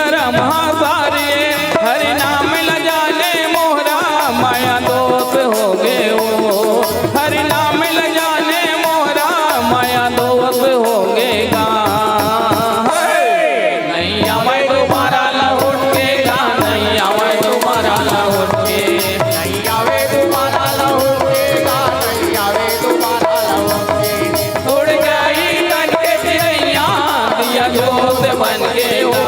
धर्म सारे, हरि नाम ल जाने मोहरा माया दोष हो गए वो, हरि नाम ल जाने मोहरा माया दोष हो गएगा। नहीं आवे दोबारा लौट के गा, नहीं आवे दोबारा लौट के, नहीं आवे दोबारा लौट के गा, नहीं आवे दोबारा लौट के। उड़ गई तन के चिड़ैया दिया जोत बन के वो,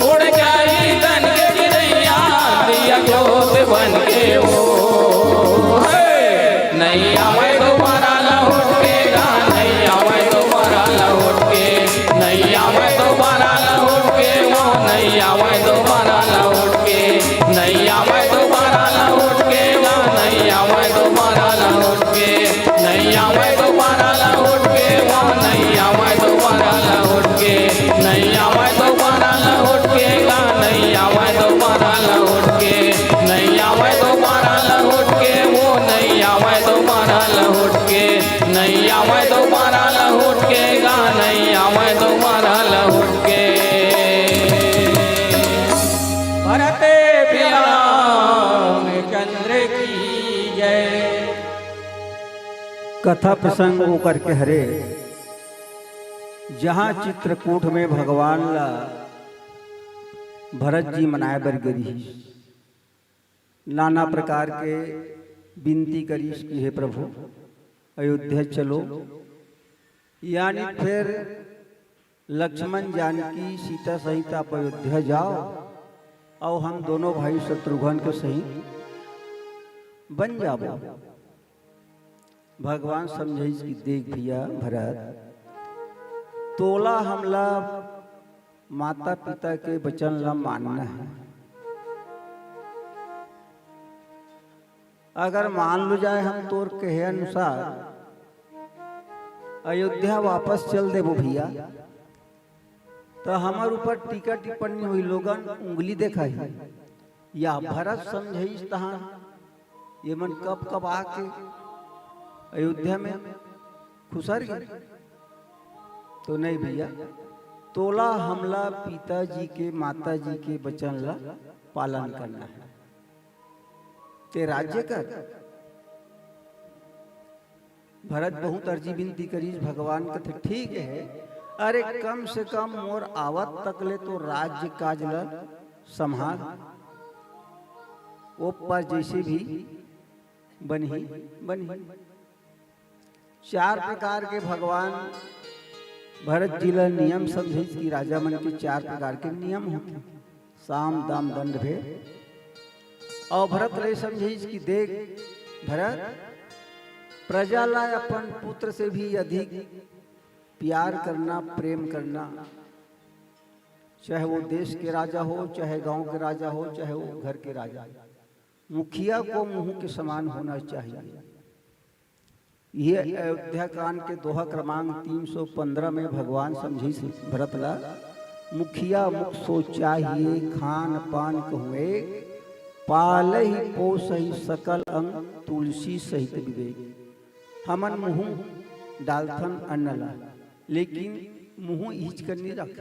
उड़ गई तन के चिड़ैया दिया जोत बन के वो। नहीं आवे दोबारा लौट के गा, नहीं आवे दोबारा लौट के, नहीं आवे दोबारा लौट के वो, नहीं आवे दोबारा लौट के, नहीं आवे दोबारा लौट के गा, नहीं आवे दोबारा लौट के, नहीं आवे दोबारा लौट के वो, नहीं आवे दोबारा लौट के, नहीं आवे दोबारा लौट के गा, नहीं आवे दोबारा लौट के, नहीं आवे दोबारा लौट के वो, नहीं आवे दोबारा लौट के, नहीं आवे दोबारा लौट के गा, नहीं आवे दोबारा लौट के। भरत चंद्र की जय। कथा प्रसंग होकर के हरे, जहाँ चित्रकूट में भगवान ला भरत जी मनाए बर गरी, नाना प्रकार के विनती करीश कि हे प्रभु अयोध्या चलो, यानी फिर लक्ष्मण जानकी सीता सहित आप अयोध्या जाओ और हम दोनों भाई शत्रुघ्न के सहित बन जाओ। भगवान समझे कि देख भैया भरत, तोला हमला माता पिता के वचन ला मानना है, अगर मान लो जाए हम तोर कहे अनुसार अयोध्या वापस चल देबो भैया, तो हमार ऊपर टीका टिप्पणी हुई, लोगन उंगली देखा ही या भरत समझे तहाँ ये मन कब कब आके अयोध्या में खुसर गए। तो नहीं भैया, तोला हमला पिताजी के माता जी के वचन ला पालन करना है, ते राज्य कर। भरत बहुत अर्जी विनती करीज, भगवान कहते ठीक है, अरे कम से कम मोर आवत तक ले तो राज्य काज ला संभाल, वो पर जैसे भी बनी बनी। चार प्रकार के भगवान भरत जी ला नियम समझे कि राजा मन के चार प्रकार के नियम होते, साम दाम दंड भेद। और भरत ले समझे कि देख भरत, प्रजा ला अपन पुत्र से भी अधिक प्यार करना, प्रेम करना, चाहे वो देश के राजा हो, चाहे गांव के राजा हो, चाहे वो घर के राजा, मुखिया को मुंह के समान होना चाहिए। ये अयोध्या कांड के दोहा क्रमांक 315 में भगवान समझी भरत ला, मुखिया मुख सो चाहिए खान पान कहुए, पालहि पोसहि सकल अंग तुलसी सहित विवेक। हमन मुँह डालथन अन्न ला, लेकिन मुँह ईच कर नहीं रख,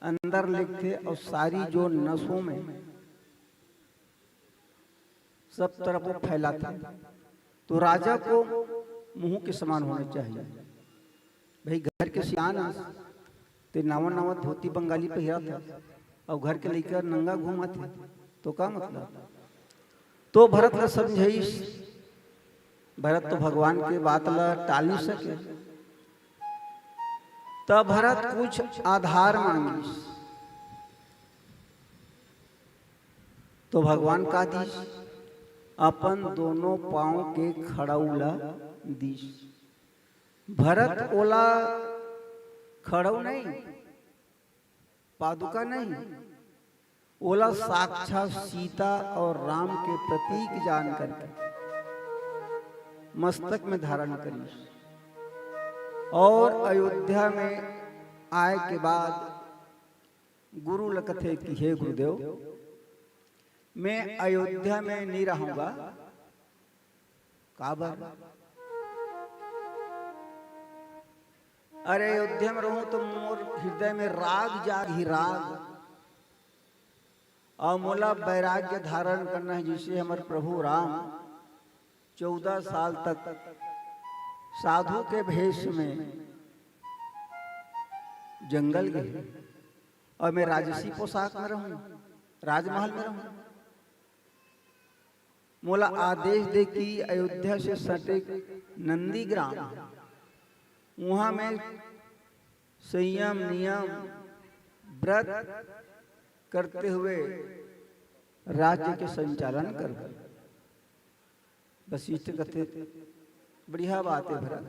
अंदर लिखते और सारी जो नसों में सब तरफ वो फैलाते। तो राजा को मुंह के समान होना चाहिए। भाई घर के सियान ते नावा नावा धोती बंगाली पहिरा था और घर के लेकर नंगा घूमा थे, तो क्या मतलब। तो भरत ला समझाइस, भरत तो भगवान के बात ला टाल नहीं सके, तब भरत कुछ आधार मांगिस। तो भगवान का दीस, अपन दोनों पांव के खड़ौला दीस। भरत ओला खड़ौ नहीं, पादुका नहीं, ओला साक्षात सीता और राम के प्रतीक जान करके मस्तक में धारण करी। और अयोध्या में आए के बाद गुरु लकथे कि हे गुरुदेव, मैं अयोध्या में नहीं रहूंगा। काबर? अरे अयोध्या में रहूं तो मोर हृदय में राग जागी, राग और मोला वैराग्य धारण करना है, जिसे हमारे प्रभु राम 14 साल तक साधु के भेष में जंगल गए और मैं राजसी पोशाक में रहूं, राजमहल में रहूं। मोला आदेश दे कि अयोध्या से सटे नंदीग्राम, वहां में संयम नियम व्रत करते हुए राज्य के संचालन कर। वशिष्ठ कहते बढ़िया बात है भरत।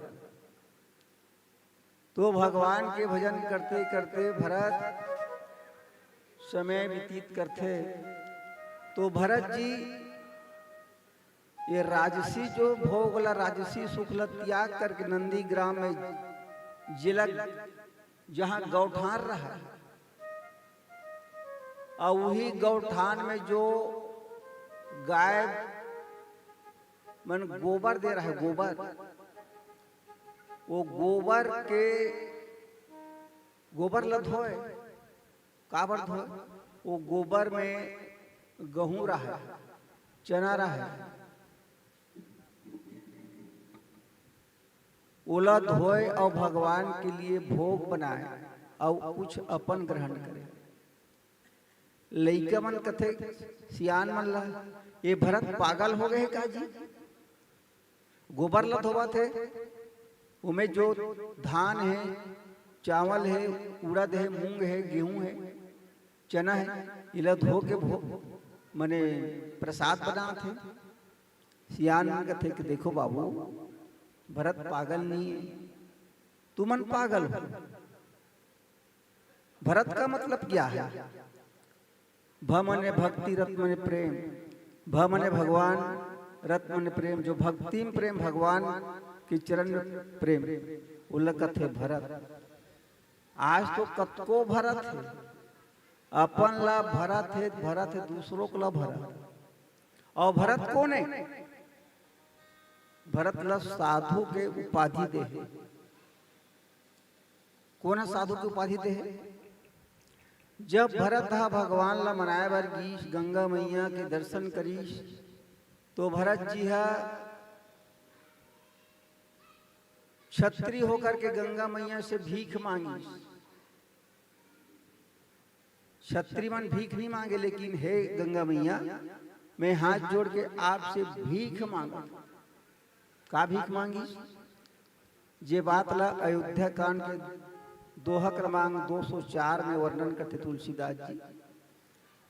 तो भगवान के भजन करते करते भरत समय व्यतीत करते। तो भरत जी ये राजसी जो भोग वाला राजसी सुखला त्याग करके नंदीग्राम में जिला जहां गौठान रहा, और वही गौठान में जो गाय मन गोबर दे रहा है, गोबर, वो गोबर ल धोए, काबर धोए, वो गोबर में गेहूं रहा, चना रहा, ओला धोए और भगवान के लिए भोग बनाए और कुछ अपन ग्रहण करे। लइका मन कथे सियान मन ला, ये भरत पागल हो गए का जी? गोबर ल धोवा थे, उमें जो धान है, चावल है, उड़द है, मूंग है, गेहूं है, चना है, इला धो के मने प्रसाद बना थे। सियान मन कथे कि देखो बाबू, भरत पागल नहीं है, तू मन पागल हो। भरत का मतलब क्या है? भ मने भक्ति, रत मने प्रेम, भ मने भगवान, रत मने प्रेम, जो भक्ति में प्रेम, भगवान के चरण में प्रेम, उलकत है भरत। आज तो कतको भरत है, अपन ला भरत है, भरत है, दूसरों को ला भरत। और भरत कौन है? भरत ला साधु के उपाधि दे है। कौन है साधु की उपाधि दे है? जब भरत हा भगवान ला मनाए बर गीस, गंगा मैया के दर्शन करीस, तो भरत जी हा क्षत्रिय होकर के गंगा मैया से भीख मांगी। क्षत्रिय मन भीख नहीं मांगे, लेकिन हे गंगा मैया, मैं हाथ जोड़ के आपसे भीख मांगा। का भीख मांगी? जे बात ला अयोध्या कांड के दोहा क्रमांक 204 में वर्णन करते तुलसीदास जी।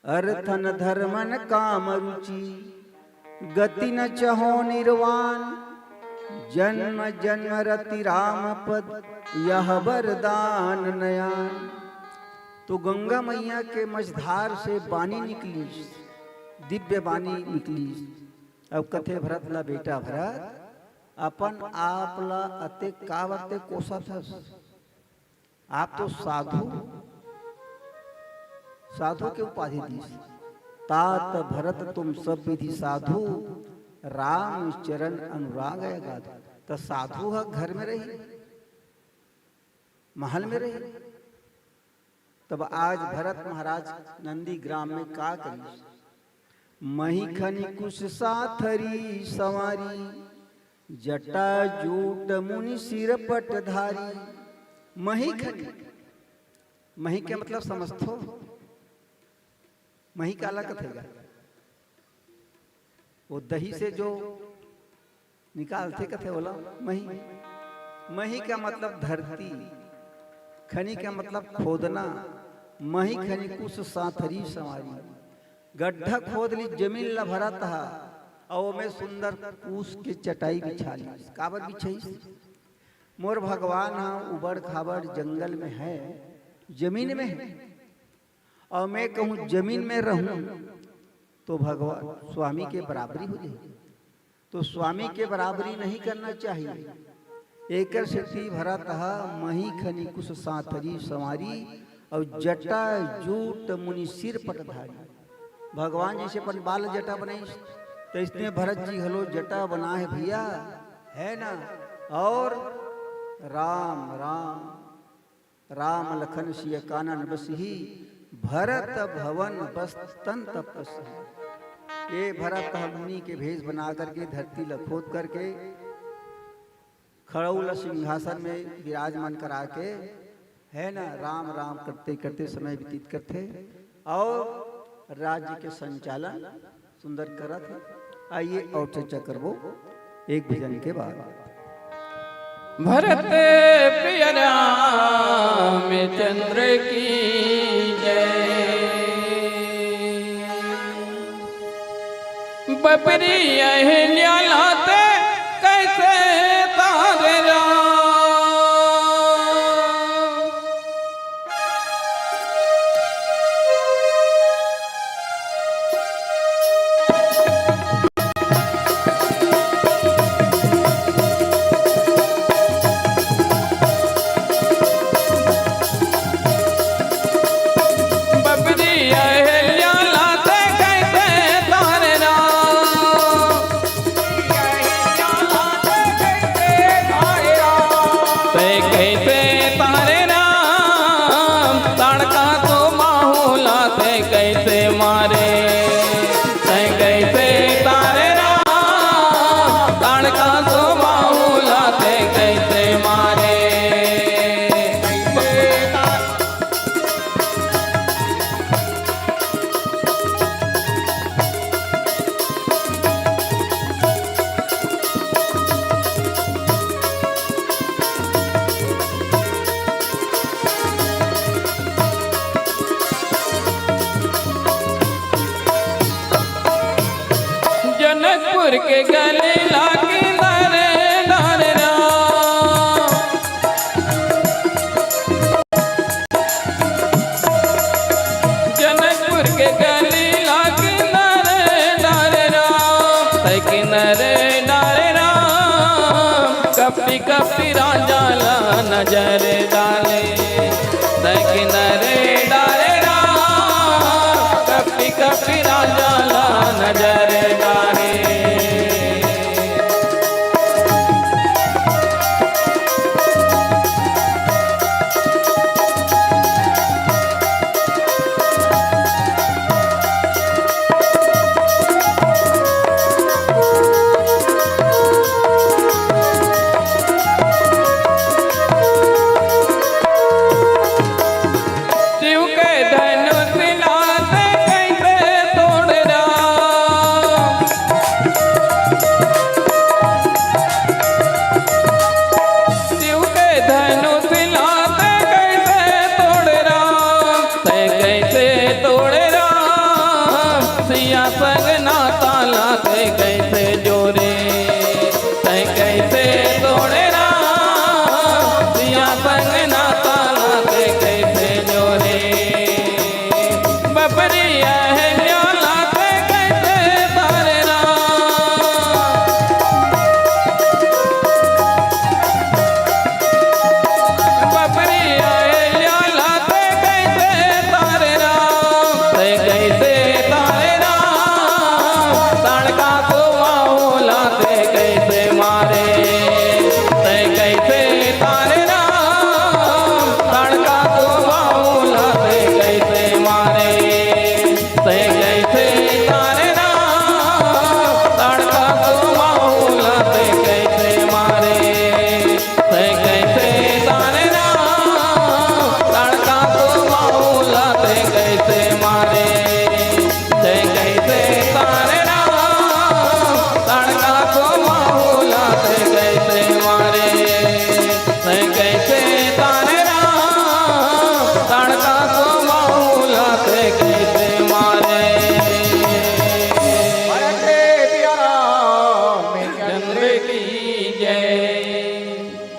अर्थन धर्मन काम रुचि, गति न चहो निर्वाण, जन्म जन्म रति राम पद, यह वरदान नयान। तो गंगा मैया के मझधार से बानी निकली, दिव्य बानी निकली। अब कथे भरत ला, बेटा भरत, अपन आप ला अते का वरते कोसा था, आप तो साधु के उपाधि दी। तात भरत तुम सब विधि साधु, राम चरण अनुराग गाधु। तो साधु है घर में रही, महल में रही। तब आज भरत महाराज नंदीग्राम में का करी? मही खनि कुश साथरी संवारी, जटा जूट मुनि सिर पटधारी। मही खनि, मही के मतलब समझो, मही का अलग कथेगा, वो दही से जो निकालते कथे बोला मही। मही का मतलब धरती, खनी का मतलब खोदना। मही खनी कुश साथरी संवारी, गड्ढा खोद ली, जमीन ला भरा था, और में सुंदर कूस के चटाई बिछा ली। काबर बिछाई? मोर भगवान हाँ उबड़ खाबड़ जंगल में है, जमीन में है, और मैं कहूँ जमीन में रहूं तो भगवान स्वामी के बराबरी हो जाएगी। तो स्वामी के बराबरी नहीं करना चाहिए। एकर से भरा तहा मही खनी कुश साथरी संवारी, और जटा जूट मुनि सिर पटधारी। भगवान जैसे अपन बाल जटा बनाई, तो इसने भरत जी हलो जटा बना है भैया, है ना। और राम राम राम लखन सिया कानन बसही, भरत भवन बस्तन तपस्वी, ये भरत हमनी के भेष बना करके धरती लखोद करके खड़ौल सिंहासन में विराजमान करा के है ना राम राम करते करते समय व्यतीत करते और राज्य के संचालन सुंदर करत है। आइए और चर्चा करबो एक भजन के बाद। भरत प्रिय रामचंद्र की जय। बबरी अहिल्या लाते कैसे तारे राम। जनकपुर के गले लागे नारे नारे राम। जनकपुर के गले लागे नारे नारे राम। कि नरे नारे राम कपटी कपटी राजा ला नजर डाले। कि नरे नारे राम कपटी कपटी राजा ला नजर डाले।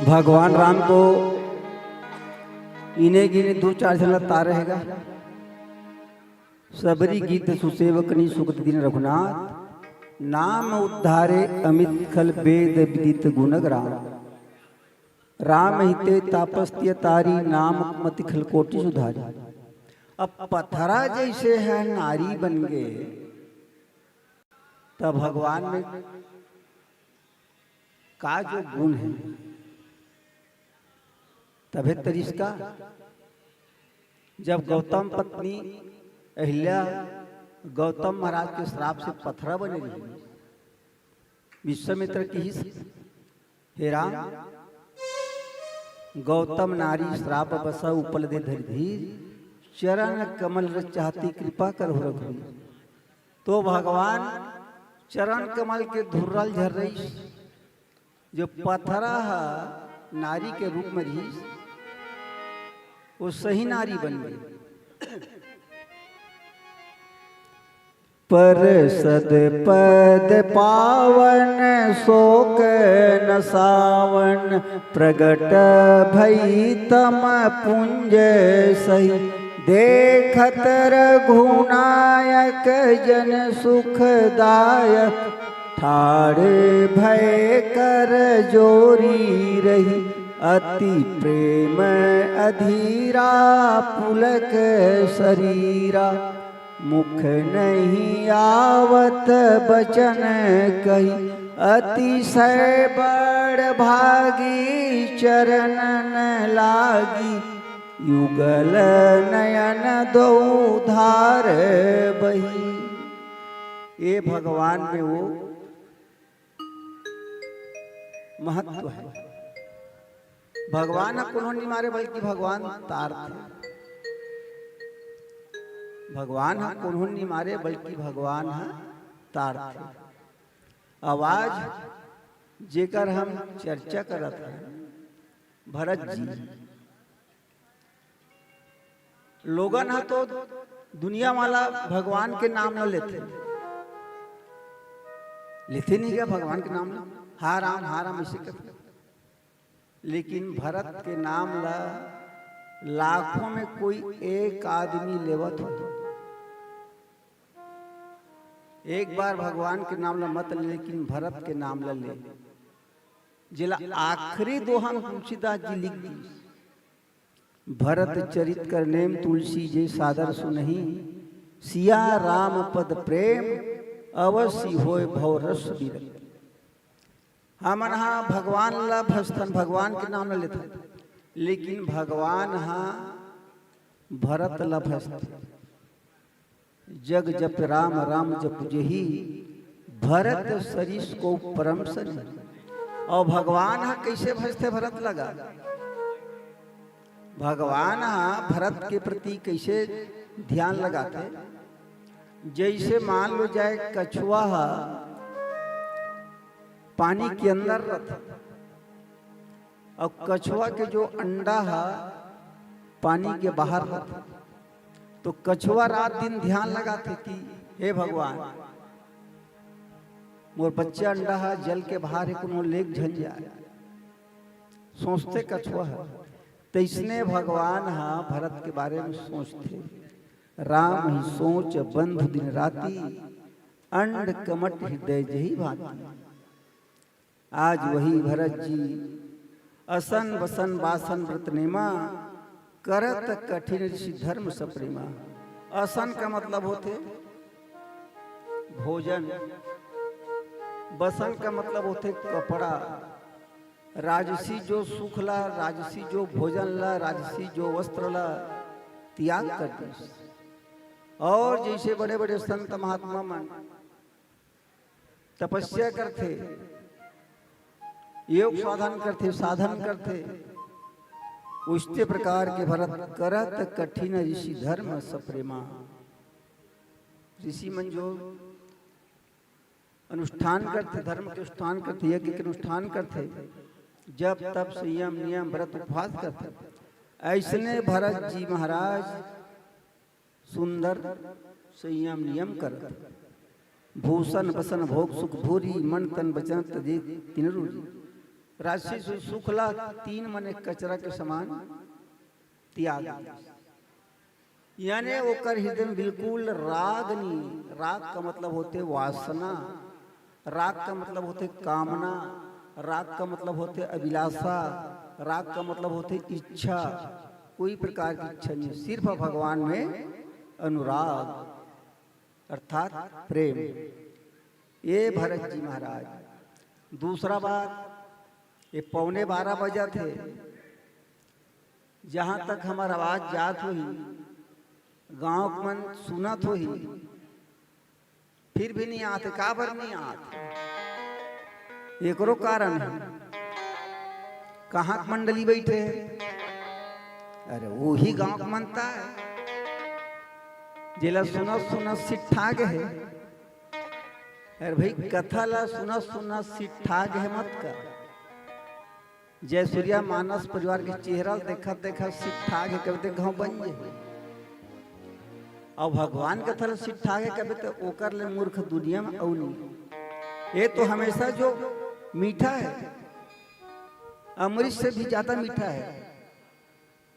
भगवान राम तो इन्हें गिने दो चार झलकता रहेगा। सबरी गीत सुसेवकनी सुगत दिन रघुनाथ नाम उद्धारे अमित खल वेद विदित गुणग्राम। राम हिते तापस्त्य तारी नाम मति खल कोटि सुधारी। अब पथरा जैसे है नारी बन गए तब भगवान में का जो गुण है तभी तरीस का जब गौतम पत्नी अहिल्या गौतम महाराज के श्राप से पत्थरा बने रही, विश्वामित्र की ही हे राम गौतम नारी श्राप बसा उपल दे धरधीर चरण कमल रच चाहती कृपा कर हो रघुवीर। तो भगवान चरण कमल के धुर्रल झर रही जो पत्थरा नारी के रूप में रही वो सही नारी बन गई। पर सद पद पावन शोक न सावन प्रगट भई तम पुंज सही देखत रघुनायक जन सुखदायक ठाड़े भय कर जोरी रही अति प्रेम अधीरा पुलक शरीरा मुख नहीं आवत बचन कही अतिशय बड़ भागी चरणन लागी युगल नयन दो धार बही। ये भगवान में वो महत्व है। भगवान कौन नहीं मारे बल्कि भगवान तार थे। भगवान कौन नहीं मारे बल्कि भगवान तार थे। आवाज जेकर हम चर्चा करत हैं भरत जी लोगन हा तो दुनिया वाला भगवान के नाम न लेते नहीं क्या भगवान के नाम हा राम इसे कहते। लेकिन भरत के नाम ला लाखों में कोई एक आदमी लेवत हो। एक बार भगवान के नाम ला मत ले लेकिन भरत के नाम ला ले जिला आखिरी दोहा तुलसीदास जी लिख दी भरत चरित कर नेम तुलसी जे सादर सुनहि सिया राम पद प्रेम अवश्य होय भव रस विरत। हमन हा भगवान ला भस्तन भगवान के नाम ला लेते लेकिन भगवान हा भरत ला भस्त जग जप राम राम जप जही भरत सरिस को परम सरी। और भगवान हा कैसे भजते भरत लगा भगवान हा भरत के प्रति कैसे ध्यान लगाते जैसे मान लो जाए कछुआ हा पानी के अंदर रहता और कछुआ के जो अंडा है पानी के बाहर रहता तो कछुआ रात दिन ध्यान लगाते कि हे भगवान मोर बच्चा अंडा है जल के बाहर है कोनो लेक झल जाए सोचते कछुआ है। तो इसने भगवान हा भरत के बारे में सोचते राम ही सोच बंधु दिन राती अंड कमट हृदय जही भाती। आज वही भरत जी असन बसन बासन व्रत नेमा करत कठिन ऋषि धर्म सप्रेमा। असन का मतलब होते भोजन, बसन का मतलब होते कपड़ा, राजसी जो सुख ला, राजसी जो भोजन ला, राजसी जो वस्त्र ला त्याग कर दी। और जैसे बड़े बड़े संत महात्मा मन तपस्या करते योग साधन करते उसी प्रकार के भरत करत कठिन ऋषि धर्म सप्रेमा। ऋषि मन जो अनुष्ठान करते धर्म के अनुष्ठान करते यज्ञ के अनुष्ठान करते जब तब संयम नियम व्रत उपवास करते ऐसने भरत जी महाराज सुंदर संयम नियम करते भूषण बसन भोग सुख भूरी मन तन वचन तजे तीनरू। राजसी सुखला तीन मने कचरा के समान त्याग यानी वो कर हृदय में बिल्कुल राग नहीं। राग का मतलब होते वासना, राग का मतलब होते कामना, राग का मतलब होते अभिलाषा, राग का मतलब होते इच्छा। कोई प्रकार की इच्छा नहीं, सिर्फ भगवान में अनुराग अर्थात प्रेम। ये भरत जी महाराज। दूसरा बात ये 11:15 बजे थे जहाँ तक हमारा आवाज जात हुई गांव के मन सुना तो ही फिर भी नहीं आते, काबर नहीं आते? एकरो कारण है, कहाँ मंडली बैठे है? अरे वो ही गांव का मनता है, जेला सुना सुना सिट्ठा गए है। अरे भाई कथा ला सुना सुना सिट्ठा गए मत कर। जय सूर्या मानस परिवार के चेहरा देखा देखा सिट्ठा गए कभी तो गाँव बन जाए, और भगवान के तरह सिट्ठा गए कभी तो ओकर ले मूर्ख दुनिया में औनी। ये तो हमेशा जो मीठा है अमृत से भी ज्यादा मीठा है।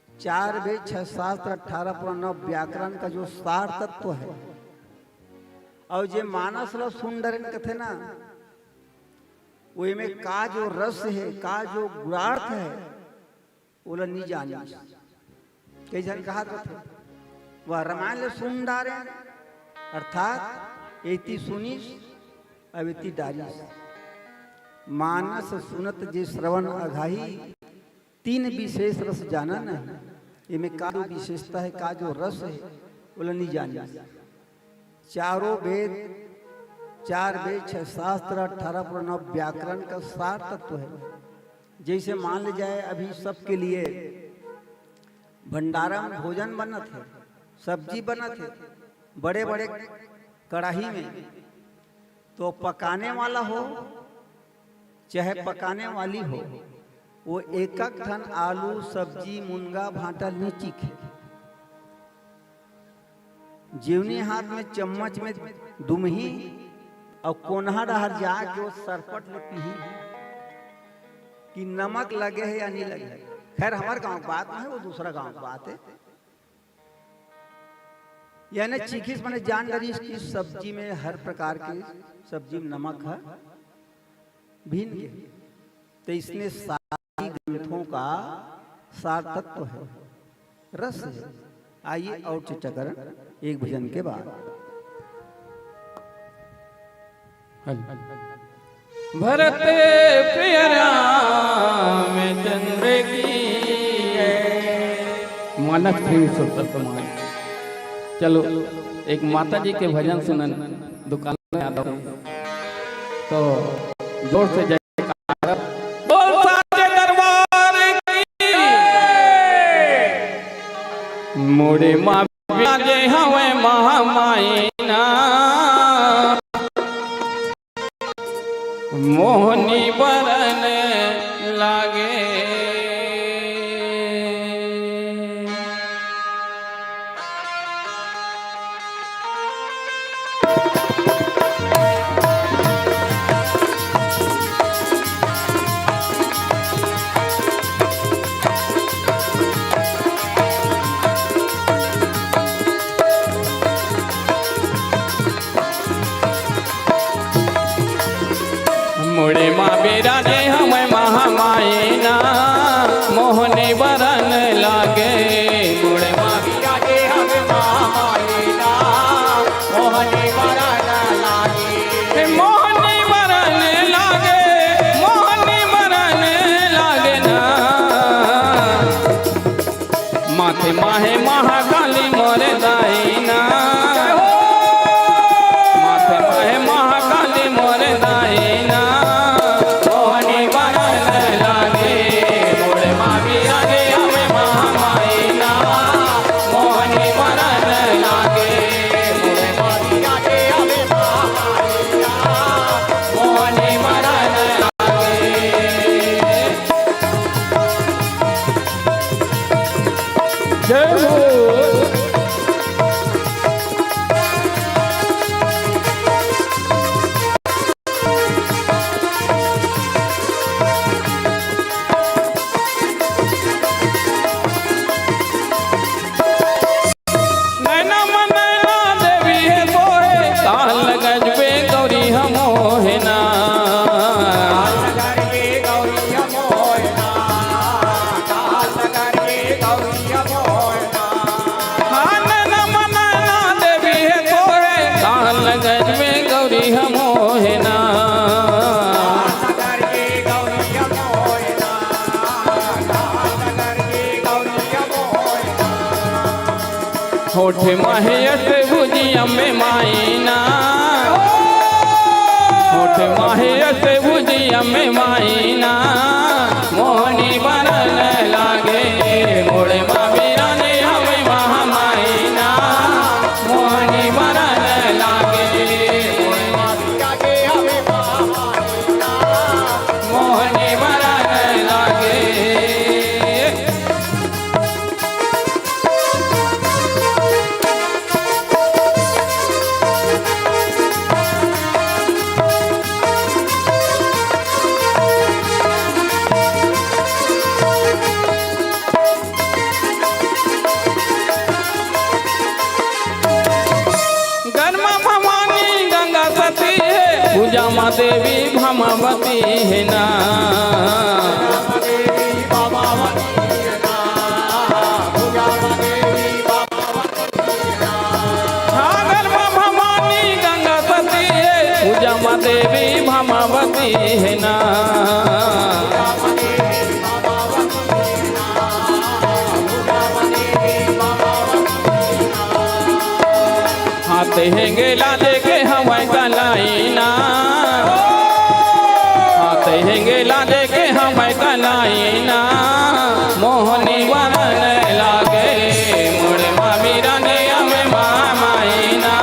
4 वेद 6 शास्त्र 18 पुराण 9 व्याकरण का जो सार तत्व है, और जे मानस लो सुंदर कथे ना, वो में का जो रस है, का जो गुणार्थ है, वो नहीं जानी। कई जन कहा तो थे वह रामायण ले सुन डारे, अर्थात एती सुनीस अब एती डारिस। मानस सुनत जे श्रवण अघाही, 3 विशेष रस जाना नहीं। इनमें का जो विशेषता है, का जो रस है, वो नहीं जानी। 4 वेद 6 शास्त्र 18 पुराण 9 व्याकरण का सार तत्व है। जैसे मान ले जाए अभी सबके लिए भंडारा में भोजन बनत है, सब्जी बनत है बड़े बड़े कढ़ाई में, तो पकाने वाला हो चाहे पकाने वाली हो, वो एक ठन आलू सब्जी मुनगा भाटा नहीं चीखे। जीवनी हाथ में चम्मच में दुमही और कोन्हा डहर जाके वो सरपट ले पी कि नमक लगे है या नहीं लगे। खैर हमारे गांव की बात है, वो दूसरा गांव की बात है। यानी चीखिस मैंने जान डरी इसकी सब्जी में हर प्रकार की सब्जी में नमक है भिन्न के, तो इसने सारी ग्रंथों का सार तत्व है, रस है। आइए और चर्चा करें एक भजन के बाद। भरत प्रिय राम चंद्र की मानस प्रेमी सुरतमान। चलो एक माता जी के भजन सुनन दुकान में आता हूँ, तो जोर से जयकार बोल साचे दरबार की। मोरे माँ जे हवे महामायना, मोहनी बरन लागे। मोरे माँ बेरा जे हमें महामायना, मोहनी बरन लागे। मोरे माँ बेरा जे हमें महामायना, मोहनी बरन लागे। मोहनी बरन लागे, मोहनी बरन लागे ना। माथे माहे महाकाली मोरे दाईना, माथे माहे महाकाली मोरे दाईना। मोहनी माहियत भुजिया में मायना होठ माहियत भुजिया में मायना मोहनी बनल लागे मोड़े मामीरा ने हमें महामायना मोहनी बनल लागे मोहनी बनल लागे पूजा माँ देवी भमावती है ना सागर माँ भवानी गंगा सती है पूजा माँ देवी भमावती है ना हाथ हेंगे ला दे के हवाई कलाईना हाथ हेंगे ला दे के हवाई कलाईना मोहनी बनल लागे मोड़े मामीरा ने हमें मामाईना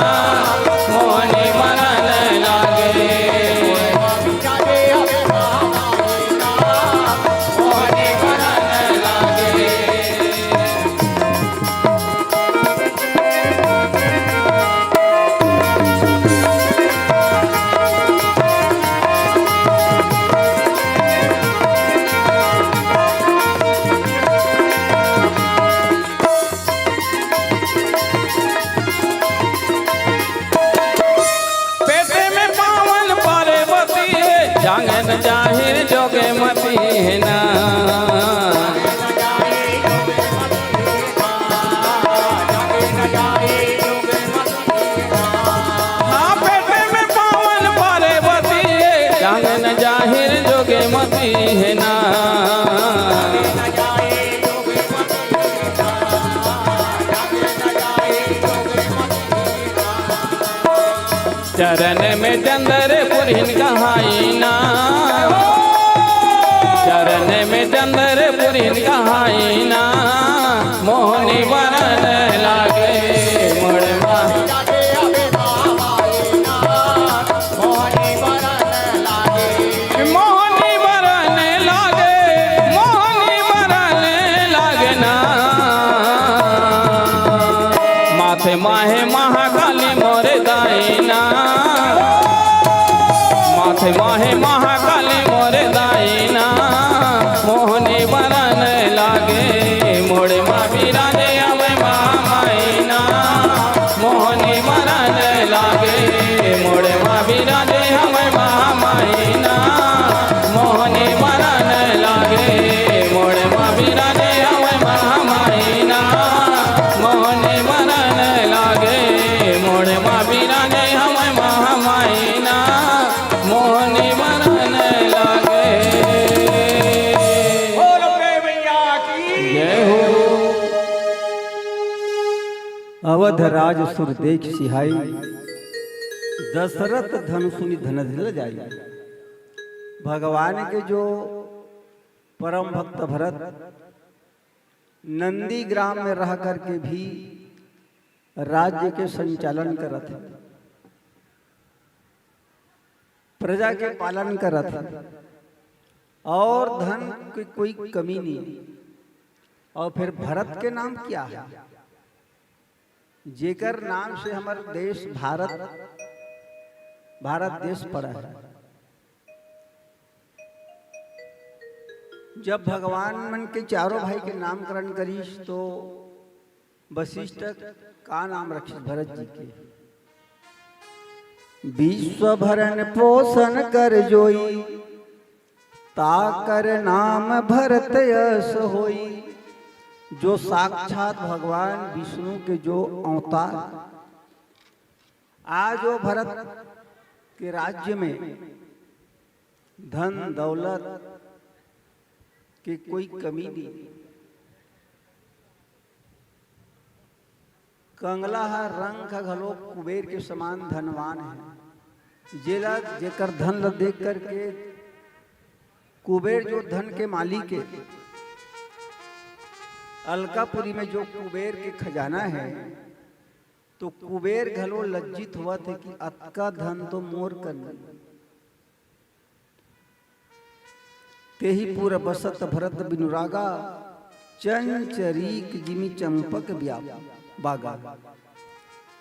मोहनी बनल लागे मोहनी बनल लागे जांगन जाहिर जोगे मती है ना हाँ पेटे में पावन पारे बती है जांगन जाहिर जोगे मती है ना चरण में चंदर पुरिन कहाईना चरण में चंदर पुरिन कहाईना मोहनी बनल लागे मोड़ मोहनी बनल लागे मोहनी बनल लागे ना माथे माहे महाकाली मोरे दाईना माथे माहे महाकाली मोरे दाईना मोहनी बनल लागे मोड़े मामीरा ने हमें मामाईना मोहनी बनल लागे मोड़े मामीरा ने हमें मामाईना मोहनी बनल लागे मोड़े मामीरा ने हमें मामाईना मोहनी बनल लागे मोड़े मामीरा ने हमें महामाईना मोहनी बनल लागे जय हो अवध राज सुर देख सिहाई दशरथ धन सुनि धनधिल जाई। भगवान के जो परम भक्त भरत नंदी ग्राम में रह करके भी राज्य के संचालन करत है, प्रजा के पालन करत है और धन की कोई कमी नहीं। और फिर भरत के नाम क्या है? जेकर नाम से हमारे देश भारत देश पड़ा है। जब भगवान मन के चारों भाई के नामकरण करीश तो वशिष्ठ का नाम रखिस भरत जी के। विश्व भरण पोषण कर जोई ताकर नाम भरत यश होई। जो साक्षात भगवान विष्णु के जो अवतार आज वो भरत के राज्य में धन दौलत की कोई कमी नहीं। कंगला है रंग का घलो कुबेर के समान धनवान है। जेला जेकर धन ल देख करके कुबेर जो धन के मालिक है, अलकापुरी में जो कुबेर के खजाना है, तो कुबेर घलो लज्जित हुआ थे कि अतका धन तो मोर करना। ते ही पूरा बसत भरत बिनुरागा, चंचरीक जिमी चंपक बागा।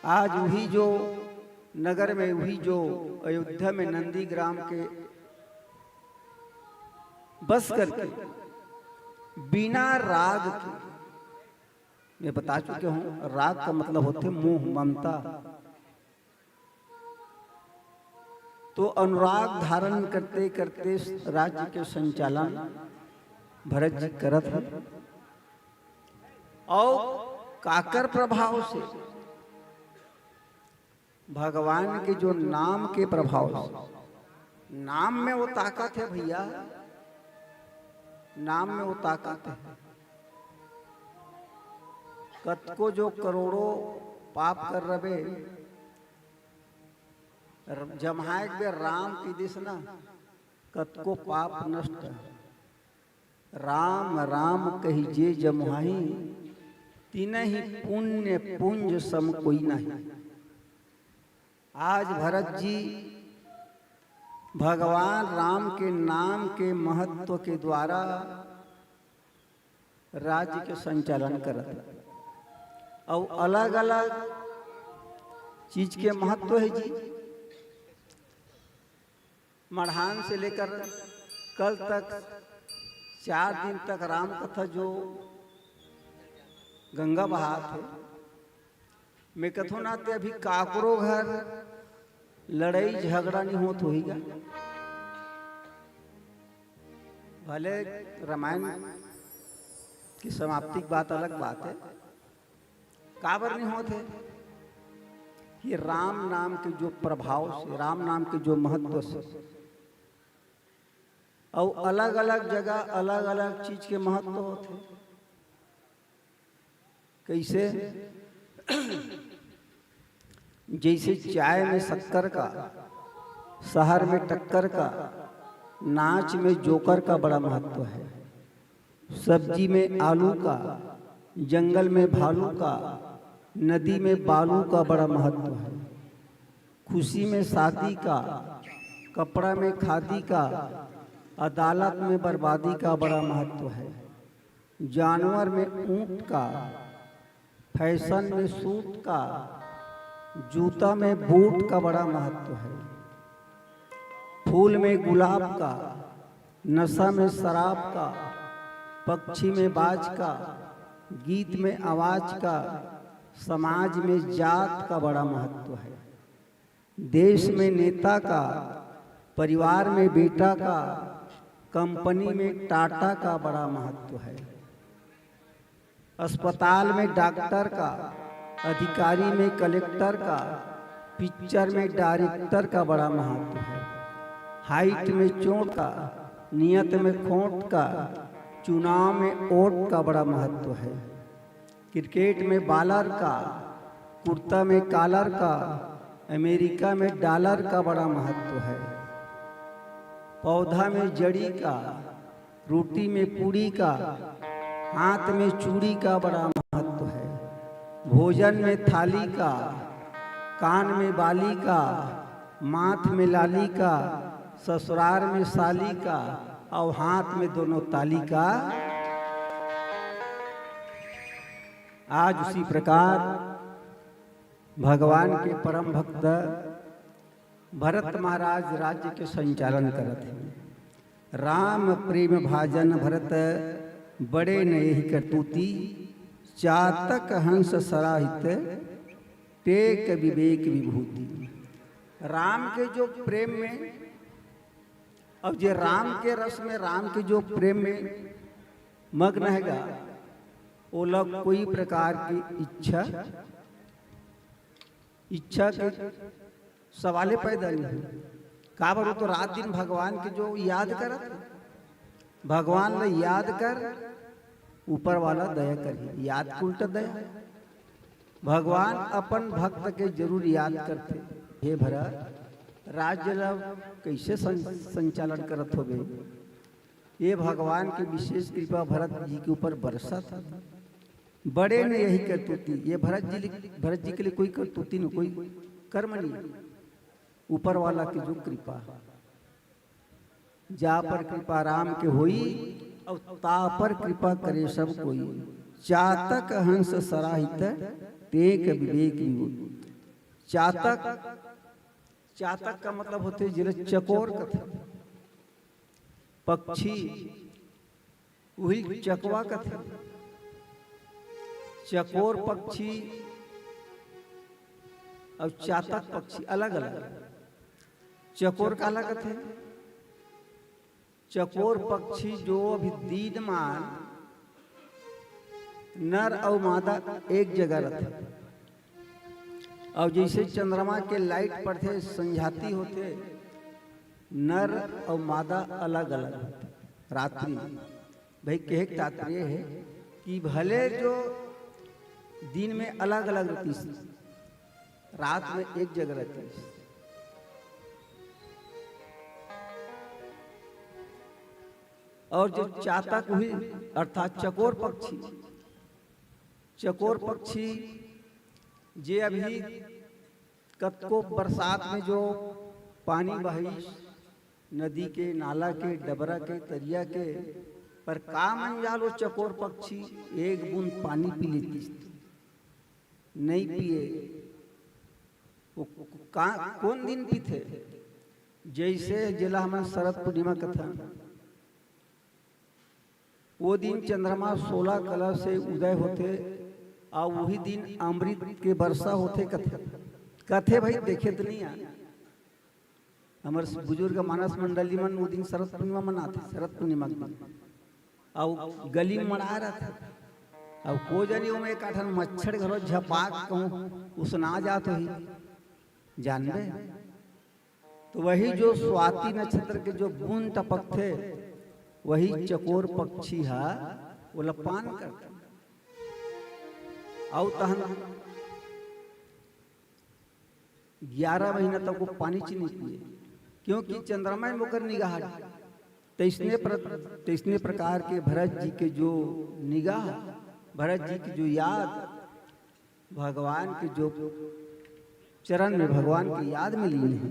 आज वही जो नगर में, वही जो अयोध्या में नंदीग्राम के बस करके बिना राग के, मैं बता चुके हूं राग का मतलब होते मोह ममता, तो अनुराग धारण करते करते राज्य के संचालन भरत जी करत है। और काकर प्रभाव से, भगवान के जो नाम के प्रभाव से, नाम में वो ताकत है भैया, नाम में वो ताकत है। कत को जो करोड़ों पाप कर रहे, जमाए बे राम की दिस ना, कत को पाप नष्ट। राम राम कही जे जमुहाई, तीन ही पुण्य पुंज सम कोई नहीं। आज भरत जी भगवान राम के नाम के महत्व के द्वारा राज्य के संचालन करत, और अलग अलग चीज के महत्व है जी। मढ़ान से लेकर कल तक 4 दिन तक राम कथा जो गंगा बहा थे, मैं कथो नाते अभी काकरो घर लड़ाई झगड़ा नहीं होत होगा। भले रामायण की समाप्ति की बात अलग बात है, काबर नहीं होते कि राम नाम के जो प्रभाव से, राम नाम के जो महत्व से, और अलग अलग जगह अलग अलग चीज के महत्व होते। कैसे? जैसे चाय में शक्कर का, शहर में टक्कर का, नाच में जोकर का बड़ा महत्व है, सब्जी में आलू का, जंगल में भालू का, नदी में बालू का बड़ा महत्व है, खुशी में शादी का, कपड़ा में खादी का, अदालत में बर्बादी का बड़ा महत्व है, जानवर में ऊंट का, फैशन में सूट का, जूता में बूट का बड़ा महत्व है, फूल में गुलाब का, नशा में शराब का, पक्षी में बाज का, गीत में आवाज का, समाज में जात का बड़ा महत्व है, देश में नेता का, परिवार में बेटा का, कंपनी में टाटा का बड़ा महत्व है, अस्पताल में डॉक्टर का, अधिकारी में कलेक्टर का, पिक्चर में डायरेक्टर का बड़ा महत्व है, हाइट में चोट का, नियत में खोट का, चुनाव में वोट का बड़ा महत्व है, क्रिकेट में बॉलर का, कुर्ता में कॉलर का, अमेरिका में डॉलर का बड़ा महत्व है, पौधा में जड़ी का, रोटी में पूड़ी का, हाथ में चूड़ी का बड़ा महत्व है, भोजन में थाली का, कान में बाली का, माथ में लाली का, ससुराल में साली का, और हाथ में दोनों ताली का। आज उसी प्रकार भगवान के परम भक्त भरत महाराज राज्य के संचालन करते हैं। राम प्रेम भाजन भरत बड़े नहीं करतूती, चातक हंस सराहित टेक विवेक विभूति। राम के जो प्रेम में, अब जे राम के रस में, राम के जो प्रेम में मग्न हैगा, वो लोग कोई प्रकार की इच्छा के सवाले पैदा नहीं। काबर वो तो रात दिन भगवान के जो याद करत, भगवान ने याद कर, ऊपर वाला दया करी, याद के उल्टा दया। भगवान अपन भक्त के जरूर याद करते। हे भरत, राज्य ला कैसे संचालन करत होगे? ये भगवान की विशेष कृपा भरत जी के ऊपर बरसा था। बड़े ने यही करतूती, ये भरत जी के लिए कोई करतूती न कोई कर्म नहीं, ऊपर वाला की जो कृपा। जा पर कृपा राम के होई और ता पर कृपा करे सब कोई। चातक हंस सराहित तेक विवेक विभूत। चातक का मतलब होते जिले चकोर कथे, पक्षी वही चकवा कथे। चकोर पक्षी और चातक पक्षी अलग अलग। चकोर का अलग कथे, चकोर पक्षी जो अभी दीनमान नर और मादा एक जगह रहते, और जैसे चंद्रमा के लाइट पड़ते संझाती होते, नर और मादा अलग अलग होते रात्रि में। भाई कहे तात्पर्य है कि भले जो दिन में अलग अलग रहती, रात में एक जगह रहती। और जो चातक हुई अर्थात चकोर पक्षी, चकोर पक्षी जे अभी कतको बरसात में जो पानी बही नदी के, नाला के, डबरा के, तरिया के, पर का मन जालो चकोर पक्षी एक बूंद पानी पी लेती नहीं पिए। वो कौन दिन पीते? जैसे जिला हमारे शरद पूर्णिमा कथा, वो दिन चंद्रमा 16 कला से उदय होते और वही दिन अमृत के वर्षा होते कथे भाई देखे तो नहीं आ। हमारे बुजुर्ग मानस मंडली मन वो दिन शरद पूर्णिमा मनाते, शरद पूर्णिमा और गली में मना रहा था। और को जानी वो में काठन मच्छर घरो झपाक कहूँ उसना जात ही जानबे। तो वही जो स्वाति नक्षत्र के जो बूंद टपक थे, वही चकोर पक्षी है वो लपान करता। और तहन 11 महीना तक वो पानी चीनी पिए, क्योंकि चंद्रमा में होकर निगाह। तैसने प्रकार के भरत जी के जो निगाह, भरत जी की जो याद, भगवान के जो चरण में भगवान की याद में लीन है।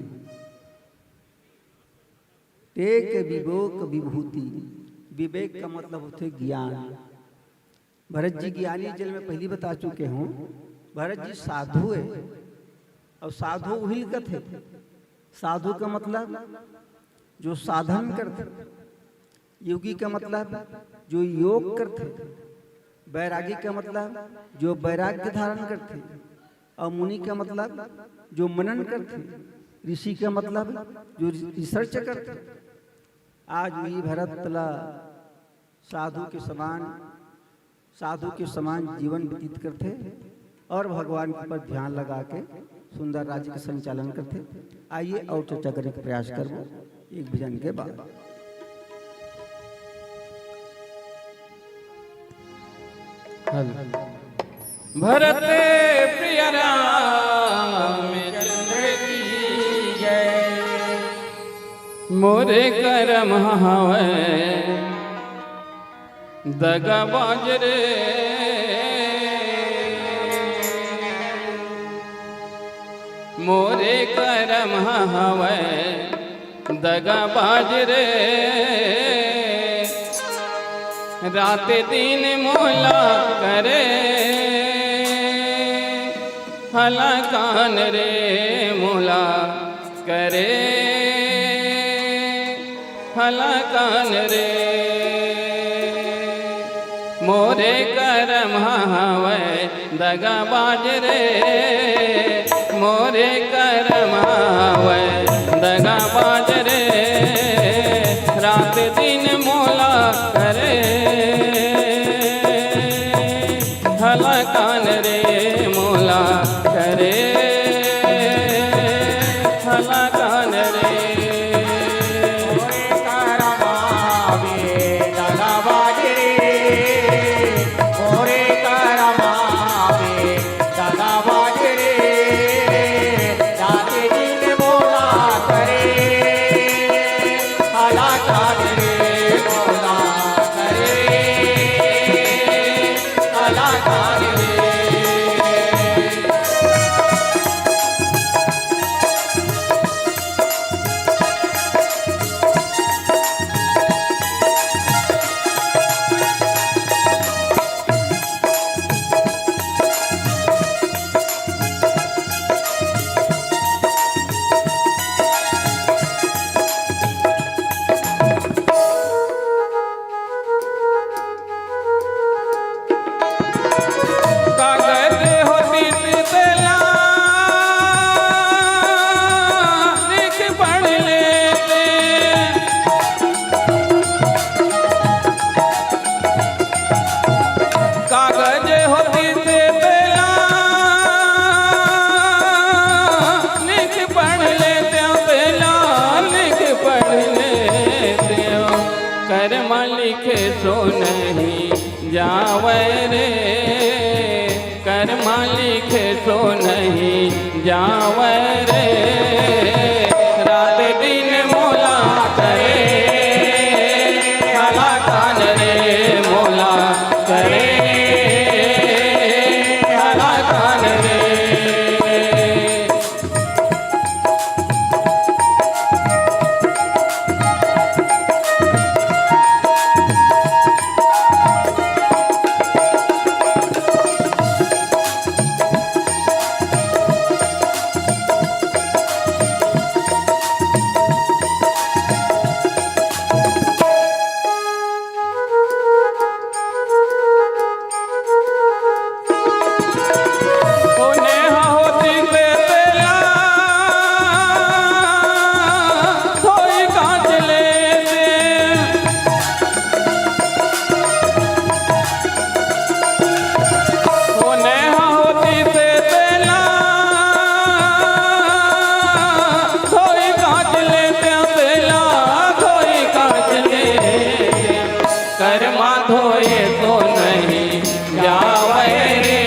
टेक विवेक विभूति, विवेक का मतलब होते ज्ञान। भरत जी ज्ञानी जल में पहली बता चुके हूँ। भरत जी साधु है, और साधु वही कथे। साधु का मतलब जो साधन करते, योगी का मतलब जो योग करते, बैरागी का मतलब जो वैराग्य धारण करते, और मुनि का मतलब जो मनन करते, ऋषि का मतलब जो रिसर्च करते। आज भी भरत तला साधु के समान जीवन व्यतीत करते और भगवान पर ध्यान लगा के सुंदर राज्य का संचालन करते। आइए और चर्चा करने का प्रयास करो एक भजन के बाद। भरत प्रिय रामचंद्र की जय। मोरे करम हवै दगाबाज रे, मोरे करम हवै दगाबाज रे। रात दिन मोला करे हला कान रे, मोला करे हला कान रे। मोरे करम हवै दगाबाज रे, मोरे करम हवै दगाबाज रे। रात दिन मोला करे हला कान रे, मोला करे हला कान रे। दादा लिखे सो नहीं जावे रे, कर्मा लिखे सो नहीं जावे रे, रात दिन मोला करे भला कान रे, मोला करे भला कान रे। कर्मा धोए तो नहीं जावे रे,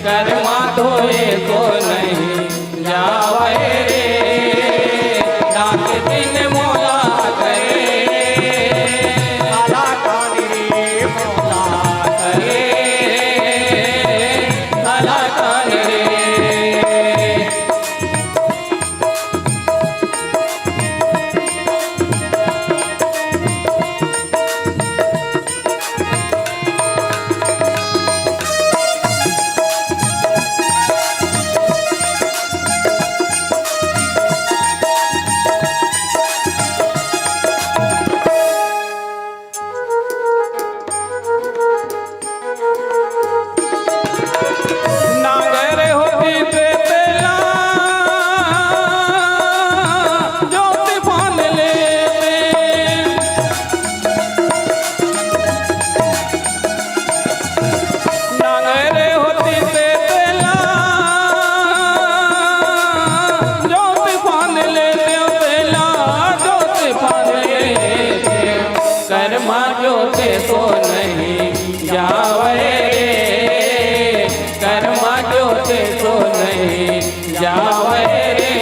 कर्मा धोए तो नहीं जावे रे, रात दिन मोला करे भला कान रे, मोला करे भला कान रे। नागरे होती पे तेला ज्योति बांध लेते, नागरे होती पे तेला ज्योति बांध लेते, तेला ज्योति बांध लेते, कर्मा ज्योति तो नहीं जावे रे, कर्मा ज्योति तो नहीं जावे रे,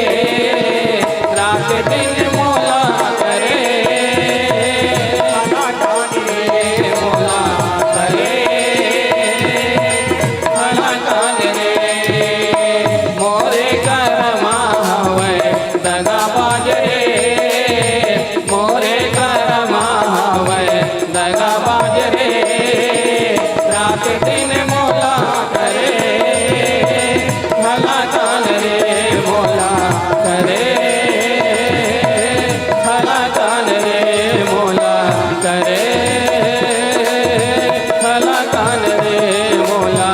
रात दिन मोला करे भला कान रे, मोला करे भला कान रे। मोरे कर्मा हवे दगाबाज रे, मोरे कर्मा हवे दगाबाज रे, रात दिन मोला करे भला कान रे, मोला करे भला कान रे, मोला करे भला कान रे, मोला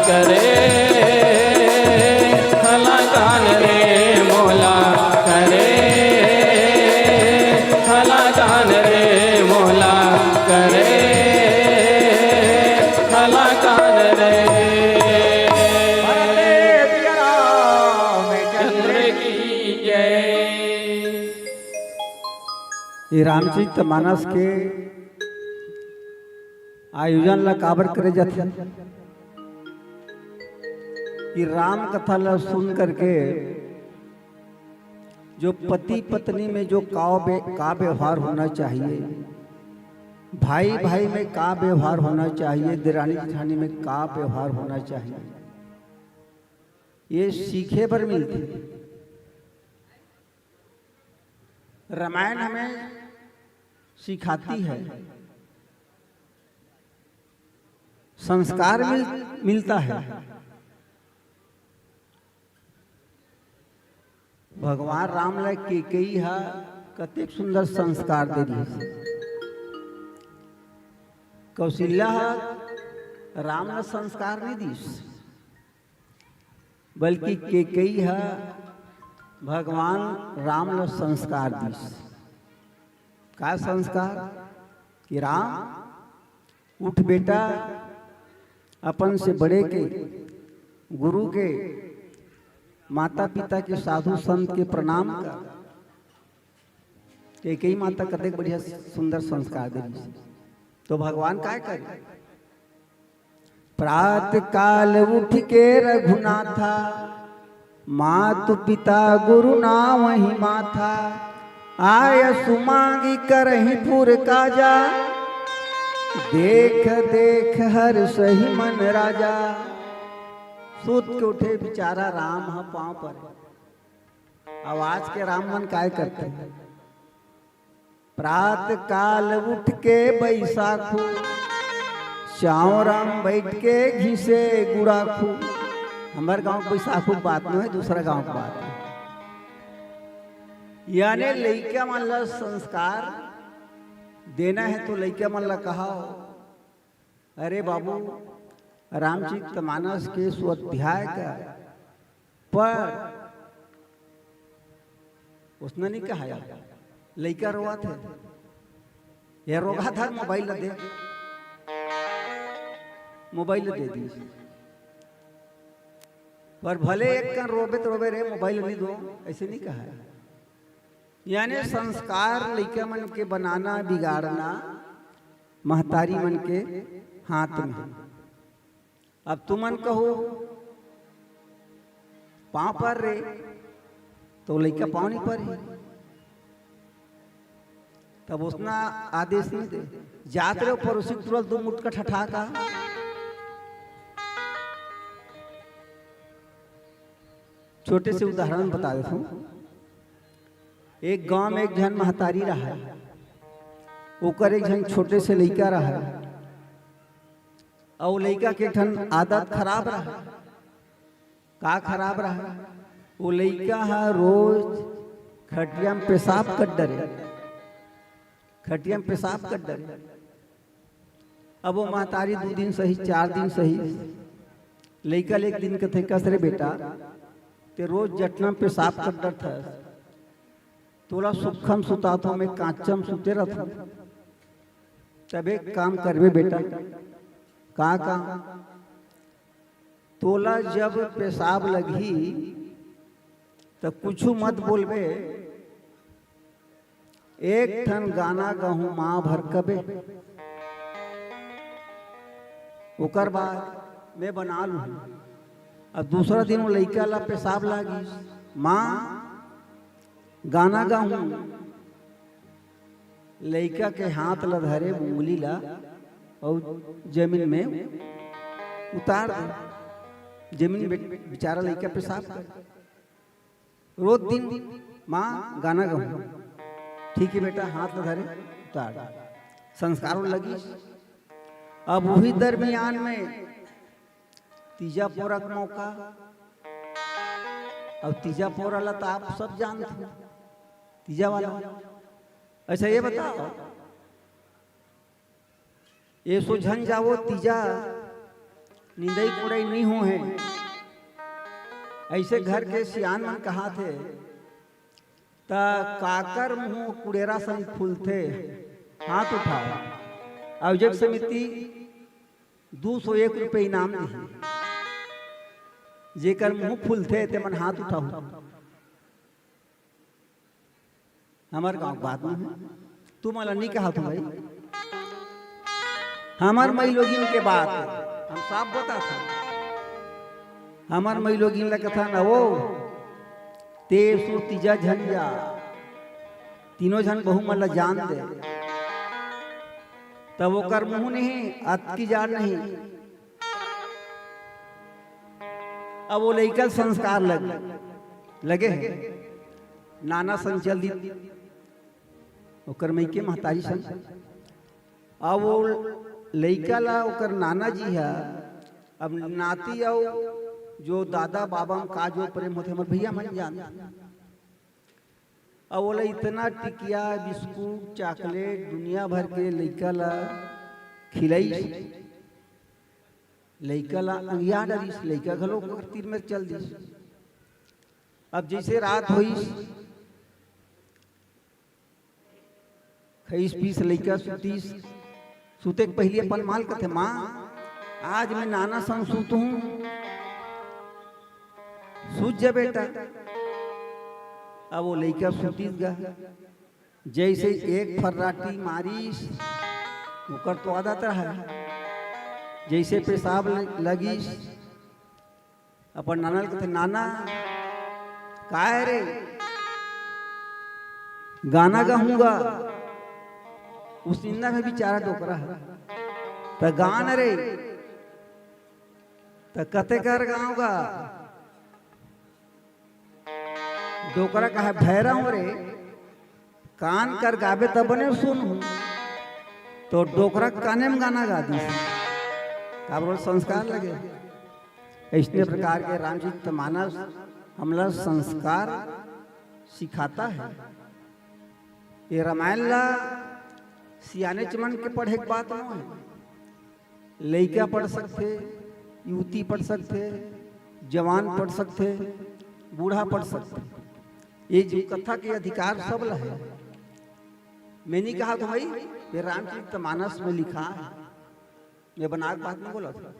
करे भला कान रे, मोला करे भला कान रे, मोला करे भला कान रे। भले पिया रामचंद्र चंद्र की जय। ये रामचरित मानस के आयोजन ला काबर करे जाथे कि राम कथा ला सुन करके जो पति पत्नी में जो का व्यवहार होना चाहिए, भाई भाई में का व्यवहार होना चाहिए, देरानी जेठानी में का व्यवहार होना चाहिए, ये सीखे पर मिलती। रामायण हमें सिखाती है, संस्कार मिलता है। भगवान राम ला केकई हा कतेक सुंदर संस्कार दे दी। कौशल्या राम ला संस्कार नहीं दीस, बल्कि केकई हा भगवान राम ला संस्कार दीस। का संस्कार कि राम उठ बेटा, अपन से बड़े के, गुरु के, माता पिता के, साधु संत के प्रणाम कर। एक ही माता कते बढ़िया सुंदर संस्कार दे। तो भगवान काय करे, प्रात काल उठ के रघुनाथा, मातु पिता गुरु नाम ही माथा, आय सुमांगी करही पुर काजा, देख देख हर सही मन राजा। सूत के उठे बेचारा राम हा पांव पर। आवाज के राम मन काय करते, प्रात काल उठ के बैसाखू, श्याम राम बैठ के घिसे गुड़ाखू। हमारे गांव की बैसाखू बात नहीं है, दूसरा गांव की बात है। यानी लइका मन ला संस्कार देना है तो लइका मन ला कहा, अरे बाबू रामचरितमानस के स्वाध्याय का पर उसने नहीं कहा यार, लइका रोआ थे, यह रोगा था, मोबाइल दे, मोबाइल दे दी। पर भले एक कर रोबे तो रोबे रे, मोबाइल नहीं दो, ऐसे नहीं कहा। यानी संस्कार लइका मन के बनाना बिगाड़ना महतारी मन के हाथ में। अब तुमन कहो पांव पर रे, तो लइका पांव नहीं पर ही, तब उसना आदेश नहीं दे, जात रहे पड़ोसी तुरंत दो मुठ का ठठा का। छोटे से उदाहरण बता देता हूं। एक गांव में एक जन महतारी रहा, ओकर एक जन छोटे से लइका रहा, और लइका के ठन आदत खराब रहा। का खराब रहा, वो लइका हा रोज खटिया में पेशाब कर डरे, खटिया में पेशाब कर डरे। अब वो महतारी 2 दिन सही 4 दिन सही, लइका एक दिन कथे कसरे बेटा ते रोज जटना में पेशाब कर डर था, तोला सुखम सुता तो मैं कांचम सुते रहता। तब एक काम करबे बेटा, का काम, तोला जब पेशाब लगी तो कुछ मत बोलबे, एक ठन गाना गहूं माँ भर कबे, ओकर बाद मैं बना लू। अब दूसरा दिन वो लइका ला पेशाब लागी, माँ गाना गाऊं, लइका के हाथ ला धरे उंगली ला और जमीन में उतार दे, जमीन बेचारा लइका पेशाब कर। रोज दिन माँ गाना गाऊं, ठीक है बेटा, हाथ ला धरे उतार दे, संस्कारों लगी। अब वही दरमियान में तीजा पोरा का मौका, और तीजा पोरा ला तो आप सब जानते हैं, तीजा वाला। अच्छा ये बताओ, ये सुझन जाओ तीजा निंदई कुड़ई नहीं हो है, ऐसे घर के सियान मन कहा थे, ता काकर मुंह कुड़ेरा संग फूलते, हाथ उठाओ। आयोजक समिति 201 रुपये इनाम दी, जेकर मुंह फूलते ते मन हाथ उठाओ। हमार गांव बात में है, तू मला नहीं कहा तू भाई, हमार मई लोगिन के बात हम साफ बता था। हमार मई लोगिन ला कथा ना वो ते सु तीजा झंझा, तीनों जन बहु मला जान दे, तब वो कर मुंह नहीं अत की जान नहीं। अब वो लइका संस्कार लगे नाना संग चल दी, ओकर मई के महतारी संग। अब वो लइका ला ओकर नाना जी है, अब नाती आओ जो दादा बाबा में का जो प्रेम होते हमारे भैया मन जान। अब बोला इतना टिकिया बिस्कुट चॉकलेट दुनिया भर के लइका ला खिलाई, लइका ला अंगिया डरिस, लइका घलो तीर में चल दिस। अब जैसे रात हुई, खईस पीस लइका सुतीस, सुते के पहले अपन माल कथे, माँ आज मैं नाना संग सूतू हूँ, सूत जा बेटा। अब वो लइका सुतीस गा, जैसे एक फर्राटी मारीस ओकर तो आदत है, जैसे पेशाब लगीस अपन नाना कहते नाना काय रे गाना गाऊंगा, उस इंदा में बेचारा डोकरा है तो गान रे तो कते कर गाऊंगा, डोकरा कहा भैरा हूं रे कान कर गावे तब बने सुन हूं, तो डोकरा काने में गाना गा दी का बोल संस्कार लगे। इसने प्रकार के रामचरित मानस हमला संस्कार सिखाता है। ये रामायण ला सियाने चमन के पढ़े के बात नहीं है, लड़का पढ़ सकते, युवती पढ़ सकते, जवान पढ़ सकते, बूढ़ा पढ़ सकते, ये जो कथा के अधिकार सब ला है। मैंने कहा तो भाई ये रामचरित मानस में लिखा है, ये बना के बात नहीं बोला था।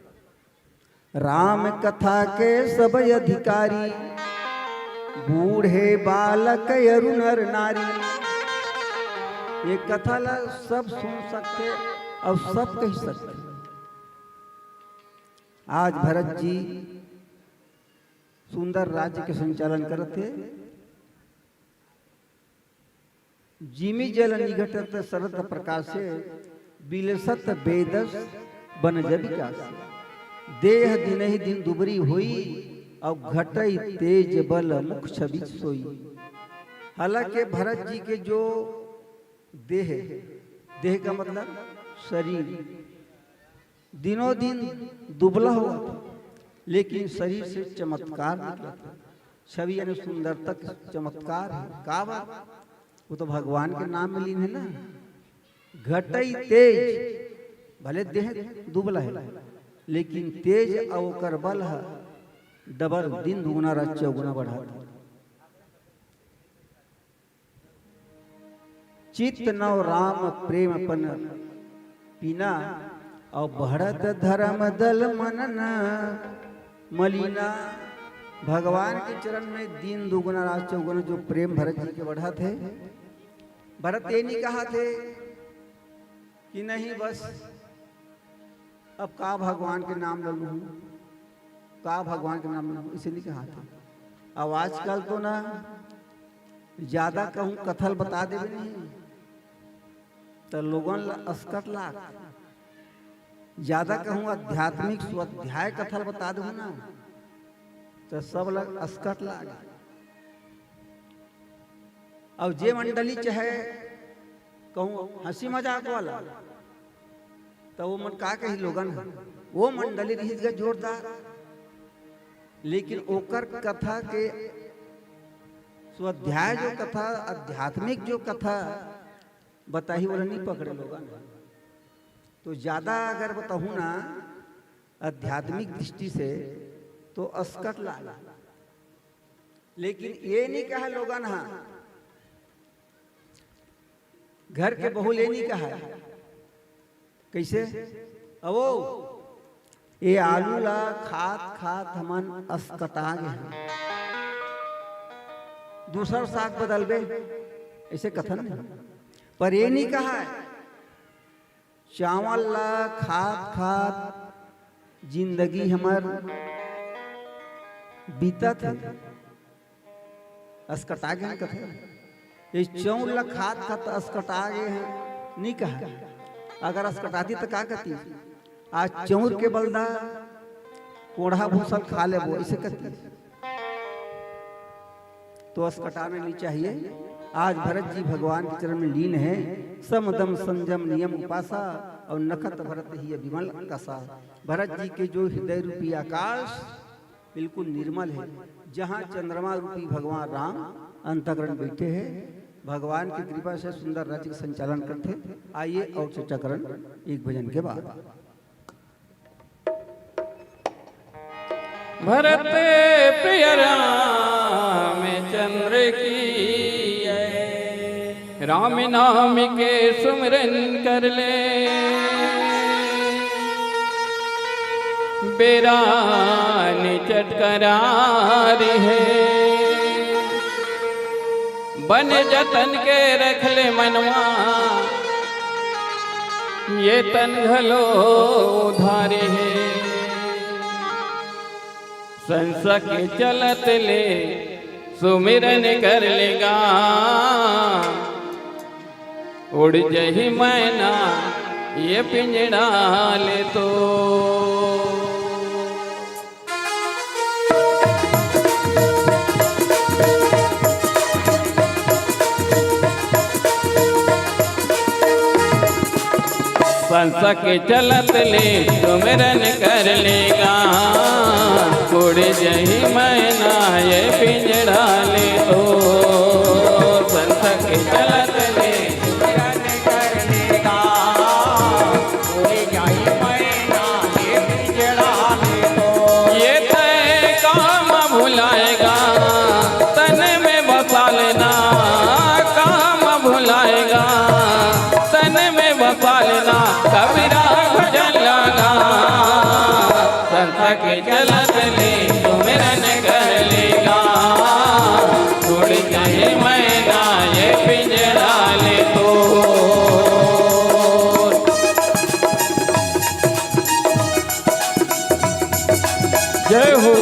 राम कथा के सब अधिकारी, बूढ़े बालक अरु नर नारी, ये कथा ला सब सुन सकते और सब कह सकते। आज भरत जी सुंदर राज्य के संचालन करते, जिमी जल निघटत शरद प्रकाशे, बिलसत बेदस बन जबिका, देह दिन ही दिन दुबरी हुई, और घटई तेज बल मुख छवि सोई। हालांकि भरत जी के जो देह, देह का मतलब शरीर, दिनों दिन दुबला हुआ था, लेकिन शरीर से चमत्कार निकला था। छवि यानी सुंदरता चमत्कार है। का बात? वो तो भगवान के नाम में लीन है ना। घटई तेज, भले देह दुबला है लेकिन तेज और बल है डबल, दिन दुगुना रात चौगुना बढ़ा। चित्त नव राम प्रेम पन पीना, और बढ़त धर्म दल मनन मलिना। भगवान के चरण में दिन दुगुना रात चौगुना जो प्रेम भरत जी के बढ़ा थे। भरत ये नहीं कहा थे कि नहीं बस अब का भगवान के नाम ले लूं, का भगवान के नाम ले लूं, इसे नहीं कहा था। अब आजकल तो ना ज्यादा कहूं कथल बता दे नहीं तो लोगन अस्कट लाग, ज्यादा कहूं आध्यात्मिक स्वाध्याय कथल बता दूं ना तो सब लोग अस्कट लाग। अब जे मंडली चाहे कहूं हंसी मजाक वाला तो वो मन का कही लोगन है, वो मंडली रही गए जोरदार, लेकिन ओकर कथा के स्वाध्याय जो कथा, आध्यात्मिक जो कथा बताही वाला नहीं पकड़े लोगन। तो ज्यादा अगर बताऊं ना आध्यात्मिक दृष्टि से तो अस्कट लाला, लेकिन ये नहीं कहा लोगन हाँ घर के बहू ले नहीं कहा। कैसे? अवो ये आलू ला खात खात हमन अस्कटा गए, दूसरा साग बदलबे, ऐसे कथन नहीं। पर ये नहीं कहा चावल ला खात खात जिंदगी हमार बीतत है, अस्कटा गए कथन। ये चावल ला खात खात अस्कटा गए हैं नहीं कहा। अगर अस्कटाती तो क्या कहती? आज चौर के बलदा कोढ़ा भूसल खा ले वो, इसे कहती। तो अस्कटाना नहीं चाहिए। आज भरत जी भगवान के चरण में लीन है, समदम संजम नियम उपासा, और नखत भरत ही विमल कसा। भरत जी के जो हृदय रूपी आकाश बिल्कुल निर्मल है, जहाँ चंद्रमा रूपी भगवान राम अंतःकरण बैठे हैं, भगवान की कृपा से सुंदर राज्य का संचालन करते। आइए और चर्चा करें एक भजन के बाद। भरत प्रिय रामचंद्र की राम नाम के सुमिरन कर ले, बेरा निचट करारी है। बन जतन के रख ले मनवा, ये तन घलो उधारे है। संसा के चलत ले सुमिरन कर लेगा, उड़ जही मैना ये पिंजड़ा ले तो। संसा के चलत ले सुमिरन कर लेगा, उड़ जही मैना ये पिंजड़ा ले तो। संसा के चलत ले सुमिरन कर लेगा, उड़ जाई मैना ये पिंजड़ा ले तो। ये तय काम भुलाएगा, तन में बसा लेना, काम भुलाएगा तन में बसा लेना, कबीरा भजन लगा। संसा के चलत ले सुमिरन कर लेगा, उड़ जाए मैना ये पिंजड़ा ले तो। जय हो।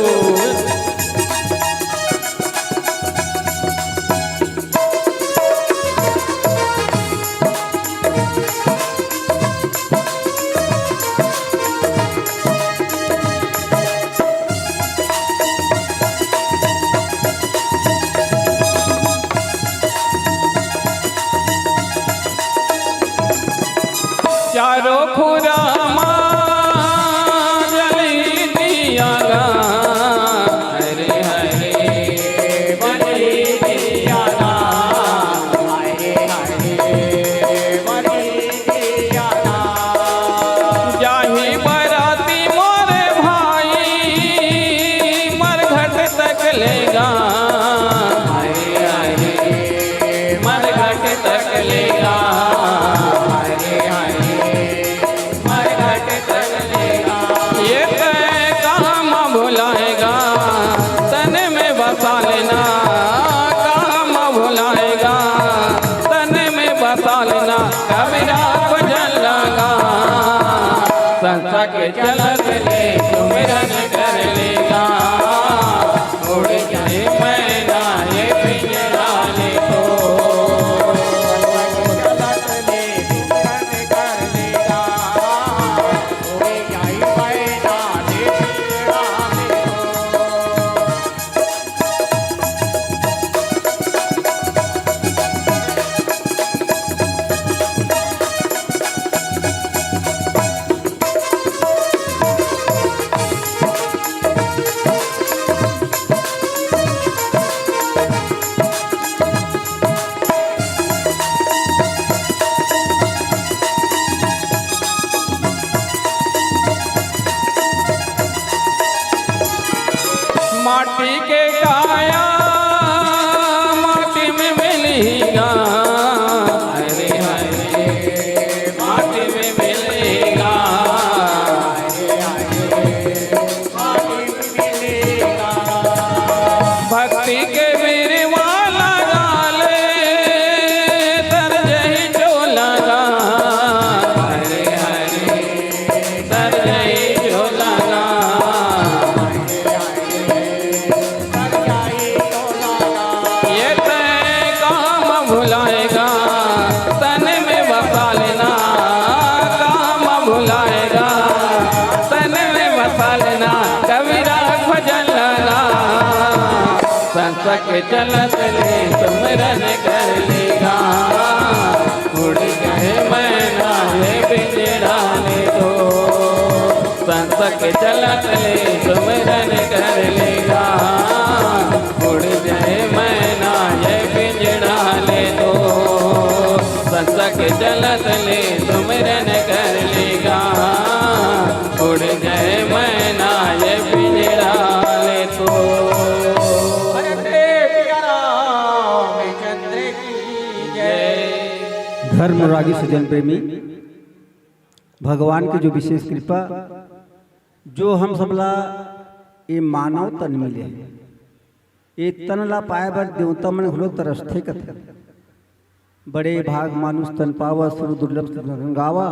चारों खुरामा जली दिया गा, हरे हरे बलि दिया ना, हरे हरे बलि दिया ना। जाही बराती मोरे भाई मरघट तक लेगा, हरे हरे मरघट तक लेगा, हरे हरे मरघट तक लेगा। ये तय काम भुलाएगा, तन में बसा लेना, काम भुलाएगा तन में बसा लेना, कबीरा भजन लगा। संसा के चलत ले सुमिरन कर लेगा, उड़ जाए मैना ये पिंजड़ा ले तो। चलत ले सुमिरन कर लेगा, उड़ जाई मैना ये पिंजड़ा ले माटी के काया माटी में मिलेगा, हरे हरे माटी में मिलेगा, भक्ति के बिरवा लगा ले तर जही जो लगा, हरे हरे तर जही जो लगा। ये तय काम भुलाएगा, तन में बसा लेना, काम भुलाएगा तन में बसा लेना, कबीरा भजन लगा। संसा के चलत ले सुमिरन कर लेगा, उड़ जाए मैना ये पिंजड़ा ले तो। संसा के चलत ले सुमिरन कर लेगा, उड़ जाए मैना ये पिंजड़ा ले तो। संसा के चलत ले सुमिरन कर लेगा, उड़ जाए मैना ये पिंजड़ा ले तो। धर्मरागी सज्जन प्रेमी, भगवान की जो विशेष कृपा जो हम सबला ये मानव तन मिले, ये तन ला पाए बर देवता मन घलो तरसथे कथे। बड़े भाग मानुष तन पावा सुर दुर्लभ गावा,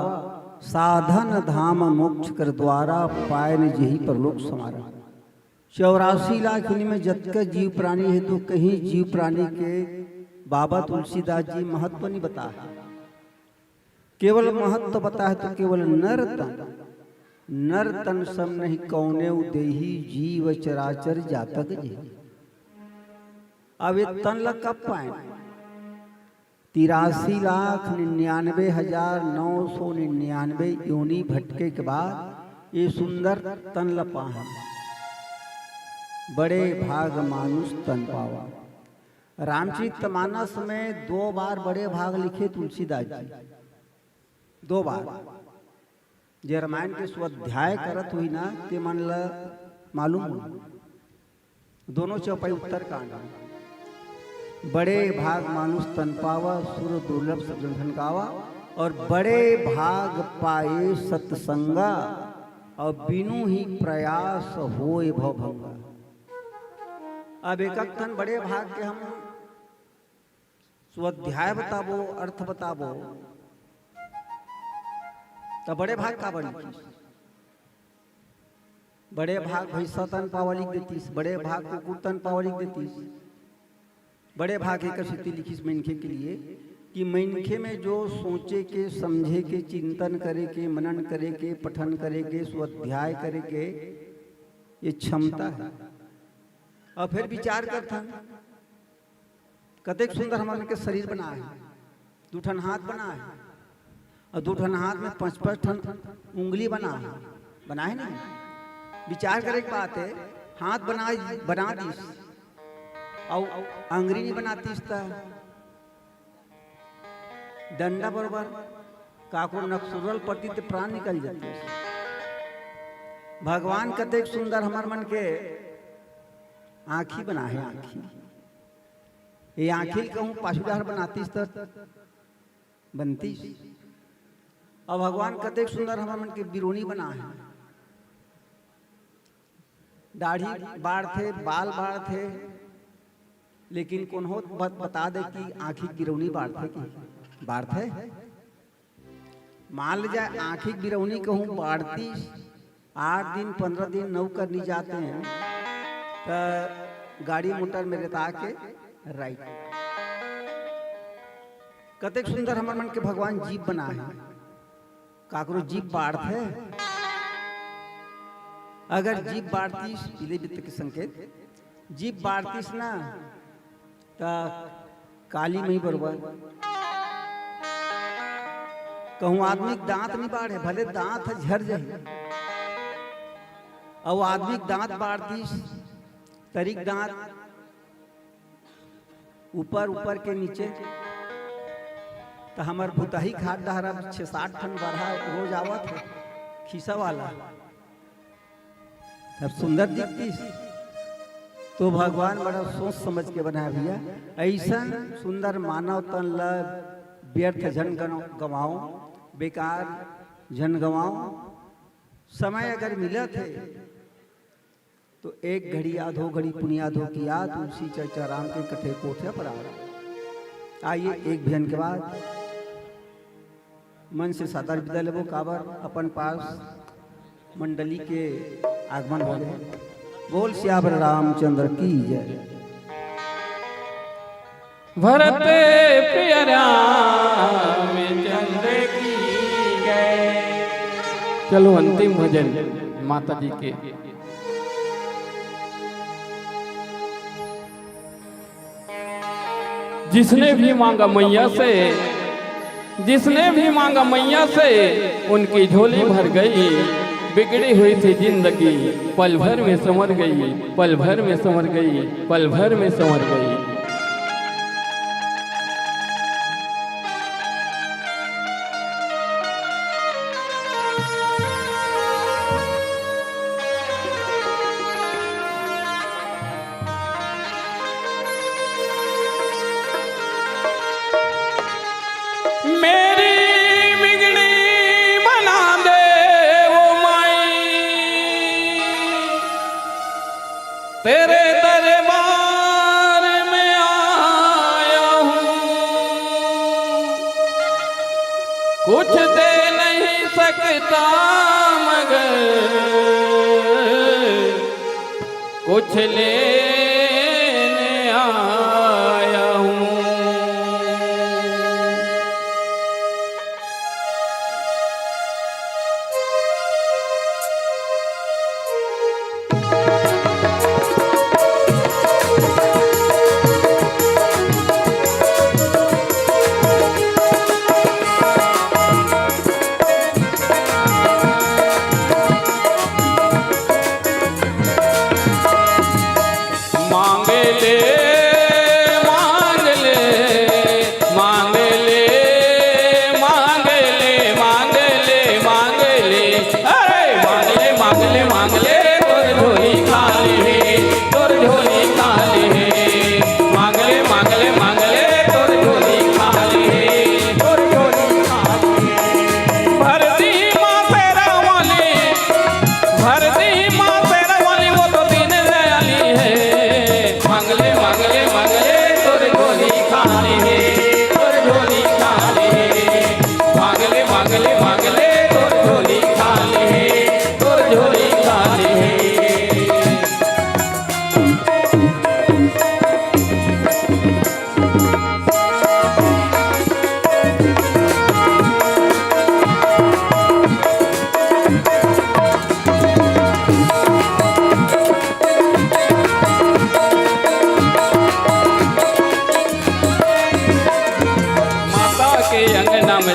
साधन धाम मोक्ष कर द्वारा पाए न जेहि परलोक समारा। 84 लाख योनि में जतका जीव प्राणी है तो कहीं जीव प्राणी के बाबा तुलसीदास जी महत्व नहीं बताया। केवल महत्व बता है तो केवल नर तन सम नहीं कौने उदेही जीव चराचर जातक जी। अब ये तन लग कब पाए? 83,99,999 योनि भटके के बाद ये सुंदर तन लपा है। बड़े भाग मानुष तन पावा। रामचरितमानस में 2 बार बड़े भाग लिखे तुलसीदास जी, 2 बार। जे रामायण के स्वाध्याय करत हुई ना ते मन ला मालूम हो, दोनों चौपाई उत्तर कांड। बड़े भाग मानुष तन पावा, सुर दुर्लभ सज्जन गावा, और बड़े भाग पाए सत्संगा, और बिनु ही प्रयास होए भवभंगा। अब एक तन बड़े भाग के हम स्वाध्याय बताबो, अर्थ बताबो, तो बड़े भाग का बन बड़े भाग भैसा तन पावा लिख देतीस, बड़े भाग कुकुर तन पावा लिख देतीस। बड़े भाग एक स्थिति लिखी मनखे के लिए कि मनखे में जो सोचे के, समझे के, चिंतन करे के, मनन करे के, पठन करे के, स्वाध्याय करे के ये क्षमता है। और फिर विचार करता कतेक सुंदर हमारे के शरीर बना है, 2 ठन हाथ बना है, और 2 ठन हाथ में 5-5 ठन उंगली बना है नहीं। विचार करे की बात है, हाथ बना दी और अंगरी नहीं बनाती, डंडा बरोबर काको नक्सुरल पट्टी ते प्राण निकल जाते। भगवान कतेक सुंदर हमार मन के आँखी बना है। आँखी ये आँखी कहूँ पाछुदार बनातीस तो बनती। और भगवान कतेक सुंदर हमार मन के बिरोनी बना है। दाढ़ी बाढ़ थे, बाल बाढ़ थे, लेकिन कौन हो बता दे कि आँखी गिरौनी बाढ़ थे। मान जाए आँखी गिरौनी कहूँ बाढ़ती 8 दिन 15 दिन नौ करनी जाते हैं, तो गाड़ी मोटर में रेता के राइट। कतेक सुंदर हमारे मन के भगवान जीव बना है। काकरो जीव बाढ़ थे, अगर जीव बाढ़तीस पीले वित्त के संकेत, जीव बाढ़तीस ना तो काली में ही बरबर कहूँ आदमी दांत नहीं बाढ़े, भले दांत झर जाए, और आदमी दांत बाढ़तीस तरीक दांत ऊपर के नीचे, तो हमार भुताही खाट डहरा 6-7 ठन बढ़ा रोज आवत है खीसा वाला, तब सुंदर दिखती। तो भगवान बड़ा सोच समझ के बनाया भैया, ऐसा सुंदर मानव तन ला व्यर्थ जन गवाओ, बेकार जन गवाओ। समय अगर मिला थे तो 1 घड़ी आधो घड़ी पुनियाधो की याद तुलसी चर्चा राम के कथे कोठे पर आ। आइए एक भजन के बाद मन से सादर विदा लेबो। काबर अपन पास मंडली के आगमन हो गए। बोल सियावर रामचंद्र की जय। भरत प्रिय रामचंद्र की जय। चलो अंतिम भजन माता जी के। जिसने भी मांगा मैया से, जिसने भी मांगा मैया से, उनकी झोली भर गई। बिगड़ी हुई थी जिंदगी, पल भर में संवर गई, पल भर में संवर गई, पल भर में संवर गई। तेरे दरबार कुछ दे नहीं सकता मगर कुछ लेने आया हूँ।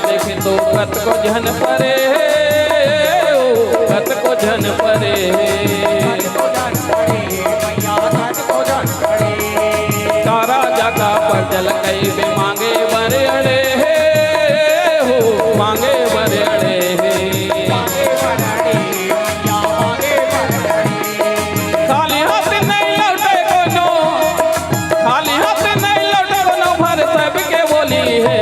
देखे तो कत को झन परे, कत को झन परे, तारा जगा पर जल कई बे मांगे बरे अड़े हो, मांगे बरे अड़े खाली हाथ नहीं लौटे कोनो, खाली हाथ नहीं लौटे कोनो भर सबके बोली है।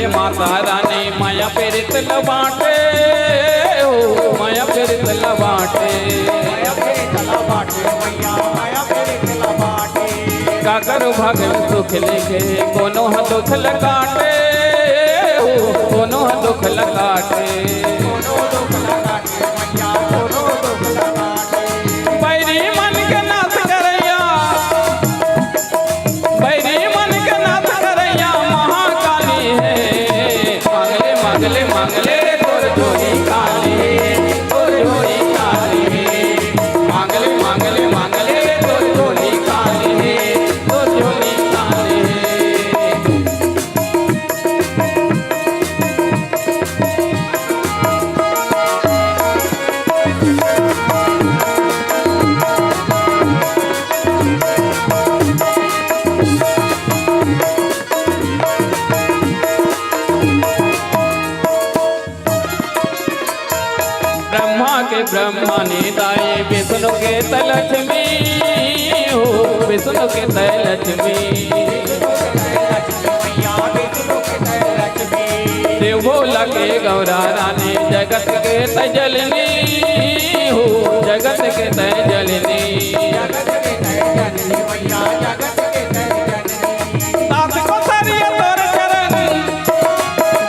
माता रानी माया प्रीत लबाटे हो, माया प्रीत लबाटे, काकर भाग सुख लिखे कोनो दुख लगाटे हो, कोनो दुख लगाटे, बैरी मन के नाथ करैया, बैरी मन के नाथ करैया महाकाली है। मांगले मांगले तोर झोली काली, तोर झोली काली, मांगले मांगले मांगले तोर झोली काली, तोर झोली काली। ब्रह्मा के ब्रह्मा निदाए विष्णु के तलक्ष्मी हो, विष्णु के तलक्ष्मी, देव भोला के गौरा रानी जगत के तजलनी हो, जगत के तजलनी, दास को सरिया तोर चरण,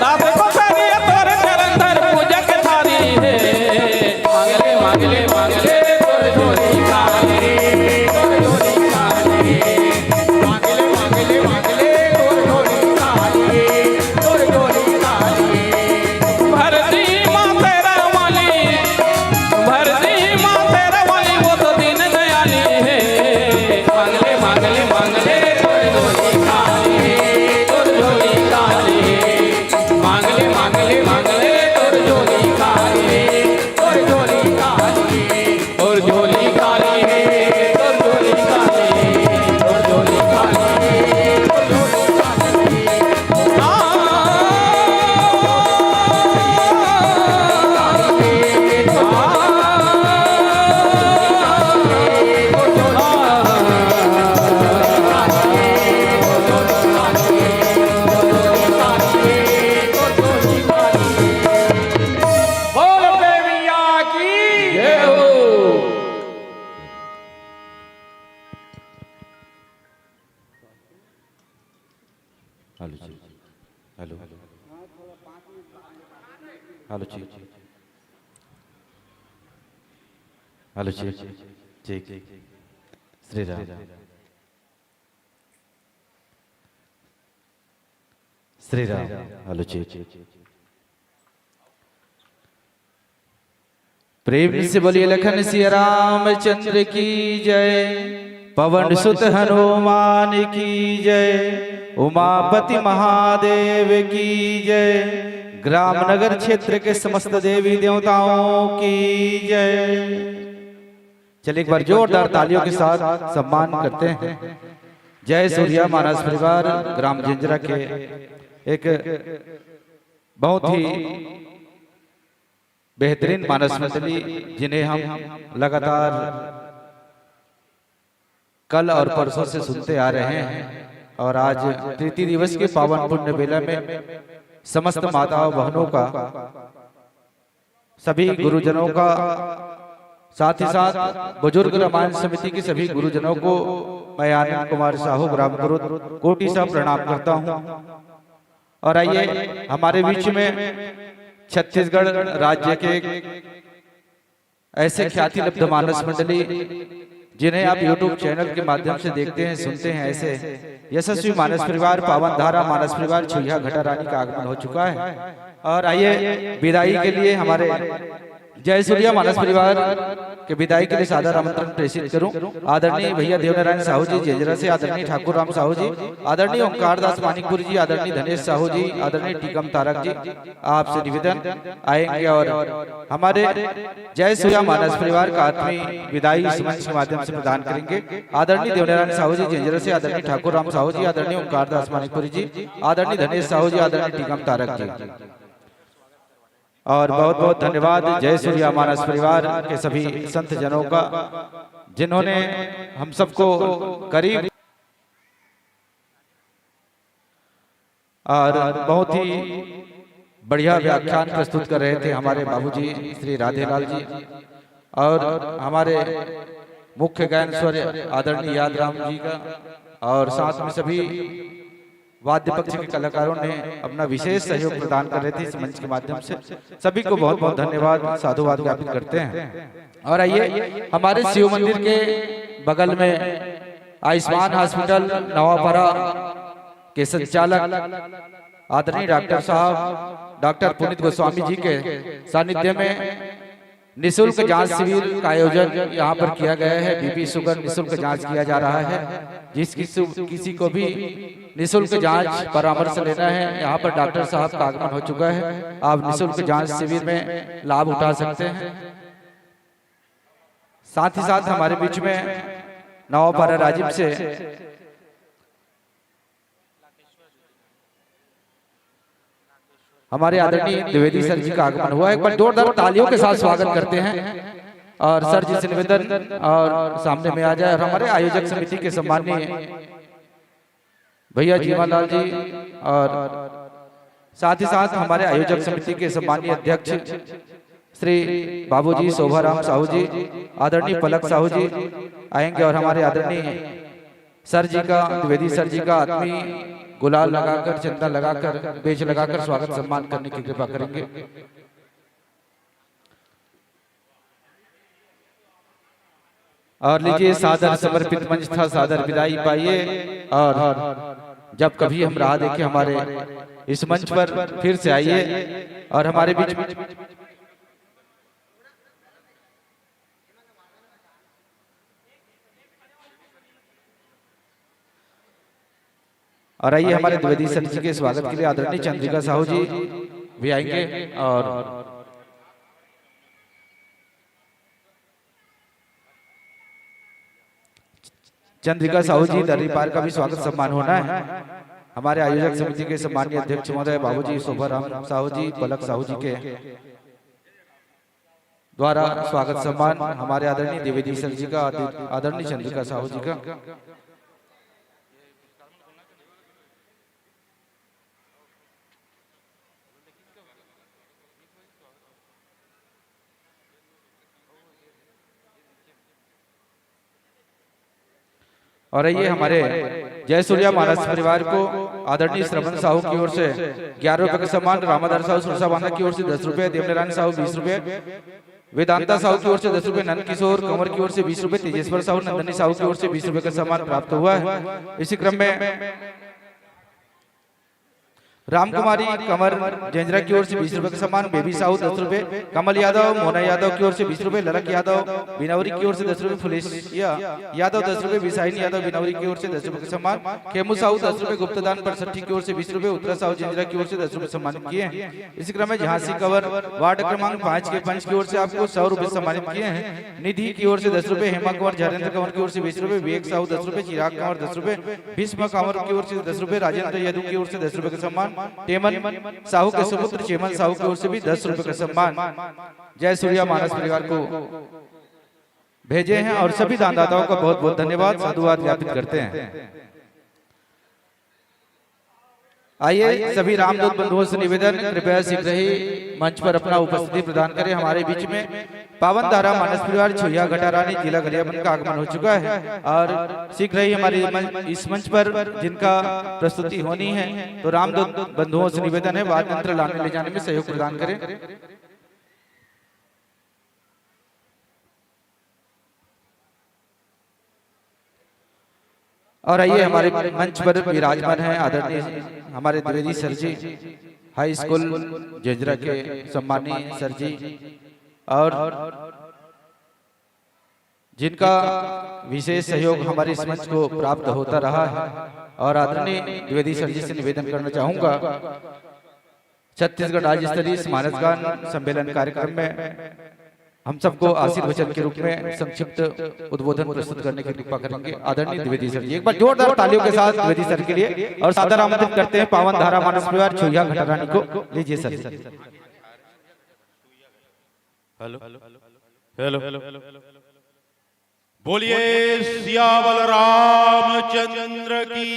दास को सरिया तोर चरण धर पूजा के थारी है। मांगले मांगले मांगले तोर झोली काली, तोर झोली काली, मांगले मांगले मांगले तोर झोली काली, तोर झोली काली। भर दी माँ तेरा वाली, भर दी माँ तेरा वाली वो तो दिन हेलो जी, हेलो जी, ठीक, श्री राम, श्री राम, हेलो जी। प्रेम से बोलिए लखन सिया रामचंद्र की जय, पवन सुत हनुमान की जय, उमापति महादेव की जय, ग्राम नगर क्षेत्र के समस्त देवी देवताओं की जय। चलिए एक बार जोरदार तालियों के साथ सम्मान करते हैं। जय सूर्या मानस परिवार ग्राम जिंजरा के एक बहुत ही बेहतरीन मानस मंडली, जिन्हें हम लगातार कल और परसों से सुनते आ रहे हैं, और आज तृतीय दिवस के पावन पुण्य बेला में समस्त माताओं बहनों का, सभी गुरुजनों का, साथ ही साथ बुजुर्ग रामायण समिति के सभी गुरुजनों को मैं आनंद कुमार साहू ग्राम कुरुद कोटि सा प्रणाम करता हूं। और आइए हमारे बीच में छत्तीसगढ़ राज्य के ऐसे ख्याति लब्ध मानस मंडली, जिन्हें आप YouTube चैनल के माध्यम से देखते हैं, सुनते हैं, ऐसे यशस्वी मानस परिवार पावन धारा मानस परिवार छुइया घटा रानी का आगमन हो चुका है। और आइए विदाई के लिए हमारे जय सूर्या मानस परिवार के विदाई के लिए सादर आमंत्रण प्रेषित करूं। आदरणीय भैया देवनारायण साहू जी जिंजरा से, आदरणीय ठाकुर राम साहू जी, आदरणीय ओंकार दास मानिकपुर जी, आदरणीय धनेश साहू जी, आदरणीय टीकम तारक जी, आपसे निवेदन आएंगे और हमारे जय सूर्या मानस परिवार का आत्मीय विदाई इस मंच के माध्यम से प्रदान करेंगे। आदरणीय देवनारायण साहू जी जिंजरा से, आदरणीय ठाकुर राम साहू जी, आदरणीय ओंकार दास मानिकपुरी जी, आदरणीय धनेश साहू जी, आदरणीय टीकम तारक जी, और बहुत बहुत धन्यवाद जय सूर्या मानस परिवार के सभी संत जनों का, जिन्होंने हम सबको करीब और बहुत ही बढ़िया व्याख्यान प्रस्तुत कर रहे थे हमारे बाबूजी श्री राधेलाल जी, और हमारे मुख्य गायन स्वर आदरणीय यादराम जी का, और साथ में सभी वाद्य पक्ष के कलाकारों ने अपना विशेष सहयोग प्रदान कर रहे थे इस मंच के माध्यम से। सभी को बहुत बहुत धन्यवाद, साधुवाद ज्ञापित करते हैं। और आइए हमारे शिव मंदिर के बगल में आयुष्मान हॉस्पिटल नवापरा के संचालक आदरणीय डॉक्टर साहब डॉक्टर पुनीत गोस्वामी जी के सानिध्य में निःशुल्क जांच शिविर का आयोजन यहाँ पर किया गया है। बीपी शुगर निःशुल्क जांच किया जा रहा है। किसी को भी निःशुल्क जांच परामर्श लेना है, यहाँ पर डॉक्टर साहब का आगमन हो चुका है। आप निःशुल्क जांच शिविर में लाभ उठा सकते हैं। साथ ही साथ हमारे बीच में नवापारा राजीव से हमारे आदरणीय द्विवेदी सर जी का आगमन हुआ है। एक बार जोरदार तालियों के साथ स्वागत करते हैं। और सर जी से निवेदन और सामने में आ जाए, और हमारे आयोजक समिति के सम्माननीय भैया जीवालाल जी, और साथ ही साथ हमारे आयोजक समिति के सम्माननीय अध्यक्ष श्री बाबूजी शोभाराम साहू जी, आदरणीय पलक साहू जी आएंगे, और हमारे आदरणीय सर जी का, द्विवेदी सर जी का आत्मीय गुलाल लगाकर, चंदा लगाकर, बेच लगाकर स्वागत सम्मान करने की कृपा करेंगे। और लीजिए सादर समर्पित मंच था, सादर विदाई पाइए। और जब कभी हम राह देखें हमारे इस मंच पर फिर से आइए, और हमारे बीच और आइए हमारे द्विवेदी सर जी के स्वागत के लिए आदरणीय चंद्रिका साहू जी भी आएंगे, और चंद्रिका साहू जी दर्रीपार का भी स्वागत सम्मान होना है। हमारे आयोजक समिति के सम्मानीय अध्यक्ष महोदय बाबूजी शोभाराम साहू जी, पलक साहू जी के द्वारा स्वागत सम्मान हमारे आदरणीय द्विवेदी सर जी का, आदरणीय चंद्रिका साहू जी का। और ये हमारे जय सूर्या मानस परिवार को आदरणीय श्रवण साहू की ओर से 11 रुपए का सम्मान, रामाधर साहू सुरसा बांधा की ओर से 10 रुपए, देवनारायण साहू 20 रुपए, वेदांता साहू की ओर से 10 रुपए, नंद किशोर कंवर की ओर से 20 रुपए, तेजेश्वर साहू नंदनी साहू की ओर से 20 रुपए का सम्मान प्राप्त हुआ है। इसी क्रम में रामकुमारी कंवर जेंजरा की ओर से 20 रुपए का सम्मान, बेबी साहू 10 रुपए, कमल यादव मोना यादव की ओर से 20 रुपए, ललक यादव बिनौरी की ओर से 10 रुपए, फुलेशिया यादव 10 रुपए, विसाइन यादव बिनौरी की ओर से 10 रुपए का सम्मान, खेमू साहू 10 रुपए, गुप्तदान परसठी की ओर से 20 रुपए, उत्तरा साहू जेंजरा की ओर से 10 रुपए सम्मानित किए हैं। इसी क्रम में झांसी कंवर वार्ड क्रमांक 5 के पंच की ओर से आपको 100 रुपए सम्मानित किए हैं। निधि की ओर से 10 रुपए, हेमा कंवर झरेंद्र कंवर की ओर से 20 रुपए, विवेक साहू 10 रुपए, चिराग कंवर 10 रुपए, भीष्म कंवर की ओर से 10 रुपए, राजेंद्र यदु की ओर से 10 रुपए का सम्मान, टेमन साहू के सुपुत्र चेमन साहू की ओर से भी 10 रुपए का सम्मान जय सूर्या मानस परिवार को भेजे हैं। और सभी दानदाताओं का बहुत बहुत धन्यवाद साधुवाद ज्ञापित करते हैं। आइए सभी रामदूत बंधुओं से निवेदन, कृपया शीघ्र ही मंच पर अपना उपस्थिति प्रदान करें। हमारे बीच में पावन धारा मानस परिवार छोया घटारानी जिला गरियाबंद का आगमन हो चुका है और शीघ्र ही हमारे इस मंच पर जिनका प्रस्तुति होनी है, तो रामदूत बंधुओं से निवेदन है वाद्य यंत्र लाने ले जाने में सहयोग प्रदान करें। और आइए हमारे मंच पर विराजमान हैं आदरणीय हमारे द्विवेदी सर जी, हाई स्कूल जेंजरा के सम्मानीय सर जी, और जिनका विशेष सहयोग हमारे इस मंच को प्राप्त होता रहा है। और आदरणीय द्विवेदी सर जी से निवेदन करना चाहूंगा, छत्तीसगढ़ राज्य स्तरीय मानस गान सम्मेलन कार्यक्रम में हम सबको आशीर्वचन के रूप में संक्षिप्त उद्बोधन प्रस्तुत करने की कृपा करेंगे आदरणीय द्विवेदी सर जी। एक बार जोरदार तालियों के साथ द्विवेदी सर के लिए और सादर आमंत्रित करते हैं पावन धारा मानस परिवार छोया घटारानी को। लीजिए सर। हेलो हेलो, बोलिए सियावल रामचंद्र की।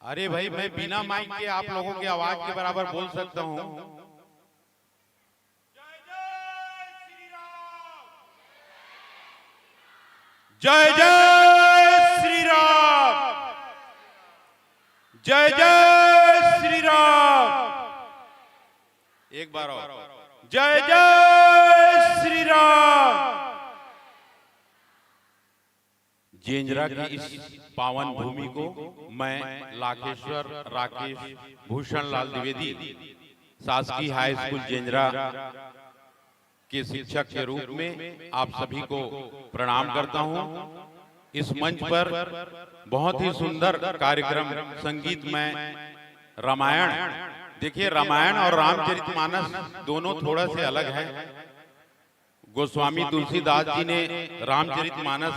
अरे भाई मैं बिना माइक के आप लोगों की आवाज के बराबर बोल सकता हूं। जय जय श्री राम, जय जय श्री राम। एक बार और, जय जय श्री राम। जेंजरा की इस पावन भूमि को मैं लाखेश्वर राकेश भूषण लाल द्विवेदी शासकीय हाई स्कूल जेंजरा के शिक्षक के रूप में आप सभी को प्रणाम करता हूं। इस मंच पर बहुत ही सुंदर कार्यक्रम संगीतमय रामायण, देखिए रामायण और रामचरितमानस दोनों थोड़ा से अलग है। गोस्वामी तुलसीदास जी ने रामचरितमानस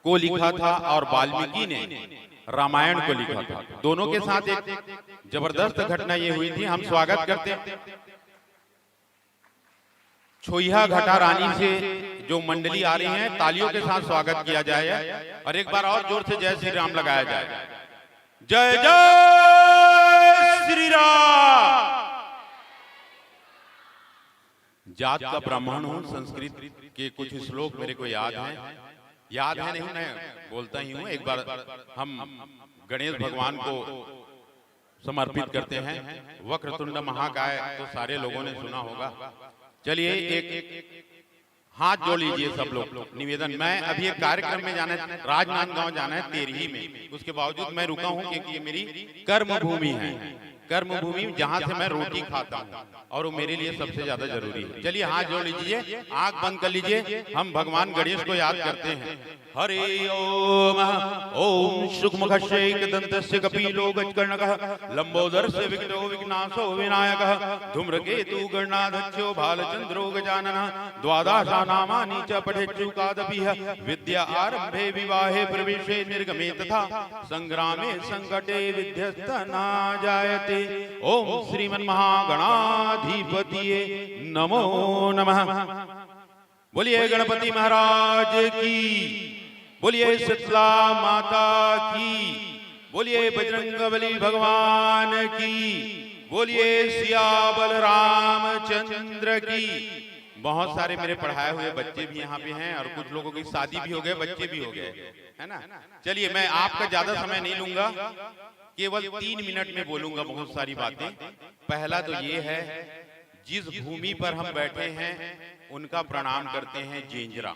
को लिखा था और वाल्मीकि ने रामायण को लिखा था। दोनों के साथ एक जबरदस्त घटना ये हुई थी। हम स्वागत करते हैं छोया घटारानी से जो मंडली आ रही है, तालियों के साथ स्वागत किया जाए और एक बार और जोर से जय श्री राम लगाया जाए। जय जय श्री राम। जात का ब्राह्मण हूं, संस्कृत के कुछ श्लोक मेरे को याद है नहीं, मैं बोलता ही हूं। एक बार हम गणेश भगवान को समर्पित करते हैं। वक्रतुंड महाकाय तो सारे लोगों ने सुना होगा। चलिए एक हाथ जोड़ लीजिए सब लोग। निवेदन, मैं अभी एक कार्यक्रम में जाना है, राजनांदगांव जाना है तेरही में। उसके बावजूद मैं रुका हूं क्योंकि ये मेरी कर्म भूमि है, कर्म भूमि जहां से मैं रोटी खाता हूं और वो मेरे लिए सबसे ज्यादा जरूरी है। चलिए हाथ जोड़ लीजिए, आंख बंद कर लीजिए। हम भगवान गणेश को याद करते हैं। हरे ओम ओम शुकमुखशैकदन्तस्य कपिलो गजकर्णकः लंबोदरस्य विकटो विघ्नाशो विनायकः धूम्रकेतु गणाध्यक्षो भालचंद्रो गजाननः द्वादशानामानि च पठेच्चुकादपिः विद्या आरंभे विवाहे प्रवेशे निर्गमे तथा संग्रामे संकटे विध्यस्तना जायते। ओम श्रीमन्महागणाधिपतये नमो नमः। बोलिए गणपति महाराज की, बोलिए शीतला माता की, बोलिए बजरंगबली भगवान की, बोलिए सियावल रामचंद्र की। बहुत सारे मेरे पढ़ाए हुए बच्चे भी यहाँ पे हैं और कुछ लोगों की शादी भी हो गए, बच्चे भी हो गए, है ना। चलिए मैं आपका ज्यादा समय नहीं लूंगा, केवल 3 मिनट में बोलूंगा बहुत सारी बातें। पहला तो ये है, जिस भूमि पर हम बैठे हैं उनका प्रणाम करते हैं जेंजरा।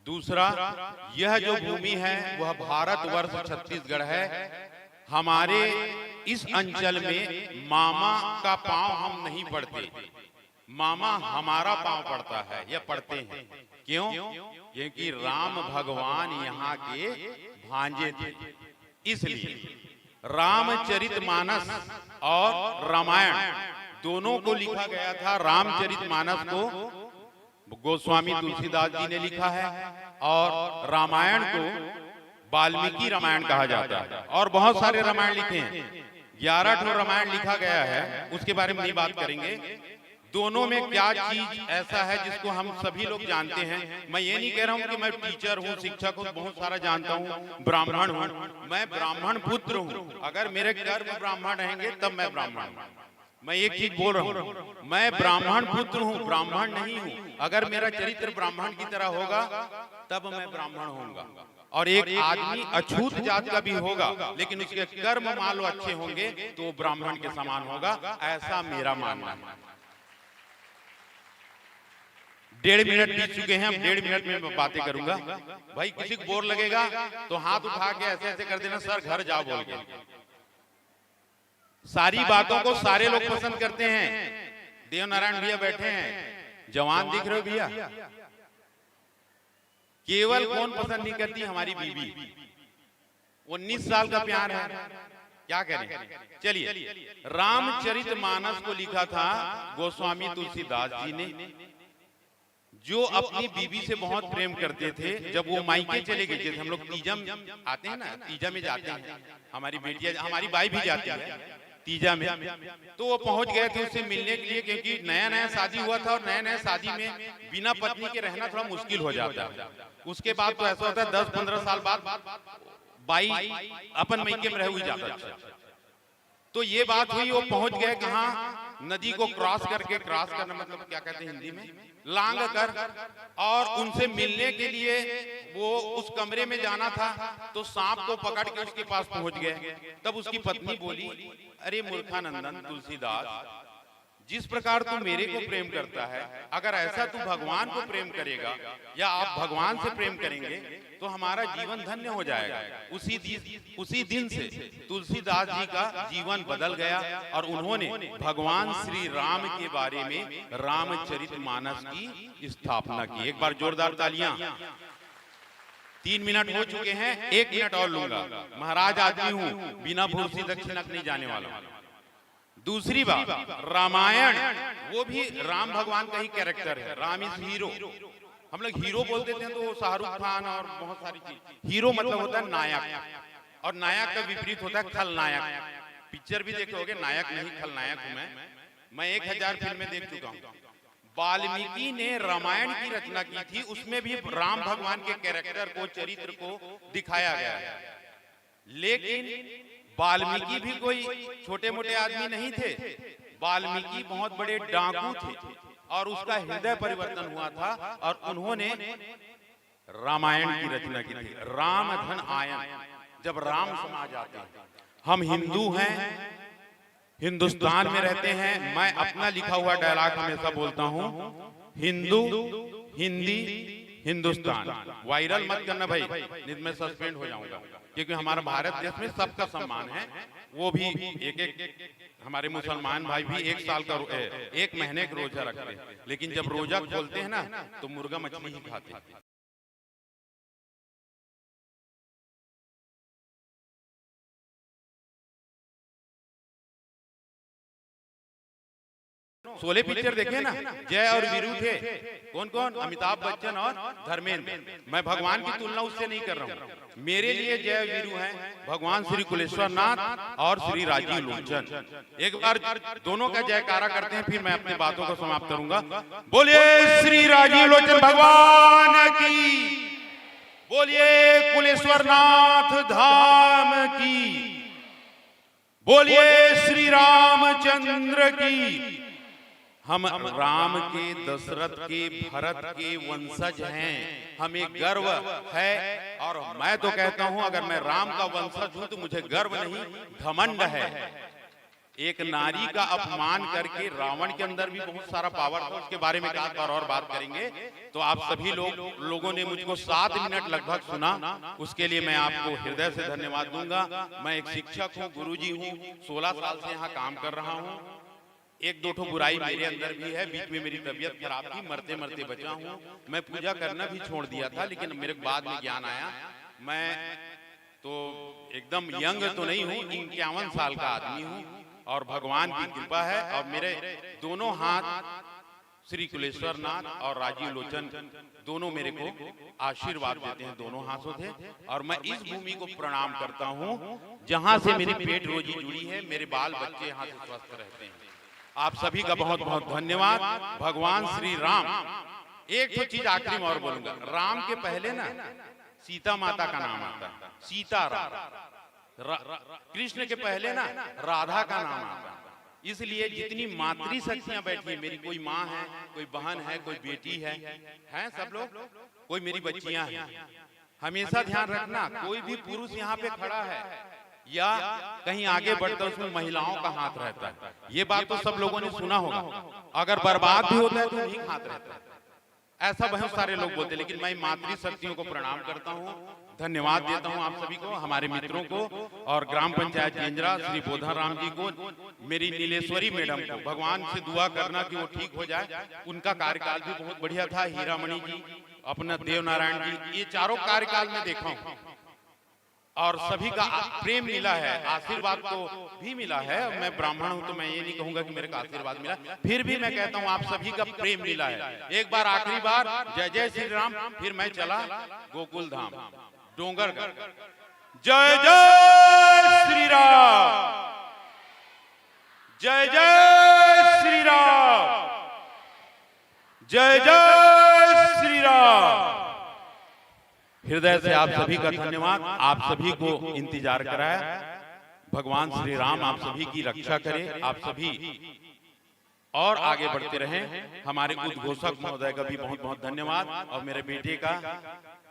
दूसरा, यह जो भूमि है वह भारतवर्ष छत्तीसगढ़ है। हमारे इस अंचल में मामा का पांव हम नहीं पड़ते, मामा हमारा पांव पड़ता है या पढ़ते हैं। क्यों? क्योंकि राम भगवान यहाँ के भांजे थे, इसलिए रामचरितमानस और रामायण दोनों को लिखा गया था। रामचरितमानस को गोस्वामी तुलसीदास जी ने लिखा है और रामायण को वाल्मीकि रामायण कहा जाता है। और बहुत सारे रामायण लिखे हैं, 11 ठो रामायण लिखा गया है, उसके बारे में नहीं बात करेंगे। दोनों में क्या चीज ऐसा है जिसको हम सभी लोग जानते हैं। मैं ये नहीं कह रहा हूँ कि मैं टीचर हूँ, शिक्षक हूँ, बहुत सारा जानता हूँ, ब्राह्मण हूँ। मैं ब्राह्मण पुत्र हूँ, अगर मेरे घर में ब्राह्मण रहेंगे तब मैं ब्राह्मण हूँ। मैं एक चीज बोल रहा हूँ, मैं ब्राह्मण पुत्र हूँ, ब्राह्मण नहीं हूँ। अगर मेरा चरित्र ब्राह्मण की तरह होगा तब मैं ब्राह्मण होऊंगा। और एक आदमी अछूत जात का भी होगा लेकिन उसके कर्म मान लो अच्छे होंगे तो ब्राह्मण के समान होगा, ऐसा मेरा मानना है। 1.5 मिनट बीत चुके हैं, 1.5 मिनट में मैं बातें करूंगा। भाई किसी को बोर लगेगा तो हाथ उठा के ऐसे ऐसे कर देना, सर घर जाओ बोल के। सारी बातों को सारे लोग पसंद करते हैं। देवनारायण भैया बैठे हैं, जवान दिख रहे हो भैया। केवल कौन पसंद नहीं करती? हमारी बीबी। 19 साल का प्यार है, क्या करें। चलिए, रामचरितमानस को लिखा था गोस्वामी तुलसीदास जी ने, जो अपनी बीबी से बहुत प्रेम करते थे। जब वो मायके चले गए, जैसे हम लोग तीजा में आते हैं ना, तीजा में जाते हैं, हमारी बेटियां, हमारी बाई भी जाती है तीजा में, तो वो पहुंच गए थे उससे मिलने के लिए, क्योंकि नया नया शादी हुआ था और नया नया शादी में बिना पत्नी के रहना थोड़ा मुश्किल हो जाता है। उसके बाद तो ऐसा होता है 10-15 साल बाद बाई अपन मायके में रह हुई जाता है। तो ये बात हुई, वो पहुंच गए कहाँ? नदी को क्रॉस करके, क्रॉस करना मतलब क्या कहते हैं हिंदी में, लांग कर, और उनसे मिलने के लिए वो उस कमरे में जाना था तो सांप को पकड़ के उसके पास पहुंच गए। तब उसकी पत्नी बोली, अरे मूर्खानंदन तुलसीदास, जिस प्रकार तू मेरे को प्रेम करता है, अगर ऐसा तू भगवान को प्रेम करेगा या आप भगवान से प्रेम करेंगे तो हमारा जीवन धन्य हो जाएगा। उसी दिन से तुलसीदास जी का जीवन बदल गया और उन्होंने भगवान श्री राम के बारे में रामचरितमानस की स्थापना की। एक बार जोरदार तालियां। 3 मिनट हो चुके हैं, 1 मिनट और लूंगा। महाराज आदमी हूं, बिना भूसी दक्षिणक नहीं जाने वाला। दूसरी बात, रामायण वो भी राम भगवान का ही कैरेक्टर है। Ram is hero. हम लोग हीरो बोल देते हैं तो शाहरुख खान और बहुत सारी चीज। हीरो मतलब होता है नायक, और नायक का विपरीत होता है खलनायक। पिक्चर भी देखे होगे, नायक नहीं खलनायक हूं मैं 1000 फिल्में देख चुका हूं। वाल्मीकि ने रामायण की रचना की थी, उसमें भी राम भगवान के कैरेक्टर को, चरित्र को दिखाया गया है। लेकिन वाल्मीकि भी कोई छोटे मोटे आदमी नहीं थे। वाल्मीकि बहुत बड़े डाकू थे और उसका हृदय परिवर्तन हुआ था और उन्होंने रामायण की रचना की थी। राम धन आयन, जब राम समाज आते हैं। हम हिंदू हैं, हिंदुस्तान में रहते हैं। मैं अपना लिखा हुआ डायलॉग हमेशा बोलता हूं, हिंदू, हिंदी, हिंदुस्तान। वायरल मत करना भाई, नहीं मैं सस्पेंड हो जाऊंगा, क्योंकि हमारा भारत देश में सबका सम्मान है। वो भी एक हमारे मुसलमान भाई भी 1 साल का 1 महीने का रोजा रखते हैं, लेकिन जब रोजा खोलते हैं ना तो मुर्गा मछली ही खाते हैं। शोले पिक्चर देखे ना, जय और वीरू थे। कौन कौन? अमिताभ बच्चन और धर्मेंद्र। मैं भगवान की तुलना उससे नहीं कर रहा हूँ। मेरे लिए जय वीरू हैं भगवान श्री कुलेश्वर नाथ और श्री राजीव लोचन। एक बार दोनों का जयकारा करते हैं, फिर मैं अपनी बातों को समाप्त करूंगा। बोलिए श्री राजीव लोचन भगवान की, बोलिए कुलेश्वर नाथ धाम की, बोलिए श्री रामचंद्र की। हम राम के, दशरथ के, भरत के वंशज हैं, हमें गर्व है। और मैं तो कहता हूं अगर मैं राम का वंशज हूं तो मुझे गर्व नहीं, घमंड है। एक नारी का अपमान करके, रावण के अंदर भी बहुत सारा पावर था, उसके बारे में एक बार और बात करेंगे। तो आप सभी लोगों ने मुझको 7 मिनट लगभग सुना, उसके लिए मैं आपको हृदय से धन्यवाद दूंगा। मैं एक शिक्षक हूँ, गुरुजी हूँ, 16 साल से यहाँ काम कर रहा हूँ। एक दो ठो बुराई मेरे अंदर भी है, बीच में मेरी तबीयत खराब थी, मरते मरते बचा हूँ। मैं पूजा करना भी छोड़ दिया था, लेकिन मेरे बाद में ज्ञान आया। मैं तो एकदम यंग तो नहीं हूँ, 51 साल का आदमी हूँ और भगवान की कृपा है। और मेरे दोनों हाथ श्री कुलेश्वर नाथ और राजीव लोचन दोनों मेरे को आशीर्वाद देते हैं, दोनों हाथों से। और मैं इस भूमि को प्रणाम करता हूँ जहां से मेरी पेट रोजी जुड़ी है, मेरे बाल बच्चे यहाँ से स्वस्थ रहते हैं। आप सभी का बहुत बहुत धन्यवाद। भगवान श्री राम, एक तो चीज आखिरी में और बोलूंगा, राम के पहले ना सीता माता का नाम आता है, सीता राम। कृष्ण के पहले ना राधा का नाम आता है। इसलिए जितनी मातृ शक्तियां बैठी है, मेरी कोई माँ है, कोई बहन है, कोई बेटी है सब लोग, कोई मेरी बच्चियां हैं। हमेशा ध्यान रखना, कोई भी पुरुष यहाँ पे खड़ा है या कहीं आगे बढ़ता है, उसमें महिलाओं का हाथ रहता है। ये बात तो सब लोगों ने सुना होगा। अगर बर्बाद भी होता है तो नहीं हाथ रहता है, ऐसा बहुत सारे लोग बोलते हैं। लेकिन मैं मातृ शक्तियों को प्रणाम करता हूँ, धन्यवाद देता हूं आप सभी को, हमारे मित्रों को, और ग्राम पंचायत जेंजरा श्री बोधाराम जी को, मेरी नीलेश्वरी मैडम को। भगवान से दुआ करना कि वो ठीक हो जाए। उनका कार्यकाल भी बहुत बढ़िया था। हीरामणि जी, अपना देवनारायण जी, ये चारों कार्यकाल में देखा हूं और सभी का प्रेम मिला है, आशीर्वाद तो भी मिला है। मैं ब्राह्मण हूं तो मैं ये नहीं कहूंगा कि मेरे को आशीर्वाद मिला, फिर भी मैं कहता हूं आप सभी का प्रेम मिला है। एक बार आखिरी बार जय जय श्री राम, फिर मैं चला गोकुल धाम डोंगरगढ़। जय जय श्री राम, जय जय श्री राम, जय जय श्री राम। हृदय से आप सभी का धन्यवाद। आप सभी को इंतजार कराया। भगवान श्री राम आप सभी की रक्षा करें, आप सभी और आगे बढ़ते रहें। हमारे उद्घोषक महोदय का भी बहुत बहुत धन्यवाद, और मेरे बेटे का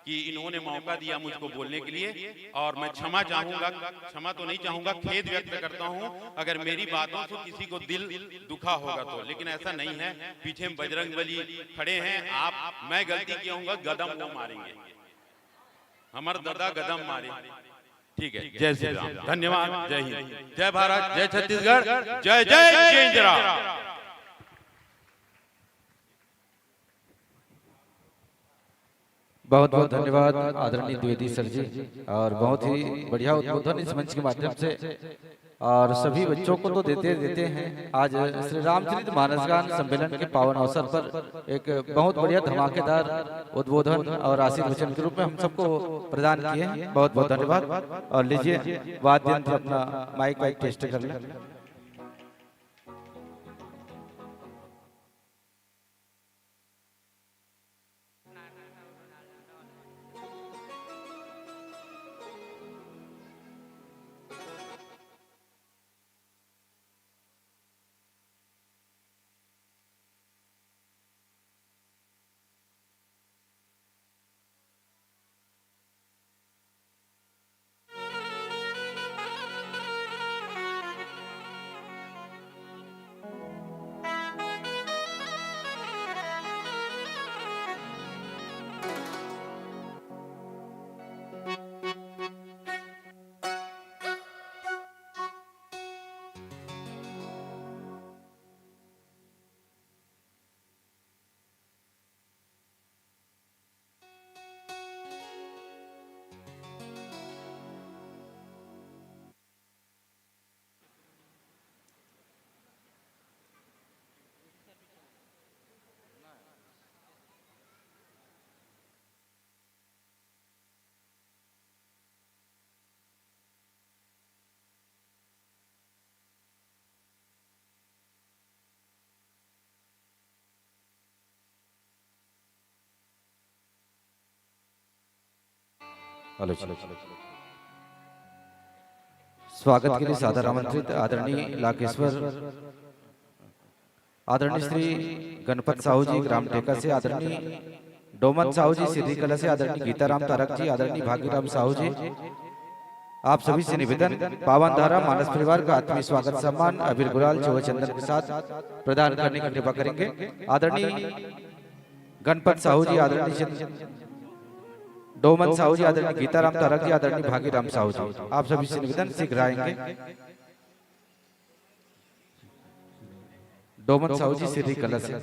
कि इन्होंने मौका दिया मुझको बोलने के लिए। और मैं क्षमा चाहूंगा, क्षमा तो नहीं चाहूंगा, खेद व्यक्त करता हूं अगर मेरी बातों से किसी को दिल दुखा होगा तो, लेकिन ऐसा नहीं है। पीछे में बजरंगबली खड़े हैं। आप, मैं गलती किया हूँ, गदम वो मारेंगे, हमारे दादा गदम मारे। ठीक है, जय श्री राम, धन्यवाद। जय हिंद, जय भारत, जय छत्तीसगढ़, जय जय जेंजरा। बहुत बहुत धन्यवाद आदरणीय द्विवेदी सर जी, और बहुत ही बढ़िया उद्बोधन इस मंच के माध्यम से। और सभी बच्चों को तो देते हैं। आज श्री रामचरित मानसगान सम्मेलन के पावन अवसर पर एक बहुत बढ़िया धमाकेदार उद्बोधन और आशीर्वचन के रूप में हम सबको प्रदान किए हैं। बहुत बहुत धन्यवाद। और लीजिए वाद्य यंत्र अपना माइक वाइक टेस्ट कर लें। स्वागत के लिए सादर आमंत्रित आदरणीय लाकेश्वर आदरणीय श्री गणपत साहू जी ग्राम टेका से, आदरणीय डोमन साहू जी सिद्धि कला से, आदरणीय गीताराम तारक जी, आदरणीय भागीराम साहू जी, आप सभी से निवेदन पावन धारा मानस परिवार का आत्मीय स्वागत सम्मान अबीर गुलाल चौवे चंदन के साथ प्रदान करने की कृपा करेंगे। आदरणीय गणपत साहू जी, आदरणीय डोमन साहू जी, आदरणीय गीताराम तारक जी, आदरणीय भागीराम साहू जी, आप सभी से निवेदन शीघ्र आएंगे। डोमन साहू जी सिद्धि कला से।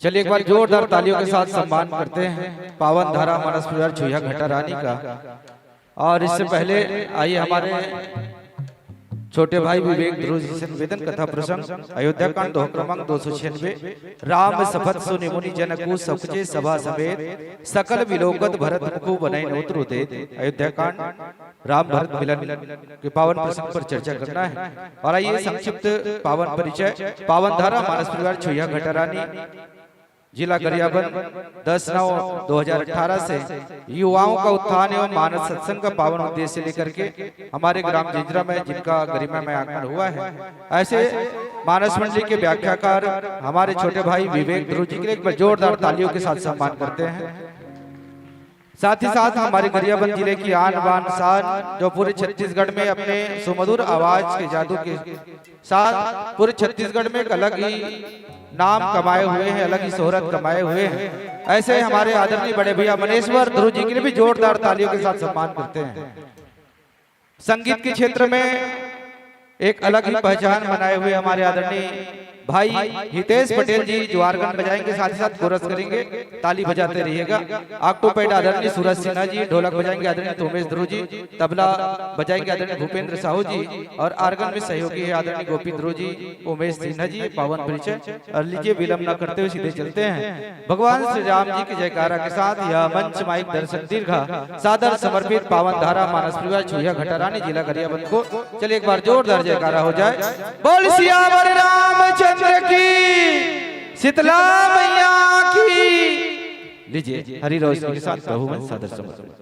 चलिए एक बार जोरदार तालियों के साथ सम्मान करते हैं पावन धारा मानस परिवार छुया घटा रानी का। और इससे पहले आइए हमारे छोटे भाई विवेक ध्रुव जी से निवेदन कथा प्रसंग अयोध्या कांड दोहा क्रमांक 296। राम शपथ सुनि मुनि जनकु सबके सभा समेत सकल विलोकत भरत मुखु बनाई नोत्र दे। अयोध्या कांड राम भरत मिलन के पावन प्रसंग पर चर्चा करना है। और आइए संक्षिप्त पावन परिचय। पावन धारा मानस परिवार छुया घटारानी जिला गरियाबंद 10/9/2018 से युवाओं का उत्थान एवं मानस सत्संग का पावन उद्देश्य लेकर के हमारे ग्राम जिंजरा में जिनका गरिमा में आगमन हुआ है, ऐसे मानस मंडली के व्याख्याकार हमारे छोटे भाई विवेक ध्रुव जी के लिए एक बार जोरदार तालियों के साथ सम्मान करते हैं। साथ ही साथ हमारे गरियाबंद जिले की आन बान शान जो पूरे छत्तीसगढ़ में अपने सुमधुर आवाज के जादू के साथ पूरे छत्तीसगढ़ में एक अलग ही नाम कमाए हुए हैं, अलग ही शोहरत कमाए हुए हैं, ऐसे हमारे आदरणीय बड़े भैया मनेश्वर ध्रुव जी के लिए भी जोरदार तालियों के साथ सम्मान करते हैं। संगीत के क्षेत्र में एक अलग ही पहचान बनाए हुए हमारे आदरणीय भाई हितेश पटेल जी जो आर्गन बजाएंगे, साथ ही साथ कोरस करेंगे, ताली बजाते रहिएगा। ऑक्टोपैड आदरणीय सूरज सिन्हा जी, ढोलक बजाएंगे आदरणीय उमेश ध्रुव जी, तबला बजाएंगे आदरणीय भूपेंद्र साहू जी, और आर्गन में सहयोगी है आदरणीय गोपी ध्रुव जी, उमेश सिन्हा जी। पावन परिचय। और लीजिए विलंब न करते हुए सीधे चलते हैं भगवान श्री राम जी की जयकारा के साथ यह मंच माइक दर्शन दीर्घा सादर समर्पित पावन धारा मानस परिवार छुया घटारानी जिला गरियाबंद को। चलिए एक बार जोरदार जयकारा हो जाए। बोल सियावर रामचंद्र की, शीतला मैया की। लीजिए हरि रोशनी के साथ प्रभु में सादर समर्पण।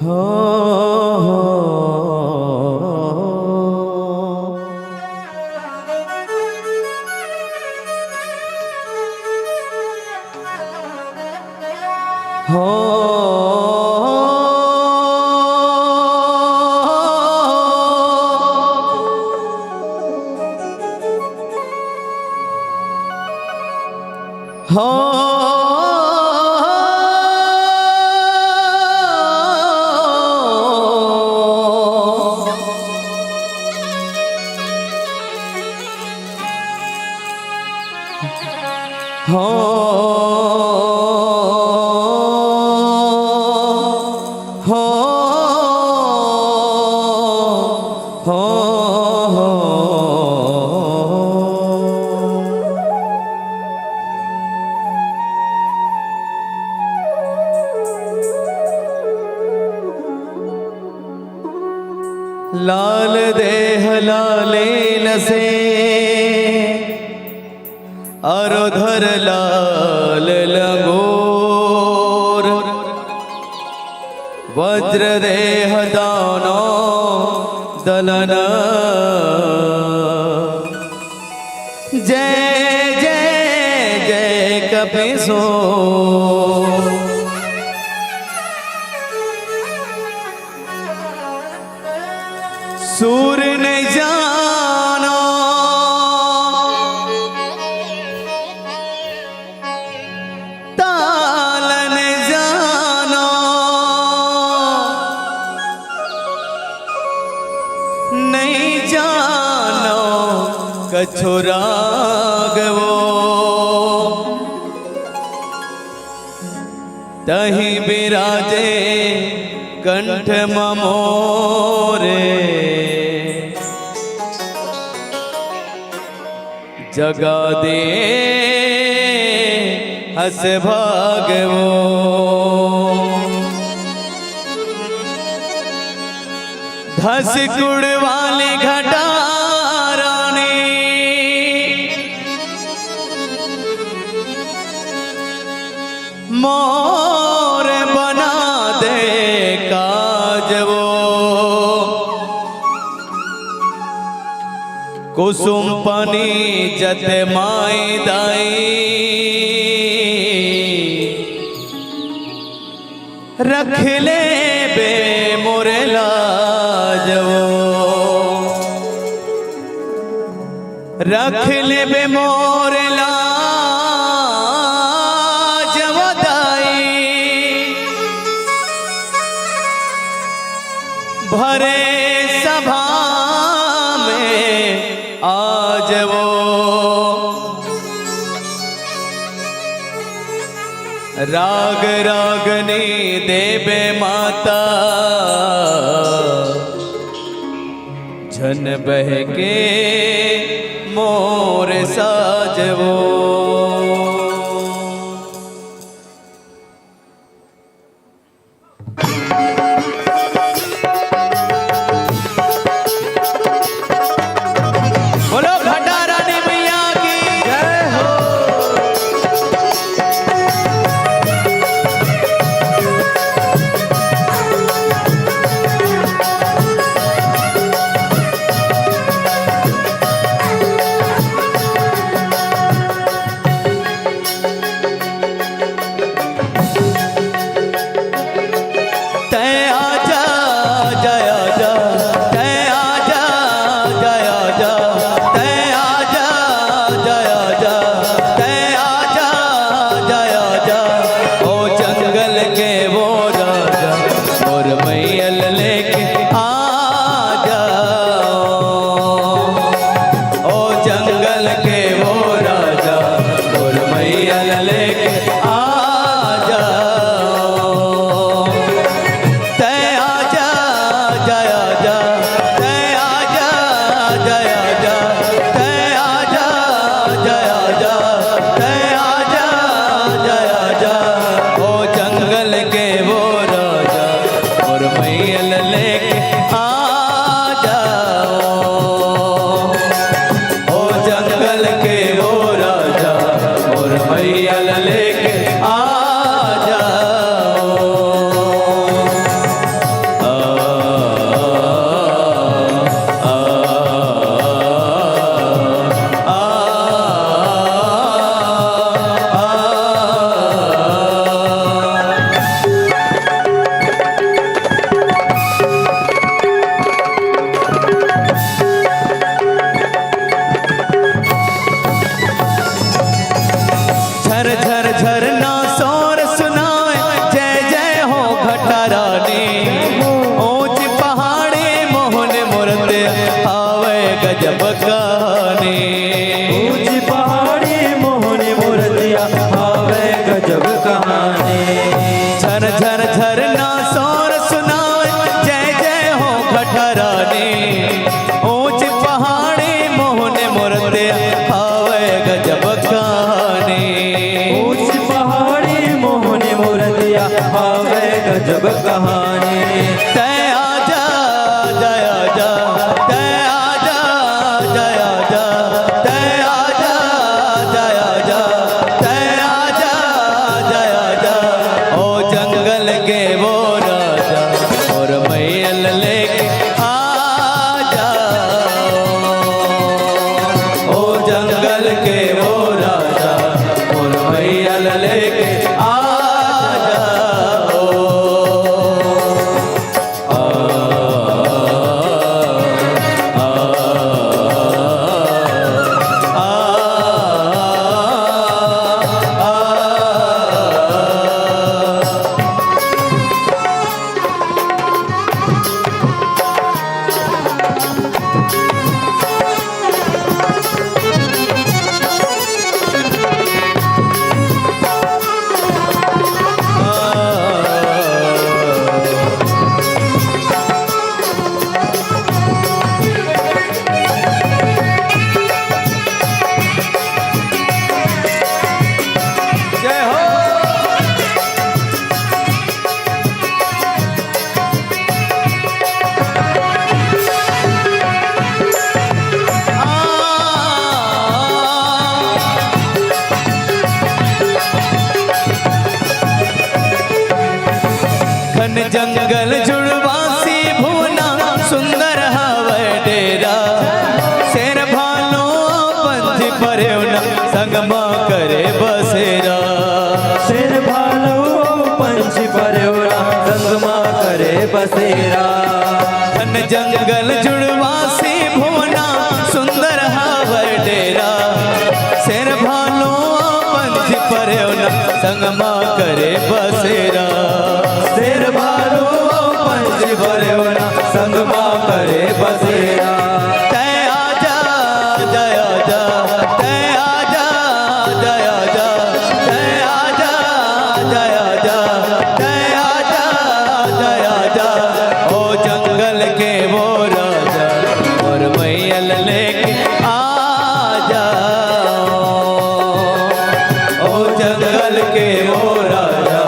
हो लाल देह लालीन से अरोधर लाल लंगोर वज्र देह दानो दलन जय जय जय कपिसो सूर ने जानो ताल ने जानो नहीं जानो कछु राग वो तही बिराजे कंठ ममोरे जगा दे हस भागवो धस कुड़ वाली घटा रानी मोर बना दे काजवो कुसुम पनी जत माई दाई रख ले बे मोरे लाजवो रख ले बे मोरे लाजवो दाई भरे सभा आज वो राग रागनी देवे माता झन बहके मोर साजवो गजब कहानी। तय आजा जय आजा, तय आजा जय आजा, तय आजा जय आजा, तय आजा जय आजा। ओ जंगल के वो राजा और मैयल लेके आजा। ओ जंगल के वो राजा और मैयल लेके आजा। जंगल जुड़वासी भुवना सुंदर हवै डेरा। शेर भालो पंथी पर्योना संगमा करे बसेरा। शेर भालो पंछी पर्योना संगमा करे बसेरा। जंगल जुड़वासी भुवना सुंदर हवै डेरा। शेर भालो पंछी पर्योना संगमा करे बसेरा। शेर भालो पंछी पर्योना संगमा करे बसेरा। तय आजा जय आजा, तय आजा जय आजा, तय आजा जय आजा, तय आजा जय आजा। ओ जंगल के वो राजा और मैयल लेके आजा। ओ जंगल के वो राजा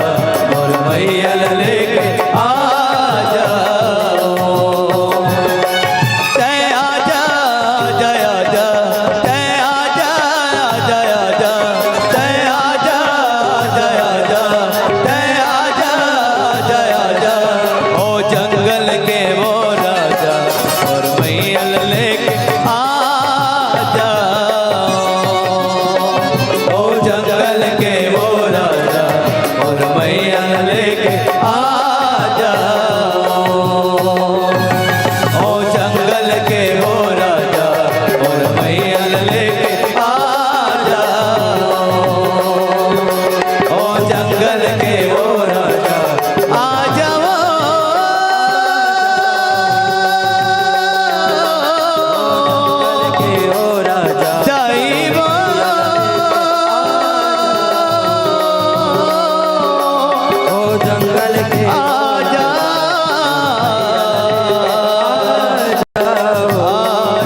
और मैयल लेके आजा। तय आजा जय आजा, तय आजा जय आजा, तय आजा जय आजा, तय आजा जय आजा। ओ जंगल के वो राजा और मैयल लेके आजा। ओ जंगल के वो राजा और मैयल लेके आजा। ओ जंगल के वो राजा और मैयल लेके आजा। ओ जंगल के वो राजा आ जाओ। के वो राजा जाइबो। ओ जंगल के आजा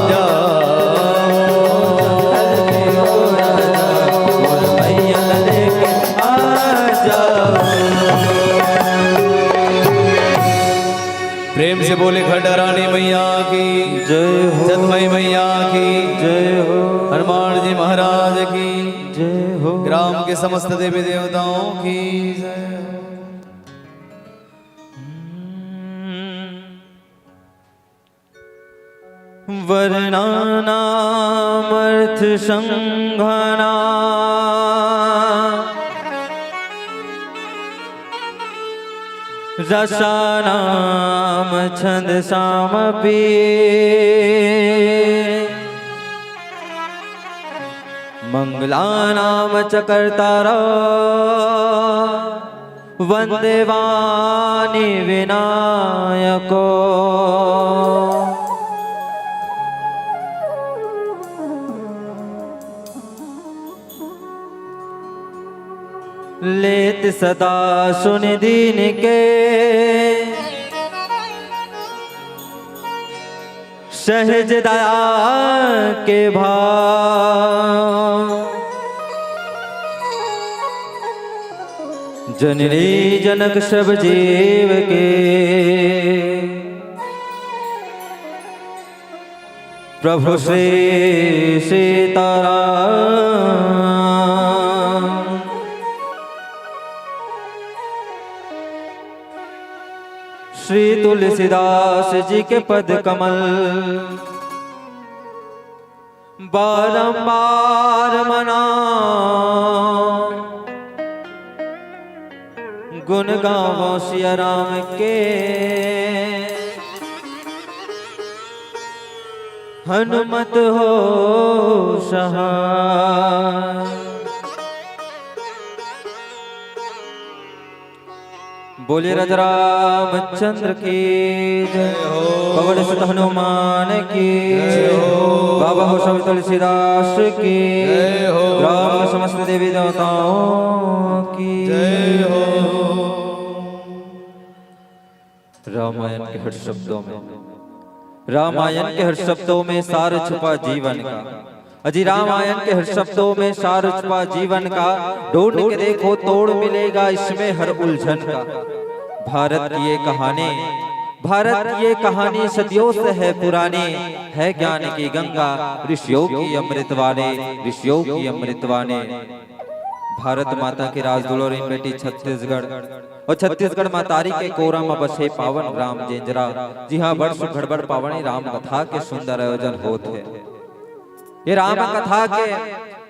आजा। और मैयल लेके आजा। प्रेम से बोले खडरानी मैया की जय हो, सतमई मैया की जय हो, हनुमान जी महाराज की जय हो, ग्राम के समस्त देवी देवताओं की जय हो। वर्णानामर्थ संघना रसानाम छंद सामपि मंगलानाम च कर्तारा वंदे वाणी विनायको। लेत सदा सुन दीन के सहज दया के भाव। जननी जनक सब जीव के प्रभु श्री सीताराम। श्री तुलसीदास जी के पद कमल बारंबार मनाओ, गुण गावो सिया राम के। हनुमत हो सहाय, बोले राजा रामचंद्र की जय हो। पवन सुत हनुमान की जय हो। बाबा हो सब तुलसीदास की जय हो। राम समस्त देवी देवताओं की जय हो। रामायण के हर शब्दों में, रामायण के हर शब्दों में सार छुपा जीवन का। अजी रामायण के हर शब्दों में सार छुपा जीवन का। ढूंढ के देखो तोड़ मिलेगा इसमें हर उलझन का। भारत की ये कहानी, भारत की ये कहानी सदियों से है पुरानी। है ज्ञान की गंगा ऋषियों की अमृतवाणी, ऋषियों की अमृतवाणी। भारत माता की राजदुलारी बेटी छत्तीसगढ़, और छत्तीसगढ़ मातारी के कोरा में बसे पावन ग्राम जेंजरा। जी हाँ, वर्ष गड़बड़ पावनी राम कथा के सुंदर आयोजन होते हैं। ये राम कथा के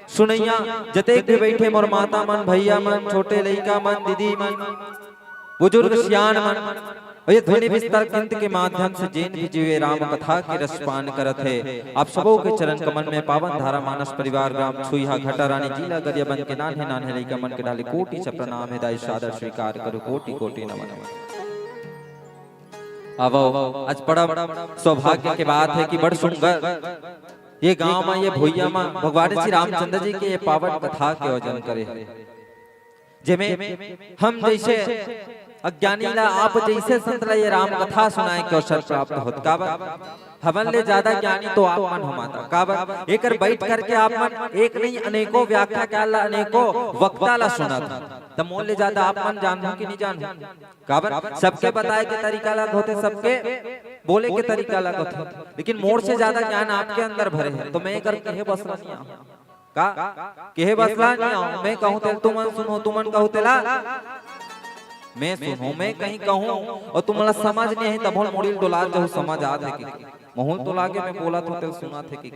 सुनैया जतेक भी बैठे मोर माता मन, भैया मन, छोटे लइका मन, दीदी मन, बुजुर्ग सियान मन, और ये ध्वनि विस्तार केंद्र के माध्यम से जैन भी जीवे राम कथा के रसपान करत है। आप सबों के चरण कमल में पावन धारा मानस परिवार ग्राम छुईहा घटा रानी जिला गरिया बन के नान्हे नान्हे लइका मन के डाले कोटि से प्रणाम है, दाई सादर स्वीकार करो, कोटि कोटि नमन। अब आज बड़ा सौभाग्य के बात है कि बड़ सुंदर ये गांव में, ये भुइया में भगवान श्री रामचंद्र जी के ये पावन कथा के आयोजन करे। जेमे हम जैसे अज्ञानी ला आप जैसे संत ला ये राम कथा सुनाए के अवसर प्राप्त होत। काबर हवन ले ज्यादा ज्ञानी तो आप मन हो माता। काबर एकर बैठ करके आप मन एक नहीं अनेकों व्याख्या क्या ला, अनेकों वक्ता ला सुनत। तो मोल ले ज्यादा आप मन जानू कि नहीं जानू। काबर सबके बताए के तरीका अलग होते, सबके बोले के तरीका अलग होते, लेकिन मोर से ज्यादा ज्ञान आपके अंदर भरे है। तो मैं कर कहे बसला नहीं आऊं का, कहे बसला नहीं आऊं। मैं कहूं तो तुम सुनो, तुमन कहूं तेला मैं सुनो, मैं कहीं कहूं और तुम्हारा समझ नहीं है तब मोड़िल डोला जो समझ आत है कि मोहल तो लागे मैं बोला तो तेल सुना थे कि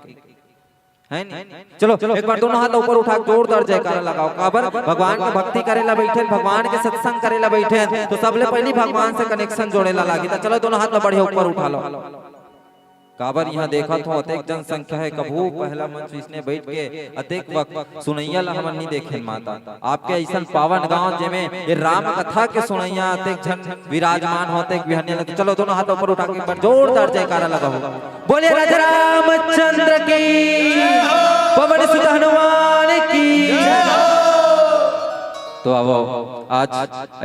है नहीं। चलो एक बार दोनों हाथ ऊपर उठा जोरदार जयकारा लगाओ। काबर भगवान की भक्ति करेला बैठे, भगवान के सत्संग करेला बैठे, तो सबले पहली भगवान से कनेक्शन जोड़ेला लागी। तो चलो दोनों हाथ में बढ़िया ऊपर उठा लो। काबर यहाँ देखा तो अतेक जनसंख्या है, कभू पहला मंच इसने बैठ के अतेक वक्त सुनैया ला हमन नहीं देखे माता। आपके ऐसा पावन गांव जेमे ये राम कथा के सुनैया अतेक जन विराजमान होते बिहनिया। चलो दोनों हाथ ऊपर उठा के जोरदार जयकारा लगाओ। बोले राजा रामचंद्र की, पवन सुत हनुमान की। तो अब आज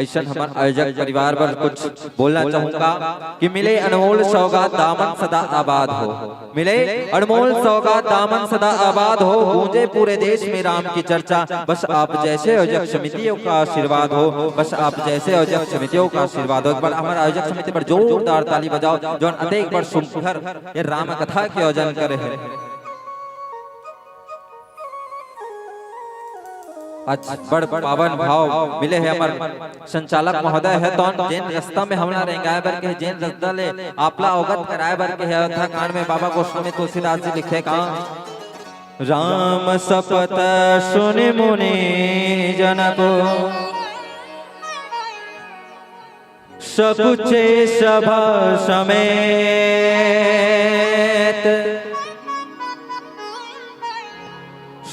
ऐसा हमारे आयोजक परिवार पर कुछ बोलना चाहूंगा कि मिले अनमोल सौगात दामन सदा आबाद हो। मिले अनमोल सौगात दामन सदा आबाद हो। गूंजे पूरे देश में राम की चर्चा, बस आप जैसे आयोजक समितियों का आशीर्वाद हो, बस आप जैसे आयोजक समितियों का आशीर्वाद हो। एक बार हमारे आयोजक समिति पर जोरदार ताली बजाओ जो अनेक बार सुंदर ये राम कथा के आयोजन करे हैं। आज बड़ पावन भाव मिले है हमारे संचालक महोदय है तो जैन रास्ता में हमला रेंगाए बर के जैन रास्ता ले आपला अवगत कराए बर के है। था कांड में बाबा गोस्वामी तुलसीदास जी लिखे का, राम सपत सुनि मुनि जनको, सकुचे सभा समेत,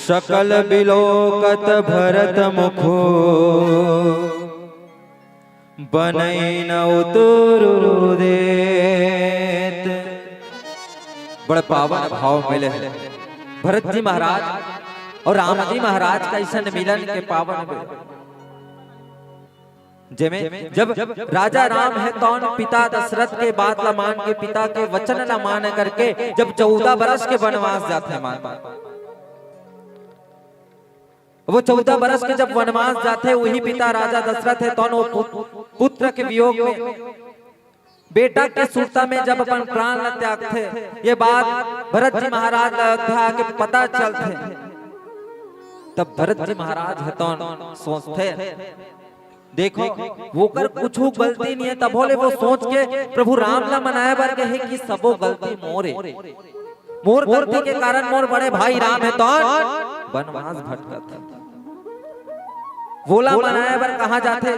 सकल बिलोकत भरत मुखो, बनई न उतुरुदेत। बड़े पावन भाव मिले भरत जी महाराज और राम जी महाराज का ऐसा मिलन के पावन जेमे जब राजा राम है तो पिता दशरथ के बात ला मान के, पिता के वचन ला मान करके जब 14 बरस के वनवास जाते हैं माता, वो 14 बरस के जब वनवास जाते वही पिता राजा दशरथ है तो पुत्र के वियोग में बेटा के सुरता में जब अपन प्राण न त्याग थे, ये बात भरत जी महाराज अयोध्या के पता चलते, तब भरत जी महाराज है तो सोचते देखो वो कर कुछ गलती नहीं है, तब बोले वो सोच के प्रभु राम ला मनाए बर कहे कि सबो गलती मोरे, मोर गलती के कारण मोर बड़े भाई राम है तो वनवास भटकत है, बोला मनाए बर कहा जाते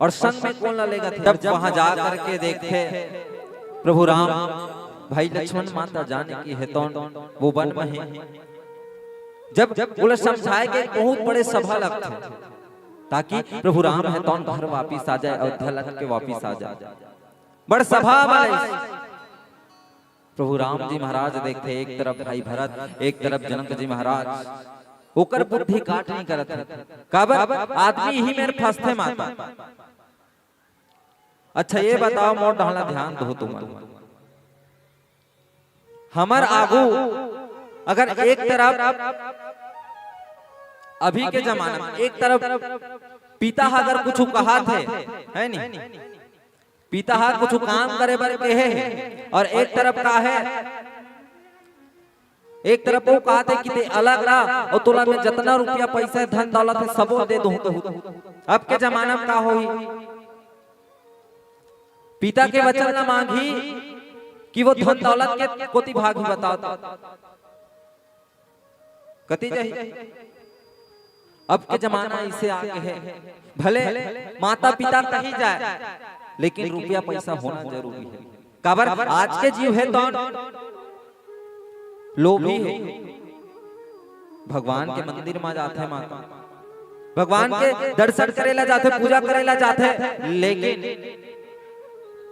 और संग में कौन लेगा थे। जब वहां जा करके देखते प्रभु राम भाई लक्ष्मण माता जाने की है तो वो वन में है, जब बोले समझाए के बहुत बड़े सभा लगते ताकि प्रभु राम है तो घर वापिस आ जाए, अयोध्या लग के वापिस आ जाए, बड़ सभा वाले प्रभु राम जी महाराज देखते एक तरफ भाई भरत एक तरफ जनक जी महाराज, ओकर बुद्धि काट नहीं करत है, काबर आदमी ही मेरे फंसते माता। अच्छा ये बताओ मोर ढाला ध्यान दो तुम, हमर आगू अगर एक तरफ अभी के जमाने में एक तरफ पिता अगर कुछ कहा थे है नहीं, पिता कुछ काम करे बर कहे और एक तरफ का है, एक तरफ वो कहा थे कि ते अलग ला और तोला में जितना रुपया पैसा धन दौलत है सबो दे दूं। अब के जमाना में का होई, पिता के वचन न मांगी कि वो धन दौलत के कोती भागी बताओ कति जाही। अब के जमाना इसे आगे है, भले माता पिता कहीं जाए लेकिन रुपया पैसा होना जरूरी है, काबर आज के जीव है तो लोभी है, भगवान के मंदिर में जाते हैं माता, भगवान के दर्शन करेला जाते, पूजा करेला जाते, लेकिन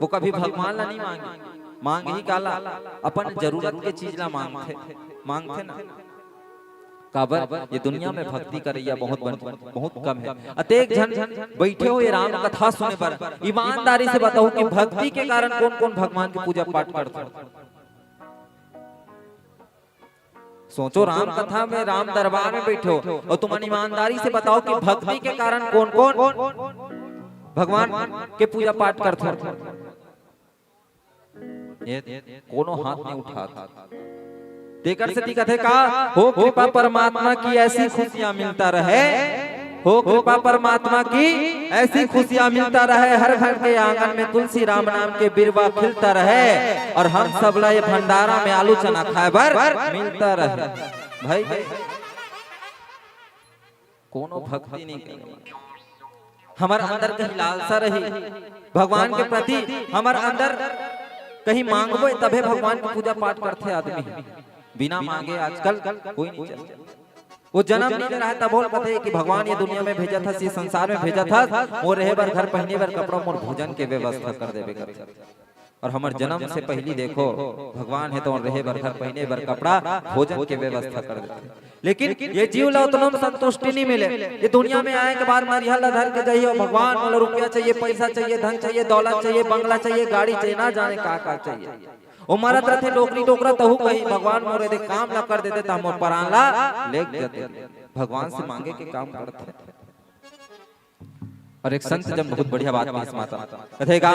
वो कभी भगवान ला नहीं मांगे ही काला अपन जरूरत के चीज ला मांगते ना, काबर ये दुनिया में भक्ति करैया बहुत कम है। अतेक जन बैठे हो ये राम कथा सुने पर, ईमानदारी से बताओ कि भक्ति के कारण कौन कौन भगवान की पूजा पाठ करते, सोचो राम कथा में राम दरबार में बैठो और तुम ईमानदारी से बताओ कि भक्ति के कारण कौन कौन भगवान के पूजा पाठ करते हो, ये कोनो हाथ नहीं उठा देकर से दिक्कत है का हो कृपा परमात्मा की ऐसी खुशियां मिलता रहे, हो कृपा परमात्मा की ऐसी खुशियां मिलता रहे, हर घर के आंगन में तुलसी राम नाम के बिरवा खिलता रहे और हम सब ला ये भंडारा में आलू चना खाए बर मिलता रहे। भाई कोनो भक्ति नहीं करेगा, हमारे अंदर कहीं लालसा रही भगवान के प्रति, हमारे अंदर कहीं मांगबो तबे भगवान की पूजा पाठ करते आदमी, बिना मांगे आजकल कोई नहीं चलता। वो जन्म नहीं ले रहा है तब बोल पाते कि भगवान ये दुनिया में भेजा था, इस संसार में भेजा था, वो रहे बर घर पहने बर कपड़ा मोर भोजन के व्यवस्था कर देवे कर, और हमारे जन्म से पहले देखो भगवान है तो रहे बर घर पहने बर कपड़ा भोजन के व्यवस्था कर देते, लेकिन ये जीव ला उतना संतुष्टि नहीं मिले, ये दुनिया में आए के बाद मरिया ला धर के जाइए भगवान वाला रुपया चाहिए, पैसा चाहिए, धन चाहिए, दौलत चाहिए, बंगला चाहिए, गाड़ी चाहिए, ना जाने का चाहिए, वो मरत रहते नौकरी टोकरा तहु कहीं भगवान मोरे दे काम ला कर देते तो मोर परान ला लेक देते, भगवान से मांगे के काम करते। और एक संत जब बहुत बढ़िया बात माता कहेगा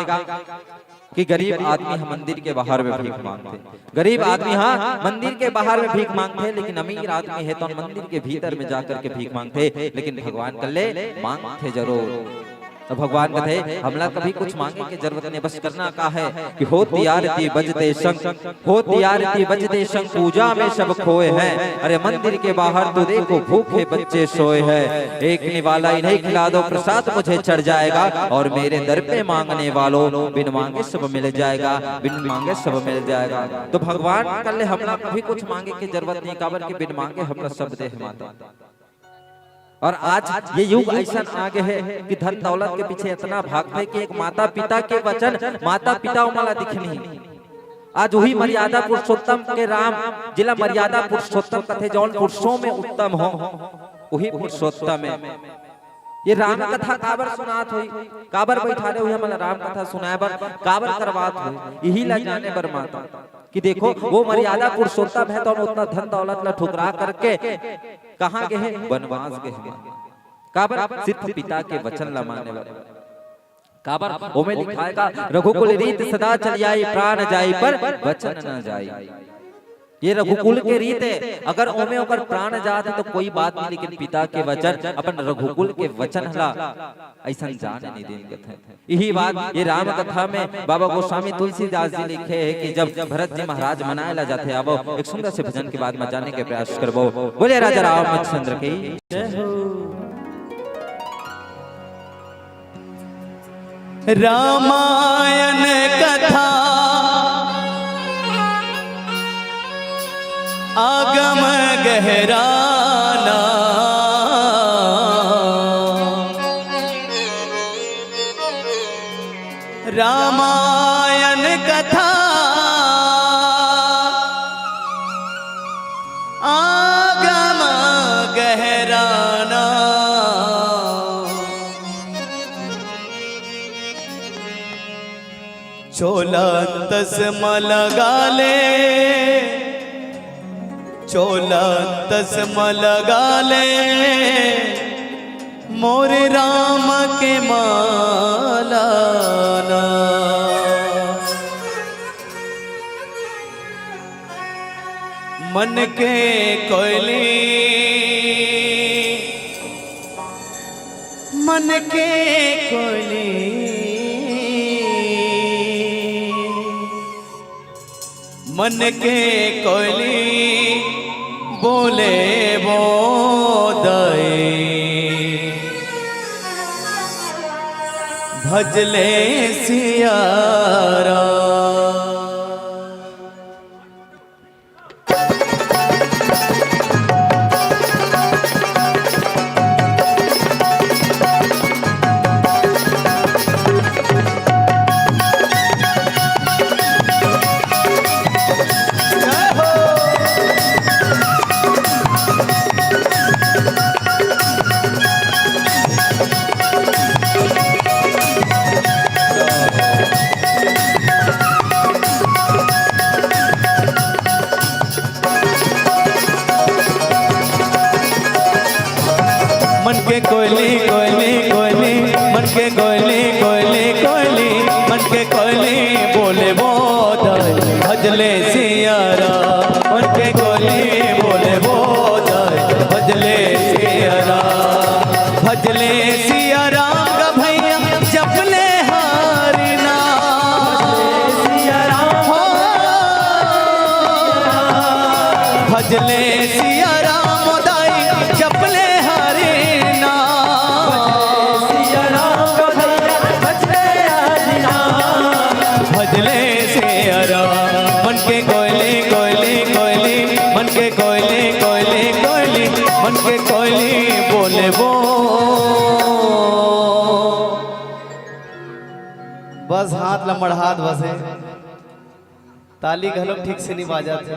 कि गरीब आदमी हम मंदिर के बाहर में भीख मांगते, गरीब आदमी हाँ मंदिर के बाहर में भीख मांगते, लेकिन अमीर आदमी है तो मंदिर के भीतर में जाकर के भीख मांगते, लेकिन भगवान कल्ले मांगते जरूर। तो भगवान कहते हमला कभी कुछ मांगे की जरूरत नहीं, बस करना का है कि हो तियारती बजते शंख, हो तियारती बजते शंख, पूजा में सब खोए हैं, अरे मंदिर के बाहर तो देखो भूखे बच्चे सोए हैं, एक निवाला इन्हें खिला दो प्रसाद मुझे चढ़ जाएगा, और मेरे दर पे मांगने वालों बिन मांगे सब मिल जाएगा, बिन मांगे सब मिल जाएगा। तो भगवान कल हमला कभी कुछ मांगे की जरूरत नहीं, काबर के बिन मांगे हमरा सब दे माता। और आज ये युग ऐसा आगे है कि धन दौलत के पीछे इतना भागते कि एक माता पिता के वचन माता पिता उमला दिखनी, आज वही मर्यादा पुरुषोत्तम के राम जिला मर्यादा पुरुषोत्तम कथे जौन पुरुषों में उत्तम हो वही पुरुषोत्तम है, ये राम कथा काबर सुनात हुई, काबर बैठाले हुए हमन राम कथा सुनाए बर, काबर करवात हुई, यही ला जाने बर माता कि देखो वो मर्यादा पुरुषोत्तम है तो उतना धन दौलत ला ठुकरा करके कहाँ गए हैं, वनवास गए हैं। काबर सिद्ध पिता के वचन ला माने बर, काबर ओमे लिखाएगा रघुकुल रीत सदा चल आई, प्राण जाई पर वचन न जाई। ये रघुकुल के रीत है, अगर ओमे ओकर प्राण जात है तो कोई बात नहीं, लेकिन पिता के वचन अपन रघुकुल के वचन हला ऐसा जाने नहीं देंगे थे। यही बात ये राम कथा में बाबा गोस्वामी तुलसीदास जी लिखे है कि जब भरत जी महाराज मनाए ला जाते अब एक सुंदर से भजन के बाद में जाने के प्रयास करबो। बोले राजा रामचंद्र की जय हो। रामायण कथा आगम गहराना, रामायण कथा आगम गहराना, चोला तस्मा लगा ले, चोला तस्मा लगा ले, मोरे राम के मालाना। मन के कोयली, मन के कोयली, मन के कोयली बोले बोदय, भजले सियारा। मन के कोयली कोयली कोयली, मन के कोयली कोयली कोयली, मन के कोयली बोले बोदय, भजले सियारा। मन के कोयली बोले बोदय, भजले सियारा, भजले सिया राम का भैया जपले हारी नाम, सिया राम भजले सिया राम दाई जपले हारी नाम, सिया राम का भैया भजले हारी नाम, भजले सिया राम। मन के कोयली कोयली कोयली, मन के कोयली कोयली कोयली, मन के कोयली बोले बो। बस हाथ लमड़हात बसे, ताली घलो ठीक से नहीं बाजाते।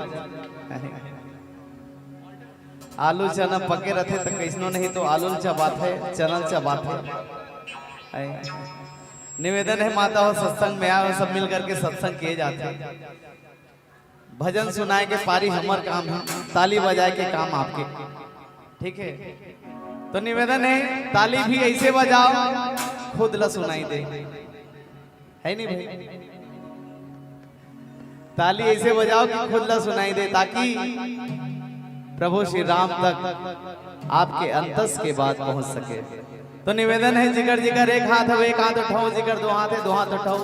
आलू चना पके रहते तो कैसनो नहीं तो आलू चबात है, चनल चबात है। निवेदन है माता हो सत्संग में आए सब मिल करके सत्संग किए जाते हैं। भजन सुनाए के पारी हमार काम है, ताली बजाए के काम आपके, ठीक है। तो निवेदन है ताली भी ऐसे बजाओ खुद ला सुनाई दे, है नहीं भाई? ताली ऐसे बजाओ कि खुद ला सुनाई दे, ताकि प्रभु श्री राम तक आपके अंतस के बाद पहुंच सके। तो निवेदन है जिगर जिगर एक हाथ है एक हाथ उठाओ, जिगर दो हाथ है दो हाथ उठाओ,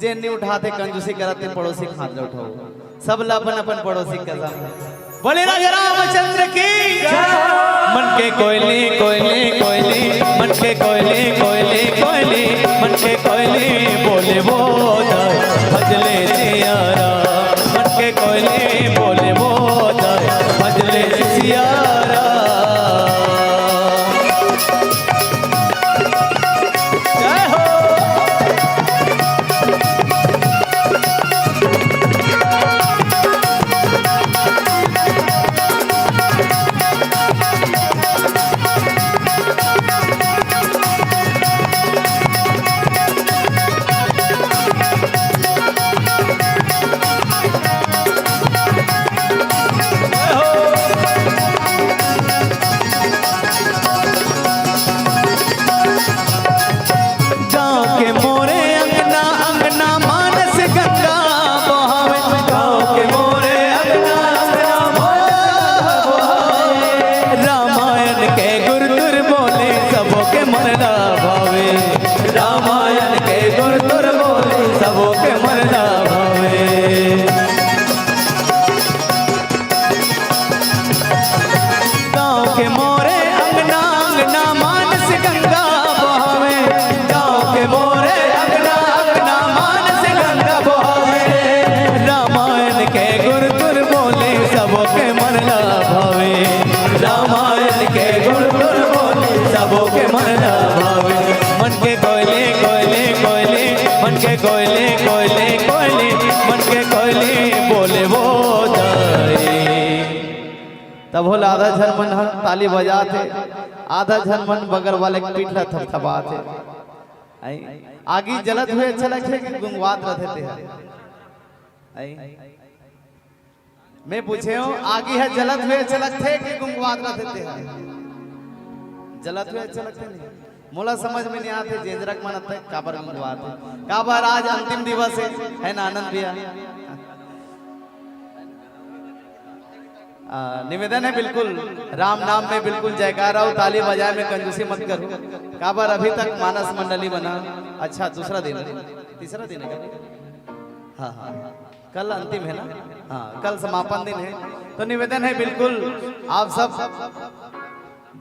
जे नहीं उठाते कंजूसी करते पड़ोसी के हाथ उठाओ, सब अपन अपन पड़ोसी का सामने। बोले राजा रामचंद्र की मन के कोयली कोयली कोयली, मन के कोयली कोयली कोयली, मन के कोयली बोले बोदय, भजले सियारा। मन के कोयली बोले बोदय, भजले सियारा। जय हो। भावे रामायण के गुण तुर बोले सबके मन ना भावे गाँव के मोरे अंगना अंगना मानस गंगा बहावे गाँव के मोरे अंगना अंगना मानस गंगा बहावे रामायण के गुण तुर बोले सबके मन ना भावे रामायण के गुण तुर बोले सबके मन ना भावे मन के कोयले कोयले कोयले मन के कोयले कोयले कोयले मन के कोयले बोले वो जाए तब बोला आधा झनमन ताली बजाते आधा झनमन बगल वाले पीठला थपथपाते आगे जलत हुए अच्छा लगे कि गुंगवात रहते हैं मैं पूछे हूँ आगे है जलत हुए अच्छा लगते कि गुंगवात रहते हैं जलत हुए अच्छा लगते नहीं मोला समझ में नहीं आते जेंजरक मनते काबर गुंगवाते काबर आज अंतिम दिवस है ना आनंद भैया निवेदन है बिल्कुल राम नाम में बिल्कुल जयकारा हो ताली बजाए में कंजूसी मत करो काबर अभी तक मानस मंडली बना अच्छा दूसरा दिन तीसरा दिन है हाँ हाँ कल अंतिम है ना हाँ कल समापन दिन है तो निवेदन है बिल्कुल आप सब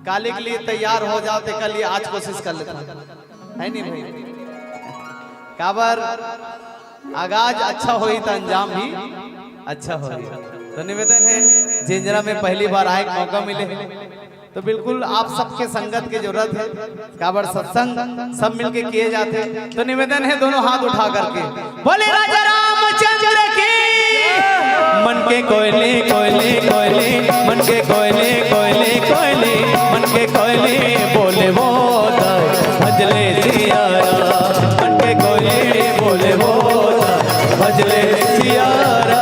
काली के लिए तैयार हो जाओ तो कल ये आज कोशिश कर लेता है नहीं भाई काबर आगाज अच्छा हुई तो अंजाम भी अच्छा हो तो निवेदन है जेंजरा में पहली बार आए मौका मिले तो बिल्कुल आप सबके संगत की जरूरत है काबर सत्संग सब मिलके किए जाते तो निवेदन है दोनों हाथ उठा करके बोले राजा रामचंद्र की मन के कोयले कोयले कोयले मन के कोयले कोयले कोयले मन के कोयले बोले वो भजले सियारा मन के कोयले बोले वो भजले सियारा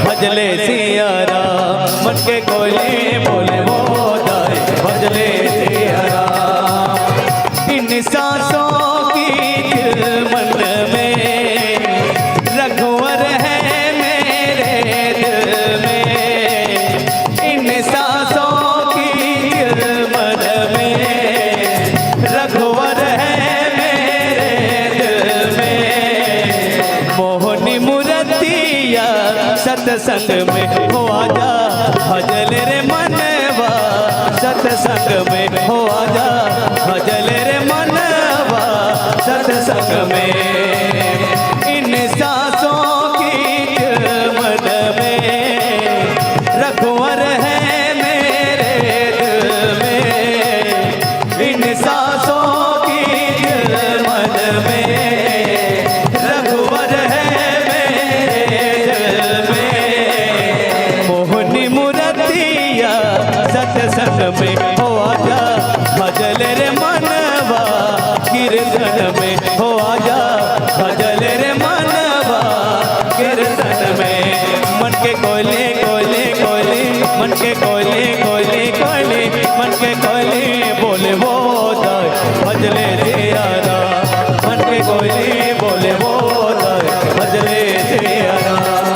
भजले सियारा मन के कोयले बोले वो दाए भजले सियारा इन सांसों की दिल मन में रघुवर है मेरे दिल में इन सांसों की दिल मन में रघुवर है मेरे दिल में मोहनी मुरतिया सत्संग में हो आजा भजल रे मनवा सत्संग में हो आजा भजल रे मनवा सत्संग में इन सांसों की मन में रघुवर है मेरे दिल में इन सांसों की मन में रघुवर है सत्संग में हो आजा भजल रे मनवा कीर्तन में हो आजा भजल रे मनवा कीर्तन में मन के कोयले कोयले कोयले मन के कोयले कोयले कोयले मन के कोयले बोले वो भजले रे यारा मन के कोयले बोले बोल भजले सिया राम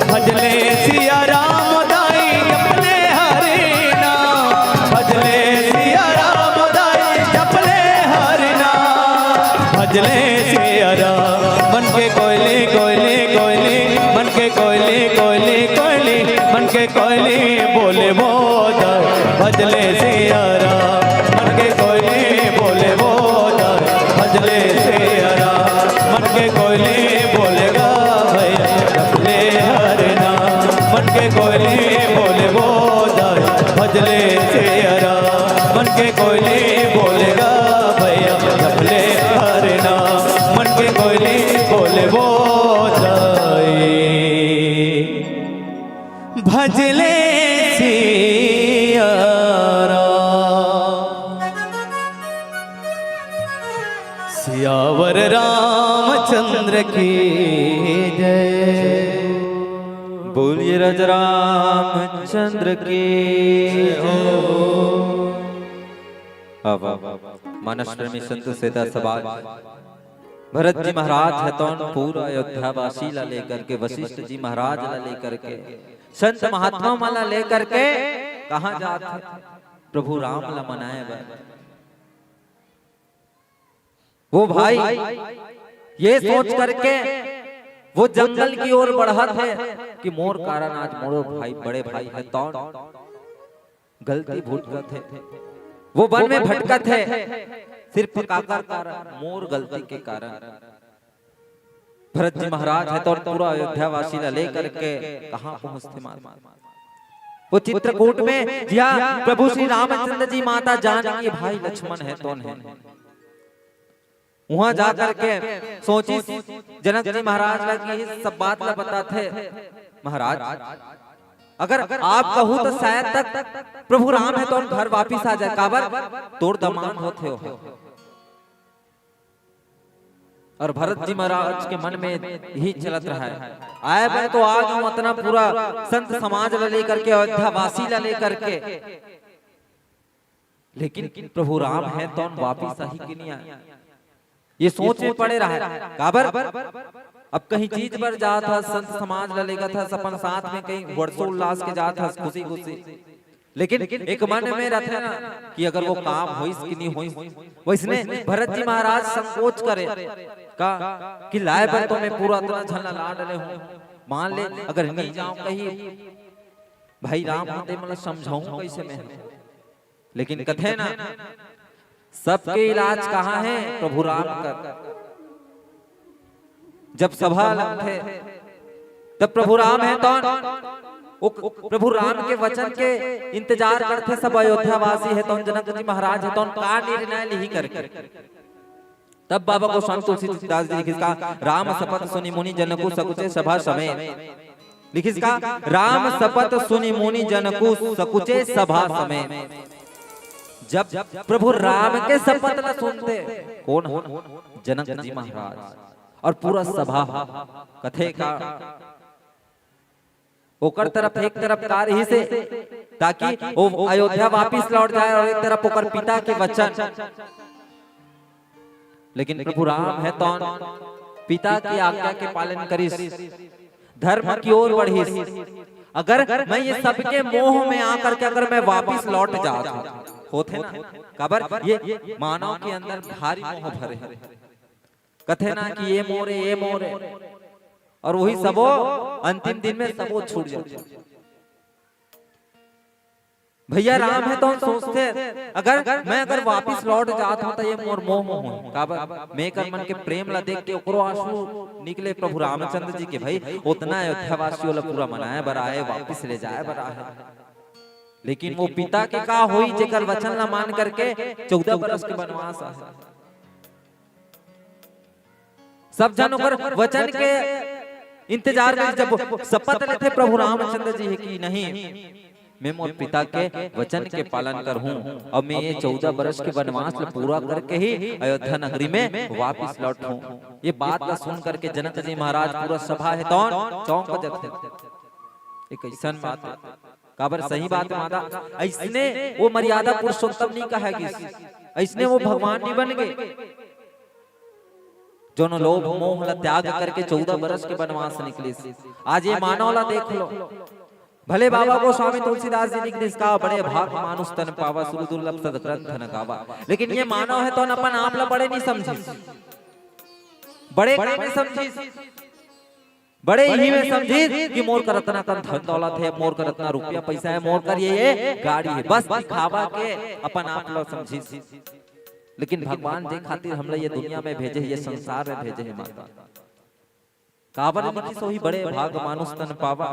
भजले सिया राम दाई अपने हरे नाम भजले सिया राम दाई अपने हरे नाम भजले सिया राम मन के कोयले कोयले कोयले मन के कोयले कोयले कोयले मन के कोयले बोले बोल भजले सिया राम मन के कोयले बोले बोल भजले सिया राम मन के कोयले बोलेगा भैया भजले हरे नाम मन के कोयले बोले बोल भजले सिया राम मन के कोयले बोलेगा भैया भजले हरे नाम मन के कोयले बोले बोल भजले सिया राम सियावर रामचंद्र की जय बोलिए राज रामचंद्र की अब मानस में संत सेता समाज भरत जी महाराज है तो पूरा अयोध्या वासी ला लेकर के वशिष्ठ जी महाराज ला लेकर के संत महात्मा माला लेकर के कहाँ जाते प्रभु राम ला मनाए वो भाई ये सोच करके वो जंगल की ओर बढ़ा थे कि मोर कारण आज मोरो भाई बड़े भाई है तो गलती भूट थे वो वन में भटका थे सिर्फ काका कारण मोर गलती के कारण भरत जी महाराज है तो पूरा अयोध्या वासी ला लेकर के कहां पहुंचते माता वो चित्रकूट में जहाँ प्रभु श्री रामचंद्र जी माता जानकी भाई लक्ष्मण है तो है वहां जाकर के सोची जनक जी महाराज की सब बात ला बताते महाराज अगर आप कहूँ तो शायद तक प्रभु राम है तो घर वापिस आ जाए काबर तोड़ दमान होते हो और भरत जी महाराज के मन में ही चलत रहा है आए मैं तो आज हूं इतना पूरा संत समाज ला लेकर के अयोध्या वासी ला लेकर के लेकिन प्रभु राम है तो वापिस ही कि नहीं आए ये सोच में पड़े रहा है काबर अब कहीं चीज पर जा था संत समाज ला लेगा था सपन साथ में कहीं वर्षों उल्लास के जा था खुशी खुशी लेकिन एक मन में रहता ना कि अगर वो काम होइस कि नहीं होइस वैसने भरत जी महाराज संकोच करे का कि लाए पर तो मैं पूरा इतना झल्ला ला डले हूं मान ले अगर नहीं जाऊं कहीं भाई राम होते मतलब समझाऊं कैसे मैं लेकिन कथे ना सबके इलाज कहाँ है प्रभु राम का जब सभा लगते तब प्रभु राम है तो प्रभु राम के वचन के इंतजार करते सब अयोध्या वासी है तो जनक जी महाराज है तो का निर्णय लिही करके तब बाबा को संत तुलसीदास जी लिखिस का राम शपथ सुनि मुनि जनकु सकुचे सभा समेत लिखिस का राम शपथ सुनि मुनि जनकु सकुचे सभा समेत जब प्रभु राम के शपथ न सुनते कौन जनक जी महाराज और पूरा सभा कथे का ओकर तरफ एक तरफ कार ही से ताकि वो अयोध्या वापिस लौट जाए और एक तरफ ओकर पिता के वचन लेकिन प्रभु राम है तो पिता की आज्ञा के पालन करिस धर्म की ओर बढ़िस अगर मैं ये सबके मोह में आकर के अगर मैं वापिस लौट जाता होते ना काबर ये मानव के अंदर भारी मोह भरे कथे ना कि ये मोरे और वही सबो अंतिम दिन में सबो छूट जाते भैया राम है तो हम सोचते अगर मैं अगर वापिस लौट जाता हूं तो ये मोर मोह काबर मैं कर मन के प्रेम ला देख के ओकरो आंसू निकले प्रभु रामचंद्र जी के भाई उतना अयोध्या वासियों ला पूरा मनाए बराए वापिस ले जाए बराए लेकिन वो पिता के का होई जेकर वचन ला मान करके 14 बरस के वनवास आ सब जनों पर वचन के इंतजार कर जब शपथ लेते प्रभु रामचंद्र जी है कि नहीं मैं मोर पिता के वचन के पालन कर हूँ और मैं ये 14 बरस के वनवास पूरा करके ही अयोध्या नगरी में वापिस लौटूं ये बात ला सुन करके जनक जी महाराज पूरा सभा है तो चौंक जाते एक ऐसा बात है काबर सही बात है माता ऐसने वो मर्यादा पुरुषोत्तम नहीं कहेगी ऐसने वो भगवान नहीं बन गए जो न लोभ मोह ला त्याग करके 14 वर्ष के वनवास निकले। आज ये मानव ला देख लो, भले बाबा गोस्वामी तुलसीदास जी लिख दिस का बड़े भाग मानुष तन पावा सुर दुर्लभ सदग्रंथ न गावा। लेकिन ये मानव है तो अपन आप ला बड़े नहीं समझी, बड़े नहीं समझी, बड़े ही में समझी कि मोर का रत्ना का धन दौलत है, मोर का रत्ना रुपया पैसा है, मोर कर ये गाड़ी है, बस दिखावा के अपन आप ला समझी। लेकिन भगवान जे खातिर हमला ये दुनिया में भेजे, ये संसार में भेजे है माता। काबर लिखी सोही बड़े भाग मानुष तन पावा।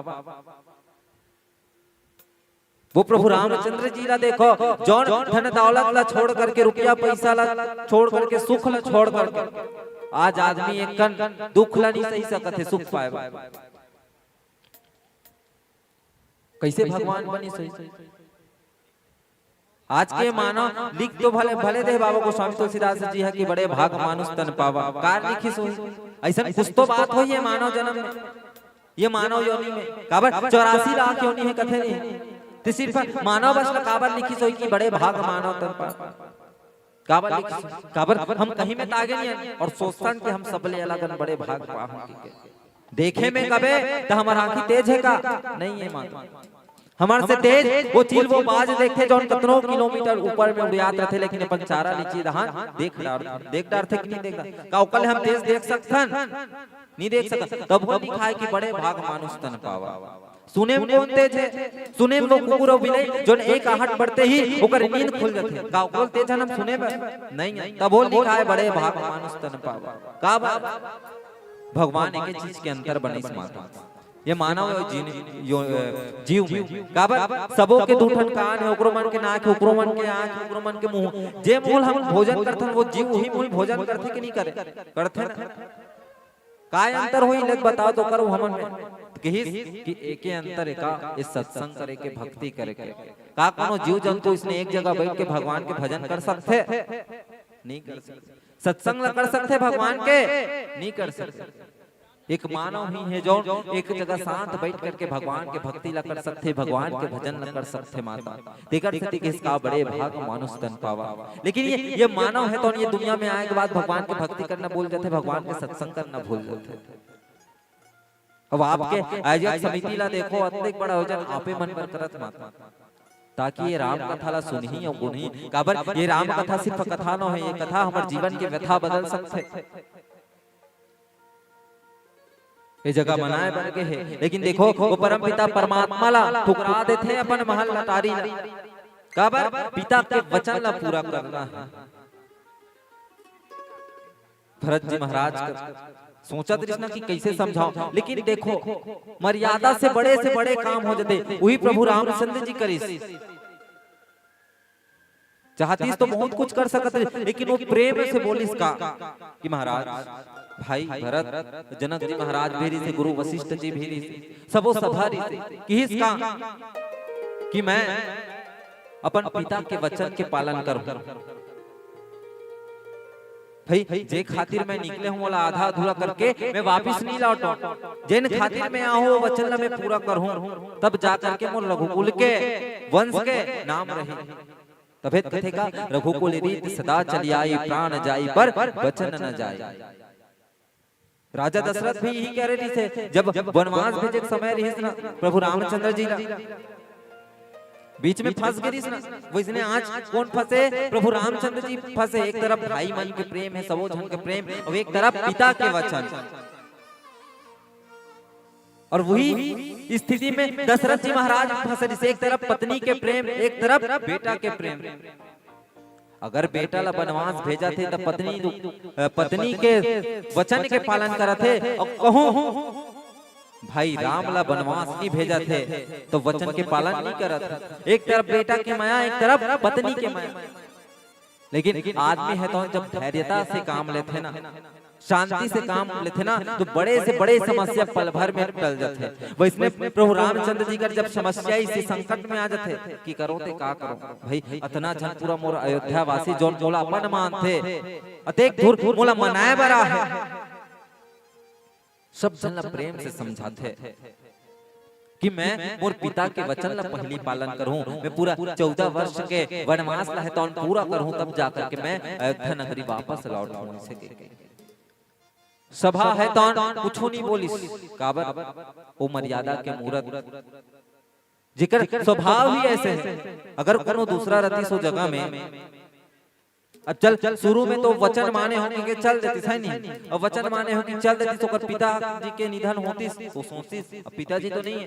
वो प्रभु रामचंद्र जी ला देखो, जौन धन दौलत ला छोड़ करके, रुपया पैसा ला छोड़ करके, सुख ला छोड़ करके, आज आदमी एक कन दुख ला नहीं सही सकत है, सुख पाएगा। कैसे भगवान बनी सही? आज के मानव लिख तो भले भले दे बाबा गोस्वामी तुलसीदास जी है कि बड़े भाग मानुष तन पावा। कार लिखी सोई ऐसा कुछ तो बात हुई है मानव जन्म में, ये मानव योनि में काबर 84 लाख योनि है कथे नहीं, तो सिर्फ मानव बस काबर लिखी सोई कि बड़े भाग मानव तन पावा। काबर लिखी, काबर हम कहीं में तागे नहीं और सोचतन कि हम सब ले अलग बड़े भाग पावा। देखे में कबे तो हमारा आंखी तेज है का नहीं है मानव, हमारे से तेज वो चील वो बाज देखे जो कितनों किलोमीटर ऊपर में उड़ियात रहते, लेकिन अपन चारा लीची दहान देख डार थे कि नहीं देखा का कल हम तेज देख सकथन नहीं देख सकत। तब वो दिखाए कि बड़े भाग मानुष तन पावा। सुने में कौन तेज है? सुने में वो कुकुर बिलाई जो एक आहट बढ़ते ही ओकर नींद खुल जाते, का कल तेज हम सुने नहीं, तब वो दिखाए बड़े भाग मानुष तन पावा। का भगवान एक चीज के अंतर बने माता, ये मानव जीव में काबर सबो के दूठन कान है, ओकरो मन के नाक है, ओकरो मन के आंख है, ओकरो मन के मुंह। जे मूल हम भोजन करथन वो जीव ही मूल भोजन करथे कि नहीं करे? करथे ना। काय अंतर होई लग बताओ तो करो हमन में कि एके अंतर है का इस सत्संग करे के, भक्ति करे के। का कोनो जीव जंतु इसने एक जगह बैठ के भगवान के भजन कर सकते? नहीं कर सकते। सत्संग कर सकते भगवान के? नहीं कर सकते। एक मानव ही है जो एक जगह शांत बैठ करके भगवान के भक्ति ला कर सकते, भगवान के भजन ला कर सकते माता। देकर सकती कि इसका बड़े भाग मानुष तन पावा। लेकिन ये मानव है तो ये दुनिया में आए के बाद भगवान की भक्ति करना भूल जाते, भगवान के सत्संग करना भूल जाते। अब आपके आयोजक समिति ला देखो, अत्यधिक बड़ा आयोजन आपे मन पर करत माता, ताकि ये राम कथा ला सुनही और गुनही। काबर ये राम कथा सिर्फ कथा न है, ये कथा हमारे जीवन की व्यथा बदल सकते। ये जगह बनाए बन के है, लेकिन देखो वो परम पिता परमात्मा ला ठुकरा देते हैं अपन महल लटारी ला। काबर पिता के वचन ला पूरा करना है। भरत जी महाराज सोचा कृष्ण कि कैसे समझाओ, लेकिन देखो मर्यादा से बड़े काम हो जाते, वही प्रभु रामचंद्र जी करी। चाहती तो बहुत कुछ कर सकते, लेकिन वो प्रेम से बोलिस का कि महाराज भाई भरत, जनक जी महाराज भेरी से, गुरु वशिष्ठ जी भेरी से, सबो सभा री से कि मैं अपन पिता के वचन के पालन करूं। भाई जे खातिर मैं निकले हूं वाला आधा अधूरा करके मैं वापिस नहीं लौटूं, जिन खातिर मैं आऊं वचन ला मैं पूरा करूं, तब जा करके मोर रघुकुल के वंश के नाम रहे। तबे कथेगा रघुकुल रीत सदा चली आई, प्राण जाई पर वचन न जाए। राजा दशरथ भी यही कह रहे थे जब वनवास भेजे समय रही ना प्रभु रामचंद्र जी बीच में फंस गई ना, वैसने आज कौन फंसे? प्रभु रामचंद्र जी फंसे। एक तरफ भाई मन के प्रेम है, सबो जन के प्रेम, और एक तरफ पिता के वचन। और वही स्थिति में दशरथ जी महाराज फंसे, एक तरफ पत्नी के प्रेम, एक तरफ बेटा के प्रेम। अगर बेटा ला वनवास भेजा थे तो पत्नी के वचन के पालन करा थे, और कहूं भाई राम ला वनवास नहीं भेजा थे तो वचन के पालन नहीं करा था। एक तरफ बेटा के माया, एक तरफ पत्नी के माया। लेकिन आदमी है तो जब धैर्यता से काम लेते ना, शांति से काम लेते ना, तो बड़े से बड़े समस्या पल भर में टल जाते। वैसे प्रभु रामचंद्र जी का जब समस्या इसी संकट में आ जाते कि करो ते का करो भाई, इतना जन पूरा मोर अयोध्या वासी जोन बोला अपन मानते, अतेक दूर मोला मनाए बरा है, सब जन ला प्रेम से समझाते कि मैं मोर पिता के वचन ला पहली पालन करूं, मैं पूरा 14 वर्ष के वनवास ला है तो पूरा करूं, तब जाकर के मैं अयोध्या नगरी वापस लौटूं। सभा है तो कुछ नहीं बोलिस काबर ओ मर्यादा के मूरत जिकर स्वभाव ही ऐसे है। अगर कोनो दूसरा रती सो जगह में अब चल शुरू में तो वचन माने होंगे कि चल देती है नहीं, और वचन माने हो कि चल देती तो कर पिताजी के निधन होती तो सोचती अब पिताजी तो नहीं है,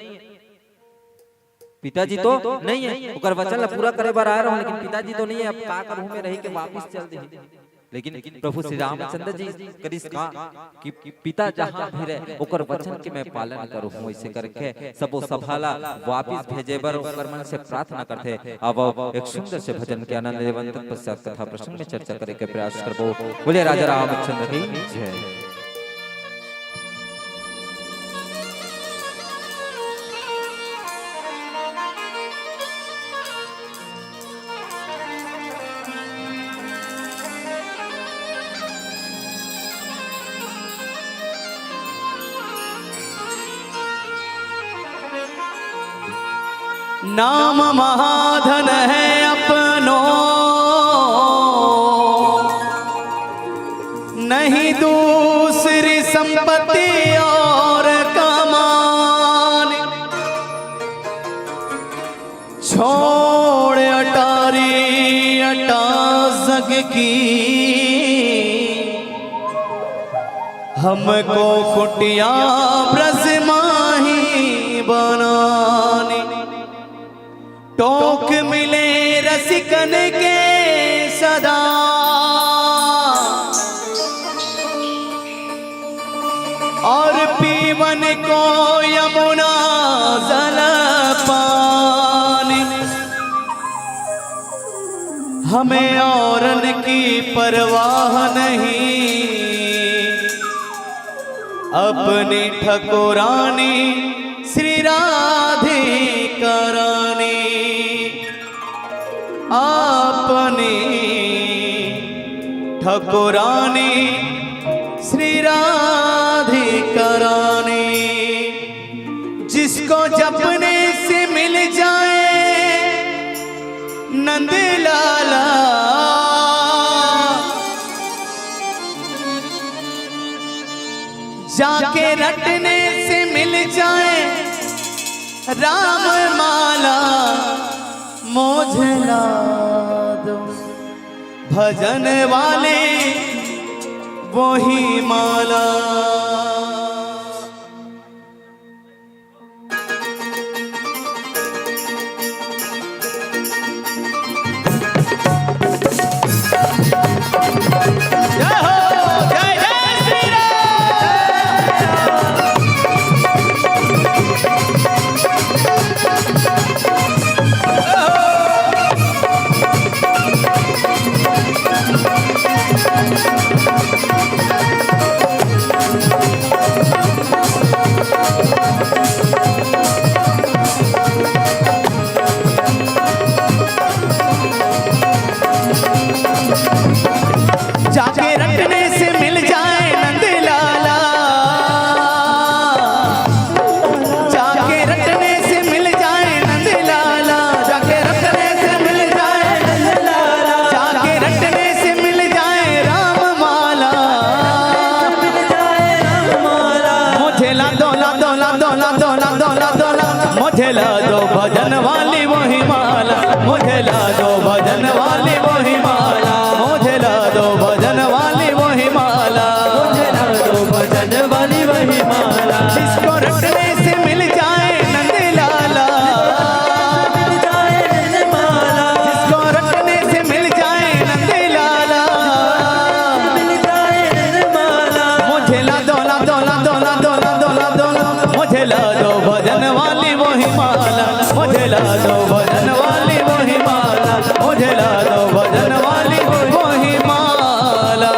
पिताजी तो नहीं है ओकर वचन पूरा करे बार आ रहा हूं लेकिन पिताजी तो नहीं है, अब का करूं में रही के वापस चल दे। लेकिन प्रभु श्री रामचंद्र जी करिस का कि पिता जहां भी रहे ओकर वचन के मैं पालन करूं, ऐसे करके सबो सभाला वापस भेजे बर ओकर मन से प्रार्थना करते। अब एक सुंदर से भजन के आनंद लेवन पश्चात कथा प्रसंग में चर्चा करे के प्रयास करबो। बोले राजा रामचंद्र की जय। नाम महाधन है अपनो, नहीं दूसरी संपत्ति और कमान। छोड़ अटारी अटा जग की, हमको कुटिया ब्रज माही बनाने। टोक मिले रसिकन के सदा, और पीवन को यमुना जल पानी। हमें औरन की परवाह नहीं, अपनी ठकुरानी श्री राधिका रानी। अपनी ठकुरानी श्री राधिका रानी। जिसको जपने से मिल जाए नंद लाला, जाके रटने से मिल जाए राम माला। मुझे ला दो भजन वाले वही माला। जय हो जय जय श्री जाके रटने से मिल जाए नंद लाला। जाके रटने से मिल जाए नंद लाला। जाके रटने से मिल जाए नंद लाला। जाके रटने से मिल जाए राम माला। मुझे ला दो ला दो ला दो ला दो ला दो ला दो ला। मुझे ला दो भजन वाली वही माला। मुझे ला दो भजन वाली वही माला। मुझे ला दो भजन वाली वही माला। मुझे ला दो भजन वाली वही माला। जिसको रटने से मिल जाए नंद लाला। जिसको रटने से मिल जाए नंद लाला। मुझे ला दो ला दो ला दो ला दो ला दो ला दो ला। मुझे ला दो भजन वाली वही माला। मुझे ला दो भजन वाली वही माला। मुझे ला दो भजन वाली वही माला।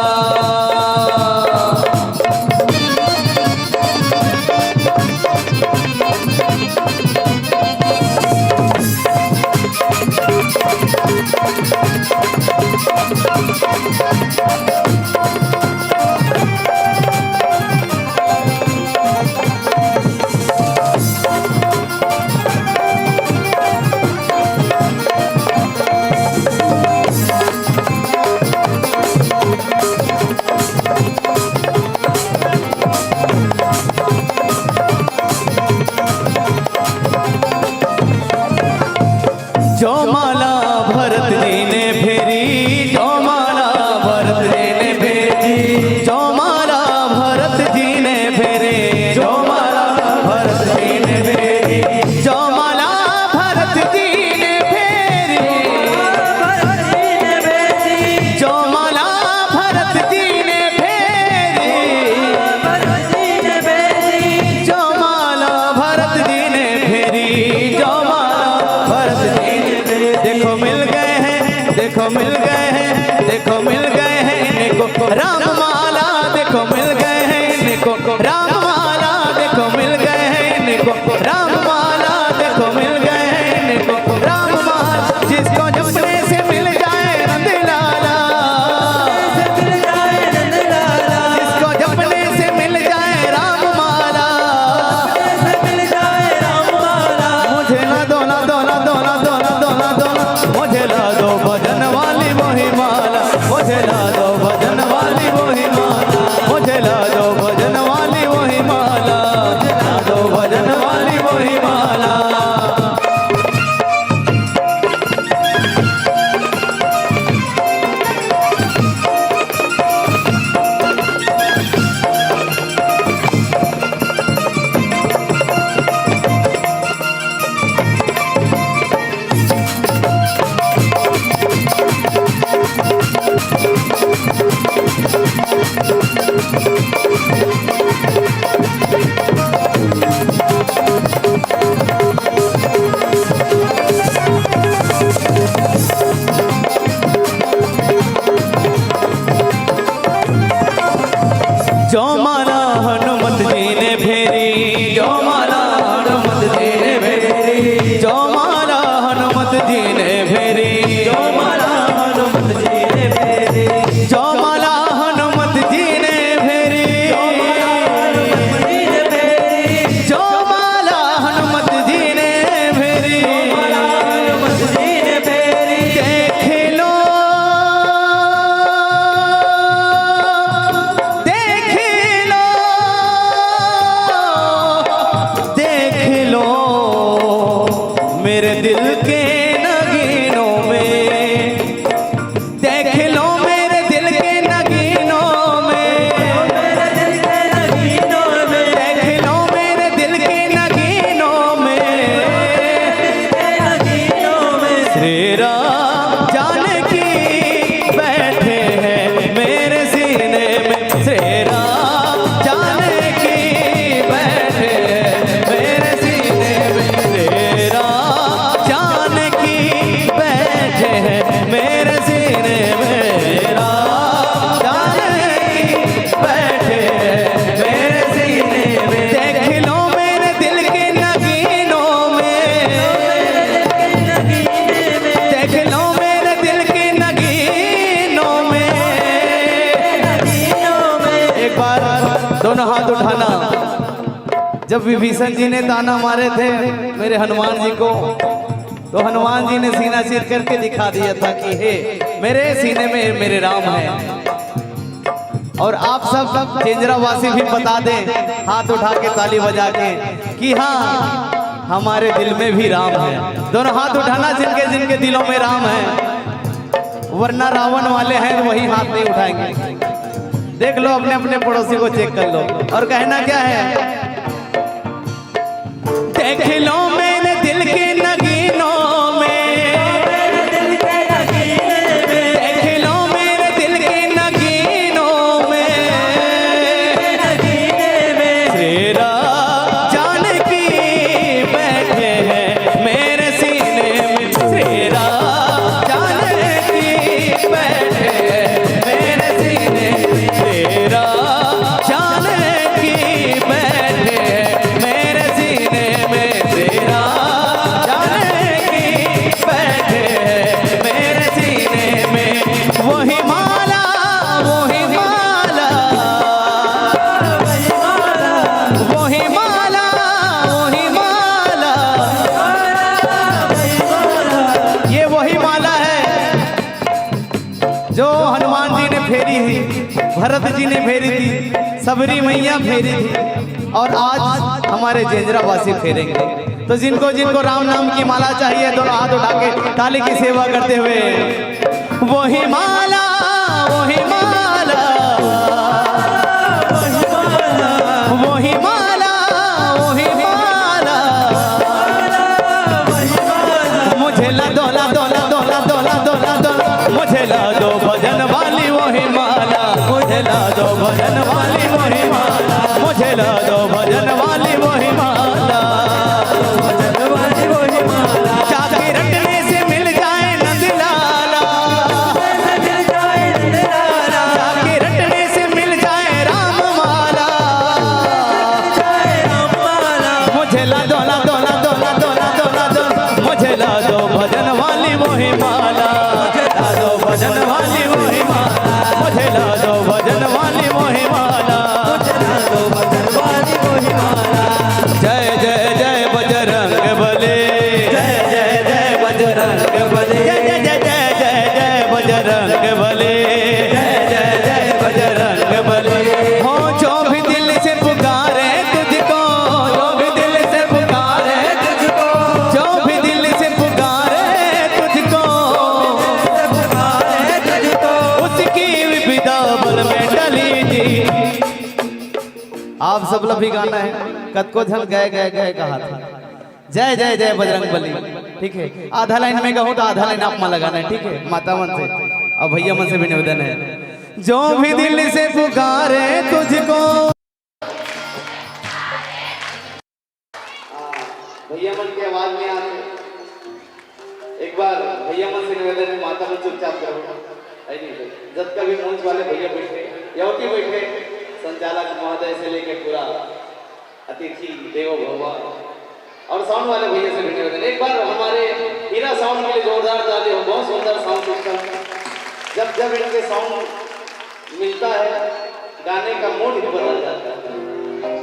देखो मिल गए हैं, देखो मिल गए हैं इनको राम माला, देखो मिल गए हैं इनको राम माला, देखो मिल गए हैं इनको राम माला, देखो मिल गए हैं इनको राम माला। जिसको जपने से मिल जाए नंद लाला, जिसको जपने से मिल जाए राम माला, मुझे ला दो ला दो ला दो ला दो ला दो ला दो, मुझे ला दो भजन वाली वही माला, मुझे ला दो भजन वाली वही माला, मुझे ला दो भजन वाली वही माला, ला दो भजन वाली वही माला। जो माला हनुमत जी ने फेरी, जो माला हनुमत जी ने फेरी, जो माला हनुमत जी ने फेरी, जो माला हनुमत जी ने फेरी, जो माला हनुमत जी ने फेरी, जो माला हनुमत जी ने फेरी, देख लो मेरे दिल के नगीनों में, देख लो मेरे दिल के नगीनों में, देख लो मेरे दिल के नगीनों में, श्री राम जानकी बैठे हैं मेरे सीने में, श्री राम जानकी बैठे हैं मेरे सीने में, श्री राम जानकी बैठे हैं मेरे सीने में, राम जानकी बैठे हैं मेरे सीने में, देख लो मेरे दिल के नगीनों में, देख लो मेरे दिल के नगीनों में। एक बार दोनों हाथ उठाना। जब विभीषण जी ने ताना मारे थे मेरे हनुमान जी को, तो हनुमान जी ने सीना चीर करके दिखा दिया था कि हे मेरे सीने में मेरे राम हैं। और आप सब चेंजरा वासी भी बता दें हाथ उठा के ताली बजा के कि हाँ हमारे दिल में भी राम है। दोनों हाथ उठाना जिनके जिनके दिलों में राम है, वरना रावण वाले हैं तो वही हाथ नहीं उठाएंगे। देख लो अपने अपने पड़ोसी को चेक कर लो। और कहना क्या है, देख लो मेरे दिल के नगीनों में, देख लो मेरे दिल के नगीनों में, श्री राम जानकी बैठे हैं मेरे सीने में, श्री राम जानकी बैठे हैं मेरे सीने में, श्री राम जानकी बैठे हैं मेरे सीने में, श्री राम जानकी बैठे हैं मेरे सीने में। वही माला वही माला वही माला वही माला, ये वही माला है जो हनुमान जी ने फेरी थी, भरत जी ने फेरी थी, सबरी मैया फेरी थी, और आज हमारे चेंजरा वासी फेरेंगे। तो जिनको जिनको राम नाम की माला चाहिए दोनों हाथ उठा के ताली की सेवा करते हुए, वही माला वही माला वही माला वही माला, मुझे ला दो ला दो ला दो ला दो ला दो ला दो, मुझे ला दो भजन वाली वही माला, मुझे ला दो भजन वाली वही माला, मुझे ला दो भजन वाली वही माला, भजन वाली वही माला। जाके रटने से मिल जाए नंद लाला, आप सब लोग भी गाना है कतको झल गए गए गए कहा था जय जय जय बजरंग बली। ठीक है, आधा लाइन में गाऊं तो आधा लाइन आप में लगाना है। ठीक है, माता मन से और भैया मन से भी निवेदन है, जो भी दिल से पुकारे तुझको। भैया मन की आवाज में आते एक बार भैया मन से निवेदन है, माता मन चुपचाप करो। जब कभी मंच वाले भैया बैठे यवती बैठे, संचालक महोदय से लेकर पूरा अतिथि देवो भव और साउंड वाले भैया से भी निवेदन, एक बार हमारे हीरा साउंड के लिए जोरदार ताली हो। बहुत सुंदर साउंड सिस्टम, जब जब इनके साउंड मिलता है गाने का मूड ही बदल जाता है।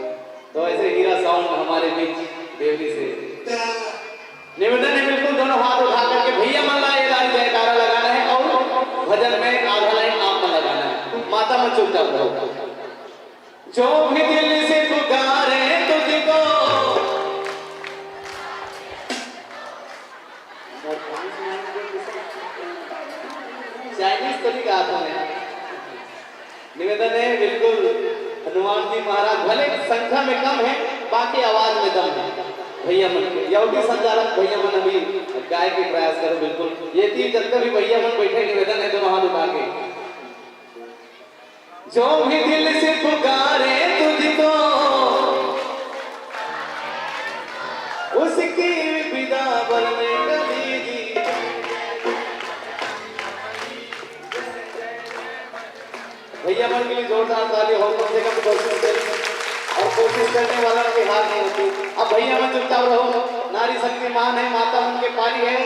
तो ऐसे हीरा साउंड हमारे बीच देवरी से निवेदन है, बिल्कुल दोनों हाथ उठा करके भैया मन ला ये लाइन जयकारा लगाना है और भजन में आधा लाइन आप में लगाना है। माता मन चुपचाप रहो, जो भी दिल से पुकारे तुझको। चाइनीज तरीका आता है। निवेदन है बिल्कुल हनुमान जी महाराज भले संख्या में कम है, बाकी आवाज में दम है। भैया मन यवती संचालक भैया मन अभी गाय के प्रयास करो। बिल्कुल ये तीन जब भी भैया मन बैठे, निवेदन है दोनों हाथ उठा के, जो भी दिल से पुकारे तुझको उसकी विदा बल में कलीजी। भैया मन के लिए जोरदार ताली हो, कम से कम कोशिश करें और कोशिश करने वाला की हार नहीं होती। अब भैया मन चुपचाप रहो, नारी शक्ति मान है, माता मन के पारी है।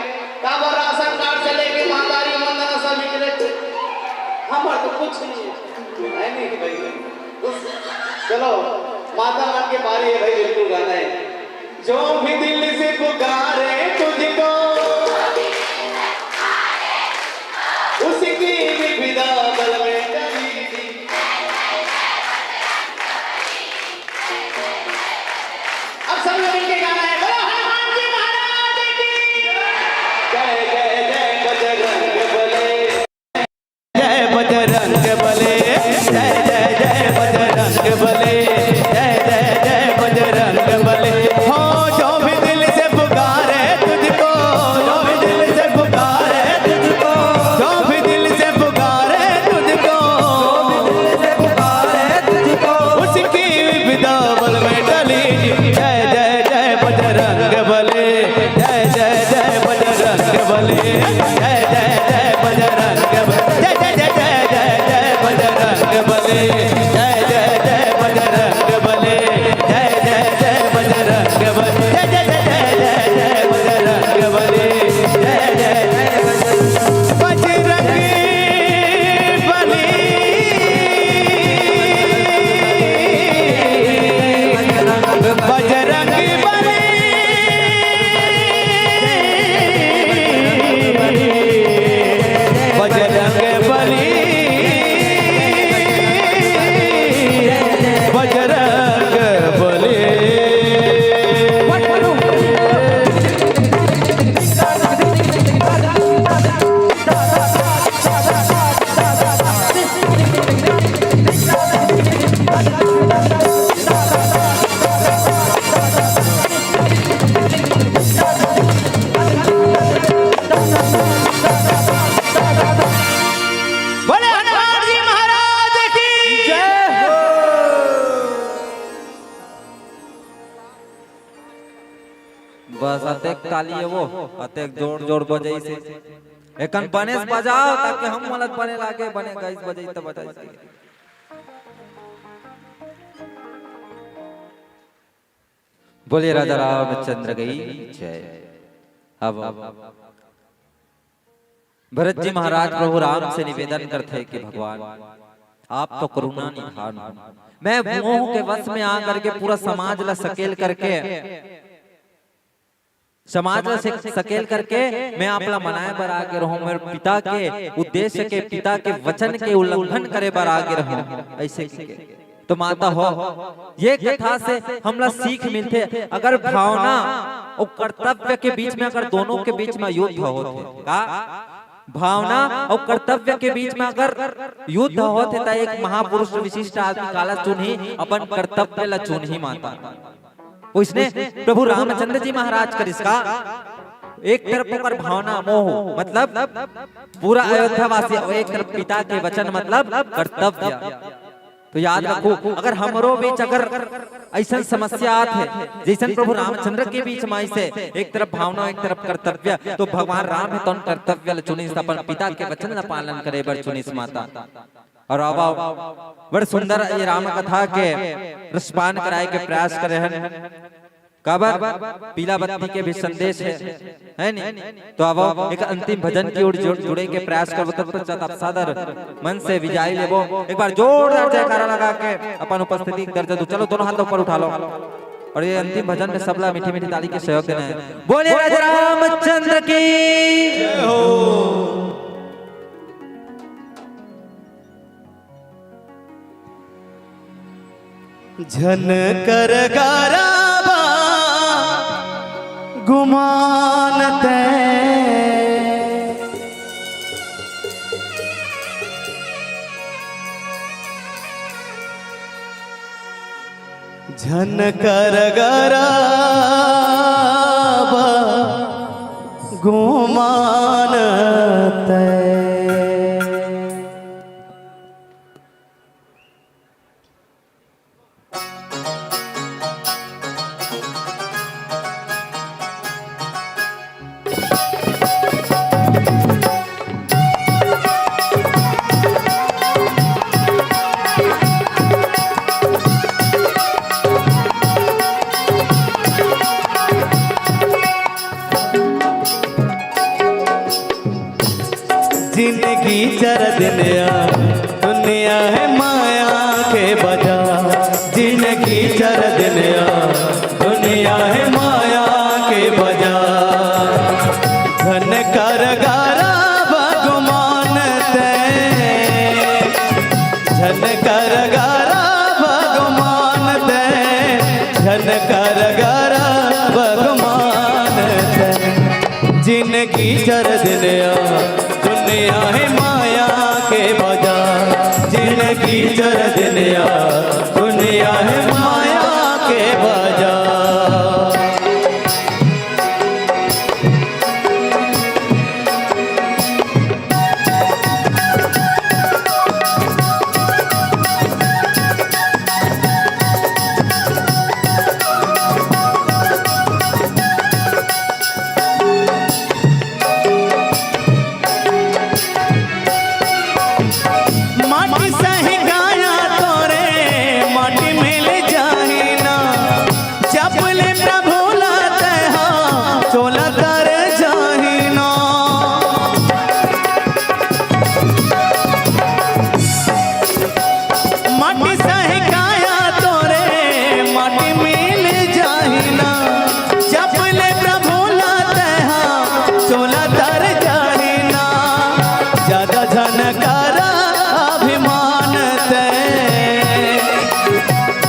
काबर राशन कार्ड चलेगी मातारी मंदन सब निकले, हमारा तो कुछ नहीं है नहीं भाई। चलो माता मन के पारी है भाई, बिल्कुल गाना है, जो भी दिल से पुकारे तुझको उसकी विदा बल में कलीजी। अब सब लोग मिलके गाना है, बोलो हनुमान जी महाराज की जय जय जय बजरंग बले, जय बजरंग बले, जय जय जय बजरंग बले, जय जय जय बजरंग बले। हो जो भी दिल से पुकारे तुझको, जो भी दिल से पुकारे तुझको, जो भी दिल से पुकारे तुझको, उसकी विदा बल में टली। जय जय जय बजरंग बले, जय जय जय बजरंग बले, जय जय जय बजरंग बले, जय जय जय जय जय जय बजरंग बले, जय जय जय बजरंग बले, जय जय जय बजरंग बले, जय जय जय जय जय बजरंग बले, जय जय जय बजरंग बली। बजरंग बली बजरंग बली बजरंग बली। बोले हनुमान जी महाराज की जय हो। बस अतेक ताली है वो, अतेक जोर जोर बजाई से एकन बनेस बजाओ ताकि हम मलत बने लागे बने गाइस बजाई तो बजाई। बोलिए राजा रामचंद्र की जय। अब भरत जी महाराज प्रभु राम से निवेदन करते हैं कि भगवान आप तो करुणा निधान हो, मैं मोह के वश में आकर के पूरा समाज ला सकेल करके सकेल करके मैं आपला मनाए बर आगे रहूं, मेरे पिता के उद्देश्य के पिता के वचन के उल्लंघन करे बर आगे रहूं। ऐसे तो माता हो ये कथा से हमला सीख मिलते, अगर भावना और कर्तव्य के बीच में अगर दोनों के बीच में युद्ध होते का भावना और कर्तव्य के बीच में अगर युद्ध होते तो एक महापुरुष विशिष्ट आदमी काला चुन ही अपन कर्तव्य ला चुन ही माता। उसने प्रभु रामचंद्र जी महाराज कर इसका एक तरफ ओकर भावना मोह मतलब पूरा अयोध्या वासी, और एक तरफ पिता के वचन मतलब कर्तव्य। तो याद रखो, अगर हमरो बीच अगर ऐसा समस्या आते जैसे प्रभु रामचंद्र के बीच में ऐसे एक तरफ भावना एक तरफ कर्तव्य, तो भगवान राम है तो कर्तव्य चुनिस अपन पिता के वचन ला पालन करे बर चुनिस माता। और अब बड़ सुंदर ये राम कथा के रसपान कराए के प्रयास करे हैं। काबर पीला बत्ती के भी संदेश है नहीं। तो अब एक अंतिम भजन की ओर जुड़े के प्रयास करबो, तत्पश्चात आप सादर मन से विजय लेबो। एक बार जोरदार जयकारा लगा के अपन उपस्थिति दर्ज दो। चलो दोनों हाथ ऊपर उठा लो और ये अंतिम भजन में सबला मीठी मीठी ताली के सहयोग देना है। बोले राजा रामचंद्र की जय हो। झन कर गाराबा गुमानते झन कर गाराबा गुमानते। जिंदगी चर दुनिया है माया के बाजार। जिंदगी चर दुनिया है माया के बाजार। धन कर गारा भगवानते, धन कर गारा भगवानते, धन कर गारा भगवानते। जिंदगी चर दुनिया है माया के बाजार। जिंदगी चर दुनिया है माया के बाजार। माटी सही गाया तोरे माटी मिल जाही ना। चपले प्रभु लाते हाँ चोला कर जाही ना। माटी सही गाया तोरे माटी मिल जाही ना। चपले प्रभु लाते हाँ चोला कर जाही ना। ज्यादा झनकारा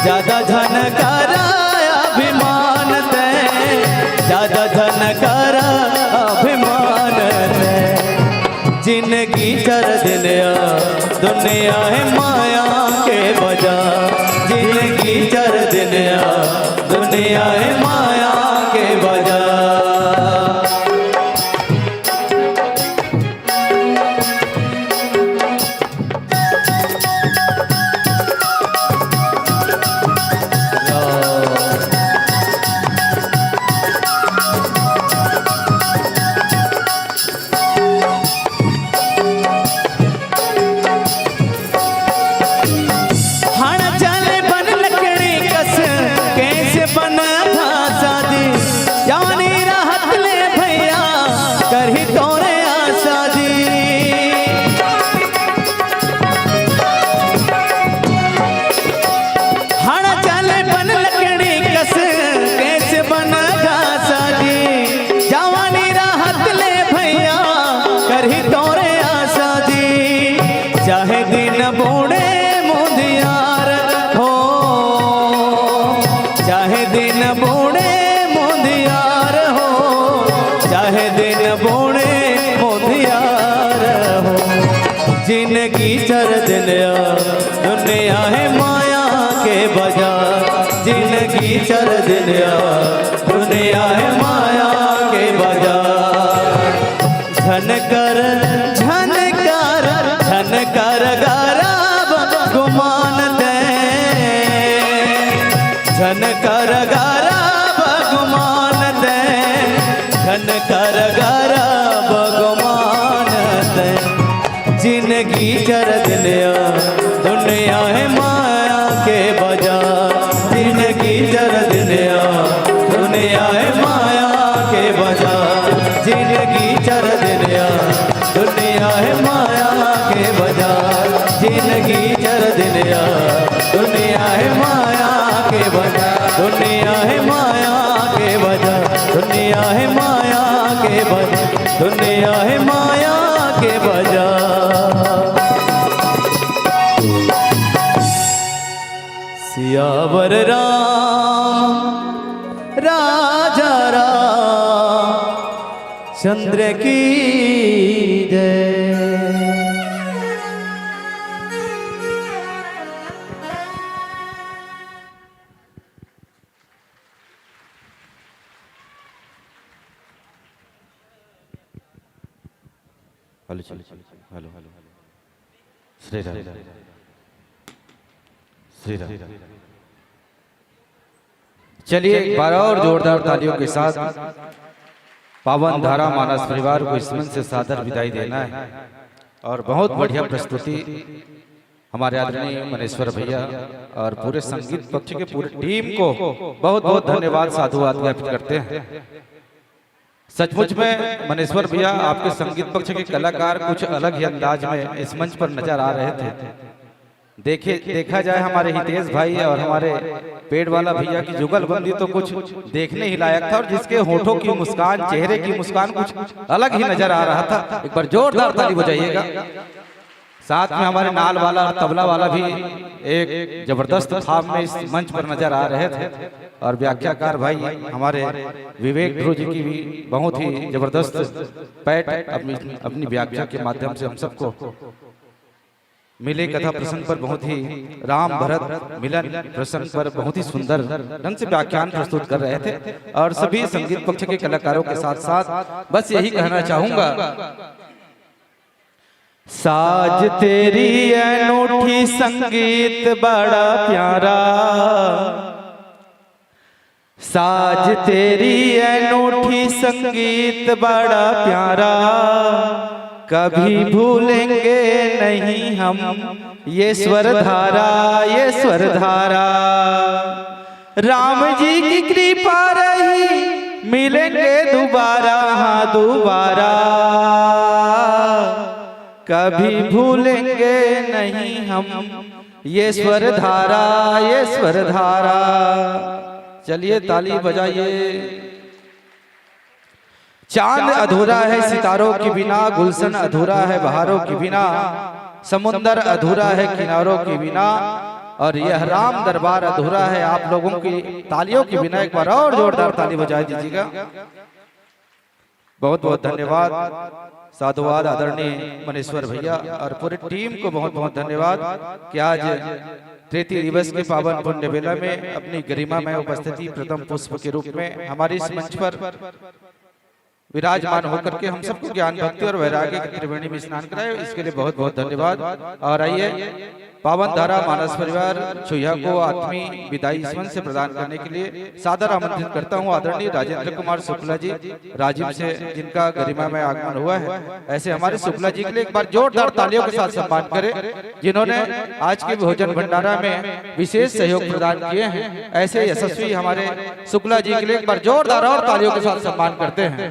ज्यादा धन कर अभिमान ते, ज्यादा धन कर अभिमान ते। जिंदगी चर दुनिया है माया के बाजार। जिंदगी चर दुनिया है माया के बाजार। करही तोरे आसादी हण चले बन लकड़ी कस कैसे बना घासादी। जवानी राहत ले भैया करही तोरे आसादी। चाहे दिन बूढ़े मुंदियार हो, चाहे दिन बूढ़े मुंदियार हो, चाहे दिन बूढ़े मुंदियार दुनिया दुनिया है माया के बाजार जिंदगी चर दुनिया दुनिया है माया के बाजार झनकर झनकर झनकर गरब गुमान दे झनकर गरब गुमान दे झनकर गरब गुमान दे जिंदगी चर दुनिया दुनिया है माया के बाजार जिंदगी चर दुनिया दुनिया है माया के बाजार जिंदगी चर दुनिया दुनिया है माया के बाजार जिंदगी चर दुनिया दुनिया है माया के बाजार दुनिया है माया के बाजार दुनिया है माया के बाजार दुनिया है माया के बाजार सियावर राम राजा राम चंद्र की जय। Hello hello hello Shri Ram Shri Ram. चलिए एक बार और जोरदार तालियों के साथ पावन धारा मानस परिवार को इस मंच से सादर विदाई देना है। और बहुत बढ़िया प्रस्तुति हमारे आदरणीय मनेश्वर भैया और पूरे संगीत पक्ष के पूरे टीम को बहुत बहुत धन्यवाद साधुवाद ज्ञापित करते हैं। सचमुच में मनेश्वर भैया आपके संगीत पक्ष के कलाकार कुछ अलग ही अंदाज में इस मंच पर नजर आ रहे थे। देखा जाए हमारे हितेश भाई और हमारे पेड़ वाला भैया की जुगलबंदी तो कुछ देखने ही लायक था, और जिसके होठों की मुस्कान, चेहरे की मुस्कान कुछ अलग ही नजर आ रहा था। एक बार जोरदार ताली बजाइएगा। साथ में हमारे नाल वाला और तबला वाला भी एक जबरदस्त भाव में इस मंच पर नजर आ रहे थे। और व्याख्याकार भाई हमारे विवेक ध्रुव जी की भी बहुत ही जबरदस्त पैठ अपनी व्याख्या के माध्यम से हम सबको मिले कथा प्रसंग पर बहुत ही राम भरत मिलन प्रसंग पर बहुत ही सुंदर ढंग से व्याख्यान प्रस्तुत कर रहे थे। और सभी संगीत पक्ष के कलाकारों के साथ साथ बस यही कहना चाहूंगा, साज तेरी अनूठी संगीत बड़ा प्यारा, साज तेरी अनूठी संगीत बड़ा प्यारा, कभी भूलेंगे नहीं हम ये स्वर धारा, ये स्वर धारा। राम जी की कृपा रही मिलेंगे दोबारा, हाँ दोबारा, कभी भूलेंगे नहीं हम ये स्वर धारा, ये स्वर धारा। चलिए ताली बजाइए। चांद अधूरा है सितारों के बिना, गुलशन अधूरा है बहारों के बिना, समुंदर अधूरा है किनारों के बिना, और यह राम दरबार अधूरा है आप लोगों की तालियों के बिना। एक बार और जोरदार ताली बजा दीजिएगा। बहुत बहुत धन्यवाद, साधुवाद आदरणीय मनेश्वर भैया और पूरी टीम को बहुत बहुत धन्यवाद कि आज तृतीय दिवस के पावन पुण्य बेला में अपनी गरिमा में उपस्थिति प्रथम पुष्प के रूप में हमारे इस मंच पर विराजमान होकर के हम सबको ज्ञान भक्ति और वैराग्य की त्रिवेणी में स्नान कराए, इसके लिए बहुत बहुत धन्यवाद। और आइए पावन धारा मानस परिवार छुया को आत्मीय विदाई इस मंच से प्रदान करने के लिए सादर आमंत्रित करता हूं आदरणीय राजेंद्र कुमार शुक्ला जी, राजीव से जिनका गरिमा में आगमन हुआ है। ऐसे हमारे शुक्ला जी के लिए एक बार जोरदार तालियों के साथ सम्मान करें, जिन्होंने आज के भोजन भंडारा में विशेष सहयोग प्रदान किए हैं। ऐसे यशस्वी हमारे शुक्ला जी के लिए एक बार जोरदार और तालियों के साथ सम्मान करते हैं।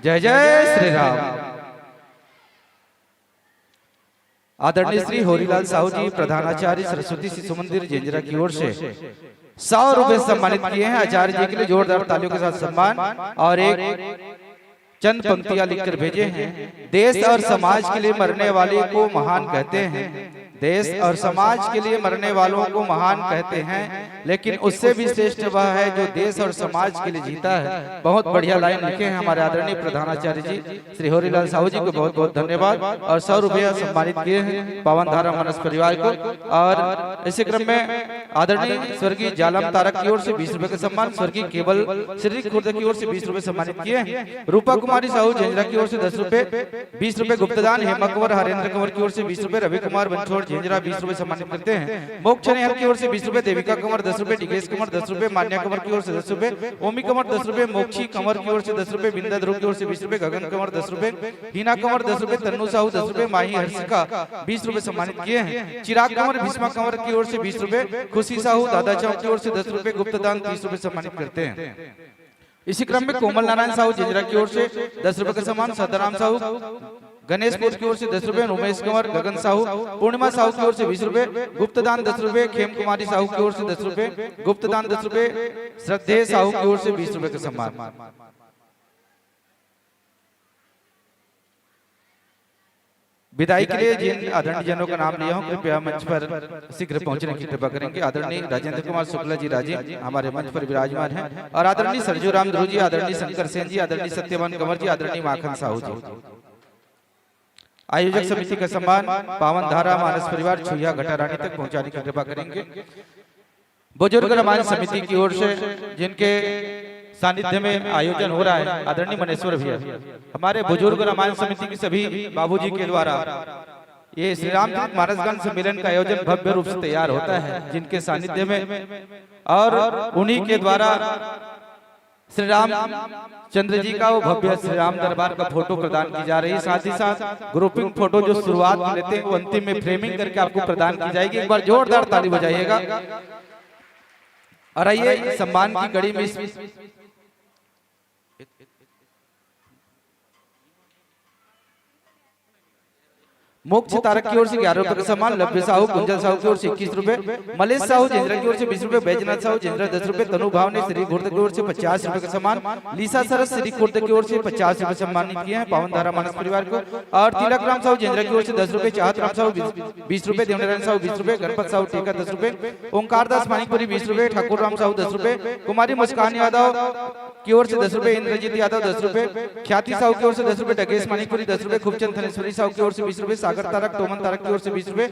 जय जय श्री राम। आदरणीय श्री होरीलाल साहू जी प्रधानाचार्य सरस्वती शिशु मंदिर जेंजरा की ओर से 100 रुपए सम्मानित किए हैं। आचार्य जी के लिए जोरदार तालियों के साथ सम्मान और एक चंद पंक्तियां लिखकर भेजे हैं। देश और समाज के लिए मरने वाले को महान कहते हैं, देश और समाज के लिए मरने वालों को महान कहते हैं, लेकिन उससे भी श्रेष्ठ वह है जो देश और समाज के लिए जीता है। बहुत बढ़िया लाइन लिखे हैं हमारे आदरणीय प्रधानाचार्य जी श्री होरीलाल साहू जी को बहुत बहुत धन्यवाद। और 100 रुपया सम्मानित किए हैं पावन धारा मानस परिवार को। और इसी क्रम में आदरणीय स्वर्गीय जालम तारक की ओर से 20 रुपए का सम्मान, स्वर्गीय केवल श्री खुर्द की ओर से 20 रुपए सम्मानित किए हैं। रूपा कुमारी साहू झेंझरा की ओर से 10 रुपए, 20 रुपए गुप्तदान हेमा कुंवर हरेंद्र कंवर की ओर से 20 रुपए, रवि कुमार बंछोड़ झेंझरा 20 रुपए सम्मानित करते हैं। मोक्ष नेहर की ओर से 20 रुपए, देविका कंवर 10 रुपए, डिगेश कंवर 10 रुपए, मान्या कंवर की ओर से 10 रुपए, ओमी कंवर 10 रुपए, मोक्षी कंवर की ओर से 10 रुपए, बिंदा ध्रुव की ओर से 20 रुपए, गगन कंवर 10 रुपए, हीना कंवर 10 रुपए, तन्नू साहू 10 रुपए, माही हर्षिका 20 रुपए सम्मानित किए हैं। चिराग कंवर भीष्मा कंवर की ओर से 20 रुपए, खुशी साहू दादा चौक की ओर से 10 रुपए, गुप्तदान 30 रुपए सम्मानित करते हैं। इसी क्रम में कोमल नारायण साहू झेंझरा की ओर से 10 रुपए का सम्मान, सदाराम साहू गणेशपुर की ओर से 10 रुपए, उमेश कंवर, गगन साहू, पूर्णिमा साहू की ओर से 20 रुपए, गुप्तदान 10 रुपए, खेम कुमारी साहू की ओर से 10 रुपए, गुप्तदान 10 रुपए, श्रद्धेय साहू की ओर से 20 रुपए का सम्मान। विदाई के लिए जिन आदरणीय जनों का नाम लिया हूं, कृपया मंच पर शीघ्र पहुंचने की कृपा करेंगे। आदरणीय राजेंद्र कुमार शुक्ला जी राजीव हमारे मंच पर विराजमान हैं, और आदरणीय सरजू राम ध्रुव जी, आदरणीय शंकर सेन जी, आदरणीय सत्यवान कंवर जी, आदरणीय माखन साहू जी। आयोजक समिति का सम्मान पावन धारा मानस परिवार छुइया घटारानी तक पहुंचाने की कृपा करेंगे। बुजुर्ग रामायण समिति की ओर से जिनके सानिध्य में आयोजन हो रहा है, आदरणीय मनेश्वर भैया, हमारे बुजुर्ग रामायण समिति की सभी बाबूजी के द्वारा ये श्री रामचरित मानसगण सम्मेलन का आयोजन भव्य रूप से तैयार होता है, जिनके सानिध्य में और उन्हीं के द्वारा श्री राम चंद्र जी का वो भव्य श्री राम दरबार का फोटो प्रदान की जा रही है। साथ ही साथ ग्रुपिंग फोटो जो शुरुआत में लेते हैं वो अंतिम में फ्रेमिंग करके आपको प्रदान की जाएगी। एक बार जोरदार ताली बजाइएगा। और आइए सम्मान की कड़ी में मोक्ष तारक की ओर से 11 रुपए का सम्मान, लभ्य साहू कुंजल साहू की ओर से 21 रुपए, मलेश साहू झेंझरा की ओर से 20 रुपए, बैजनाथ साहू झेंझरा 10 रुपए, तनु भाव ने श्री खुर्द की ओर से 50 रुपए का सम्मान, लीसा सरस श्री खुर्द की ओर से 50 रुपए सम्मानित किए हैं पावन धारा मानस परिवार को। और तिलक राम साहू झेंझरा की ओर से 10 रुपए, चाहत राम साहू 20 रुपए, देवनारायण साहू 20 रुपए, गणपत साहू टेका 10 रुपए, ओंकार दास मानिकपुरी 20 रुपए, ठाकुर राम साहू 10 रुपए, कुमारी मुस्कान यादव की ओर से 10 रुपए, इंद्रजीत यादव 10 रुपए, ख्याति साहू की ओर से 10 रुपए, डगेश मानिकपुरी 10 रुपए, खूबचंद थनेश्वरी साहू की ओर से 20 रुपए, सागर तारक टोमन तारक की ओर से 20 रुपए,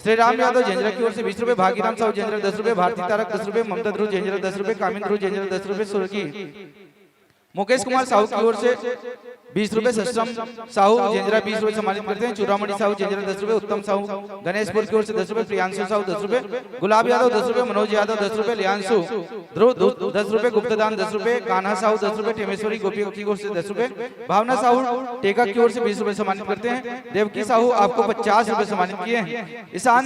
श्री राम यादव झेंझरा की ओर से 20 रुपए, भागीराम साहू झेंझरा 10 रुपए, भारती तारक 10 रुपए, ममता ध्रुव झेंझरा 10 रुपए, कामिन ध्रुव झेंझरा 10 रुपए, स्वर्गीय मुकेश कुमार साहू की ओर से 20 रुपए, सश्रम साहू झेंझरा 20 रुपए सम्मानित करते हैं, चूड़ामणि साहू झेंझरा 10 रुपए, उत्तम साहू गणेशपुर की ओर से 10 रुपए, प्रियांशु साहू 10 रुपए, गुलाब यादव 10 रुपए, मनोज यादव 10 रुपए, लियांशु ध्रुव 10 रुपए, गुप्तदान 10 रुपए, कान्हा साहू 10 रुपए, टेमेश्वरी गोपी की ओर से 10 रुपए, भावना साहू टेका की ओर से 20 रुपए सम्मानित करते हैं, देवकी साहू आपको 50 रुपए सम्मानित किए हैं। ईशान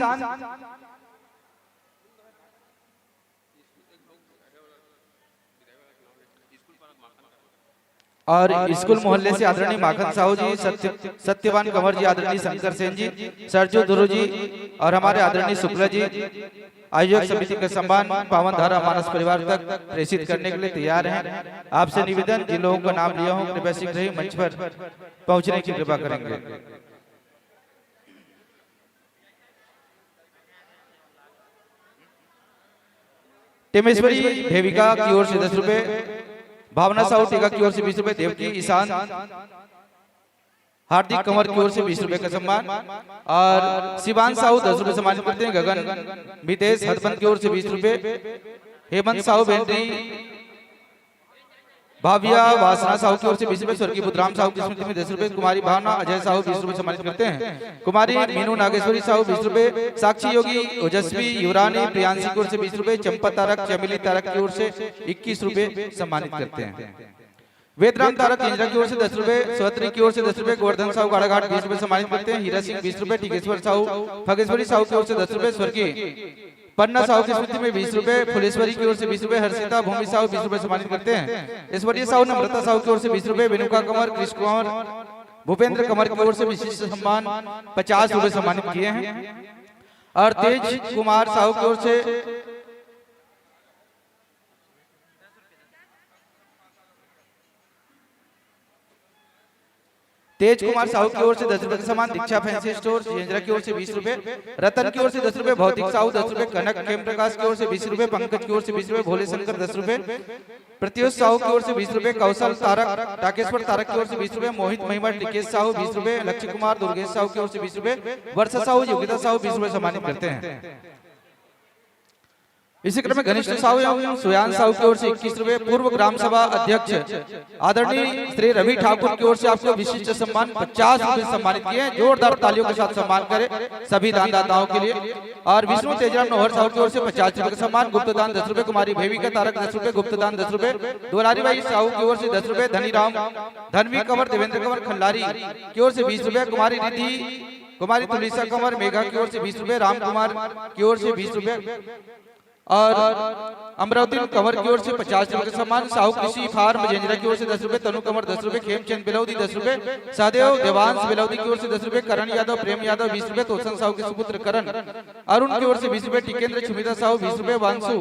और स्कूल मोहल्ले से आदरणीय माखन साहू जी, सत्यवान कंवर जी, आदरणीय शंकर सेन जी, सरजू ध्रुव जी और हमारे आदरणीय शुक्ला जी आयोजक समिति का सम्मान पावन धारा मानस परिवार तक प्रेषित करने के लिए तैयार हैं। आपसे निवेदन, जिन लोगों का नाम लिया हूं कृपया शीघ्र ही मंच पर पहुंचने की कृपा करेंगे। टेमेश्वरी भेविका की ओर से 10 रुपए, भावना साहू टीका की ओर से 20 रुपए, देवकी ईशान हार्दिक कंवर की ओर से 20 रुपए का सम्मान और शिवान साहू 10 रुपए सम्मानित करते हैं। गगन मितेश हदबंद की ओर से 20 रुपए, हेमंत साहू बेंद्री भाविया वासना साहू की ओर से 20 रुपए, स्वर्गीय बुद्धराम साहू की स्मृति में 10 रुपए, कुमारी भावना अजय साहू 20 रुपए सम्मानित करते हैं। कुमारी मीनू नागेश्वरी साहू 20 रुपए, साक्षी योगी ओजस्वी युवरानी प्रियांशी की ओर से 20 रुपए, चंपा तारक चमेली तारक की ओर से 21 रुपए सम्मानित करते हैं। वेदराम तारक इंदिरा की ओर से 10 रुपए, स्वत्री की ओर से 10 रुपए, गोवर्धन साहू गाड़ाघाट 20 रुपए सम्मानित करते हैं। हीरा सिंह 20 रुपए, टिकेश्वर साहू फगेश्वरी साहू की ओर से 10 रुपए, स्वर्गीय पन्ना साहू की स्मृति में 20 रुपए, फुलेश्वरी की ओर से 20 रुपए, हर्षिता भूमि साहू 20 रुपए सम्मानित करते हैं। ईश्वरीय साहू नम्रता साहू की ओर से 20 रुपए, विनुका कंवर, कृष्ण कुमार, भूपेंद्र कंवर की ओर से विशिष्ट सम्मान 50 रुपए सम्मानित किए हैं और तेज कुमार साहू की ओर से तेज कुमार साहू की ओर से 10 रुपए का सामान, दीक्षा फैंसी स्टोर जिंजरा की ओर से 20 रुपए, रतन की ओर से 10 रुपए, भौतिक साहू 10 रुपए, कनक खेम प्रकाश की ओर से 20 रुपए, पंकज की ओर से 20 रुपए, भोले शंकर 10 रुपए, प्रत्युष साहू की ओर से 20 रुपए, कौशल तारक टाकेश्वर तारक की ओर से 20 रुपए, मोहित महिमा टिकेश साहू 20 रुपए, लक्ष्य कुमार दुर्गेश साहू की ओर से 20 रुपए, वर्षा साहू योगिता साहू 20 रुपए सम्मानित करते हैं। इसी क्रम में घनिष्ठ साहू एवं सुयान साहू की ओर से 21 रुपए, पूर्व ग्राम सभा अध्यक्ष आदरणीय श्री रवि ठाकुर की ओर से आपको विशिष्ट सम्मान 50 रुपए सम्मानित किए हैं। जोरदार तालियों के साथ सम्मान करें सभी दानदाताओं के लिए। और विष्णु तेजराम नौहर साहू की ओर से 50 रुपए का सम्मान, गुप्त दान 10 रुपए, कुमारी भेविका तारक 10 रुपए, गुप्त दान 10 रुपए, दुलारी बाई साहू की ओर से 10 रुपए, धनीराम धनवी कंवर देवेंद्र कंवर खल्लारी की ओर से 20 रुपए, कुमारी रिद्धि कुमारी तुलिसा कंवर मेघा की ओर से 20 रुपए, राम कुमार की ओर से 20 रुपए और अमरावती कंवर की ओर से 50 रुपए का सम्मान, साहू कृषि फार्म जेंजरा की ओर से 10 रुपए, तनु कंवर 10 रुपए, खेमचंद बिलौदी 10 रुपए, सहदेव देवांश बिलौदी की ओर से 10 रुपए, करण यादव प्रेम यादव 20 रुपए, तोसन साहू के सुपुत्र करण अरुण की ओर से 20 रुपए, टिकेंद्र सुमिता साहू 20 रुपए, वांसु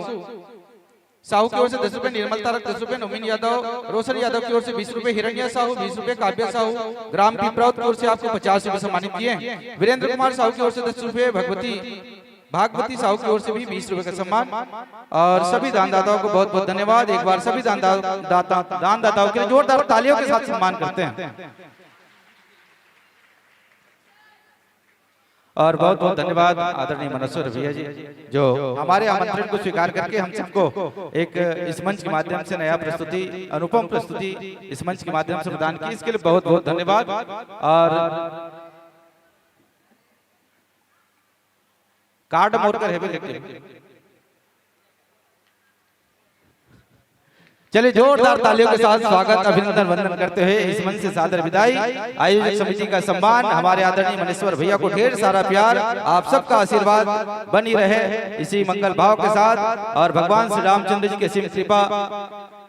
साहू की ओर से 10 रुपए, निर्मल तारक 10 रुपए, नवीन यादव रोशन यादव की ओर से 20 रुपए, हिरण्या साहू 20 रुपए, काव्या साहू ग्राम पिपराउत की ओर से आपको 50 रुपए सम्मानित किए हैं। वीरेंद्र कुमार साहू की ओर से 10 रुपए, भागवती साहू की ओर से भी 20 रुपए का सम्मान। और सभी दानदाताओं को बहुत बहुत धन्यवाद। एक बार सभी दानदाताओं के लिए जोरदार तालियों के साथ सम्मान करते हैं। और बहुत बहुत धन्यवाद आदरणीय मनस्वर भैया जी जो हमारे आमंत्रण को स्वीकार करके हम सबको एक इस मंच के माध्यम से नया प्रस्तुति, अनुपम प्रस्तुति इस मंच के माध्यम से प्रदान की, इसके लिए बहुत बहुत धन्यवाद। और कार्ड मोड़कर है, चलिए जोरदार तालियों के साथ स्वागत अभिनंदन वंदन करते हुए इस मंच से सादर विदाई। आयोजक समिति का सम्मान, हमारे आदरणीय मनेश्वर भैया को ढेर सारा प्यार, आप सबका आशीर्वाद बनी रहे इसी मंगल भाव के साथ। और भगवान श्री रामचंद्र जी की सिम कृपा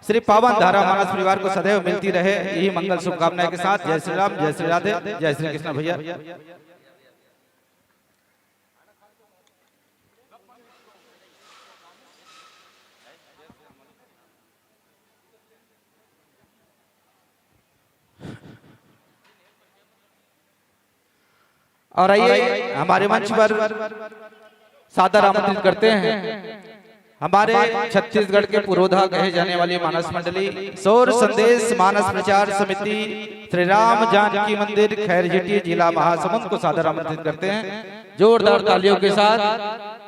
श्री पावन धारा मानस परिवार को सदैव मिलती रहे, यही मंगल शुभकामनाएं के साथ। जय श्री राम, जय श्री राधे, जय श्री कृष्ण भैया। और आइए हमारे मंच पर सादर आमंत्रित करते हैं हमारे छत्तीसगढ़ के पुरोधा कहे जाने वाली मानस मंडली सौर संदेश मानस प्रचार समिति श्री राम जानकी मंदिर खैरजेटी जिला महासमुंद को सादर आमंत्रित करते हैं जोरदार तालियों के साथ।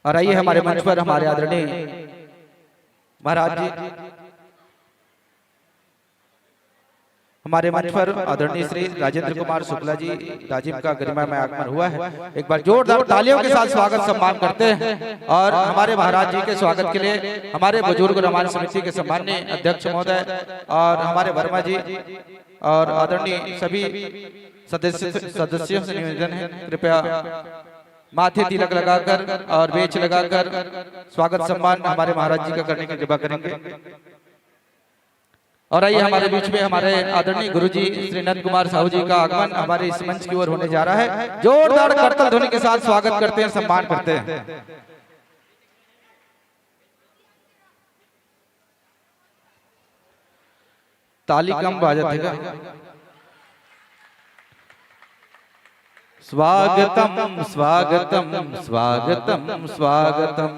और आइए हमारे मंच पर हमारे आदरणीय महाराज जी, हमारे मंच पर आदरणीय श्री राजेंद्र कुमार शुक्ला जी राजीव का गरिमा में आगमन हुआ है। एक बार जोरदार तालियों के साथ स्वागत सम्मान करते हैं। और हमारे महाराज जी के स्वागत के लिए हमारे बुजुर्ग रामायण समिति के सम्माननीय अध्यक्ष महोदय और हमारे वर्मा जी और आदरणीय सभी सदस्यों से निवेदन है कृपया माथे तिलक लगाकर और बेच लगाकर स्वागत सम्मान हमारे महाराज जी का करने की कृपा करेंगे। और आइए हमारे बीच में हमारे आदरणीय गुरुजी श्री नंद कुमार साहू जी का आगमन हमारे इस मंच की ओर होने जा रहा है। जोरदार करतल ध्वनि के साथ स्वागत करते हैं, सम्मान करते हैं। ताली कम बाजत है। स्वागतम स्वागतम स्वागतम स्वागतम,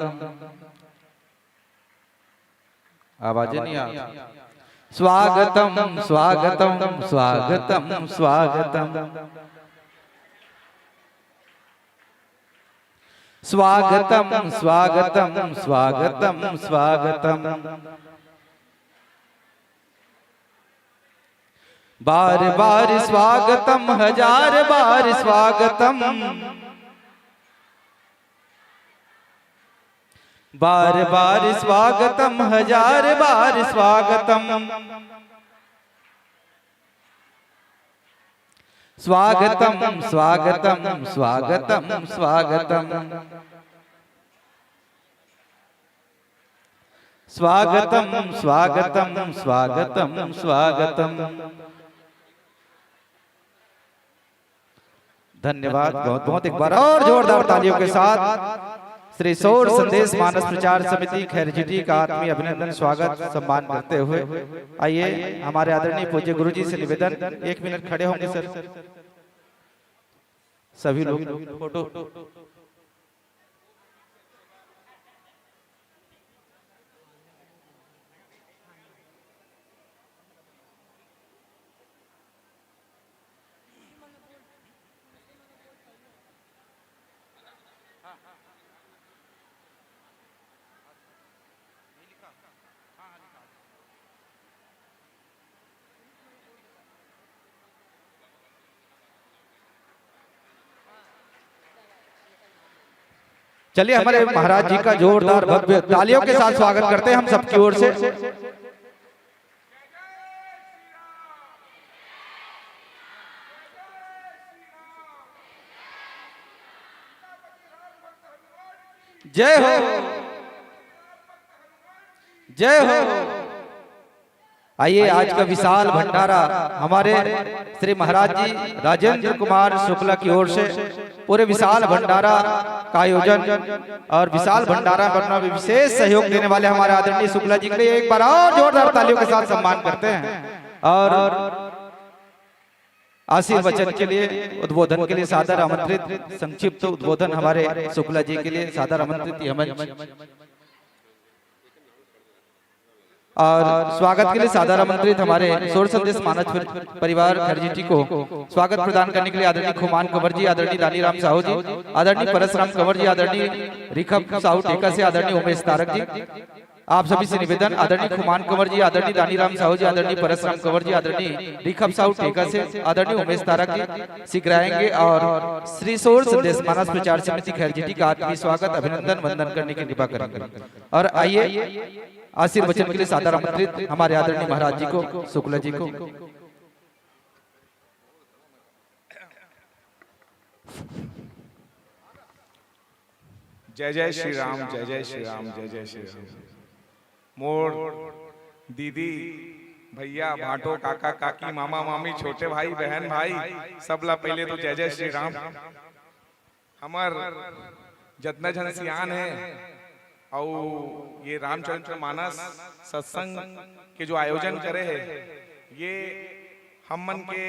आवाज नहीं आ रही। स्वागतम स्वागतम स्वागतम स्वागतम, स्वागतम स्वागतम स्वागतम स्वागतम, बार बार स्वागतम हजार बार स्वागतम, बार बार स्वागतम हजार बार स्वागतम, स्वागतम स्वागतम स्वागतम स्वागतम, स्वागतम स्वागतम स्वागतम स्वागतम। धन्यवाद बहुत बहुत। एक बार और जोरदार तालियों के साथ श्री सौर संदेश मानस प्रचार समिति खैरजीटी का आत्मीय अभिनंदन स्वागत सम्मान करते हुए आइए हमारे आदरणीय पूज्य गुरु जी से निवेदन, 1 मिनट खड़े होंगे सर सभी लोग फोटो। चलिए हमारे महाराज जी का जोरदार भव्य तालियों के साथ स्वागत करते हैं हम सबकी ओर से। जय हो जय हो। आइए आज का विशाल भंडारा हमारे श्री महाराज जी राजेंद्र कुमार शुक्ला की ओर से पूरे विशाल भंडारा का आयोजन और विशाल भंडारा बनना में विशेष सहयोग देने वाले हमारे आदरणीय शुक्ला जी के लिए एक बार और जोरदार तालियों के साथ सम्मान करते हैं। और आशीर्वचन के लिए उद्बोधन के लिए सादर आमंत्रित संक्षिप्त उद्बोधन हमारे शुक्ला जी के लिए सादर आमंत्रित और स्वागत के लिए सादर आमंत्रित हमारे सौर संदेश मानस परिवार खैरजीटी को स्वागत प्रदान करने के लिए आदरणीय खुमान कंवर जी, आदरणीय दानीराम साहू जी, आदरणीय परसराम कंवर जी, आदरणीय रिखब साहू टेका से आदरणीय उमेश तारक जी। आप सभी से निवेदन, आदरणीय खुमान कंवर जी, आदरणीय दानीराम साहू जी, आदरणीय परसराम कंवर जी, आदरणीय रिखब साहू टेका से आदरणीय उमेश तारक जी शीघ्र आएंगे और श्री सौर संदेश मानस प्रचार समिति खैरजीटी का आत्मीय स्वागत अभिनंदन वंदन करने की कृपा करेंगे। और आइए आशीर्वचन के लिए सादर आमंत्रित हमारे आदरणीय महाराज जी को, शुक्ला जी को। जय जय श्री राम, जय जय श्री राम, जय जय श्री राम। मोर दीदी भैया भाटो काका काकी मामा मामी छोटे भाई बहन भाई सबला पहले तो जय जय श्री राम। हमार जतना जन सियान है और ये रामचरित्र मानस सत्संग के जो आयोजन करे है, ये हम मन के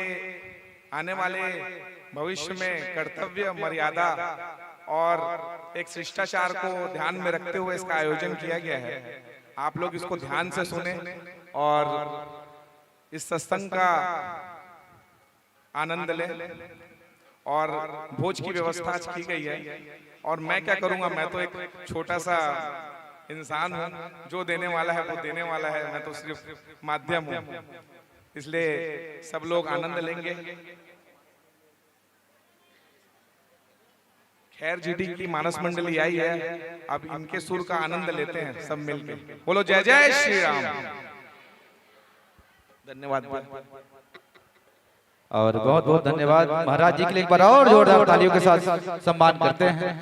आने वाले भविष्य में कर्तव्य मर्यादा और एक शिष्टाचार को ध्यान में रखते हुए इसका आयोजन किया गया है। आप लोग इसको ध्यान से सुने और इस सत्संग का आनंद लें। और भोज की व्यवस्था आज की गई है और मैं क्या करूंगा, मैं तो एक छोटा सा इंसान हूं, जो देने वाला है वो देने वाला है, मैं तो सिर्फ माध्यम हूं, इसलिए सब लोग आनंद लेंगे। खैरजीटी की मानस मंडली आई है, अब इनके सुर का आनंद लेते हैं सब मिलके। बोलो जय जय श्री राम। धन्यवाद और बहुत बहुत धन्यवाद महाराज जी के लिए एक बार और जोरदार तालियों के साथ सम्मान करते हैं।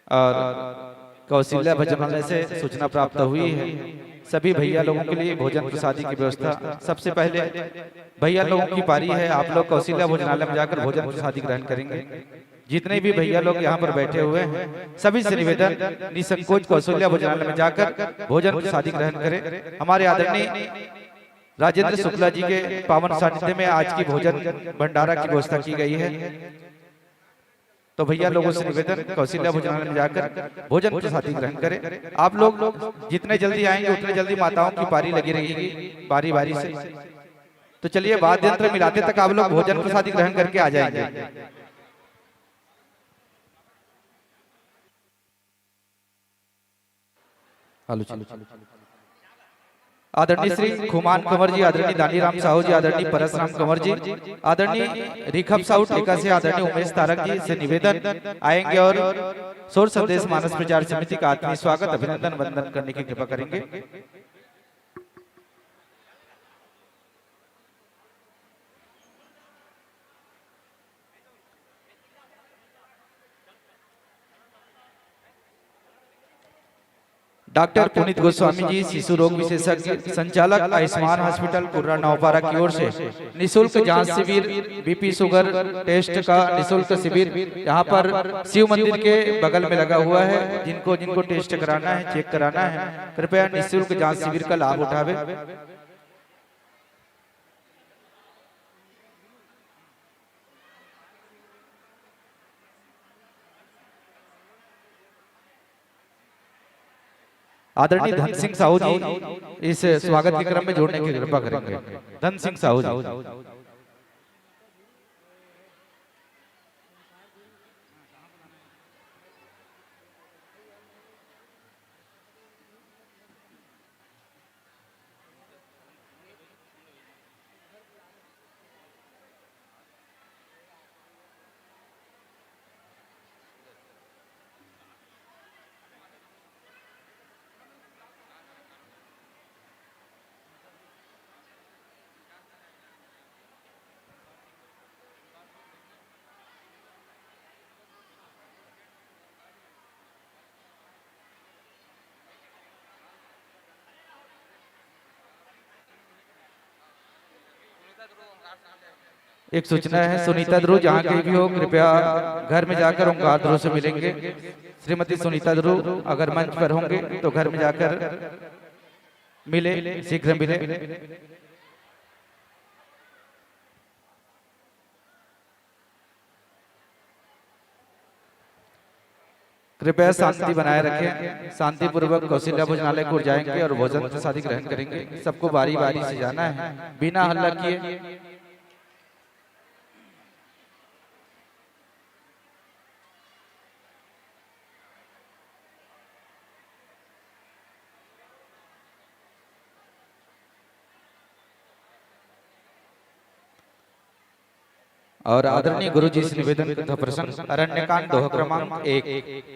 और कौशल्या भजनालय से सूचना प्राप्त हुई है, सभी भैया लोगों के लिए भोजन प्रसादी की व्यवस्था। सबसे पहले भैया लोगों की पारी है, आप लोग कौशल्या भोजनालय में जाकर भोजन प्रसादी ग्रहण करेंगे। जितने भी भैया लोग यहाँ पर बैठे हुए हैं सभी से निवेदन, निसंकोच कौशल्या भोजनालय में जाकर भोजन प्रसादी ग्रहण करें। हमारे आदरणीय राजेंद्र शुक्ला जी के पावन सानिध्य में आज की भोजन भंडारा की व्यवस्था की गई है, तो भैया लोगों से निवेदन कौशल्या भोजनालय में जाकर भोजन प्रसादी ग्रहण करें। आप लोग जितने जल्दी आएंगे उतने जल्दी माताओं की पारी लगी रहेगी बारी बारी से। तो चलिए वाद्य यंत्र मिलाते तक आप लोग भोजन प्रसादी ग्रहण करके आ जाएंगे। आदरणीय श्री खुमान कंवर जी, आदरणीय दानीराम साहू जी, आदरणीय परसराम कंवर जी, आदरणीय रिखब साहू टेका से आदरणीय उमेश तारक जी से निवेदन आएंगे और सौर संदेश मानस प्रचार समिति का आत्मीय स्वागत अभिनंदन वंदन करने की कृपा करेंगे। डॉक्टर पुनीत गोस्वामी जी, शिशु रोग विशेषज्ञ, संचालक आयुष्मान हॉस्पिटल कुर्रा नौपारा की ओर से निशुल्क जांच शिविर, बीपी शुगर टेस्ट का निशुल्क शिविर यहाँ पर शिव मंदिर के बगल में लगा हुआ है। जिनको जिनको टेस्ट कराना है, चेक कराना है, कृपया निशुल्क जांच शिविर का लाभ उठावे। आदरणीय धन सिंह साहू जी इस स्वागत के क्रम में जोड़ने की कृपा करेंगे। धन सिंह साहू जी। एक सूचना है, सुनीता ध्रुव जहाँ कहीं भी हो कृपया घर में जाकर ओंकार ध्रुव से मिलेंगे। श्रीमती सुनीता ध्रुव अगर मंच पर होंगे तो घर में जाकर मिले, शीघ्र मिले। कृपया शांति बनाए रखें। शांति पूर्वक कौशल्या भोजनालय को जाएंगे और भोजन प्रसादी ग्रहण करेंगे। सबको बारी बारी से जाना है, बिना हल्ला किए। और आदरणीय गुरु जी से निवेदन तथा प्रसंग अरण्यकांड दोहा क्रमांक 1।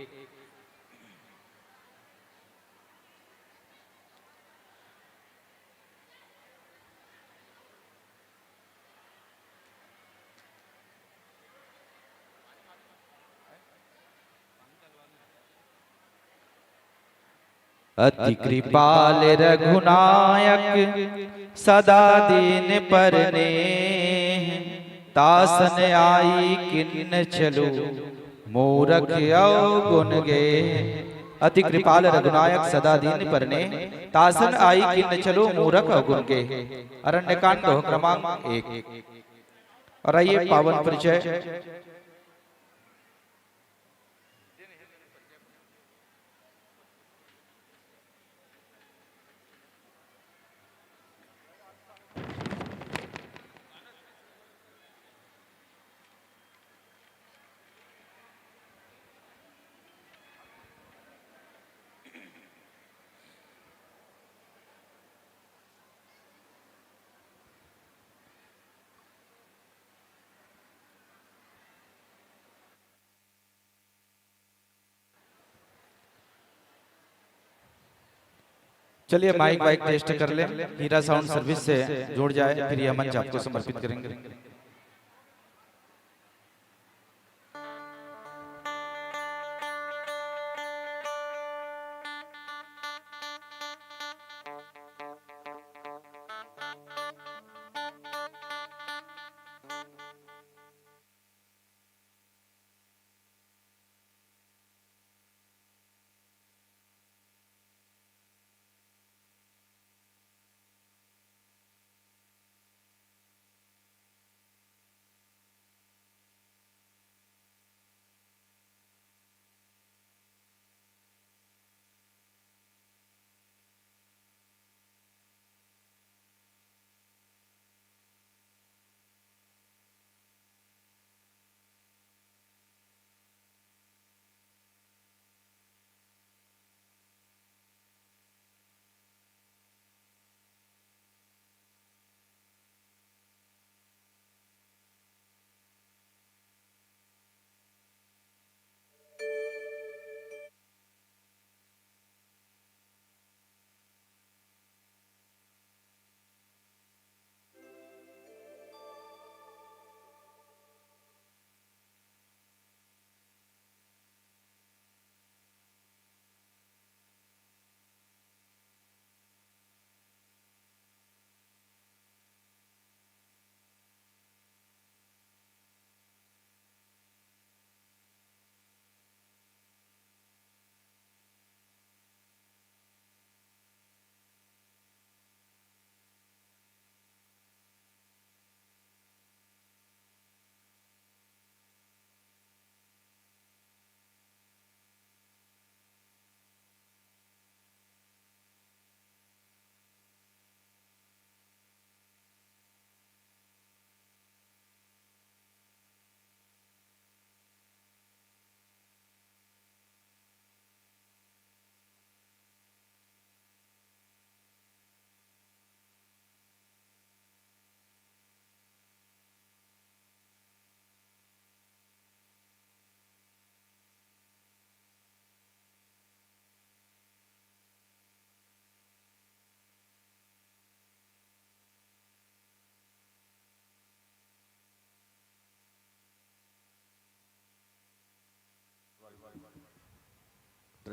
अति कृपाल रघुनायक सदा दीन परने, तासन आई किन्न चलो मूरख अवगुण गे। अति कृपाल रघुनायक सदा दीन परने, तासन आई किन्न चलो मूरख अवगुण गे। अरण्यकांड दोहा क्रमांक 1। और आइए पावन परिचय। चलिए माइक वाइक टेस्ट कर ले, हीरा साउंड सर्विस से जुड़ जाए, फिर यह मंच आपको समर्पित करेंगे।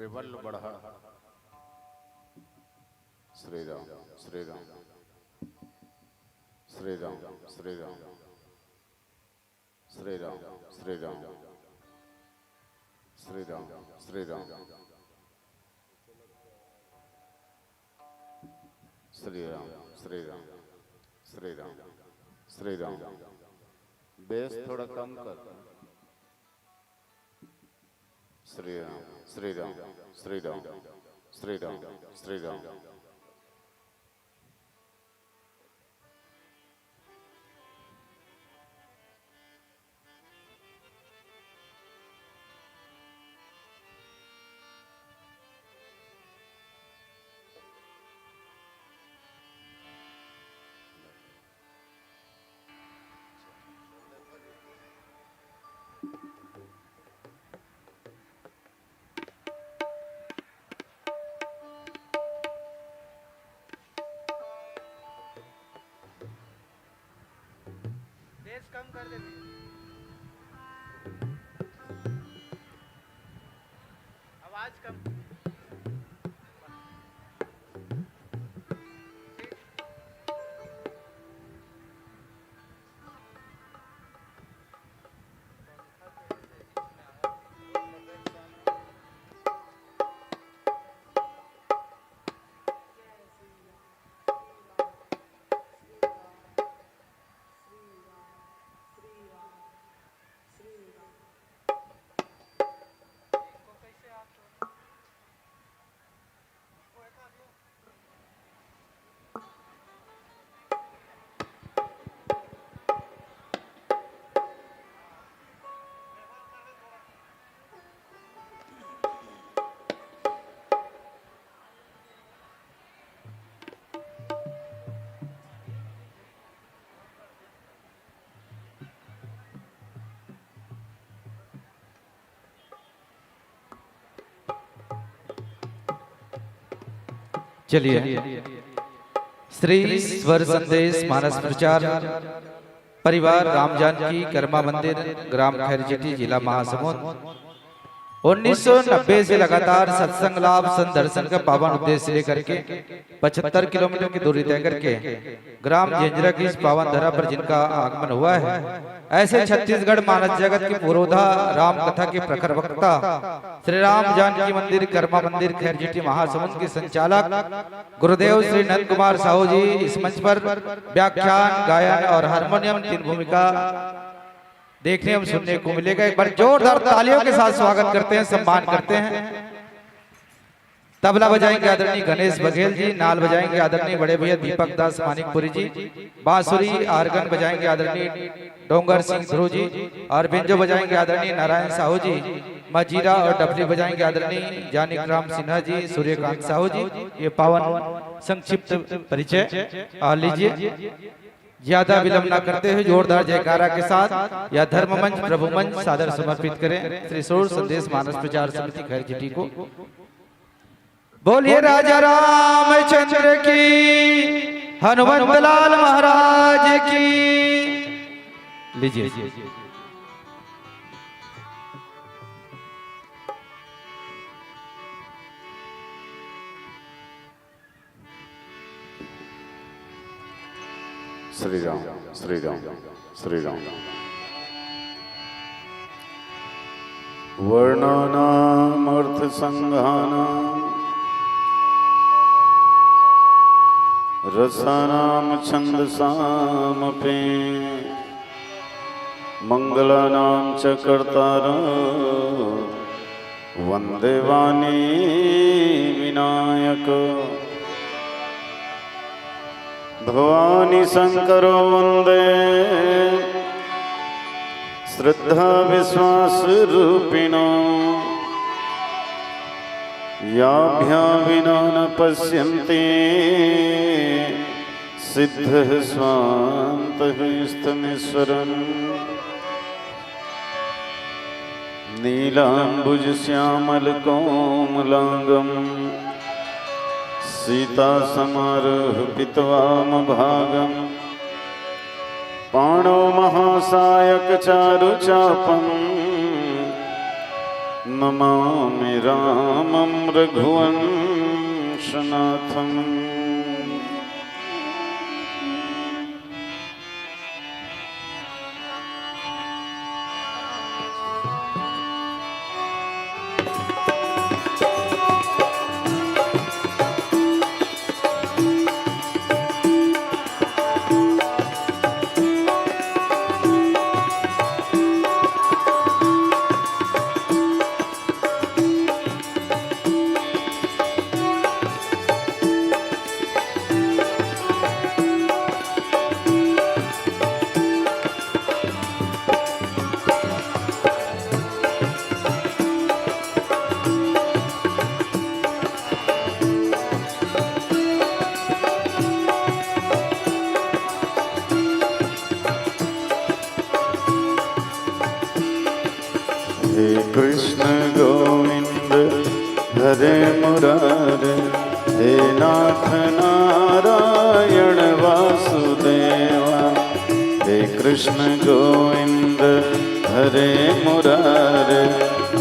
रिवल बढ़ा। श्री राम श्री राम श्री राम श्री राम श्री राम श्री राम श्री राम श्री राम श्री राम श्री राम श्री राम श्री राम। बेस थोड़ा कम कर। श्री राम श्री राम श्री राम श्री राम श्री राम। बेस कम कर दे। आवाज कम। चलिए श्री स्वर संदेश मानस प्रचार परिवार राम जानकी कर्मा मंदिर ग्राम खैरजेटी जिला महासमुंद 1990 से लगातार सत्संग लाभ संदर्शन का पावन उद्देश्य लेकर के 75 किलोमीटर की दूरी तय करके ग्राम झंझरा की इस पावन धरा पर जिनका आगमन हुआ है, ऐसे छत्तीसगढ़ मानस जगत के पुरोधा राम कथा के प्रखर वक्ता श्री राम जानकी मंदिर कर्मा मंदिर खैरजेटी महासमुंद के संचालक गुरुदेव श्री नंद कुमार साहू जी इस मंच पर व्याख्यान गायन और हारमोनियम तीन भूमिका देखने और सुनने को मिलेगा। एक बार जोरदार तालियों के साथ स्वागत करते हैं, सम्मान करते हैं। तबला बजाएंगे आदरणीय गणेश बघेल जी, नाल बजाएंगे आदरणीय बड़े भैया दीपक दास मानिकपुरी जी, बांसुरी आर्गन बजाएंगे आदरणीय डोंगर सिंह ध्रुव जी और बेंजो बजाएंगे आदरणीय नारायण साहू जी, मजीरा और डफली बजाएंगे आदरणीय जानिक राम सिन्हा जी, सूर्यकांत साहू जी। ये पावन संक्षिप्त परिचय लीजिए। ज्यादा विलंब न करते हुए जोरदार जयकारा के साथ या धर्म मंच प्रभु मंच सादर समर्पित करें श्री स्वर संदेश मानस प्रचार समिति खैरजेटी को। बोलिए राजा रामचंद्र की, हनुमंत लाल महाराज की। लीजिए श्री राम श्री राम श्री राम। वर्णानाम अर्थ संघानाम रसानाम छंदसामपि मंगलानाम च कर्तारं वंदे वाणी विनायक। भवानी शंकरो वंदे श्रद्धा विश्वास रूपिणो याभ्यां विना न पश्यन्ति सिद्धः स्वान्तः स्तमेश्वरम्। नीलाम्बुज श्यामल कोमलांगम् सीता समारोह पितवाम भागम। पाणो महासायक चारु चापम नमामि रामं रघुवंशनाथम्। हे कृष्ण गोविंद हरे मुरारे, हे नाथ नारायण वासुदेवा। हे कृष्ण गोविंद हरे मुरारे,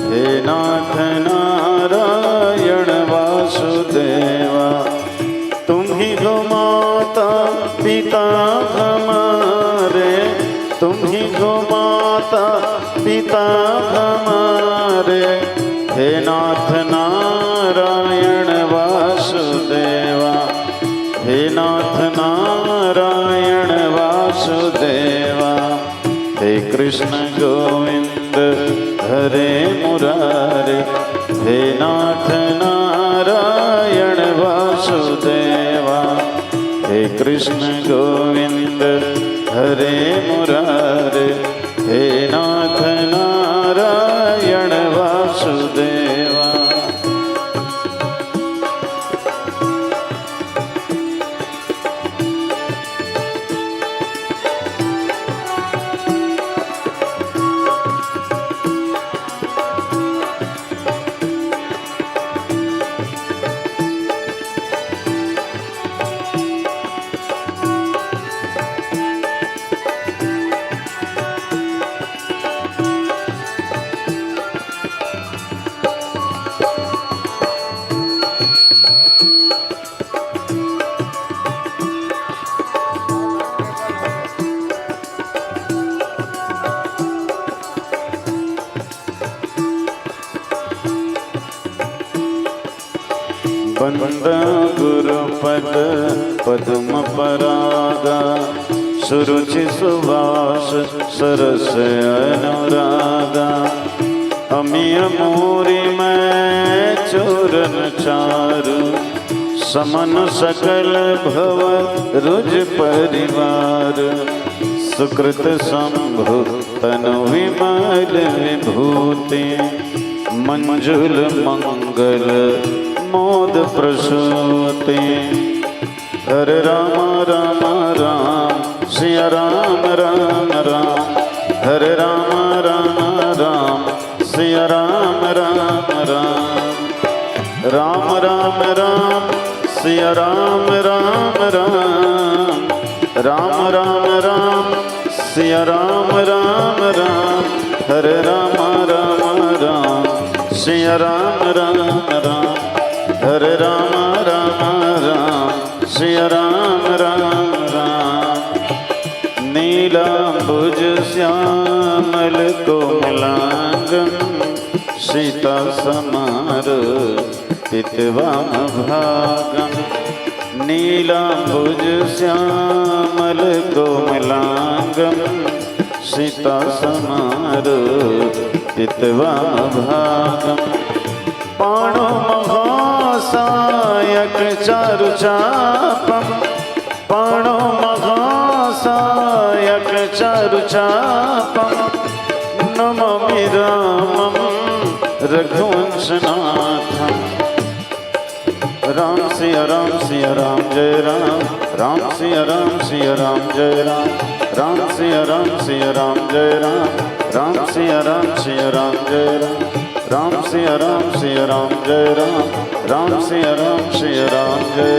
हे नाथ नारायण वासुदेवा। तुम ही हो माता पिता हमारे, तुम ही हो माता पिता हमारे। हे नाथ नारायण वासुदेवा, हे नाथ नारायण वासुदेवा। हे कृष्ण गोविंद हरे मुरारे, हे नाथ नारायण वासुदेवा। हे कृष्ण गोविंद हरे मुरारे, हे नाथ नारायण वासुदेवा। बंदा गुरुपद पद्म परागा, सुरुचि सुवास सरस अनुरागा। अमिय मोरी मैं चूरन चारु, समन सकल भव रुज परिवार। सुकृत शंभु तनु विमल विभूति, मंजुल मंगल मोद प्रसूति। हरे राम राम राम सिया राम राम राम, हरे राम राम राम सिया राम राम राम। राम राम राम सिया राम राम राम, राम राम राम सिया राम राम राम। हरे राम राम राम सिया राम राम राम, हरे राम राम राम सिया राम राम राम। नीलांबुज श्यामल कोमलांगं, सीता समार पितवाम भागं। नीलांबुज श्यामल कोमलांगं, सीता समार पितवाम भागं। पाणो महासायक चारु चापम, पाणो महासायक चारु चापम। नमामि रामं रघुवंशनाथं। राम सिया राम जय राम, राम सिया राम जय राम। राम सिया राम जय राम, राम सिया राम जय राम। राम सिया राम जय राम, राम सिया राम जय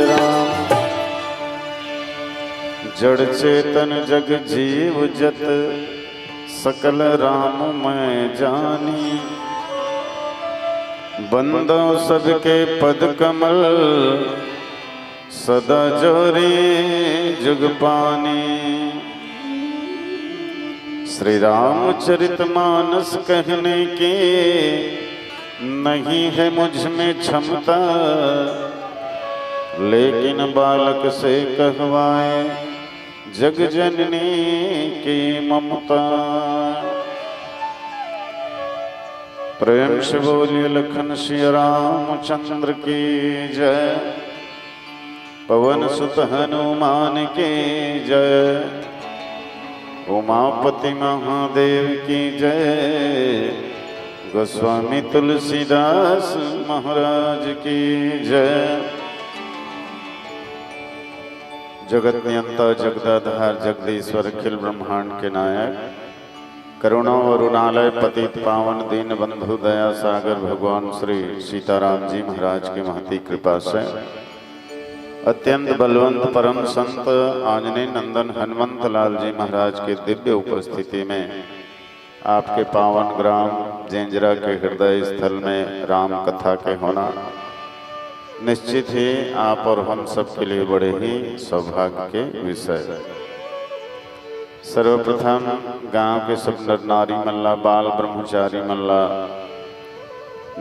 राम। जड़ चेतन जग जीव जत, सकल राम मैं जानी। बंदो सबके पद कमल सदा जोरी जुग पानी। श्री रामचरितमानस कहने की नहीं है मुझ में क्षमता, लेकिन बालक से कहवाए जग जननी की ममता। प्रेम से बोलिए लखन श्री रामचंद्र की जय, पवन सुत हनुमान की जय, उमापति महादेव की जय, गोस्वामी तुलसीदास महाराज की जय। जगत नियंता जगदाधार जगदीश्वर अखिल ब्रह्मांड के नायक, करुणा और उनालय पतित पावन दीन बंधु दया सागर भगवान श्री सीताराम जी महाराज की महती कृपा से अत्यंत बलवंत परम संत आंजनेय नंदन हनुमंत लाल जी महाराज के दिव्य उपस्थिति में आपके पावन ग्राम जेंजरा के हृदय स्थल में राम कथा के होना निश्चित ही आप और हम सब के लिए बड़े ही सौभाग्य के विषय। सर्वप्रथम गांव के सब नर नारी मल्ला, बाल ब्रह्मचारी मल्ला,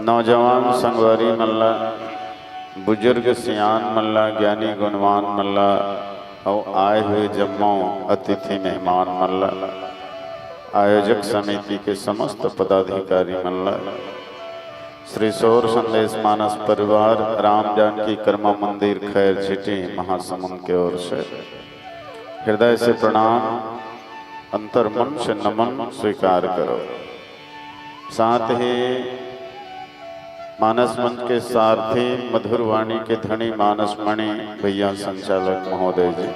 नौजवान संगवारी मल्ला, बुजुर्ग सियान मल्ला, ज्ञानी गुणवान मल्ला और आए हुए जम्मो अतिथि मेहमान मल्ला, आयोजक समिति के समस्त पदाधिकारी मल्ला, श्री सौर संदेश मानस परिवार राम जानकी कर्मा मंदिर खैर छिटी महासमुंद के ओर से हृदय से प्रणाम, अंतर मन से नमन स्वीकार करो। साथ ही मानस मंच के सारथी मधुर वाणी के धनी मानस मणि भैया संचालक महोदय जी,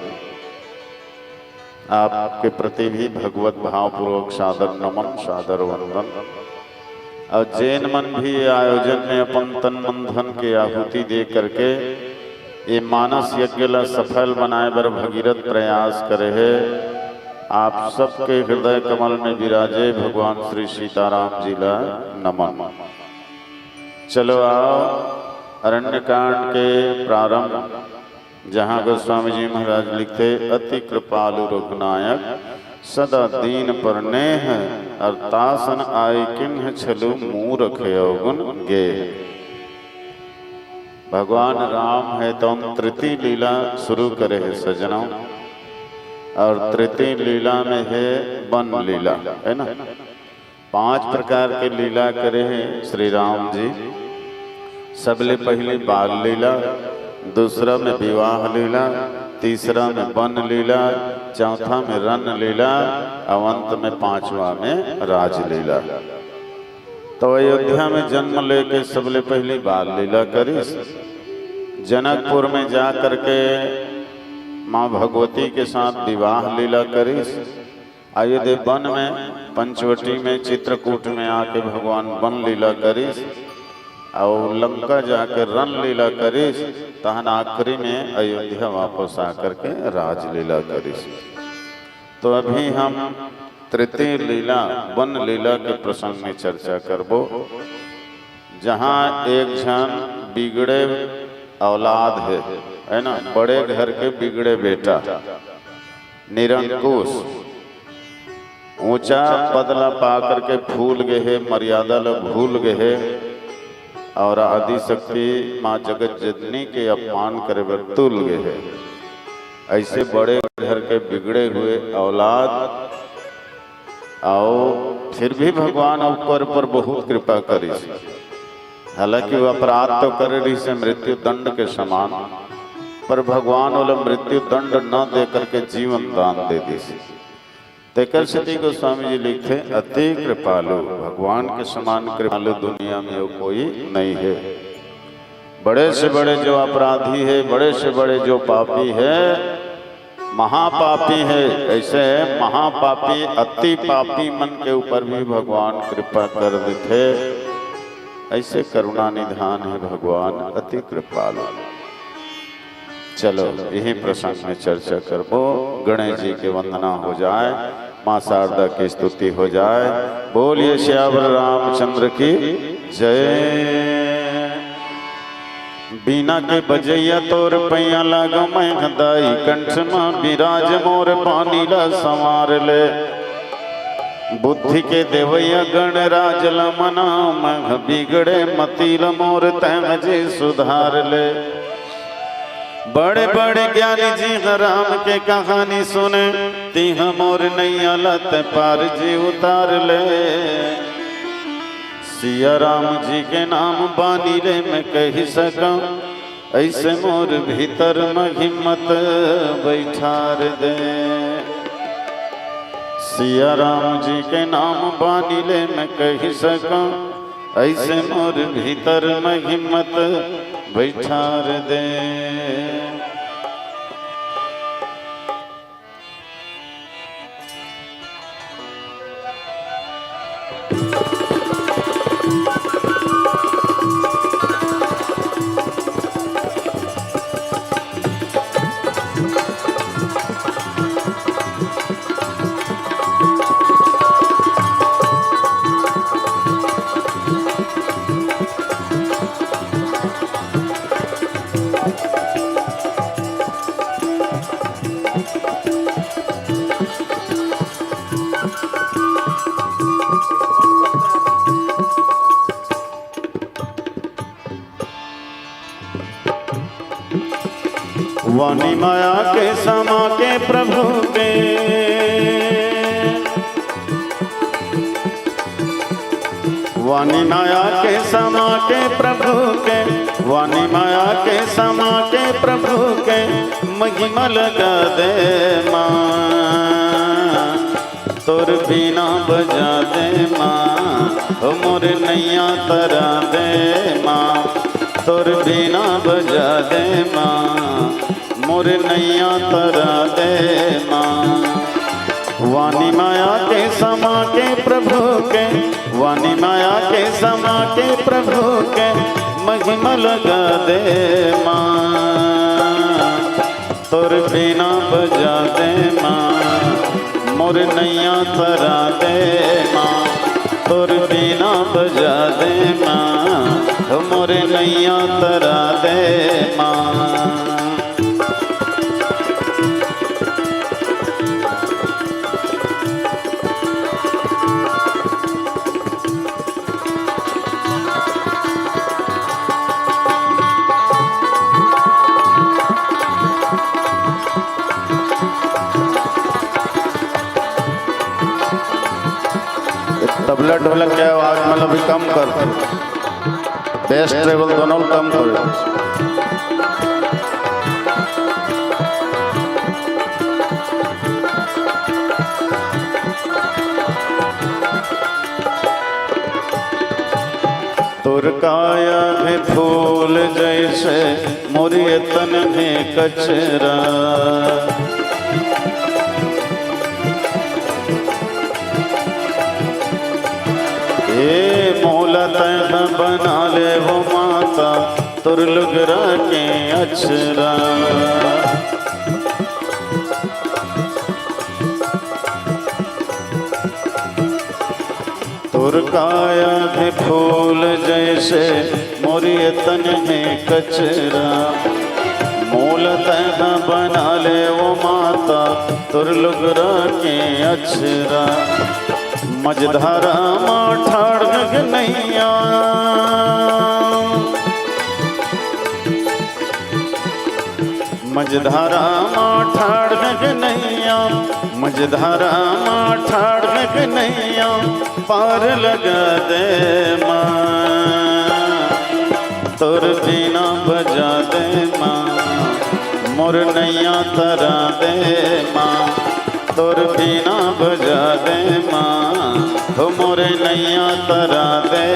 आपके प्रति भी भगवत भावपूर्वक सादर नमन सादर वंदन। और जैन मन भी आयोजन में अपन तन मन धन के आहुति दे करके ये मानस यज्ञ ला सफल बनाए बर भगीरथ प्रयास करे है। आप सबके हृदय कमल में विराजे भगवान श्री सीताराम जी ला नमन। चलो आओ अरण्य कांड के प्रारंभ, जहाँ गोस्वामी जी महाराज लिखते अति कृपालु रघुनायक सदा दीन पर नेह, अरतासन आय किन्ह छलु मूरख अवगुण गे। भगवान राम है तो हम तृतीय लीला शुरू करे है सजनों, और तृतीय लीला में है वन लीला, है ना। 5 प्रकार के लीला करे हैं श्री राम जी। सबले पहले बाल लीला, दूसरा में विवाह लीला, तीसरा में वन लीला, चौथा में रन लीला, और अंत में 5वां में राज लीला। तो अयोध्या में जन्म लेके सबले पहली बाल लीला करी। जनकपुर में जा करके माँ भगवती के साथ विवाह लीला करी। अयोध्या वन में पंचवटी में चित्रकूट में आके भगवान वन लीला करी, और लंका जाके रन लीला करी, तहन आखिरी में अयोध्या वापस आकर के राज लीला करी। तो अभी हम तृतीय लीला वन लीला के प्रसंग में चर्चा करबो, जहाँ एक जन बिगड़े औलाद है ना, बड़े घर के बिगड़े बेटा, निरंकुश, ऊंचा पदला पा करके फूल गए है, मर्यादा ला भूल गए है, और आदि शक्ति माँ जगत जननी के अपमान करे बर तुल गए है। ऐसे बड़े घर के बिगड़े हुए औलाद, और फिर भी भगवान ऊपर पर बहुत कृपा करी। हालांकि वो अपराध तो करे रही से मृत्यु दंड के समान, पर भगवान वाला मृत्यु दंड न दे करके जीवन दान दे दी। तेकर सती गोस्वामी जी लिखते अति कृपालु, भगवान के समान कृपालु दुनिया में वो कोई नहीं है। बड़े से बड़े जो अपराधी है, बड़े से बड़े जो पापी है, महापापी है, ऐसे महापापी अति पापी मन के ऊपर भी भगवान कृपा कर देते। ऐसे करुणा निधान है भगवान, अति कृपालु। चलो यही प्रसंग में चर्चा करबो। गणेश जी के वंदना हो जाए, माँ शारदा की स्तुति हो जाए। बोलिए श्यावर रामचंद्र की जय। बीना के बजैया तोर पैया लाग मैं हदाई कंठ में विराज मोर पानी ला संवार ले बुद्धि के देवैया गणराज ल मना मह बिगड़े मतील मोर तैमजे सुधार ले। बड़े बड़े ज्ञानी जी राम के कहानी सुने तीह मोर नैया लत पार जी उतार ले। सिया राम जी के नाम बानी रे मैं कह सका ऐसे मोर भीतर में हिम्मत बैठार दे। सिया राम जी के नाम बानी ले मैं कह सका ऐसे मोर भीतर में हिम्मत बैठार दे। वाणी माया के समा के प्रभु के वाणी माया के समा के प्रभु के वाणी माया के समा के प्रभु के महिमा लगा दे माँ तोर बीना बजा दे माँ मोर नैया तरा दे माँ तोर बीना बजा दे माँ मोर नैया तरा दे माँ। वाणी माया के समा के प्रभु के वाणी माया के समा के प्रभु के महिमा लगा दे माँ तोर बीना बजा दे माँ मोर नैया तरा दे माँ तोर बीना बजा दे माँ मोर नैया तरा दे माँ। तबला ढोलक के आवाज मतलब भी कम कर बेस ट्रेवल दोनों कम कर। तोर काया है फूल जैसे मोरी तन में कचरा मोला तैना बना ले वो माता तुर लुगरा के अचरा। तुर काया है फूल जैसे मोरी तन में कचरा मोल तैना बना ले वो माता तुर लुगरा के अचरा। मझधारा माठाड़ नैया मझधारा माठाड़ नैया मझधारा माठाड़ नैया पार लगा दे माँ तोर बीना बजा दे माँ मोर नैया तरा दे माँ तोर बीना बजा दे माँ मोर नैया तरा दे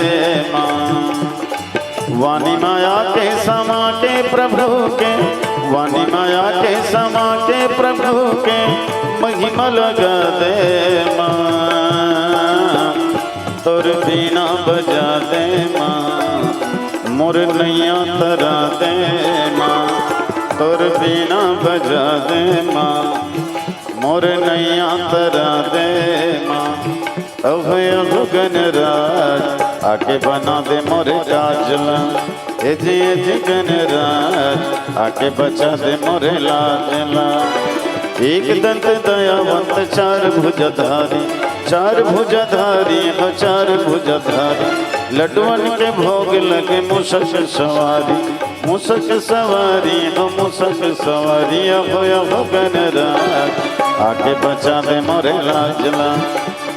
माँ। वाणी माया के समा के प्रभु के वाणी माया के समा के प्रभु के महिमा लगा दे माँ तोर बीना बजा दे माँ मोर नैया तरा दे माँ तोर बीना बजा दे माँ मोर नैया तरा दे माँ। अभय गणराज आके बना दे मोरे काजला ए जी गणराज आके बचा दे मोरे लाजला। एक दंत दयावंत चार भुजधारी, चार भुजधारी हो चार भुजधारी, लड्डुअन के भोग लगे मूषक सवारी, मूषक सवारी हो मूषक सवारी। हो गणराज आके बचा दे मोरे लाजला।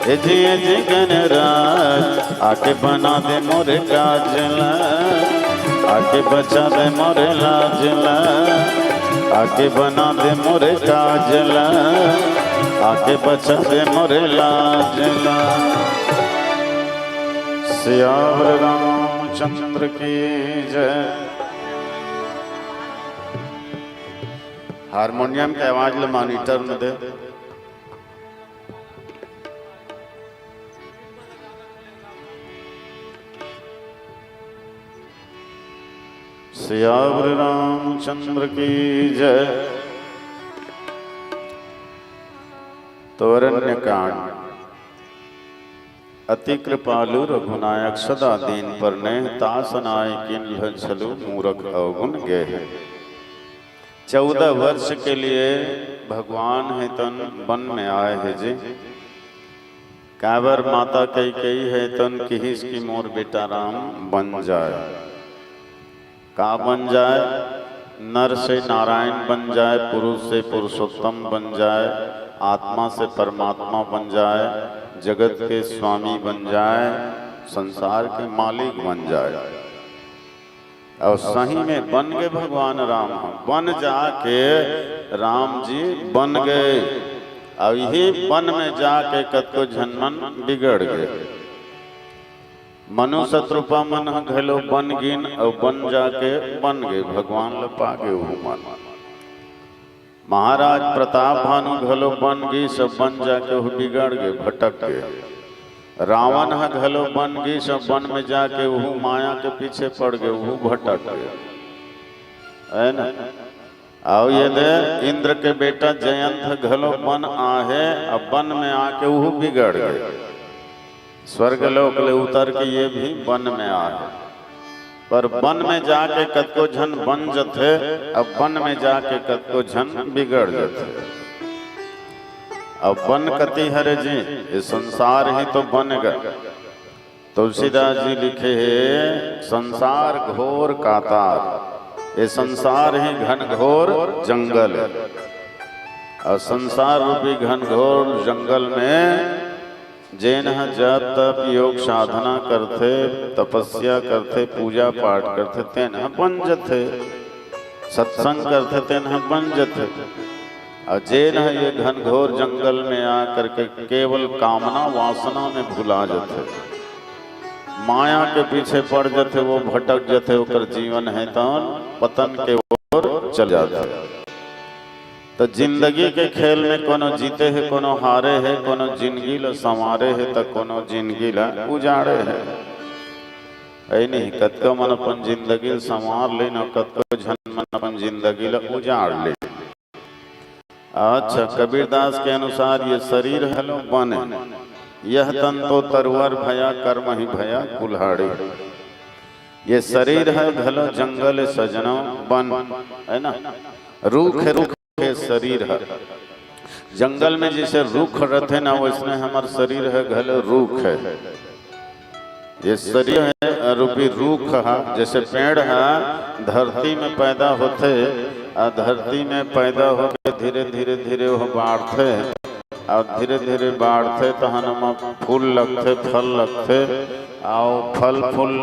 ए जी गणराज आके बना दे मोरे काजला, आके बचा दे मोरे लाजला, आके बना दे मोरे काजला, आके बचा दे मोरे लाजला। सियावर रामचंद्र की जय। हारमोनियम की आवाज ले मॉनिटर में दे। सियावर रामचंद्र की जय। तो अरण्य कांड। अति कृपालु रघुनायक सदा दीन पर ने, तास नाय किन छलु मूरख अवगुण गेह। 14 वर्ष के लिए भगवान है तन वन में आए है जी। काबर माता कई है तन किहिस की मोर बेटा राम बन जाए। का बन जाए? नर से नारायण बन जाए, पुरुष से पुरुषोत्तम बन जाए, आत्मा से परमात्मा बन जाए, जगत के स्वामी बन जाए, संसार के मालिक बन जाए। और सही में बन गए भगवान राम। बन जाके राम जी बन गए। और यही वन में जाके कतको झनमन बिगड़ गए। मनु शत्रुपा मन घलो बन गिन और बन जाके बन गए भगवान ल पागे मन। महाराज प्रताप भानु घलो बन गई, सब बन जाके वो बिगड़ गए, भटक गए। रावण है घलो बन गई, सब वन में जाके वो माया के पीछे पड़ गए, वो भटक गए, है ना। और ये दे इंद्र के बेटा जयंत घलो बन आहे, अब वन में आके वो बिगड़ गए। स्वर्गलोक ले उतर के ये भी वन में आए। पर वन में जाके कतको झन बन जथे, अब वन में जाके कतको झन बिगड़ जथे। अब वन कति हरे जी, ये संसार ही तो बन गए। तुलसीदास जी लिखे है, संसार घोर कातार, ये संसार ही घन घोर जंगल है। और संसार रूपी घन घोर जंगल में जैन जप तप योग साधना करते, तपस्या करते, पूजा पाठ करते, तेन बन जथे। सत्संग करते तेन बन जथे। और जैन ये घनघोर जंगल में आकर के केवल कामना वासना में भुला जथे, माया के पीछे पड़ जथे, वो भटक जथे, ओकर जीवन है तन पतन के ओर चल जाते। तो जिंदगी के खेल में कोनो जीते है, कोनो हारे है, कोनो जिंदगी ला संवारे है, तो कोनो जिंदगी ला उजाड़े है। ऐ नहीं कतको मन अपन जिंदगी संवार ले, न कतको झन मन अपन जिंदगी ला उजाड़ ले। अच्छा, कबीरदास के अनुसार ये शरीर है लो बन, यह तन तो तरवर भया कर्म ही भया कुल्हाड़ी। ये शरीर है घलो जंगल सजनो बन, है ना। रूख है, रूख के शरीर है। जंगल में जैसे रूख रहते ना, वैसने हमार शरीर है घलो रूख है। ये शरीर है रूपी रूख है। जैसे पेड़ है धरती में पैदा होते, धरती में पैदा होकर धीरे धीरे धीरे वो बाढ़ते, और धीरे धीरे बाढ़ते तो हम फूल लगते, फल लगते, और फल फूल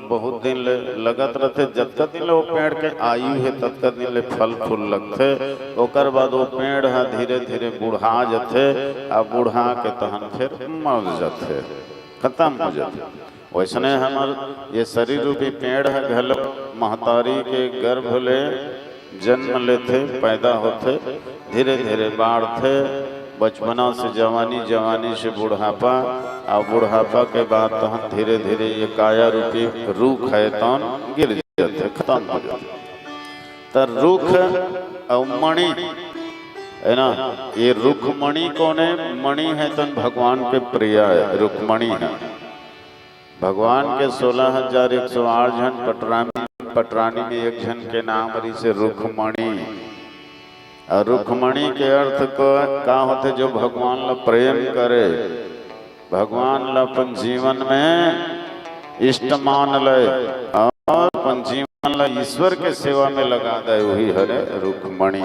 बहुत दिन ले लगत रहते। जतका दिन ले वो पेड़ के आयु है ततका दिन ले फल फूल लगते। ओकर बाद वो पेड़ है धीरे धीरे बूढ़ा जाते, और बूढ़ा के तहन फिर मर जाते, खत्म हो जाते। वैसने हमार ये शरीर रूपी पेड़ है घलो महतारी के गर्भ ले जन्म लेते, पैदा होते, धीरे धीरे बाढ़ते, बचपना से जवानी, जवानी से बुढ़ापा, और बुढ़ापा के बाद तहन धीरे धीरे ये काया रूपी रूख है तहन गिर जाते, खत्म हो जाते। तो रुख और मणि है ना, ये रुक्मणी कौन है? मणि है तन भगवान के प्रिय है, रुक्मणी है। भगवान के 16,108 जन पटरामी पटरानी में एक जन के नाम रही से रुखमणी। और रुखमणी के अर्थ को का होते जो भगवान ला प्रेम करे, भगवान ला अपन जीवन में इष्ट मान ले और अपन जीवन ला ईश्वर के सेवा में लगा दे, वही हरे रुखमणी।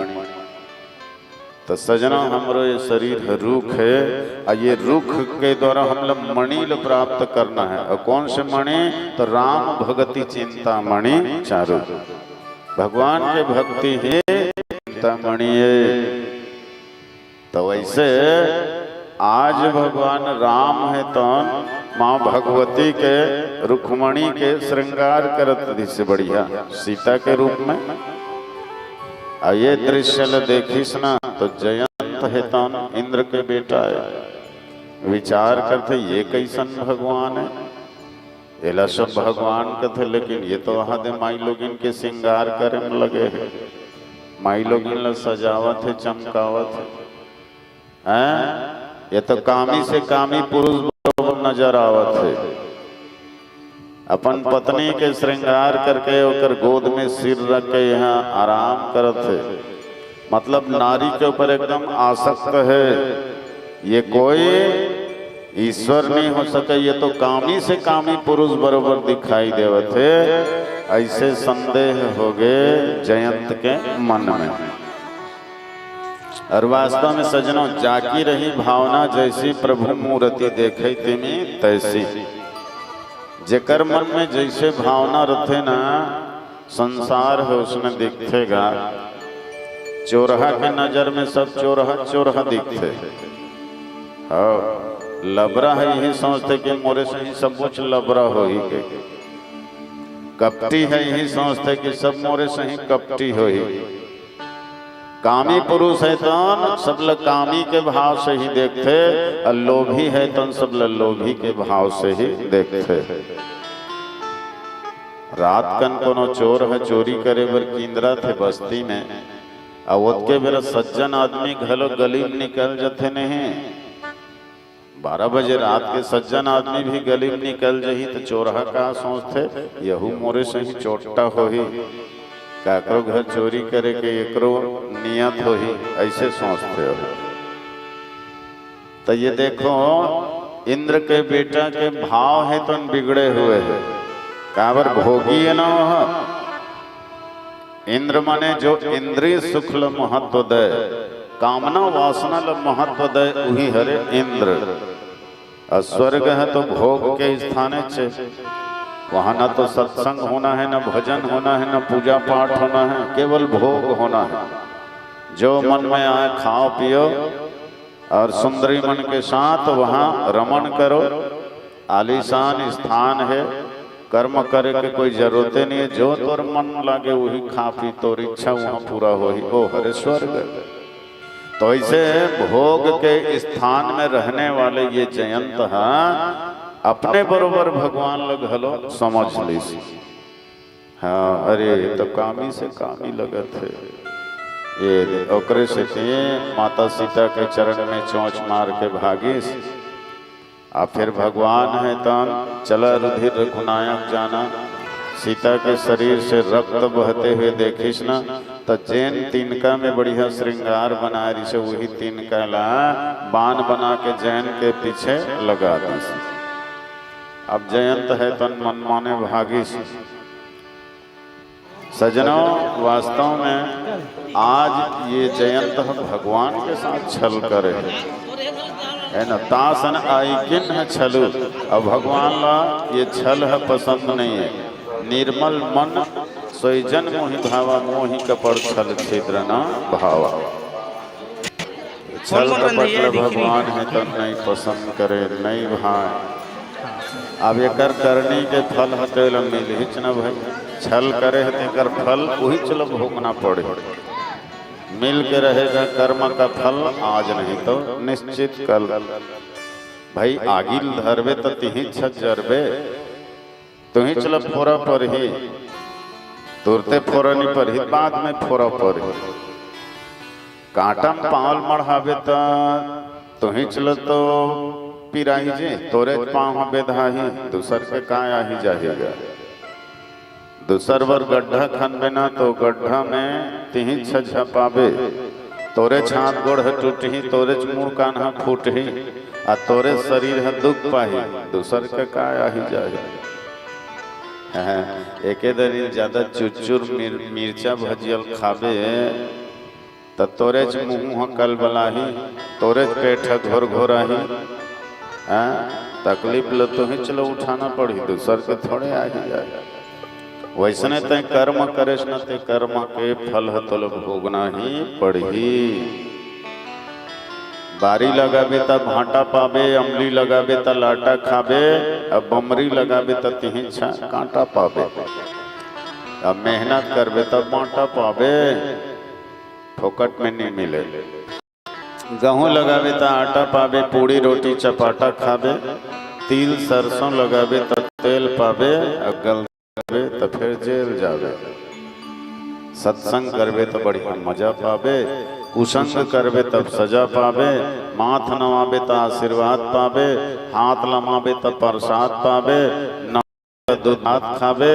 तो सजना हमरो ये शरीर रुख है और ये रुख के द्वारा हम लोग मणि प्राप्त करना है। और कौन से मणि? तो राम भगति चिंता मणि चारु, भगवान के भक्ति है चिंता मणि है। तो वैसे आज भगवान राम है तो माँ भगवती के रुक्मणी के श्रृंगार करत से बढ़िया सीता के रूप में। और ये दृश्य देखिस ना तो जयंत है तन इंद्र के बेटा है। विचार करते ये कैसन भगवान है, एला सब भगवान कथे, लेकिन ये तो वहां दे माई लोग इनके श्रृंगार करे में लगे है, माई लोग इन सजावत है, चमकावत है। ये तो कामी से कामी पुरुष नजर आवत है। अपन पत्नी के श्रृंगार करके ओकर गोद में सिर रख के यहाँ आराम करत है, मतलब नारी के ऊपर एकदम आसक्त है। ये कोई ईश्वर नहीं हो सके, ये तो कामी से कामी पुरुष बरोबर दिखाई देवत है। ऐसे संदेह हो गए जयंत के मन में। और वास्तव में सजनों जाकी रही भावना जैसी प्रभु मूर्ति देखे तिमी तैसी। जेकर मन में जैसे भावना रथे ना संसार है उसमें दिखेगा। चोरहा के नजर में सब चोरहा चोरहा दिखते। हाँ लबरा है यही सोचते कि मोरे से ही सब कुछ लबरा हो ही के। कपटी है यही सोचते कि सब मोरे से ही कपटी हो ही। कामी पुरुष है तो सब लोग कामी के भाव से ही देखते, और लोभी है तो सब लोग लोभी के भाव से ही देखते। रात कन कोनो चोर है चोरी करे बर किंदरा थे बस्ती में, और के बेरा सज्जन आदमी घलो गली में निकल जाते नहीं। 12 बजे रात के सज्जन आदमी भी गली में निकल जही तो चोरहा का सोचते यहू मोरे से ही चोटा हो ही, काकरो घर चोरी करे के एकरो नियत हो ही, ऐसे सोचते हो। तो ये देखो इंद्र के बेटा के भाव है तो बिगड़े हुए हैं। काबर भोगी है ना इंद्र माने जो इंद्रिय सुख ल महत्व दे, कामना वासना ल महत्व दे, वही हरे इंद्र। और स्वर्ग है तो भोग के स्थाने छे, वहां न तो सत्संग होना है, न भजन होना है, न पूजा पाठ होना है, केवल भोग होना है। जो मन में आए खाओ पियो और सुंदरी मन के साथ वहां रमण करो। आलीशान स्थान है, कर्म करे के कोई जरूरत नहीं है। जो तोर मन लागे वही खा पी, तोर इच्छा वहां पूरा हो ही, ओ हरे स्वर्ग। तो ऐसे भोग के स्थान में रहने वाले ये जयंत है अपने बरोबर भगवान लग हलो समझ ली। हाँ अरे तो कामी से कामी लगत है। ये ओकरे से माता सीता के चरण में चोंच मार के भागिस। आ फिर भगवान है तन चला रुधिर रघुनायक जाना। सीता के शरीर से रक्त बहते हुए देखिस ना तो जैन तिनका में बढ़िया श्रृंगार बना रही से वही तिनका ला बाण बना के जैन के पीछे लगा दी। अब जयंत है तन मनमाने भागी। सजनों वास्तव में आज ये जयंत भगवान के साथ छल करे है ना। तासन आई किन है छलु। अब भगवान ला ये छल है पसंद नहीं है। निर्मल मन सोईजन मोहि भावा, मोहि कपड़ छल छिद्र न भावा। छल कपट भगवान है तो नहीं पसंद करे, नहीं भाई। अब एकर करनी के फल हते मिल हिच न भाई। छल करे है तेकर फल वही चलो भोगना पड़े। मिल के रहेगा कर्म का फल आज नहीं तो निश्चित कल। भाई आगिल धरबे तो तिही जरबे, तुही चलो फोरा पर ही, तुरते फोरनी पर ही, बाद में फोरा पर ही। कांटा में पावल मढ़ावे तो तुही चलो तो पिराही जे तोरे पाँव बेधा ही, दूसर के काया ही जाएगा। दूसर बर गड्ढा खनबे ना तो गड्ढा में तिही छपाबे, तोरे छात गोड़ टूटही, तोरे मुँह कान्हा फूटही, आ तोरे शरीर है दुख पाही, दूसर के काय आही जाही। एके दरी ज्यादा चुचुर मिर्चा भजियल खाबे त तोरे मुँह कल बलाही, तोरे पेट घोर घोराही। तकलीफ ल तो ही चलो उठाना पड़ी, दूसर के थोड़े आही जाए। वैसने ते कर्म करेस न ते कर्म के फल तोल भोगना ही पड़ी। बारी लगाबे त भाटा पाबे, अमली लगाबे त लाटा खाबे, अब बमरी लगाबे त तिही कांटा पाबे। अब मेहनत करबे तब बांटा पाबे, फोकट में नहीं मिले। गेहूं लगाबे त आटा पाबे, पूड़ी रोटी चपाटा खाबे, तिल सरसों लगाबे त तेल पाबे, अगल करबे तो फिर जेल जाबे। सत्संग करबे तो बढ़िया मजा पाबे, कुसंग करबे तब सजा पाबे, माथ नवाबे तो आशीर्वाद पाबे, हाथ लमाबे तो प्रसाद पाबे, न दूध हाथ खाबे,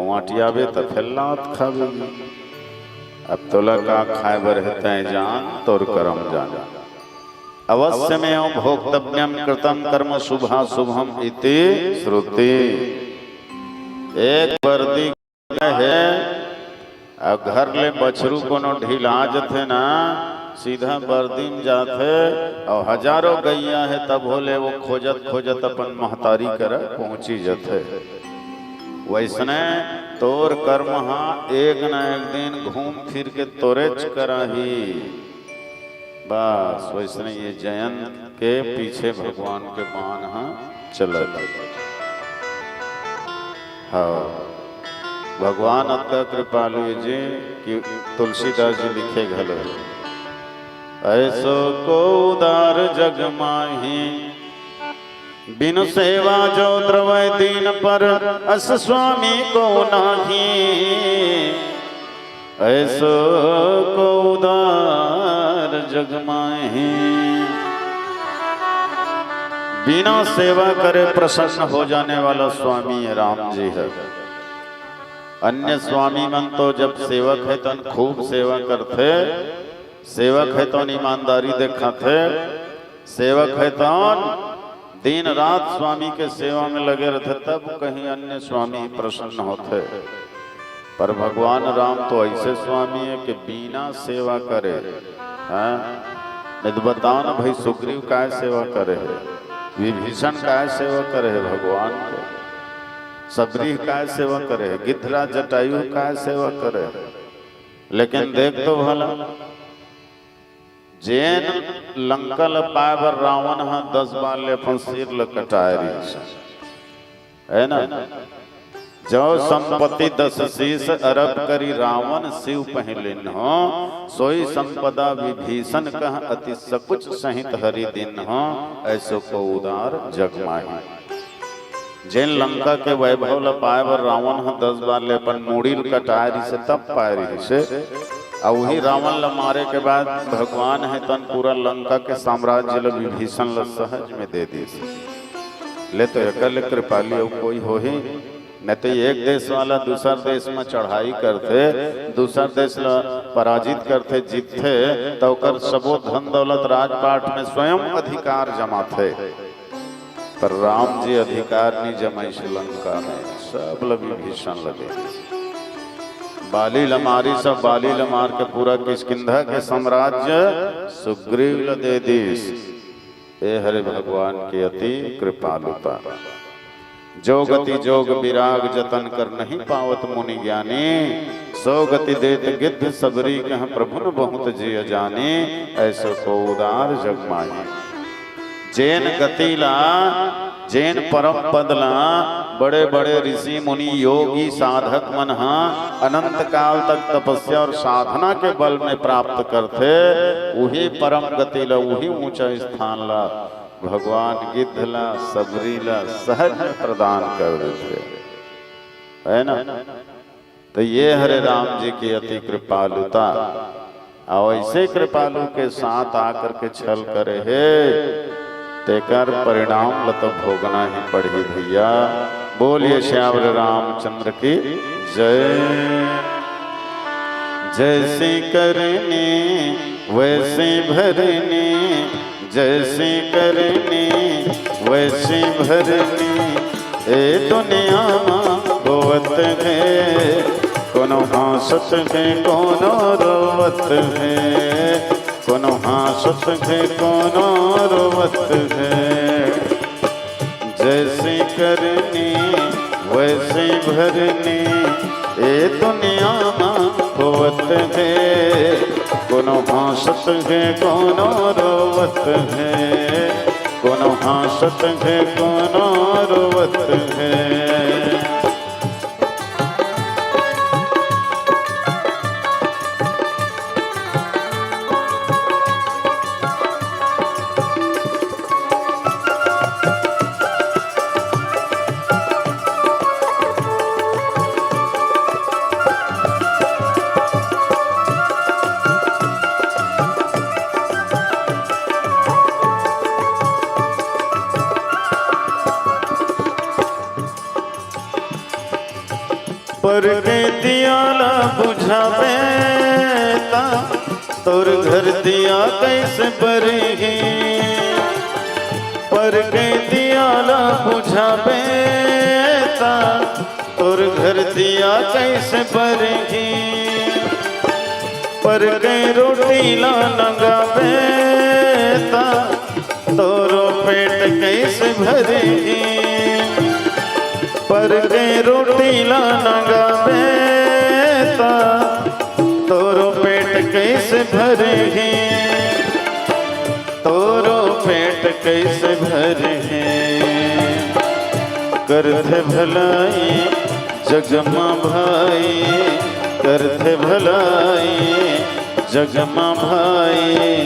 वाटियाबे तो फिर लात खाबे। अब तोला का खाए बर है जान तोर कर्म जान। अवश्य में भोक्तव्यम कृतम कर्म शुभा शुभम इति श्रुति। एक वर्दी है अब घर ले बछरू कोनो ढीला जथे ना सीधा वर्दी में जाते और हजारों गैया है तब होले वो खोजत खोजत अपन महतारी कर पहुंची जथे। वैसने तोर कर्म हाँ एक न एक दिन घूम फिर के तोरेच कराही। बस वैसने ये जयंत के पीछे भगवान के बाण हाँ चलत। हाँ भगवान अतका कृपालु जी कि तुलसीदास जी लिखे घलो ऐसो को उदार जग माही बिनु सेवा जो द्रवय दीन पर अस स्वामी को नाही। ऐसो को उदार जग माही बिना सेवा करे प्रसन्न हो जाने वाला स्वामी राम जी है। अन्य स्वामी मन तो जब सेवक है तो खूब सेवा करते, सेवक है तो ईमानदारी दिखाते, सेवक है तो दिन रात स्वामी के सेवा में लगे रहते, तब कहीं अन्य स्वामी प्रसन्न होते। पर भगवान राम तो ऐसे स्वामी है कि बिना सेवा करे। बताओ ना भाई सुग्रीव काय सेवा करे है, विभीषण काय सेवा करे है भगवान के, सबरी काय सेवा करे है, गिद्धरा जटायु काय सेवा करे है। लेकिन देख तो भला जैन लंका ल पाए बर रावण हाँ 10 बार ले अपन सिर ल कटाए रही है ना। जो संपत्ति 10 शीश अरब करी रावण शिव पहलिन हो, सोई संपदा विभीषण कह अति सकुच सहित हरि दिन हो। ऐसो को उदार जग माही। जैन लंका के वैभव ल पाए बर रावण हाँ 10 बार ले अपन मूड़ी कटाए रही से तब पाए रही से। और वही रावण ल मारे के बाद भगवान है तन पूरा लंका के साम्राज्य ल विभीषण ल सहज में दे दी। ले तो एकल कृपाली कोई हो ही नहीं तो एक देश वाला दूसर देश में चढ़ाई करते, दूसर देश पराजित करते, जीतते तो कर सबो धन दौलत राजपाट में स्वयं अधिकार जमाते। पर राम जी अधिकार नहीं जमाई श्रीलंका में, सब विभीषण लगे। बाली लमारी सब बाली लमार के पूरा किष्किंधा के साम्राज्य सुग्रीव ल दे दीस। ए हरे भगवान की अति कृपालुता। जो गति जोग विराग जतन कर नहीं पावत मुनि ज्ञानी, सो गति देत गिद्ध सबरी कह प्रभु न बहुत जिय जाने। ऐसो को उदार जग माही। जैन गतिला जैन परम पदला बड़े बड़े ऋषि मुनि योगी साधक मन अनंत काल तक तपस्या और साधना के बल में प्राप्त करते। वही परम गतिला वही ऊंचा स्थान ला भगवान गिद्धला सबरीला सहज प्रदान कर देते है ना। तो ये हरे राम जी की अति कृपालुता। और ऐसे कृपालु के साथ आकर के छल करे है तेकर परिणाम ल तो भोगना ही पड़ी भैया। बोलिए श्यावर रामचंद्र की जय। जैसे करने वैसे भरने, जैसे करने वैसे भरने, ए दुनिया होवत है, कोनो हंसत है कोनो रोवत है, कोनो हंसत है कोनो रोवत है। जैसे करने वैसे भरने, ए दुनिया होवत है, कोनो हंसत है कोनो रोवत है, कोनो हंसत है कोनो रोवत है। पर के दियाला बुझावे ता, तोर घर दिया कैसे बरही। पर के दियाला बुझावे ता, तोर घर दिया कैसे बरही। पर के रोटी ला नगावे ता, तोरो पेट कैसे भरेगी। पर के रोटी ला नगावे ता, तोरो पेट कैसे भरेगी। तोरो पेट कैसे भरेगी। करते भलाई जगमा भाई, करते भलाई जगमा भाई,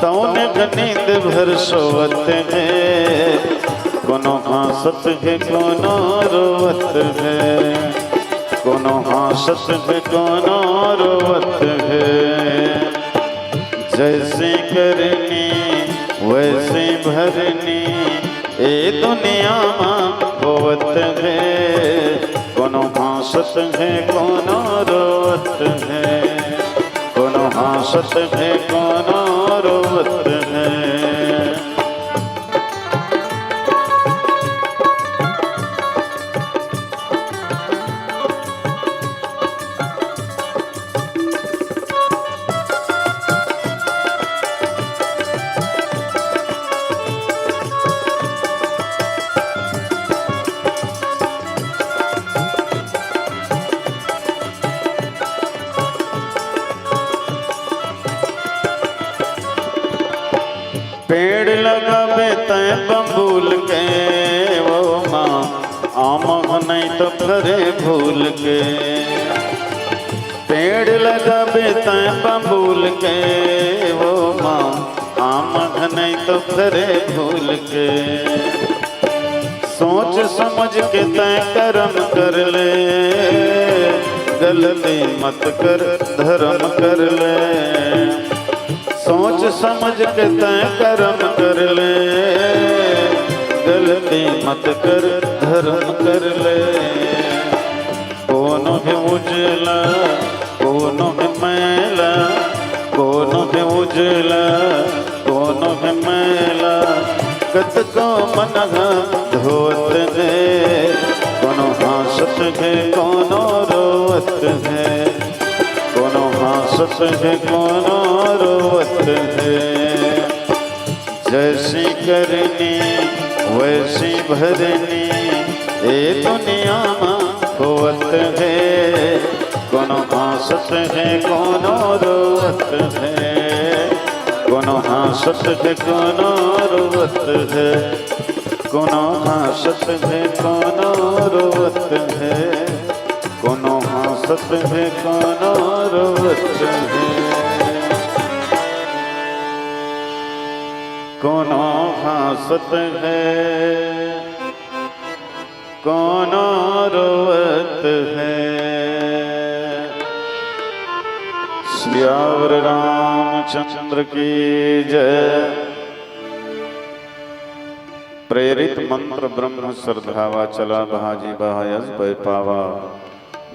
तौने नींद भर सोवत है, कोनो हंसत है कोनो रोवत है, कोनो हंसत है कोनो रोवत है। जैसे करनी वैसे भरनी, ए दुनिया होवत है, कोनो हंसत है कोनो रोवत है, कोनो हंसत है कोनो रोवत है। पेड़ लगावे तय बबूल के, वो माँ आम नहीं तो फरे भूल के। पेड़ लगावे तय बबूल के, वो माँ आम नहीं तो फरे भूल के। सोच समझ के तय कर्म कर ले, गलती मत कर धर्म कर ले। सोच समझ के तय कर्म कर ले, गलती मत कर धर्म कर ले। कोनो है उजला कोनो है मैला, कोनो है उजला कोनो है मैला, कत को मनगा धोत है, कोनो हंसत है कोनो रोवत है, कोनो हंसत है कोनो रोवत है। जैसी करनी वैसी भरनी, ए दुनिया होवत है, कोनो हंसत है कोनो रोवत है, कोनो हंसत है कोनो रोवत है, कोनो हंसत है कोनो रोवत है, कोनो हंसत है कोनो रोवत है, कोनो हंसत है कोनो रोवत है। सियावर रामचंद्र की जय। प्रेरित मंत्र ब्रह्म श्रद्धावा चला भाजी बहायस पै पावा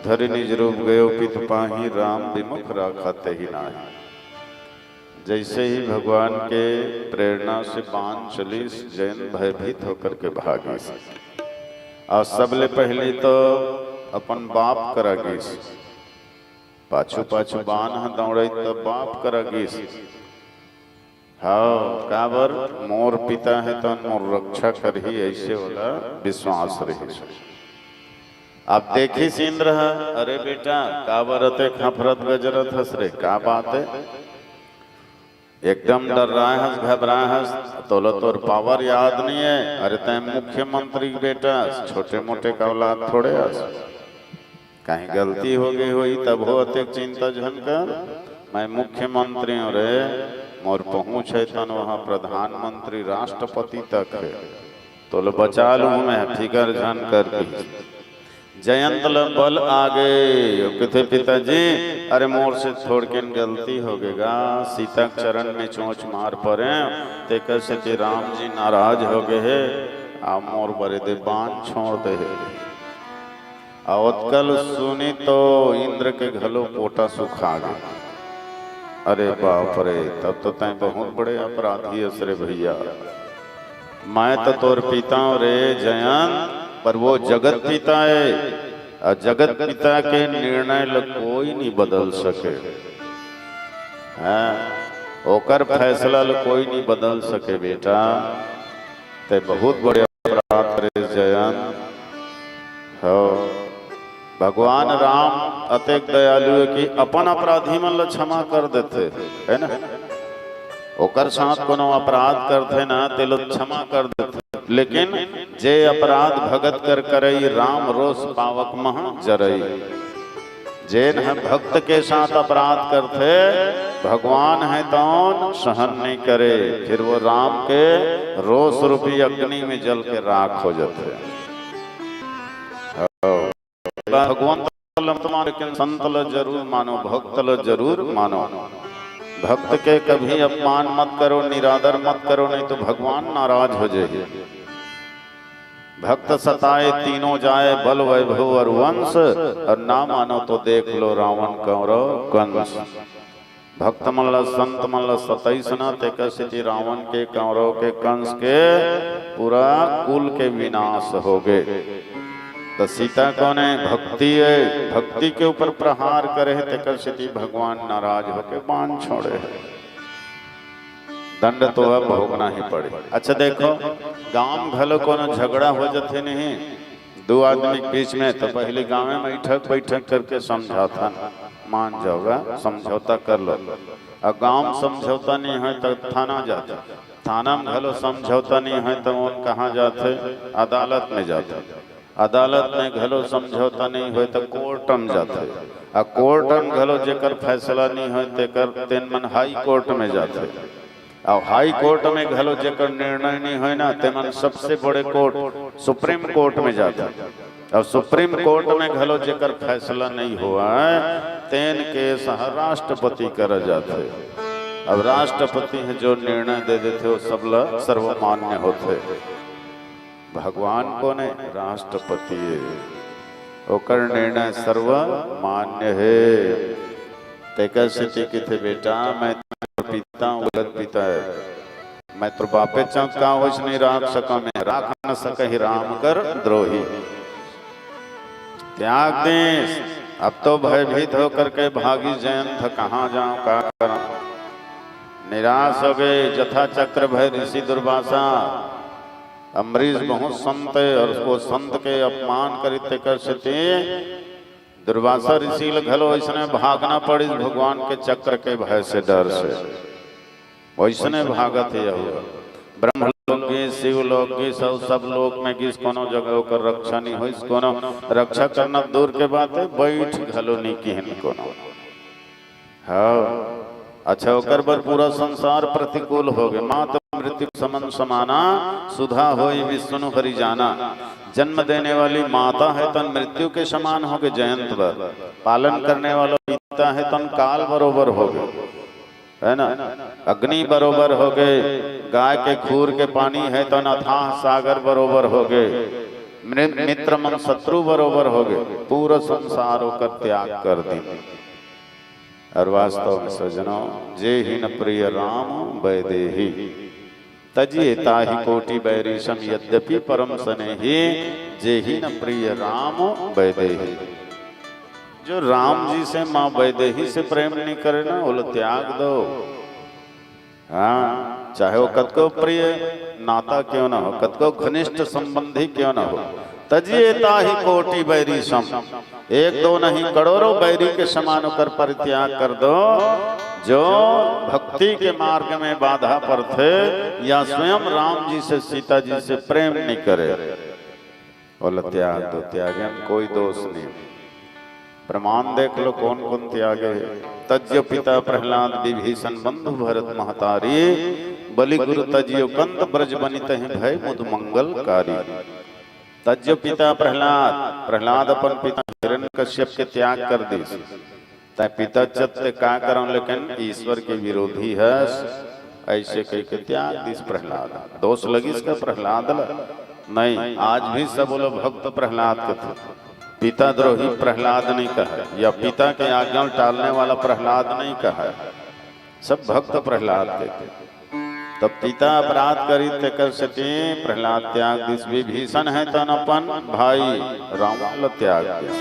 धरि निज रूप गयो पित पाही राम विमुख राखा तहि नाही। जैसे ही भगवान के प्रेरणा से बाण चली जैन भयभीत होकर के भागी और सबले पहले तो अपन बाप करागीस पाछू पाछू बाण दौड़े तो बाप करागीस। हाँ काबर मोर पिता है तो मोर रक्षा कर ही ऐसे वाला विश्वास रही। आप देखी इंद्र है अरे बेटा काबर अते खफरत गजरत हंस रे का बात है एकदम डर रहा है घबरा है तोलो तोर पावर याद नहीं है। अरे तय मुख्यमंत्री बेटा छोटे मोटे का औलाद थोड़े कहीं गलती हो गई हुई तब हो अतिक चिंता झनकर मैं मुख्यमंत्री हूँ रे मोर पहुँच है तन वहाँ प्रधानमंत्री राष्ट्रपति तक है तो लो बचा लूँ मैं फिकर झन कर जयंत बल आगे किथे पिताजी अरे मोर से थोड़ के गलती हो गएगा सीता चरण में चोंच मार पड़े ते कैसे राम जी नाराज हो गए है आप मोर बरे दे बाण छोड़ दे उत्कल सुनी तो इंद्र के घलो पोटा सुखा गए। अरे बाप रे तब तो तय बहुत बड़े अपराधी असरे भैया मैं तो तोर पिता रे जयंत पर वो जगत पिता है और जगत पिता के निर्णय कोई नहीं बदल सके है ओकर फैसला कोई नहीं बदल सके बेटा ते बहुत बड़े अपराध करे जयंत हो। भगवान राम अतेक दयालु है कि अपन अपराधी मन ल क्षमा कर देते है ना ओकर साथ कोनो अपराध करते ना ते लो क्षमा कर देते लेकिन जे अपराध भगत कर करई राम रोष पावक मह जरई। जेन है भक्त के साथ अपराध करते भगवान है तो सहन नहीं करे फिर वो राम के रोष रूपी अग्नि में जल के राख हो जाते। भगवान संत ल जरूर मानो भक्त ल जरूर मानो भक्त के कभी अपमान मत करो निरादर मत करो नहीं तो भगवान नाराज हो जाएगी। भक्त सताए तीनों जाए बल वैभव और वंश और ना मानो तो देख लो रावण कौरव कंस। भक्त मल्ल संत मल्ल सताइस न ते कैसे रावण के कौरव के कंस के पूरा कुल के विनाश हो गए। तो सीता कौन है भक्ति है भक्ति के ऊपर प्रहार करे ते कैसे भगवान नाराज होके बाण छोड़े है दंड तो अब भोगना ही पड़े। अच्छा देखो गांव घलो कोनो झगड़ा हो जाते नहीं दो आदमी के बीच में तो पहले गांव में बैठक करके समझौता मान जाओगा समझौता कर लो और गांव समझौता नहीं है तो थाना जाते थाना में घलो समझौता नहीं है तो वो कहाँ जाते अदालत में जाते अदालत में घलो समझौता नहीं हो तो कोर्ट में जाते और कोर्ट में घलो जेकर फैसला नहीं हो तेकर तेन मन हाई कोर्ट में जाते और हाई कोर्ट में घलो जेकर निर्णय नहीं हो ना तेमन सबसे बड़े कोर्ट सुप्रीम कोर्ट में जाता और सुप्रीम कोर्ट में घलो जेकर फैसला नहीं हुआ है तेन केस राष्ट्रपति कर जाते। अब राष्ट्रपति है जो निर्णय दे देते वो सबला सर्वमान्य होते। भगवान को ने राष्ट्रपति है ओकर निर्णय सर्वमान्य है। तेकर स्थिति किथे बेटा मैं पिता हूँ गलत पिता है मैं तो बापे चौक का वश नहीं राख सका मैं राख न सका ही राम कर द्रोही त्याग दे। अब तो भयभीत होकर के भागी जयंत कहाँ जाऊं का करूं निराश हो गए। जथा चक्र भय ऋषि दुर्वासा अम्बरीश बहुत संत है और उसको संत के अपमान करते कर सके दुर्वासा ऋषि घलो इसने भागना पड़ी भगवान के चक्र के भय से डर से वैसने भागत है ब्रह्मलोक की शिवलोक की सब लोक में किस कोनो जगह कर रक्षा नहीं हो कोनो रक्षा करना दूर के बात है बैठ घलो नहीं की कोनो। हाँ अच्छा होकर पर पूरा संसार प्रतिकूल हो गए मात मृत्यु समन समाना सुधा होई विष्णु हरि जाना। जन्म देने वाली माता है तन मृत्यु के समान हो गए जयंत बर पालन करने वाला पिता है तन काल बरोबर हो गए। है ना। अग्नि बरोबर हो गए, गाय के खूर के पानी है तो अथाह सागर बरोबर हो गए, मित्र मन शत्रु बरोबर हो गए, पूरा संसार होकर त्याग कर दी। और वास्तव में सजनों, जे ही न प्रिय राम वैदेही तजिए ताहि कोटि बैरीशम, यद्यपि परम स्नेही जे ही न प्रिय राम वैदेही। जो राम जी से माँ वैदेही से प्रेम नहीं करे ना, वो त्याग दो। हाँ, चाहे वो कद को प्रिय नाता क्यों ना हो, कद को घनिष्ठ संबंधी क्यों ना हो। तजिए ताहि कोटि बैरी सम, एक दो नहीं करोड़ों बैरी के समान होकर परित्याग कर दो। जो भक्ति के मार्ग में बाधा पर थे या स्वयं राम जी से सीता जी से प्रेम नहीं करे, बोला त्याग दो। त्यागे में कोई दोष नहीं। प्रमाण देख लो कौन कौन त्यागे। तज्य पिता प्रहलाद विभीषण बंधु भरत महतारी, बलि गुरु तजियो कंद ब्रज बनित हैं भय मुद मंगलकारी। तज्य पिता प्रहलाद, प्रहलाद अपन पिता हिरण्यकश्यप के त्याग कर दी। तय पिता चत्य का करो, लेकिन ईश्वर के विरोधी है, ऐसे कह के त्याग दिस प्रहलाद। दोष लगी इसका प्रहलाद नहीं। आज भी सब लोग भक्त प्रहलाद के थे, पिता द्रोही प्रहलाद नहीं कहा, या पिता के आज्ञा टालने वाला प्रहलाद नहीं कहा, सब भक्त प्रहलाद के थे। तब पिता अपराध करी कर सके, प्रहलाद त्याग दिस। विभीषण है तन अपन भाई, राम त्याग दिस।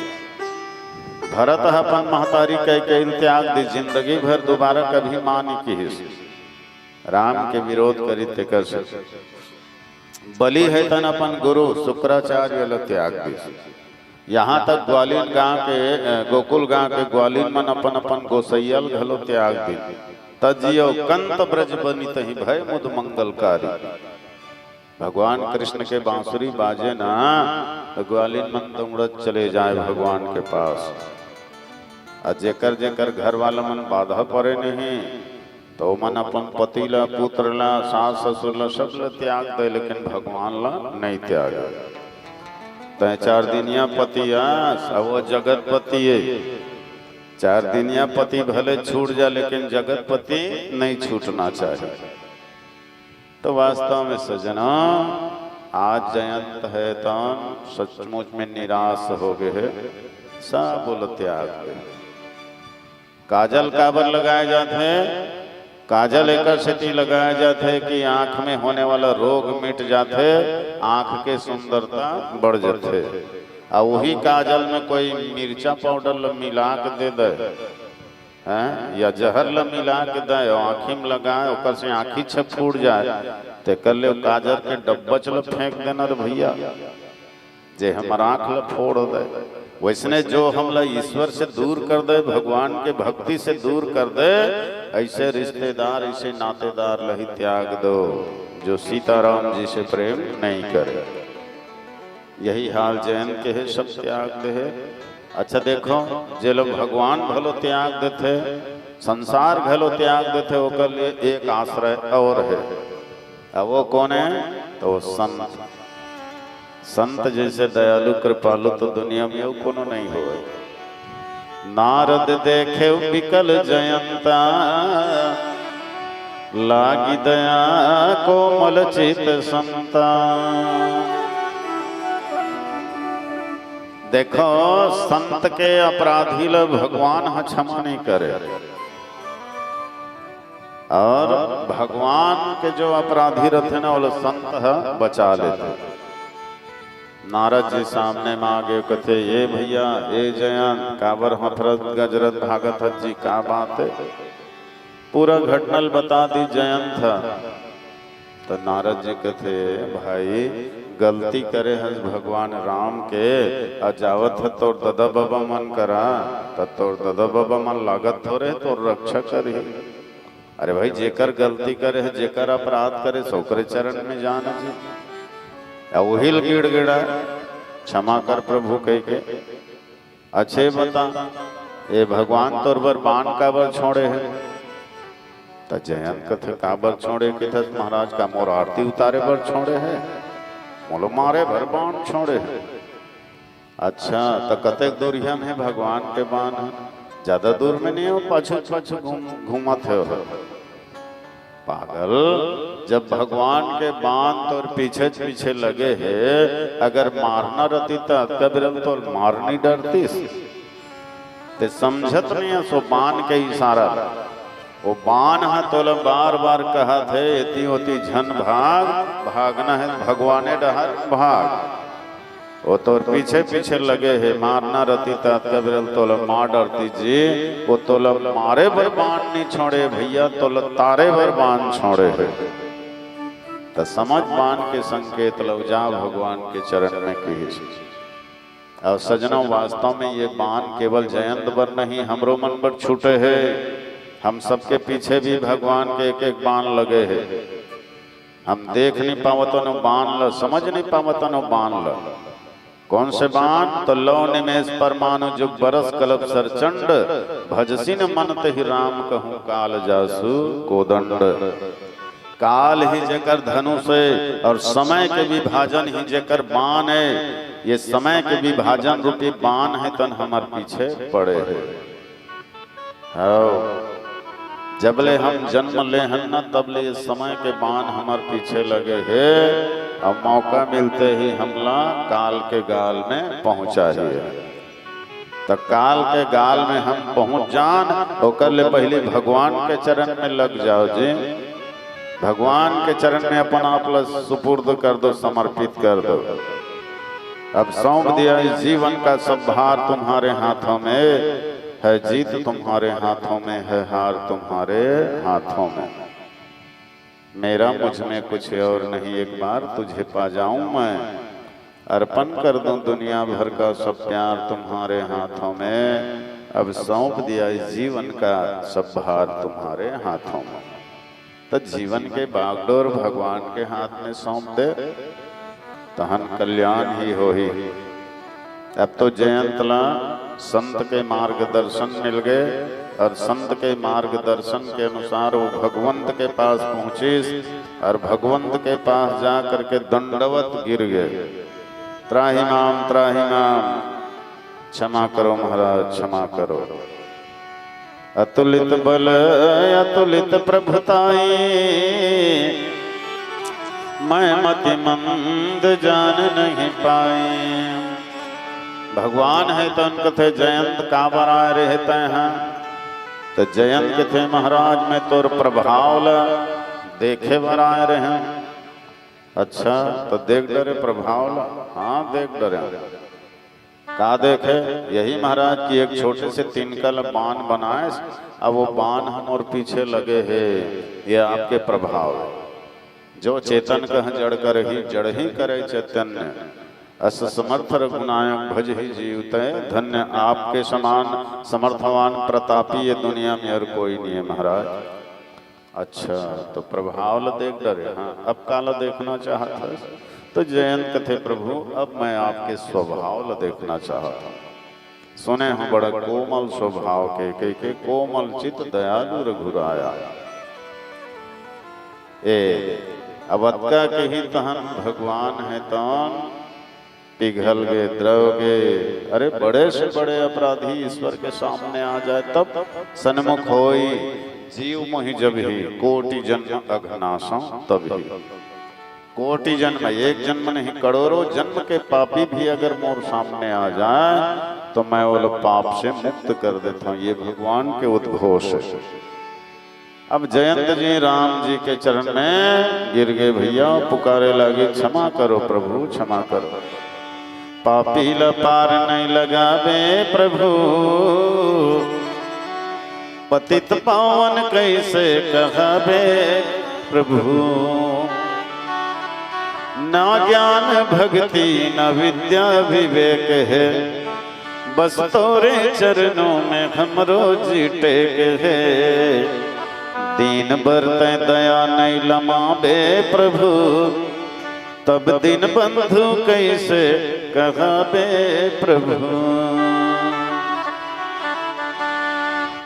भरत अपन महतारी कह के त्याग दी, जिंदगी भर दोबारा कभी मान की हिस्स राम के विरोध करी कर सके। बलि है तन अपन गुरु, शुक्राचार्य त्याग दिस। यहाँ तक ग्वालिन गांव के, गोकुल गांव के ग्वालिन मन अपन अपन गोसैयल घलो त्याग दी। तजियो कंत ब्रज बनित ही भय मुद मंगलकारी। भगवान कृष्ण के बांसुरी बाजे ना, तो ग्वालिन मन दौड़त चले जाए भगवान के पास। और जेकर जेकर घर वाला मन बाधा पड़े नहीं, तो मन अपन पति ला, पुत्र ला, सास ससुर ला सब ला त्याग दे, लेकिन भगवान ला नहीं त्याग। तय 4 दिनिया पति आस, वो जगत पति है। 4 दिनिया पति भले छूट जा, लेकिन जगत पति नहीं छूटना चाहिए। तो वास्तव में सजना, आज जयंत है तो सचमुच में निराश हो गए, सब बोल त्याग दे। काजल काबर लगाए जाते हैं, काजल एक स्थिति लगाया जाते है कि आंख में होने वाला रोग मिट जाते, आंख के सुंदरता बढ़ जाते। और वही काजल में कोई मिर्चा पाउडर मिला के दे दे, हैं, या जहर मिला के दे, आँखी में लगाए, ओकर से आँखी छप फूट जाए, तो कर ले काजल के डब्बा चलो फेंक देना रे भैया, जे हमारा आँख ला फोड़ दे। वैसने जो हमला ईश्वर से दूर कर दे, भगवान के भक्ति से दूर कर दे, ऐसे रिश्तेदार, ऐसे नातेदार लही त्याग दो जो सीताराम जी से प्रेम नहीं करे। यही हाल जैन के है, सब त्याग दे है। अच्छा देखो, जे लोग भगवान भलो त्याग देते, संसार भलो त्याग देते, ओकर लिए एक आश्रय और है। अब वो कौन है? तो संत। संत जैसे दयालु कृपालु तो दुनिया में वो कोनो नहीं हो। नारद देखे विकल जयंता, लागी दया कोमल चित संता। देखो, संत के अपराधी लोग भगवान क्षमा नहीं करे, और भगवान के जो अपराधी रहते ना, वो संत बचा लेते। नारद जी सामने मांगे, कहते ये भैया, ये जयंत काबर हफरत गजरत भागत जी, का बात है? पूरा घटनल बता दी जयंत था। तो नारद जी कहते, भाई गलती करे हस भगवान राम के, अजावत है तोर दादा बाबा मन करा, तो तोर दादा बाबा मन लागत थोड़े तोर रक्षा करे। अरे भाई, जेकर गलती करे है, जेकर अपराध करे, सोकरे चरण में जाना जी। वही गिड़गिड़ा क्षमा कर प्रभु कह के। अच्छे बता, ये भगवान तोर बर बाण काबर छोड़े है? तो जयंत कथे काबर छोड़े के थे महाराज, का मोर आरती उतारे बर छोड़े है, मोलो मारे भर बाण छोड़े है। अच्छा, तो कतेक दूरिया में भगवान के बाण है? ज्यादा दूर में नहीं हो, पाछू पाछू घूमत हो पागल। जब भगवान के बाण तो पीछे पीछे लगे है, अगर मारना रहती तो कबीर तो मारनी डरती ते समझत नहीं है। सो बाण के इशारा वो बाण है तो बार बार कहा थे इति होती झन भाग, भागना है भगवाने डहर भाग। वो तो पीछे पीछे लगे है, मारना रहती कबीर तो मार डरती जी। वो तो मारे भर बाण नहीं छोड़े भैया, तो तारे भर बाण छोड़े है। तो समझ बाण के संकेत लग जा भगवान के चरण में की। और सजनों वास्तव में ये बाण केवल जयंत बर नहीं, हमरो मन पर छूटे है। हम सबके पीछे भी भगवान के एक एक बाण लगे है। हम देख नहीं पावतो न बाण ल, समझ नहीं पावतो न बाण ल। कौन से बाण? तो लो निमेष परमाणु जुग बरस कलब सरचंड, भजसिन मन ही राम कहूँ काल जासु कोदंड। काल ही जेकर धनुष है और समय के विभाजन ही जेकर बाण है। ये समय के विभाजन रूपी बाण है तन हमार पीछे पड़े है। जबले हम जन्म ले हैं न तबले ये समय के बाण हमार पीछे लगे है। अब मौका मिलते ही हमला काल के गाल में पहुंचा ही है। तो काल के गाल में हम पहुंच जान, ओकर ले पहले भगवान के चरण में लग जाओ जी। भगवान के चरण में अपना आप सुपुर्द कर दो, समर्पित कर दो। अब सौंप दिया इस जीवन का सब भार तुम्हारे हाथों में है। जीत तुम्हारे हाथों में है, हार तुम्हारे हाथों में। मेरा मुझ में कुछ और नहीं, एक बार तुझे पा जाऊं मैं। अर्पण कर दूं दुनिया भर का सब प्यार तुम्हारे हाथों में। अब सौंप दिया इस जीवन का सब भार तुम्हारे हाथों में। तो जीवन के बागडोर भगवान के हाथ में सौंप दे, तहन कल्याण ही हो ही। अब तो जयंतला संत के मार्गदर्शन मिल गए और संत के मार्गदर्शन के अनुसार वो भगवंत के पास पहुंचे और भगवंत के पास जा करके दंडवत गिर गए। त्राहि माम, क्षमा करो महाराज, क्षमा करो। अतुलित बल अतुलित प्रभुताई, मैं मति मंद जान नहीं पाए। भगवान है तो उनके थे जयंत का बराए रहते हैं। तो जयंत के थे महाराज में तोर प्रभाव ल देखे बराए रहे। अच्छा तो देख डरे प्रभाव ल? हाँ देख डरे। का देखे? यही महाराज की एक छोटे से तिनकल बाण बनाए, अब वो बाण हम और पीछे लगे है। ये आपके प्रभाव है। जो चेतन कह जड़ कर ही, जड़ ही करे चैतन्य। अस समर्थ रघुनायक भज ही जीवते, धन्य आपके समान समर्थवान प्रतापी ये दुनिया में और कोई नहीं है महाराज। अच्छा तो प्रभाव ल देख डरे। हाँ अब काला देखना चाहता तो जयंत थे प्रभु, अब मैं आपके स्वभाव ल देखना चाहता। सुने हूँ बड़ा कोमल स्वभाव के कोमल चित दयालु रघुराया। अवत्का के ही तहन भगवान है तन पिघल गए, द्रव गए। अरे बड़े से बड़े अपराधी ईश्वर के सामने आ जाए तब सन्मुख होई। जीव मोहि जब ही कोटि जन्म अघनाशं तभी। कोटि जन्म, एक जन्म नहीं करोड़ों जन्म के पापी भी अगर मोर सामने आ जाए तो मैं वो पाप से मुक्त कर देता हूँ। ये भगवान के उद्घोष है। अब जयंत जी राम जी के चरण में गिर गए भैया, पुकारे लगे क्षमा करो प्रभु, क्षमा करो। पापी ल पार नहीं लगावे प्रभु, पतित पावन कैसे कहबे प्रभु। ना ज्ञान भक्ति न विद्या विवेक है, बस तोरे चरणों में हमरो जी टेक है। दीन बरते दया नहीं लमाबे प्रभु, तब दिन बंधु कैसे कहबे प्रभु।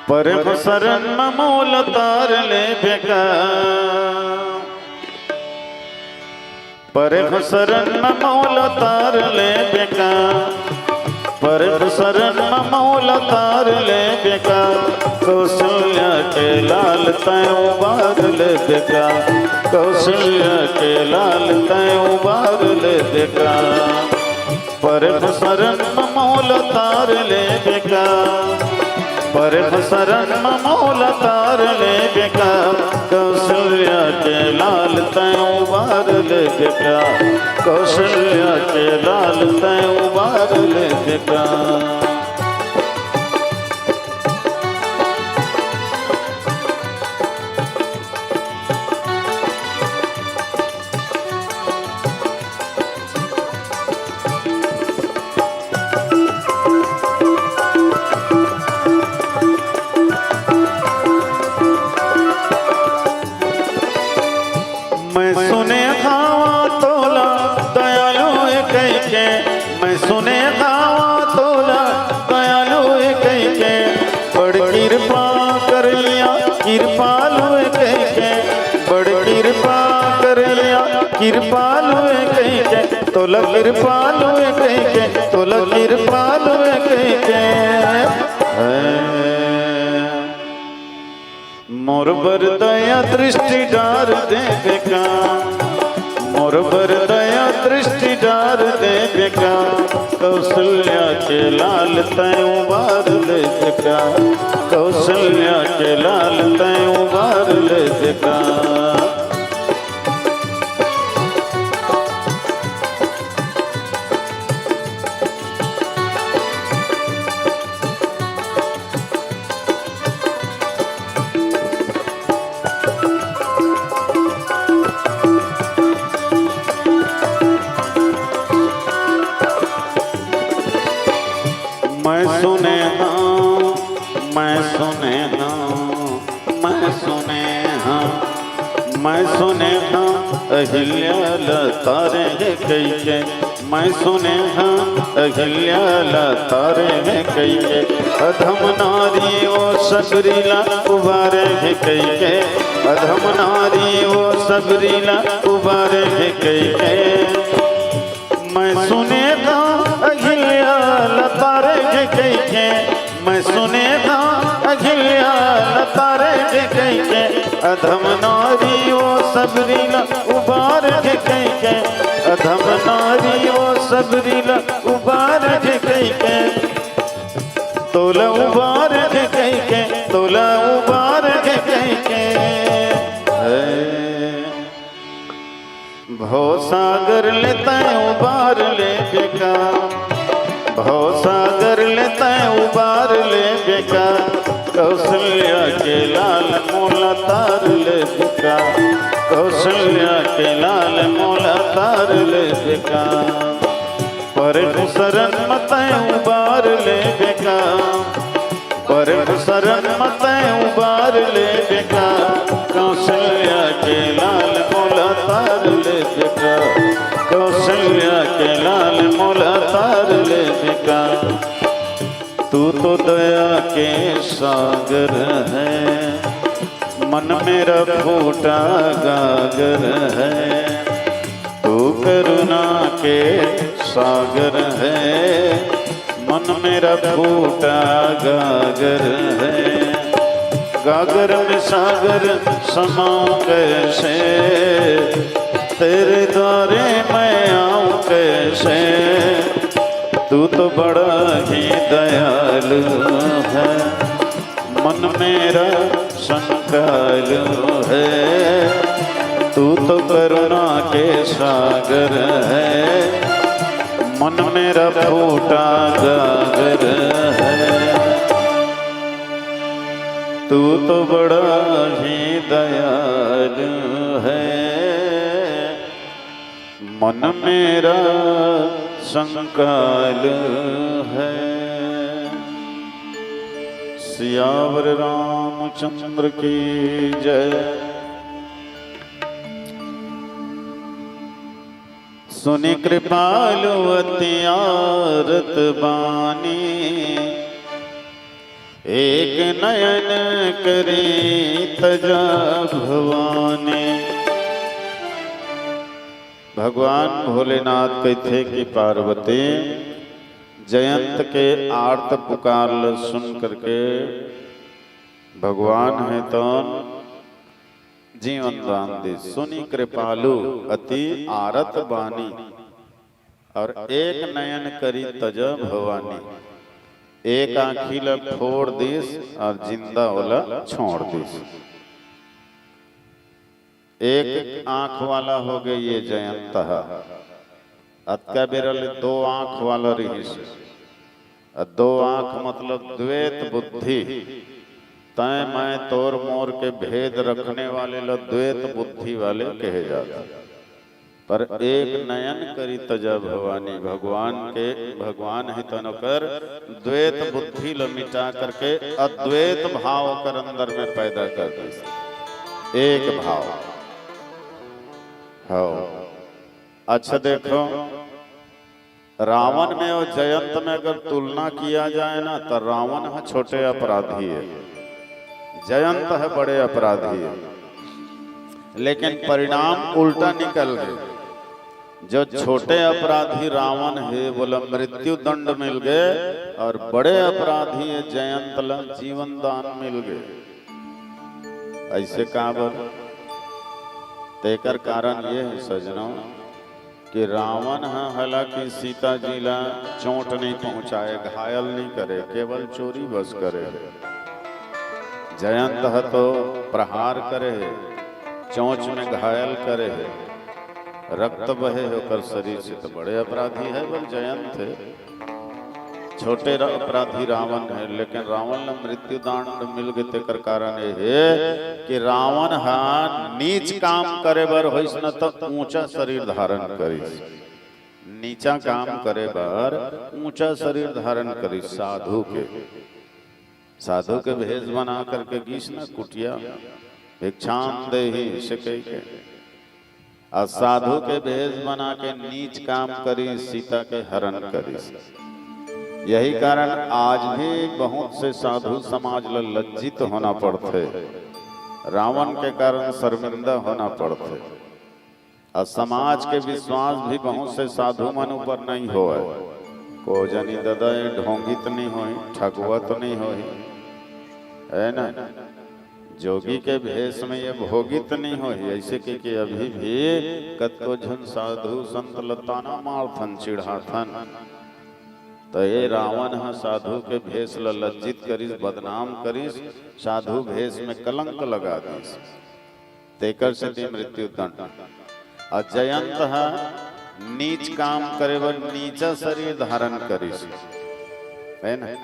पर शरण मूल तार ले बेगा, पर शरण मूल तार ले बेगा। पर शरण मौला तार ले बेका कौशल्या के लाल तय उबार ले बेका कौशल्या के लाल तय उबार ले बेका पर शरण मौला तार ले बेका पर शरण मौला तार ले बेका कौशल्या के लाल तय उबार ले बेका कौशल्या के लाल तय उबार ले बेका मैं सुने खावा तोला दयालु कह के मैं सुने खावा तोला दयालु कह के बड़ कृपा कर लिया कृपालु कह के बड़ कृपा कर लिया कृपालु कह के तोला कृपालु कह के तोला कृपालु कह के मोर बर दया दृष्टि डार दे बेका मोर बर दया दृष्टि डार दे बेका कौशल्या के लाल तय उबार ले बेका कौशल्या के लाल तय उबार ले बेका मैं सुने हाँ मैं सुने हाँ मैं सुने हाँ मैं सुने हाँ अहिल्या लतारे कई के मैं सुने हाँ अहिल्या लतारे कई के अधम नारी वो सबरीला उबारे कई के अधम नारी वो सबरीला उबारे कई के मैं सुने हाँ अहिल्या लतारे कई के मैं सुने था अखिल्या लतारे कई के अधम नारी वो सबरीला उबार कई के अधम नारी वो सबरीला उबार कई के तोला उबार कई के तोला उबार कई के भव सागर लेता उबार ले बेका भव सागर लेता उबार ले बेका कौशल्या के लाल मोला तार ले बेका कौशल्या के लाल मोला तार ले बेका पर शरण मत उबार ले बेका पर शरण मत उबार ले बेका कौशल्या के लाल मोला तार ले बेका कौशल्या के लाल मोला तार ले बेका तू तो दया के सागर है मन मेरा फूटा गागर है तू करुणा के सागर है मन मेरा फूटा गागर है गागर में सागर समाऊं कैसे तेरे द्वारे मैं आऊं कैसे तू तो बड़ा ही दयालु है मन मेरा संकालु है तू तो करुणा के सागर है मन मेरा फूटा गागर है तू तो बड़ा ही दयालु है मन मेरा संकाल है। सियावर रामचंद्र की जय। सुनि कृपालु अतियारत बानी, एक नयन करी तजा भवानी। भगवान भोलेनाथ कहते कि पार्वती जयंत के आर्त पुकार सुन करके भगवान है तो जीवन दान दे। सुनी कृपालु अति आरत बानी और एक नयन करी तज भवानी। एक आँखी ल फोड़ दिस और जिंदा ओला छोड़ दिस। एक आंख वाला हो गए ये जयंत अतका बेरल दो आंख वाला रही। दो आंख मतलब द्वैत बुद्धि। तय मैं तोर मोर के भेद रखने वाले लो द्वैत बुद्धि वाले कहे जाते। पर एक नयन करी तजा भवानी भगवान है तनकर द्वैत बुद्धि ल मिटा करके अद्वैत भाव कर अंदर में पैदा कर दी। एक भाव हो। अच्छा देखो रावण में और जयंत में अगर तुलना किया जाए ना तो रावण है छोटे अपराधी है, जयंत है बड़े अपराधी है। लेकिन परिणाम उल्टा निकल गए। जो छोटे अपराधी रावण है बोला मृत्यु दंड मिल गए और बड़े अपराधी है जयंत ला जीवन दान मिल गए। ऐसे काबर तेकर कारण ये है सजनों कि रावण हालांकि सीता जी ला चोट नहीं पहुंचाए, घायल नहीं करे, केवल चोरी बस करे। जयंत है तो प्रहार करे, चोंच में घायल करे, रक्त बहे होकर शरीर से। तो बड़े अपराधी है बल जयंत है, छोटे अपराधी रावण है। लेकिन रावण ने मृत्यु दंड मिल गए तेकर कारण ये है कि रावण हा नीच काम करे बर होइस न तो ऊंचा शरीर धारण करिस। नीचा काम करे बर ऊंचा शरीर धारण करिस। साधु के भेष बना करके गीस न कुटिया भिक्षाम देहि सके के। और साधु के भेष बना के नीच काम करी, सीता के हरण करी। यही कारण आज भी बहुत से साधु समाज लज्जित होना पड़ते, रावण के कारण शर्मिंदा होना पड़ते। और समाज के विश्वास भी बहुत से साधु मन ऊपर नहीं हो को जानी दादा ढोंगी तो नहीं हो, ठगुआ तो नहीं हो, है ना। जोगी के भेष में ये भोगित नहीं हो। ऐसे कि अभी भी कतो झन साधु संत लताना मारथन चिढ़ाथन। तो ये रावण है साधु के भेष लज्जित करिस, बदनाम करिस, साधु भेष में कलंक लगा दिस, तेकर से दी मृत्यु दंड। और जयंत है नीच काम करे बर नीचा शरीर धारण करिस, है ना।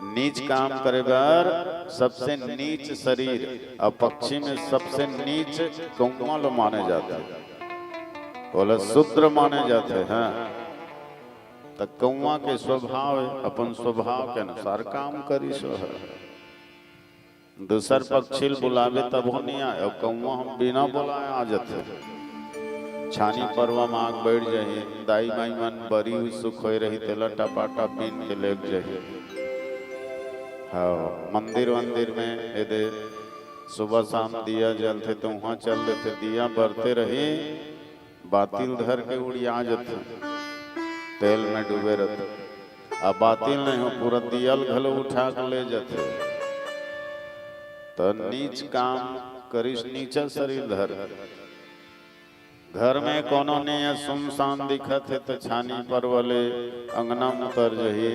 नीच काम करे बर सबसे नीच शरीर। और पक्षी में सबसे नीच कौवा माने जाते हैं, बोला शूद्र माने जाते हैं। तो कौवा के स्वभाव अपन स्वभाव के अनुसार काम करी सो है। दूसर पक्षी बुलावे तब हो नहीं आए, और कौवा हम बिना बुलाए आ जाते। छानी परवा मांग बैठ जाइए, दाई माई मन बरी हुई सुख हो रही तेला टपाटा पीन के लेग जाइए। हाँ मंदिर में यदि सुबह शाम दिया जलते तो वहाँ चल देते, दिया बरते रहे, बातिल धर के उड़िया जाते, तेल में डूबे रहते। अब बातिल नहीं हो पूरा दियल घलो उठा के ले जाते। तो नीच काम करिस, नीचा शरीर धर। घर में कोनो ने सुनसान दिखत है तो छानी पर वाले अंगना में उतर जही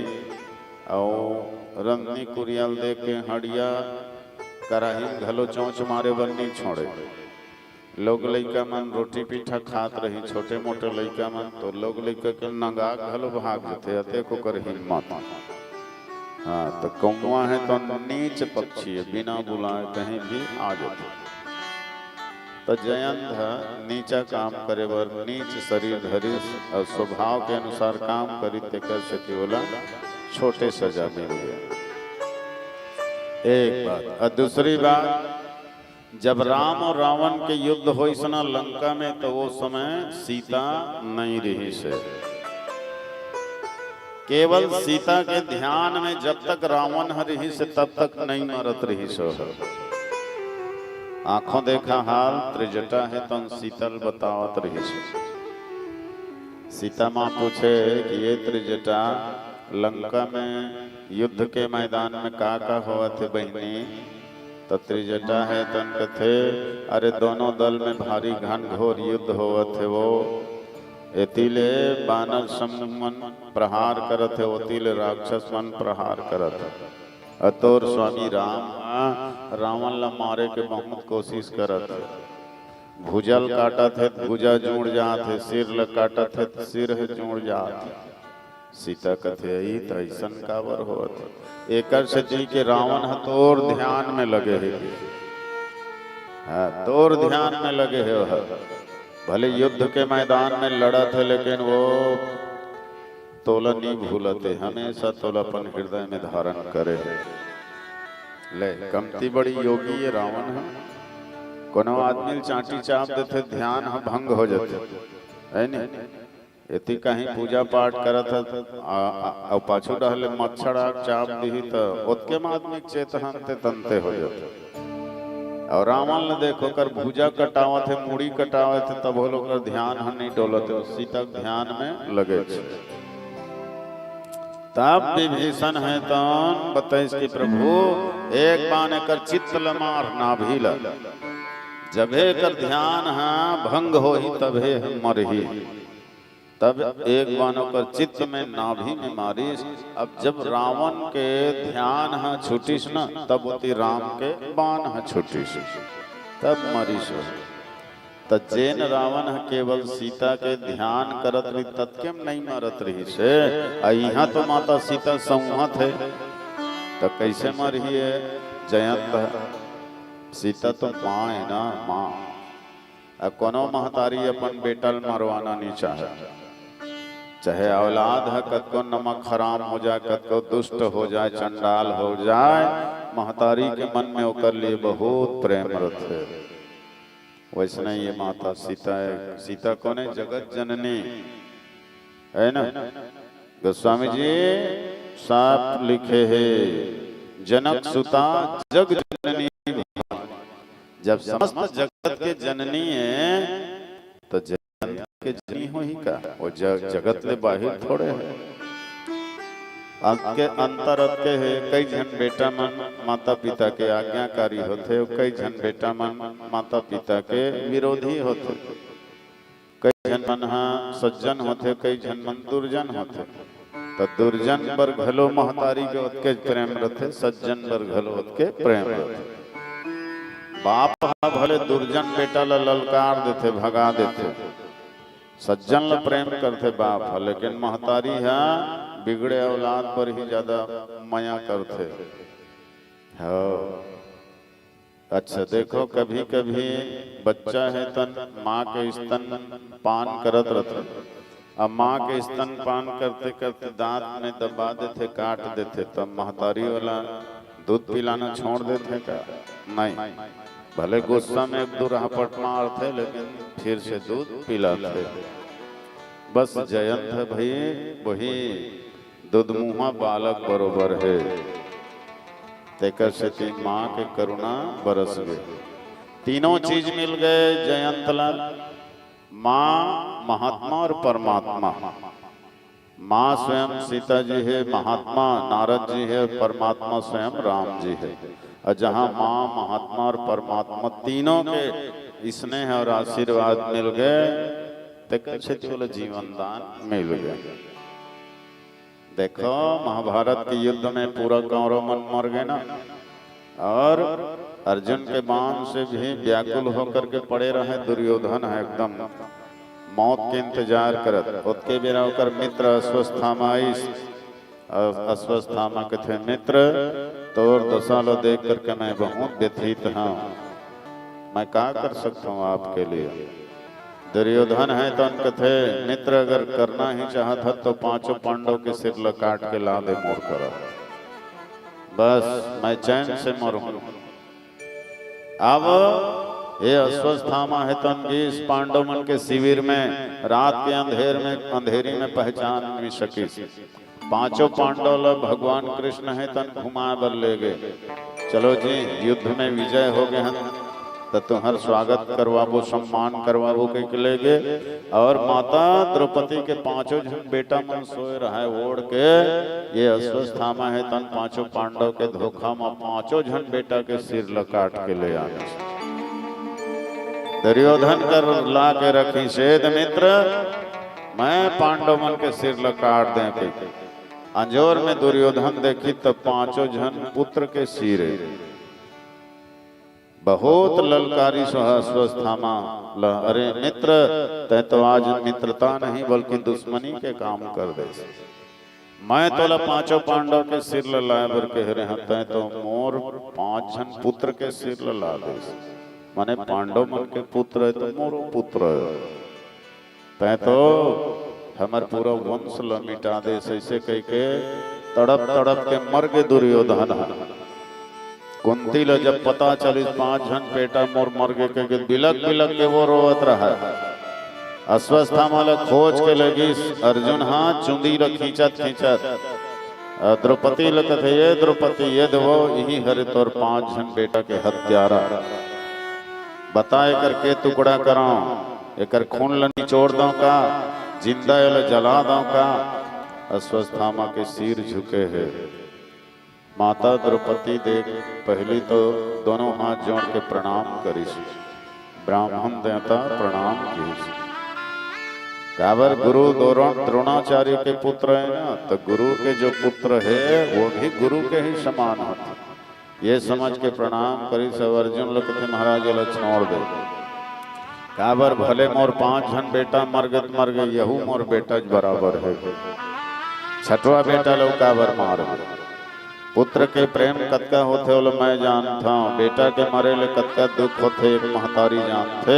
और रंगनी कुरियल दे के हड़िया कराही घलो चौंच मारे बर नहीं छोड़े। लोग लइका मन रोटी पीठा खात रही, छोटे मोटे लइका मन तो लोग लइका के नंगा घलो भाग जाते, अते को कर हिम्मत। हाँ तो कौवा है तो नीच पक्षी है, बिना बुलाए कहीं भी आ जाते। तो जयंत है नीचा काम करे बर नीच शरीर धरी और स्वभाव के अनुसार काम करी ते कर सके बोला छोटे सजा मिल गया। एक बात। और दूसरी बात, जब राम और रावण के युद्ध हो इसना लंका में तो वो समय सीता नहीं रही से। केवल सीता के ध्यान में जब तक रावण रही से तब तक नहीं मरत रही सो। आंखों देखा हाल त्रिजटा है तन शीतल बतावत रही से। सीता माँ पूछे कि ये त्रिजटा लंका में युद्ध के मैदान में का हुआ थे बहनी? तो त्रिजटा है तन कथे अरे दोनों दल में भारी घनघोर युद्ध हुआ थे। वो एतिले बानर समन प्रहार करत है, ओतिले राक्षस मन प्रहार करत है। अतोर स्वामी राम रावण ला मारे के बहुत कोशिश करत है। भुजल काटत है भुजा जुड़ जात है, सिर ल काटत है सिर है जुड़ जात है। सीता कथे आई तो ऐसन काबर होत एकर से जी के रावण तोर ध्यान में लगे है। हाँ तोर ध्यान में लगे है। भले युद्ध के मैदान में लड़त है लेकिन वो तोला नहीं भूलते, हमेशा तोलापन हृदय में धारण करे है। ले कमती बड़ी योगी ये रावण है। कोनो आदमी चाटी चाप देते ध्यान भंग हो जाते है नहीं। यदि कहीं पूजा पाठ करत है पाछू रहले मच्छर चाप दी तो ओतके आदमी चेतनते तनते हो जाते। और रावण ने देखो कर भुजा कटावत है मुड़ी कटावत है तब वो लोग ध्यान नहीं डोलते, सीता ध्यान में लगे। तब विभीषण है तन बताइस कि प्रभु एक बान कर चित्त मार ना भील जबे कर ध्यान है भंग हो ही तबे मर ही। तब एक बानों कर चित्त में नाभि में मारिस। अब जब रावण के ध्यान है छुटिस न तब उती राम के बाण है छुटिस तब मरिस। त जैन रावण है केवल सीता के ध्यान करत रही तत्केम नहीं मरत रही से। यहाँ तो माता सीता संहत है तो कैसे मरी है? जयंत सीता तो माँ है ना माँ। अब कोनो महतारी अपन बेटा मरवाना नहीं चाहे, चाहे औलाद है कतको नमक हराम हो जाए कतको दुष्ट हो जाए चंडाल हो जाए, महतारी के मन में ओकर लिए बहुत प्रेम रथ है। वैसने ये माता सीता है। सीता कौन है? जगत जननी है ना। गोस्वामी जी साफ लिखे है जनक सुता जग जननी। जब समस्त जगत के जननी है तो जगत के जननी हो ही का वो जगत ले बाहर थोड़े है। के अंतर के है कई जन बेटा मन माता पिता के आज्ञाकारी होते, कई जन बेटा मन माता पिता के विरोधी होते, कई जन मन सज्जन होते, कई जन मन दुर्जन होते। तो दुर्जन पर घलो महतारी के उत्के प्रेम रथे, सज्जन पर घलो उत्के प्रेम रथे। बाप भले दुर्जन बेटा ला ललकार देते भगा देते, सज्जन ला प्रेम करते बाप, लेकिन महतारी है बिगड़े औलाद पर ही ज्यादा माया करते। अच्छा देखो कभी कभी बच्चा है तन माँ के स्तन पान करत रहते, अब माँ के स्तन पान करते करते दांत में दबा देते काट देते, तब महतारी वाला दूध पिलाना छोड़ देते का? नहीं, भले गुस्सा में एक दो राहपट मारते लेकिन फिर से दूध पिलाते। बस जयंत है भाई वही दुधमुहा बालक बरोबर है। तेकर से तीन माँ के करुणा बरस गए, तीनों चीज मिल गए जयंत लाल, माँ महात्मा और परमात्मा। माँ स्वयं सीता जी है, महात्मा नारद जी है, परमात्मा स्वयं राम जी है। और जहाँ माँ महात्मा और परमात्मा तीनों के स्नेह और आशीर्वाद मिल गए तो जीवन दान मिल गया। देखो महाभारत के युद्ध में पूरा कौरव मन मर गए ना, और अर्जुन के बाण से भी व्याकुल होकर के पड़े रहे दुर्योधन है एकदम मौत के इंतजार करत। उसके बिना होकर मित्र अश्वस्थामा अश्वस्थामा के थे मित्र, तो दशा लो देख करके मैं बहुत व्यथित हूँ, मैं क्या कर सकता हूँ आपके लिए। दुर्योधन है तो उनके थे मित्र अगर करना ही चाहता तो पांचों पांडव के सिर ल काट के ला दे मोर करो, बस मैं चैन से मरूं। अब ये अश्वस्थामा है तो इस पांडव मन के शिविर में रात के अंधेरी में पहचान नहीं सकी। पांचों पांडव भगवान कृष्ण है तन घुमा बर ले गए। चलो जी युद्ध में विजय हो गए हैं, तो तुम्हार स्वागत करवाबो, सम्मान करवाबो के लेगे। और माता द्रौपदी के पांचों जन बेटा मन सोए रहा है ओढ़ के, ये अश्वस्थामा है तन पांचों पांडव के धोखा में पांचों जन बेटा के सिर लकाट के ले आने। दुर्योधन कर ला के रखी सेध मित्र, मैं पांडव मन के सिर लकाट दे के। अंजोर में दुर्योधन देखी तो पांचों जन पुत्र के सिर बहुत ललकारी स्वस्थामा। अरे मित्र, तय तो आज मित्रता नहीं बल्कि दुश्मनी के काम कर दे। मैं तो पांचों पांडव के सिर लाए बर कह रहे हैं, तय तो मोर 5 जन पुत्र के सिर ला दे। माने पांडव मन के पुत्र है तो मोरो पुत्र है, तय तो हमार पूरा वंश ल मिटा दे। ऐसे कह के तड़प तड़प के मर गए दुर्योधन। कुंती ल जब पता चली 5 जन बेटा मोर मर गए, कह बिलक बिलक के वो रोवत रहा। अश्वस्थामा ल खोज के लगी अर्जुन, हाँ चुंदी र खींचत खींचत द्रौपदी ल कथे, ये द्रौपदी ये देवो यही हरे तोर 5 जन बेटा के हत्यारा। बताए करके टुकड़ा कराऊं, एकर खून ल निचोड़ दो का, जिंदा ल जला दो का। अश्वस्थामा के सिर झुके है। माता द्रौपदी देख पहली तो दोनों हाथ जोड़ के प्रणाम करीस। ब्राह्मण देवता प्रणाम की। काबर गुरु द्रोणाचार्य के पुत्र है ना, तो गुरु के जो पुत्र है वो भी गुरु के ही समान होते। ये समझ के प्रणाम करी। सब अर्जुन लोग थे महाराज ल छोड़ दे। काबर भले मोर 5 जन बेटा मर गए, यहू मोर बेटा बराबर है। छठवा बेटा लोग काबर मार। पुत्र के प्रेम कतका होते बोले मैं जानता हूँ, बेटा के मरे ले कतका दुख होते एक महतारी जानते।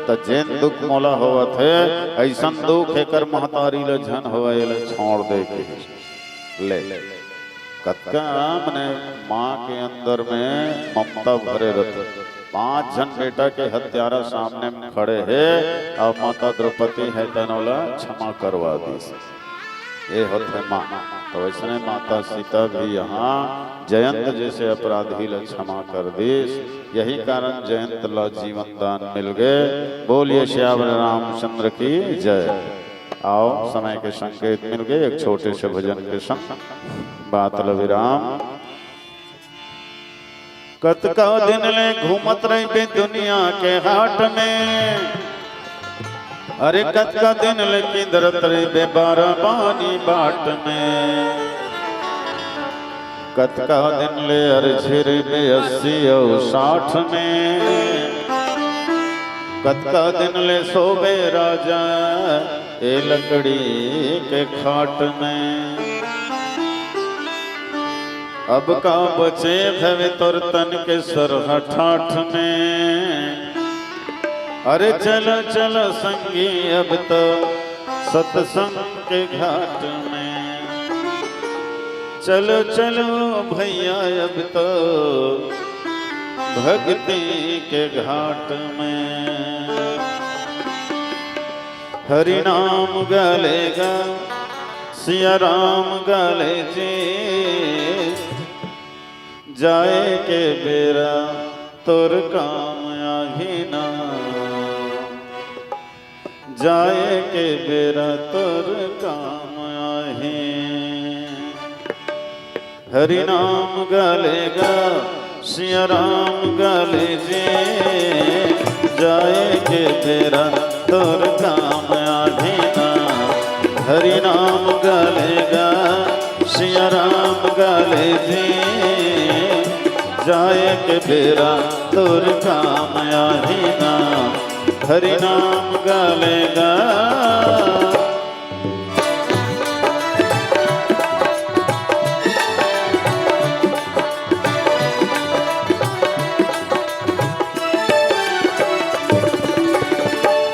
तो जेन दुख मोला होवत है ऐसा दुख एकर महतारी ले झन होवे ले छोड़ दे के ले। कतका मने माँ के अंदर में ममता भरे रहते। 5 जन बेटा के हत्यारा सामने में खड़े है और माता द्रौपदी है तनोला क्षमा करवा दी। ये होते माँ। तो वैसे माता सीता भी यहाँ जयंत जैसे अपराधी ल क्षमा कर दी। यही कारण जयंत ला जीवन दान मिल गए। बोलिए श्याम रामचंद्र की जय। आओ समय के संकेत मिल गए, एक छोटे से भजन के संग बात ल विराम। कतका दिन ले घूमत रही बे दुनिया के हाट में, अरे कतका दिन ले किंदरत रही बे बाराबानी बाट में। कतका दिन ले अरे झिरी बे 80 और 60 में। कतका दिन ले सोबे राजा ए लकड़ी के खाट में। अब का बचे भवे तोर तन के सरहा ठाठ में। अरे चलो चलो संगी अब तो सत्संग के घाट में। चलो चलो भैया अब तो भक्ति के घाट में। हरि नाम गालेगा सिया राम गाले जी। जाए के बेरा तोर काम आही ना। जाए के बेरा तोर काम आही। हरि नाम गालेगा सिया राम गाले जी। जाए के बेरा तोर काम आही ना। हरि नाम गालेगा सिया राम गाले जी। जाए के बेरा तोर काम आही ना। हरि नाम गालेगा।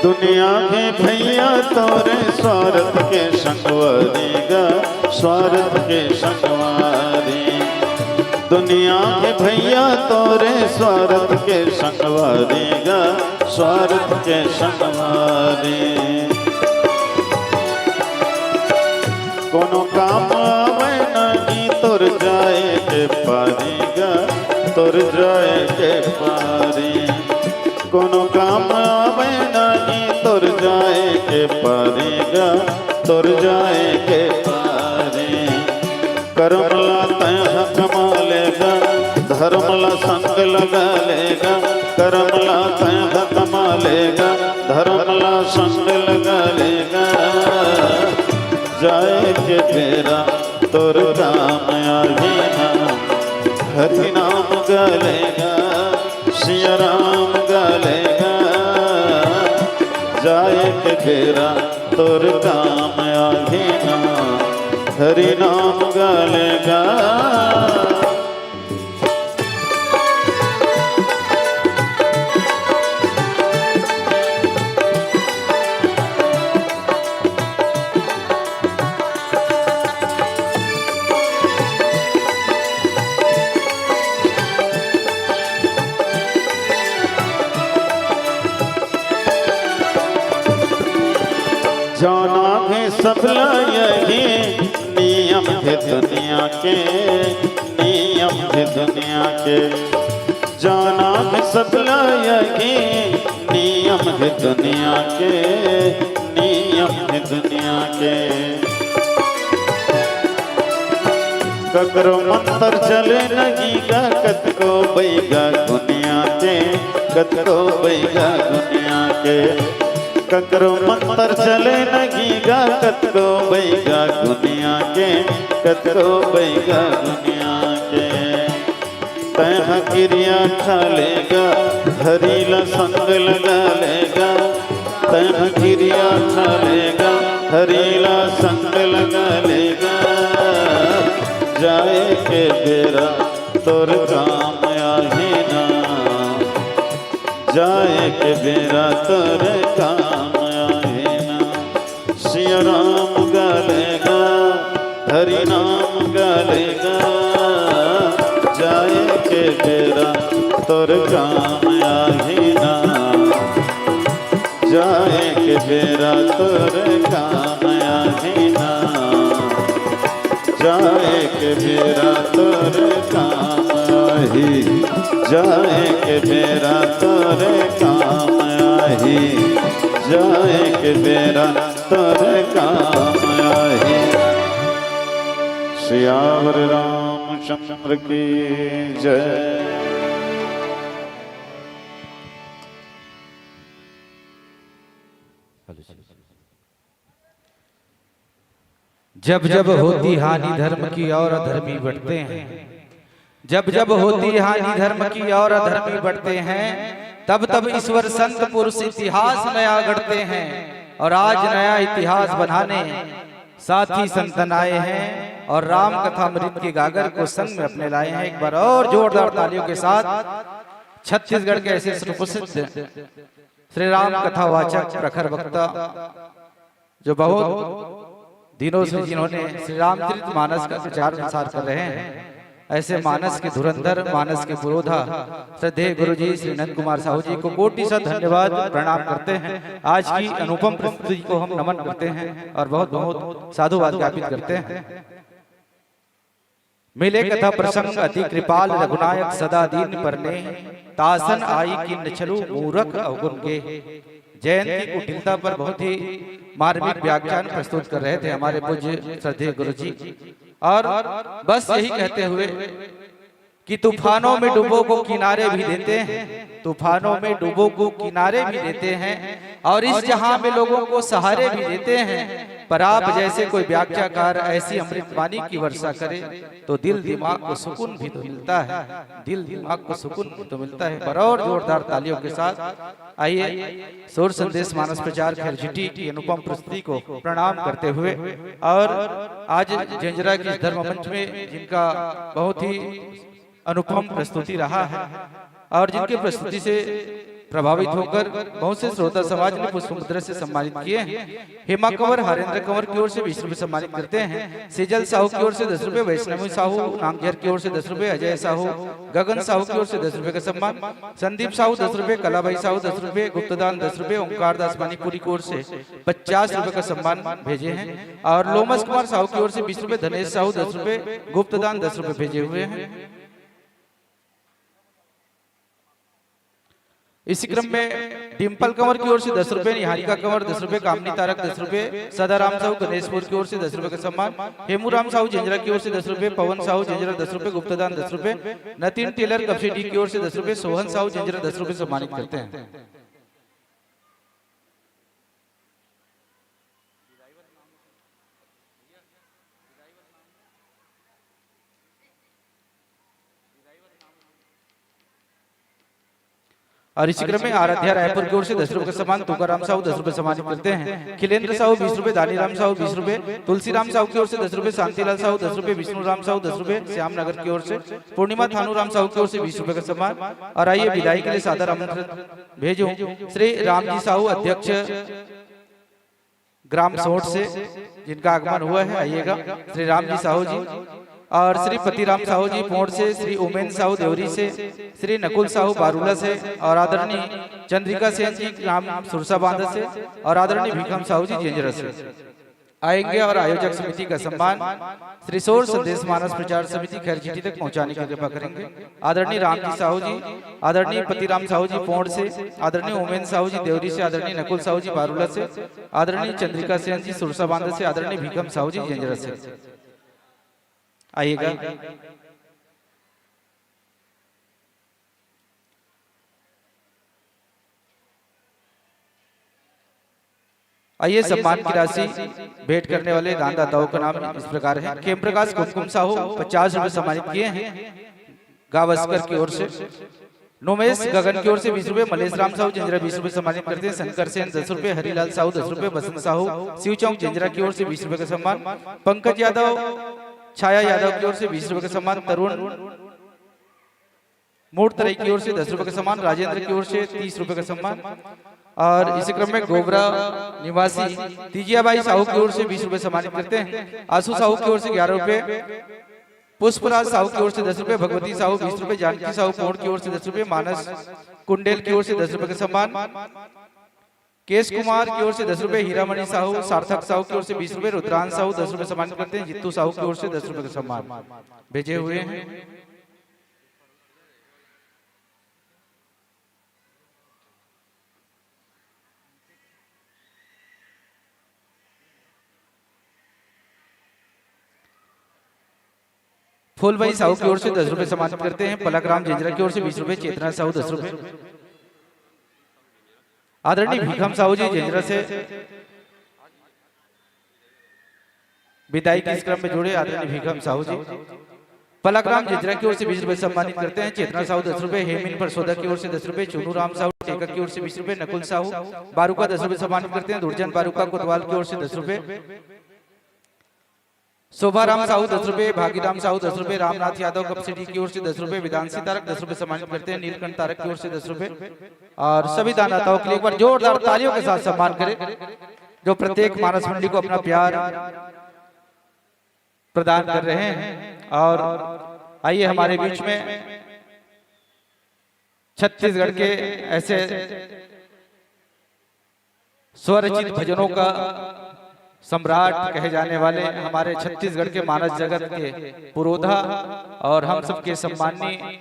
दुनिया के भैया तोरे स्वार्थ के संगवारेगा। स्वार्थ के संगवारी। दुनिया के भैया तोरे स्वार्थ के संगवारेगा। स्वार्थ के संगवारी। कोनो काम आवे नहीं तोर जाए के पारीगा। तोर जाए के पारी। के पारेगा तुर जाए के पारे। कर्मला तह कमालेगा धर्मला संग लगा लेगा। कर्मला तह कमालेगा धर्मला संग लगा लेगा। जाए के तेरा तुर काम आही ना। हरि नाम गालेगा सिया राम गालेगा। जाए के तेरा तुर काम आही ना। हरि नाम गालेगा। जाना है सबला यही नियम है दुनिया के। नियम है दुनिया के। जाना है सबला यही नियम है दुनिया के। नियम है दुनिया के। ककरो मंत्र चले नहीं गा कत को बैगा दुनिया के। कत को बैगा दुनिया के। ककरो मंत्र चले नहीं गा कत को बैगा दुनिया के। कत को बैगा दुनिया के। तह क्रिया खा लेगा हरीला संग लगा लेगा। तह क्रिया खा लेगा हरीला संग लगा लेगा। जाए के बेरा तोर काम आही ना। जाए के बेरा तोर काम आही ना। सिया राम गालेगा हरि नाम गालेगा। जाए के बेरा तोर काम आही ना। जाए के बेरा तोर काम आही ना। जाए के बेरा तोर काम आही। जाए के बेरा तोर काम आही। जाए के बेरा तोर काम आही। सियावर रामचंद्र की जय। जब जब होती हानि धर्म की और अधर्मी बढ़ते हैं। जब जब होती हानि धर्म की और अधर्मी बढ़ते हैं। तब तब ईश्वर संत पुरुष इतिहास नया गढ़ते हैं। और आज नया इतिहास बनाने साथी संतन आए हैं और राम कथा अमृत के गागर को संग में अपने लाए हैं। एक बार और जोरदार तालियों के साथ छत्तीसगढ़ के ऐसे सुप्रसिद्ध श्री राम कथा वाचक प्रखर वक्ता जो बहुत दिनों से जिन्होंने श्री रामचरित मानस का प्रचार प्रसार कर रहे हैं, ऐसे मानस के धुरंधर मानस के पुरोधा श्रद्धेय गुरुजी श्री नंद कुमार साहू जी को कोटि सा धन्यवाद प्रणाम करते हैं। आज की अनुपम प्रस्तुति को हम नमन करते हैं और बहुत बहुत साधुवाद ज्ञापित करते हैं। मिले कथा प्रसंग अति कृपाल रघुनायक सदा दीन परने। तासन आई किन्न चलू मूरख अवगुण के। जयंती कुटिलता पर बहुत ही मार्मिक व्याख्यान प्रस्तुत कर रहे थे हमारे पूज्य श्रद्धेय गुरुजी। और बस यही कहते हुए कि तूफानों में डूबों को किनारे भी देते हैं। तूफानों में डूबों को किनारे भी देते हैं और इस जहां में लोगों को सहारे भी देते हैं। पर आप जैसे कोई व्याख्याकार ऐसी अमृतवाणी की वर्षा करे तो दिल दिमाग को सुकून भी तो मिलता है। दिल दिमाग को सुकून भी तो मिलता है। पर और जोरदार तालियों के साथ आइए सूर्य संदेश मानस प्रचार खैरझिटी की अनुपम प्रस्तुति को प्रणाम करते हुए और आज जंजरा की धर्म मंच में जिनका बहुत ही अनुपम प्रस्तुति रहा है और जिनकी प्रस्तुति से प्रभावित होकर बहुत से श्रोता समाज ने पुष्प मुद्रा से सम्मानित किए हैं। हेमा कंवर हरेंद्र कंवर की ओर से 20 रुपए सम्मानित करते हैं। सेजल साहू की ओर से 10 रुपए, वैष्णवी साहू नामझर की ओर से 10 रुपए, अजय साहू गगन साहू की ओर से 10 रुपए का सम्मान, संदीप साहू 10 रुपए, कलाबाई साहू 10 रुपए, गुप्तदान 10 रुपए, ओंकार दास मणिपुरी की ओर से 50 रुपए का सम्मान भेजे हैं और लोमस कुमार साहू की ओर से 20 रुपए, धनेश साहू 10 रुपए, गुप्तदान 10 रुपए भेजे हुए हैं। इसी क्रम में डिम्पल कंवर की ओर से 10 रुपए, निहारिका कंवर 10 रुपए, कामनी तारक 10 रुपए, सदाराम साहू गणेशपुर की ओर से 10 रुपए का सम्मान, हेमूराम साहू जंजरा की ओर से 10 रुपए, पवन साहू जंजरा 10 रुपए, गुप्तदान 10 रुपए, नतीन टेलर कपसिडी की ओर से 10 रुपए, सोहन साहू जंजरा 10 रुपए सम्मानित करते हैं। और इसी क्रम में आराध्या रायपुर की ओर से 10 रुपए का सम्मान, तुकाराम साहू 10 रुपए सम्मानित करते हैं। खिलेंद्र साहू 20 रुपए, दानीराम साहू 20 रुपए, तुलसीराम साहू की ओर से 10 रुपए, शांतिलाल साहू 10 रुपए, विष्णुराम साहू 10 रुपए, श्यामनगर की ओर से, पूर्णिमा थानूराम साहू की ओर से 20 रुपए का सम्मान। और आइए विदाई के लिए सादर आमंत्रण भेजूं श्री रामजी साहू अध्यक्ष ग्राम सोट से, जिनका आगमन हुआ है, आइएगा श्री रामजी साहू जी। और श्री पतिराम साहू जी पोंड से, श्री उमेन साहू देवरी से, श्री नकुल साहू बारूला से, और आदरणीय चंद्रिका सेन जी ग्राम सुरसा बांधा से, और आदरणीय भीखम साहू जी जेंजरा से आएंगे। और आयोजक समिति का सम्मान श्री सौर संदेश मानस प्रचार समिति खैरचीटी तक पहुंचाने की कृपा करेंगे। आदरणीय रामजी साहू जी, आदरणीय पतिराम साहू जी पोंड से, आदरणीय उमेन साहू जी देवरी से, आदरणीय नकुल साहू जी बारूला से, आदरणीय चंद्रिका सेन जी सुरसा बांधा से, आदरणीय भीखम साहू जी जेंजरा से आइएगा। आइए सम्मान की राशि भेंट करने वाले दानदाताओं का नाम इस प्रकार है। खेम प्रकाश कुमकुम साहू 50 रुपए सम्मानित किए हैं गावस्कर की ओर से। नोमेश गगन की ओर से 20 रुपए, मलेश राम साहू जंजरा 20 रुपए सम्मानित करते हैं। शंकर सेन 10 रुपए, हरिलाल साहू 10 रुपए, बसंत साहू शिव चौक जंजरा की ओर से 20 रुपए का सम्मान। पंकज यादव छाया यादव की ओर से 20 रुपए का सम्मान। तरुण मूर्तरई की ओर से 10 रुपए का सम्मान। राजेंद्र की ओर से 30 रुपए का सम्मान। और इसी क्रम में गोबरा निवासी तीजियाबाई साहू की ओर से 20 रुपए सम्मानित करते हैं। आशु साहू की ओर से 11 रुपए, पुष्पराज साहू की ओर से 10 रुपए, भगवती साहू 20 रुपए, जानकी साहू पोड़ की ओर से 10 रुपए, मानस कुंडेल की ओर से 10 रुपए का सम्मान। केश कुमार की ओर से 10 रुपए, हीरामणि साहू सार्थक साहू की ओर से 20 रुपए, रुद्रांश साहू 10 रुपए सम्मानित करते हैं। जित्तू साहू की ओर से 10 रुपए का सम्मान भेजे हुए हैं। फूलबाई साहू की ओर से 10 रुपए सम्मानित करते हैं। पलकराम जेंजरा की ओर से 20 रुपए, चेतना साहू 10 रुपए, आदरणीय भीखम साहू जी जेंजरा से विदाई के इस क्रम में जुड़े आदरणीय भीखम साहू जी। पलकराम जेंजरा की ओर से 20 रुपए सम्मानित करते हैं। चेतना साहू 10 रुपए, हेमिन परसोदा की ओर से 10 रुपए, चुनू राम साहू टेका की ओर से 20 रुपए, नकुल साहू बारूका 10 रुपए सम्मानित करते हैं। दुर्जन बारूका कोतवाल की ओर से 10 रुपए, शोभाराम साहू 10 रुपए, भागीराम साहू 10 रुपए, रामनाथ यादव कपसिटी की ओर से 10 रुपए, विधानसी तारक 10 रुपए सम्मानित करते हैं। नीलकंठ तारक की ओर से 10 रुपए। और सभी दानदाताओं के लिए एक बार जोरदार तालियों के साथ सम्मान करें, जो प्रत्येक मानस मंडली को अपना प्यार प्रदान कर रहे हैं। और आइए हमारे बीच में छत्तीसगढ़ के ऐसे स्वरचित भजनों का सम्राट कहे जाने वाले हमारे छत्तीसगढ़ के मानस जगत के पुरोधा और हम सबके सम्माननीय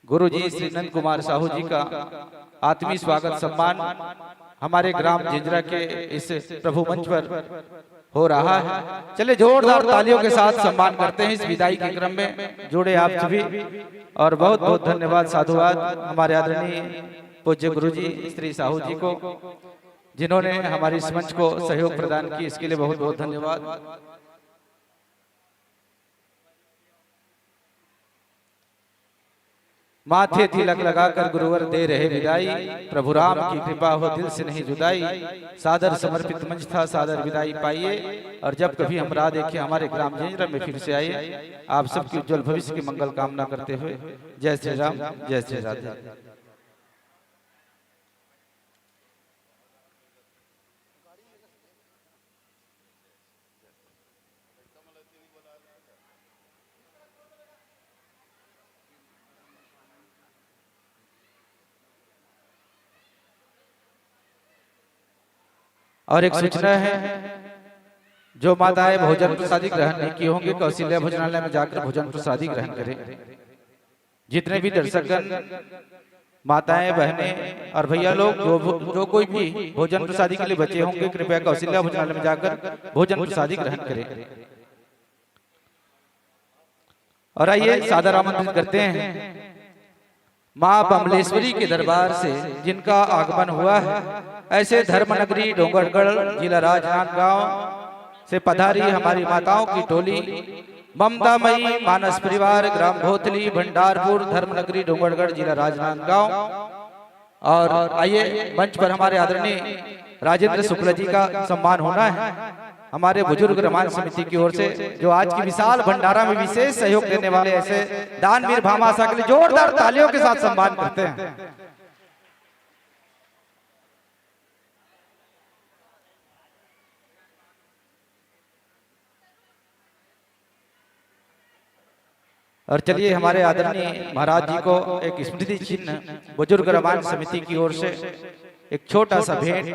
गुरुजी श्री नंद कुमार साहू जी का आत्मीय स्वागत सम्मान हमारे ग्राम जेंजरा के इस प्रभु मंच पर हो रहा है। चलिए जोरदार तालियों के साथ सम्मान करते हैं इस विदाई के क्रम में जुड़े आप सभी। और बहुत बहुत धन्यवाद, साधुवाद हमारे आदरणीय पूज्य गुरुजी श्री साहू जी को, जिन्होंने हमारे इस मंच को सहयोग प्रदान की, इसके लिए बहुत बहुत धन्यवाद। माथे तिलक लगाकर गुरुवर दे रहे विदाई, प्रभु राम की कृपा हो दिल से नहीं जुदाई। सादर समर्पित मंच था, सादर विदाई पाइए। और जब कभी हम राह देखें हमारे ग्राम जेंजरा में फिर से आइए। आप सबकी उज्जवल भविष्य की मंगल कामना करते हुए जय श्री राम, जय श्री राधे। और एक सूचना है, जो माताएं भोजन प्रसादी ग्रहण नहीं किए होंगे कौशल्या भोजनालय में जाकर भोजन प्रसादी ग्रहण करें। जितने भी दर्शकगण माताएं, बहनें और भैया लोग जो कोई भी भोजन प्रसादी के लिए बचे होंगे कृपया कौशल्या भोजनालय में जाकर भोजन प्रसादी ग्रहण करें। और आइए सादर आमंत्रित करते हैं माँ बमलेश्वरी के दरबार से जिनका आगमन हुआ है, ऐसे धर्मनगरी डोंगरगढ़ जिला राजनांदगांव से पधारी हमारी माताओं की टोली ममतामयी मानस परिवार ग्राम भोतली भंडारपुर धर्मनगरी डोंगरगढ़ जिला राजनांदगांव। और आइए मंच पर हमारे आदरणीय राजेंद्र शुक्ला जी का सम्मान होना है हमारे बुजुर्ग रामायण समिति की ओर से, जो आज की विशाल भंडारा में विशेष सहयोग देने वाले ऐसे दानवीर भामाशाह के लिए जोरदार तालियों के साथ सम्मान करते हैं। और चलिए हमारे आदरणीय महाराज जी को एक स्मृति चिन्ह बुजुर्ग रामायण समिति की ओर से एक छोटा सा भेंट,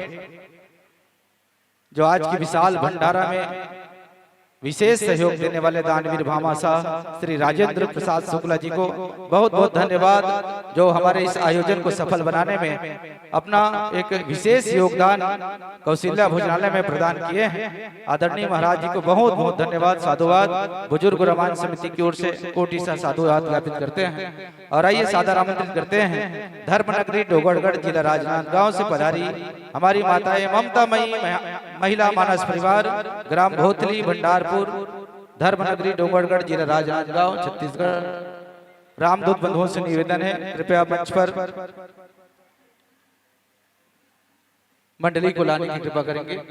जो आज की विशाल भंडारा में विशेष सहयोग देने वाले दानवीर भामाशाह श्री राजेंद्र प्रसाद शुक्ला जी को बहुत बहुत धन्यवाद, जो हमारे इस आयोजन को सफल बनाने में अपना एक विशेष योगदान कौशल्या भोजनालय में प्रदान किए हैं। आदरणीय महाराज जी को बहुत बहुत धन्यवाद, साधुवाद बुजुर्ग रामायण समिति की ओर से कोटि सा साधुवाद ज्ञापित करते हैं। और आइए सादर आमंत्रित करते हैं धर्मनगरी डोंगरगढ़ जिला राजनांदगांव से पधारी हमारी माताएं ममतामयी महिला मानस परिवार ग्राम भोतली भंडारपुर धर्मनगरी डोंगरगढ़ जिला राजनांदगांव छत्तीसगढ़। रामदूत बंधुओं से निवेदन है कृपया मंच पर मंडली को लाने की कृपा करेंगे।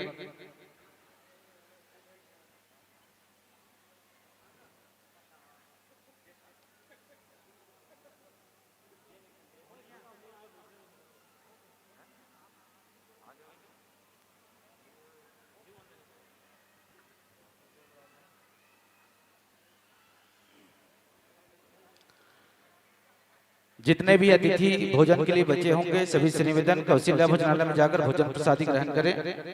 जितने भी अतिथि भोजन के लिए बचे होंगे सभी से निवेदन कौशल्या भोजनालय में जाकर भोजन प्रसादी ग्रहण करें।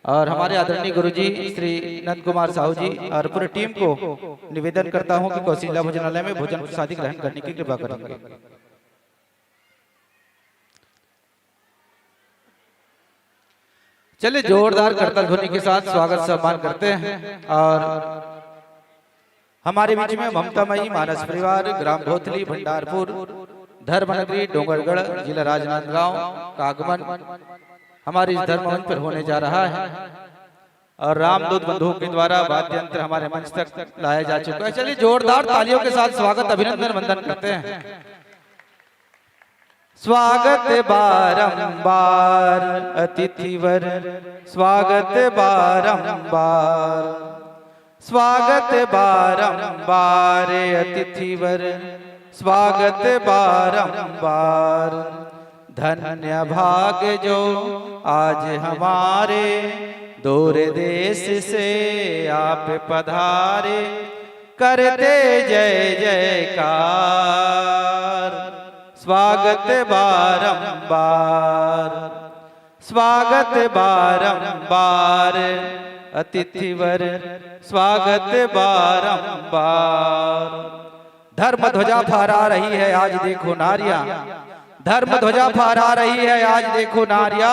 और हमारे आदरणीय गुरुजी श्री नंद कुमार साहू जी और पूरी टीम को निवेदन करता हूं कि कौशल्या भोजनालय में भोजन प्रसादी ग्रहण करने की कृपा करेंगे। चलिए जोरदार करताल ध्वनि के साथ स्वागत सम्मान करते हैं। और हमारे बीच में ममतामयी मानस परिवार ग्राम भोतली भंडारपुर धर्मनगरी डोंगरगढ़ जिला राजनांदगांव का आगमन हमारे इस धर्म मंच पर होने जा रहा है। और रामदूत बंधुओं के द्वारा वाद्य यंत्र हमारे मंच तक लाया जा चुका है। चलिए जोरदार तालियों के साथ स्वागत अभिनंदन वंदन करते हैं। स्वागत बारंबार अतिथिवर स्वागत बारंबार, स्वागत बारंबार अतिथिवर स्वागत बारंबार। धन्य भाग जो आज हमारे दूर देश से आप पधारे, करते जय जयकार। स्वागत बारंबार, स्वागत बारंबार अतिथिवर स्वागत बारंबार। धर्म ध्वजा फहरा रही है आज देखो नारियां, धर्म ध्वजा फहरा रही है आज देखो नारियां।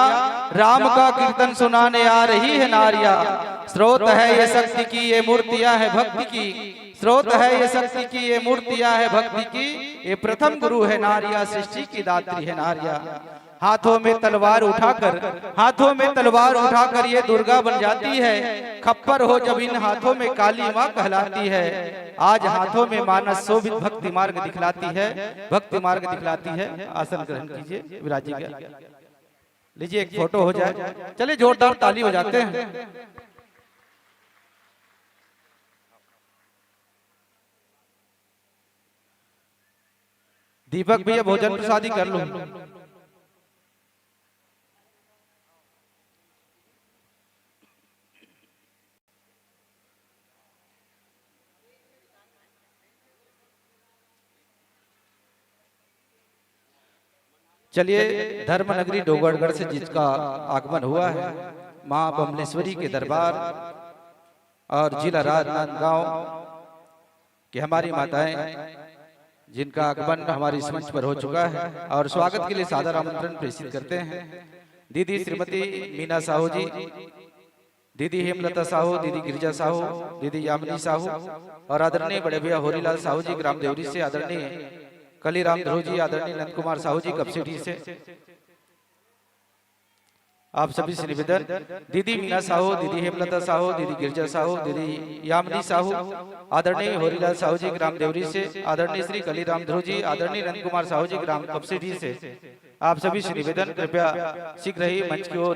राम का कीर्तन सुनाने आ रही है नारियां। स्रोत है ये शक्ति की, ये मूर्तियां है भक्ति की। स्रोत है ये शक्ति की, ये मूर्तियां है भक्ति की। ये प्रथम गुरु है नारियां, सृष्टि की दात्री है नारियां। हाथों में तलवार उठाकर, हाथों में तलवार उठाकर ये दुर्गा बन जाती है। खप्पर हो जब इन हाथों में काली माँ कहलाती है। आज हाथों में मानस शोभित भक्ति मार्ग दिखलाती है, भक्ति मार्ग दिखलाती है। आसन ग्रहण कीजिए, विराजिए, लीजिए एक फोटो हो जाए। चलिए जोरदार ताली हो जाते हैं। दीपक भैया भोजन प्रसादी कर लो। चलिए धर्मनगरी डोंगरगढ़ से जिसका आगमन हुआ है मां बमलेश्वरी के दरबार और जिला राजनांदगांव की हमारी माताएं जिनका आगमन हमारे इस मंच पर हो चुका है और स्वागत के लिए सादर आमंत्रण प्रेषित करते हैं दीदी श्रीमती मीना साहू जी, दीदी हेमलता साहू, दीदी गिरिजा साहू, दीदी यामिनी साहू और आदरणीय बड़े भैया होरीलाल साहू जी ग्राम देवरी से, आदरणीय कलीराम ध्रुव जी, आदरणीय नंद कुमार साहू जी कपसिटी से। आप सभी से निवेदन, दीदी मीना साहू, दीदी हेमलता साहू, दीदी गिरजा साहू, दीदी यामिनी साहू, आदरणीय होरीलाल साहू जी ग्राम देवरी से, आदरणीय श्री कलीराम ध्रुव जी, आदरणीय नंद कुमार साहू जी ग्राम कपसिटी से। आप सभी से निवेदन, कृपया शीघ्र ही मंच की ओर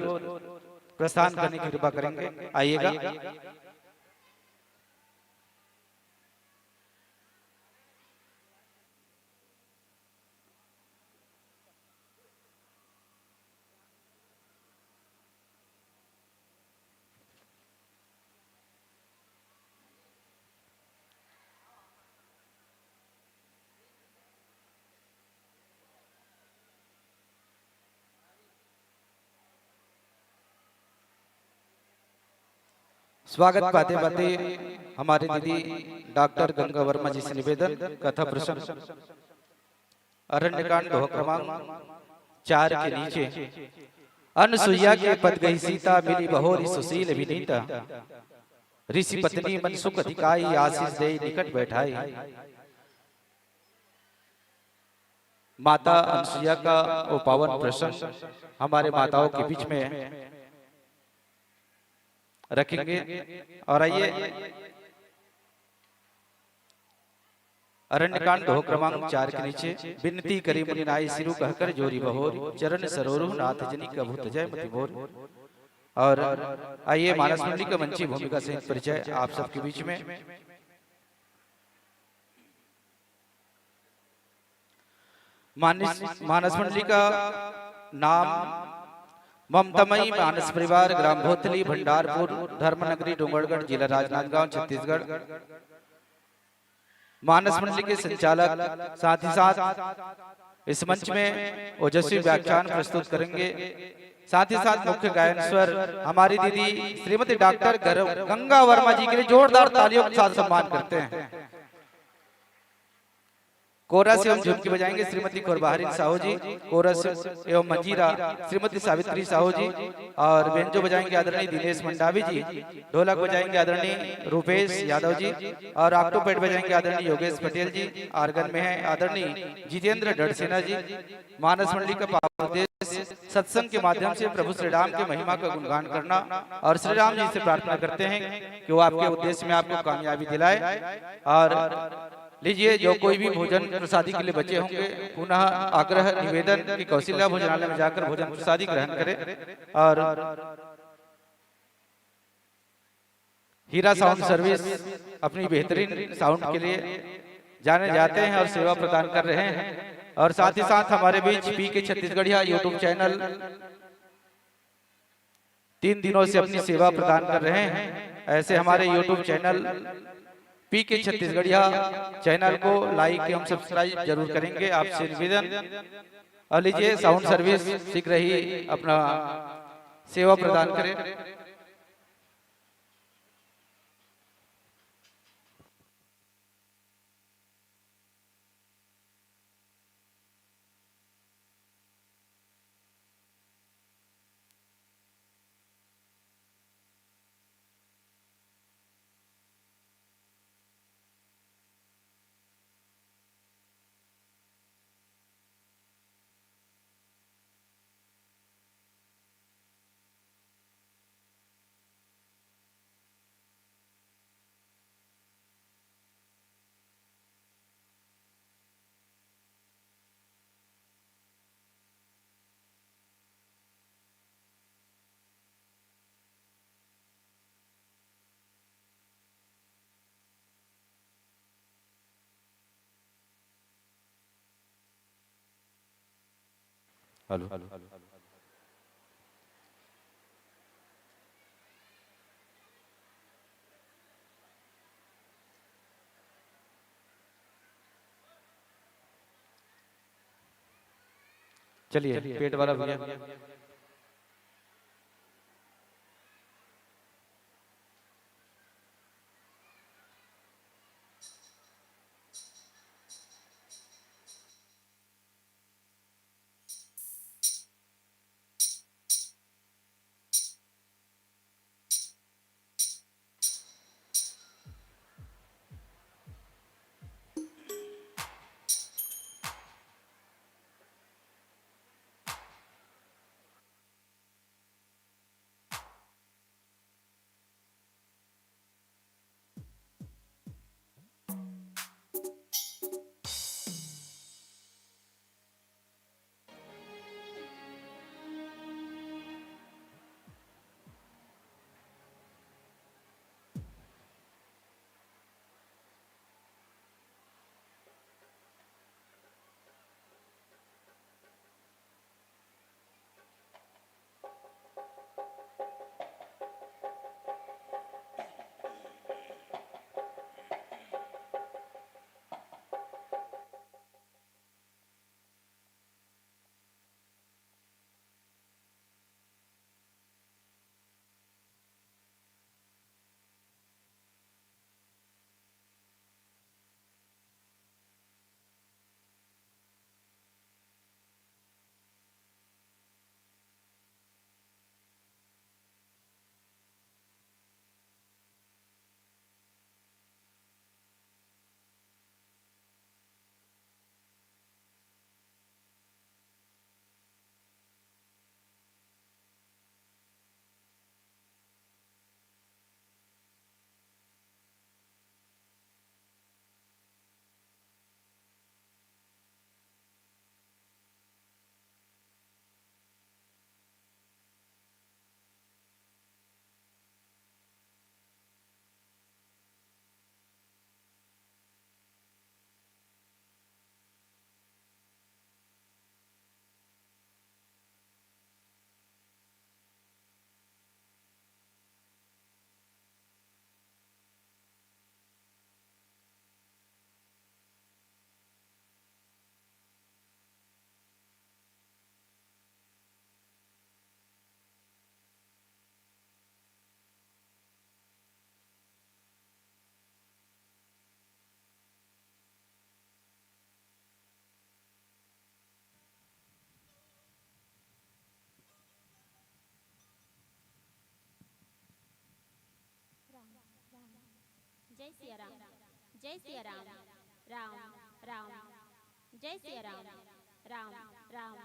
प्रस्थान करने की कृपा करेंगे। आइएगा। स्वागत पाते पाते हमारे दीदी डॉक्टर गंगा वर्मा जी से निवेदन, कथा प्रसंग अरण्यकांड दोहा क्रमांक 4 के नीचे। अनसुईया के पद गई सीता, मिली बहोरी सुशील विनीता, ऋषि पत्नी मन सुख अधिकाई, आशीष दे निकट बैठाई। माता अनसुईया का वो पावन प्रसंग हमारे माताओं के बीच में रखेंगे। और आइए अरण्यकांड दोहा क्रमांक 4 के नीचे। बिनती करी मुनि नाई, सिरु कहकर जोरी बहोर, चरण सरोरु नाथ जनी कभूत जय मति मोर। और आइए मानस मंडली का मंची भूमिका सहित परिचय आप सबके बीच में। मानस मंडली का नाम ममतामयी मानस परिवार, ग्राम भोतली, भंडारपुर, धर्मनगरी, डूंगरगढ़, जिला राजनांदगांव, छत्तीसगढ़। मानस मंडली के संचालक साथ ही साथ इस मंच में ओजस्वी व्याख्यान प्रस्तुत करेंगे। साथ ही साथ मुख्य गायन स्वर हमारी दीदी श्रीमती डॉक्टर गंगा वर्मा जी के लिए जोरदार तालियों के साथ सम्मान करते हैं। कोरस एवं झुमकी बजाएंगे श्रीमती खुरबहारीन साहू जी, कोरस एवं मंजीरा श्रीमती सावित्री साहू जी, और बेंजो बजाएंगे आदरणीय दिनेश मंडावी जी, ढोलक बजाएंगे आदरणीय रूपेश यादव जी, और ऑक्टोपेड बजाएंगे आदरणीय योगेश पटेल जी, आर्गन में है आदरणीय जितेंद्र डड़सेना जी। मानस मंडली का पावन उद्देश्य सत्संग के माध्यम से प्रभु श्री राम के महिमा का गुणगान करना, और श्री राम जी से प्रार्थना करते हैं कि वो आपके उद्देश्य में आपको कामयाबी दिलाए। और लीजिए, जो कोई भी भोजन प्रसादी के लिए बचे होंगे, पुनः आग्रह निवेदन कि कौशल्या भोजनालय में जाकर भोजन प्रसादी ग्रहण करें। और हीरा साउंड सर्विस अपनी बेहतरीन साउंड के लिए जाने जाते हैं और सेवा प्रदान कर रहे हैं। और साथ ही साथ हमारे बीच पी के छत्तीसगढ़िया यूट्यूब चैनल 3 दिनों से अपनी सेवा प्रदान कर रहे हैं। ऐसे हमारे यूट्यूब चैनल पी के छत्तीसगढ़िया चैनल को लाइक एवं सब्सक्राइब जरूर करेंगे, आपसे निवेदन। और लीजिए, साउंड सर्विस शीघ्र ही अपना सेवा प्रदान करें। हेलो, चलिए पेट वाला भैया। जय सिया राम, जय सिया राम, राम राम, जय सिया राम, राम राम।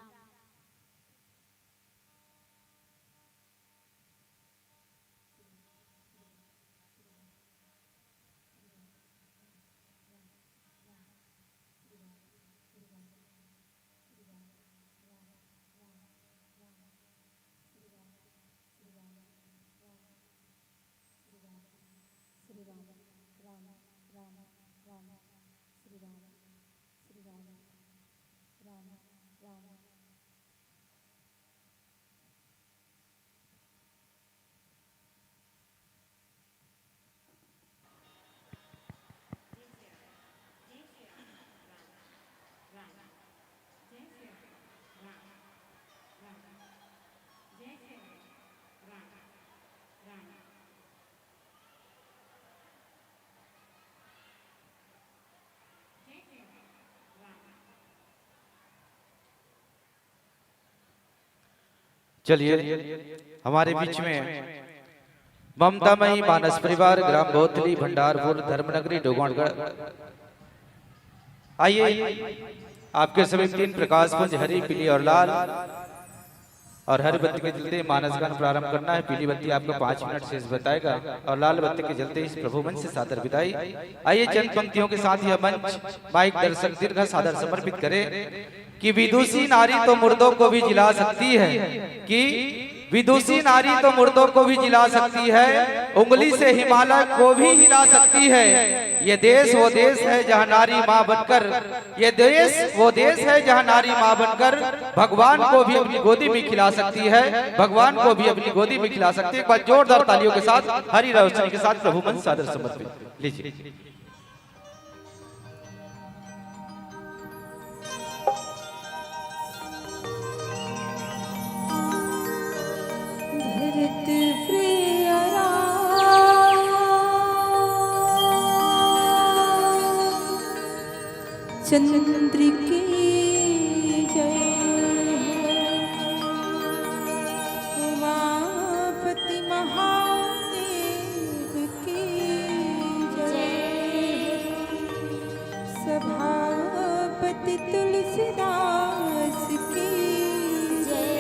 चलिए हमारे बीच में ममतामयी मानस परिवार ग्राम बोतली भंडारपुर धर्मनगरी डोगोनगढ़, आइए आपके सभी 3 प्रकाश पुंज हरी, पीली और लाल, और हरी बत्ती के जलते मानस गान प्रारंभ करना है। पीली बत्ती आपको 5 मिनट शेष बताएगा और लाल बत्ती के जलते इस प्रभु मंच से सादर विदाई। आइए चंद पंक्तियों के साथ यह मंच माइक दर्शक दीर्घ सादर समर्पित करे कि विदुषी नारी तो मुर्दों को भी जिला सकती है, कि विदुषी नारी तो मुर्दों को भी जिला सकती है, उंगली से हिमालय को भी हिला सकती है। ये देश वो देश है जहाँ नारी माँ बनकर, ये देश वो देश है जहाँ नारी माँ बनकर भगवान को भी अपनी गोदी में खिला सकती है, भगवान को भी अपनी गोदी में खिला सकती है। एक बार जोरदार तालियों के साथ हरि रोशनी के साथ प्रभु मंच सादर समर्पित लीजिए। भरत प्रिय चंद्र की जय, उमापति महादेव की जय, सभापति तुलसीदास की जय।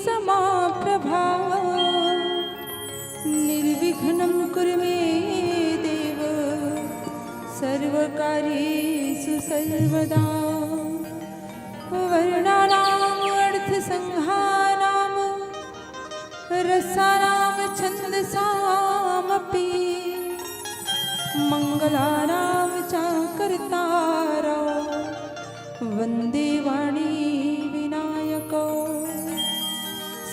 समा प्रभाव निर्विघ्नं कुरु मे देव सर्वकार्येषु सर्वदा वर्णानाम् अर्थसंहानां रसानां छन्दसामपि मंगलानां च कर्तारौ वन्दे वाणी विनायको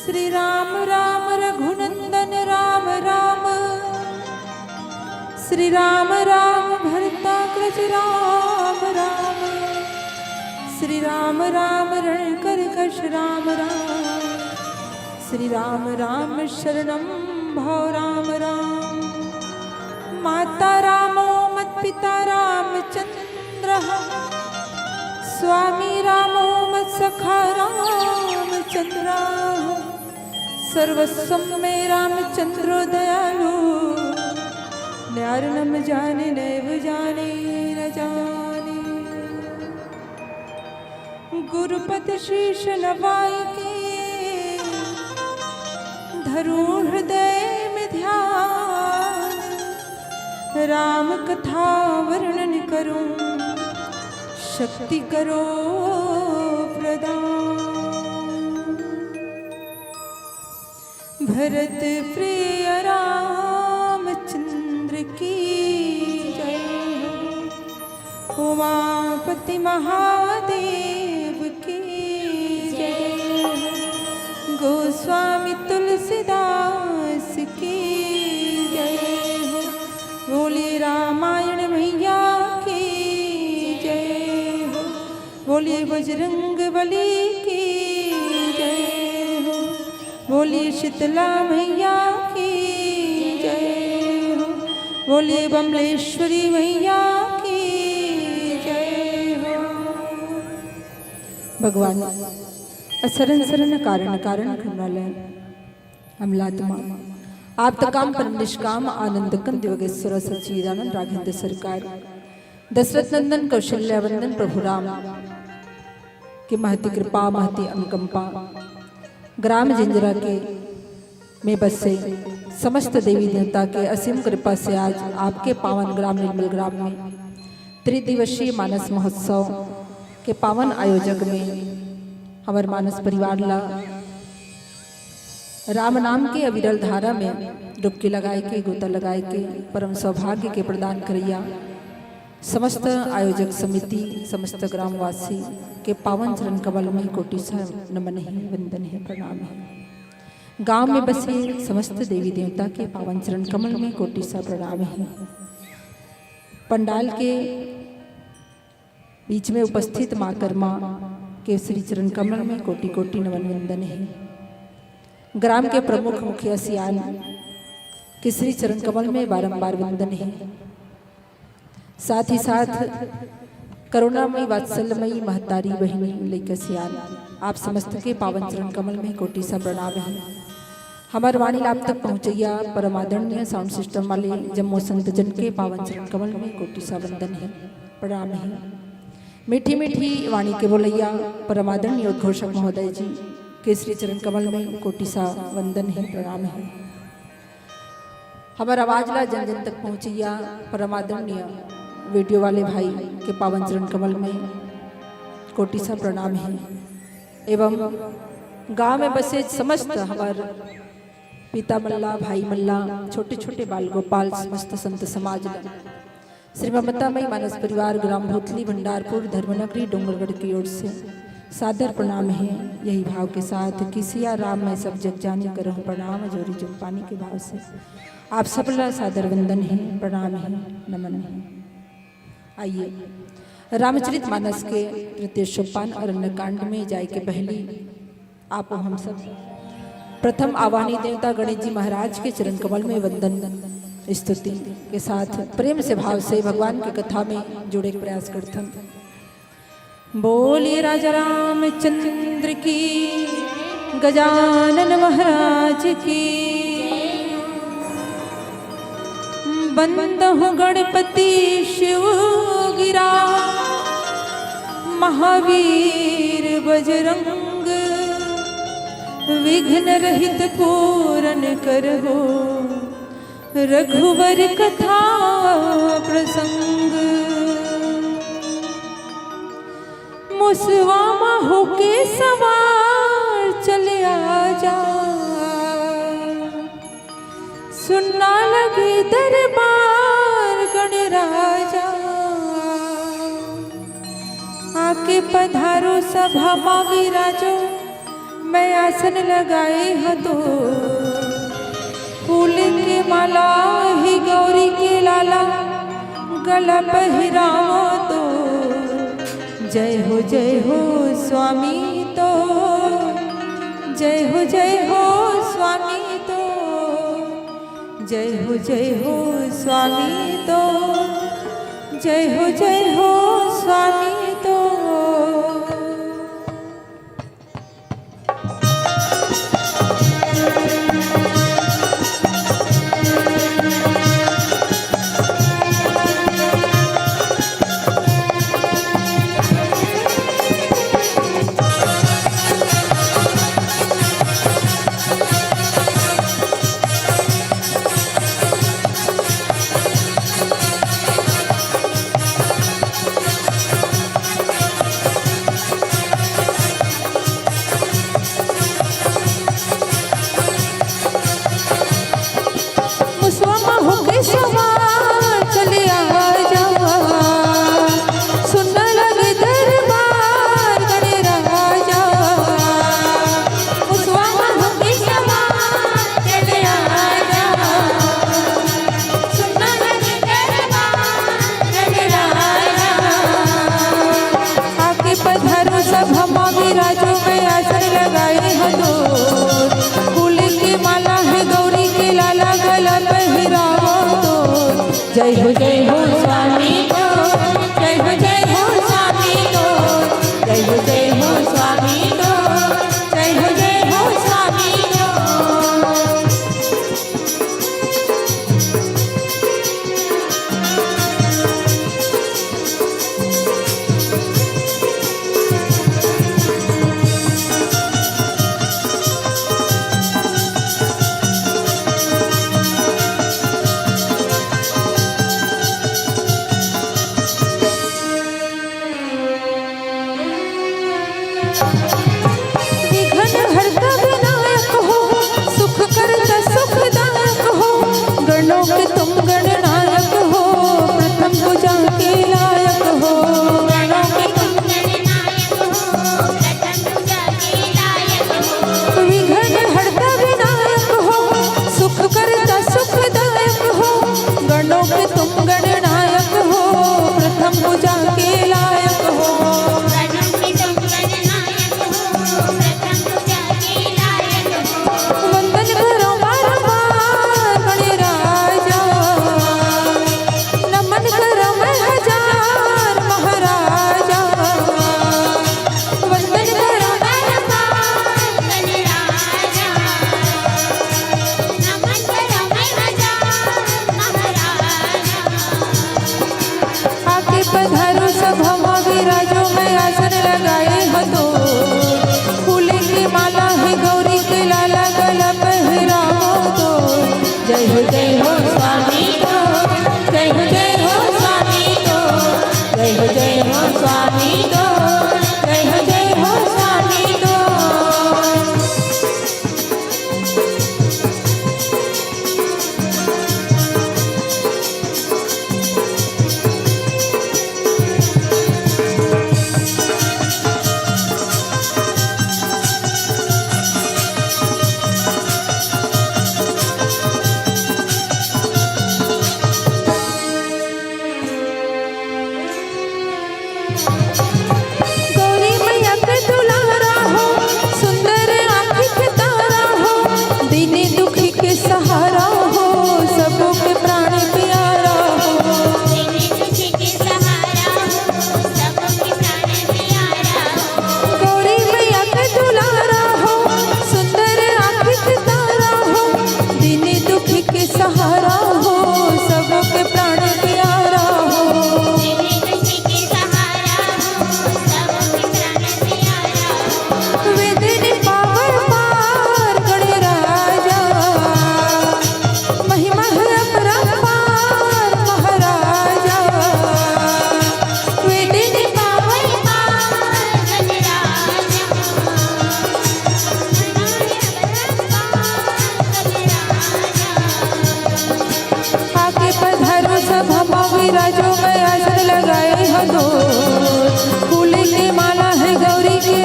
श्री राम राम रघुनंदन राम राम श्री राम राम भरता कृज राम राम श्री राम राम रण कर कश राम राम श्री राम राम शरणं भव राम राम माता रामो मत पिता रामचंद्रः स्वामी रामो मत सखा रामचंद्रः सर्वस्वं मे रामचंद्रो दयालु न्यार न जाने नैव जाने न जाने गुरुपति शीश नवाई के धरू हृदय में ध्यान राम कथा वर्णन करूं शक्ति करो प्रदान भरत प्रिय रामचंद्र की जय उमापति महादेव की जय गोस्वामी तुलसीदास की जय बोलिए रामायण मैया की जय हो बोलिए बजरंग बली की जय हो बोलिए शीतला मैया की जय हो बोलिए बमलेश्वरी मैया की जय हो भगवान असरण सरन कारण कारण करणालय अमलात्मा आप तकाम परम निष्काम आनंद कंद योगेश्वर सच्चिदानंद राघवेंद्र सरकार दशरथ नंदन कौशल्या वंदन प्रभु राम की महती कृपा महती अनुकंपा ग्राम जिंजरा के में बसे समस्त देवी देवता के असीम कृपा से आज आपके पावन ग्राम निर्मल ग्राम में त्रिदिवसीय मानस महोत्सव के पावन आयोजक में हमारे मानस परिवार ला राम नाम के अविरल धारा में डुबकी लगाए के गोता लगाए के परम सौभाग्य के प्रदान करिया समस्त आयोजक समिति समस्त ग्रामवासी के पावन चरण कमल में कोटि सा नमन है वंदन है प्रणाम है गांव में बसे समस्त देवी देवता के पावन चरण कमल में कोटि सा प्रणाम है पंडाल के बीच में उपस्थित माँ कर्मा के श्री चरण कमल में कोटि कोटि नमन वंदन है ग्राम के प्रमुख मुखिया सियान के श्री चरण कमल में बारंबार वंदन है साथ ही साथ करुणामयी वात्सल्यमयी महतारी बहिनी लेकर सियान आप समस्त के पावन चरण कमल में कोटि सा प्रणाम है हमार वाणी आप तक पहुँचैया परमादरणीय साउंड सिस्टम वाले जम्मू संत जन के पावन चरण कमल में कोटि सा वंदन है प्रणाम है मीठी मीठी वाणी के बोलैया परमादरणीय उद्घोषक महोदय जी के श्री चरण कमल में कोटि सा वंदन है प्रणाम है हमारा आवाज ला जन जन तक पहुँचैया परमादरणीय वीडियो वाले भाई के पावन चरण कमल में कोटि सा प्रणाम है एवं गांव में बसे समस्त हमारे पिता मल्ला भाई मल्ला छोटे छोटे बाल गोपाल समस्त संत समाज श्री ममतामयी मानस परिवार ग्राम भूतली भंडारपुर धर्मनगरी डोंगरगढ़ की ओर से सादर प्रणाम है यही भाव के साथ किसिया राम में सब जग जाने करहु प्रणाम जोरी जुग पानी के भाव से आप सबला सादर वंदन है प्रणाम है नमन है आइए रामचरित मानस के तृतीय सोपान अरण्य कांड में जाए के पहली आप हम सब प्रथम आवाहनी देवता गणेश जी महाराज के चरण कमल में वंदन स्तुति के साथ प्रेम से भाव से भगवान की कथा में जुड़े प्रयास करते हैं। बोलिए राजा रामचंद्र की गजानन महाराज की बंदहु गणपति शिव गिरा महावीर बजरंग विघ्न रहित पूरन करहो रघुवर कथा प्रसंग। मुसवा होके सवार चले आजा, सुनना लगे दरबार गणराजा। आके पधारो सभा माँ विराजो, मैं आसन लगाए हतो। फूल के माला ही गौरी के लाला, गला पहिराओ तो। जय हो स्वामी तो, जय हो स्वामी तो, जय हो स्वामी तो, जय हो स्वामी तो।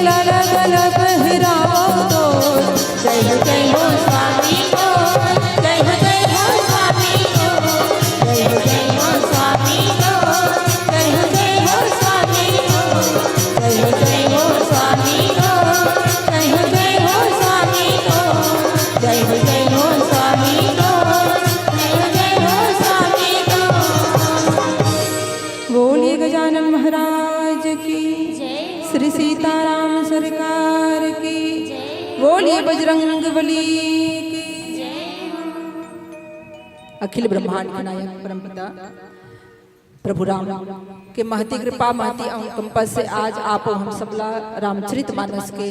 लाला गला पहराओ तो जय हो स्वामी को, जय हो स्वामी को, जय हो स्वामी को, जय हो स्वामी को, जय हो स्वामी को, जय हो स्वामी को, जय हो स्वामी को, जय हो स्वामी को। बोलिए गजानन महाराज की, श्री सीताराम सरकार की, बोलिए बजरंग बली की। अखिल ब्रह्मांड के नायक परमपिता प्रभु राम के महती कृपा महती अनुकंपा से आज आप हम सबला रामचरितमानस के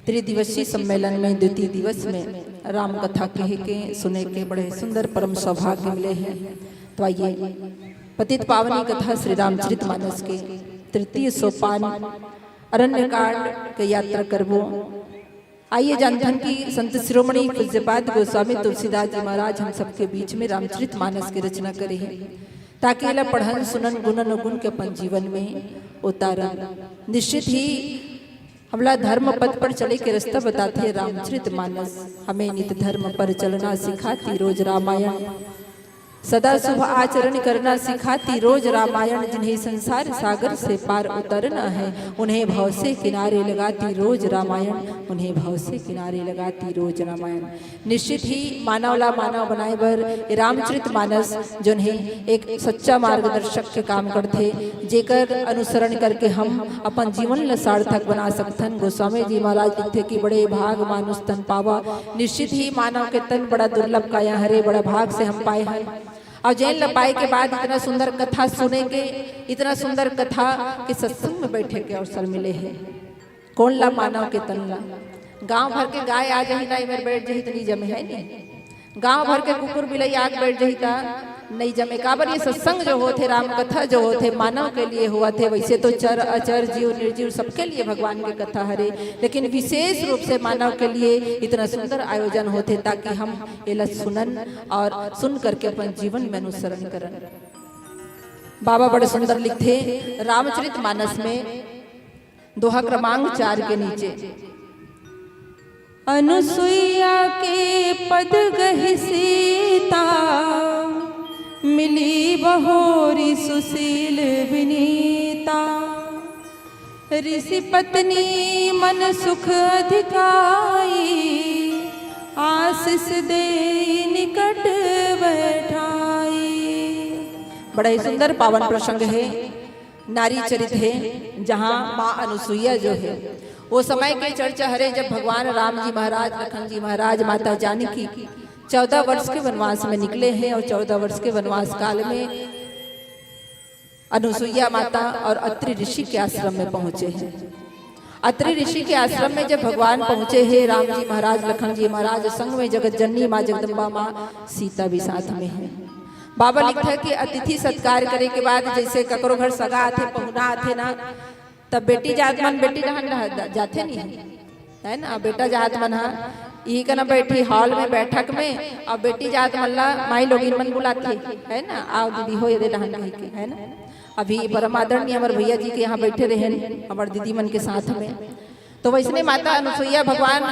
त्रिदिवसीय सम्मेलन में द्वितीय दिवस में राम कथा कह के सुने के बड़े सुंदर परम सौभाग्य मिले हैं। तो आइए पतित पावनी कथा श्री रामचरितमानस के तृतीय सोपान अरण्यकांड के यात्रा करबो। आइए जानथन की संत शिरोमणि पूज्यपाद गोस्वामी तुलसीदास जी महाराज हम सबके बीच में रामचरितमानस की रचना करे हैं, ताकि इला पढ़न सुनन गुणन गुण के अपन जीवन में उतारन। निश्चित ही हमला धर्म पद पर चले के रास्ता बताते हैं रामचरितमानस। हमें नित धर्म पर चलना सिखाती रोज रामायण, सदा शुभ आचरण करना सिखाती रोज रामायण। जिन्हें संसार सागर से पार उतरना है उन्हें भव से किनारे लगाती रोज रामायण, उन्हें भव से किनारे लगाती रोज रामायण। निश्चित ही मानवला मानव बनाए बर रामचरितमानस जिन्हें एक सच्चा मार्गदर्शक के काम करते, जेकर अनुसरण करके हम अपन जीवन ला सार्थक बना सकथन। गोस्वामी जी महाराज लिखते कि बड़े भाग मानुष तन पावा। निश्चित ही मानव के तन बड़ा दुर्लभ काया हरे, बड़ा भाग से हम पाए हैं। और जैन लपाई के बाद इतना सुंदर कथा सुनेंगे, इतना सुंदर कथा के सत्संग में बैठे के अवसर मिले हैं। कौन ला मानव के तन ला गांव भर के गाय आ जही नहीं मेरे बैठ जही तो नहीं जमे है नहीं, गांव भर के कुकुर बिलई आग बैठ जही था नहीं जमे। काबर ये सत्संग जो होते राम कथा जो होते मानव के लिए हुआ थे। वैसे तो चर अचर जीव निर्जीव सबके लिए भगवान की कथा हरे, लेकिन विशेष रूप से मानव के लिए इतना सुंदर आयोजन होते ताकि हम एला सुनन और सुन करके अपन जीवन में अनुसरण करन। बाबा बड़े सुंदर लिखते रामचरितमानस में दोहा क्रमांक 4 के नीचे, अनुसुईया के पद गहि सीता, मिली बहोरी सुशील विनीता। ऋषि पत्नी मन सुख अधिकाई, आशीष दे निकट बैठाई। बड़ा ही सुंदर पावन प्रसंग है, नारी चरित है, जहाँ माँ अनुसुईया जो है वो समय के चर्चा हरे जब भगवान राम जी महाराज, लखन जी महाराज, माता जानकी 14 वर्ष के वनवास में निकले हैं। और 14 वर्ष के वनवास काल में अनुसुईया माता और अत्रि ऋषि के आश्रम में पहुंचे हैं। अत्रि ऋषि के आश्रम में जब भगवान पहुंचे हैं, राम जी महाराज, लखन जी महाराज संग में जगत जननी माँ जगदम्बा माँ सीता भी साथ में है। बाबा लिखता है कि अतिथि सत्कार करे के बाद जैसे ककरो घर सगा आथे पहुना आथे ना, तब बेटी जात मन बेटी रहन जाते नहीं है ना। बेटा जात मन यही कना बैठी हॉल में बैठक में, और बेटी जात मल्ला माई लोग मन बुलाती है ना, आओ दीदी हो ये रहन कही के है ना। अभी परमादरणीय हमारे भैया जी के यहाँ बैठे रहे हमारे दीदी मन के साथ में। तो वैसने माता अनुसुईया भगवान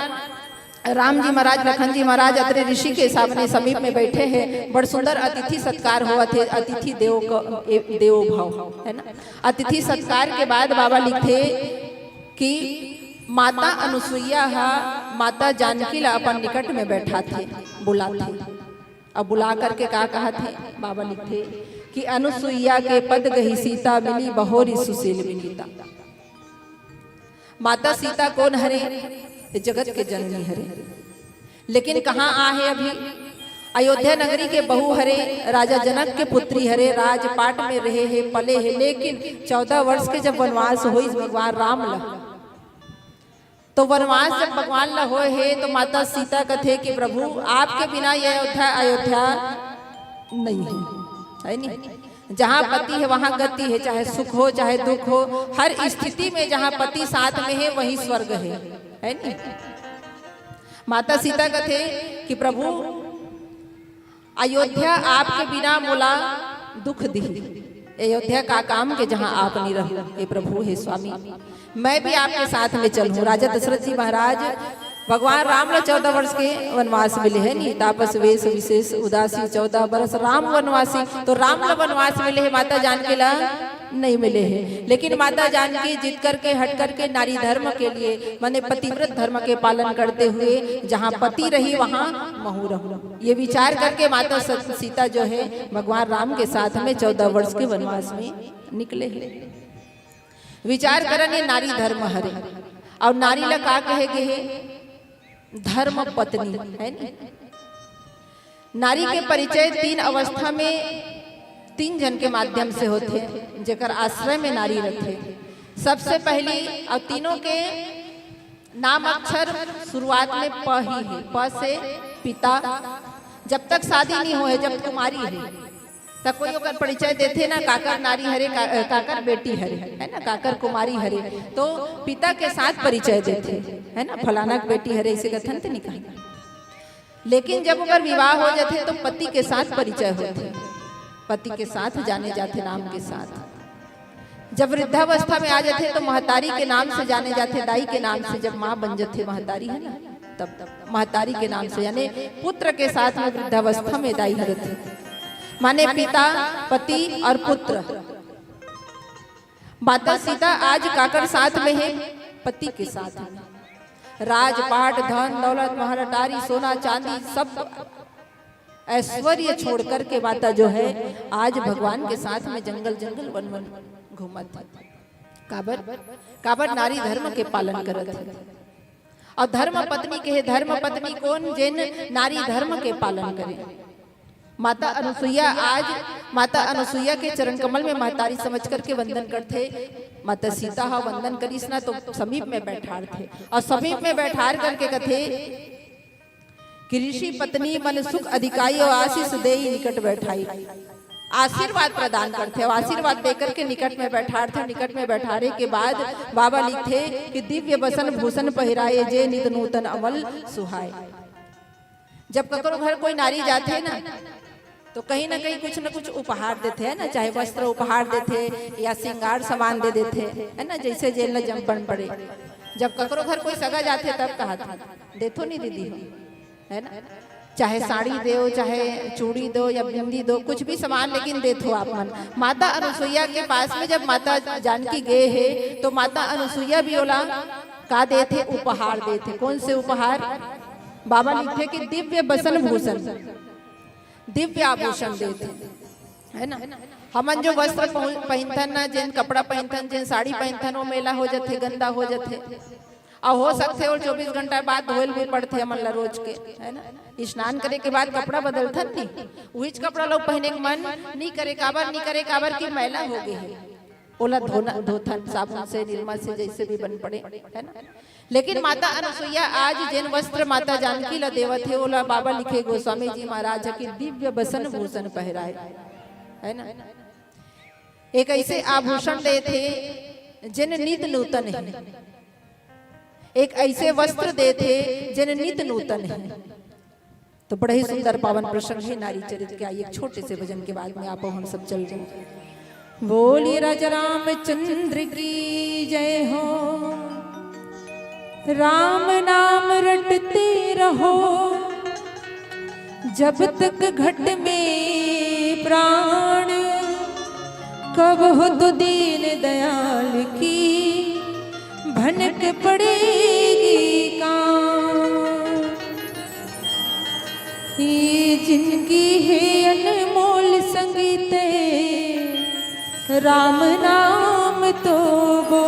राम जी महाराज, लखन जी महाराज अत्रि ऋषि के सामने समीप में बैठे हैं। बड़ सुंदर अतिथि सत्कार हुआ थे। अतिथि देवो भाव है ना। अतिथि सत्कार के बाद बाबा लिखे कि माता अनुसुईया माता जानकी ला अपन निकट में बैठा थे, बुला थे। अब बुला करके का कहा थे, बाबा लिखे कि अनुसुईया के पद गही सीता, मिली बहोरी सुशील विनीता। माता सीता कौन हरे, जगत के जननी हरे, लेकिन कहाँ आहे अभी अयोध्या नगरी के बहू हरे, राजा जनक के पुत्री हरे, राजपाट में रहे हैं, पले हैं। लेकिन 14 वर्ष के जब वनवास हुई भगवान राम ला, तो वनवास जब भगवान ला होए है तो माता सीता कथे कि प्रभु आपके बिना ये अयोध्या नहीं है नहीं। जहाँ पति है वहाँ गति है, चाहे सुख हो चाहे दुख हो, हर स्थिति में जहाँ पति साथ में है वही स्वर्ग है नहीं। माता सीता कथे कि प्रभु अयोध्या आपके बिना मोला दुख दी अयोध्या का काम के जहाँ आप नहीं रहो, हे प्रभु हे स्वामी, मैं भी आपके साथ में चलूं। राजा दशरथ जी महाराज भगवान राम ला 14 वर्ष के वनवास मिले है नी, तापस वेश विशेष उदासी 14 वर्ष राम वनवासी। तो राम ला वनवास मिले है, माता जानकी ला नहीं मिले हैं। लेकिन माता जानकी जीत करके हट करके नारी धर्म के लिए माने पतिव्रत धर्म के पालन करते हुए जहाँ पति रही वहाँ महू रहूं, ये विचार करके माता सीता जो है भगवान राम के साथ में 14 वर्ष के वनवास में निकले हैं। विचार करन ये नारी धर्म हरे, और नारी ला का कहे गए है धर्म पत्नी है नी। नारी के परिचय 3 अवस्था में 3 जन के माध्यम से होते हैं, जेकर आश्रय में नारी रखे। सबसे पहली और तीनों के नाम अक्षर शुरुआत में प ही है, प से पिता। जब तक शादी नहीं हो है, जब कुमारी है तब कोई ओकर परिचय देते ना, काकर नारी हरे काकर बेटी हरे है ना, काकर कुमारी हरे, तो पिता के साथ परिचय देते है ना, फलाना बेटी हरे इसे कथन तो नहीं कहा। लेकिन जब ओकर विवाह हो जाते तो पति के साथ परिचय होते, पति के साथ जाने जाते नाम के साथ। जब वृद्धावस्था में आ जाते तो महतारी के नाम से जाने जाते, दाई के नाम से। जब माँ बन जाते महतारी है ना, तब महतारी के नाम से, यानी पुत्र के साथ में वृद्धावस्था में दाई हरते, माने पिता पति और पुत्र। माता सीता आज काकर साथ में है, पति के साथ में। राजपाट धन दौलत महलटारी सोना चांदी सब ऐश्वर्य छोड़ करके माता जो है आज भगवान के साथ में जंगल जंगल वन वन घूमत है। काबर काबर नारी धर्म के पालन करत है। और धर्म पत्नी के है, धर्म पत्नी कौन, जिन नारी धर्म के पालन करे। माता अनुसुईया आज माता अनुसुईया के चरण कमल में महतारी समझ करके वंदन करते। माता सीता हा वंदन करीस ना तो समीप में बैठार थे, और समीप में बैठार करके कथे कि ऋषि पत्नी मन सुख अधिकाई और आशीष दे निकट बैठाई। आशीर्वाद प्रदान करते, आशीर्वाद देकर के निकट में बैठाते। निकट में बैठाने के बाद बाबा लिखते कि दिव्य बसन भूषण पहिराए जे नित नूतन अमल सुहाए। जब ककरो घर कोई नारी जाते है ना तो कहीं ना कहीं कुछ ना कुछ उपहार देते हैं ना, चाहे वस्त्र उपहार देते या श्रृंगार सामान दे देते है ना, जैसे जेल न जम बन पड़े। जब ककरो घर कोई सगा जाते तब कहा था देथो नहीं दीदी है ना, चाहे साड़ी दो चाहे चूड़ी दो या बिंदी दो, कुछ भी सामान लेकिन देथो आप मन। माता अनुसुईया के पास में जब माता जानकी गए है तो माता अनुसुईया भी ओला का देते, उपहार देते। कौन से उपहार? बाबा लिखते कि दिव्य बसन भूषण, दिव्य आभूषण देते है ना। हमन जो वस्त्र पहनथन ना, जिन कपड़ा पहनथन, जिन साड़ी पहनथन, वो मेला हो जाते, गंदा हो जाते, और हो सकते और 24 घंटा बाद धोल भी पड़ते हमन ला रोज के है ना। स्नान करे के बाद कपड़ा बदलथन नहीं, वही कपड़ा लोग पहने के मन नहीं करे। काबर नहीं करे? काबर की मैला हो गई है, ओला धोथन साबुन से निर्मा से जैसे भी बन पड़े है ना। लेकिन माता अनुसुईया आज जिन वस्त्र माता जानकी ला देवत है ओला बाबा लिखे गोस्वामी जी महाराज की दिव्य बसन भूषण पहराए है ना। एक ऐसे आभूषण दे थे जिन नित नूतन है, एक ऐसे वस्त्र दे थे जिन नित नूतन है। तो बड़ा ही सुंदर पावन प्रसंग है नारी चरित्र के। आइए एक छोटे से भजन के बाद में आप हम सब चल जाए। बोलिए राजा रामचंद्र की जय हो, राम नाम रटते रहो जब तक घट में प्राण, कब हो तो दीन दयाल की भनक पड़ेगी काम। ये जिंदगी है अनमोल संगीत, राम नाम तो वो।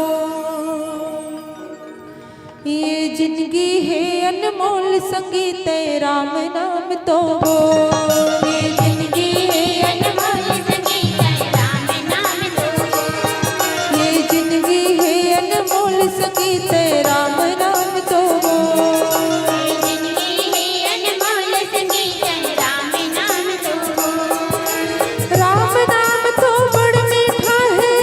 ये जिंदगी है अनमोल संगीत, राम नाम तो वो। ये जिंदगी है अनमोल संगीत, राम नाम तो वो। ये जिंदगी है अनमोल संगीत, राम नाम तो वो। ये जिंदगी है अनमोल संगीत, राम नाम तो वो। राम नाम तो बड़ मीठा है,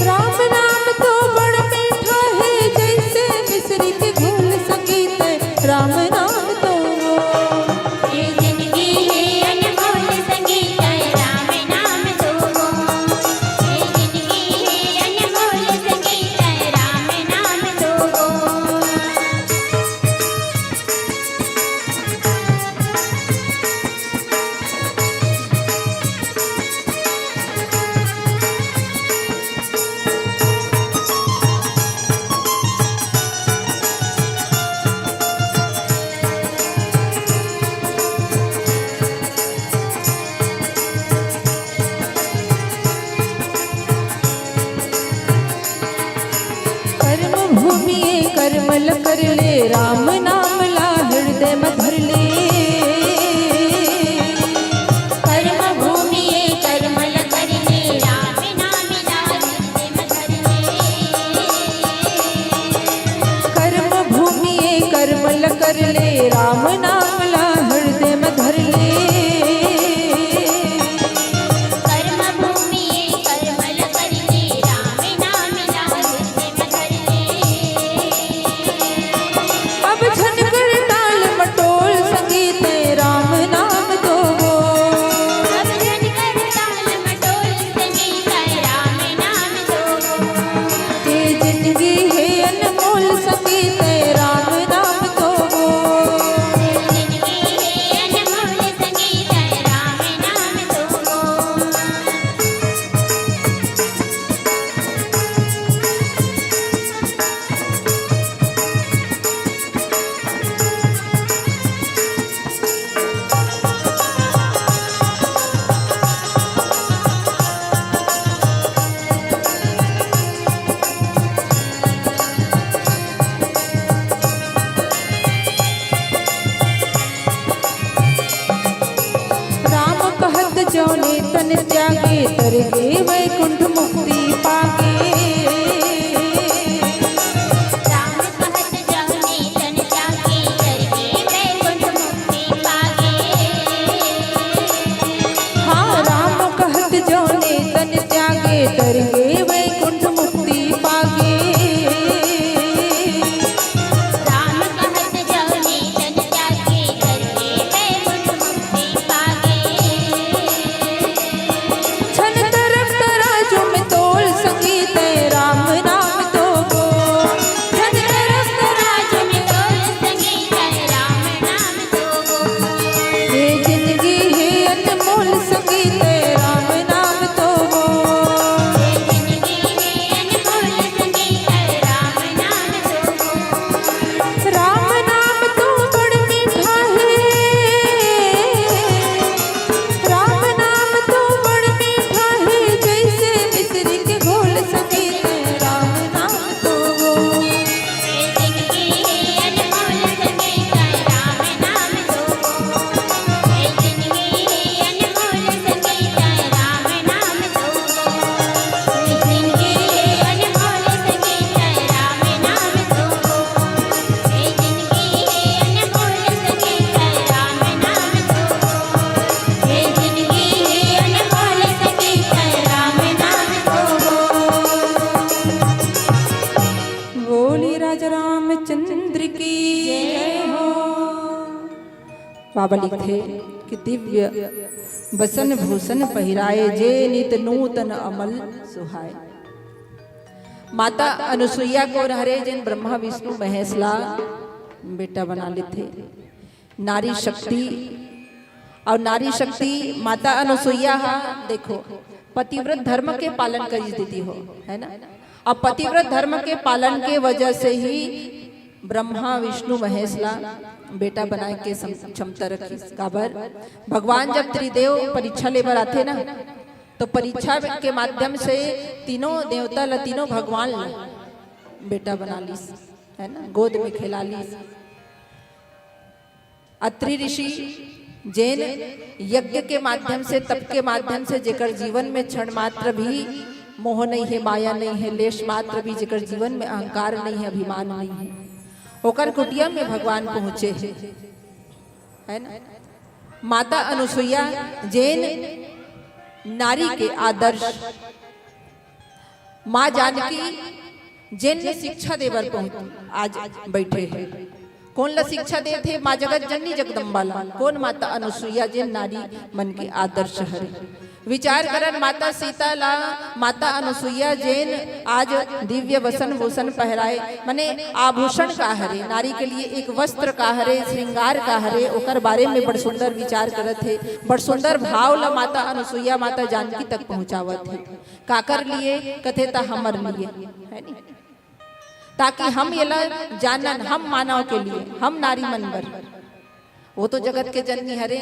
राम नाम तो बड़ मीठा है, जैसे मिश्री के घोल संगीत, राम नाम तो वो। करमल कर ले, राम नाम ला हृदय में धर ले। कर्म भूमि करमल कर ले, राम नाम ला हृदय में धर ले। कर्म भूमि करमल कर ले, राम नाम ला हृदय में धर ले। कर्म भूमि करमल कर ले, राम नाम ला हृदय में धर ले। अब छन कर ताल मटोल संगीत राम नाम दो वो। अब जन कर ताल मटोल संगीत राम नाम दो। ये जिंदगी है अनमोल संगीत राम नाम दो वो। जिंदगी है अनमोल संगीत राम नाम दो। राम कहत जौने तन त्यागे, तर गे वैकुंठ मुक्ति पागे। राम कहत जौने तन त्यागे, करके वैकुंठ मुक्ति पागे। हाँ राम कहत जौने तन त्यागे, तर गे वैकुंठ मुक्ति पागे। राम कहत जौने तन त्यागे, करके वैकुंठ मुक्ति पागे। छन तरफ तराजू में तोल संगीत राम नाम दो वो। छन तरफ तराजू में तोल संगीत राम नाम दो। ये जिंदगी है अनमोल संगीत राम नाम दो वो। जिंदगी है अनमोल संगीत राम नाम दो। राम नाम तो बड़ मीठा है, राम नाम तो बड़ मीठा है, जैसे मिश्री के घोल संगीत राम नाम दो वो। जिंदगी है अनमोल संगीत राम नाम दो। जिंदगी है अनमोल संगीत राम नाम दो। जिंदगी है अनमोल संगीत राम नाम दो। जिंदगी है अनमोल संगीत राम नाम दो। जिंदगी है अनमोल संगीत राम नाम दो। बोली राजा रामचंद्र की जय हो। बाबा लिखते कि दिव्य बसन भूषण पहिराए, जे नित नूतन अमल सुहाए। माता अनुसुईया को हरे जिन ब्रह्मा विष्णु महेश ला बेटा बना लेते। नारी शक्ति और नारी शक्ति माता अनुसुईया देखो पतिव्रत धर्म के पालन करी देती हो, है ना। अब पतिव्रत धर्म के पालन के वजह से ही ब्रह्मा विष्णु महेश ला बेटा बनाए के क्षमता रखी। काबर भगवान जब त्रिदेव परीक्षा लेकर आते ना, तो परीक्षा के माध्यम से तीनों देवता ला, तीनों भगवान ला बेटा बना लीस, है ना, गोद में खिला लीस। अत्रि ऋषि जैन यज्ञ के माध्यम से, तप के माध्यम से, जेकर जीवन में क्षण मात्र भी मोह नहीं है, माया नहीं है, लेश मात्र भी जेकर जीवन में अहंकार नहीं है, अभिमान नहीं है, ओकर कुटिया में भगवान पहुंचे है ना। माता अनुसुईया जैन नारी के आदर्श, माँ जानकी जैन ने शिक्षा देवर पहुंच आज बैठे हैं। कौन ला शिक्षा दे थे? माँ जगत जननी जगदम्बा ला। कौन? माता अनुसुईया जैन नारी मन के आदर्श हरे। विचार करन माता सीता ला माता अनुसुईया जैन आज दिव्य वसन भूषण पहराए, माने आभूषण का हरे, नारी के लिए एक वस्त्र का हरे, श्रृंगार का हरे, ओकर बारे में बड़ सुंदर विचार करत थे, बड़ सुंदर भाव ला माता अनुसुईया माता जानकी तक पहुंचावत थे। काकर लिए? कथे ता हमर लिए, है नी, ताकि हम ये जानन, हम मानव के लिए, हम नारी मनवर वो तो जगत के जननी हरे,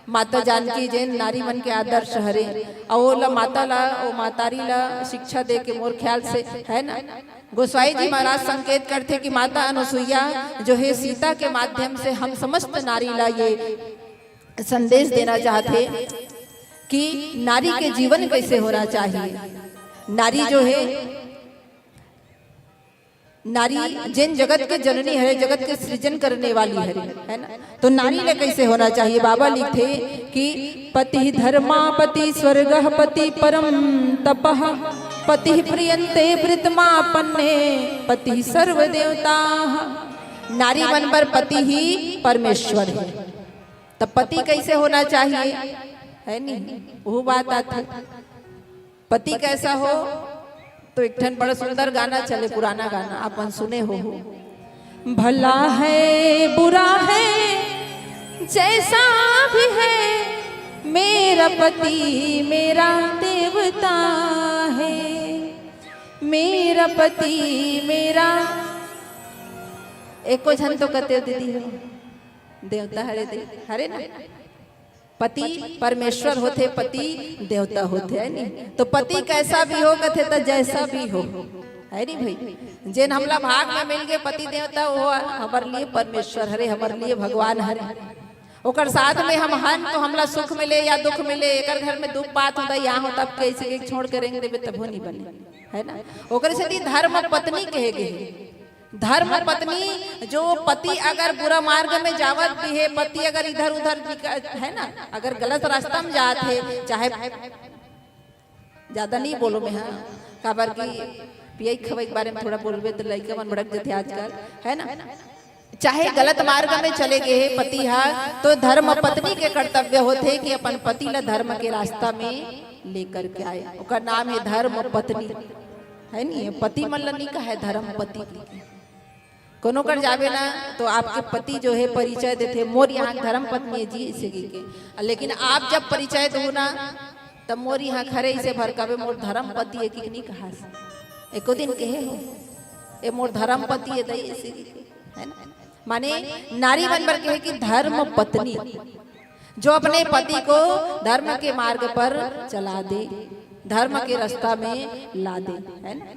माता जानकी जैन नारी मन के आदर्श हरे। और वो ला माता ला वो मातारी ला शिक्षा दे के मोर ख्याल से है ना, गोसाई जी महाराज संकेत करते कि माता अनुसुईया जो है सीता के माध्यम से हम समस्त नारी ला ये संदेश देना चाहते कि नारी के जीवन कैसे होना चाहिए। नारी जो है, नारी जिन जगत के जननी है, जगत के सृजन करने वाली है ना, तो नारी ले कैसे होना चाहिए। बाबा लिखते कि पति धर्मा पति स्वर्गः पति परम तपः पति प्रियंते प्रीतमापन्ने पति सर्व देवता। नारी मन पर पति ही परमेश्वर है, तब पति कैसे होना चाहिए है नहीं, वो बात आती। पति कैसा हो तो एक ठन बड़ा सुंदर गाना चले, पुराना गाना अपन सुने हो। भला है बुरा है जैसा भी है, मेरा पति मेरा देवता है, मेरा पति मेरा। एको झन तो कहते दीदी हो देवता हरे दे हरे ना, पति परमेश्वर होते, पति देवता होते है नहीं। तो पति कैसा भी हो कथे तो जैसा भी हो है नहीं भाई। जिन हमला भाग में मिल गए पति देवता वो हमारे लिए परमेश्वर हरे, हमारे लिए भगवान हरे। ओकर साथ में हम हन तो हमला सुख मिले या दुख मिले, एक घर में दुख बात होता यहाँ हो तब कैसे एक छोड़ के रेंग देवे तब हो नहीं बने है ना। ओकर से धर्म पत्नी कहे गए, धर्म पत्नी जो पति अगर बुरा मार्ग में जावत भी है, पति अगर इधर उधर है ना, अगर गलत रास्ता में जाते चाहे ज्यादा नहीं बोलो मैं, हाँ काबर की पिया खबर के बारे में थोड़ा बोलबे तो लड़का मन भड़क जाते आजकल है ना। चाहे गलत मार्ग में चले गए पति हा, तो धर्म पत्नी के कर्तव्य होते कि अपन पति ला धर्म के रास्ता में लेकर के आए। उसका नाम है धर्म पत्नी है नहीं, पति मन नहीं का है धर्म पति। कोनो कर जावे ना तो आपके पति जो है परिचय देते मोर यहाँ धर्म पत्नी है जी इसे के, लेकिन आप जब परिचय दो ना तब मोर यहाँ खरे इसे भरकावे मोर धर्म पति है कि नहीं कहा। एको दिन कहे हो ए मोर धर्म पति है दई इसे है ना, माने नारी बनकर कहे कि धर्म पत्नी जो अपने पति को धर्म के मार्ग पर चला दे, धर्म के रास्ता में ला दे है ना।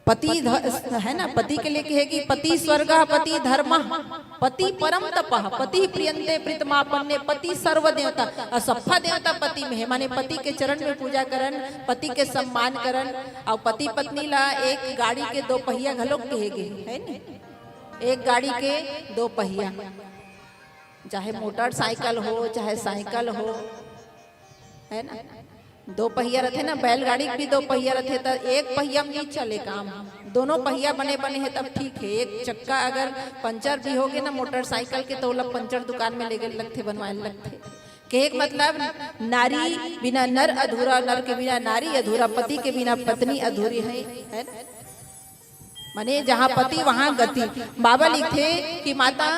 पति है ना, पति के लिए कहे कि पति स्वर्ग पति धर्म पति परम तपः पति प्रियंते प्रीतमापन्ने पति सर्व देवता। असफा देवता पति में है, माने पति के चरण में पूजा करन, पति के सम्मान करन। और पति पत्नी ला एक गाड़ी के दो पहिया घलोक कहे गए है नी, एक गाड़ी के दो पहिया, चाहे मोटरसाइकिल हो चाहे साइकिल हो है ना। दो पहिया रहते ना, बैलगाड़ी भी दो पहिया रहते तो एक पहिया में नहीं चले काम, दोनों पहिया बने बने हैं तब ठीक है। एक चक्का अगर पंचर भी हो गए ना मोटरसाइकिल के तो लोग पंचर दुकान में ले गए लगते बनवाए लगते के। एक मतलब नारी बिना नर अधूरा, नर के बिना नारी अधूरा, पति के बिना पत्नी अधूरी है ना। माने जहाँ पति वहाँ गति। बाबा लिखते कि माता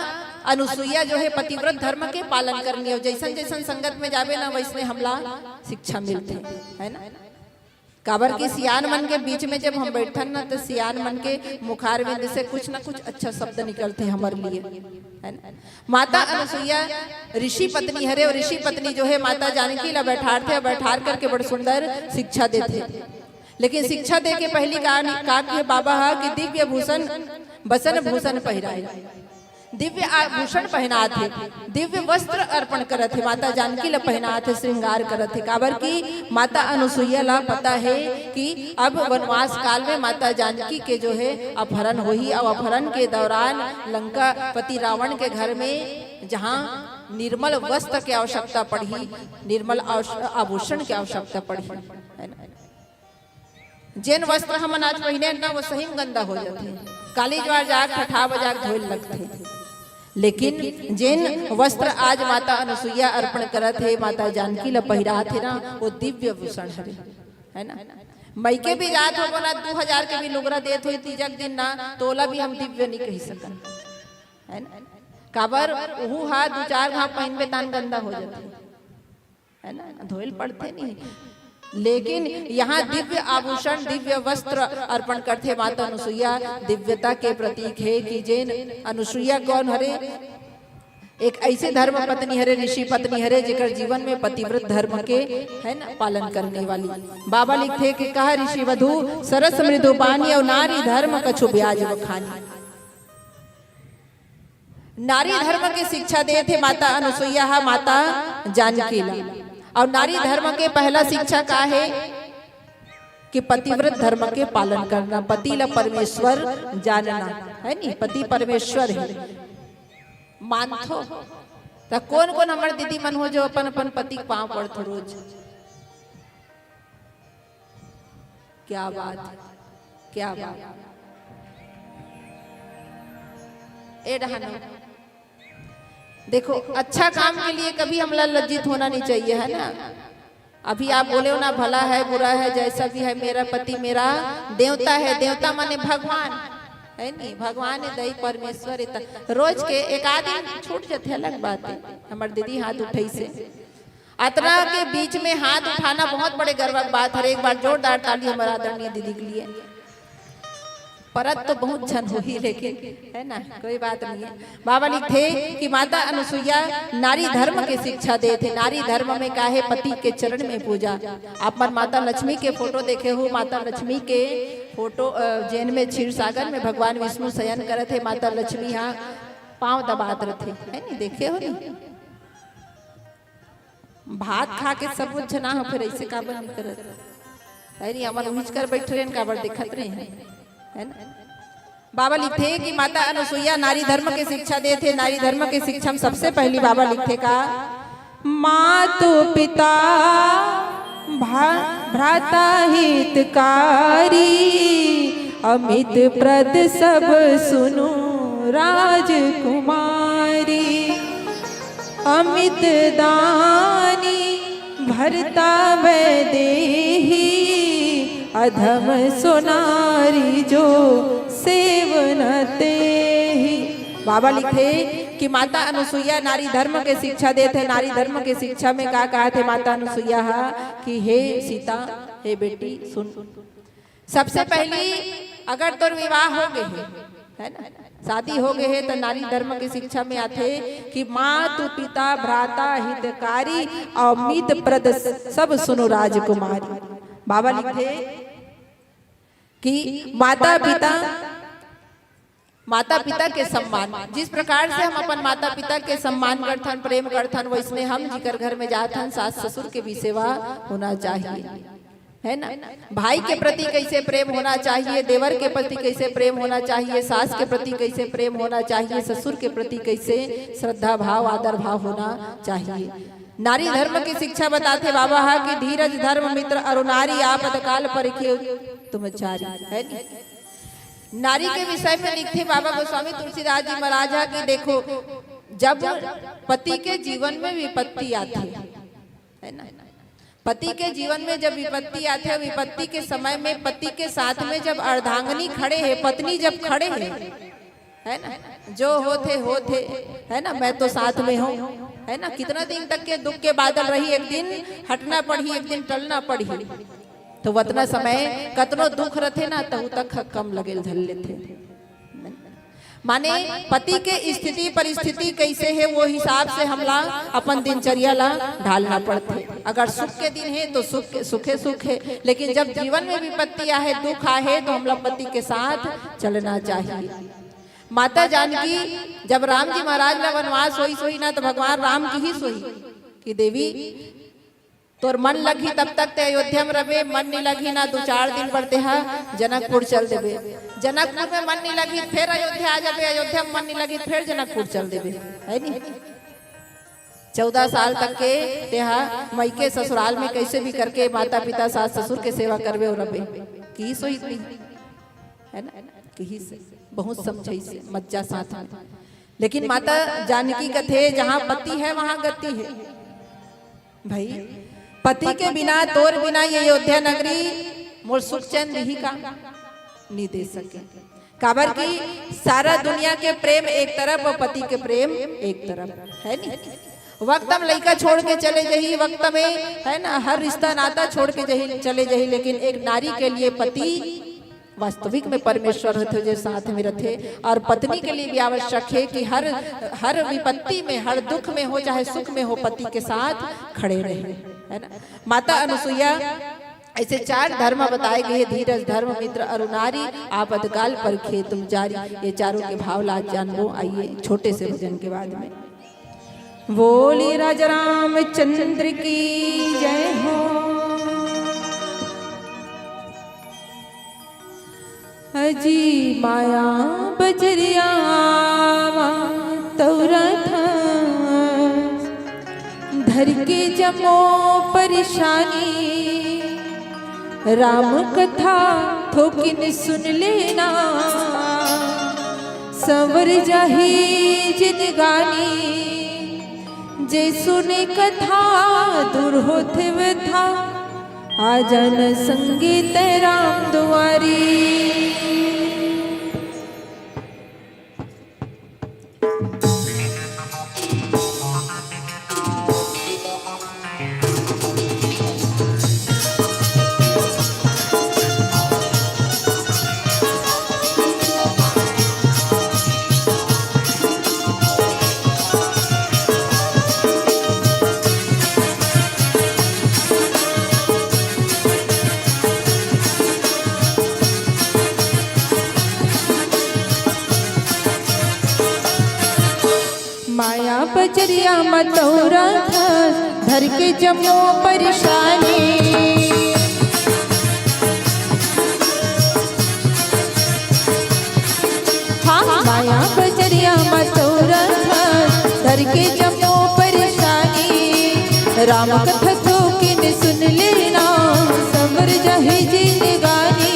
अनुसुईया जो है पतिव्रत धर्म के पालन करनी है, जैसन जैसन संगत में जावे ना वैसने हमला शिक्षा मिलते है ना। काबर की सियान मन के बीच में जब हम बैठन ना तो सियान मन के मुखार में से कुछ ना कुछ अच्छा शब्द निकलते हैं हमारे लिए है ना। माता अनुसुईया ऋषि पत्नी हरे, और ऋषि पत्नी जो है माता जानकी ला बैठाते हैं, बैठार करके बड़े सुंदर शिक्षा देते। लेकिन शिक्षा दे के पहली का बाबा हा कि दिव्य भूषण बसन भूषण पहराए, दिव्य आभूषण पहना थे, दिव्य वस्त्र अर्पण करत थे, माता जानकी ला पहना थे, श्रृंगार करत थे। काबर की माता अनुसुईया ला पता है कि अब वनवास काल में माता जानकी के जो है अपहरण हुई, और अपहरण के दौरान लंका पति रावण के घर में जहाँ निर्मल वस्त्र की आवश्यकता पड़ी, निर्मल आभूषण की आवश्यकता पड़ी है ना। जिन वस्त्र हम आज पहने ना वो सही गंदा हो जाते, काली ज्वार जाग ठठा बजाग धोल लगते। लेकिन जिन वस्त्र आज माता अनुसुईया अर्पण करत है, माता जानकी ला पहिरा थे ना, वो दिव्य भूषण है ना। मैके भी जात हो ना 2000 के भी लुगरा देत हो तीजक दिन ना, तोला भी हम दिव्य नहीं कही सकन है ना। काबर उहू हाथ 2-4 घाव पहन में तान गंदा हो जाते है ना, धोल पड़ते नहीं। लेकिन यहाँ दिव्य आभूषण दिव्य वस्त्र अर्पण करते माता अनुसुईया दिव्यता के प्रतीक है कि जिन अनुसुईया कौन हरे एक ऐसे धर्म पत्नी हरे, ऋषि पत्नी हरे, जेकर जीवन में पतिव्रत धर्म के है ना पालन करने वाली। बाबा लिखते कि कहा ऋषि वधु सरस मृदु पानी और नारी धर्म कछु ब्याज बखानी। नारी धर्म की शिक्षा दे थे माता अनुसुईया माता जानकी ला। और नारी धर्म के पहला शिक्षा का है कि पतिव्रत धर्म के पालन करना, पति ला परमेश्वर जानना है नी, पति परमेश्वर है मानथो। तो कौन कौन हमारे दीदी मन हो जो अपन अपन पति पांव पड़थो रोज। क्या बात, क्या बात। ए रहना देखो, अच्छा काम के लिए कभी हमला लज्जित होना नहीं चाहिए है ना। अभी आप बोले हो ना भला है बुरा है जैसा भी है, मेरा पति मेरा देवता है। देवता माने भगवान है नहीं, भगवान है दई परमेश्वर है। रोज के एक आदमी छूट जाते अलग बात है। हमारे दीदी हाथ उठाई से अतरा के बीच में हाथ उठाना बहुत बड़े गर्व की बात है। एक बार जोरदार ताली हमारा आदरणीय दीदी के लिए। परत तो बहुत छन हुई लेकिन है ना, कोई बात नहीं है। बाबा लिखते कि माता अनुसुईया नारी धर्म की शिक्षा दे थे। नारी धर्म में काहे पति के चरण में पूजा। आप मन माता लक्ष्मी के फोटो देखे हो, माता लक्ष्मी के फोटो जैन में क्षीर सागर में भगवान विष्णु शयन करे थे, माता लक्ष्मी यहाँ पांव दबात रहे है नहीं, देखे हो नहीं। भात खा के सब कुछ ना हो फिर ऐसे काबर नहीं करत है नहीं, हमारे उठ कर बैठ रहे काबर दिखत रहे हैं है ना। बाबा लिखते कि माता अनुसुईया नारी धर्म के शिक्षा दे थे। नारी धर्म के शिक्षा में सबसे पहली बाबा लिखते का मातु पिता भ्राता हितकारी अमित प्रद सब सुनो राजकुमारी। अमित दानी भरता वैदेही अधम सोनारी जो सेवनते ही। बाबा लिखे कि माता अनुसुईया नारी धर्म के शिक्षा दे थे। नारी धर्म के शिक्षा में क्या कहा थे माता अनुसुईया कि हे सीता, हे बेटी सुन, सबसे पहली अगर तो विवाह हो गए है ना, शादी हो गए है तो नारी धर्म की शिक्षा में आते कि मातु पिता भ्राता हितकारी अमित प्रद सब सुनो राजकुमारी। बाबा लिखे कि माता पिता के सम्मान, जिस प्रकार से हम अपन माता पिता के सम्मान करथन प्रेम करथन, वैसने हम जिकर घर में जाथन सास ससुर के भी सेवा होना चाहिए है ना। भाई के प्रति कैसे प्रेम होना चाहिए, देवर के प्रति कैसे प्रेम होना चाहिए, सास के प्रति कैसे प्रेम होना चाहिए, ससुर के प्रति कैसे श्रद्धा भाव आदर भाव होना चाहिए। नारी धर्म की शिक्षा बताते बाबा है कि धीरज धर्म मित्र अरुनारी आपद काल परिखे तुम चारी है। नारी के विषय में लिखते बाबा गोस्वामी तुलसीदास जी महाराज कि देखो, जब पति के जीवन में विपत्ति आती है ना, पति के जीवन में जब विपत्ति आती है, विपत्ति के समय में पति के साथ में जब अर्धांगिनी खड़े है, पत्नी जब खड़े है ना, जो होते है ना, मैं तो साथ में हूँ है ना। कितना दिन तक के दुख के बादल रही, एक दिन हटना पड़ी, एक दिन टलना पड़ी, तो वतना समय कतनो दुख रथे ना तब तक कम लगे धल लेते। माने पति के स्थिति परिस्थिति कैसे है वो हिसाब से हमला अपन दिनचर्या ला ढालना पड़ते। अगर सुख के दिन है तो सुखे सुख है, लेकिन जब जीवन में विपत्ति आए दुख आए तो हमला पति के साथ चलना चाहिए। माता जानकी जब राम जी महाराज ला वनवास सोई ना तो भगवान राम की ही सोई कि देवी तोर मन लगी तब तक ते अयोध्या में रहे, मन नहीं लगी ना 2-4 दिन बढ़ते हा जनकपुर चल देवे, जनकपुर में मन नहीं लगी फिर अयोध्या आ जाबे, अयोध्या में मन नहीं लगी फिर जनकपुर चल देवे है नी। 14 साल तक के तेहा मईके ससुराल में कैसे भी करके माता पिता सास ससुर के सेवा करवे और रबे की सोई है ना, की से बहुत समझाई से मज्जा साथ में। लेकिन माता जानकी कथे जहाँ पति है वहाँ गति है भाई। पति के बिना तोर बिना ये अयोध्या नगरी मोर सुख चैन रही का नहीं दे सके। काबर की सारा दुनिया के प्रेम एक तरफ और पति के प्रेम एक तरफ है नी। वक्त हम लड़का छोड़ के चले जाही, वक्त में है ना हर रिश्ता नाता छोड़ के चले जाही, लेकिन एक नारी के लिए पति वास्तविक में परमेश्वर होते जो साथ में रहते। और पत्नी के लिए भी आवश्यक है कि हर विपत्ति में, हर दुख में हो चाहे सुख में हो, पति के साथ खड़े रहे, है ना। माता अनुसुईया ऐसे 4 धर्म बताए गए, धीरज, धर्म, मित्र, अरुणारी, आपदकाल पर खे तुम जारी। ये चारों के भाव लाज जान लो। आइए छोटे से भजन के बाद में। बोली राजा रामचंद्र की जय हो। अजी माया बजरिया तौरा था, धर के जमो परेशानी, राम कथा थोकिन सुन लेना, संवर जाही जिंदगानी। जे सुने कथा दूर होते वे था, आ जान संगीत राम दुआरी। माया बजरिया मतौरा था, धर के जमो परेशानी। हाँ माया बजरिया मतौरा था, धर के जमो परेशानी। राम कथा तो किन सुन लेना, संवर जाहे जिंदगानी।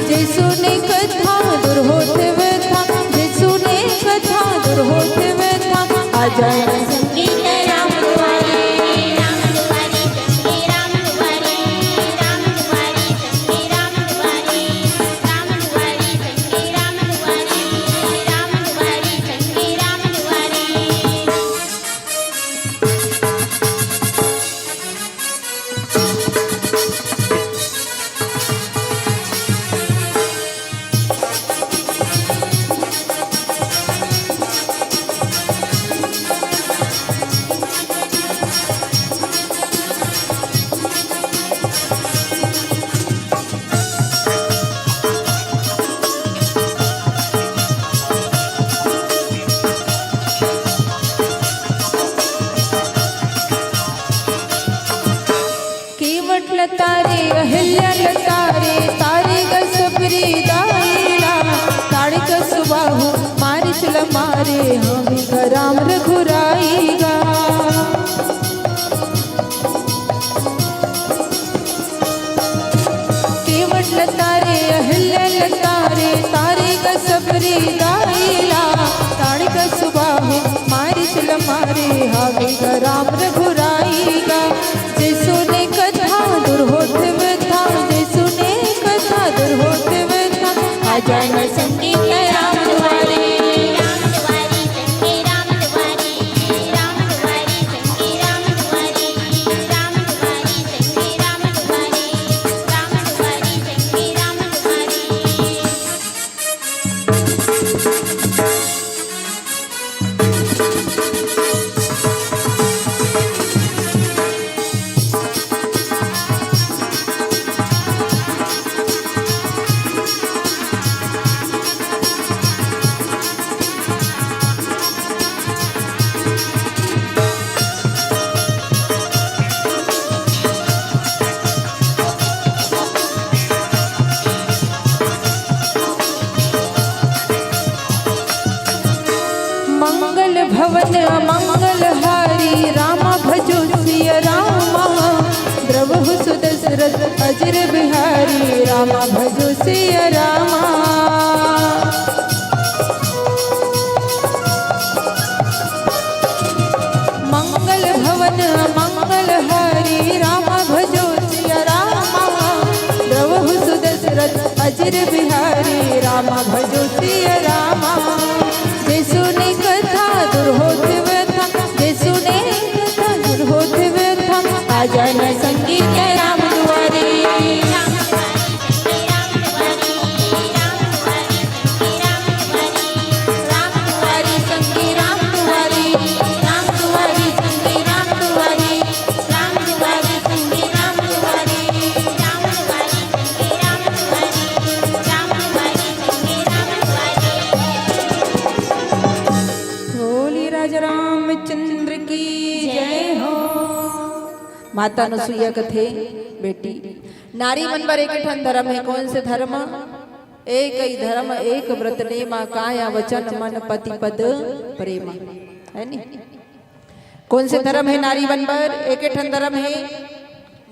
जे सुने कथा दूर होते वे था, जे सुने कथा दूर होते वे था, आ जाए संगीत राम दुआरी। राम दुआरी संगे राम दुआरी, राम दुआरी संगे राम दुआरी, राम दुआरी संगे राम दुआरी, राम दुआरी संगे राम दुआरी। तारे अहिल्या तारे, तारे ग सबरी दाईला, ताड़े ग सुबाहु मारे चल मारे, हमें ग राम रघुराईगा। केवट तारे अहिल्या तारे, तारे ग सबरी दाईला, ताड़े ग सुबाहु मारे चल मारे, हमें ग राम रघुराईगा। जे सुने कथा दूर होते वे था, जे सुने कथा दूर होते वे था, आ जाए संगीत राम दुआरी। राम दुआरी संगे राम दुआरी, राम दुआरी संगे राम दुआरी, राम दुआरी संगे राम दुआरी, राम दुआरी संगे राम दुआरी। मंगल भवन मंगल हारी, रामा भजो सिय रामा, द्रवहु सुदशरथ अजर बिहारी, रामा भजो सिय रामा। मंगल भवन मंगल हारी, रामा भजो सिय रामा, द्रवहु सुदशरथ अजर बिहारी, रामा भजो सिय रामा। जे सुने कथा दूर होते वे था, जे सुने कथा दूर होते वे था, आ जाए संगीत राम दुआरी। राम दुआरी संगे राम दुआरी, माता अनुसुईया के थे बेटी। नारी मन बर एक ठन धर्म है, कौन से धर्म? एक ही धर्म एक व्रत नेमा, काया वचन मन पति पद प्रेमा, है नी? कौन से धर्म है नारी मन बर? एक ठन धर्म है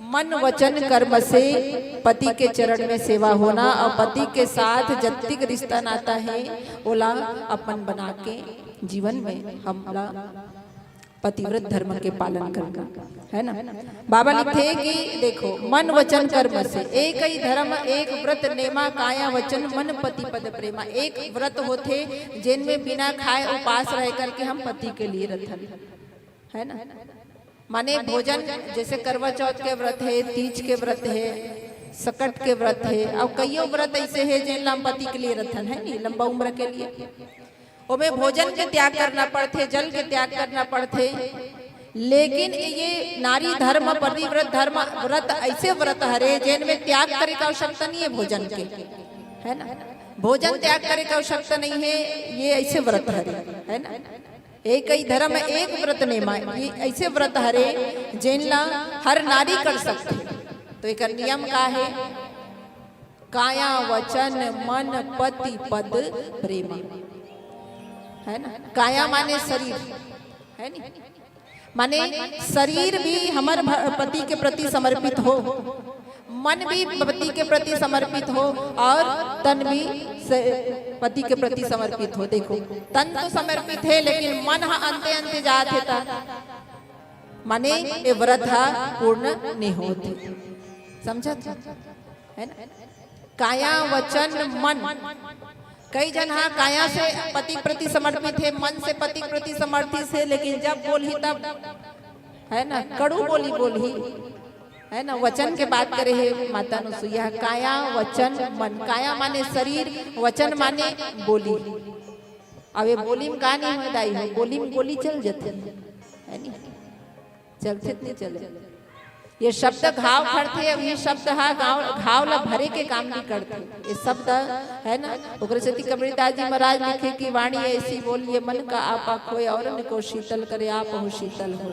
मन वचन कर्म से पति के चरण में सेवा होना, और पति के साथ जतिक रिश्ता नाता है ओला अपन बना के जीवन में हमला पतिव्रत धर्म के पालन करना, है ना? बाबा लिखते कि देखो मन वचन कर्म से एक ही धर्म एक व्रत नेमा, काया वचन मन पति पद प्रेमा। एक व्रत होते जिनमें बिना खाए उपास रह करके हम पति के लिए रथन, है ना? माने भोजन, जैसे करवा चौथ के व्रत है, तीज के व्रत है, सकट के व्रत है, और कईयों व्रत ऐसे है जिन हम पति के लिए रथन, है नी? लंबा उम्र के लिए ओमे भोजन के त्याग करना पड़ते, जल के त्याग करना पड़ते। लेकिन ये नारी धर्म पतिव्रत धर्म व्रत ऐसे व्रत हरे जिनमें त्याग करे का आवश्यकता नहीं है भोजन के, है ना? भोजन त्याग करे का आवश्यकता नहीं है, ये ऐसे व्रत हरे, है ना? एक ही धर्म एक व्रत नेमा, ये ऐसे व्रत हरे जिनला हर नारी कर सकते। तो एक नियम का है काया वचन मन पति पद प्रेमा, है ना? काया माने शरीर, है नी? माने शरीर भी हमारे पति के प्रति समर्पित हो, मन भी पति के प्रति समर्पित हो, और तन भी पति के प्रति समर्पित हो। देखो तन तो समर्पित है लेकिन मन अंते अंते जात है, माने ये व्रत पूर्ण नहीं होते, समझा? है ना? काया वचन मन, कई जन हाँ काया से पति प्रति समर्पित है, मन से पति प्रति समर्पित है, लेकिन जब बोली तब, है ना, कड़ू बोली, है ना? वचन के बात करे है माता अनुसुईया, काया वचन मन। काया माने शरीर, वचन माने बोली। अब ये बोली में का नहीं हो दाई हो, बोली में गोली चल जाते, है नी? चलते नहीं चले। ये शब्द घाव करते, अब ये शब्द घाव ला भरे के काम नहीं करते। ये शब्द है ना, उग्रसती कबीरदास जी महाराज लिखे कि वाणी ऐसी बोलिए मन का आपा खोए, और को शीतल करे आप हो शीतल हो।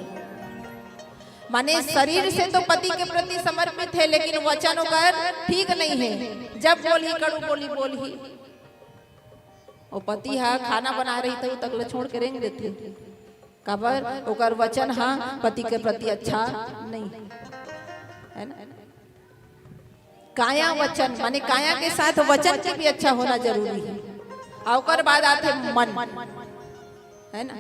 माने शरीर से तो पति के प्रति समर्पित है, लेकिन वचन कर ठीक नहीं है। जब बोली कड़ू बोली, वो पति हाँ खाना बना रही तो तक छोड़ के रेंग देते, काबर ओकर वचन हाँ पति के प्रति अच्छा नहीं, है ना? काया वचन माने काया के साथ वचन के भी अच्छा होना जरूरी है। और बाद आते मन, है ना?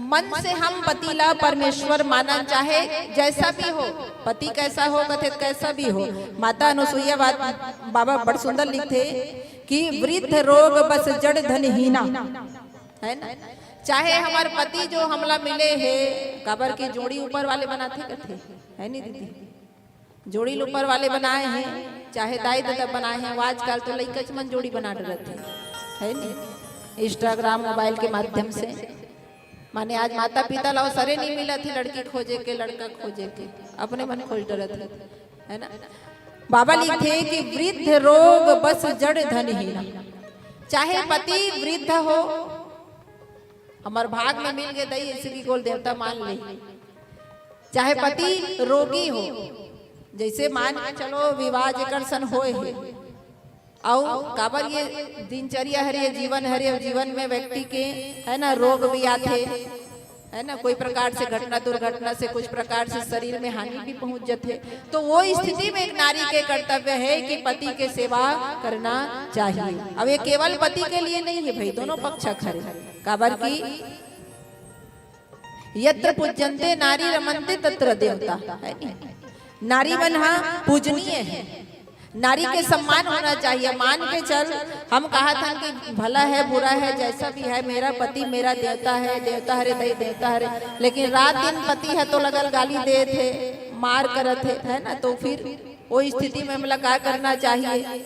मन से हम पति ला परमेश्वर माना, चाहे जैसा भी हो, पति कैसा हो कथित कैसा भी हो। माता अनुसुईया बाबा बड़ सुंदर लिखते कि वृद्ध रोग बस जड़ धनहीना, है ना? चाहे हमारे पति जो हमला मिले है, काबर की जोड़ी ऊपर वाले बनाते कथे, है नी दीदी? जोड़ी ऊपर वाले बनाए हैं, चाहे दाई दादा बनाए हैं। आजकल तो लइका मन जोड़ी बना डरते, है नी? इंस्टाग्राम मोबाइल के माध्यम से, माने आज माता पिता ला सरे नहीं मिला थी, लड़की खोजे के लड़का खोजे के अपने मन खोज डरत है ना? बाबा लिखे कि वृद्ध रोग बस जड़ धनहीना। चाहे पति वृद्ध हो, हमार भाग में मिल गए दई इसकी गोल देवता मान ले, चाहे पति रोगी हो, जैसे मान के चलो विवाह जेकर सन होए है, और काबर ये दिनचर्या हरे जीवन हरे, जीवन में व्यक्ति के है ना रोग भी आते, है ना? कोई प्रकार से घटना दुर्घटना से कुछ प्रकार से शरीर में हानि भी पहुंच जाते। तो वो स्थिति में एक नारी के कर्तव्य है कि पति के सेवा करना चाहिए। अब ये केवल पति के लिए नहीं है भाई, दोनों पक्ष खरे। काबर की यत्र पूज्यन्ते नारी रमन्ते तत्र देवता, है नी? नारी बना पूजनीय है, नारी के सम्मान होना चाहिए। मान के चल, हम कहा था कि भला है बुरा है जैसा भी है, मेरा पति मेरा देवता है, देवता हरे दई देवता हरे, लेकिन रात दिन पति है तो लगल गाली दे थे, मार करत है ना? तो फिर वो स्थिति में मतलब क्या करना चाहिए?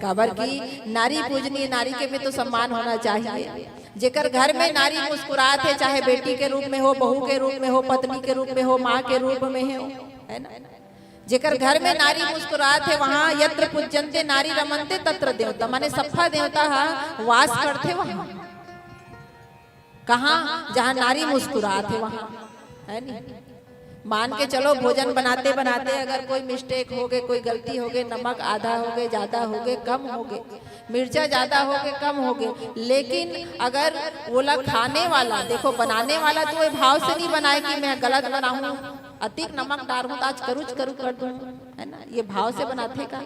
काबर की नारी पूजनीय, नारी के भी तो सम्मान होना चाहिए। जेकर घर में नारी मुस्कुरात है, चाहे बेटी के रूप में हो, बहू के रूप में हो, पत्नी के रूप में हो, माँ के रूप में हो, है ना? जेकर घर में नारी मुस्कुरात है, वहाँ यत्र पूज्यन्ते नारी रमन्ते तत्र देवता, माने सफा देवता वास करते वहाँ। कहाँ? जहाँ नारी मुस्कुरात है वहाँ, है नी? मान के चलो भोजन बनाते बनाते अगर कोई मिस्टेक हो गए, कोई गलती हो गई, नमक आधा हो गए, ज्यादा हो गए, कम हो गए, मिर्चा ज्यादा हो गए, कम हो गए, लेकिन अगर बोला खाने वाला, देखो बनाने वाला तो वही भाव से नहीं बनाए कि मैं गलत बनाऊं, अधिक नमक डाल हूं तो आज करूच करू कर दूं, है ना, ये भाव से बनाते का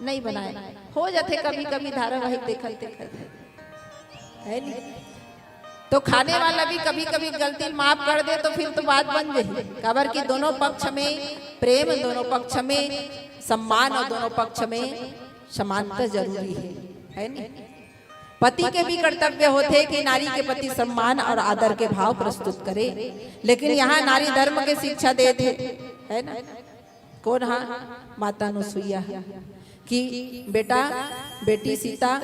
नहीं बनाए, हो जाते कभी कभी धारावाहिक देखते है नहीं। तो खाने वाला भी कभी कभी गलती माफ कर दे तो फिर तो बात बन जाए। खबर कि दोनों पक्ष में प्रेम, दोनों पक्ष में सम्मान और दोनों पक्ष में समानता जरूरी है नहीं। पति के भी कर्तव्य होते कि नारी के प्रति सम्मान और आदर के भाव प्रस्तुत करे, लेकिन यहाँ नारी धर्म के शिक्षा देते है ना। कौन? हाँ, माता अनुसुईया कि बेटा बेटी सीता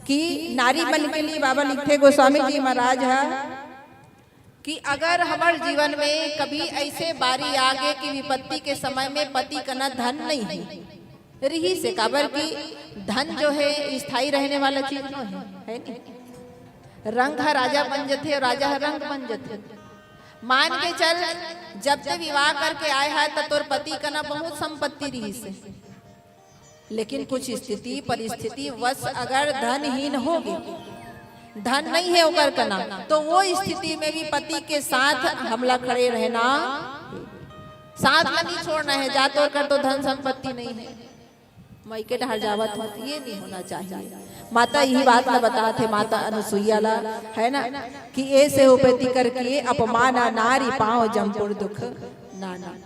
कि नारी बन के लिए बाबा लिखते गोस्वामी जी महाराज है कि अगर हमारे जीवन में कभी ऐसे बारी आगे कि विपत्ति के समय में पति का न धन नहीं है रही से, काबर की धन जो है स्थायी रहने वाला चीज है नहीं। रंग है राजा बन जाते और राजा है रंग बन जाते। मान के चल जब से विवाह करके आए है तो तोर पति का न बहुत संपत्ति रही से, लेकिन कुछ स्थिति परिस्थिति वश अगर धनहीन होगी, धन नहीं है ओकर कना, तो वो स्थिति में भी पति के साथ हमला खड़े रहना, साथ में नहीं छोड़ना है। जा तोड़ कर तो धन संपत्ति नहीं है, मई के ढहर जावत हो, ये नहीं होना चाहिए। माता यही बात ला बता थे माता अनुसुईया ला, है ना, कि ऐसे उपति करके अपमाना नारी पाओ जमपुर दुख नाना।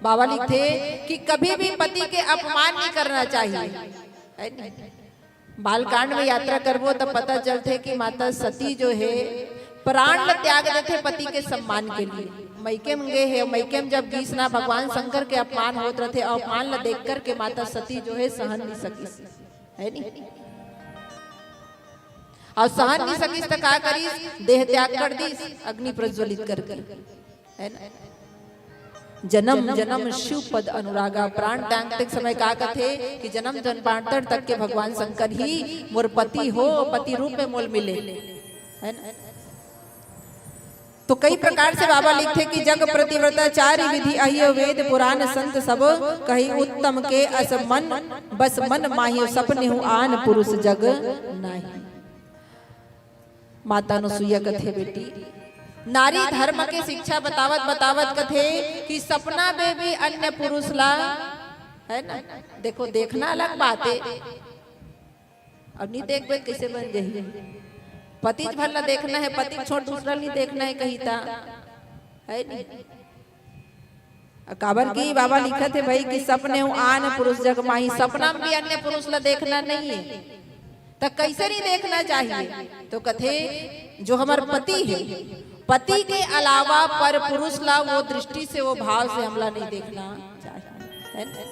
बाबा लिखते कि कभी भी पति के अपमान नहीं करना चाहिए। बालकांड में यात्रा करबो तो पता चलते कि माता सती जो है प्राण त्याग देते पति के सम्मान के लिए। मैके में गए है, मैके में जब गीसना भगवान शंकर के अपमान होते रहते, अपमान ला देख कर के माता सती जो है सहन नहीं सकी, है नहीं, और सहन नहीं सकी तो क्या करी, देह त्याग कर दी अग्नि प्रज्वलित करके, है ना। जन्म जन्म शिव पद अनुरागा, प्राण त्यागते समय का कथे कि जन्म जन्मांतर तक के भगवान शंकर ही मोर पति हो, पति रूप में मोल मिले, है ना। तो कई प्रकार से बाबा लिखते कि जग प्रतिव्रताचारी विधि अहिय वेद पुराण संत सब कही उत्तम के अस मन बस मन माहियो सपने हूँ आन पुरुष जग नाही। माता अनुसुईया कथे बेटी नारी धर्म के शिक्षा बतावत बतावत कथे कि सपना में भी अन्य पुरुष ला, है ना। देखो देखना अलग बात है, अब नहीं देख बे कैसे बन जाइए, पति भला देखना है, पति छोड़ दूसरा नहीं देखना है कहीं ता, है नहीं। काबर की बाबा लिखा थे भाई कि सपने हूँ आन पुरुष जग माही, सपना में भी अन्य पुरुष ला देखना नहीं है, तो कैसे नहीं देखना चाहिए। तो कथे जो हमारे पति है, पति के अलावा पर पुरुष ला वो दृष्टि से वो भाव से हमला नहीं देखना चाहिए, है?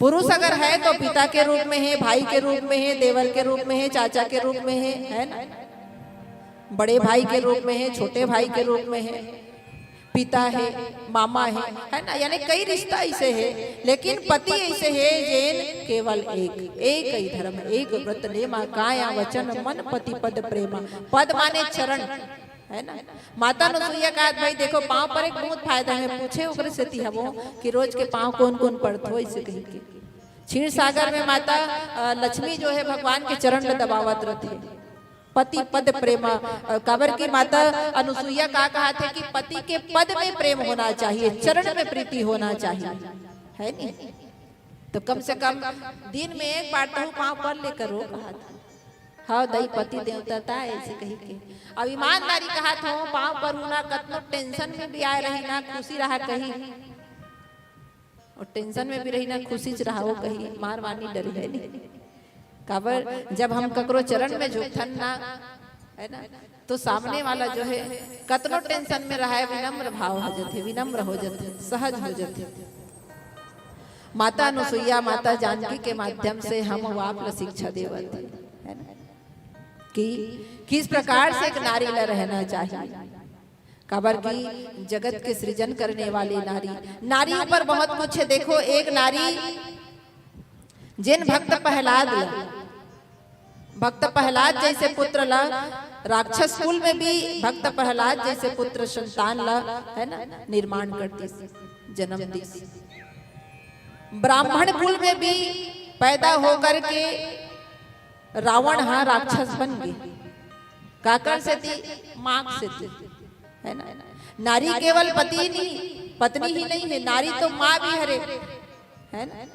पुरुष अगर है तो पिता के रूप में है, भाई के रूप में है, देवर के रूप में है, चाचा के रूप में है ना, बड़े भाई के रूप में है, छोटे भाई के रूप में है, पिता है, मामा है ना, यानी कई रिश्ता ऐसे है। लेकिन पति ऐसे है जैन केवल एक ही धर्म, एक व्रत नेमा काया वचन मन पति पद प्रेमा, पद माने चरण, है ना। माता अनुसुईया का भाई देखो पाँव पर एक बहुत फायदा है, पूछे ओकरे से हवो कि रोज के पाँव कौन कौन पड़त हो, इसे कही के क्षीर सागर में माता लक्ष्मी जो है भगवान के चरण में दबावत रहती, पति पद प्रेमा। काबर की माता अनुसुईया का कहा थे कि पति के पद में प्रेम होना चाहिए, चरण में प्रीति होना चाहिए, है नहीं। तो कम से कम दिन में एक बार तो पाँव पर लेकर रो कहा था, हाँ दई पति देवता था ऐसे कही के। अब ईमानदारी कहा था पाँव पर होना, कतनो टेंशन में भी आए रही ना, खुशी रहा कहीं, और टेंशन में भी रही ना, खुशी च रहा वो कहीं, मार वानी डरी है नहीं। काबर जब हम ककरो चरण में झुकथन ना, है ना, तो सामने वाला जो है कतनो टेंशन में रहा है, विनम्र भाव हो जाते, विनम्र हो जाते, सहज हो जाते। माता अनुसुईया माता जानकी के माध्यम से हम वाप शिक्षा देवत है ना, कि किस प्रकार से एक नारी ला रहना चाहिए। काबर की जगत के सृजन करने वाली नारी, नारियों पर बहुत कुछ है। देखो एक नारी जिन भक्त प्रहलाद भक्त प्रहलाद जैसे पुत्र ला, राक्षस कुल में भी भक्त प्रहलाद जैसे पुत्र संतान ला, है ना, निर्माण करती, जन्म दी। ब्राह्मण कुल में भी पैदा होकर के रावण हाँ राक्षस बन गए। काकर से थी? माँ से थी, है ना। नारी केवल पत्नी ही नहीं है, नारी तो माँ भी हरे, है ना।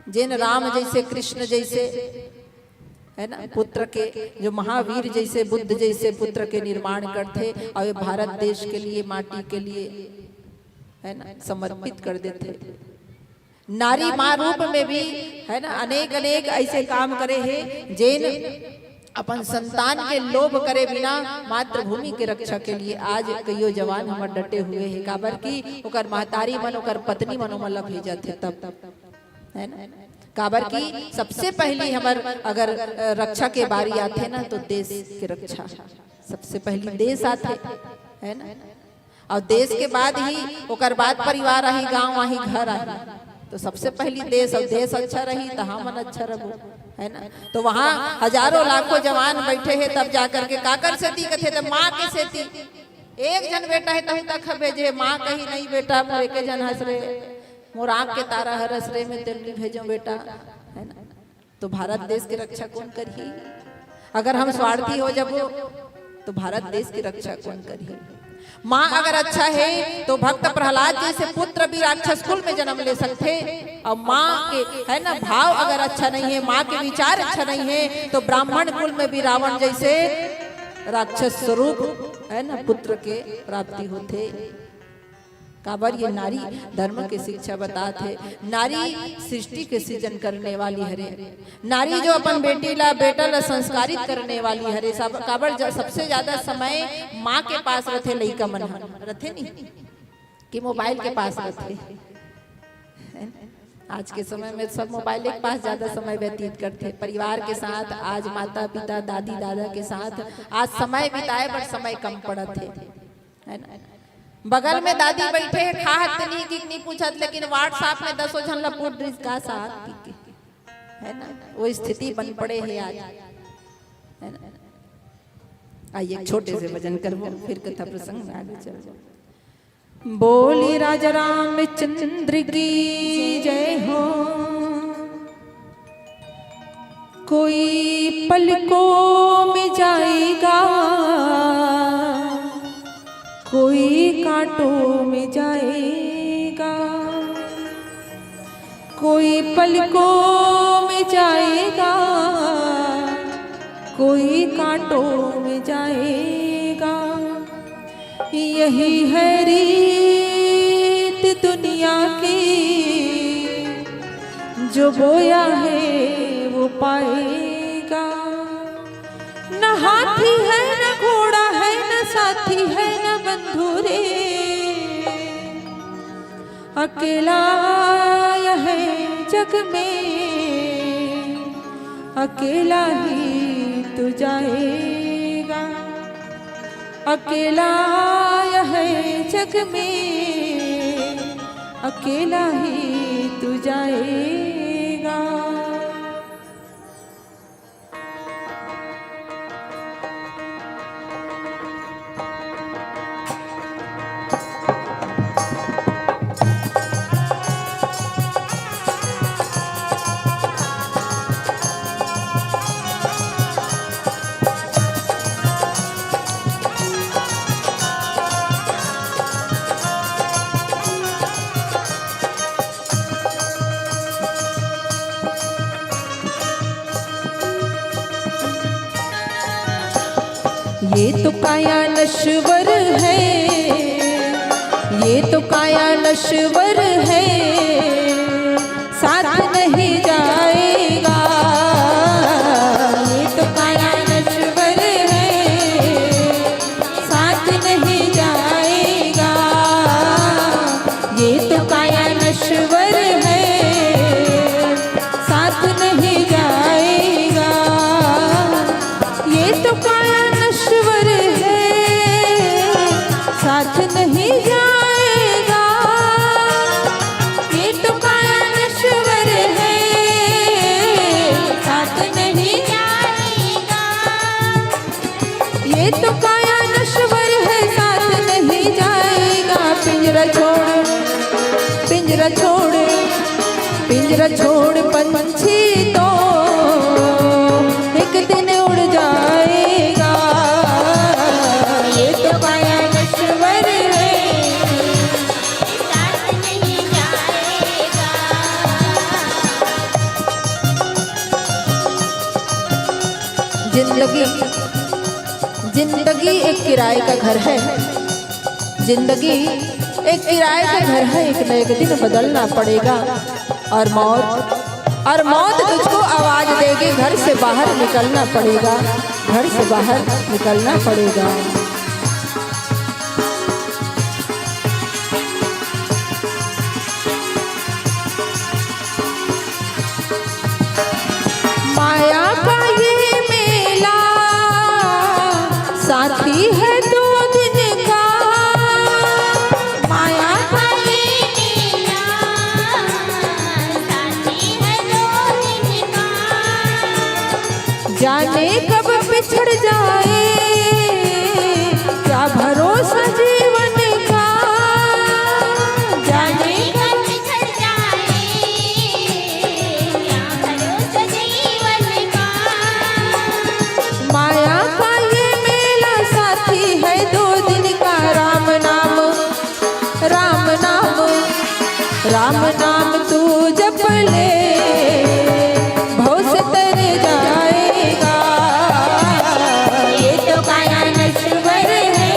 जिन राम जैसे, कृष्ण जैसे, है ना, पुत्र के, जो महावीर जैसे, बुद्ध जैसे पुत्र के निर्माण करते और ये भारत देश के लिए, माटी के लिए, है ना, समर्पित कर देते। नारी माँ रूप में भी, है ना, अनेक अनेक ऐसे काम करे हैं जिन अपन संतान के लोभ करे बिना मातृभूमि के रक्षा के लिए आज कईयो जवान हमर डटे हुए हैं। काबर की ओकर महतारी मन, ओकर पत्नी मन ओमन ला भेजत है तब, है ना। काबर की सबसे पहली हमर अगर रक्षा के बारी आते ना तो देश के रक्षा सबसे पहली देश आते, है ना। और देश के बाद ही ओकर बाद परिवार आही, गांव आही, घर आही। तो सबसे पहली देश, और देश अच्छा रही तो हमन अच्छा रहो, है ना। तो वहाँ हजारों लाखों जवान बैठे हैं, तब जाकर के काकर से दी कथे तो माँ के से दी। एक जन बेटा है तभी तक भेजे, माँ कही नहीं बेटा मोरे के जन हंस रहे, मोर आँख के तारा हरस रे में तेल नहीं भेजो बेटा, है ना। तो भारत देश की रक्षा कौन करी? अगर हम स्वार्थी हो जब तो भारत देश की रक्षा कौन करी? माँ अगर अच्छा है तो भक्त प्रहलाद जैसे पुत्र भी राक्षस कुल में जन्म ले सकते। और माँ के, है ना, भाव अगर अच्छा नहीं है, माँ के विचार अच्छा नहीं है तो ब्राह्मण कुल में भी रावण जैसे राक्षस स्वरूप, है ना, पुत्र के प्राप्ति होते। काबर ये नारी धर्म के शिक्षा बताते। नारी सृष्टि के सृजन करने वाली हरे, नारी जो अपन बेटी ला, बेटा ला संस्कारित करने वाली हरे। सब काबर सबसे ज्यादा समय माँ के पास रहते, लइका मन रहते नहीं कि मोबाइल के पास रहते। आज के समय में सब मोबाइल के पास ज्यादा समय व्यतीत करते, परिवार के साथ आज माता पिता दादी दादा के साथ आज समय बिताए पर समय कम पड़त है ना। बगल में दादी बैठे है, खात नहीं कि नहीं पूछत, लेकिन व्हाट्सएप में 10 जन ला पूछ ड्रिस का साथ के, है ना। वो स्थिति बन पड़े है आज, है ना। आइए छोटे से भजन करबो, फिर कथा प्रसंग में आगे चल। बोली राजा रामचंद्र की जय हो। कोई पलकों में जाएगा, कोई कांटों में जाएगा, कोई पलकों में जाएगा, कोई कांटों में जाएगा। यही है रीत दुनिया की, जो बोया है वो पाएगा। न हाथी है न घोड़ा है न साथी है न बंधु रे, अकेला यह जग में, अकेला ही तू जाएगा। अकेला यह जग में, अकेला ही तू जाएगा। ये तो काया नश्वर है, ये तो काया नश्वर है, साथ नहीं जाएगा। ये तो काया नश्वर है, साथ नहीं जाएगा। ये तो काया नश्वर है, साथ नहीं जाएगा। ये तो काया नश्वर है, साथ नहीं जाएगा। ये तो काया नश्वर है, साथ नहीं जाएगा। तो काया नश्वर है साथ नहीं जाएगा। पिंजरा छोड़ पिंजरा छोड़ पिंजरा छोड़ पंछी तो एक दिन उड़ जाएगा। ये तो काया नश्वर है साथ नहीं जाएगा। जिंदगी जिंदगी एक किराए का घर है। जिंदगी एक किराए का घर है। एक न एक दिन बदलना पड़ेगा। और मौत तुझको आवाज देगी। घर से बाहर निकलना पड़ेगा। घर से बाहर निकलना पड़ेगा। माया का ये मेला साथी है दो दिन का। माया का ये मेला साथी है दो दिन का। जाने कब बिछड़ जाए क्या भरोसा जीवन का। जाने कब बिछड़ जाए क्या भरोसा जीवन का। माया का ये मेला साथी है दो दिन का। राम नाम राम नाम राम नाम तू जप ले भव से तर जाएगा। ये तो काया नश्वर है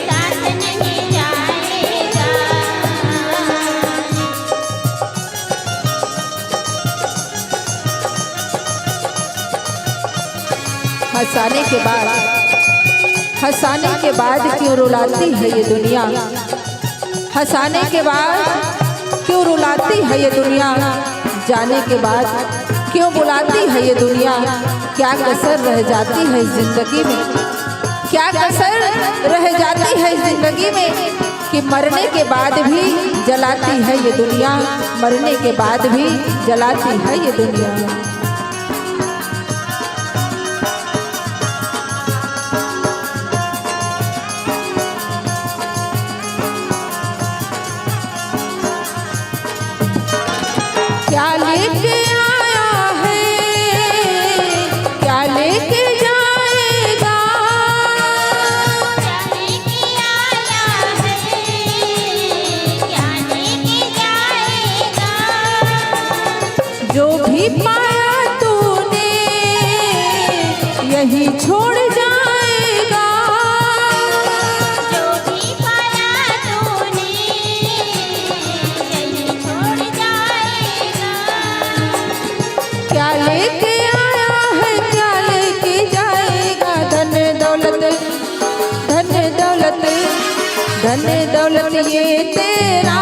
साथ नहीं जाएगा। हंसाने के बाद क्यों रुलाती है ये दुनिया। हंसाने के बाद क्यों रुलाती है ये दुनिया। जाने के बाद क्यों बुलाती है ये दुनिया। क्या कसर रह जाती है इस जिंदगी में। क्या कसर रह जाती है इस जिंदगी में कि मरने के बाद भी जलाती है ये दुनिया। मरने के बाद भी जलाती है ये दुनिया। क्या लेके आया है क्या लेके जाएगा। क्या लेके आया है क्या लेके जाएगा। जो भी पाया तूने यही छोड़ जाएगा। जो भी पाया तूने यही छोड़ जाएगा। क्या लेके आया है क्या लेके जाएगा। धन दौलत ये तेरा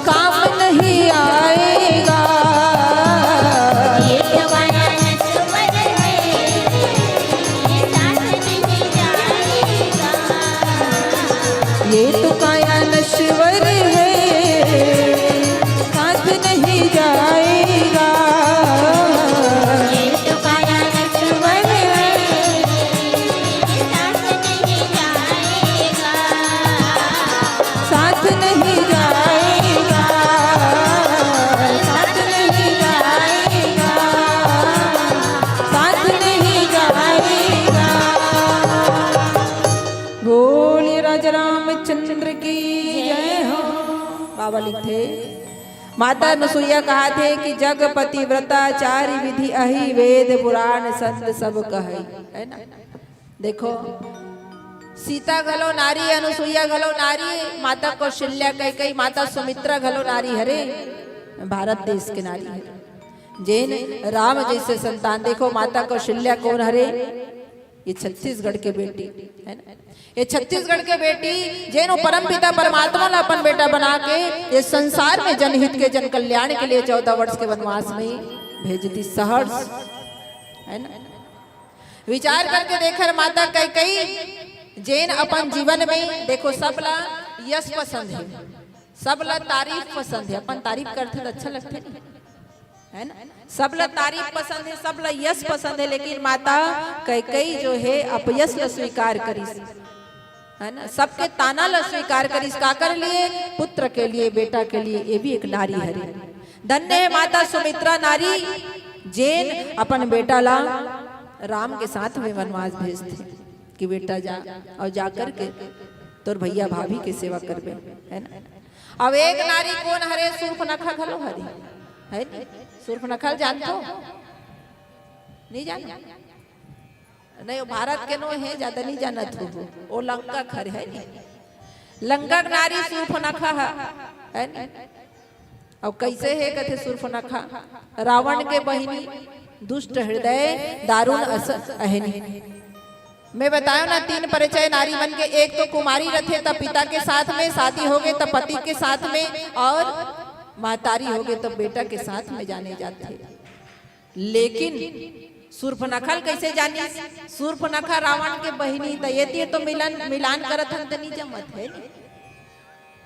काम नहीं आएगा। ये जवाना नश्वर है ये साथ नहीं जाएगा। ये तो काया नश्वर है साथ नहीं जाएगा। ये तो काया नश्वर है ये साथ नहीं जाएगा। साथ नहीं जाएगा। साथ नहीं जाएगा। साथ नहीं जाएगा। बोलिए राजा रामचंद्र की जय हो। बाबा लिखते माता नसुईया कहा थे कि जगपति व्रता चारि विधि अहि वेद पुराण संत सब कहे। है ना। देखो सीता घलो नारी अनुसुईया घलो नारी माता कौशल्या कई माता सुमित्रा घलो नारी हरे भारत देश के नारी है। जैन राम जैसे संतान देखो माता कौशल्या कौन हरे ये छत्तीसगढ़ के बेटी है ना। ये छत्तीसगढ़ के बेटी जैनो परम पिता परमात्मा ने अपन बेटा बना के ये संसार में जनहित के जन कल्याण के लिए 14 वर्ष के वनवास में भेजती सहर्ष है ना। विचार करके देखकर माता कई जैन अपन जीवन में देखो सबला यश पसंद है सबला तारीफ पसंद है। अपन तारीफ करते तो अच्छा लगते नहीं है ना। सब ला तारीफ पसंद है, सब ला यश पसंद है, लेकिन माता कैकेयी जो है अपयश ला स्वीकार करिस, है ना। सबके ताना ला स्वीकार करिस, काकर लिए? पुत्र के लिए, बेटा के लिए। ये भी एक नारी है। धन्य है माता सुमित्रा नारी, जेन अपन बेटा ला राम के साथ में वनवास भेजते कि बेटा जा और जाकर के तोर भैया भाभी के सेवा करबे, है ना। अब एक नारी कौन हरे? शूर्पणखा खलो हरी, है नी? शूर्पणखा जानतो? नहीं जान? नहीं, वो भारत के नो है, ज्यादा नहीं जानत हो। वो लंका खर है नी, लंका नारी शूर्पणखा है नी। और कैसे है कहते शूर्पणखा? रावण के बहिनी, दुष्ट हृदय, दारुण अहनी। मैं बताया ना 3 परिचय नारी मन के। एक तो कुमारी रथे तब पिता के साथ में, शादी हो गए तब पति के साथ में, और महतारी हो गए तब बेटा के साथ में जाने जाते। लेकिन शूर्पणखा कैसे जानी? शूर्पणखा रावण के बहिनी तयती तो मिलान करत हन तनी जमत है।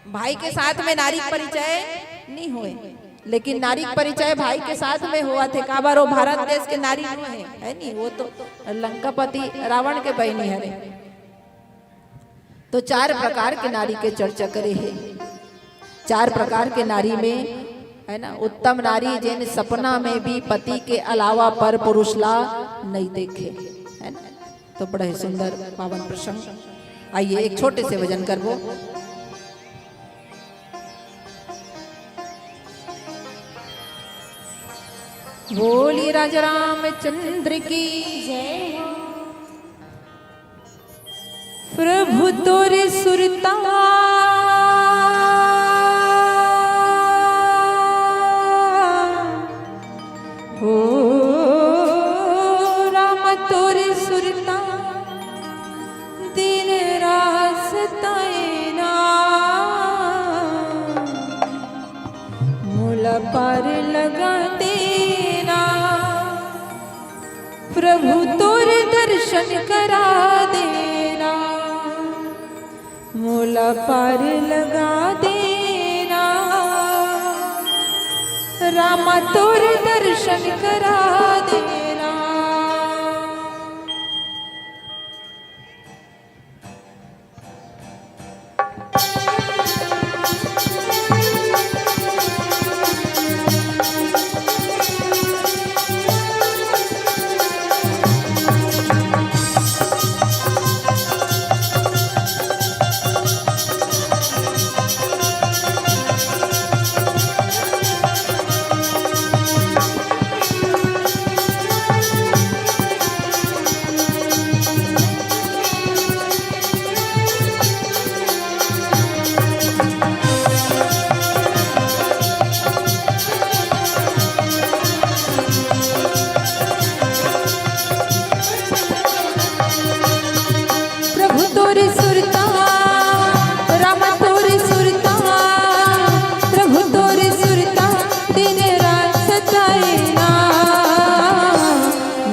भाई के साथ में नारी परिचय नहीं हुए, लेकिन नारी परिचय भाई के साथ में हुआ थे। काबर वो भारत देश के नारी है नहीं, वो तो लंकापति रावण के बहनी है। तो 4 प्रकार के नारी के चर्चा करे है। 4 प्रकार के नारी में, है ना, उत्तम नारी जिन सपना में भी पति के अलावा पर पुरुष ला नहीं देखे, है ना। तो बड़ा ही सुंदर पावन प्रसंग। आइए एक छोटे से भजन करबो। बोली राजा रामचंद्र की जय हो। प्रभु तोरे सुरता हो, राम तोरे सुरता दिन रास्ता मूला पर लगा देना। प्रभु तोर दर्शन करा देना, मूला पार लगा देना। रामा तोर दर्शन करा देना।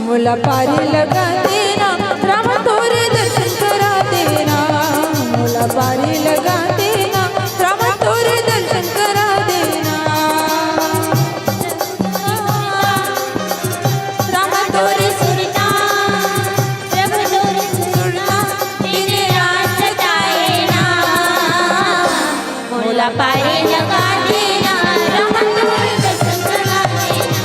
मूला पारी लगा देना, राम तोरे दर्शन करा देना। मूला पारी लगा देना, राम तोरे दर्शन करा देना। राम तोरे सुरता, प्रभु तोरे सुरता, दिन रात सताएना। मूला पारी लगा देना, राम तोरे दर्शन करा देना।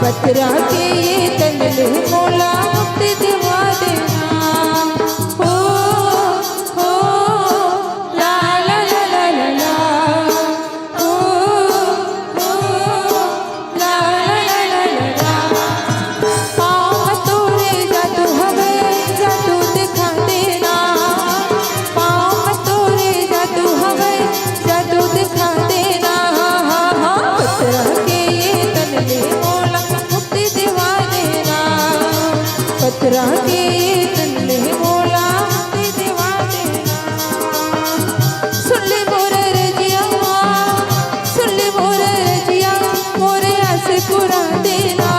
पतरा के ये तनले मोला मुक्ति दिवा देना हो ला ला ला ला ला ला हो ला ला ला ला ला पाँव तोड़े जादू हमें जादू दिखा देना पाँव तोड़े जादू हमें जादू दिखा देना पतरा के ये तनले मोला मुक्ति दिवा देना पतरा के ये तनले मोला मुक्ति दिवा देना सुन ले मोरे रजिया सुन ले मोरे रजिया मोरे आसे पूरा देना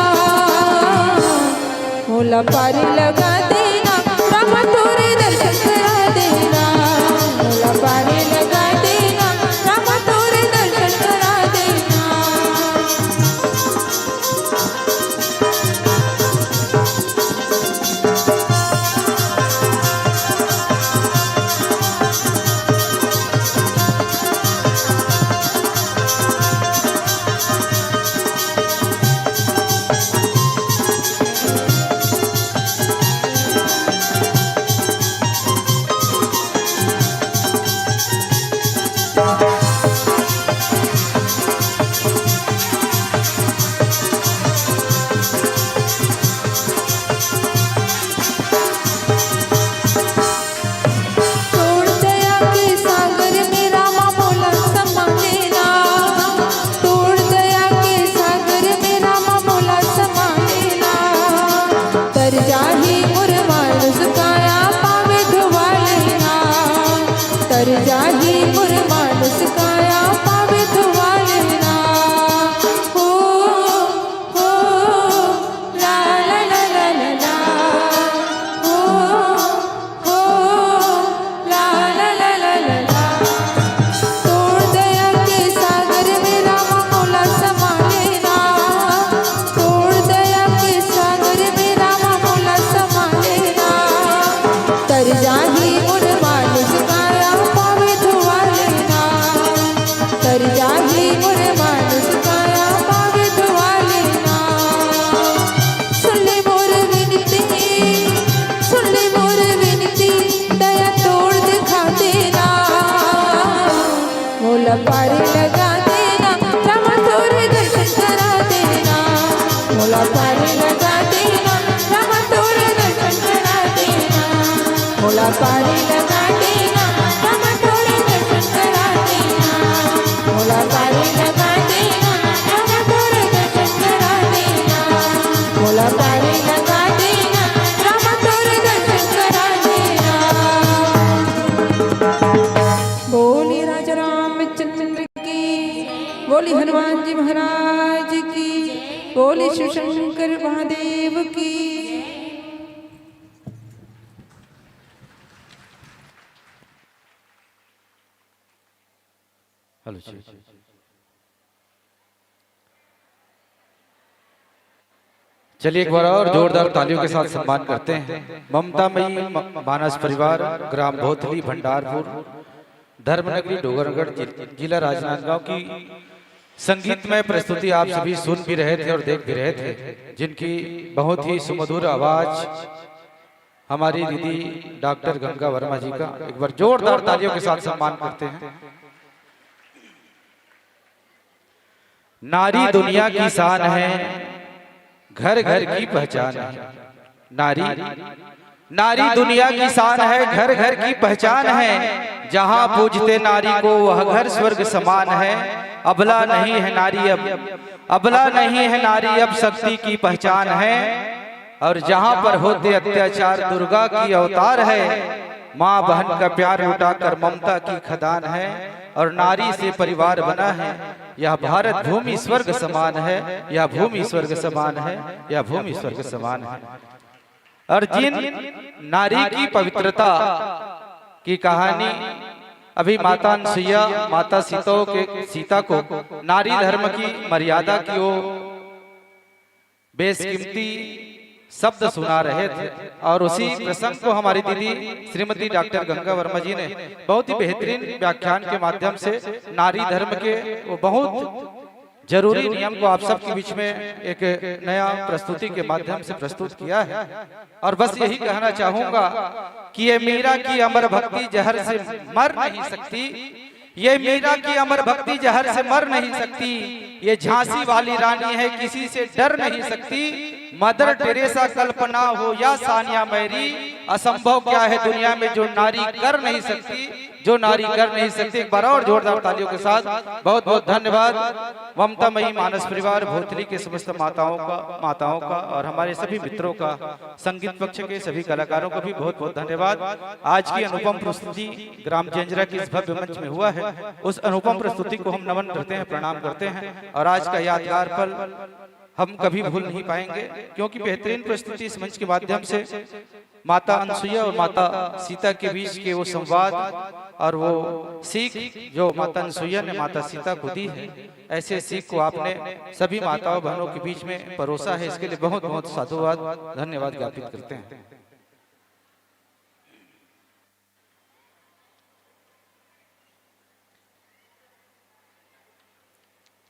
मोला पारी लगा देना रामा तोरे दर्शन करा देना मोला पारी लगा देना रामा तोरे दर्शन करा देना तोड़ दया के सागर में रामा मोला समा लेना तोड़ दया के सागर में रामा मोला समा लेना तर जाही मुर मानुस काया पावे धुआ लेना तर जाही मुर मानुस काया पावे धुआ लेना हो ला ला ला ला ला ला हो ला ला ला ला ला ला तोड़ दया के सागर में रामा मोला समा लेना तोड़ दया के सागर में रामा मोला समा लेना तर जाही मुर मानुस काया पावे धुआ लेना तर जाही मुर मानुस काया पावे धुआ लेना सुन ले मोर विनती सुन ले मोर विनती दया तोड़ दिखा देना मोला पारी लगा देना रामा तोरे दर्शन करा देना मोला पारी लगा देना रामा तोरे दर्शन करा देना मोला पारी लगा देना रामा तोरे दर्शन करा देना मोला पारी लगा देना रामा तोरे दर्शन करा देना मोला पारी लगा देना रामा तोरे दर्शन करा देना बोली राजा रामचंद्र की बोली हनुमान जी महाराज की बोली शिव शंकर महादेव की हेलो जी। चलिए एक बार और जोरदार तालियों के साथ सम्मान करते हैं ममतामयी मानस परिवार ग्राम भोथली भंडारपुर धर्मनगरी डोगरगढ़ जिला राजनांदगांव की संगीतमय प्रस्तुति आप सभी सुन भी रहे थे और देख भी रहे थे, जिनकी बहुत ही सुमधुर आवाज हमारी दीदी डॉक्टर गंगा वर्मा जी का एक बार जोरदार तालियों के साथ सम्मान करते हैं। नारी दुनिया की शान है, घर घर की पहचान है। नारी नारी दुनिया की शान है, घर घर की पहचान है। जहां पूजते नारी को वह घर स्वर्ग समान है। अबला नहीं है नारी अबला नहीं है नारी अब शक्ति की पहचान है। और जहां पर होते अत्याचार दुर्गा की अवतार है। माँ बहन का प्यार लुटाकर ममता की खदान है। और नारी से परिवार बना है। यह भारत भूमि स्वर्ग समान है, यह भूमि स्वर्ग समान है, यह भूमि स्वर्ग समान है। और जिन नारी की पवित्रता की कहानी अभी माता अनसुईया माता सीता को नारी धर्म की मर्यादा की वो बेशकीमती शब्द सुना रहे थे। और उसी प्रसंग को हमारी दीदी श्रीमती डॉक्टर गंगा वर्मा जी ने बहुत ही बेहतरीन व्याख्यान के माध्यम से नारी धर्म के वो बहुत जरूरी नियम को आप सबके बीच में एक नया प्रस्तुति के माध्यम से प्रस्तुत किया है। और बस यही कहना चाहूंगा कि ये मीरा की अमर भक्ति जहर से मर नहीं सकती, ये मीरा की अमर भक्ति जहर से मर नहीं सकती, ये झांसी वाली रानी है किसी से डर नहीं सकती। मदर टेरेसा कल्पना हो या सानिया मैरी, असंभव क्या है दुनिया में जो नारी कर नहीं सकती, जो नारी कर नहीं सकती। एक बार और जोरदार तालियों के साथ बहुत बहुत धन्यवाद ममता मई मानस परिवार भोथली के समस्त माताओं का और हमारे सभी मित्रों का, संगीत पक्ष के सभी कलाकारों को भी बहुत बहुत धन्यवाद। आज की अनुपम प्रस्तुति ग्राम जंजरा की इस भव्य मंच में हुआ है, उस अनुपम प्रस्तुति को हम नमन करते हैं, प्रणाम करते हैं। और आज का यादगार पल हम कभी भूल नहीं पाएंगे, क्योंकि बेहतरीन प्रस्तुति इस मंच के माध्यम से माता अनसुईया और माता सीता के बीच के वो संवाद और वो सीख जो माता अनसुईया ने माता सीता को दी है, ऐसे सीख को आपने सभी माताओं बहनों के बीच में परोसा है। इसके लिए बहुत बहुत साधुवाद, धन्यवाद ज्ञापित करते हैं।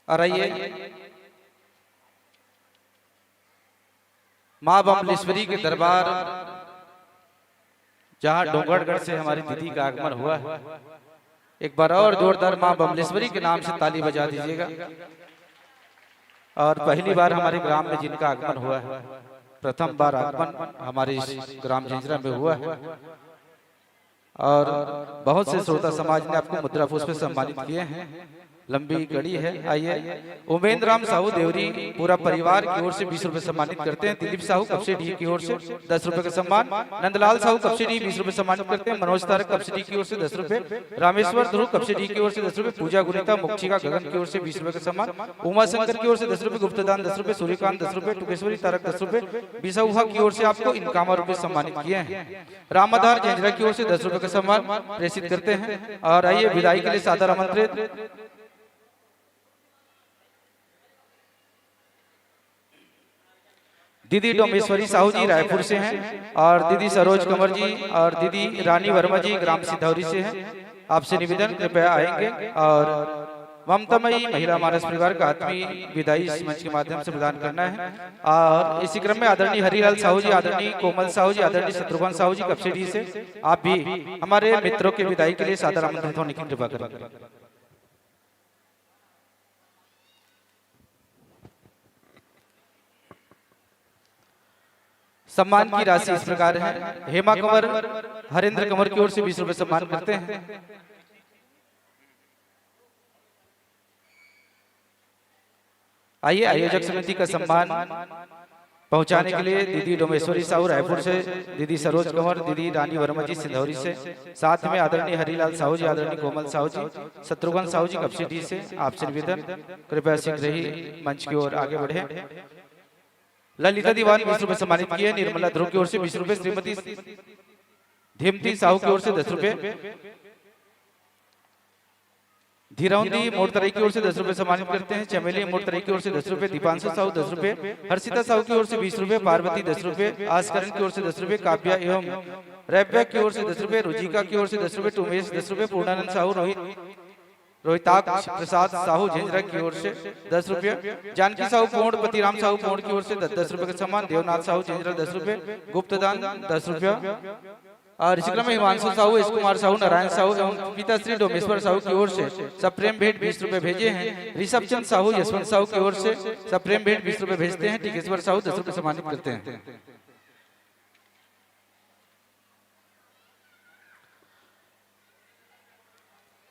और आइए माँ बमलेश्वरी के दरबार, जहां डोंगरगढ़ से हमारी दीदी का आगमन हुआ है, एक बार और जोरदार माँ बमलेश्वरी के नाम से ताली बजा दीजिएगा। और पहली बार हमारे ग्राम में जिनका आगमन हुआ है, प्रथम बार आगमन हमारे इस ग्राम जंजरा में हुआ है। और बहुत से श्रोता समाज ने आपको मुद्रा पुष्प से सम्मानित किए हैं, लंबी कड़ी है। आइए उमेंद्र राम साहू देवरी पूरा परिवार की ओर से 20 रुपए सम्मानित करते हैं। दिलीप साहू कपसेडी की ओर से 10 रुपए का सम्मान, नंदलाल साहू कपसेडी 20 रुपए सम्मानित करते हैं। मनोज तारक कपसेडी की ओर से 10 रुपए, रामेश्वर ध्रुव कपसेडी की ओर से 10 रुपए, पूजा गुनिता मुक्षिका गगन की ओर से 20 रुपए का सम्मान, उमा शंकर की ओर से 10 रुपए, गुप्तदान 10 रुपए, सूर्यकांत 10 रुपए, टुकेश्वरी तारक 10 रुपए, बिसौहा की ओर से आपको इनकामा रुपए सम्मानित किए हैं। रामाधार जंजरा की ओर से 10 रुपए का सम्मान प्रेषित करते हैं। और आइए विदाई के लिए सादर आमंत्रित दीदी डोमेश्वरी साहू जी रायपुर से हैं, और दीदी सरोज कंवर जी और दीदी रानी वर्मा जी ग्राम सिद्धौरी से हैं। आपसे निवेदन कृपया आएंगे और ममतामयी महिला मानस परिवार का आत्मीय विदाई इस मंच के माध्यम से प्रदान करना है। और इसी क्रम में आदरणीय हरिलाल साहू जी, आदरणीय कोमल साहू जी, आदरणीय शत्रुघ्न साहू जी कपसेडी से आप भी हमारे मित्रों के विदाई के लिए सादर आमंत्रित होने की कृपा करेंगे। सम्मान की राशि इस प्रकार है। हेमा कंवर हरेंद्र कंवर की ओर से 20 रुपए सम्मान करते हैं। आइए आयोजक समिति का सम्मान पहुंचाने के लिए दीदी डोमेश्वरी साहू रायपुर से, दीदी सरोज कंवर, दीदी रानी वर्मा जी सिंधौरी से, साथ में आदरणीय हरिलाल साहू जी, आदरणीय कोमल साहू जी, शत्रुघ्न साहू जी कपसेडी से आपसे निवेदन कृपया शीघ्र ही मंच की ओर आगे बढ़े। ललिता दीवान 20 रुपए सम्मानित किए। निर्मला ध्रुव की ओर से 20 रुपए, श्रीमती धीमती साहू की ओर से 10 रुपए, धीरौंदी मोड़तराई की ओर से 10 रुपए सम्मानित करते हैं। चमेली मोड़तराई की ओर से 10 रुपए, दीपांशु साहू 10 रुपए, हर्षिता साहू की ओर से 20 रुपए, पार्वती 10 रुपए, आस्करण की ओर से 10 रुपए, काव्या एवं रैव्या की ओर से 10 रुपए, रुचिका की ओर से 10 रुपए, उमेश 10 रुपए, पूर्णानंद साहू, रोहिताक्ष प्रसाद साहू झंझरा की ओर से 10 रुपये, जानकी साहू पोंड, पतिराम साहू पोंड की ओर से 10 रुपए का सम्मान, देवनाथ साहू झंझरा 10 रुपए, गुप्तदान 10 रुपया। और इसी क्रम में हिमांशु साहू, एस कुमार साहू, नारायण साहू एवं पिताश्री डोमेश्वर साहू की ओर से सप्रेम भेंट 20 रुपए भेजे हैं। ऋषभ चंद साहू यशवंत साहू की ओर से सप्रेम भेंट 20 रुपए भेजते हैं। टिकेश्वर साहू 10 रुपए सम्मानित करते हैं।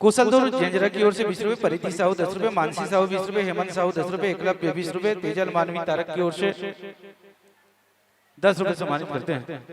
कुशलदुर जंजरा की ओर से 20 रुपए, परिधि साहू 10 रुपए, मानसी साहू 20 रुपए, हेमंत साहू 10 रुपए, एकलव्य 20 रुपए, तेजल मानवी तारक की ओर से 10 रुपए सम्मानित करते हैं।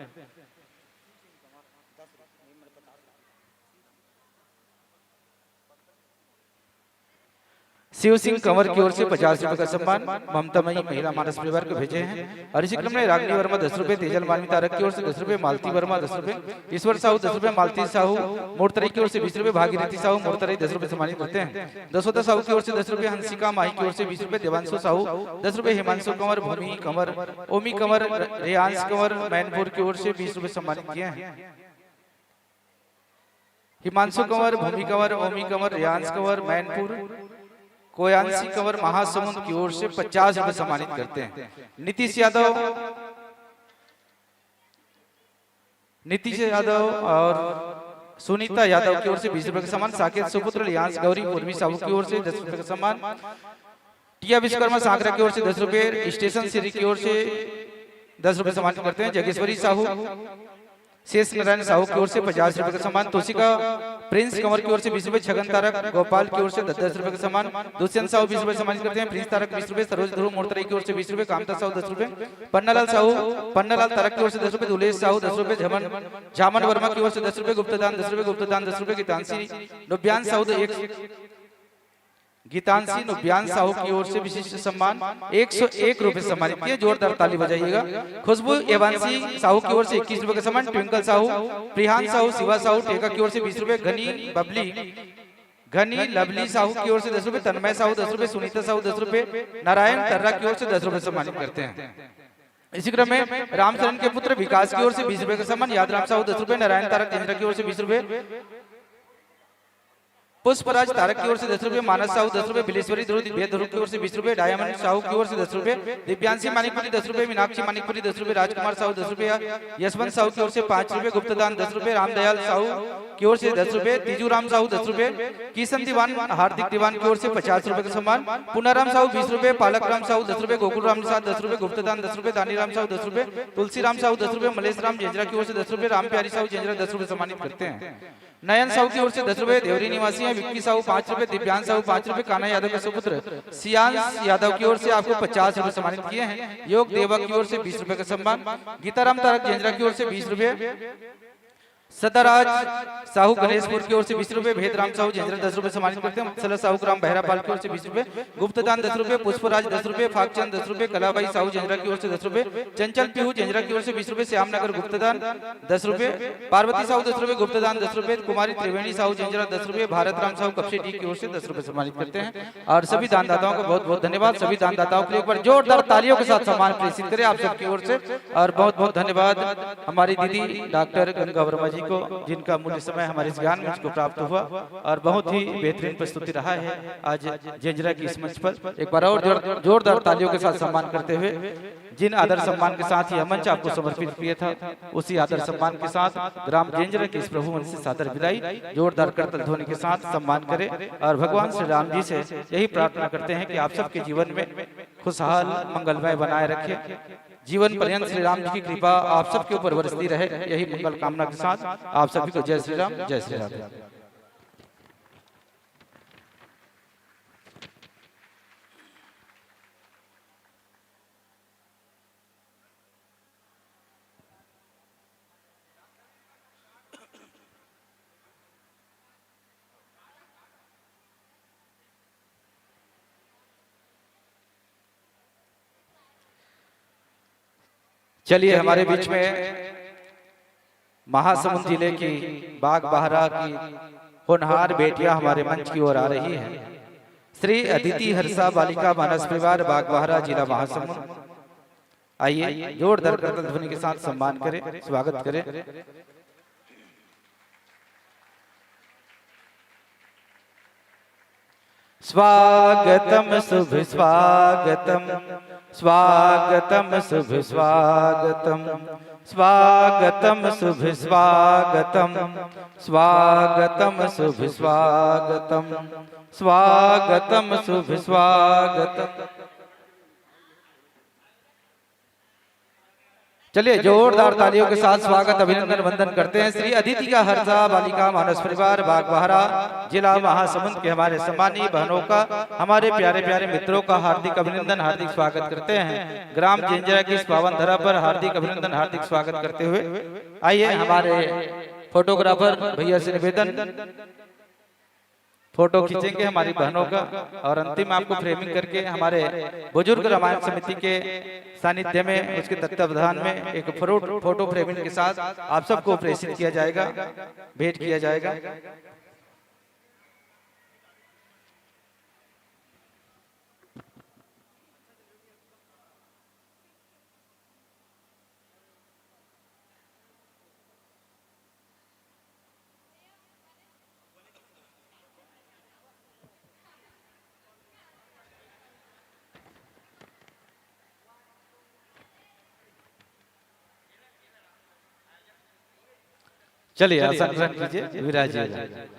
शिव सिंह कंवर की ओर से 50 रुपए का सम्मान ममतामयी महिला मानस परिवार को भेजे हैं। और इसी क्रम में रागनी वर्मा 10 रुपए, तेजल मानवी तारक की ओर से 10 रुपए, मालती वर्मा 10 रुपए, ईश्वर साहू 10 रुपए, मालती साहू मोड़तराई की ओर से 20 रुपए, भागीरथी साहू मोड़तराई 10 रुपए सम्मानित करते हैं। दसोदा साहू की ओर से 10 रुपए, हंसिका माही की ओर से 20 रुपए, देवांशु साहू 10 रुपए, हिमांशु कंवर, भूमि कंवर, ओमी कंवर, रेयांश कंवर मैनपुर की ओर से 20 रुपए सम्मानित किए हैं। हिमांशु कंवर, भूमि कंवर, ओमी कंवर, रेयांश कंवर मैनपुर कोयांशी कंवर महासमुंद की ओर से 50 रुपए सम्मानित करते हैं। नीतीश यादव और सुनीता यादव की ओर से 20 रुपए का सम्मान। साकेत सुपुत्र लियांस गौरी पूर्वी साहू की ओर से 10 रुपए का सम्मान। टिया विश्वकर्मा सागरा की ओर से 10 रुपए। स्टेशन सिरी की ओर से 10 रुपए सम्मानित करते हैं। जगेश्वरी साहू शेष नारायण साहू की ओर से 50 रुपए का सम्मान। तोशिका प्रिंस कंवर की ओर से 20 रुपए। छगन तारक गोपाल की ओर से 10 रुपए का सम्मान। दुष्यंत साहू 20 रुपए सम्मानित करते हैं। प्रिंस तारक 20 रुपए। सरोज ध्रुव मोरतराई की ओर से 20 रुपए। कामता साहू 10 रुपए। पन्नालाल तारक की ओर से 10 रुपए। दुलेश साहू 10 रुपए। झामन वर्मा की ओर से 10 रुपए। गुप्तदान 10 रुपए। गुप्तदान 10 रुपए। गीतांशी नुब्यान साहू की ओर से विशिष्ट सम्मान 101 रुपए सम्मानित किए। जोरदार ताली बजाइएगा। खुशबू एवांशी साहू की ओर से 21 रुपए का सम्मान। ट्विंकल साहू, प्रिहान साहू, शिवा साहू टेका की ओर से 20 रुपए। घनी लवली साहू की ओर से 10 रुपए। तन्मय साहू 10 रुपए। सुनीता साहू 10 रुपए। नारायण तर्रा की ओर से 10 रुपए सम्मानित करते हैं। इसी क्रम में रामचरण के पुत्र विकास की ओर से 20 रुपए का सम्मान। यादराम साहू 10 रुपए। नारायण तारक केंद्र की ओर से 20 रुपए। पुष्पराज तारक की ओर से 10 रुपए। मानस साहू 10 रुपए। बिलेश्वरी ध्रुव की ओर से 20 रुपए। डायमंड साहू की ओर से 10 रुपए। दिव्यांशी मानिकपुरी 10 रुपए। मीनाक्षी मानिकपुरी 10 रुपए। राजकुमार साहू 10 रुपए। यशवंत साहू की ओर से 5 रुपए। गुप्तदान 10 रुपए। रामदयाल साहू की ओर से 10 रुपए। तीजूराम साहू 10 रुपए। किशन दीवान हार्दिक दीवान की ओर से 50 रुपए का सम्मान। पुनाराम साहू 20 रुपए। पालक राम साहू 10 रुपए। गोकुल राम साहू 10 रुपए। गुप्तदान 10 रुपए। दानीराम साहू 10 रुपए। तुलसीराम साहू 10 रुपए। मलेश राम जेंजरा की ओर से 10 रुपए। राम प्यारी साहू जेंजरा 10 रुपए सम्मानित करते हैं। नयन साहू की ओर से 10 रुपए। देवरी निवासी हैं विक्की साहू 5 रुपए। दिव्यांश साहू 5 रुपए। कान्हा यादव के सुपुत्र सियांश यादव की ओर से आपको 50 रुपए सम्मानित किए हैं। योग देवक की ओर से 20 रुपए का सम्मान। गीताराम तारक जेंजरा की ओर से 20 रुपए। सदाराज साहू गणेशपुर की ओर से 20 रुपए। भेदराम साहू जेंजरा 10 रुपए सम्मानित करते हैं। मत्सला साहू ग्राम बहरापाल की ओर से 20 रुपए। गुप्तदान 10 रुपए। पुष्पराज 10 रुपए। फाकचंद 10 रुपए। कलाबाई साहू जेंजरा की ओर से 10 रुपए। चंचल पीहू जेंजरा की ओर से 20 रुपए। श्यामनगर गुप्तदान 10 रुपए। पार्वती साहू 10 रुपए। गुप्तदान 10 रुपए। कुमारी त्रिवेणी साहू जेंजरा 10 रुपए। भारत राम साहू कपशी डी की ओर से 10 रुपए सम्मानित करते हैं। और सभी दानदाताओं को बहुत बहुत धन्यवाद। सभी दानदाताओं के लिए एक बार जोरदार तालियों के साथ सम्मान प्रेषित करें आप सबकी ओर से। और बहुत बहुत धन्यवाद हमारी दीदी डॉक्टर गंगा वर्मा जी को, जिनका मूल्य समय हमारे इस ज्ञान में प्राप्त हुआ और बहुत ही बेहतरीन प्रस्तुति रहा है आज जेंजरा की इस मंच पर। एक बार और जोरदार तालियों के साथ सम्मान करते हुए जिन आदर सम्मान के साथ यह मंच आपको समर्पित किया था, उसी आदर सम्मान के साथ ग्राम जेंजरा की इस प्रभु मंच से सादर विदाई जोरदार करतल ध्वनि के साथ सम्मान करें। और भगवान श्री राम जी से यही प्रार्थना करते हैं कि आप सबके जीवन में खुशहाल मंगलमय बनाए रखें। जीवन पर्यंत श्री राम जी की कृपा आप सबके ऊपर बरसती रहे, यही मंगल कामना के साथ आप सभी को जय श्री राम, जय श्री राम। चलिए हमारे बीच में महासमुंद जिले की बाग बहरा की होनहार बेटियां हमारे मंच की ओर आ रही हैं। श्री अदिति हर्षा बालिका मानस परिवार बाग बहरा जिला महासमुंद, आइए जोरदार करतल ध्वनि के साथ सम्मान करें, स्वागत करें। स्वागतम शुभ स्वागतम, स्वागतम शुभ स्वागतम, स्वागतम शुभ स्वागतम, स्वागतम शुभ स्वागतम, स्वागतम शुभ स्वागतम। चलिए जोरदार तालियों के साथ स्वागत अभिनंदन वंदन करते हैं श्री अदिति का हर्षा बालिका मानस परिवार बाग बहरा जिला महासमुंद के हमारे सम्मानीय बहनों का, हमारे प्यारे प्यारे मित्रों का हार्दिक अभिनंदन हार्दिक स्वागत करते हैं। ग्राम जेंजरा की इस पावन धरा पर हार्दिक अभिनंदन हार्दिक स्वागत करते हुए आइए हमारे फोटोग्राफर भैया से निवेदन, फोटो खींचेंगे हमारी बहनों का और अंतिम आपको फ्रेमिंग करके हमारे बुजुर्ग रामायण समिति के सानिध्य में उसके तत्वावधान में एक फोटो फ्रेमिंग के साथ आप सबको प्रेषित किया जाएगा, भेंट किया जाएगा। चलिए आसन ग्रहण कीजिए, विराजिए।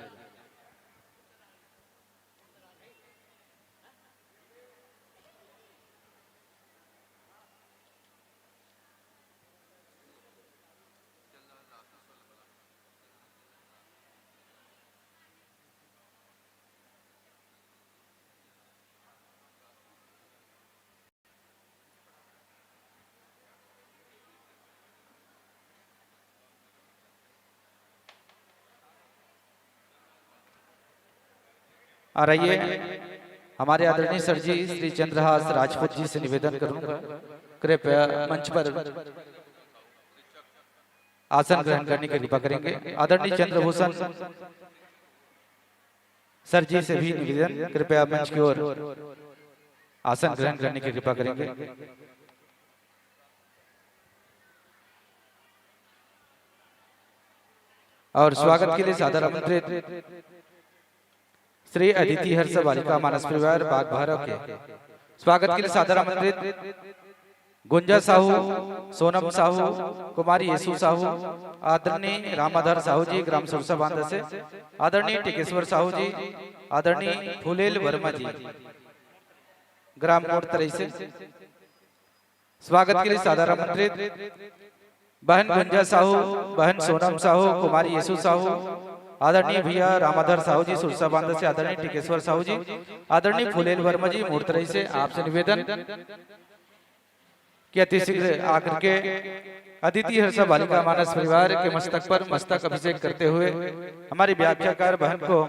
और आइए हमारे आदरणीय सर जी श्री चंद्रहास राजपूत जी से निवेदन करूंगा, कृपया मंच पर आसन ग्रहण करने की कृपा करेंगे। आदरणीय चंद्रभूषण सर जी से भी निवेदन, कृपया मंच की ओर आसन ग्रहण करने की कृपा करेंगे। और स्वागत के लिए सादर आमंत्रित श्री अदिति हर्ष बालिका मानस परिवार बाग भैरव के स्वागत के लिए सादर आमंत्रित गुंजा साहू, सोनम साहू, कुमारी येसु साहू, आदरणीय रामाधर साहू जी ग्राम सुरसा बांधा से, आदरणीय टिकेश्वर साहू जी, आदरणीय फूलेल वर्मा जी ग्राम कोट तरई से स्वागत के लिए सादर आमंत्रित बहन गुंजा साहू, बहन सोनम साहू, कुमारी येसु साहू, आदरणीय भैया रामाधर साहू जी सुरसा बांधा से, आदरणीय टिकेश्वर साहू जी, आदरणीय फूलेल वर्मा जी मूर्तरई से आपसे निवेदन कि अति शीघ्र आकर के अदिति हर्ष बालिका मानस परिवार के मस्तक पर मस्तक अभिषेक करते हुए हमारी व्याख्याकार बहन को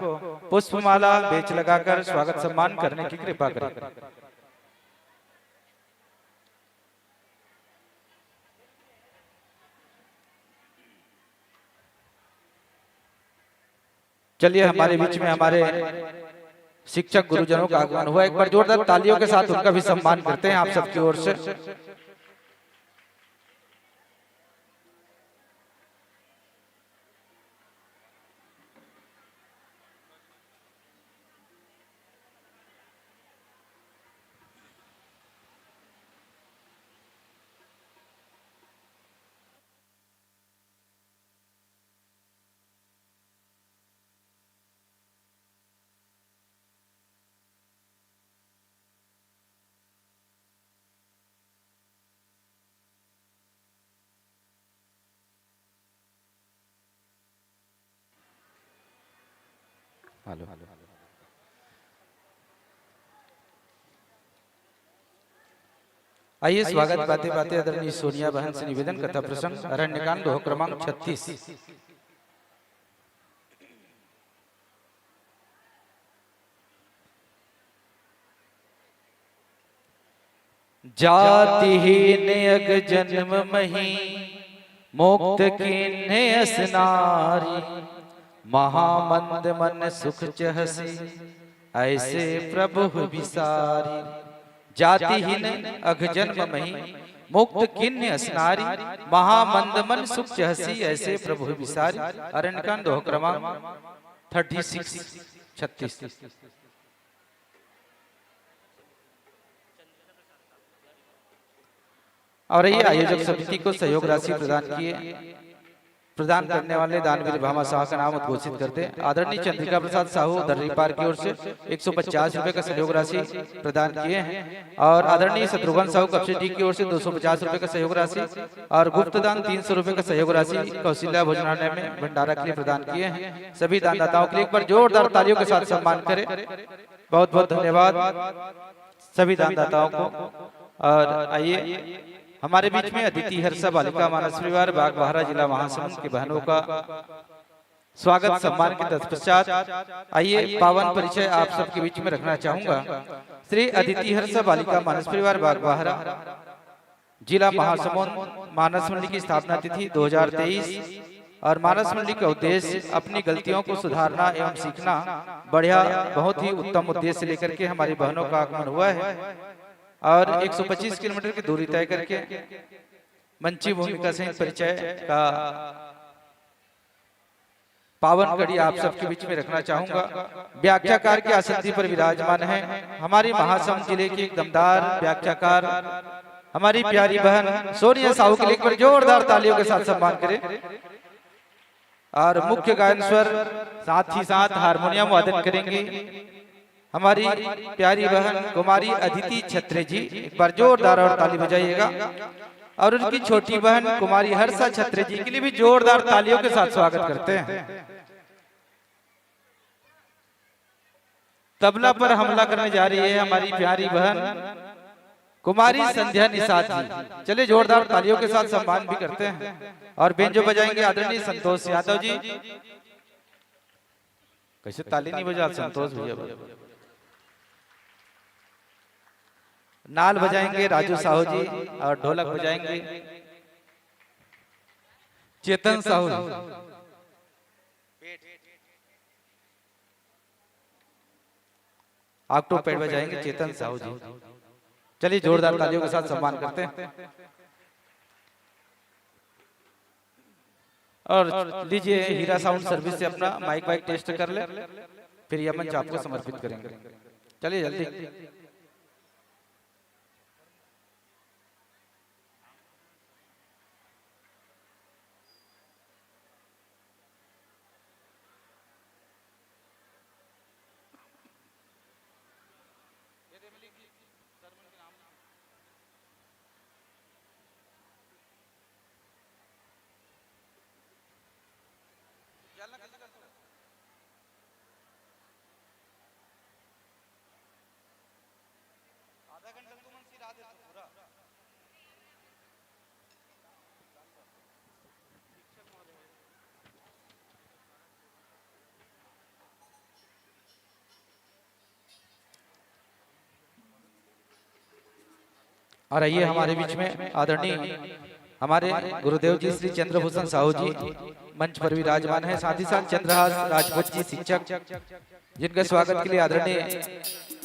पुष्पमाला बेच लगाकर स्वागत सम्मान करने की कृपा करें। चलिए हमारे बीच में हमारे शिक्षक गुरुजनों का आगमन हुआ, एक बार जोरदार तालियों के साथ उनका भी सम्मान करते हैं आप सबकी ओर से। हेलो आइए स्वागत बातें बातें आदरणीय सोनिया बहन से निवेदन कथा प्रसंग अरण्यकांड दोह क्रमांक 36। जातिहीन अग जन्म मही मुक्त किन्ने असनारी, महामंद मन सुख चहसी ऐसे प्रभु विसारी। जातिहीन अघ जन्म मही मुक्त किन्ने असनारी, महामंद मन सुख चहसी ऐसे प्रभु विसारी। अरण्यकांड दोह क्रमांक 36। और ये आयोजक समिति को सहयोग राशि प्रदान करने वाले दानवीर भामा शाह का नाम उद्घोषित करते हैं। आदरणीय चंद्रिका प्रसाद साहू दर्री पार की ओर से 150 रुपए का सहयोग राशि प्रदान किए हैं और आदरणीय शत्रुघ्न साहू कपसिटी की ओर से 250 रुपए का सहयोग राशि और गुप्त दान 300 रुपए का सहयोग राशि कौशल्या भोजनालय में भंडारा के लिए प्रदान किए हैं। सभी दानदाताओं के लिए एक बार जोरदार तालियों के साथ सम्मान करें। बहुत बहुत धन्यवाद सभी दानदाताओं को। और आइए हमारे बीच में अदिति हर्ष बालिका मानस परिवार बागबाहरा जिला महासमुंद की बहनों का स्वागत सम्मान के तत्पश्चात आइए पावन परिचय आप सबके बीच में रखना चाहूंगा। श्री अदिति हर्ष बालिका मानस परिवार बागबाहरा जिला महासमुंद मानस मंडली की स्थापना तिथि 2023 और मानस मंडली का उद्देश्य अपनी गलतियों को सुधारना एवं सीखना बढ़िया बहुत ही उत्तम उद्देश्य लेकर के हमारी बहनों का आगमन हुआ है और 125 किलोमीटर की दूरी तय करके मंची भूमिका से परिचय का पावन कड़ी आप सबके बीच में रखना चाहूंगा। व्याख्याकार के आसंदी पर विराजमान है हमारी महासमुंद जिले की एक दमदार व्याख्याकार हमारी प्यारी बहन सोनिया साहू के लिए एक बार जोरदार तालियों के साथ सम्मान करें। और मुख्य गायन स्वर साथ ही साथ हारमोनियम वादन करेंगे हमारी प्यारी बहन कुमारी अदिति छत्रे जी। एक बार जोरदार और ताली बजाइएगा। और उनकी छोटी बहन कुमारी हर्षा छत्रे जी के लिए भी जोरदार तालियों के साथ स्वागत करते हैं। तबला पर हमला करने जा रही है हमारी प्यारी बहन कुमारी संध्या निषाद जी। चलिए जोरदार तालियों के साथ सम्मान भी करते हैं। और बेंजो बजाएंगे आदरणीय संतोष यादव जी। कैसे ताली नहीं बजा संतोष भैया। नाल बजाएंगे राजू साहू जी। और ढोलक बजाएंगे चेतन साहू जी। ऑक्टो पैड बजाएंगे चेतन साहू जी। चलिए जोरदार तालियों के साथ सम्मान करते हैं। और लीजिए हीरा साउंड सर्विस से अपना माइक वाइक टेस्ट कर ले, फिर यह मंच आपको समर्पित करेंगे। चलिए जल्दी। और आइए हमारे बीच में आदरणीय हमारे गुरुदेव जी श्री चंद्रभूषण साहू जी मंच पर विराजमान है। साथ ही साथ चंद्रहास राजपूत जी शिक्षक, जिनके स्वागत के लिए आदरणीय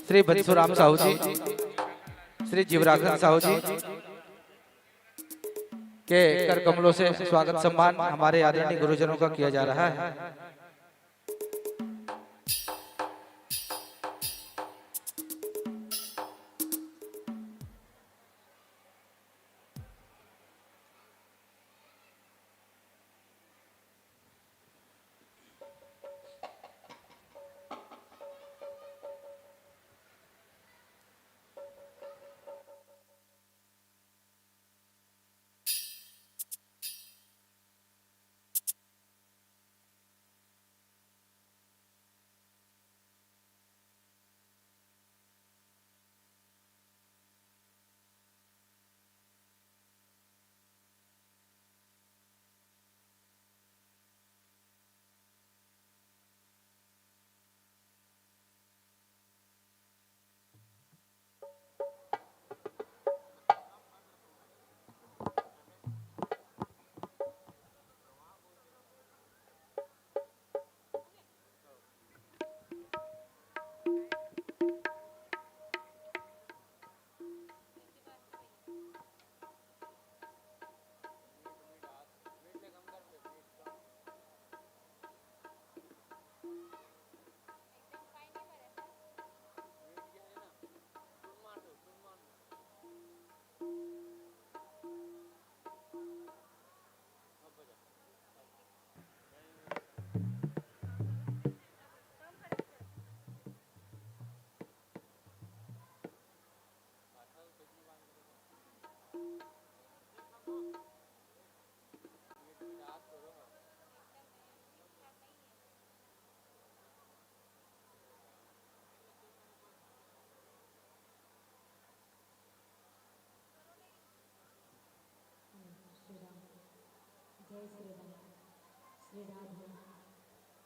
श्री बंसुराम साहू जी, श्री जीवराघन साहू जी के कर कमलों से स्वागत सम्मान हमारे आदरणीय गुरुजनों का किया जा रहा है।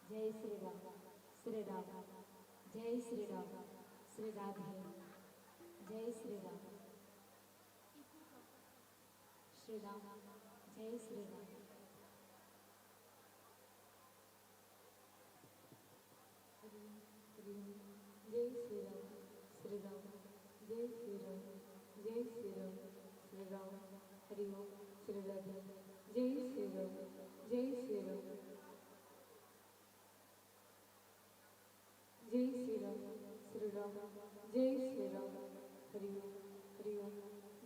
जय श्री राम, श्री राधे, जय श्री राम, श्री राम, जय श्री राम, श्री राधे, जय श्री राम, श्री राम, जय श्री राम, जय श्री राम, श्री राम, जय श्री राम, जय श्री राम, श्री राम, हरि ओम, श्री राधे, जय श्री राम, जय श्री राम, जय श्री राम, श्री राम, जय श्री राम, हरि ओम, हरि ओम,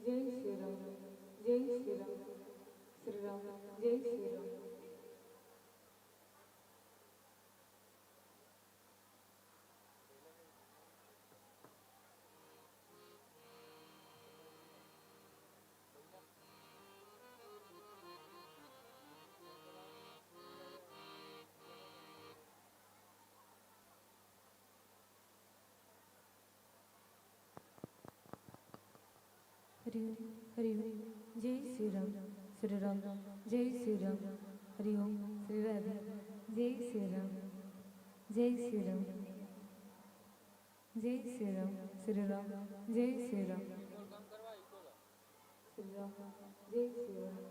जय श्री राम, जय श्री राम, श्री राम, जय श्री राम, हरि ओम हरि ओम जय श्री राम जय श्री राम हरि ओम श्री राधे जय श्री राम जय श्री राम जय श्री राम श्री राम जय श्री राम श्री राम जय श्री राम।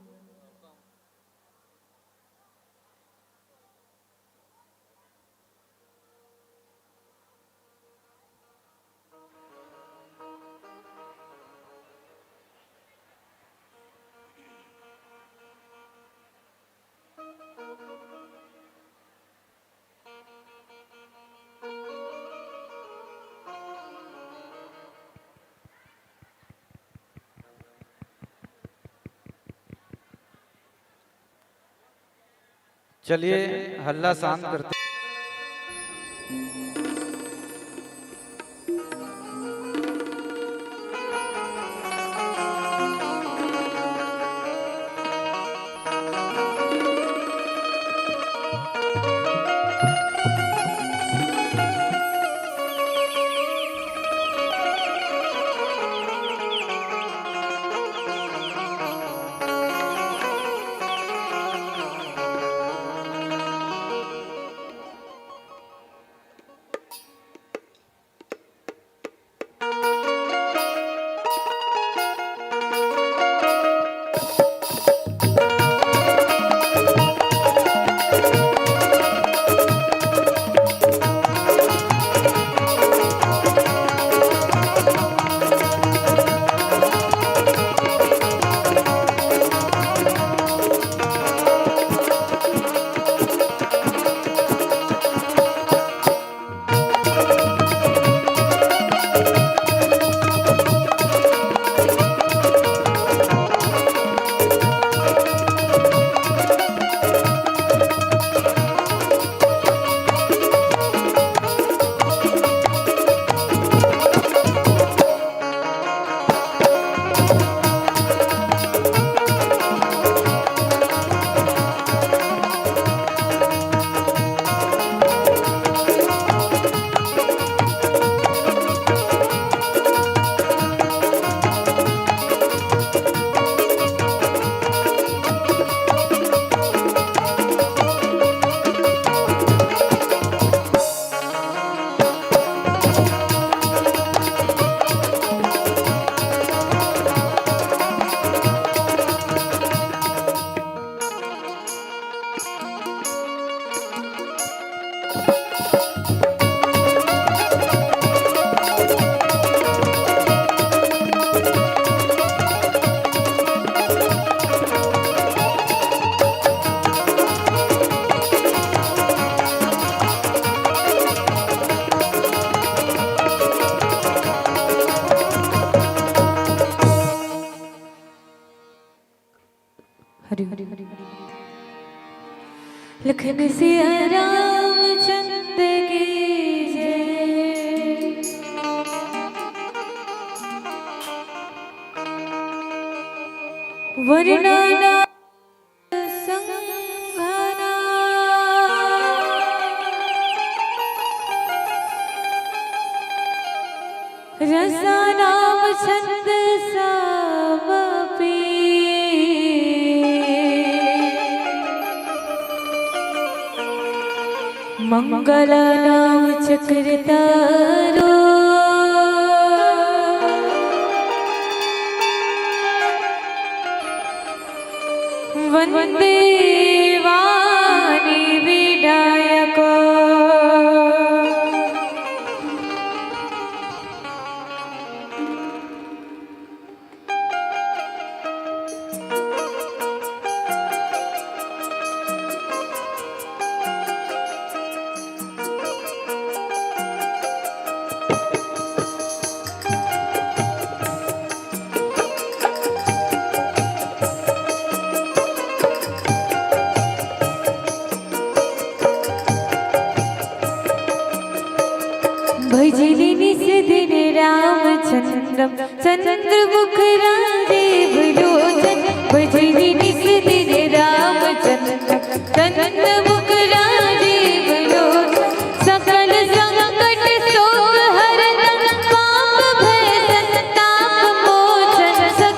चलिए हल्ला शांत करते। हरि हरि हरि लखन सिया रामचंद्र की जय। वर्णना संघना रसनाम छंद समपी मंगल नाम चक्रतारो वंदे वाणी विधायको भजली निस दिन रामचंद्रम चंद्र मुख राजीव लोचन। भजली निस दिन रामचंद्रम चंद्र मुख राजीव लोचन। सकल संकट शोक हरन पाप भय संताप मोचन।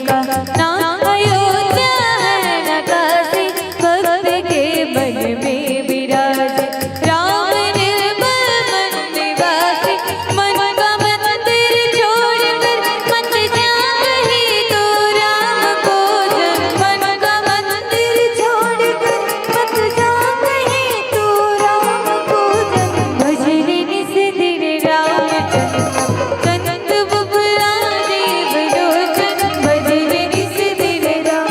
का नाम अयोध्या है न काशी, भक्त के मन में विराजे राम निर्मल मन निवासी। मन का मंदिर छोड़कर मत जा कहीं तो राम को जन, मन का मंदिर छोड़कर मत जा कहीं तो राम को जन। भजने निस दिन राम चंद बुबला देव लोचन, भजने निस दिन राम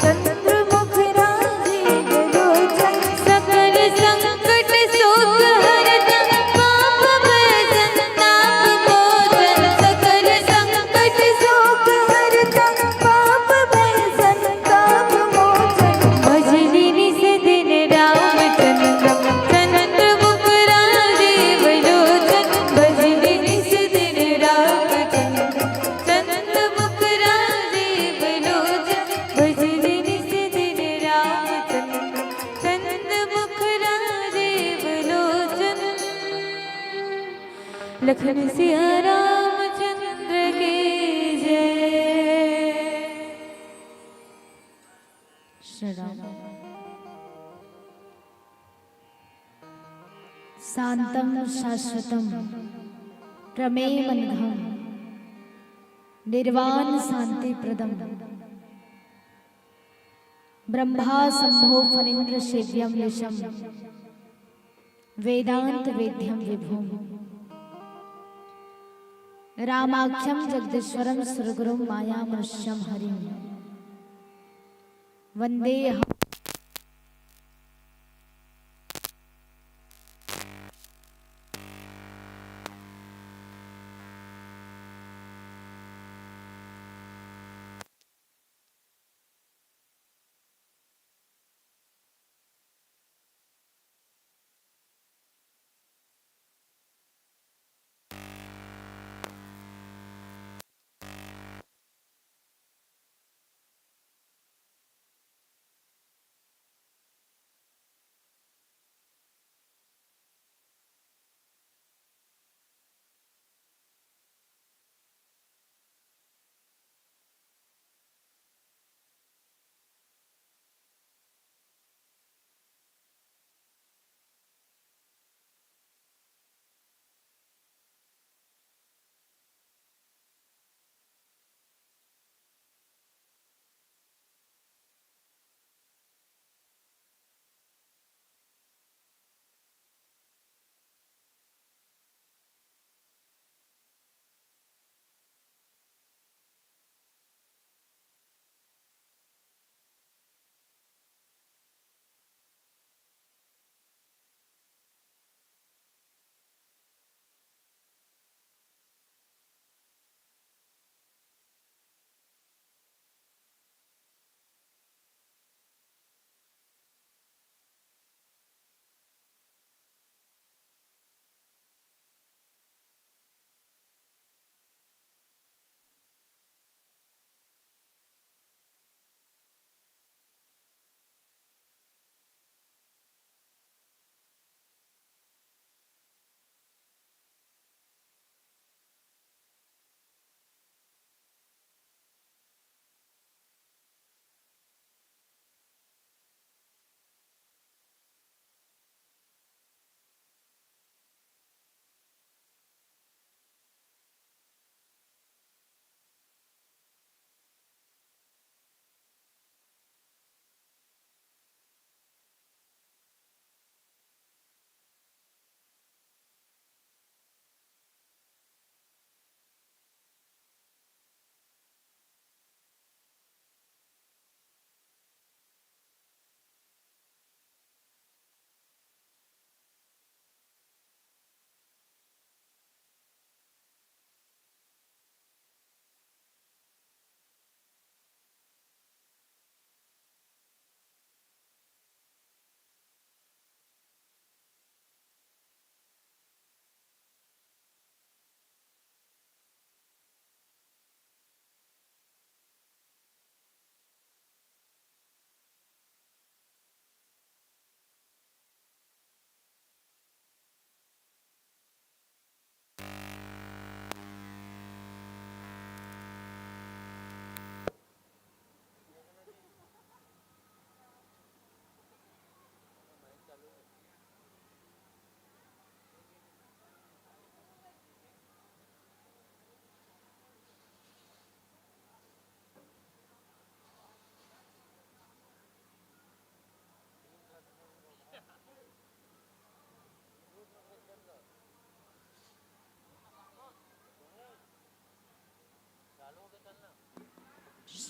चंद्र मुख राजीव लोचन। सकल संकट शोक हरता पाप भय संताप मोचन, सकल संकट शोक हरता पाप भय संताप मोचन। भजने निस दिन रामचंद्र चंद्र मुख राजीव लोचन, भजने निस दिन रामचंद्र चंद्र मुख राजीव लोचन, भजने निस दिन रामचंद्र चंद्र मुख राजीव लोचन। लखन सिया रामचंद्र की जय। श्री राम। शांतं शाश्वतं प्रमेयमनघं निर्वाण शांतिप्रदं ब्रह्मा शंभो फणीन्द्र सेव्यं यशं वेदांत वेद्यं विभुं रामाख्यं जगदीश्वरं सुरगुरुं मायामनुष्यं हरिं वंदे।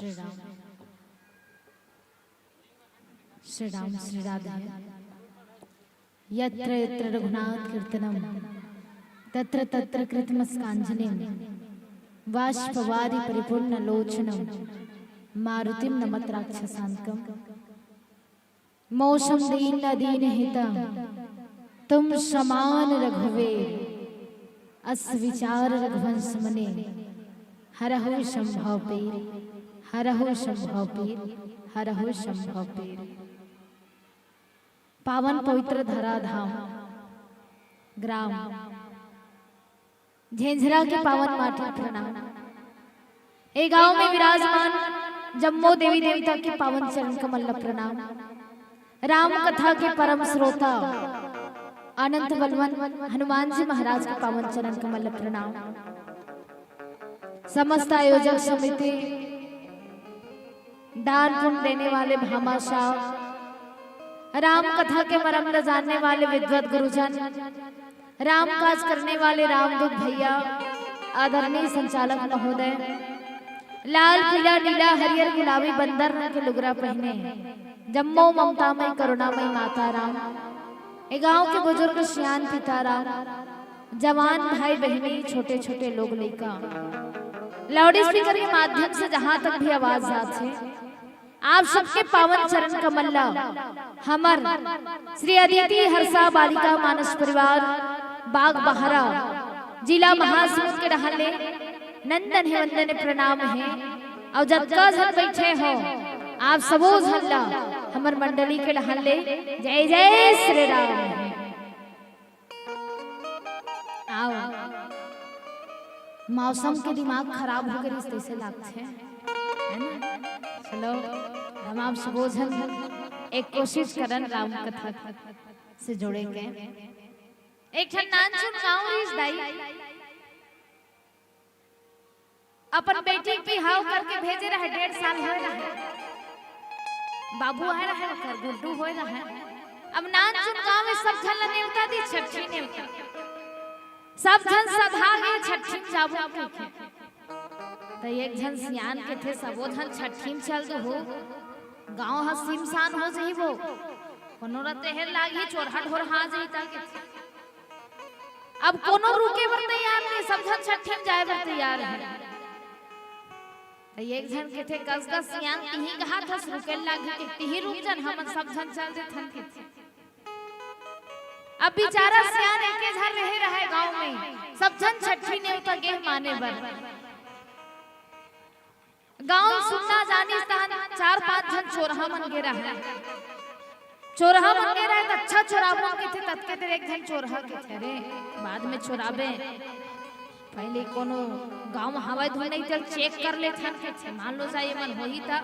श्री राम श्री राम श्री राधे यत्र यत्र रघुनाथ कीर्तनम तत्र तत्र कृतमस्कांजलिं बाष्पवारि परिपूर्ण लोचनम मारुतिम नमत राक्षसांतकम मौसम दीन दीनहिता तुम समान रघुवीर अस विचार रघुवंश मने हरहु शंभव पीर हरहु शंभव पीर हरहु शंभव पीर। पावन पवित्र धराधाम ग्राम झेंझरा के पावन माटी प्रणाम। ए गांव में विराजमान जम्मो देवी देवता के पावन चरण कमल प्रणाम। राम कथा के परम श्रोता अनंत बलवन हनुमान जी महाराज के पावन चरण कमल प्रणाम। समस्त आयोजक समिति, दान पुण्य देने वाले भामाशाह, राम कथा के मर्म न जानने वाले विद्वत गुरुजन, राम काज करने वाले रामदूत भैया, आदरणीय संचालक महोदय, लाल पीला नीला हरियर गुलाबी बंदर रंग के लुगरा पहने जम्मो ममतामय करुणामय माता राम, ए गांव के बुजुर्ग सियान पिता राम, जवान भाई बहनी, छोटे छोटे लोग लड़का, लाउड स्पीकर के माध्यम से जहां तक भी आवाज जात है, आप सबके पावन चरण कमल्ला हमर श्री अदिति हर्षा बालिका मानस परिवार बाग बहरा जिला महासमुंद के रहले नंदन है वंदन प्रणाम है। और जतका झन बैठे हो आप सबो झल्ला हमर मंडली के रहले जय जय श्री राम। आओ मौसम के दिमाग खराब हो गए इस से लगते है ना। चलो हम आप सबो झन एक कोशिश करन राम कथा से जुड़ेंगे। एक ठन नानचुन गांव रिस दाई अपन बेटी के बिहाव करके भेजे रहे, 1.5 साल हो रहा बाबू आ रहा है ओकर गुड्डू हो रहा है। अब नानचुन गांव में सब झन नेवता दी छठी नेवता सब झन सधा है छठी जाबो के तो एक झन सियान के थे सबो झन छठी में चल दो गांव ह सिमसान हो जही वो कोनो रते हेर लागी चोरहा ढोर हा जही ता के अब कोनो रुके बर तैयार नहीं, सब झन छठी में जाए बर तैयार है। तो एक झन के थे कसगस सियान तिही कहा था रुके लागी के तिही रुक जन हम सब झन चल दे थन के। अब बेचारा सियान एके झर रहे गांव में, सब झन छठी ने उता गेह माने बर गांव सुनना जानी स्थान 4-5 झन चोरहा मन गे रहा, चोरहा मन गे रहा अच्छा चोराबो के थे तत्के तेरे एक झन चोरहा के थे रे बाद में चोराबे पहले कोनो गांव हवाई धुन नहीं चल चेक कर ले थन के थे मान लो जाए मन होई था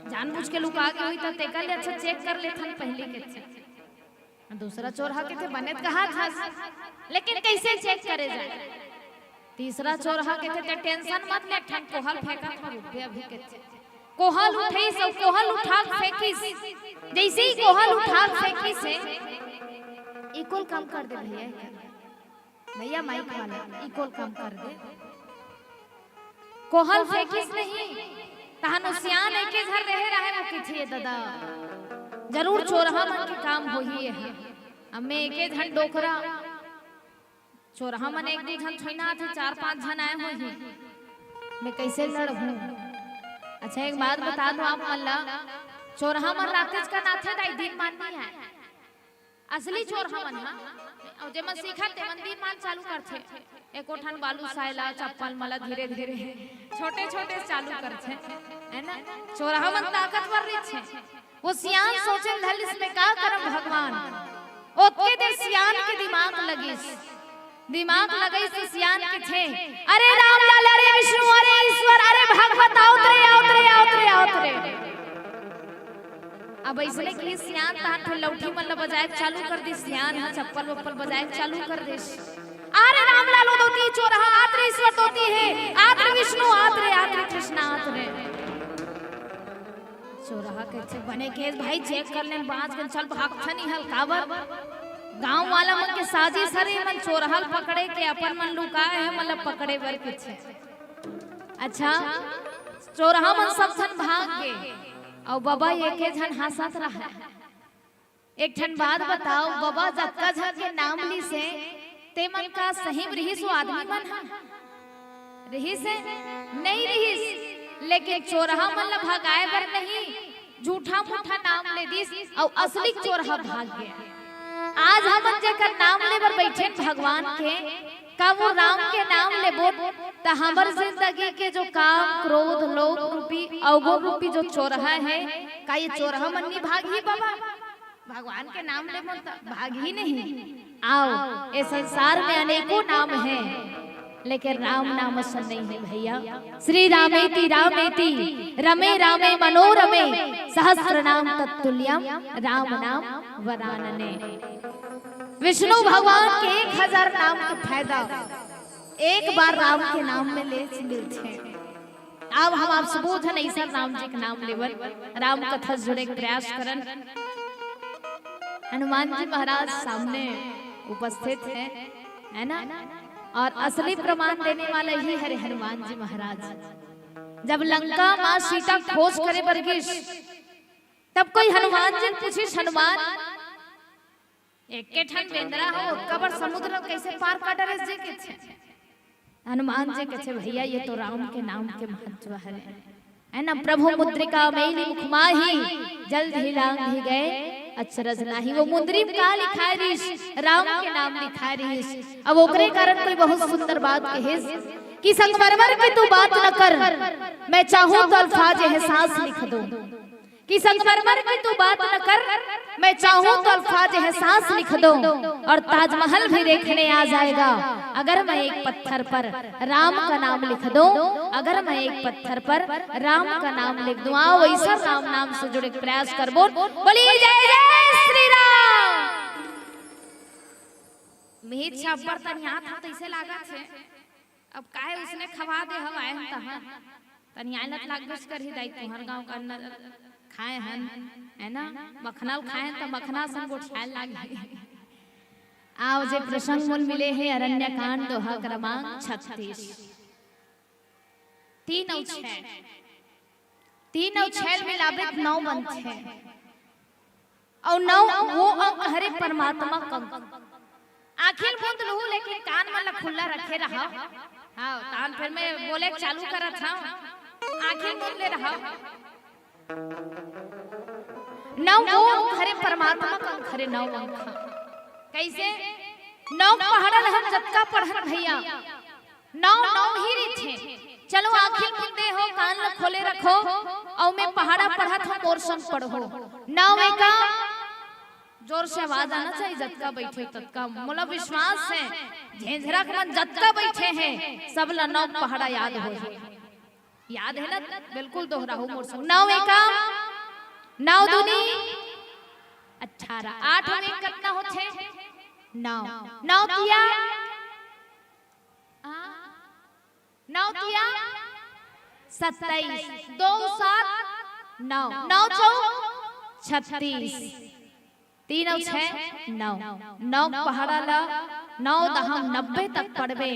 जानबूझ के लुका के होई था तेका ले अच्छा चेक कर ले थन पहले के थे। दूसरा चोरहा के थे बने कहा था लेकिन कैसे चेक करे जाए। तीसरा चोरहा के थे टेंशन मत ले ठन कोहल फेंका था रुपया भी के थे कोहल उठे सब कोहल उठा फेंकी जैसे ही कोहल उठा फेंकी से इक्वल काम कर दे भैया भैया माइक वाला इक्वल काम कर दे कोहल फेंकिस नहीं तहन सियान एके घर रहे रहे वो किथे दादा जरूर चोरहा मन के काम होई है। हमें एके झन डोकरा चोरहा मन एक दो झन छोइना थे 4-5 झन आए होई मैं कैसे लड़ूं। अच्छा एक बात बता दो आप मल्ला चोरहा मन राकेश का नाथे दाई दिन मान नहीं है असली चोरहा मन हां और जे मन सीखा ते मंदिर मान चालू करथे एको ठन बालू सायला चप्पल मला धीरे धीरे छोटे छोटे चालू करथे है ना। चोरहा मन ताकतवर रही छे वो सियान सोचे धल इसमें का करम भगवान ओके देर सियान के दिमाग लगई से सियान के थे अरे राम लाल अरे विष्णु अरे ईश्वर अरे भगवत आओ रे अब इसने के सियान तान फिर लौठी मल्ला बजाए चालू कर दी सियान हां चप्पल वप्पल बजाए चालू कर दे अरे राम लालो दोती चोरहा आत्रे ईश्वर दोती है आत्रे विष्णु आत्रे कृष्ण आत्रे चोरहा के बने केस भाई चेक कर ले बाज के चल भाग थनी हल काबर गांव वाला मन के साजिश हरे मन चोरहल पकड़े के अपन मन लुकाए है मतलब पकड़े बर के छे। अच्छा चोरहा मन सब झन भाग गए और बाबा एके झन हंसत रहा। एक ठन बात बताओ बाबा, जक्का झन के नाम ली से ते मन का सही रहीस वो आदमी मन हा रहीस नहीं रहीस, लेकिन चोरहा मन ला भगाए बर नहीं झूठा मूठा नाम ले दिस और असली चोरहा भाग गया। आज हम जेकर नाम ले बर बैठे भगवान के, का वो राम के नाम ले बोल तो हमर जिंदगी के जो काम क्रोध लोभ रूपी अवगुण रूपी जो चोरहा है, का ये चोरहा मन नहीं भागी बाबा? भगवान के नाम ले बोल भाग ही नहीं। आओ इस संसार में अनेकों नाम हैं, लेकिन राम नाम सन नहीं है भैया। श्री रामेति रामेति रमे रामे मनोरमे सहस्र नाम तत्तुल्यम राम नाम वरानने। विष्णु भगवान के 1000 नाम का फायदा एक बार राम के नाम में ले मिलते हैं। अब हम आप सबूत है ऐसा राम जी के नाम लेवल राम कथा जुड़े प्रयास करन। हनुमान जी महाराज सामने उपस्थित है ना, और असली प्रमाण देने वाला ही है हनुमान जी महाराज। जब लंका माँ सीता खोज करे बरगिश, तब कोई हनुमान जी पूछिस, हनुमान एक ठन बेंदरा हो उसका पर समुद्र कैसे पार कर डरे जे के छे? हनुमान जी के छे भैया ये तो राम के नाम के महत्व है ना। प्रभु मुद्रिका मैली मुख माही जल्द ही लांग ही गए अचरज नाही। वो मुद्री में का लिखा रिस राम के नाम लिखा रिस। अब ओकरे कारण कोई बहुत सुंदर बात कहिस कि संगमरमर की तू बात न कर, मैं चाहूं तो अल्फाज एहसास लिख दूं। कि संगमरमर की तू बात न कर, मैं चाहूं तो अल्फाज एहसास लिख दूं। और ताजमहल भी देखने आ जाएगा अगर मैं एक पत्थर पर राम का नाम लिख दूं। अगर मैं एक पत्थर पर राम का नाम लिख दूं। आओ ऐसा राम नाम से जुड़े प्रयास कर बोल बोलिए जय जय श्री राम। मीत छप्पर तन यहाँ था तो इसे लागा थे, अब काहे उसने खवा दे हवा है तहां तन यहाँ नत लागबस कर ही दाई तुम्हार गांव का अन्न खाए हन है ना। मखना खाए तो मखना संग उठाए लागे। आओ जे प्रसंग मूल मिले हैं अरण्य कांड दोहा क्रमांक 36। 3 और 6 मिलावे 9 बनते हैं और 9 वो अंक हरे परमात्मा का आखिर मुंद लहू लेकिन कान वाला खुला रखे रहा। हाँ तान फिर मैं बोले चालू करा था आखिर मुंद ले रहा। 9 वो खरे परमात्मा का खरे 9 अंक कैसे 9 पहाड़न हम जतका पढ़न भैया 9 ही थे। चलो आखिर मुंदे हो कान ल खोले रखो और मैं पहाड़ा पढ़त हम और संग पढ़ो। 9 का जोर से आवाज आना चाहिए जतका बैठे ततका मोला विश्वास है झेंझरा के मन जतका बैठे हैं सब ला 9 पहाड़ा याद हो जाए। याद है ना बिल्कुल दोहराओ मोर संग। 9 का 9 दूनी 18 8 में कितना होते 9 9 तिया 27 2 7 9 9 4 36 3 और 6 9 9 पहाड़ा ला 9 दहम 90 तक पढ़बे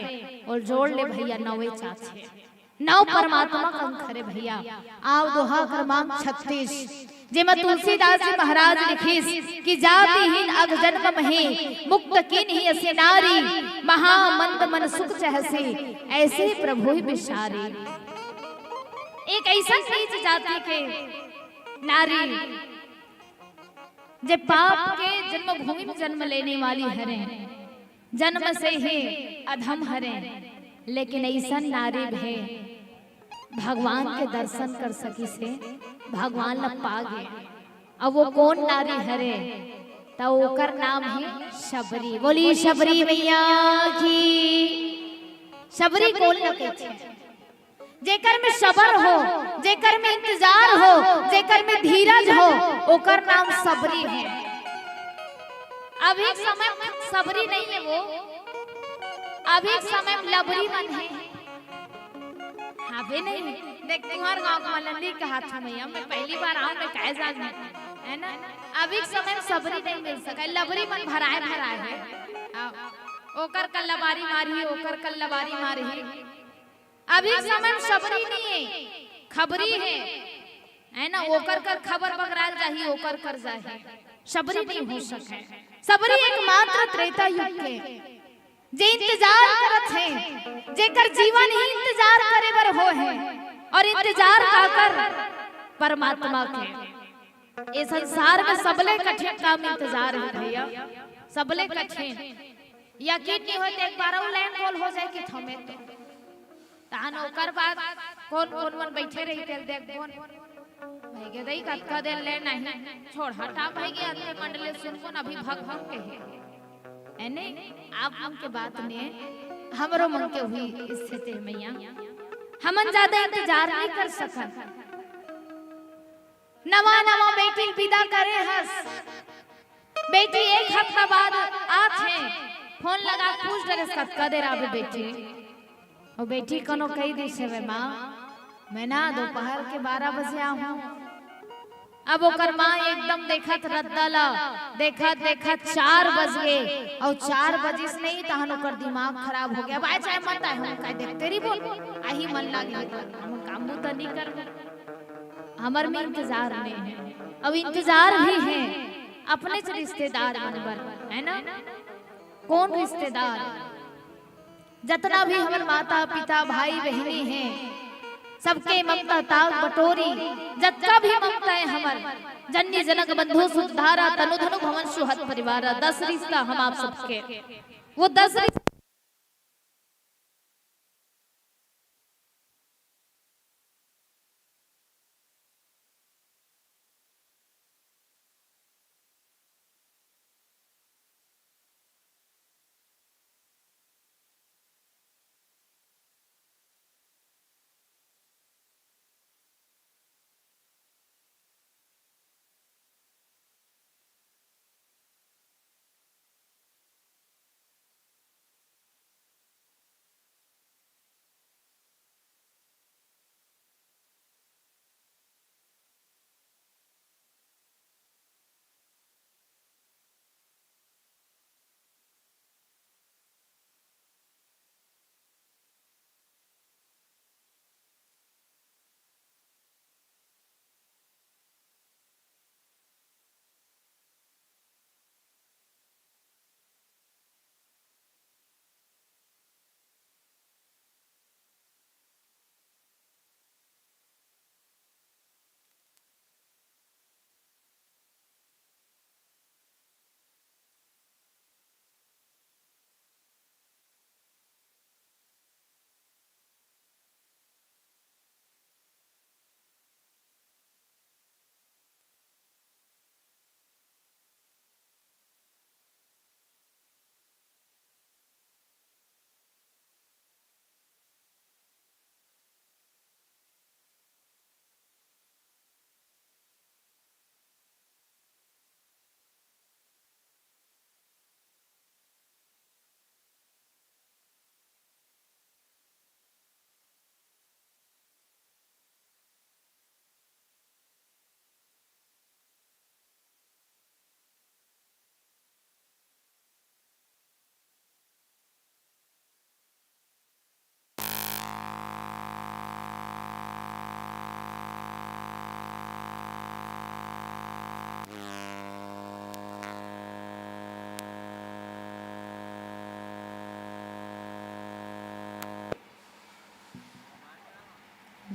और जोड़ ले भैया 9 चाचे 9 परमात्मा का अंक है भैया। आओ दोहा क्रमांक 36 जेमा तुलसीदास जी महाराज लिखिस कि जातिहीन अग जन्म महे मुक्त कीन ही असे नारी महामंद मन सुख चहसे ऐसे प्रभु ही बिचारी। एक ऐसा नीच जाति के नारी जे पाप के जन्मभूमि में जन्म लेने वाली हरे जन्म से ही अधम हरे, लेकिन ऐसा नारी भे भगवान के दर्शन कर सकी से भगवान ल पा गए। अब वो कौन नारी हरे तो ओकर नाम है शबरी। बोली शबरी मैया की। शबरी कौन लगे थे जेकर में सबर हो जेकर में इंतजार हो जेकर में धीरज हो ओकर नाम सबरी है। अभी समय सबरी नहीं है वो, अभी समय लबरी मन है। अभी नहीं देख तुम्हार गांव का मलंडी का हाथ में मैं पहली बार आऊं मैं कह जा है ना। अभी समय सबरी नहीं मिल सका, लबरी मन भराए है। ओकर कल्लाबारी मारी ओकर कल्लाबारी मारी। अभी समय सबरी नहीं है खबरी है ना, ओकर कर खबर बगराल जाही ओकर कर जाही, शबरी नहीं हो सके। सबरी एकमात्र त्रेता युग के जे इंतजार करत है, जेकर जीवन ही इंतजार करे बर हो है, और इंतजार काकर परमात्मा के। इस संसार में सबले कठिन काम इंतजार है भैया, सबले कठिन। यकीन नहीं होते एक बार वो लाइन कॉल हो जाए कि थमे तो तान ओकर बाद कौन कौन वन बैठे रही तेल देख कौन भाई गे दई कतका देर ले नहीं छोड़ हटा भाई गे अंते मंडले सुन कौन अभी भग भग के है एने आप उनके बात ने हमरो मन के हुई स्थिति मैया हमन ज्यादा इंतजार नहीं कर सकन। नवा नवा बेटी विदा करे हस बेटी एक हफ्ता बाद आत है फोन लगा पूछ डरे कतका देर आवे बेटी और बेटी कनो कही दी से वे माँ मैं ना दोपहर के 12 बजे आऊं। अब ओकर माँ एकदम देखत रद्दला देखत देखत 4 बज गए और 4 बजे से नहीं तहन ओकर दिमाग खराब हो गया। भाई चाहे मत आए हम काय देखते रही बोल आही मन लागे हम काम तो नहीं कर हमर में इंतजार नहीं है। अब इंतजार भी है अपने से रिश्तेदार बनबर है ना, कौन रिश्तेदार जितना भी हमारे माता पिता भाई बहनी हैं सबके ममता ताक बटोरी जत्का भी ममता है हमार जन्य जनक बंधु सुधारा तनु धनु भवन सुहत परिवार 10 रिश्ता हम आप सबके वो 10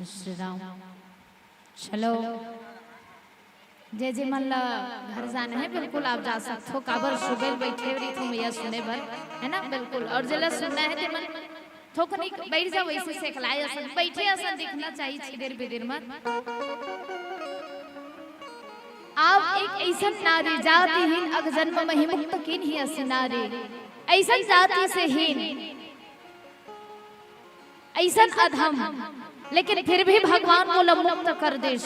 श्री राम चलो जे जे मन ला घर जाना है बिल्कुल आप जा सकते हो। काबर सुबह बैठे रही थी मैया सुने भर है ना बिल्कुल, और जला सुनना है ते मन थोक नहीं बैठ जा वैसे से खलाए असन बैठे असन दिखना चाहिए छिदेर बेदेर मत। आप एक ऐसा नारी जातिहीन अग जन्म में ही मुक्त किन ही असी नारी ऐसा जाति से हीन ऐसा अधम लेकिन फिर भी भगवान को मुक्त कर दे।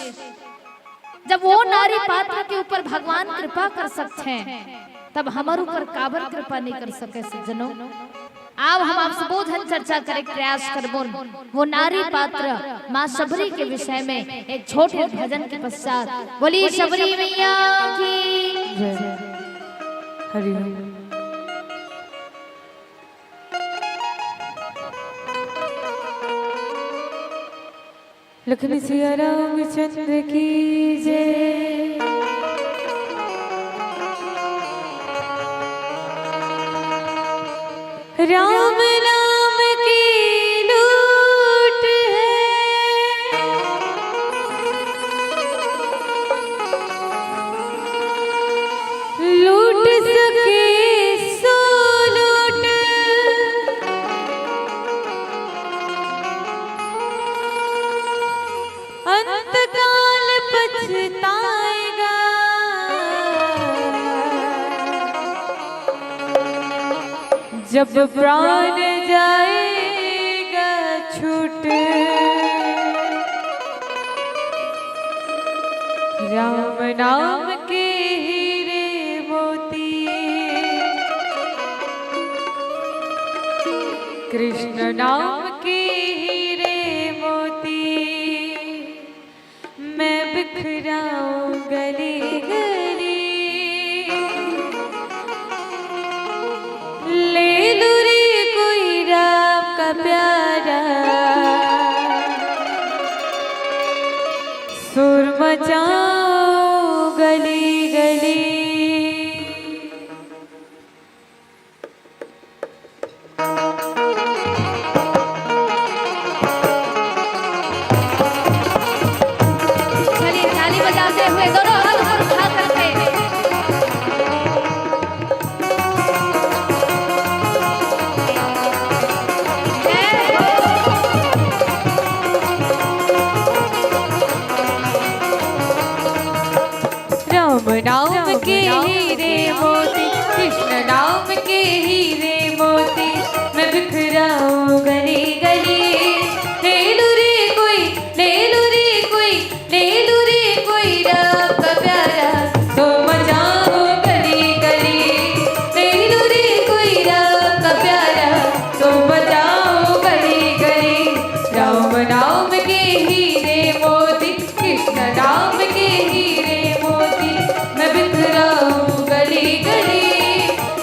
जब वो नारी पात्र के ऊपर भगवान कृपा कर सकते हैं तब हमारे ऊपर काबर कृपा नहीं कर सके सज्जनों। अब हम आपसे बोधन चर्चा करे प्रयास करबो वो नारी पात्र माँ शबरी के विषय में एक छोटे भजन के पश्चात बोली शबरी मैया की जय। हरि लखन सिया रामचंद्र की जय। राम नाम की लूट है, लूट सके सो लूट, अंतकाल पछताएगा, जब प्राण जाएगा छूट। राम नाम के हीरे मोती, कृष्ण नाम के हीरे मोती, मैं बिखराऊं गली गली। ले लूं रे कोई राम का प्यारा, सुर मचाऊं गली गली। चलिए ताली बजाते हुए दोनों हाथ ऊपर उठा करके राम नाम के हीरे मोती, कृष्ण नाम के हीरे मोती, मैं बिखराऊं गली गली। ले लूं रे कोई, ले लूं रे कोई, ले लूं रे कोई राम का प्यारा, तो मचाऊं गली गली। ले लूं रे कोई राम का प्यारा, तो मचाऊं गली गली। राम नाम के हीरे मोती, कृष्ण नाम के हीरे मोती, मैं बिखराऊं गली गली।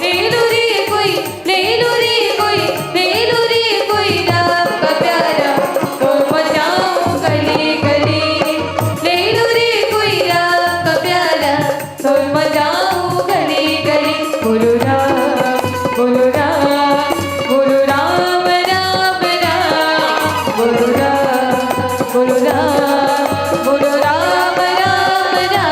ले लूं रे कोई, ले लूं रे कोई, ले लूं रे कोई राम का प्यारा, तो मचाऊं गली गली। ले लूं रे कोई राम का प्यारा, तो मचाऊं गली गली। बोलो राम, बोलो राम, बोलो राम राम राम, बोलो राम, बोलो राम, बोलो राम राम राम।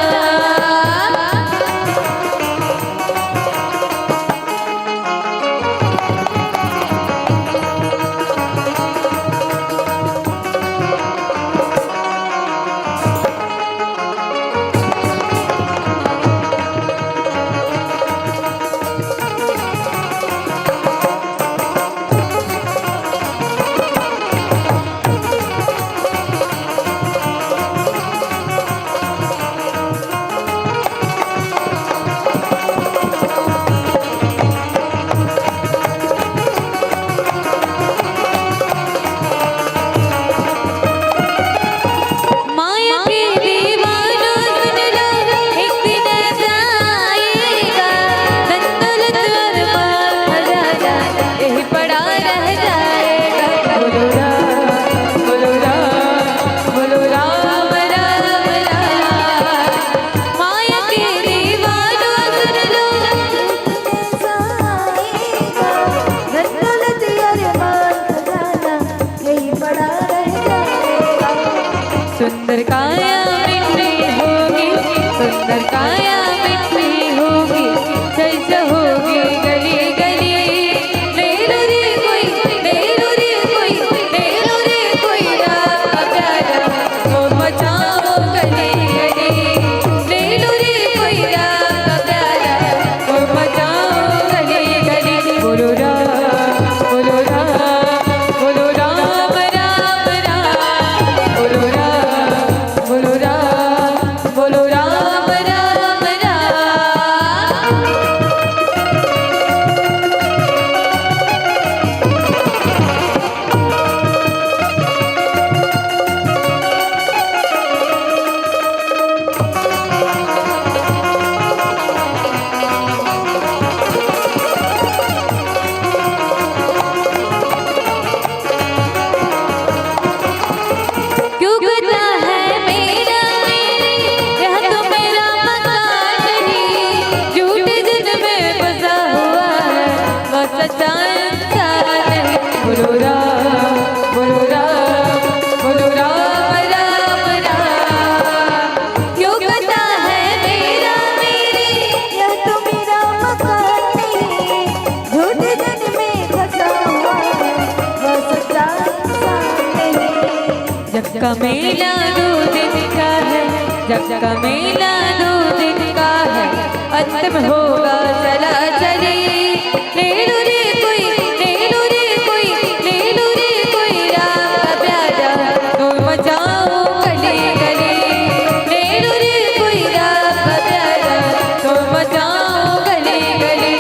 माया के दीवानों सुन लो, एक दिन जाएगा, धन दौलत अरमान खजाना यही पड़ा रह जाएगा। बोलो राम, बोलो राम, बोलो राम राम राम। माया के दीवानों सुन लो, धन दौलत अरमान खजाना यही पड़ा रह जाएगा। सुंदर काया मिट्टी होगी, सुंदर काया मिट्टी होगी, जैसे होगी गली गली। ले लूं रे कोई, ले लूं रे कोई, ले लूं रे कोई राम का प्यारा, तो मचाओ गली गली। ले लूं रे कोई राम का प्यारा, तो मचाओ गली गली। बोलो राम, बोलो राम, बोलो राम राम राम, बोलो राम, बोलो राम, बोलो राम राम राम। का मेला 2 दिन का है, जब का मेला 2 दिन का है, अंत में होगा चला चली। ले लो रे कोई, ले लो रे कोई, ले लो रे कोई राम का प्यारा, तो मचाओ गली गली। ले लो रे कोई राम का प्यारा, तो मचाओ गली गली।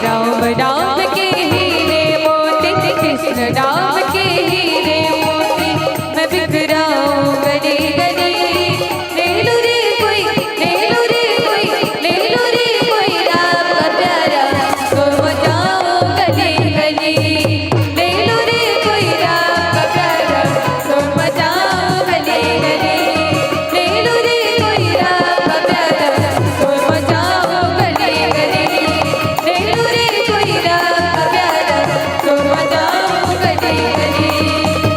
राम राम के हीरे मोती, कृष्ण राम के हीरे मोती, मैं बिखराऊं गली गली। ले लो रे कोई, ले लो रे कोई, ले लो रे कोई राम का प्यारा, तो मचाओ गली गली। ले लो रे कोई राम का प्यारा, तो मचाओ गली गली। ले लो रे कोई राम का प्यारा, तो मचाओ गली गली। ले लो रे कोई राम का प्यारा, तो मचाओ गली गली।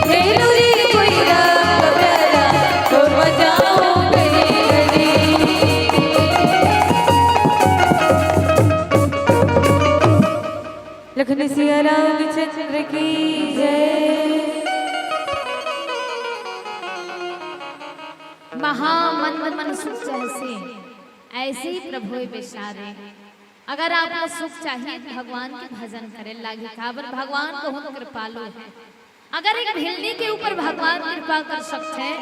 ले लो रे कोई राम का प्यारा, तो मचाओ गली गली। लखन सिया रामचंद्र की जय। महामन मन सुख जैसे ऐसे ही प्रभु बेचारे। अगर आपको सुख चाहिए तो भगवान के भजन करे लागे, काबर भगवान बहुत कृपालु है। अगर एक भिल्ली के ऊपर भगवान कृपा कर सकते हैं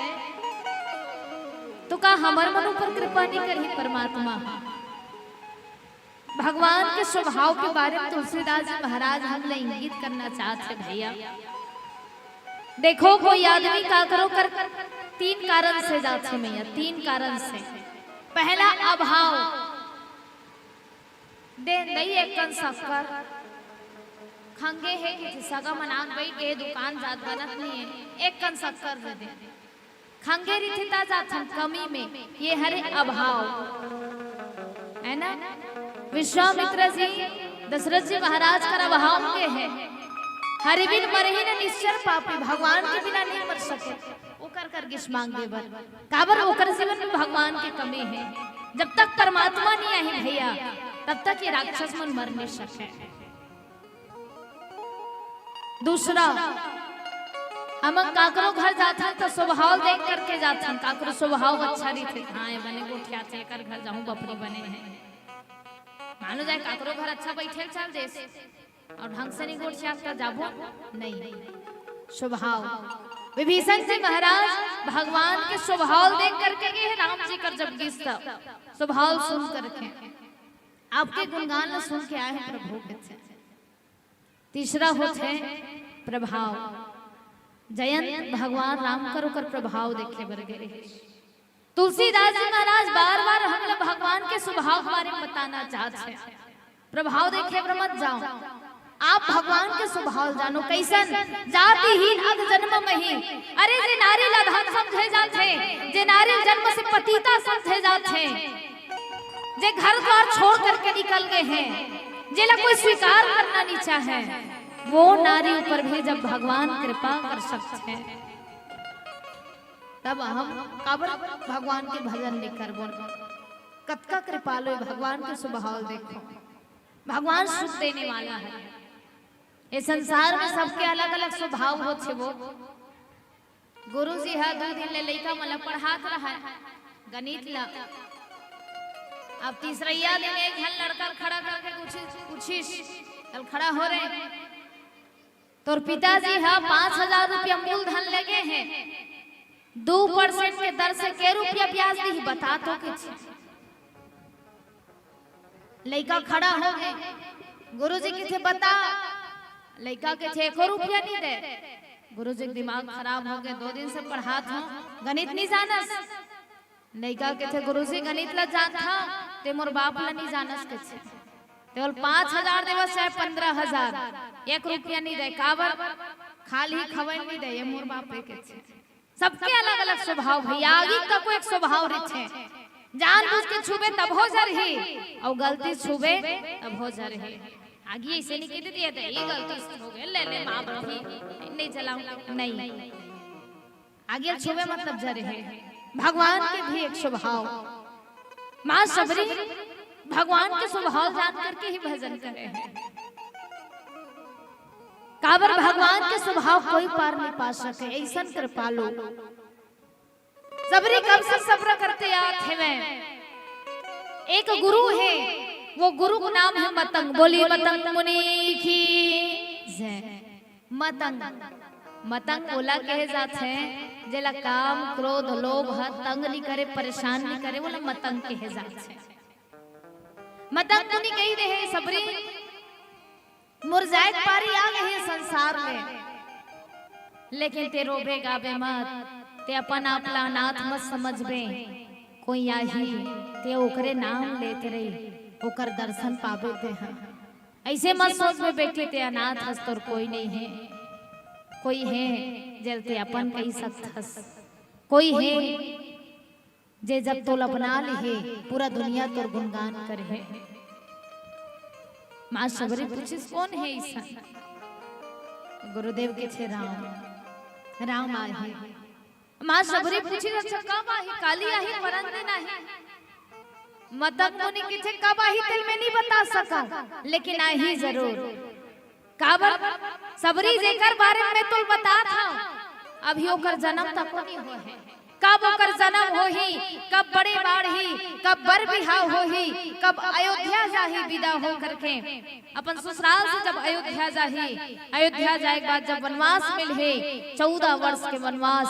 तो का हमारे मन ऊपर कृपा नहीं करी परमात्मा। भगवान के स्वभाव के बारे में तुलसीदास जी महाराज हमने इंगित करना चाहते भैया। देखो कोई आदमी का करो कर 3 कारण से जाते मैया, 3 कारण से। पहला अभाव, दे नहीं एक कन शक्कर खंगे है कि सगा मनान बैठ के दुकान जात बनत नहीं है, एक कन शक्कर दे दे। खंगे रिथिता जाथन कमी में, ये हरे अभाव है ना। विश्वामित्र जी दशरथ जी महाराज का अभाव के है, हरि बिन मरही न निश्चर पापी, भगवान के बिना नहीं मर सके। ओकर कर गिश मांगे बर काबर ओकर जीवन में भगवान की कमी है। जब तक परमात्मा नहीं आई भैया तब तक ये राक्षस मन मर नहीं सके। दूसरा, हम काकरो घर जाता तो स्वभाव देख करके जाता, काकरो स्वभाव अच्छा नहीं थे, हाँ ये बने गोठिया थे कर घर जाऊं बपरी बने हैं। मानो जाए काकरो घर अच्छा बैठे चल जैसे और ढंग से नहीं गोठिया कर जाबो नहीं। स्वभाव, विभीषण जी महाराज भगवान के स्वभाव देख करके गए राम जी कर जब गीता स्वभाव सुन करके आपके गुणगान सुन के आए हैं प्रभु के। तीसरा होते प्रभाव, जयंत भगवान राम करो कर प्रभाव देखे बर गए। तुलसीदास जी महाराज बार बार हम लोग भगवान के स्वभाव के बारे में बताना चाहते हैं। प्रभाव देखे बर मत जाओ, आप भगवान के स्वभाव जानो कैसन। जातिहीन अध जन्म मही, अरे जे नारी लधन समझे जाते, जे नारी जन्म से पतिता समझे जाते, जे घर द्वार छोड़ करके निकल गए हैं, जेला कोई स्वीकार करना नहीं चाहे, वो नारी ऊपर भी जब भगवान कृपा कर सकते हैं तब हम काबर भगवान के भजन नहीं करबो। कतका कृपालु भगवान के स्वभाव देखो। भगवान सुख देने वाला है। ये संसार में सबके अलग अलग स्वभाव होते। वो गुरु जी है 2 दिन ले लइका मला पढ़ात रहा है गणित ला। अब तीसरा दिन एक हल लड़का खड़ा करके पूछिस कल खड़ा हो रहे तो पिताजी हाँ 5,000 रुपया मूलधन लगे हैं, 2% के दर से के रुपया ब्याज दी बता तो के लड़का खड़ा हो गए। गुरुजी के थे बता, लड़का के थे 1 रुपया नहीं दे। गुरुजी के दिमाग खराब हो गए, 2 दिन से पढ़ात हूँ गणित नहीं जानस। लड़का के थे गुरुजी गणित ला जान था ते मोर बाप ला नहीं जानस के थे केवल 5,000 देवस है 15,000 1 रुपया नहीं दे। काबर खाली खबर नहीं दे, ये मोर बाप के थे। सबके अलग अलग स्वभाव भैया। आगे का कोई एक स्वभाव रहे, जान बुझ के छुबे तब हो जा रही और गलती छुबे तब हो जा रही। आगे ऐसे नहीं कहते दिया था ये गलती हो गई ले ले मां बैठी नहीं चलाऊं नहीं, आगे छुबे मतलब जा रहे। भगवान के भी एक स्वभाव, मां सबरी भगवान के स्वभाव जान करके ही भजन करे हैं। काबर भगवान के स्वभाव कोई पार नहीं पा सके, ऐसा कृपालु सबरी कब से सब्र करते आते हैं। एक गुरु है, वो गुरु का नाम है मतंग। बोली मतंग मुनि की जय। मतंग मतंग बोला कहे जाते हैं जेला काम क्रोध लोभ तंग नहीं करे, परेशान नहीं करे, बोला मतंग कहे जाते हैं। मतंग मुनि कही रहे सबरी मुरझाए पारी आ गई संसार में, लेकिन ते रोबे गाबे मत, ते अपन आपला नाथ मत समझबे। कोई आही ते ओकरे नाम लेते रही, ओकर दर्शन पावे ते हैं। ऐसे मत सोच में बैठे ते अनाथ हस तोर कोई नहीं है। कोई है जलते अपन कही सकथस, कोई है जे जब तोल अपना लिहे पूरा दुनिया तोर गुणगान करे। माँ सबरी पूछिस कौन है ईसा? गुरुदेव के छे राम। राम आहे। माँ सबरी पूछी अच्छा कब आही? काली आही परंदे नाही। मतंग मुनि के छे कब आही तिल में नहीं बता सका, लेकिन आही जरूर। काबर सबरी जेकर बारे में तो बता था, अभी ओकर जन्म तक नहीं हो है। कब ओकर जन्म होही, कब बड़े बाढ़ी, कब बर बिहाव होही, कब अयोध्या जाही विदा हो करके अपन ससुराल से जब अयोध्या जाही। अयोध्या जाए के बाद जब वनवास मिले 14 वर्ष के वनवास,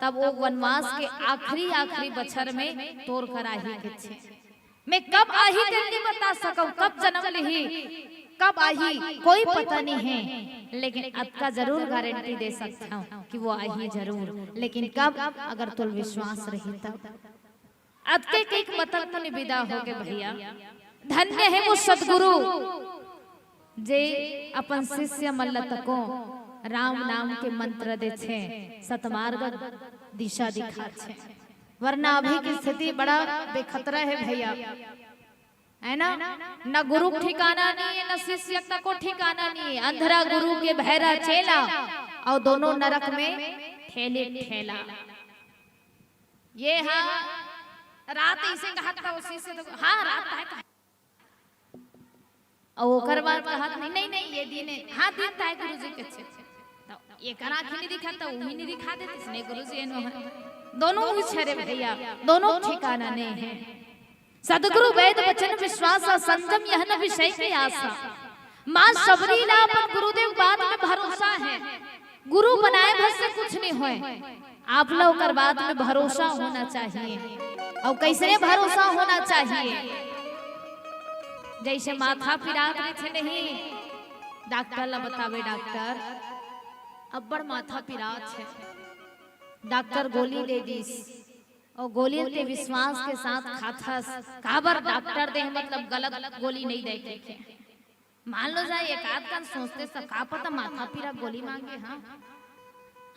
तब वो वनवास के आखिरी बछर में तोड़ कर आही के छे। मैं कब आही दिल नहीं बता सकूं, कब जन्म लिही, कब आही कोई पता नहीं है, लेकिन अब का जरूर गारंटी दे सकता हूँ कि वो आही जरूर। लेकिन कब? अगर तुल विश्वास रही तब। अब के एक मतंग मुनि विदा हो गए भैया। धन्य है वो सदगुरु जे अपन शिष्य मल्लत को राम नाम के मंत्र दे छे, सतमार्ग दिशा दिखा छे। वरना अभी की स्थिति बड़ा बेखतरा है भैया, है ना? न गुरु ठिकाना नहीं है, न शिष्य को ठिकाना नहीं है। अंधरा गुरु के बहरा चेला, और दोनों नरक में ठेले ठेला। ये हाँ रात इसे कहा था उसी से तो हाँ रात है, और ओकर बाद कहा नहीं नहीं ये दिन है। हाँ दिन था गुरु जी के छे, ये करा नहीं दिखा तो वही नहीं दिखा देते इसने गुरु जी एनो है। दोनों छरे भैया, दोनों ठिकाना नहीं है। सदगुरु वेद वचन विश्वास और संयम यह न विषय की आशा। माँ सबरी ला पर गुरुदेव बात में भरोसा है। गुरु बनाए भर से कुछ नहीं होए, आप लोग कर बात में भरोसा होना चाहिए। और कैसे भरोसा होना चाहिए? जैसे माथा पिरात रहे नहीं, डॉक्टर ला बतावे डॉक्टर अब बड़ माथा पिरात है, डॉक्टर गोली दे दीस, और गोली ते विश्वास के साथ खाथस। काबर डॉक्टर दे मतलब गलत गोली नहीं दे के। मान लो जाए एक आध कान सोचते सब का पता माथा पीरा गोली मांगे। हाँ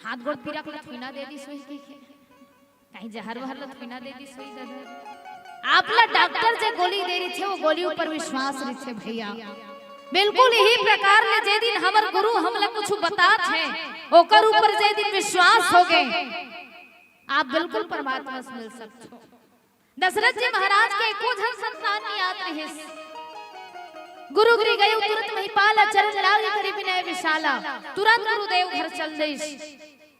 हाथ गोड़ पीरा को थुना दे दी सोई के कहीं जहर वहर ला थुना दे दी सोई दे। आपला डॉक्टर जे गोली दे रही थे वो गोली ऊपर विश्वास रही थे भैया। बिल्कुल यही प्रकार ले जे दिन हमर गुरु हमला कुछ बतात है, ओकर ऊपर जे दिन विश्वास हो गए, आप बिल्कुल परमात्मा से मिल सकते हो। दशरथ जी महाराज के एको जन संतान नहीं आत रहे। गुरु गिरी गए तुरंत महिपाला, चरण लागी करी विनय विशाला। तुरंत गुरुदेव घर चल देश।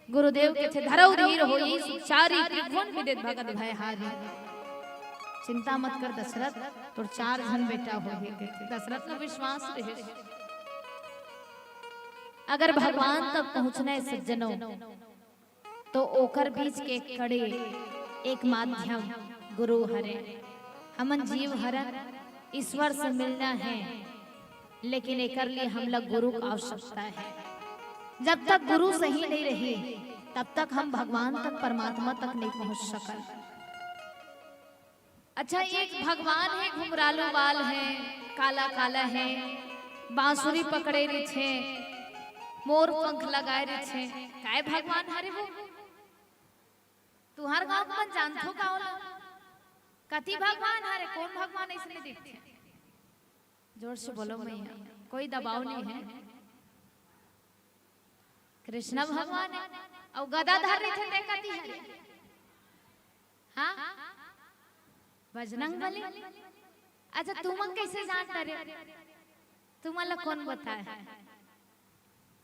गुरुदेव के थे धरौ धीर होई चारी त्रिभुवन विदित भगत भय हारी। चिंता मत कर दशरथ, तोर 4 जन बेटा हो गए। दशरथ ने विश्वास रहे। अगर भगवान तक पहुंचना है सज्जनों, तो ओकर बीच के कड़े एक माध्यम गुरु हरे। हमन जीव हरन ईश्वर से मिलना है, लेकिन एकर लिए हम लोग गुरु की आवश्यकता है। जब तक गुरु सही नहीं रही, तब तक हम भगवान तक परमात्मा तक नहीं पहुंच सकल। अच्छा एक भगवान है, घुंघरालू बाल है, काला काला है, बांसुरी पकड़े रही छे, मोर पंख लगाए रही छे। काय भगवान हरे वो? तुहार गांव मन जानथो का होला? कति भगवान हरे? कौन भगवान इसने दिखते? जोर से बोलो मैया, कोई दबाव नहीं है। कृष्ण भगवान है और गदाधर रही थे कति हरे? हाँ बजरंग बली। अच्छा तुम कैसे जानता रे? तुम्हारा कौन बताया?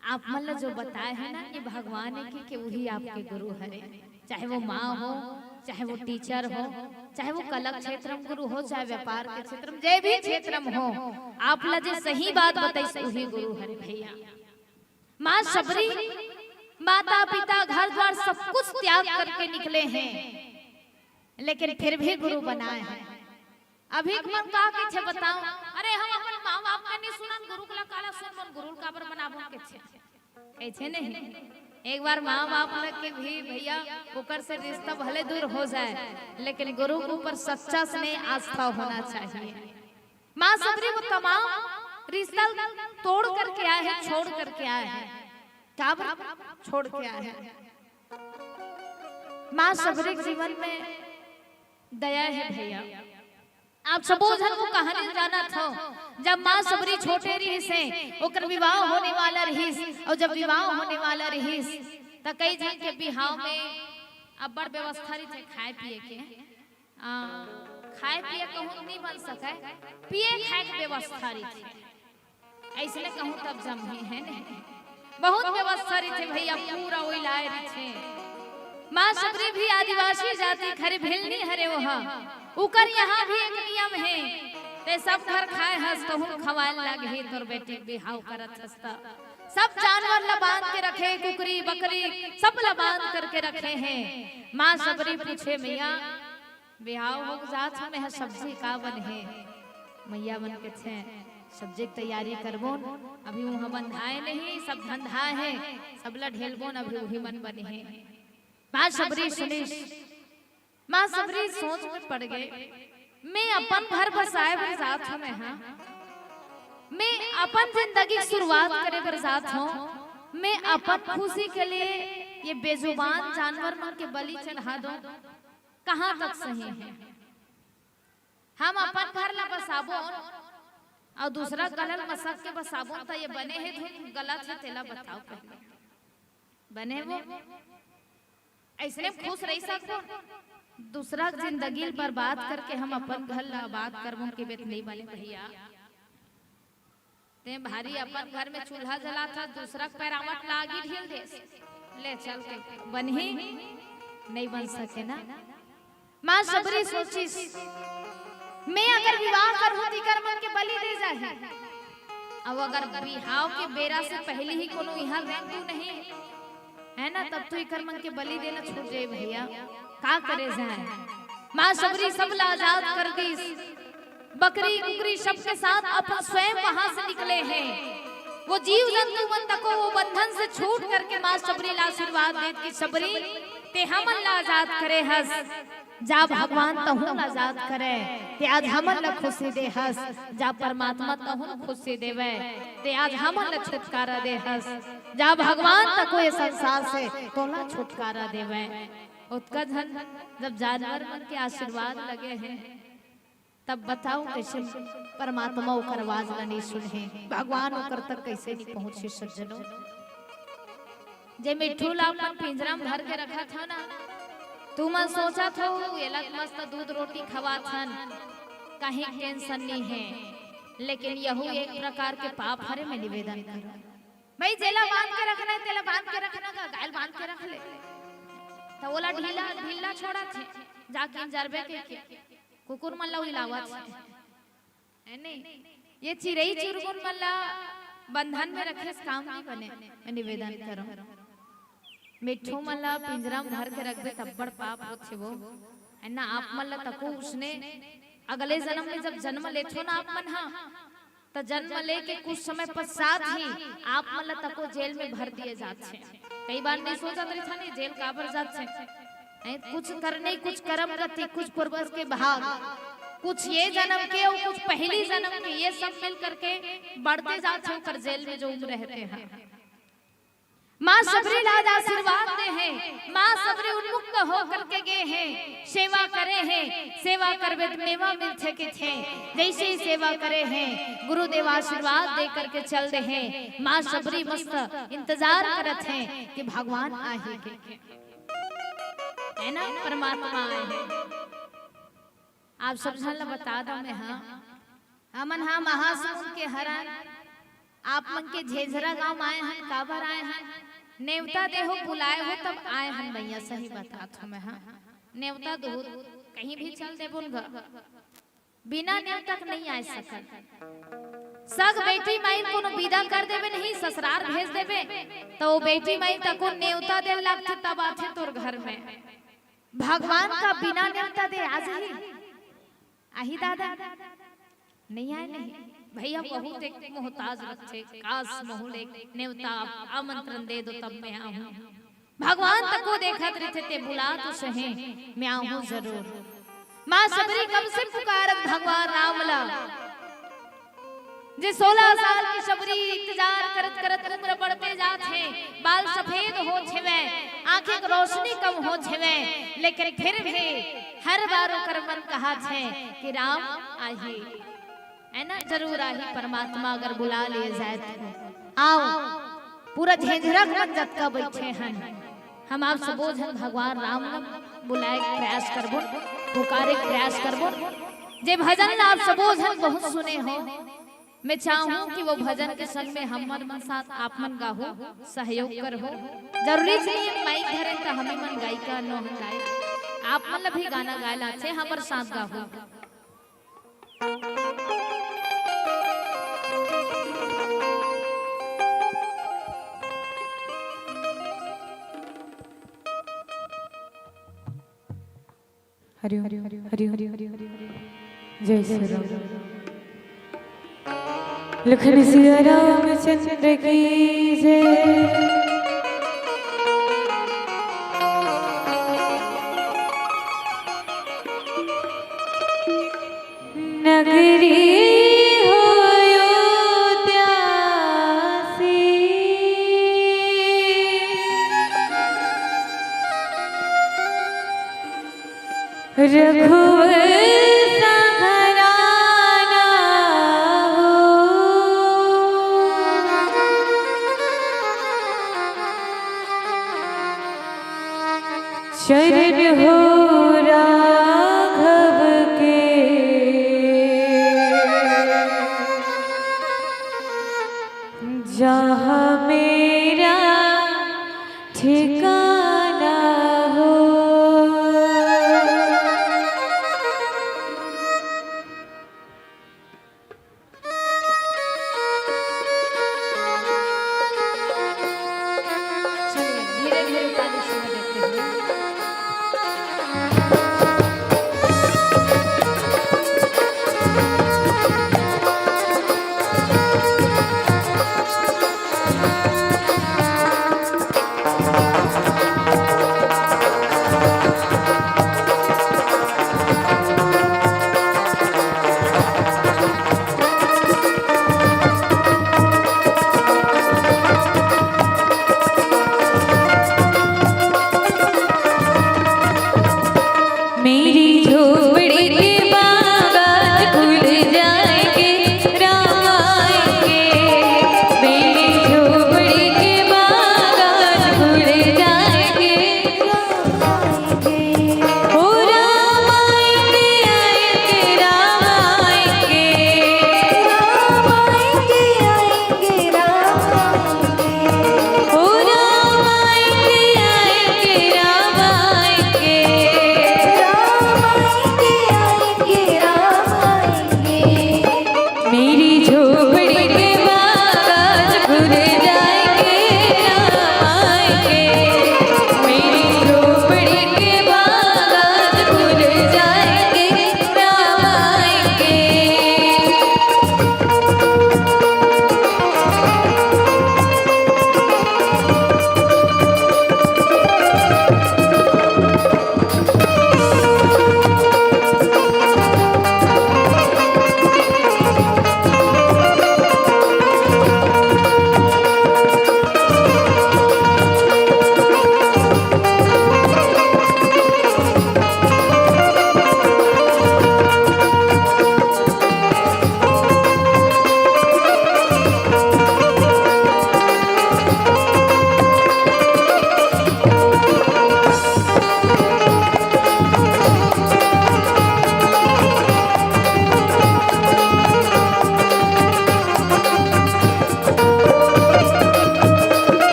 आप मतलब जो बताए है ना, ये भगवान है कि वही आपके गुरु हरे। चाहे वो माँ हो, चाहे वो टीचर हो, चाहे वो कला क्षेत्र में गुरु हो, चाहे व्यापार के क्षेत्र में, जे भी क्षेत्र में हो, आप लजे सही बात बताई वही गुरु हरे भैया। माँ शबरी माता पिता घर द्वार सब कुछ त्याग करके निकले हैं, लेकिन फिर भी गुरु बनाए हैं। अभी मन का के छे बताओ, अरे हम अपन माँ बाप का नहीं सुनन, गुरु कला काला सुन मन गुरु काबर बनाबो के छे, ऐसे नहीं। एक बार माँ बाप के भी भैया ओकर से रिश्ता भले दूर हो जाए, लेकिन गुरु के ऊपर सच्चा स्नेह आस्था होना चाहिए। माँ सबरी वो तमाम रिश्ता तोड़ करके आए हैं, छोड़ करके आए हैं, काबर छोड़ के आए हैं। माँ सबरी के जीवन में दया है भैया। आप सबो जन को कहानी जाना था, जब माँ सबरी छोटे रही से ओकर विवाह होने वाला रहीस, और जब विवाह होने वाला रहीस त कई जन के बिहाव में अब्बड़ व्यवस्था रही थे खाए पिए के, खाए पिए कहूँ नहीं बन सके, पिए खाए के व्यवस्था रही थी, ऐसने कहूँ तब जमी है नहीं, बहुत व्यवस्था रही थे भैया, पूरा वही लाए रही थे। माँ सबरी भी आदिवासी जाति खरे भिलनी हरे वहाँ उकर यहाँ भी एक नियम है, ते सब घर खाए हंस तो हम खवाल लगे तोर बेटे बिहाव करत हंसता, सब जानवर ला बांध के रखे, कुकरी बकरी सब ला बांध करके रखे हैं। माँ सबरी पूछे मैया बिहाव हो जात में है सब्जी का बन है, मैया बन के छे सब्जी की तैयारी करबो, अभी वहाँ बंधाए नहीं, सब धंधा है, सब ला ढेलबो अभी वही मन बने है। माँ सबरी सुनिस, माँ सबरी सोच में पड़ गए, मैं अपन घर बसाए बरसात हूँ, मैं अपन जिंदगी शुरुआत करे बरसात हूँ, मैं अपन खुशी के लिए ये बेजुबान जानवर मन के बलि चढ़ा दूं, कहाँ तक सही है? हम अपन घर ला बसाबो और दूसरा कलर मसक के बसाबो तो ये बने है धुन गलत है, तेला बताओ पहले बने वो ऐसने खुश रह सको, दूसरा जिंदगी बर्बाद करके हम अपन घर ला आबाद करबो के बेत नहीं बने भैया। ते भारी अपन घर में चूल्हा जला था, दूसरा पैरावट लागी ढील दे ले चल के बने नहीं बन सके ना। माँ सबरी सोची मैं अगर विवाह करूं तिकर मन के बलि दे जाए, अब अगर बिहाव के बेरा से पहले ही कोनो यहाँ रेंगू नहीं है ना, तब तो इकर मन के बलि देना छूट जाए भैया, का करे जाए। माँ सबरी सब ला आजाद कर दी, बकरी कुकरी सबके साथ अपन स्वयं वहां से निकले हैं। वो जीव जंतु मन तको वो बंधन से छूट करके माँ सबरी ला आशीर्वाद देत की सबरी ते हमन ला आजाद करे हस, जा भगवान तहुन आजाद करे ते आज हमन ला खुशी दे हस, जा परमात्मा तहुन खुशी देवे ते आज हमन ला छुटकारा दे हस, जा भगवान तको ये संसार से तोला छुटकारा देवे। उत्का धन जब जानवर मन के आशीर्वाद लगे हैं, तब बताओ कैसे परमात्मा ओकर आवाज नहीं सुने, भगवान ओकर तक कैसे नहीं पहुंचे सज्जनों। जे मिठू ला अपन पिंजरा में भर के रखा था ना, तुम सोचा था ये मस्त दूध रोटी खवा थन, कहीं टेंशन नहीं है, लेकिन यहू एक प्रकार के पाप हरे में निवेदन करो भाई, जेला बांध के रखना है तेला बांध के रखना का, गाय बांध के रख ले तो ओला ढीला ढीला छोड़ा थे, जाके जरबे के कुकुर मन ला उलावा है नहीं, ये चिरई चुरगुन मन ला बंधन में रखे काम नहीं बने। मैं निवेदन करो मिठू मन ला पिंजरा में भर के रख दे तब बड़ पाप होथे वो है ना। आप मन ला तको उसने अगले जन्म में जब जन्म लेथो ना आप मन, हाँ तो जन्म लेके कुछ समय पश्चात ही आप मन ला तको जेल में भर दिए जाते। कई बार नहीं सोचा था नहीं जेल काबर जाते, कुछ करने कुछ कर्म गति कुछ पूर्वज के भाग, कुछ ये जन्म के और कुछ पहली जन्म के, ये सब मिल करके बढ़ते जाते हैं कर जेल में जो उम्र रहते हैं। माँ सबरी लाज आशीर्वाद दे हैं, माँ सबरी उन्मुक्त हो करके गए हैं, सेवा करे हैं, सेवा करवे मेवा मिलते के थे, जैसे ही सेवा करे हैं गुरुदेव आशीर्वाद दे करके चल रहे हैं। माँ सबरी मस्त इंतजार करत हैं कि भगवान आए है ना, परमात्मा आए हैं। आप सब झल बता दो मैं, हाँ हमन हाँ महासमुंद के हरण आप मन के झेझरा गांव आए हैं, काबर आए हैं, नेवता देहो बुलाए हो तब आए हैं भैया, सही बता मैं, हाँ न्योता दूर कहीं भी चल दे बोल बिना न्योता नहीं आ सकत सग बेटी माई को विदा कर देवे नहीं ससुराल भेज देवे तो वो बेटी माई तक को न्योता दे लगते तब आते तोर घर में भगवान का बिना न्योता दे आज ही आही दादा नहीं आए नहीं भैया बहुत एक मोहताज रखे काश मोहल एक न्योता आमंत्रण दे दो तब मैं आऊं भगवान तक को देखत रहते ते बुला तो सहे मैं आऊं जरूर माँ सबरी कब से पुकारत भगवान रामला जे 16 साल की सबरी इंतजार करत करत उम्र बढ़ते जात है बाल सफेद हो छवे आंखें की रोशनी कम हो छवे लेकिन फिर भी हर बार ओकर मन कहा छे कि राम आही है ना जरूर आही परमात्मा अगर बुला लिए जाए तो आओ पूरा झेझरक मत जतका बैठे हन हम आप सब बोझन भगवान राम ने बुलाए प्रयास करबो पुकारे प्रयास करबो जे भजन आप सब बोझन बहुत सुने हो मैं चाहूं कि वो भजन के संग में हमर मन साथ आप मन गाहो सहयोग करहो जरूरी नहीं माइक धरे तो हमें मन गायिका न हम गाए आप मन भी गाना गायला छे हमर साथ गाहो हरि हरि हरि हरि हरि हरि हरि जय श्री राम लखन सिया रामचंद्र की जय नगरी हो अयोध्या सी रघुवर शरण हो राघव के जहाँ मेरा ठिकाना हो धीरे धीरे ताली सुन देते हैं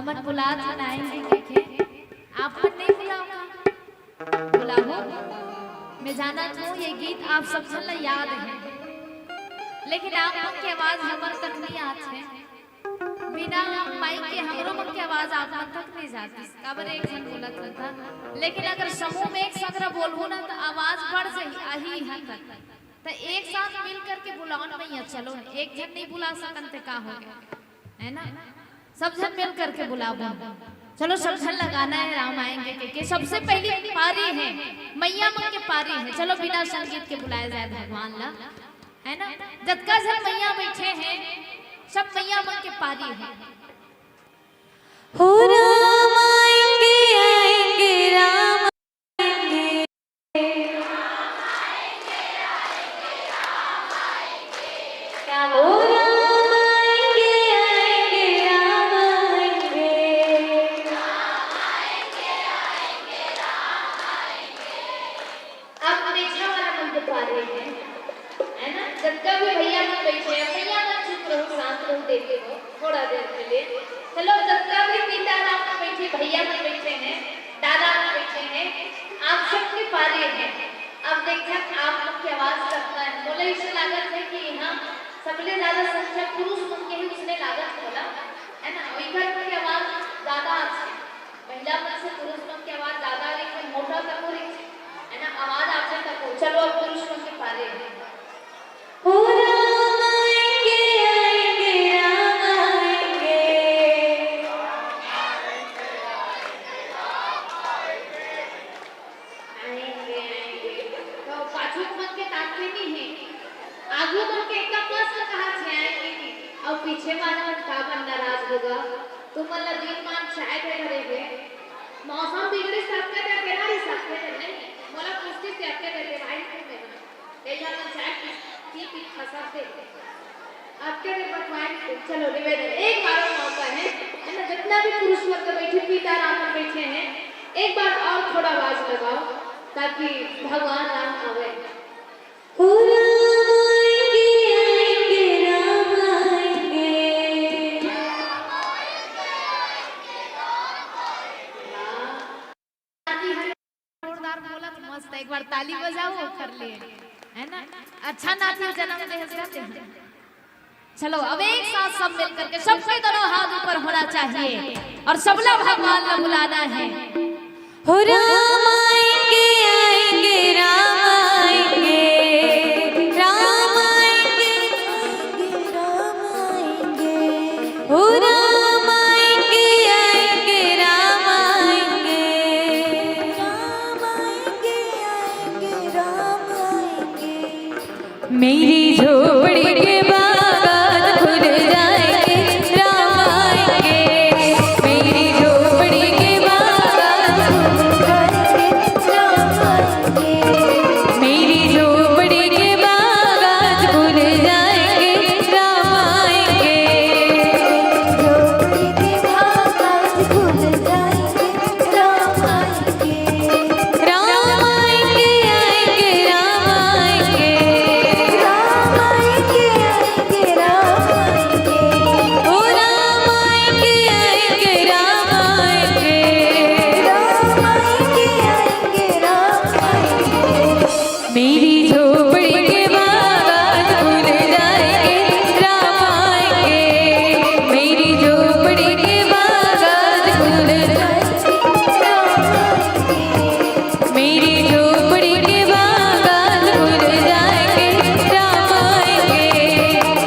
हमन बुलात बनाएंगे देखे आप मन नहीं बुलाओ बुलाओ। मैं जाना हूँ ये गीत आप सब जन ला याद है, लेकिन आप मन की आवाज हमर तक नहीं आत है। बिना माइक के हमरो मन की आवाज आप मन तक नहीं जाती। काबर एक जन बोलत था, लेकिन अगर समूह में एक संग बोलबो ना तो आवाज बढ़ जाही आही यहाँ तक। तो एक साथ मिल करके बुलाओ भैया, चलो एक जन नहीं बुला सकन ते का हो गया है ना, सब जन मिल करके बुलाओ। चलो सब जन लगाना है राम आएंगे के सबसे पहली पारी है मैया मन के पारी है। चलो बिना संगीत के बुलाया जाए भगवान ला, है ना। जतका जन मैया बैठे हैं सब मैया मन के पारी है। हो राम आएंगे आएंगे राम आएंगे, हो राम आएंगे आएंगे राम आएंगे, अब पीछा वाला मन के पारी है ना। जतका भी भैया मन बैठे हैं भैया मन चुप रहो शांत रहो देखे हो थोड़ा देर के लिए। चलो जतका भी सीताराम में बैठे भैया में बैठे हैं दादा में बैठे हैं आप सबके पारी हैं। अब देखा आप लोग की आवाज करता है बोले इसे लागत है कि यहाँ सबसे ज्यादा संख्या पुरुष मन के ही उसने लागत बोला है ना। इधर की आवाज ज्यादा अच्छी महिला मन से पुरुष मन की आवाज ज्यादा लेकिन मोटा तक है ना आवाज आपसे तक। चलो अब पुरुष मन के पारी है। हो राम आएंगे आएंगे राम आएंगे, आएंगे आएंगे तो पाछू मन के ताकते नहीं है आगू मन के एकदम मस्त कहा छे आएंगे नहीं और पीछे वाला मन का बन नाराज होगा। तुम मन ला दिन मान चाय के करेंगे मौसम बिगड़ी सकते थे केना ही सकते थे नहीं मोला पुष्टि से आपके करके भाई तुम में ले जाना चाय की पी खसाते आपके लिए बटवाए। चलो निवेदन एक बार मौका है ना जितना भी पुरुष वर्ग बैठे पिता राम बैठे हैं एक बार और थोड़ा आवाज लगाओ ताकि भगवान राम आवे। हो राम आएंगे आएंगे राम आएंगे, जोरदार बोला तो मस्त एक बार ताली बजाओ कर ले है ना। अच्छा नाती जन्म दे जाते हैं। चलो अब एक साथ सब मिल करके सबके दोनों हाथ ऊपर होना चाहिए और सबला भगवान को बुलाना है। हो राम आएंगे आएंगे राम आएंगे, राम आएंगे राम आएंगे, हो राम आएंगे आएंगे राम आएंगे, राम आएंगे आएंगे राम आएंगे, मेरी झोपड़ी के बागान खुल जाएंगे राम आएंगे, मेरी झोपड़ी के बागान खुल जाएंगे राम आएंगे, मेरी झोपड़ी के बागान खुल जाएंगे राम आएंगे, झोपड़ी के बागान खुल जाएंगे राम आएंगे, राम आएंगे आएंगे राम आएंगे, राम आएंगे आएंगे राम आएंगे, ओ राम आएंगे आएंगे राम आएंगे, राम आएंगे आएंगे राम आएंगे, मेरी झोपड़ी के बागान खुल जाएंगे राम आएंगे, मेरी झोपड़ी के बागान खुल जाएंगे राम आएंगे, मेरी झोपड़ी के बागान खुल जाएंगे राम आएंगे,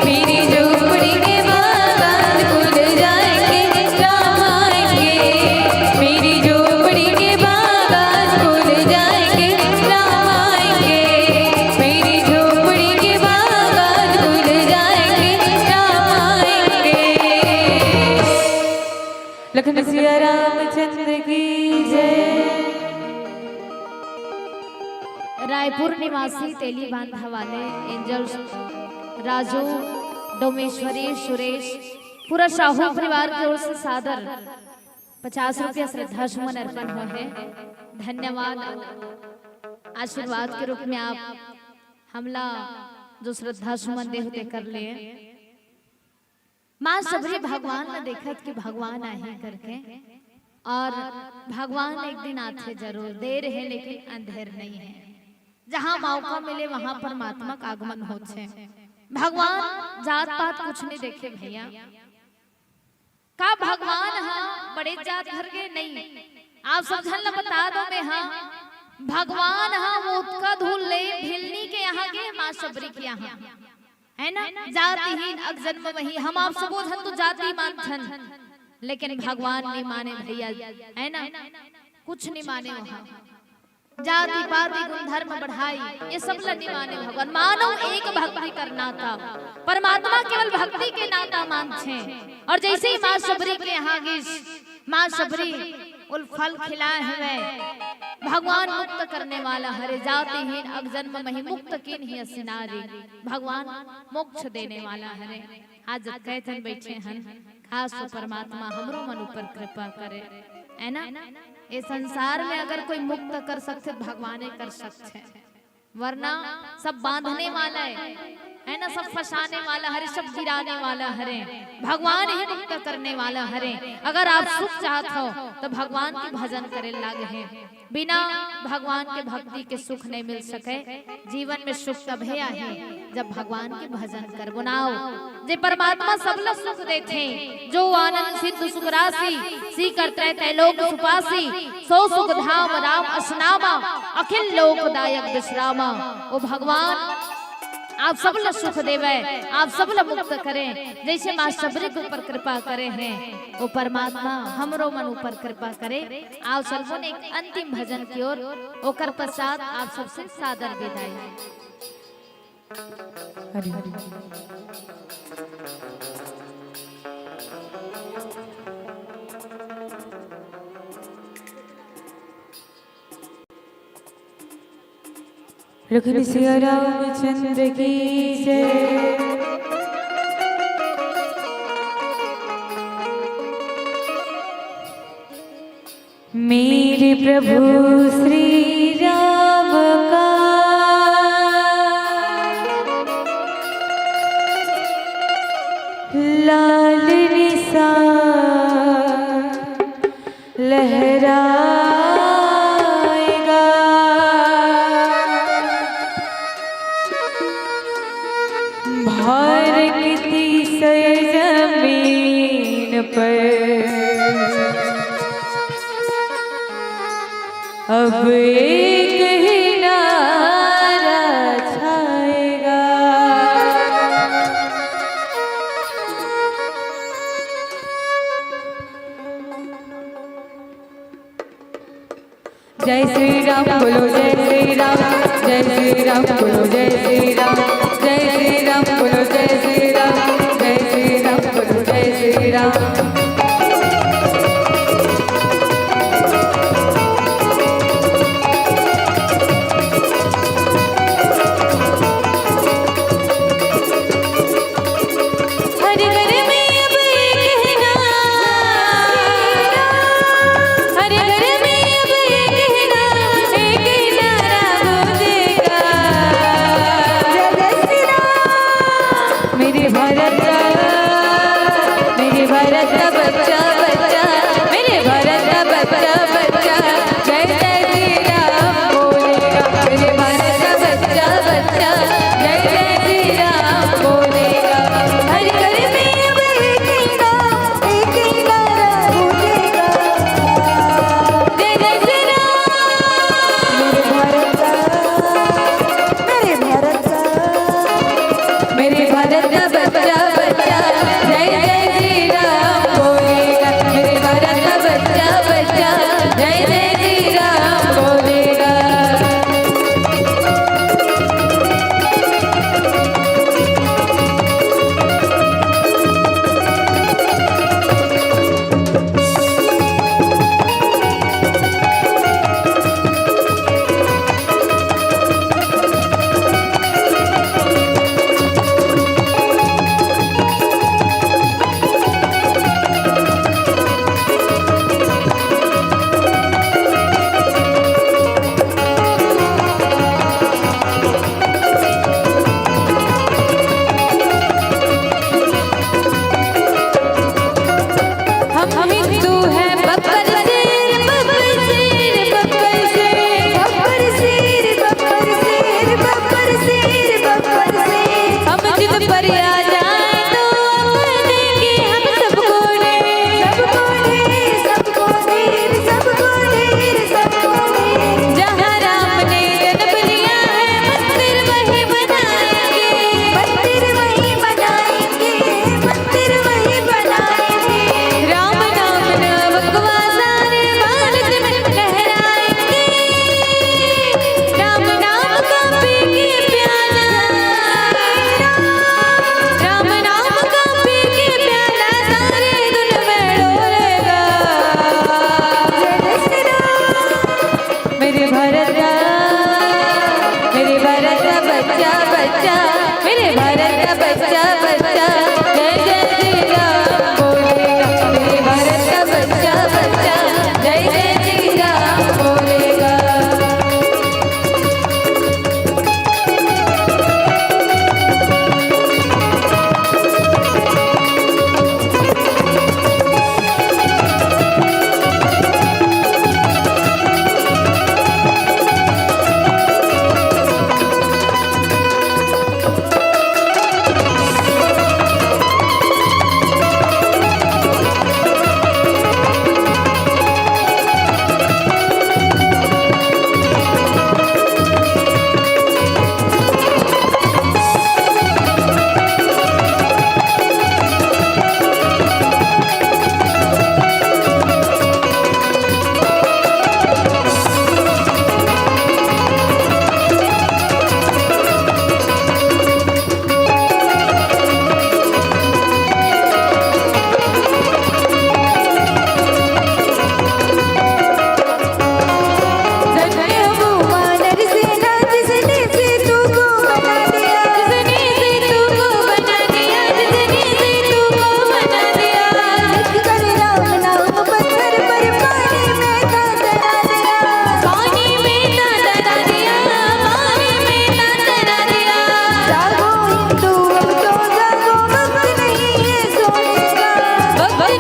मेरी झोपड़ी के बागान खुल जाएंगे राम आएंगे, मेरी झोपड़ी के बागान खुल जाएंगे राम आएंगे, मेरी झोपड़ी के बागान खुल जाएंगे राम आएंगे। लखन सिया रामचंद्र की जय। रायपुर निवासी तेली बांधा वाले एंजल्स राजू डोमेश्वरी सुरेश पूरा साहू परिवार की ओर से सादर 50 रुपया श्रद्धा सुमन अर्पण हुए हैं। धन्यवाद। आशीर्वाद के रूप में आप हमला जो श्रद्धा सुमन देहते कर लिए। माँ सबरी भगवान ने देखत कि भगवान आहे करके, और भगवान एक दिन आते जरूर, देर है लेकिन अंधेर नहीं है। जहाँ मौका मिले वहां परमात्मा का आगमन होते। भगवान जात पात कुछ नहीं देखे भैया, का भगवान हाँ बड़े जात घर के नहीं, आप समझल न बता दो मैं हाँ भगवान हाँ मोत का धूल ले भिलनी के यहाँ के माँ सबरी के यहाँ है ना, जातिहीन अगजन्म वही। हम आप सब बोझन तो जाति मानथन, लेकिन भगवान नहीं माने भैया, है ना, कुछ नहीं माने वहाँ। जाति पाति गुण धर्म बढ़ाई ये सब नहीं माने भगवान। मानो एक भक्ति करना था, परमात्मा केवल भक्ति के नाता मानते। और जैसे ही माँ सबरी के यहाँ गई, माँ सबरी उल फल खिलाए हुए भगवान मुक्त करने वाला हरे, जातिहीन अगजन्म मही मुक्त किन ही सिनारी, भगवान मोक्ष देने वाला हरे। आज कहते बैठे हन, खास तो परमात्मा हमरो मन ऊपर कृपा करे, है ना। ये संसार में अगर कोई मुक्त कर सकते भगवान कर सकते, वरना सब बांधने वाला है ना, सब फंसाने वाला हरे, सब गिराने वाला हरे, भगवान ही मुक्त करने वाला हरे। अगर आप सुख चाहत हो तो भगवान के भजन करे लागे हैं। बिना भगवान के भक्ति के सुख नहीं मिल सके। जीवन में सुख तभी आहे जब भगवान के भजन कर गुनाओ। जे परमात्मा सबला सुख देते, जो आनंद सिद्ध सुख राशि सी करते तैलोक सुपासी, सो सुख धाम राम असनामा, अखिल लोकदायक विश्रामा। ओ भगवान आप सबला सुख देवे, आप सबला मुक्त करें, जैसे माँ सबरी के ऊपर कृपा करे हैं, वो परमात्मा हमरो मन ऊपर कृपा करे। आप सबको एक अंतिम भजन की ओर, ओकर पश्चात आप सबसे सादर विदाई। हरि हरि लखन सिया रामचंद्र की जय। मेरे प्रभु श्री राम का लाल निशान लहरा जमीन पर अब एक ही नारा छाएगा। जय श्री राम बोलो, जय श्री राम, जय श्री राम बोलो, जय श्री राम, जय श्री राम बोलो, जय श्री राम, जय श्री राम बोलो, जय श्री राम। मेरे भारत का बच्चा बच्चा जय जय श्री राम बोले।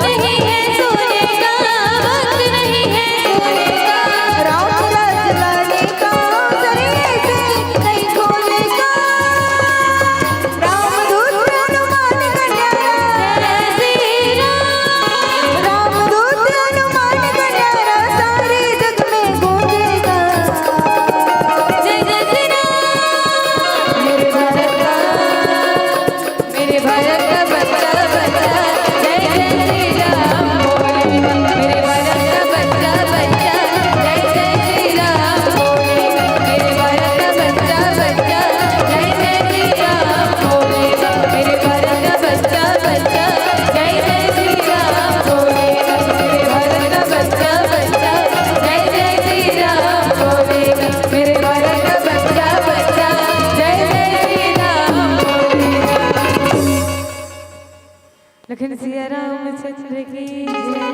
नहीं है सोने का, वक्त नहीं है सोने का, राम राज लाने का जरिए से नहीं खोने का, रामदूत हनुमान का न्यारा, जय श्री राम, रामदूत हनुमान का न्यारा सारे जग में गूंजेगा, जय जय श्री राम। मेरे भारत का बच्चा बच्चा जय जय श्री राम बोलेगा, मेरे भारत का बच्चा बच्चा जय जय श्री राम बोलेगा, मेरे भारत का बच्चा बच्चा जय जय श्री राम बोलेगा, मेरे भारत का बच्चा बच्चा जय जय श्री राम बोलेगा, मेरे भारत का बच्चा बच्चा जय जय श्री राम बोलेगा, मेरे भारत का बच्चा बच्चा जय जय श्री राम बोलेगा। लखन सिया रामचंद्र की जय।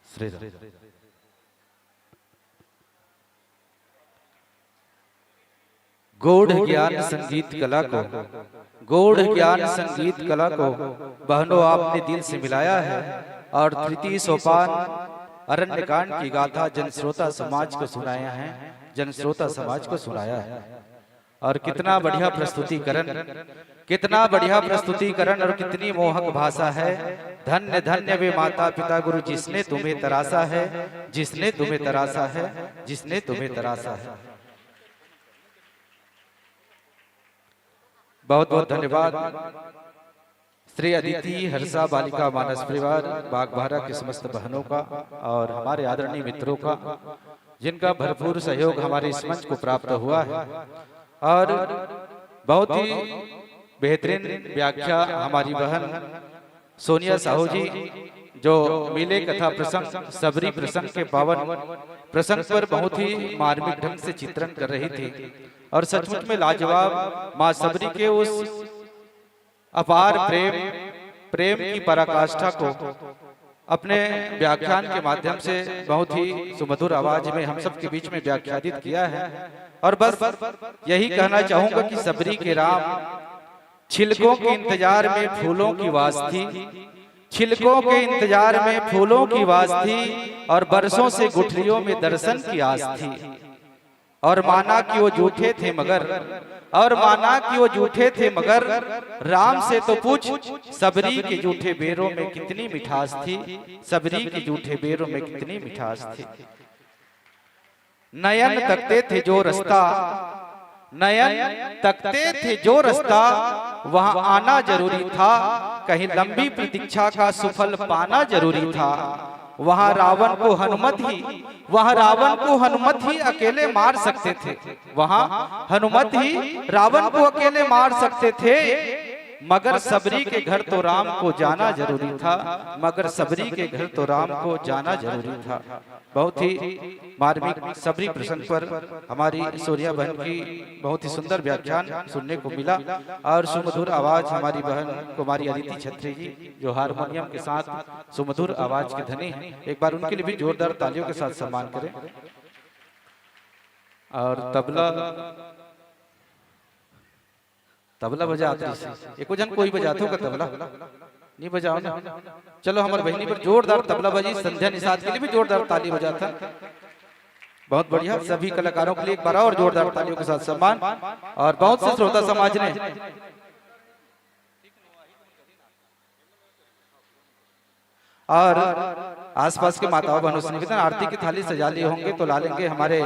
श्री राम। गौड़ ज्ञान संगीत कला को, गौड़ ज्ञान संगीत कला को बहनों आपने दिल से मिलाया है और तृतीय सोपान अरण्यकांड की गाथा जनश्रोता समाज को सुनाया है, जनश्रोता समाज को सुनाया है। और कितना बढ़िया प्रस्तुतिकरण, कितना बढ़िया प्रस्तुतिकरण और कितनी मोहक भाषा है। धन्य धन्य वे माता पिता गुरु जिसने तुम्हें तरासा है, जिसने तुम्हें तरासा है, जिसने तुम्हें तरासा है। बहुत बहुत धन्यवाद श्री अदिति हर्षा बालिका मानस परिवार बागबाहरा के समस्त बहनों का और हमारे आदरणीय मित्रों का, जिनका भरपूर सहयोग हमारे इस मंच को प्राप्त हुआ है। और बहुत ही बेहतरीन व्याख्या हमारी बहन सोनिया साहू जी, जो मेले कथा प्रसंग सबरी प्रसंग के पावन प्रसंग पर बहुत ही मार्मिक ढंग से चित्रण कर रही थी। और सचमुच में लाजवाब माँ सबरी के उस अपार प्रेम की पराकाष्ठा को अपने व्याख्यान के माध्यम से बहुत ही सुमधुर आवाज में हम सब के बीच में व्याख्यानित किया है। और बस यही कहना चाहूंगा कि सबरी के राम छिलकों के इंतजार में फूलों की वास थी, छिलकों के इंतजार में फूलों की वास थी और बरसों से गुठलियों में दर्शन की आस थी। और माना कि वो झूठे थे मगर, और माना कि वो झूठे थे मगर राम से तो पूछ सबरी के झूठे बेरों में कितनी मिठास थी, सबरी के झूठे बेरों में कितनी मिठास थी। नयन तकते थे जो रास्ता, नयन तकते थे जो रास्ता वहां आना जरूरी था, कहीं लंबी प्रतीक्षा का सुफल पाना जरूरी था। वहां रावण को हनुमत ही, वहां रावण को हनुमत ही अकेले मार सकते थे, वहां हनुमत ही रावण को अकेले मार सकते थे। मगर सबरी के घर तो राम को जाना जरूरी था, मगर सबरी के घर तो राम को जाना जरूरी था। बहुत ही मार्मिक सबरी प्रसंग पर हमारी सोनिया बहन की बहुत ही सुंदर व्याख्यान सुनने को मिला। और सुमधुर आवाज हमारी बहन कुमारी अदिति छत्री जी, जो हारमोनियम के साथ सुमधुर आवाज के धनी हैं, एक बार उनके लिए भी जोरदार तालियों के साथ सम्मान करें। और तबला बजाते, एको जन कोई बजाते होगा तबला, नहीं बजाओ ना। चलो हमारे बहनी पर जोरदार तबला बजी, संध्या निषाद के लिए भी जोरदार ताली बजाता। बहुत बढ़िया, सभी कलाकारों के लिए एक बार और जोरदार तालियों के साथ सम्मान। और बहुत से श्रोता समाज ने और आसपास के माताओं बहनों से निवेदन, आरती की थाली सजा लिए होंगे तो ला लेंगे। हमारे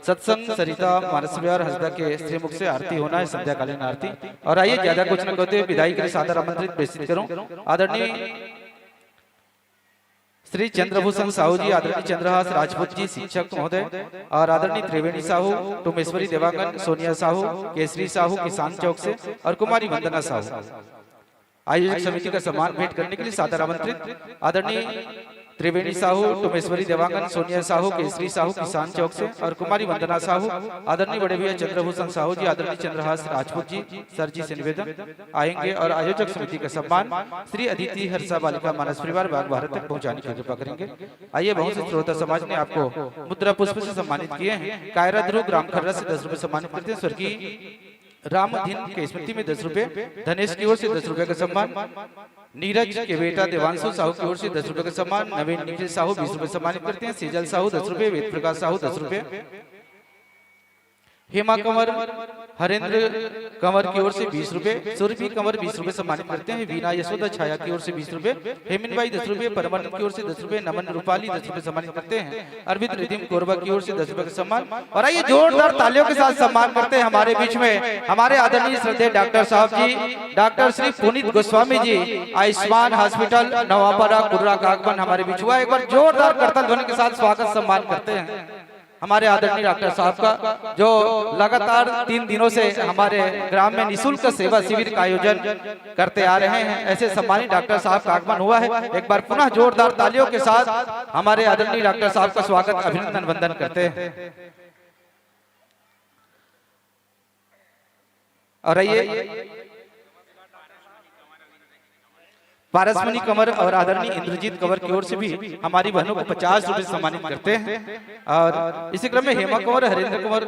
सत्संग सरिता मानस विहार हंसदा के श्रीमुख से आरती होना है, संध्याकालीन आरती। और आइए ज्यादा कुछ न कहते हुए विदाई के लिए सादर आमंत्रित प्रेषित करूं आदरणीय श्री चंद्रभूषण साहू जी, आदरणीय चंद्रहास राजपूत जी शिक्षक महोदय, और आदरणीय त्रिवेणी साहू, टोमेश्वरी देवांगन, सोनिया साहू, केसरी साहू किसान चौक से, और कुमारी वंदना साहू। आयोजक समिति का सम्मान भेंट करने के लिए सादर आमंत्रित आदरणीय त्रिवेणी साहू, टोमेश्वरी देवांगन, सोनिया साहू, केसरी साहू किसान चौक से, और कुमारी वंदना साहू। आदरणीय बड़े भैया चंद्रभूषण साहू जी, आदरणीय चंद्रहास राजपूत जी सर जी से निवेदन आएंगे। और आयोजक समिति का सम्मान श्री अदिति हर्षा बालिका मानस परिवार बाग भारत तक पहुंचाने की कृपा करेंगे। आइए, बहुत से श्रोता समाज ने आपको मुद्रा पुष्प से सम्मानित किए हैं। कायरा ध्रुव ग्राम खर्रा से 10 रुपए सम्मानित करते हैं। स्वर्गीय रामधीन के स्मृति में 10 रुपए, धनेश की ओर से 10 रुपए का सम्मान, नीरज के बेटा देवांशु साहू की ओर से 10 रुपए का सम्मान, नवीन निखिल साहू 20 रुपए सम्मानित करते हैं। सेजल साहू 10 रुपए, वेद प्रकाश साहू 10 रुपए, हेमा कंवर हरेंद्र कंवर की ओर से 20 रुपए, सुरभि कंवर 20 रुपए सम्मानित करते हैं। वीना यशोदा छाया की ओर से 20 रुपए, हेमिन भाई 10 रुपए, परमानंद की ओर से 10 रुपए, नमन रूपाली 10 रुपए सम्मानित करते हैं। अरविंद रिधिम कोरबा की ओर से 10 रुपए का सम्मान। और आइए जोरदार तालियों के साथ सम्मान करते हैं हमारे बीच में हमारे आदरणीय श्रद्धेय डॉक्टर साहब जी, डॉक्टर श्री पुनीत गोस्वामी जी, आयुष्मान हॉस्पिटल नवापाड़ा कुर्रा का आगमन हमारे बीच हुआ। एक बार जोरदार करताल ध्वनि के साथ स्वागत सम्मान करते हैं हमारे आदरणीय डॉक्टर साहब का, जो लगातार 3 दिनों से हमारे ग्राम में निःशुल्क सेवा शिविर का आयोजन करते आ रहे हैं। ऐसे सम्मानित डॉक्टर साहब का आगमन हुआ है। एक बार पुनः जोरदार तालियों के साथ हमारे आदरणीय डॉक्टर साहब का स्वागत, अभिनंदन, वंदन करते हैं। और आइए, पारसमणि कंवर और आदरणीय इंद्रजीत कंवर की ओर से भी हमारी बहनों को 50 रुपए सम्मानित करते हैं। और इसी क्रम में हेमा कंवर, हरेंद्र कंवर,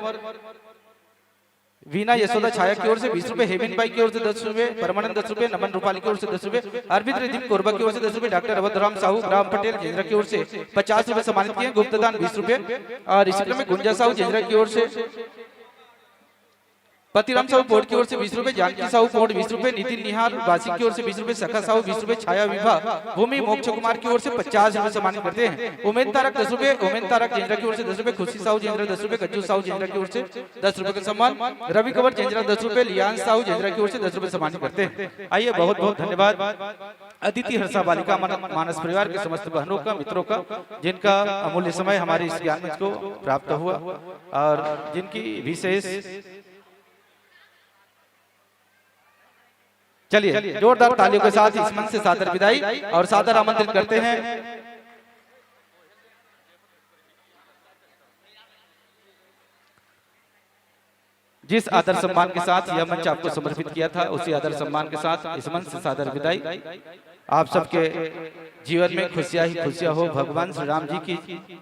वीना यशोदा छाया की ओर से 20 रुपए, हेमिन बाई की ओर से 10 रुपए, परमानंद 10 रुपए, नमन रूपाली की ओर से 10 रुपए, अरविंद रिधिम कोरबा की ओर से 10 रुपए, डॉक्टर अवधराम साहू ग्राम पटेल जेंद्रा की ओर से 50 रुपए सम्मानित किए। गुप्तदान 20 रुपए। और इसी क्रम में गुंजा साहू जेंद्रा की ओर से, पतिराम साहू पोर्ट की ओर से 20 रुपए, जानकी साहू पोर्ट 20 रुपए, नितिन निहार वासी की ओर से 20 रुपए, सखा साहू 20 रुपए, छाया विवाह भूमि मोक्ष कुमार की ओर से 50 रुपए सम्मानित करते हैं। उमेद तारक 10 रुपए, उमेद तारक जेंद्रा की ओर से 10 रुपए, खुशी साहू जेंद्रा 10 रुपए, गज्जू साहू जेंद्रा की ओर से 10 रुपए का सम्मान, रवि कंवर जेंद्रा 10 रुपए, लियान साहू जेंद्रा की ओर से 10 रुपए सम्मानित करते हैं। आइए, बहुत बहुत धन्यवाद अदिति हर्षा बालिका मानस परिवार के समस्त बहनों का, मित्रों का, जिनका अमूल्य समय हमारे इस ज्ञान मंच को प्राप्त हुआ और जिनकी विशेष, चलिए जोरदार तालियों के साथ इस मंच से सादर विदाई और सादर आमंत्रित करते हैं जिस आदर सम्मान के साथ यह मंच आपको समर्पित किया था, उसी आदर सम्मान के साथ इस मंच से सादर विदाई। आप सबके जीवन में खुशियां ही खुशियां हो, भगवान श्री राम जी की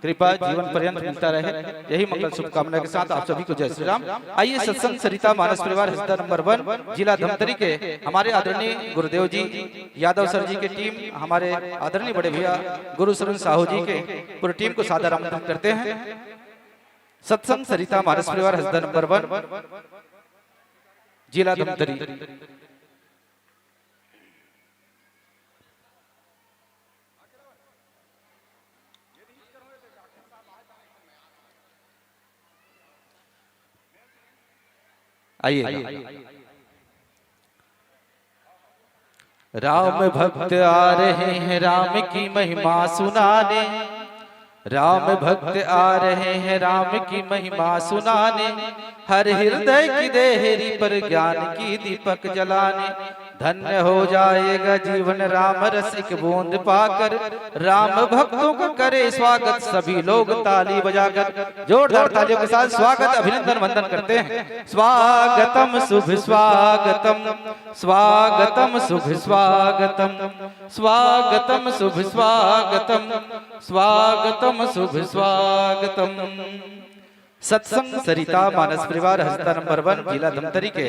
कृपा जीवन पर्यंत मिलता रहे, यही मंगल शुभकामना के साथ आप सभी को जय श्री राम। आइए, सत्संग सरिता मानस परिवार हंसदा नंबर 1 जिला धमतरी के हमारे आदरणीय गुरुदेव जी यादव सर जी की टीम, हमारे आदरणीय बड़े भैया गुरुशरण साहू जी के पूरी टीम को सादर आमंत्रित करते हैं। सत्संग सरिता मानस परिवार हंसदा नंबर 1 जिला धमतरी। आइए, राम भक्त आ रहे हैं राम की महिमा सुनाने, राम भक्त आ रहे हैं राम की महिमा सुनाने, हर हृदय की देहरी पर ज्ञान की दीपक जलाने, धन्य हो जाएगा जीवन राम रसिक बूंद पाकर, राम भक्तों का करे स्वागत सभी लोग ताली बजाकर। जोरदार तालियों के साथ स्वागत, अभिनंदन, वंदन करते हैं। स्वागतम शुभ स्वागतम, स्वागतम शुभ स्वागतम, स्वागतम शुभ स्वागतम, स्वागतम शुभ स्वागतम, सत्संग सरिता मानस परिवार हस्ता नंबर 1 जिला धमतरी के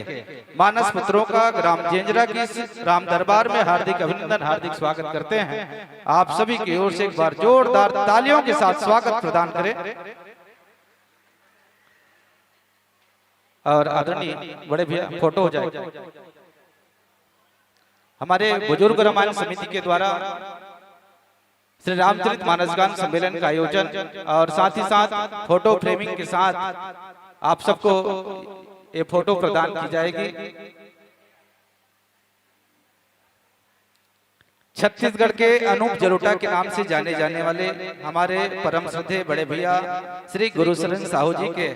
मानस पुत्रों का ग्राम जेंजरा की इस राम दरबार में हार्दिक अभिनंदन, हार्दिक स्वागत करते हैं। आप सभी की ओर से एक बार जोरदार तालियों के साथ स्वागत प्रदान करें। और आदरणीय बड़े भैया फोटो हो जाए। हमारे बुजुर्ग रामायण समिति के द्वारा श्री रामचरित मानसगान सम्मेलन का आयोजन और साथ ही साथ फोटो फ्रेमिंग के साथ आप सबको ये फोटो प्रदान की जाएगी। छत्तीसगढ़ के अनूप जलोटा के नाम से जाने जाने वाले हमारे परम श्रद्धेय बड़े भैया श्री गुरुशरण साहू जी के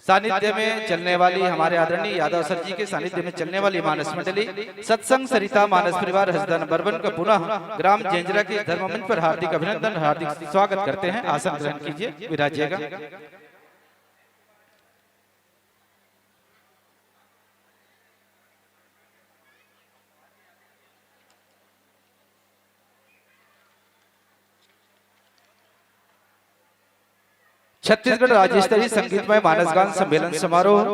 सानिध्य में चलने वाली, हमारे आदरणीय यादव सर जी के सानिध्य में चलने वाली मानस मंडली सत्संग सरिता मानस परिवार हस्ता नंबर 1 का पुनः ग्राम जेंजरा के धर्म मंच पर हार्दिक अभिनंदन, हार्दिक स्वागत करते हैं। आसन ग्रहण कीजिए, विराजिएगा। छत्तीसगढ़ राज्य स्तरीय संगीतमय मानस गान सम्मेलन समारोह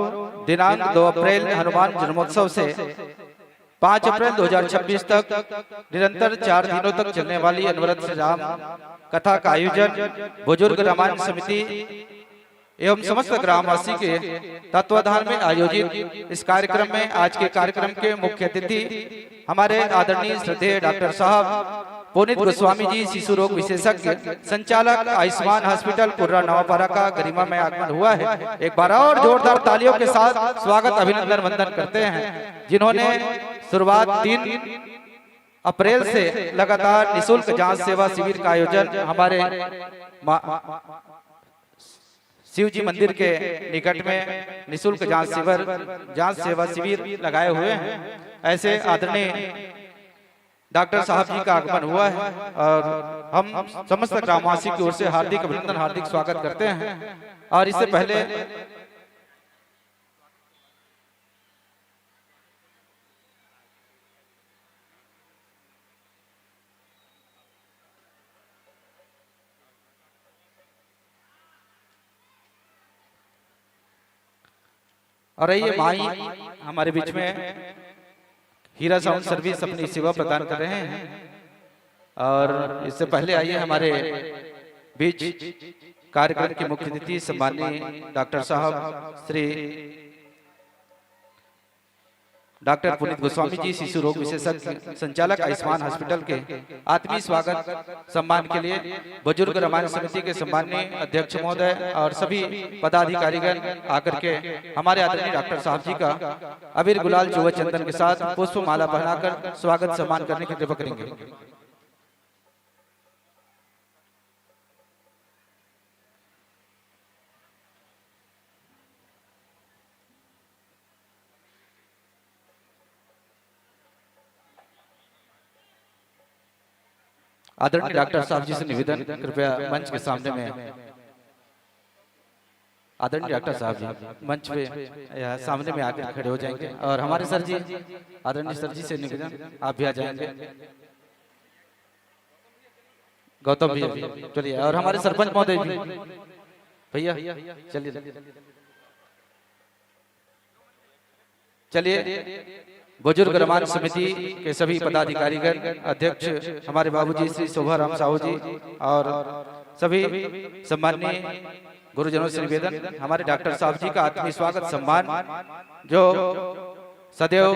दिनांक 2 अप्रैल हनुमान जन्मोत्सव से 5 अप्रैल 2026 तक निरंतर 4 दिनों तक चलने वाली अनवरत श्री राम कथा का आयोजन बुजुर्ग रामायण समिति एवं समस्त ग्रामवासी के तत्वाधान में आयोजित इस कार्यक्रम में आज के कार्यक्रम के मुख्य अतिथि हमारे आदरणीय श्रद्धेय डॉक्टर साहब पुनीत गोस्वामी जी, शिशु रोग विशेषज्ञ, संचालक आयुष्मान हॉस्पिटल कुर्रा नवापारा का गरिमा में आगमन हुआ है। एक बार और जोरदार तालियों के साथ स्वागत अभिनंदन वंदन करते हैं, जिन्होंने शुरुआत 3 अप्रैल से लगातार निःशुल्क जांच सेवा शिविर का आयोजन हमारे शिव जी मंदिर के निकट में निःशुल्क जांच सेवा शिविर लगाए हुए हैं। ऐसे आदरणीय डॉक्टर साहब जी का आगमन हुआ है और हम समस्त ग्रामवासी की ओर से हार्दिक अभिनंदन, हार्दिक स्वागत करते हैं। और इससे पहले और ये माई हमारे बीच में हीरा साउंड सर्विस अपनी सेवा प्रदान कर रहे हैं। और इससे पहले आइए हमारे बीच कार्यक्रम के मुख्य अतिथि सम्माननीय डॉक्टर साहब श्री डॉक्टर पुनीत गोस्वामी जी, शिशु रोग विशेषज्ञ, संचालक आयुष्मान हॉस्पिटल के आत्मीय स्वागत सम्मान के लिए बुजुर्ग रामायण समिति के सम्माननीय अध्यक्ष महोदय और सभी पदाधिकारीगण आकर के हमारे आदरणीय डॉक्टर साहब जी का अबीर गुलाल चुवा चंदन के साथ पुष्प माला पहनाकर स्वागत सम्मान करने की कृपा करेंगे। आदरणीय डॉक्टर साहब जी से निवेदन, कृपया मंच के सामने में आदरणीय डॉक्टर साहब जी मंच पे सामने में आकर खड़े हो जाएंगे। और हमारे सर जी, आदरणीय सर जी से निवेदन, आप भी आ जाएंगे। गौतम भी चलिए, और हमारे सरपंच महोदय जी, भैया चलिए बुजुर्ग रामायण समिति के सभी पदाधिकारीगण, अध्यक्ष हमारे बाबूजी श्री शोभाराम साहू जी और सभी सम्माननीय गुरुजनों से निवेदन, हमारे डॉक्टर साहब जी का आत्मीय स्वागत सम्मान जो सदैव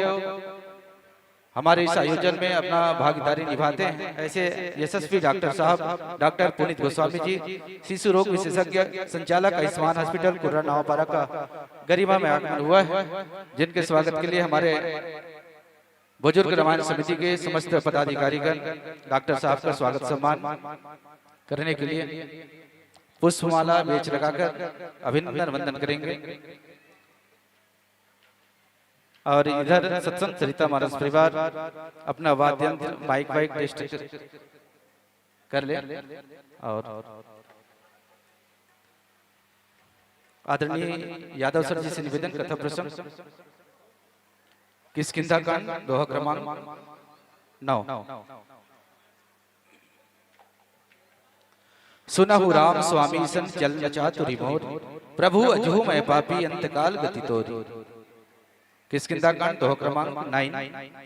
हमारे इस आयोजन में अपना भागीदारी निभाते हैं, ऐसे यशस्वी डॉक्टर साहब डॉक्टर पुनीत गोस्वामी जी, शिशु रोग विशेषज्ञ, संचालक आयुष्मान हॉस्पिटल कुर्रा नवापारा का गरिमा में आगमन हुआ है, जिनके स्वागत के लिए हमारे बुजुर्ग रामायण समिति के समस्त पदाधिकारीगण डॉक्टर साहब का स्वागत सम्मान करने के लिए पुष्पमाला बेच लगाकर अभिनंदन वंदन करेंगे। और इधर सत्संग सरिता मानस परिवार अपना वाद्य यंत्र माइक टेस्ट कर ले। और आदरणीय यादव सर जी से निवेदन, कथा प्रसंग किष्किंधा कांड दोहा क्रमांक 9। सुनहु राम स्वामी सन चल न चातुरी मोर, प्रभु अजहु मैं पापी अंतकाल गति तोरी। किष्किंधा कांड दोहा क्रमांक 9।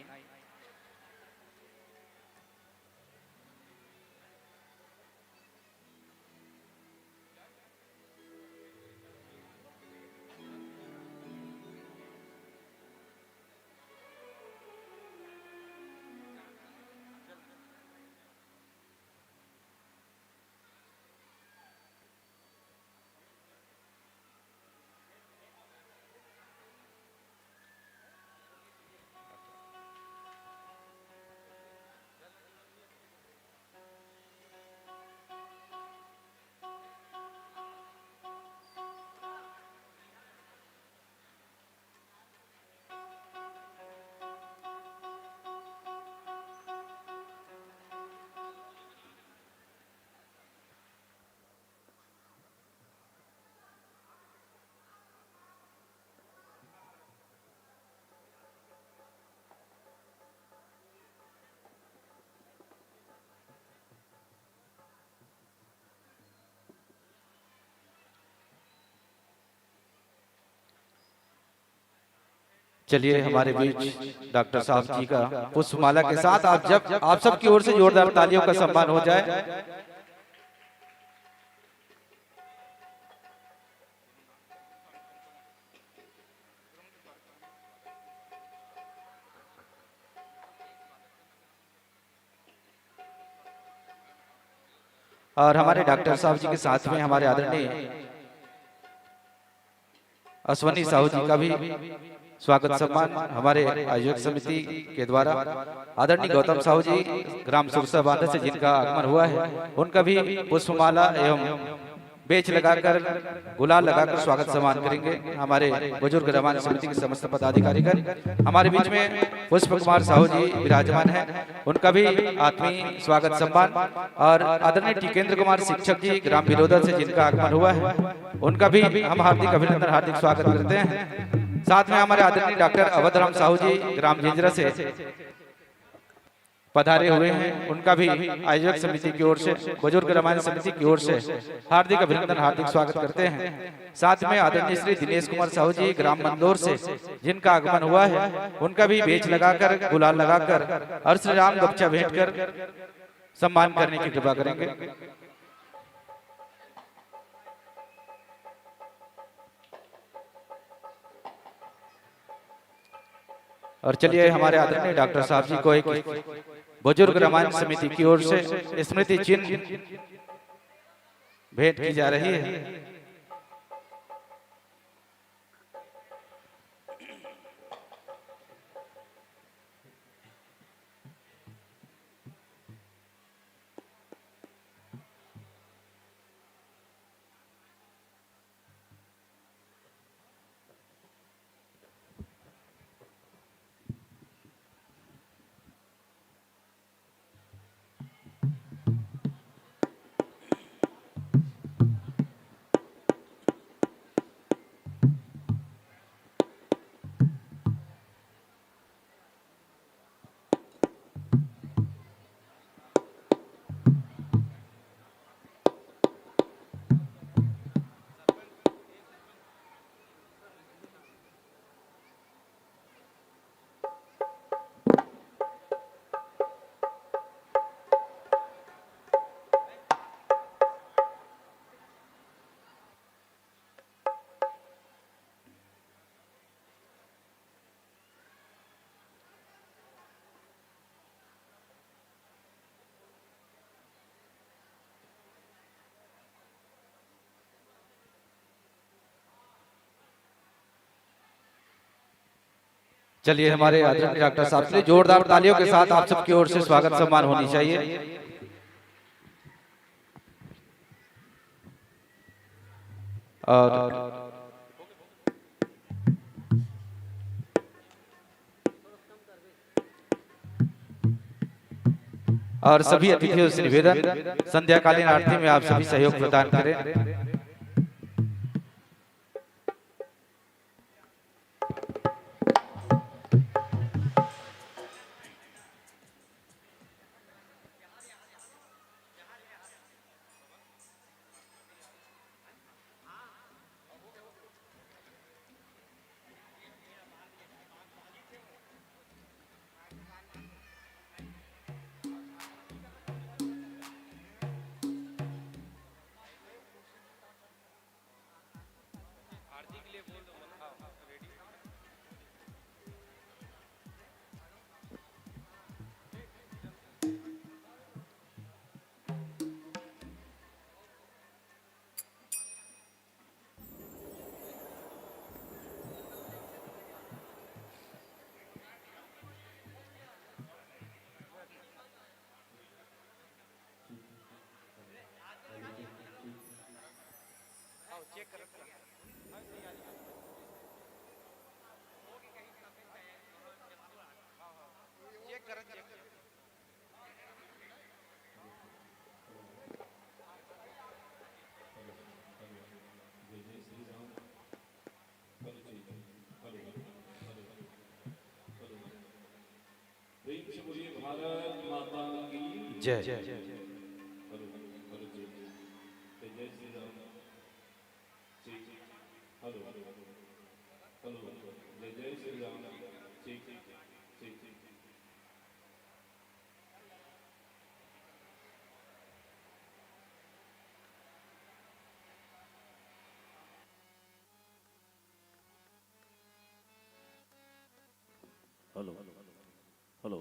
चलिए हमारे बीच डॉक्टर साहब जी का पुष्पमाला के साथ आप सबकी ओर से जोरदार तालियों का सम्मान हो जाए। और हमारे डॉक्टर साहब जी के साथ में हमारे आदरणीय अश्वनी साहू जी का भी स्वागत सम्मान हमारे आयोजक समिति के द्वारा आदरणीय गौतम साहू जी ग्राम सुरसा बांधा से जिनका आगमन हुआ है, उनका भी पुष्पमाला एवं बेच लगाकर गुलाल लगाकर स्वागत सम्मान करेंगे। हमारे बुजुर्ग रवाना समिति के समस्त पदाधिकारी हमारे बीच में पुष्प कुमार साहू जी विराजमान हैं, उनका भी आत्मीय स्वागत सम्मान। और आदरणीय टिकेंद्र कुमार शिक्षक जी ग्राम बिरोदा से जिनका आगमन हुआ है, उनका भी हम हार्दिक अभिनंदन हार्दिक स्वागत करते हैं। साथ में हमारे आदरणीय डॉक्टर अवधराम साहू जी ग्राम जिंजरा से पधारे हुए हैं, उनका भी आयोजक समिति की ओर से बुजुर्ग रामायण समिति की ओर से हार्दिक अभिनंदन हार्दिक स्वागत करते हैं। साथ में आदरणीय श्री दिनेश कुमार साहू जी ग्राम मंदोर से जिनका आगमन हुआ है, उनका भी बेच लगाकर गुलाल लगाकर और श्री राम गपचा भेंट कर सम्मान करने की कृपा करेंगे। और चलिए हमारे आदरणीय डॉक्टर साहब जी को एक बुजुर्ग रामायण समिति की ओर से स्मृति चिन्ह भेंट की जा रही है। चलिए हमारे आदरणीय डॉक्टर साहब से जोरदार तालियों के साथ आप सबकी ओर से स्वागत सम्मान होनी चाहिए। और सभी अतिथियों से निवेदन, संध्याकालीन आरती में आप सभी सहयोग प्रदान करें। जय हेलो हेलो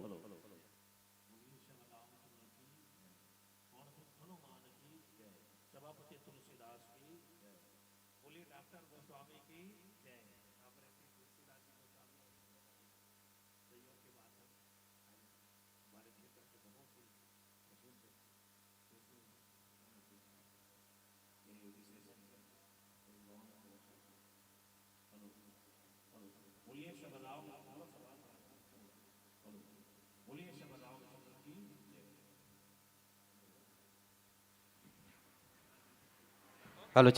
सभापति तुलसीदास की बोलिए, डॉक्टर गोस्वामी की जय। तुलसीदास जी गोस्वामी सहयोग के बाद हमारे क्षेत्र के बहुत ही बोलिए सबराव, बोलिए सबराव की जय। हेलो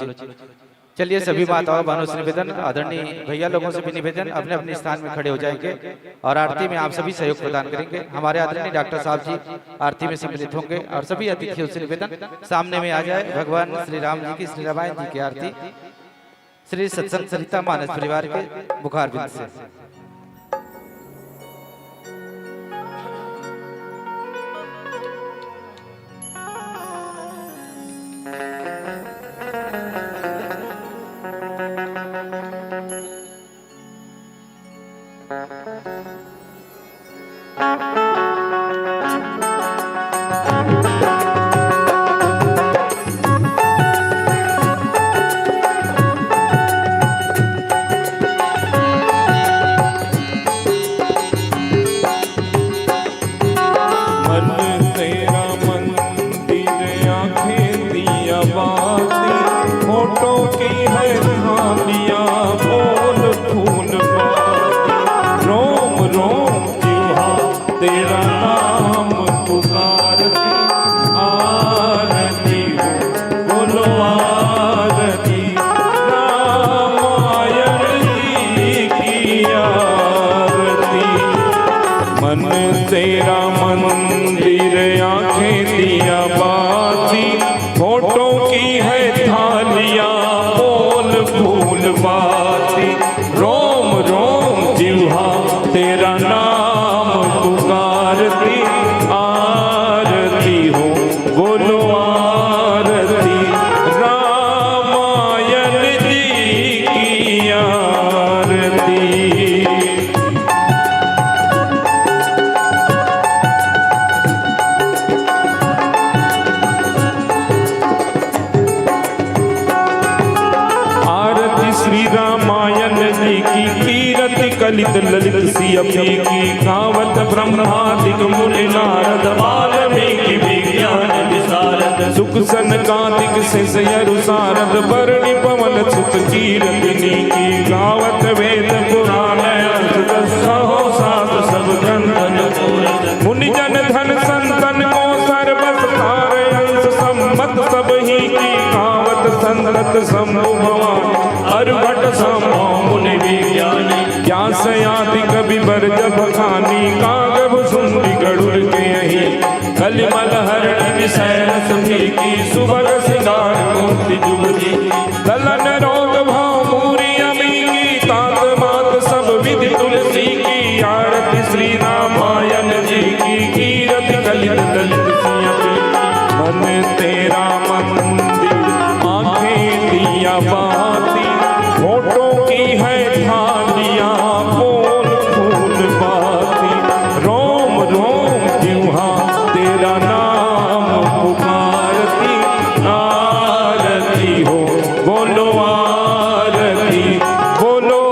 चलिए सभी माताओं बहनों से निवेदन, आदरणीय भैया लोगों से भी निवेदन, अपने अपने स्थान में खड़े हो जाएंगे और आरती में आप सभी सहयोग प्रदान करेंगे। हमारे आदरणीय डॉक्टर साहब जी आरती में सम्मिलित होंगे और सभी अतिथियों से निवेदन सामने में आ जाए। भगवान श्री राम जी की, श्री रामायण जी की आरती श्री सत्संग सरिता मानस परिवार के बुखार बिंद से। ललित ललित सियपी की गावत ब्रह्मादिक मुनि नारद वाल्मीकि विज्ञान विशारद सुख सनकादिक शेष यरु सारद बरणी पवन सुत कीर्तनी की गावत वेद पुराण सहो सात सब ग्रंथ मुनि जन धन संतन को सर्वस तार अंश सम्मत सब ही की गावत संतत शंभु भवान अरघट संभव मुनि विज्ञानी व्यास आदि कवि बर जब खानी कागभ सुंदी गरुड़ के यही कलिमल हरण विषय रस की सुभग सिंगार मूर्ति जुगती दलन रोग भाव मूरी अमी की तात मात सब विधि तुलसी की आरती श्री रामायण जी की कीरत कलित दलित सियपी मन तेरा मंदिर आंखें दिया बाती होठों की है थालियां बोल फूल बाती रोम रोम जिह्वा तेरा नाम पुकारती आरती हो बोलो आरती बोलो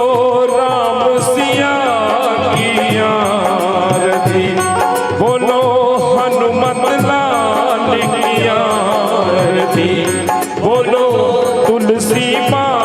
राम सिया की आरती बोलो हनुमत लाल की आरती बोलो तुलसी माँ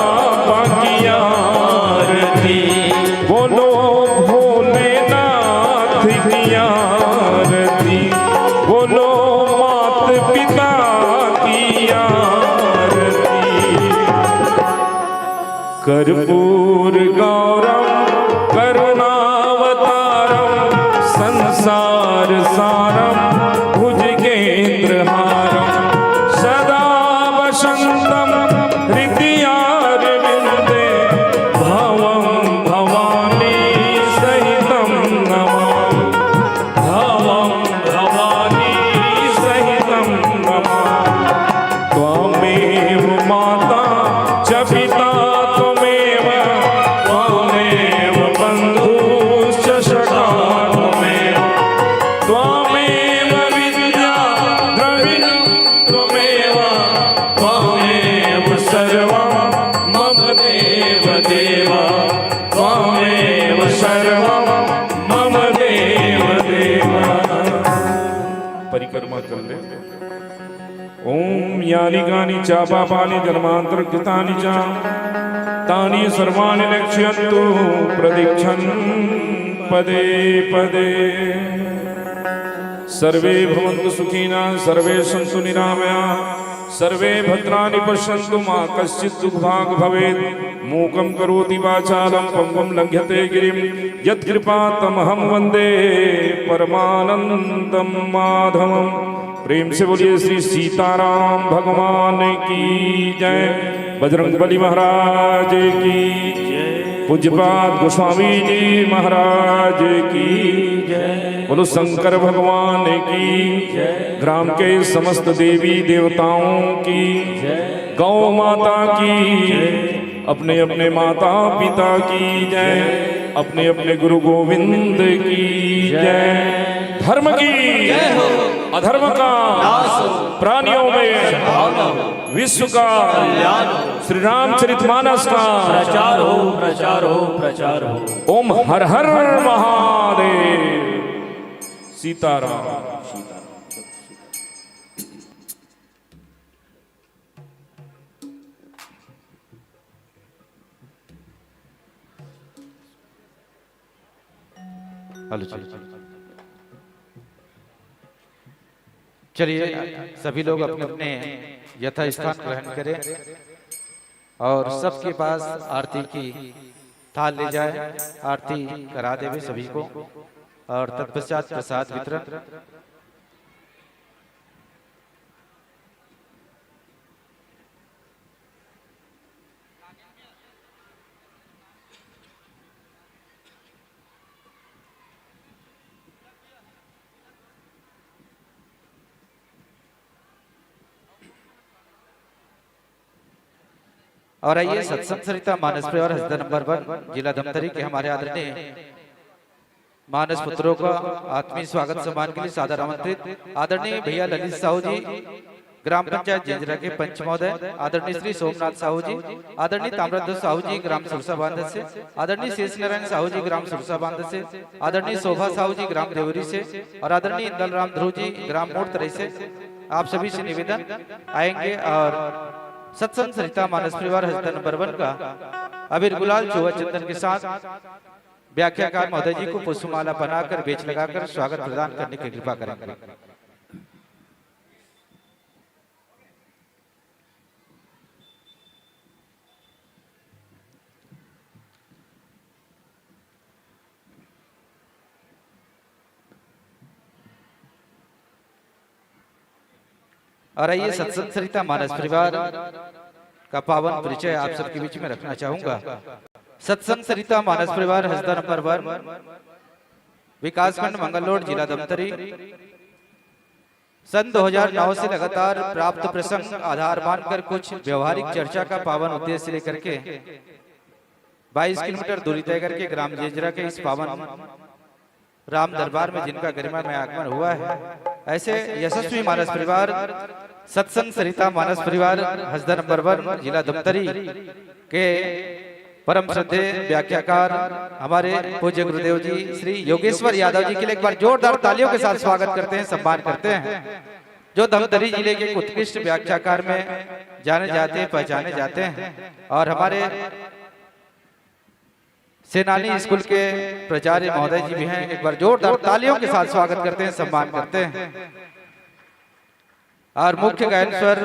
कर्पूर गौरम करुणावतारम संसार सारम भुजगेन्द्रहारम सदा वसंतम हृदयारविंदे भवं भवानी सहितं नमामि भवं भवानी सहितं नमामि त्वमेव माता च पिता त्वमेव त्वमेव बन्धुश्च सखा त्वमेव त्वमेव विद्या द्रविणं त्वमेव त्वमेव सर्वं मम देव देव त्वमेव सर्वं मम देव देव। परिक्रमा कर ले। ओम यानि कानि च पापानि जन्मान्तरकृतानि च तानि सर्वाणि लक्ष्यन्तु प्रदिक्षन् पदे पदे। सर्वे भवन्तु सुखिनः सर्वे सन्तु निरामयाः सर्वे भद्राणि पश्यन्तु मा कश्चित् दुःखभाग् भवेत्। मूकं करोति वाचालं पङ्गुं लङ्घ्यते गिरिं यत्कृपातमहं वन्दे परमानन्दं माधवम्। प्रेम से बोलिए श्री सीताराम भगवान की जय। बजरंगबली महाराज की जय। पूज्यपाद गोस्वामी जी महाराज की जय। बोलो शंकर भगवान की जय। ग्राम के समस्त देवी देवताओं की जय। गौ माता की जय। अपने अपने माता पिता की जय। अपने अपने गुरु गोविंद की जय। धर्म की जय हो, अधर्म का नाश हो, प्राणियों में विश्व का कल्याण हो, श्री रामचरितमानस का प्रचार हो प्रचार हो प्रचार हो। ओम हर हर महादेव। सीताराम। हेलो चलिए सभी लोग अपने अपने यथा स्थान ग्रहण करें और सबके पास आरती की थाल ले जाए। आरती करा देवे सभी को और तत्पश्चात प्रसाद वितरण। और आइए सत्संग सरिता मानस परिवार हस्ता नंबर 1 जिला धमतरी के हमारे आदरणीय मानस पुत्रों का आत्मीय स्वागत सम्मान के लिए सादर आमंत्रित आदरणीय भैया ललित साहू जी ग्राम पंचायत जेंजरा के पंच महोदय, आदरणीय श्री सोमनाथ साहू जी, आदरणीय ताम्रध्वज साहू जी ग्राम सुरसा बांध से, आदरणीय शेष नारायण साहू जी ग्राम सुरसा बांध से, आदरणीय शोभा साहू जी ग्राम देवरी से और आदरणीय इंदल राम ध्रुव जी ग्राम मोड़तरई से। आप सभी से निवेदन आएंगे और सत्संग सरिता मानस परिवार हस्ता नंबर 1 का अबीर गुलाल चोहा चंदन के साथ व्याख्याकार महोदय जी को पुष्पमाला बनाकर बेच लगाकर स्वागत प्रदान करने की कृपा करेंगे। और आइए सत्संग सरिता मानस परिवार का पावन परिचय आप सबके बीच में रखना चाहूंगा। सत्संग सरिता मानस परिवार हस्ता नंबर 1 विकासखंड मंगलरोड जिला धमतरी सन 2009 से लगातार प्राप्त प्रसंग आधार मानकर कुछ व्यवहारिक चर्चा का पावन उद्देश्य लेकर के 22 किलोमीटर दूरी तय करके ग्राम जेंजरा के इस पावन राम दरबार में जिनका गरिमा में आगमन हुआ है, ऐसे यशस्वी मानस परिवार सत्संग सरिता मानस परिवार हस्ता नंबर 1 जिला धमतरी के परम श्रद्धे व्याख्याकार हमारे पूज्य गुरुदेव जी श्री योगेश्वर यादव जी के लिए एक बार जोरदार तालियों के साथ स्वागत करते हैं, सम्मान करते हैं, जो धमतरी जिले के उत्कृष्ट व्याख्याकार में जाने जाते हैं, पहचाने जाते हैं और हमारे सेनानी स्कूल के प्राचार्य महोदय जी भी हैं। एक बार जोरदार तालियों के साथ स्वागत करते हैं, सम्मान करते हैं। और मुख्य गायन स्वर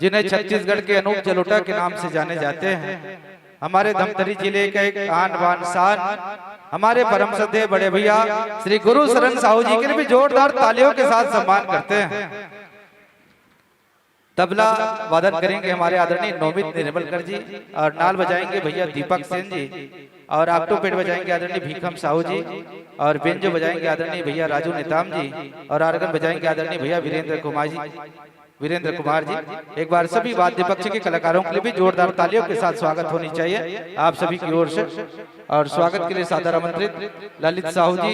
जिन्हें छत्तीसगढ़ के अनूप जलोटा के नाम से जाने जाते हैं, हमारे धमतरी जिले के एक आन बान शान हमारे परम श्रद्धेय बड़े भैया श्री गुरु शरण साहू जी के लिए भी जोरदार तालियों के साथ सम्मान करते हैं। तबला वादन करेंगे हमारे आदरणीय नौमित निर्मलकर जी और नाल बजाएंगे भैया दीपक सेन जी और ऑक्टोपेड बजाएंगे आदरणीय भीखम साहू जी और बेंजो बजाएंगे आदरणीय भैया राजू नेताम जी और आर्गन बजाएंगे आदरणीय भैया वीरेंद्र कुमार जी। एक बार सभी वाद्य पक्ष के कलाकारों के लिए भी जोरदार तालियों के साथ स्वागत होनी चाहिए आप सभी की ओर से। और स्वागत के लिए सादर आमंत्रित ललित साहू जी,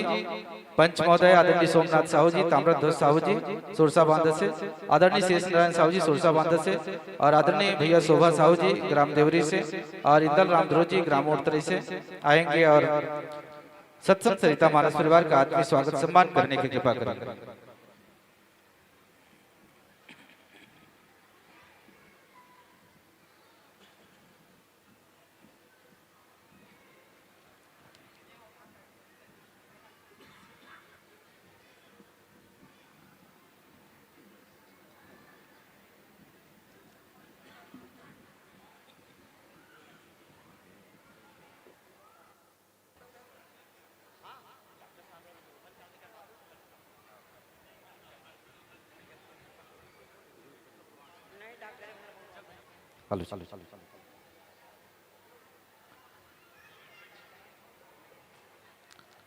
पंच महोदय आदरणीय सोमनाथ साहू जी, ताम्रध्वज साहू जी सुरसा बांध से, आदरणीय शेष नारायण साहू जी सुरसा बांध से और आदरणीय भैया शोभा साहू जी ग्राम देवरी से और इंदल राम ध्रुव जी ग्राम ओटतरी से आएंगे और सत्संग सरिता मानस परिवार का आत्मीय स्वागत सम्मान करने की कृपा करेंगे।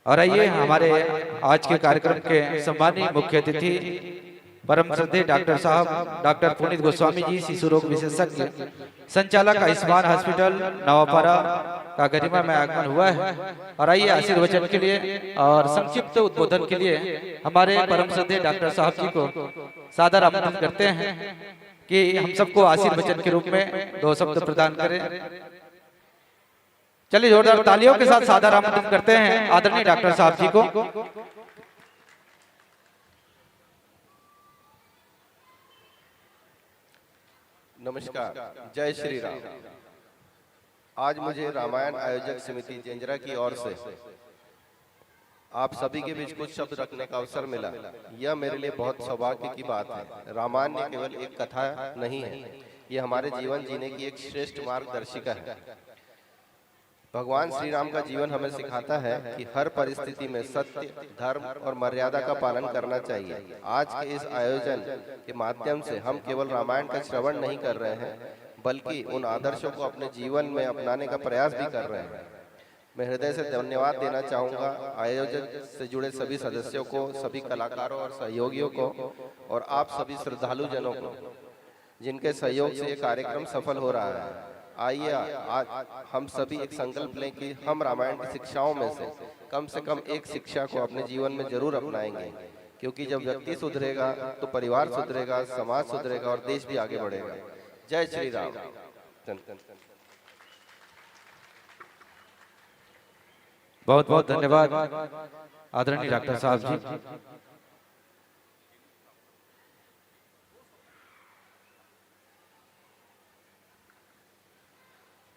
और आइए हमारे आज के कार्यक्रम के सम्मानीय मुख्य अतिथि परम श्रद्धेय डॉक्टर साहब डॉक्टर पुनीत गोस्वामी जी, शिशु रोग विशेषज्ञ, संचालक आयुष्मान हॉस्पिटल नवापारा का गरिमा में आगमन हुआ है। और आइए आशीर्वचन के लिए और संक्षिप्त उद्बोधन के लिए हमारे परम श्रद्धेय डॉक्टर साहब जी को सादर आमंत्रित करते हैं कि हम सबको आशीर्वचन के रूप में 2 शब्द प्रदान करें। चलिए जोरदार तालियों के साथ सादर आमंत्रित करते हैं आदरणीय डॉक्टर साहब जी को। नमस्कार, जय श्री राम। आज मुझे रामायण आयोजक समिति जेंजरा की ओर से आप सभी के बीच कुछ शब्द रखने का अवसर मिला। यह मेरे लिए बहुत सौभाग्य की बात है। रामायण केवल एक कथा नहीं है, यह हमारे जीवन जीने की एक श्रेष्ठ मार्गदर्शिका है। भगवान श्री राम का जीवन हमें सिखाता है कि हर परिस्थिति में सत्य, धर्म और मर्यादा का पालन करना चाहिए। आज के इस आयोजन के माध्यम से हम केवल रामायण का श्रवण नहीं कर रहे हैं, बल्कि उन आदर्शों को अपने जीवन में अपनाने का प्रयास भी कर रहे हैं। मैं हृदय से धन्यवाद देना चाहूँगा आयोजन से जुड़े सभी सदस्यों को, सभी कलाकारों और सहयोगियों को और आप सभी श्रद्धालु जनों को, जिनके सहयोग से ये कार्यक्रम सफल हो रहा है। आइए आज हम सभी एक संकल्प लें कि हम रामायण की शिक्षाओं में से कम एक शिक्षा को अपने जीवन में जरूर अपनाएंगे, क्योंकि जब व्यक्ति सुधरेगा तो परिवार सुधरेगा, समाज सुधरेगा और देश भी आगे बढ़ेगा। जय श्री राम। बहुत बहुत धन्यवाद आदरणीय डॉक्टर साहब जी।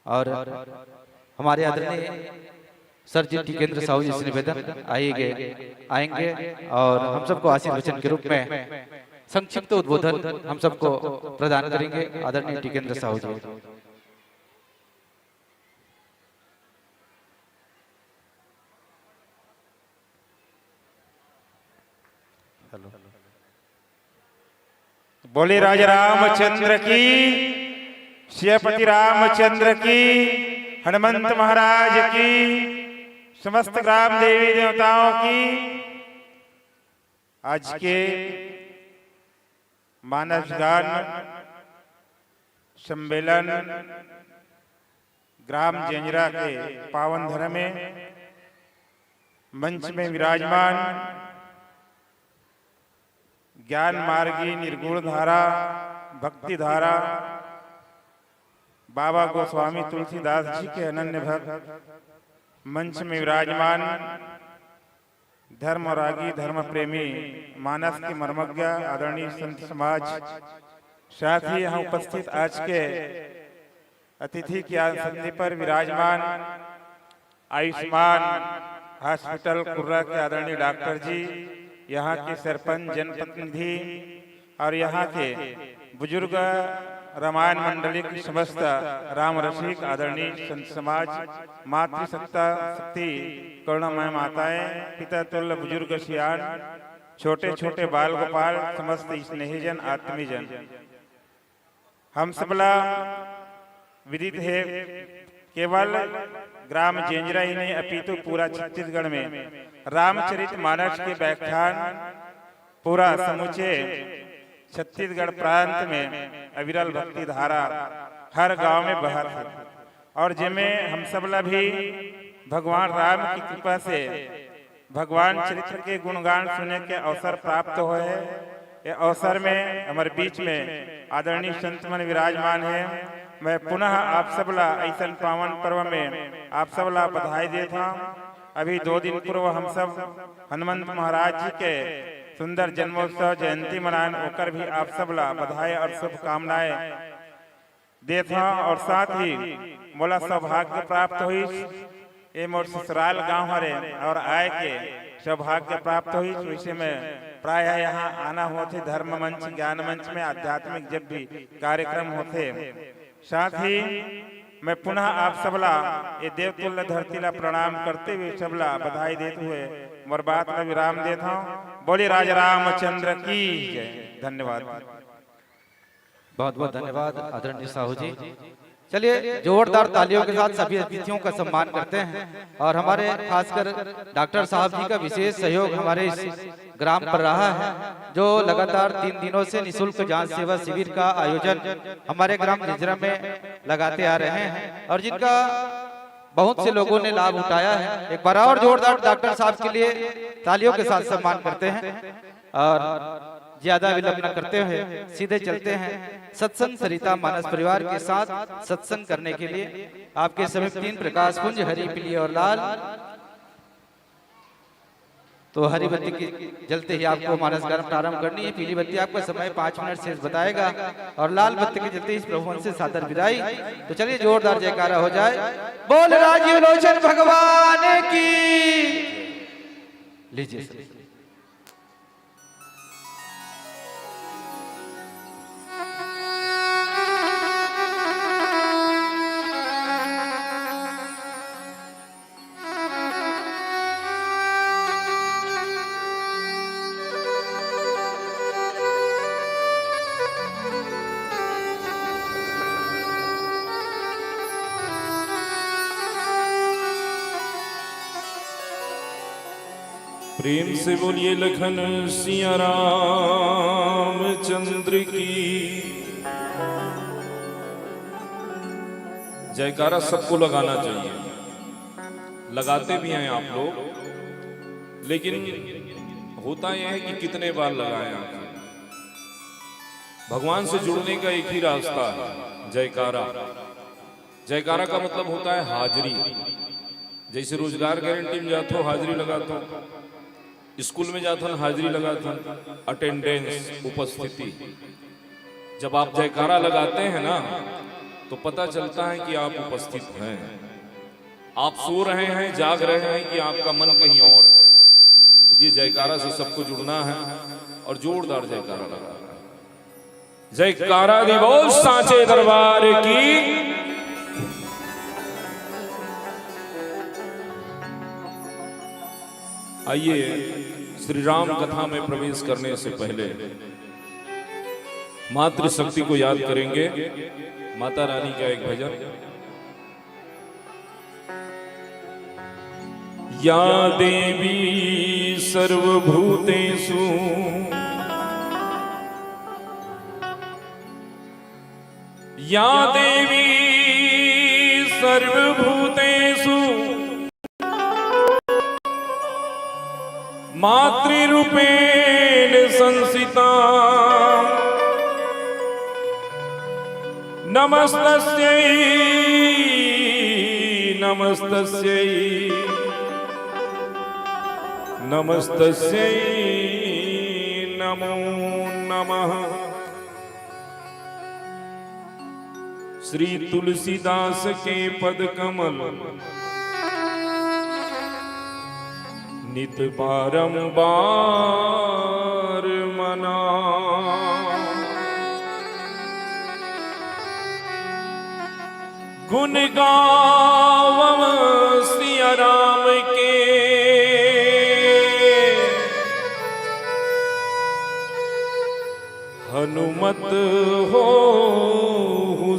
और हमारे आदरणीय सर जी टिकेंद्र साहू जी से निवेदन आएंगे और हम सबको आशीर्वचन के रूप में संक्षिप्त उद्बोधन हम सबको प्रदान करेंगे आदरणीय टिकेंद्र साहू जी। बोले राजा रामचंद्र की, श्रीपति रामचंद्र की, हनुमंत महाराज की, समस्त ग्राम देवी देवताओं की। आज के मानस गान सम्मेलन ग्राम जेंजरा के पावन धर्म में मंच में विराजमान ज्ञान मार्गी निर्गुण धारा भक्ति धारा बाबा गोस्वामी तुलसीदास जी के अनन्य भक्त, मंच में विराजमान धर्म रागी धर्म प्रेमी मानस के मर्मज्ञ आदरणीय संत समाज, साथ ही यहाँ उपस्थित आज के अतिथि की संधि पर विराजमान आयुष्मान हॉस्पिटल कुर्रा के आदरणीय डॉक्टर जी, यहाँ के सरपंच जनप्रतिनिधि और यहाँ के बुजुर्ग रामायण मंडली की समस्त राम रसिक आदरणीय संत समाज, मातृसत्ता शक्ति करुणामय माताएं, पिता तुल्य बुजुर्ग सियान, छोटे छोटे बाल गोपाल, समस्त स्नेहीजन आत्मीजन, हम सबला विदित है केवल ग्राम जेंजरा ही नहीं अपितु पूरा छत्तीसगढ़ में रामचरित मानस के व्याख्यान पूरा समूचे छत्तीसगढ़ प्रांत में अविरल भक्ति धारा हर गांव में बहत है। और जिनमें हम सबला भी भगवान राम की कृपा से भगवान चरित्र के गुणगान सुनने के अवसर प्राप्त हुए है। ये अवसर में हमारे बीच में आदरणीय संत मन विराजमान है। मैं पुनः आप सबला ऐसा पावन पर्व में आप सबला बधाई देता हूँ। अभी 2 दिन पूर्व हम सब हनुमंत महाराज जी के सुंदर जन्मोत्सव जयंती मनान होकर भी आप सबला बधाई और शुभकामनाएं देता हूँ। और साथ ही मोला सौभाग्य प्राप्त हुई ये मोर ससुराल गांव हरे और आए के सौभाग्य प्राप्त हुई। विषय में प्राय यहाँ आना होते धर्म मंच ज्ञान मंच में आध्यात्मिक जब भी कार्यक्रम होते। साथ ही मैं पुनः आप सबला ये देवतुल्य धरती ला प्रणाम करते हुए सबला बधाई देते हुए मोर बात में विराम देता हूँ। बोले राजा रामचंद्र की जय। धन्यवाद। बहुत बहुत धन्यवाद आदरणीय साहू जी। चलिए जोरदार तालियों के साथ सभी अतिथियों का सम्मान करते हैं। और हमारे खासकर डॉक्टर साहब जी का विशेष सहयोग हमारे इस ग्राम पर रहा है, जो लगातार 3 दिनों से निःशुल्क जांच सेवा शिविर का आयोजन हमारे ग्राम जेंजरा में लगाते आ रहे हैं और जिनका बहुत से लोगों ने लाभ उठाया है। एक बार और जोरदार डॉक्टर साहब के लिए तालियों के साथ सम्मान करते हैं। और ज्यादा विलंब न करते हुए सीधे चलते हैं सत्संग सरिता मानस परिवार के साथ सत्संग करने के लिए। आपके समीप 3 प्रकाश पुंज हरी, पीली और लाल। तो हरी बत्ती की जलते ही आपको मानस गान प्रारंभ करनी है। पीली बत्ती आपका समय 5 मिनट शेष बताएगा और लाल बत्ती के जलते इस प्रभु से सादर विदाई। तो चलिए जोरदार जयकारा हो जाए। बोल राजीव लोचन भगवान की। लीजिए प्रेम से बोलिए लखन सिया राम चंद्र की जयकारा सबको लगाना चाहिए। लगाते भी हैं आप लोग, लेकिन होता यह है कि कितने बार लगाएं आप। भगवान से जुड़ने का एक ही रास्ता है, जयकारा। जयकारा का मतलब होता है हाजिरी। जैसे रोजगार गारंटी में जाते हो हाजिरी लगाते हो, स्कूल में जाता हूँ हाजिरी लगाता हूँ, अटेंडेंस उपस्थिति। जब आप जयकारा लगाते हैं ना तो पता चलता है कि आप उपस्थित हैं। आप सो रहे हैं, जाग रहे हैं कि आपका मन कहीं और है। इसलिए जयकारा से सबको जुड़ना है और जोरदार जयकारा लगा। जयकारा दी बोल सांचे दरबार की। आइए श्री राम कथा में प्रवेश करने से पहले मातृशक्ति को याद करेंगे। माता रानी का एक भजन। या देवी सर्वभूतेषु या देवी सर्वभूतेषु मातृरूपेण संसिता नमस्तस्यै नमस्तस्यै नमस्तस्यै नमो नमः। श्री तुलसीदास के पद कमल नित बारंबार मना। गुण गावम सिया राम के हनुमत हो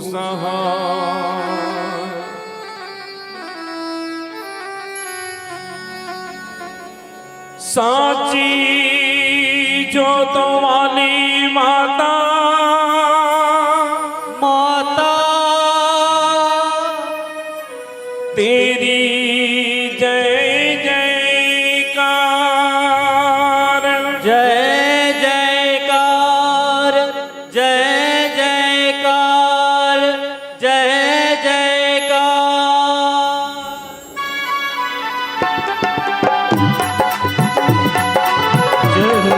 सहाय। साची जो तो वाली माता तेरी जय जयकार जय जयकार जय जयकार जय जयकार। जय हो।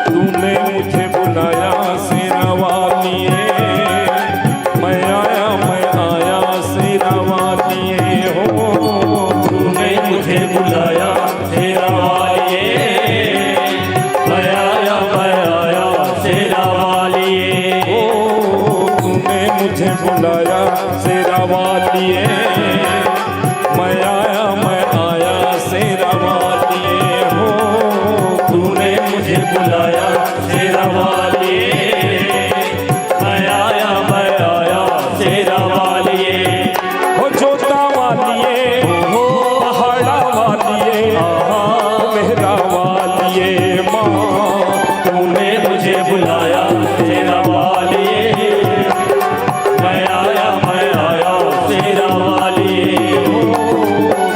तूने मुझे बुलाया सेरा वालिए, मैं आया सेरा वालिए हो। तूने मुझे बुलाया सेरा वालिए, मैं आया सेरा वालिए हो। तूने मुझे बुलाया सेरा वालिए, मैं आया सेरा वालिए हो। तूने मुझे बुलाया शेरा वालिए, मैं आया शेरा वालिए हो। जोता वालिए हो, पहाड़ा वालिए, मेहरा वालिए माँ। तूने मुझे बुलाया शेरा वालिए, मैं आया शेरा वालिए हो।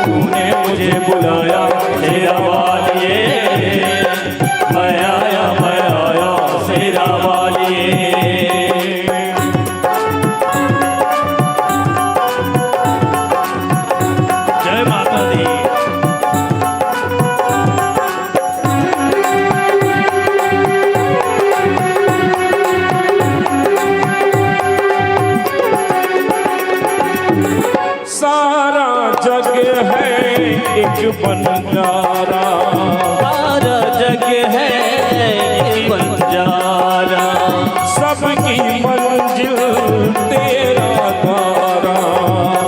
तूने मुझे बुलाया शेरा वालिए, मैं आया शेरा वालिए। जय माता दी। सारा जग है एक बंजारा, सारा जग है एक बंजारा, सबकी मंजिल तेरा द्वारा,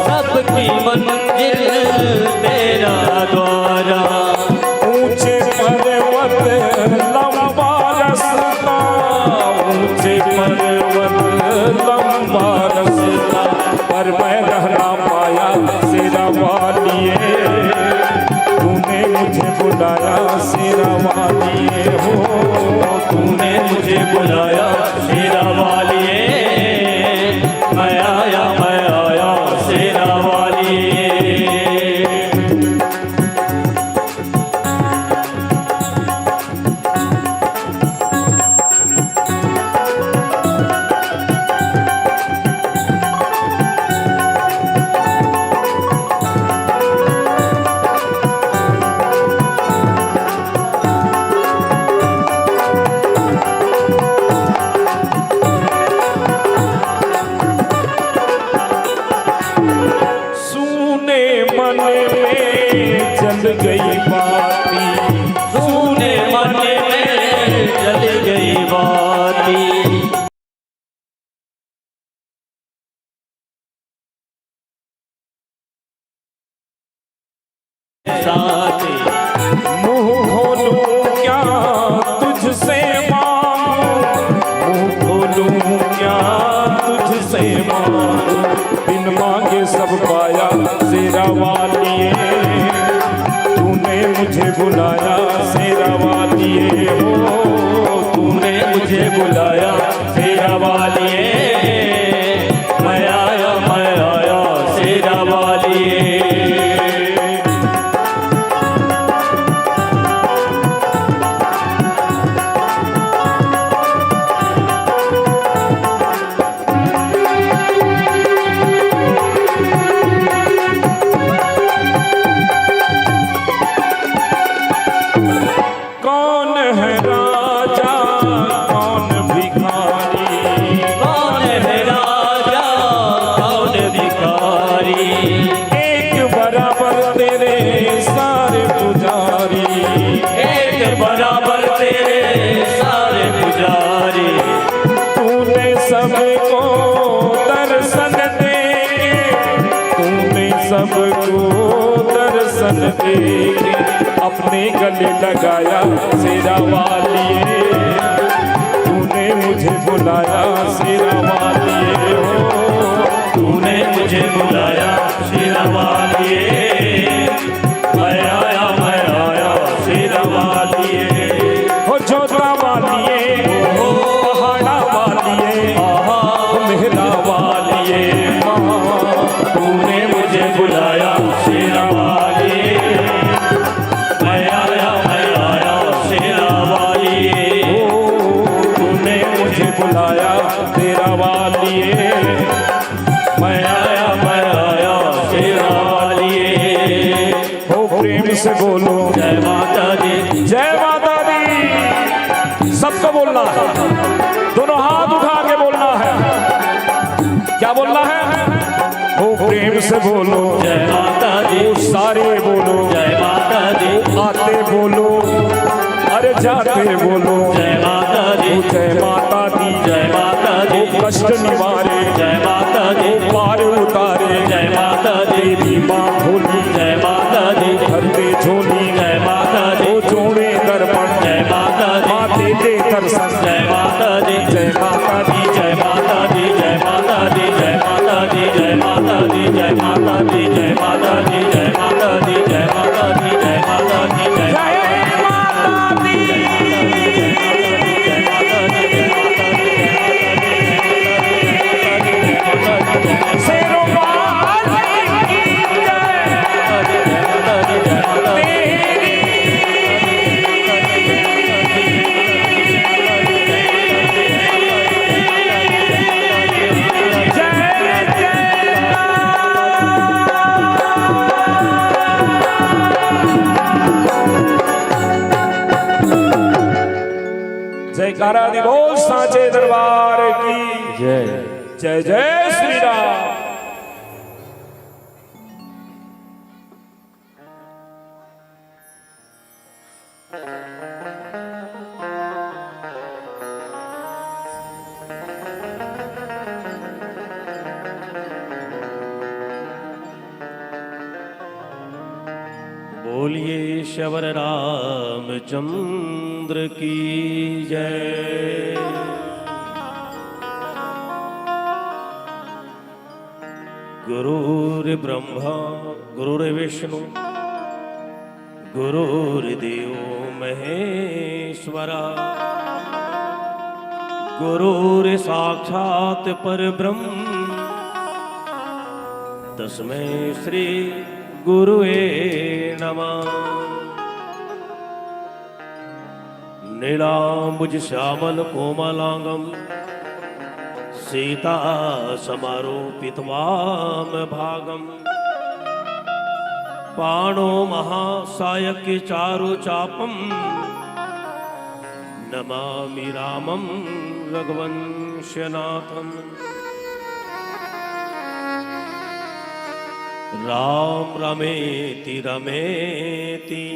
सबकी मंजिल तेरा द्वारा। ऊंचे पर्वत लंबा रास्ता, ऊंचे पर्वत लंबा रास्ता, पर मैं रहना पाया सेरा वालिए। तूने मुझे बुलाया सेरा वालिए हो। तूने मुझे बुलाया शेरा वालिए, मैं आया शेरा वालिए। सूने मन में जल गई बाती, सूने मन में जल गई बाती। साथी मुँह खोलूं क्या तुझसे मांगूं, मुँह खोलूं क्या तुझसे मांगूं। बिन मांगे सब पाया शेरा वालिए। तूने मुझे बुलाया शेरा वालिए हो। तूने मुझे बुलाया शेरा वालिए, मैं आया शेरा वालिए। कौन है राजा बराबर तेरे सारे पुजारी। तूने सबको दर्शन देके, तूने सबको दर्शन देके अपने गले लगाया शेरा वालिए। तूने मुझे बुलाया शेरा वालिए हो, तूने मुझे बुलाया शेरा वालिए। मैं आया शेरा वालिए हो, जोता वालिए हो, पहाड़ा वालिए, मेहरा वालिए। तूने मुझे बुलाया शेरा वालिए। मैं आया शेरा वालिए हो, तूने मुझे बुलाया तेरा वालिए। मैं आया शेरा वालिए हो। प्रेम से बोलो जय माता दी, जय माता दी। सबको बोलना है, दोनों हाथ उठा के बोलना है। क्या बोलना है? हो प्रेम से बोलो जय माता दी, सारे बोलो जय माता दी। आते बोलो अरे जाते बोलो जय माता दी, जय माता दी, जय माता दी। कष्ट निवारे जय माता दी, पार उतारे जय माता दी। देवी माँ भोली जय माता दी, घर पे झोली जय माता दी। जोड़े दर्पण जय माता दी, माते दे दर्शन जय माता दी, जय माता दी, जय माता दी, जय माता दी, जय माता दी, जय माता दी, जय माता दी, जय माता दी, जय माता दी, जय माता दी, जय माता दी, जय माता दी। जयकारा दी बोल सांचे दरबार की जय। जय जय श्री राम। बोलिए शबर रामचंद्र की जय। गुरुर्ब्रह्मा गुरुर्विष्णु गुरुर्देव महेश्वरा। गुरुर्साक्षात् परब्रह्म तस्मै श्री गुरुवे नमः। नीलांबुज श्यामल कोमलांगम सीता समारोपितवाम भागम। पाणो महासायक्य चारु चापम नमामि रामं रघुवंशनाथम। राम रमेति रमेति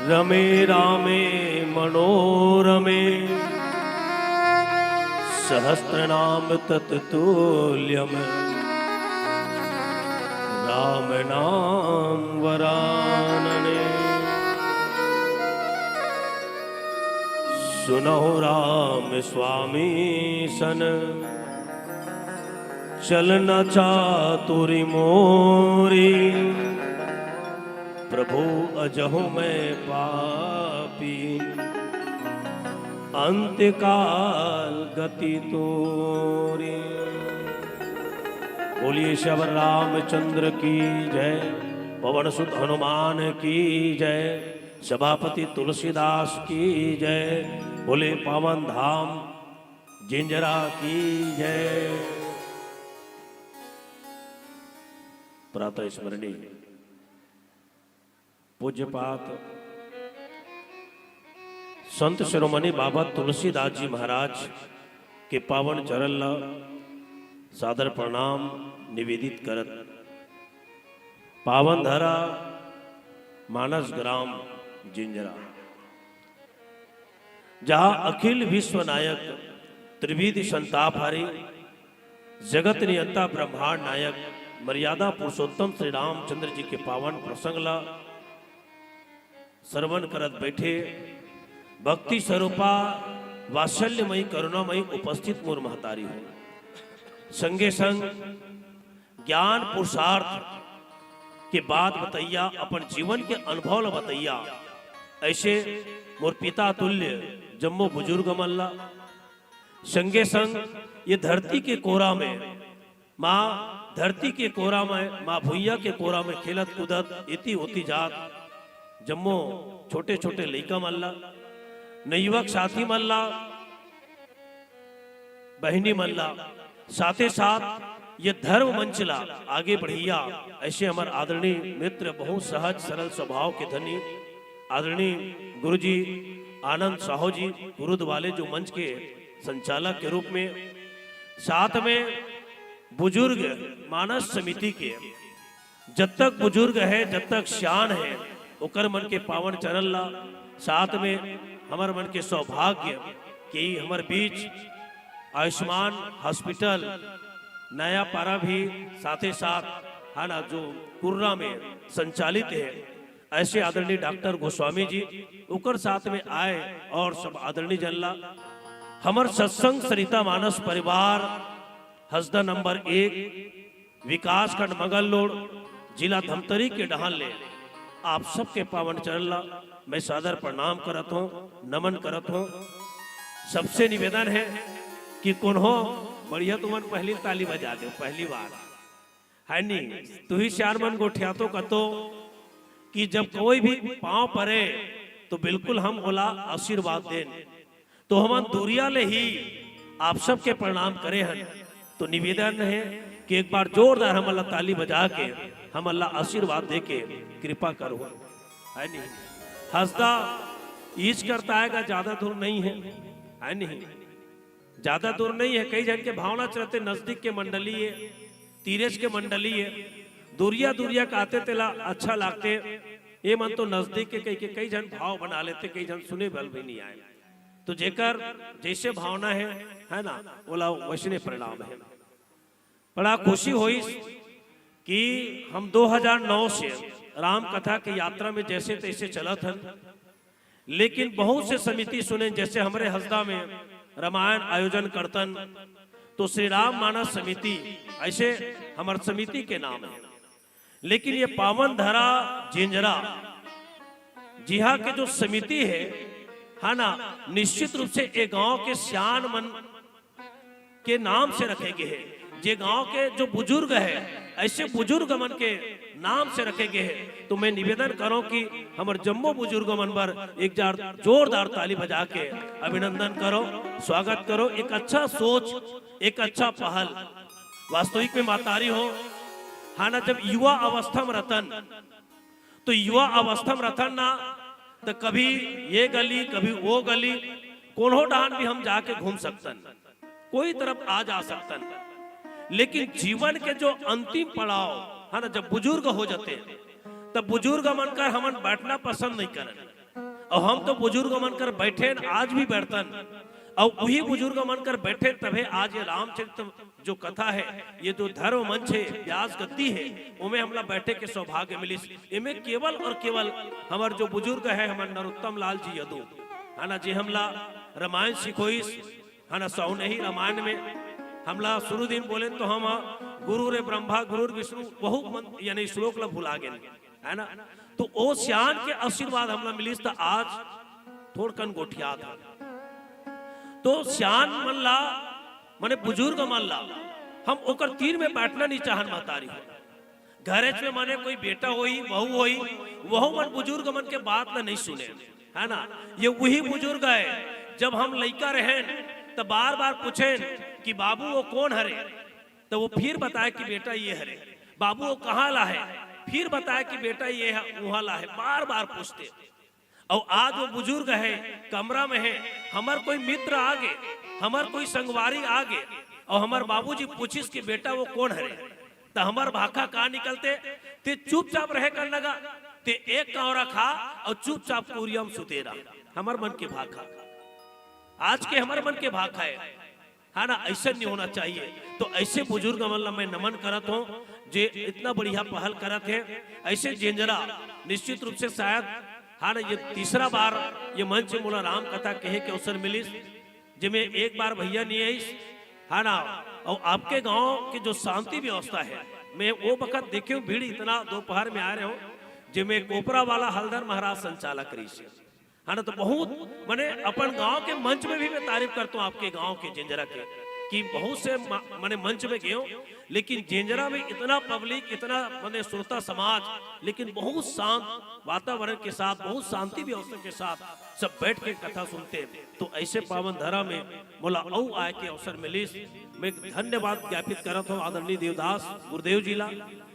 रमे रामे मनोरमे। सहस्रनाम तत्तुल्यम् राम नाम वरानने। सुनो राम स्वामी सन चलना चातुरी मोरी। प्रभु अजहु मैं पापी अंत्यकाल गति तोरी। बोलिए शबर रामचंद्र की जय। पवन सुत हनुमान की जय। सभापति तुलसीदास की जय। बोले पावन धाम जिंजरा की जय। प्रातः स्मरणीय पूज्यपात संत शिरोमणि बाबा तुलसीदास जी महाराज के पावन चरण ला सादर प्रणाम निवेदित करत। पावन धरा मानस ग्राम जिंजरा, जहां अखिल विश्व नायक त्रिविध संताप हरि जगत नियंता ब्रह्मांड नायक मर्यादा पुरुषोत्तम श्री रामचंद्र जी के पावन प्रसंग ला श्रवण करत बैठे भक्ति स्वरूपा वात्सल्यमयी करुणामयी उपस्थित मोर महतारी हो, संगे संग ज्ञान पुरुषार्थ के बात बतैया, अपन जीवन के अनुभव बतैया। ऐसे मोर पिता तुल्य जम्मो बुजुर्ग मल्ला संगे संग ये धरती के कोरा में माँ धरती के कोरा में माँ भुइया के कोरा में खेलत कूदत इति होती जात जम्मो छोटे छोटे लइका मल्ला, नयुवक साथी मल्ला, बहनी मल्ला, साथे साथ ये धर्म मंचला आगे बढ़िया। ऐसे हमारे आदरणीय मित्र बहुत सहज सरल स्वभाव के धनी आदरणीय गुरुजी आनंद साहू जी गुरुद वाले जो मंच के संचालक के रूप में, साथ में बुजुर्ग मानस समिति के जब तक बुजुर्ग है जब तक शान है ओकर मन के पावन चरण ला, साथ में हमारे मन के सौभाग्य कि हमारे बीच आयुष्मान हॉस्पिटल नया पारा भी साथे साथ है ना जो कुर्रा में संचालित है, ऐसे आदरणीय डॉक्टर गोस्वामी जी उकर साथ में आए और सब आदरणीय जनला हमार सत्संग सरिता मानस परिवार हसदा नंबर 1 विकास खंड मंगल रोड जिला धमतरी के डहान ले आप सबके पावन चरणला मैं सादर प्रणाम करत हूँ, नमन करत हूँ। सबसे निवेदन है कि कौन हो बढ़िया तुमन पहली ताली बजा दो, पहली बार है नहीं तू ही चार मन गोठिया तो कतो कि जब कोई भी पांव पड़े तो बिल्कुल हम बोला आशीर्वाद दें, तो हम दूरिया ले ही आप सबके प्रणाम करे हैं। तो निवेदन है कि एक बार जोरदार हम अल्लाह ताली बजा के हम अल्लाह आशीर्वाद दे के कृपा करो, है नहीं हंसदा ईज करता है ज्यादा दूर नहीं है नहीं ज्यादा दूर नहीं है। कई जन के भावना चलते नजदीक के मंडली है, तीरज के मंडली है, दूरिया दूरिया का आते तेला अच्छा लागते ये मन तो नजदीक के कई जन भाव बना लेते, कई जन सुने बल भी नहीं आए। तो जेकर जैसे भावना है ना बोला वैसने परिणाम है। बड़ा खुशी हुई कि हम 2009 से राम कथा की यात्रा में जैसे तैसे चला था, लेकिन बहुत से समिति सुने जैसे हमारे हसदा में रामायण आयोजन करतन तो श्री राम मानस समिति ऐसे हमारे समिति के नाम है। लेकिन ये पावन धरा जिंजरा जिहा के जो समिति है ना निश्चित रूप से एक गांव के सियान मन के नाम से रखे गए हैं। जे गांव के जो बुजुर्ग है ऐसे बुजुर्ग मन के नाम से रखे गए हैं। तो मैं निवेदन करूं कि हमारे जम्मो बुजुर्ग मन पर एक जोरदार ताली बजा के अभिनंदन करो, स्वागत करो। एक अच्छा सोच, एक अच्छा पहल वास्तविक में मातारी हो हाँ ना। जब युवा अवस्था में रतन तो युवा अवस्था में रतन ना तो कभी ये गली कभी वो गली कोनो डान भी हम जाके घूम सकतन, कोई तरफ आ जा सकतन। लेकिन जीवन के जो अंतिम पड़ाव है ना जब बुजुर्ग हो जाते तब बुजुर्ग मनकर हमन बैठना पसंद नहीं करन, और हम तो बुजुर्ग मनकर बैठे आज भी बैठतन, और वही बुजुर्ग मनकर बैठे तभी आज ये रामचरित्र जो कथा है ये जो धर्म मंच है व्यास गद्दी है उनमें हमला बैठे के सौभाग्य मिली। इनमें केवल और केवल हमारे जो बुजुर्ग है हमारे नरोत्तम लाल जी यदु है ना जी हमला रामायण सिखोइस है ना सौ नहीं रामायण में हमला शुरू दिन बोले तो हम गुरु रे ब्रह्मा गुरु विष्णु बहुत यानी श्लोक ला भुला गए है ना। तो ओ श्यान के आशीर्वाद हमला मिली तो आज थोड़कन गोठिया था। तो श्यान मल्ला माने बुजुर्ग मल्ला हम ओकर तीर में बैठना नहीं चाहन महतारी घरे में माने कोई बेटा होई बहू होई वह मन बुजुर्ग मन के बात ना नहीं सुने है ना। ये वही बुजुर्ग है जब हम लइका रहे तो बार बार पूछे कि बाबू वो कौन हरे, तो वो फिर बताए कि बेटा ये हरे। बाबू वो कहाँ ला है, फिर बताए कि बेटा ये है वहां ला है, बार बार पूछते। और आज वो बुजुर्ग है कमरा में है, हमार कोई मित्र आगे हमार कोई संगवारी आगे और हमार बाबूजी पूछिस कि बेटा वो कौन हरे, तो हमार भाखा कहाँ निकलते ते चुपचाप रहे कर लगा ते एक कौरा खा और चुपचाप पूरियम सुतेरा हमार मन के भाग खा। आज के हमारे मन के भाग खाए है ना, ऐसा नहीं होना चाहिए। तो ऐसे बुजुर्ग मतलब मैं नमन करत हूँ जे इतना बढ़िया पहल करत है। ऐसे जेंजरा निश्चित रूप से शायद है ना ये तीसरा बार ये मंच मोला राम कथा कहे के अवसर मिली, जिसमें एक बार भैया नहीं आई है ना। और आपके गांव की जो शांति व्यवस्था है, मैं वो वक्त देखे हूँ भीड़ इतना दोपहर में आ रहे हो, जिसमें कोपरा वाला हल्दर महाराज संचालक रही है ना। तो बहुत मैंने अपन गांव के मंच में भी मैं तारीफ करता हूँ आपके गांव के जेंजरा के, कि बहुत से मैंने मंच में गए हूँ, लेकिन जेंजरा में इतना पब्लिक, इतना मैंने श्रोता समाज, लेकिन बहुत शांत वातावरण के साथ, बहुत शांति व्यवस्था के साथ सब बैठ के कथा सुनते हैं। तो ऐसे पावन धरा में बोला औ आय के अवसर मिली। मैं धन्यवाद ज्ञापित करत हूँ आदरणीय देवदास गुरुदेव जिला,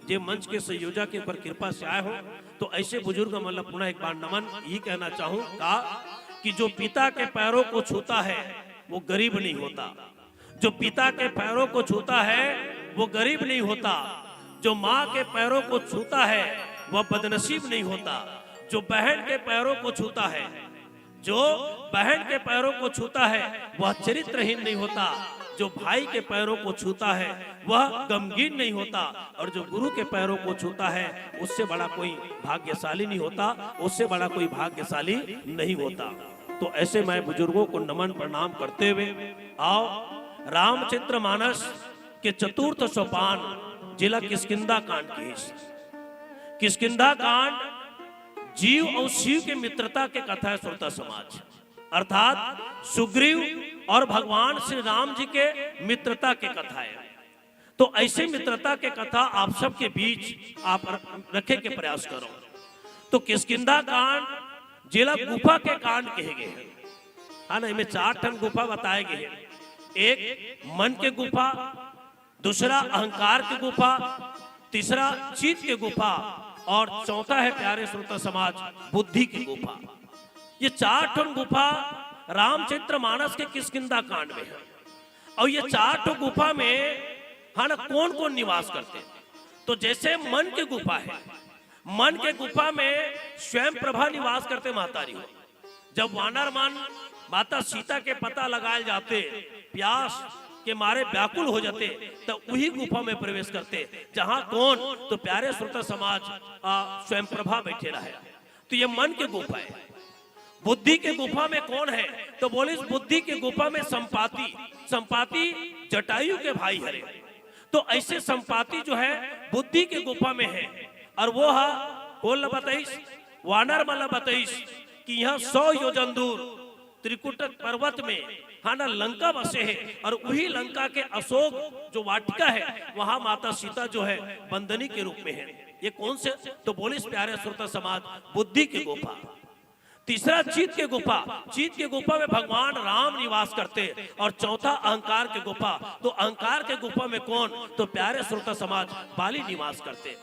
जे मंच के संयोजक के ऊपर कृपा से आए हो। तो ऐसे बुजुर्ग मतलब पुनः एक बार नमन यही कहना चाहूँ का कि जो पिता के पैरों को छूता है वो गरीब नहीं होता, जो पिता के पैरों को छूता है वो गरीब नहीं होता, जो माँ के पैरों को छूता है वह बदनसीब नहीं होता, जो बहन के पैरों को छूता है, जो बहन के पैरों को छूता है वह चरित्रहीन नहीं होता, जो भाई के पैरों को छूता है वह गमगीन नहीं होता, और जो गुरु के पैरों को छूता है उससे बड़ा कोई भाग्यशाली नहीं होता, उससे बड़ा कोई भाग्यशाली नहीं होता। तो ऐसे मैं बुजुर्गों को नमन प्रणाम करते हुए आओ रामचरित्र मानस के चतुर्थ सोपान जिला किष्किंधा कांड की। किष्किंधा कांड जीव और शिव के मित्रता के कथा है श्रोता समाज, अर्थात सुग्रीव और भगवान श्री राम जी के मित्रता के कथा है। तो ऐसे मित्रता के कथा आप सबके बीच आप रखे के प्रयास करो। तो किष्किंधा कांड जिला गुफा के कांड कहे गए हैं, है ना। इनमें 4 ठन गुफा बताए गए हैं। एक मन के गुफा, दूसरा अहंकार की गुफा, तीसरा चित्त के गुफा, और चौथा है प्यारे श्रोता समाज बुद्धि की गुफा। ये 4 ठन गुफा रामचरित्र मानस के किष्किंधा कांड में है। और ये 4 ठो गुफा में है ना कौन कौन निवास करते हैं। तो जैसे मन की गुफा है, मन के गुफा में स्वयं प्रभा निवास करते महतारी हो। जब वानर मन माता सीता के पता लगाए जाते, प्यास के मारे व्याकुल हो जाते, तो वही गुफा में प्रवेश करते जहां कौन, तो प्यारे श्रोता समाज स्वयं प्रभा बैठे रहे। तो ये मन की गुफा है। बुद्धि के गुफा में कौन है, तो बोले इस बुद्धि के गुफा में संपाति, संपाति जटायु के भाई हरे। तो ऐसे संपाति जो है बुद्धि के गुफा में है, और वो है कौन बताइस, वानर मला बताइस कि यहाँ 100 योजन दूर त्रिकुट पर्वत में है ना लंका बसे है, और वही लंका के अशोक जो वाटिका है वहां माता सीता जो है बंदनी के रूप में है। ये कौन से, तो बोले प्यारे श्रोता समाज बुद्धि की गुफा। तीसरा चित्त के गुफा, चित्त के गुफा में भगवान राम निवास करते, और चौथा अहंकार के गुफा। तो अहंकार के गुफा में कौन, तो प्यारे श्रोता समाज बाली निवास करते।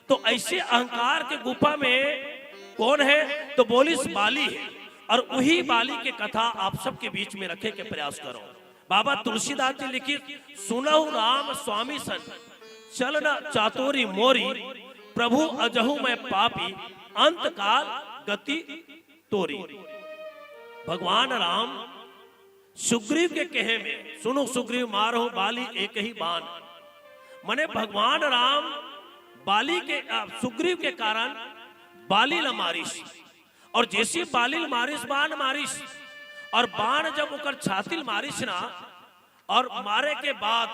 तो ऐसे अहंकार के गुफा में कौन है, तो बोलिस बाली है, और वही बाली के कथा आप सबके बीच में रखे के प्रयास करो। बाबा तुलसीदास जी लिखित सुनहु राम स्वामी सन, चलना चातुरी मोरी, प्रभु अजहु मैं पापी, अंत काल गति तोरी। भगवान राम सुग्रीव के कहे में, सुनो सुग्रीव मारो बाली एक ही बाण। मने भगवान राम बाली के सुग्रीव के कारण बाली ल मारिस, और जैसे बाली मारिस बाण मारिस, और बाण जब ओकर छातिल मारिस ना, और मारे के बाद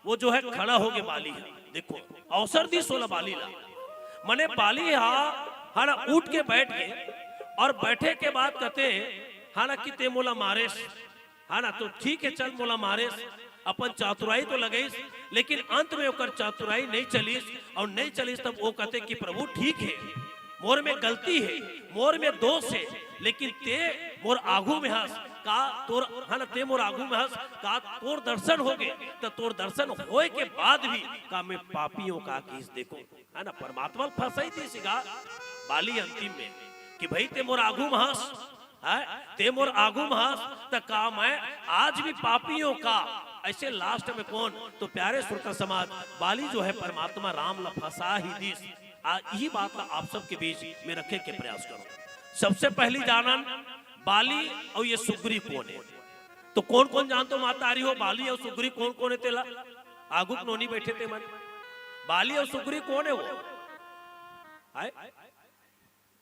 वो जो है खड़ा हो गए बाली है। देखो अवसर दी 16 बाली ला, मने बाली हा ना उठ के बैठ गए, और बैठे के बाद कहते हाना कि ते मोला मारेस, है ना। तो ठीक है चल मोला मारेस, अपन चातुराई तो लगेस, लेकिन अंत में ओकर चातुराई नहीं चलीस, और नहीं चलीस तब वो कहते कि प्रभु ठीक है मोर में गलती है, मोर में दोष है, लेकिन ते मोर आगू में हंस का तोर, है ना, ते मोर आगू में हंस का तोर दर्शन हो गए। तो तोर दर्शन होए के बाद भी का मैं पापियों का किस देखो, है ना। परमात्मा फंसाई थी सिगा बाली अंतिम में कि भाई ते मोर आगू में हंस, ते मोर आगू में हंस, तो का मैं आज भी पापियों का। ऐसे लास्ट में कौन, तो प्यारे श्रोता समाज बाली जो है परमात्मा राम ला फंसा ही दिस, यही बात आप सबके बीच में रखे के प्रयास करो। सबसे पहली जानन बाली और ये सुग्री कौन है, तो कौन कौन जानते हो मातारी हो बाली और सुग्री कौन कौन है तेला आगुक नोनी बैठे थे मन बाली और सुग्री कौन है वो आए?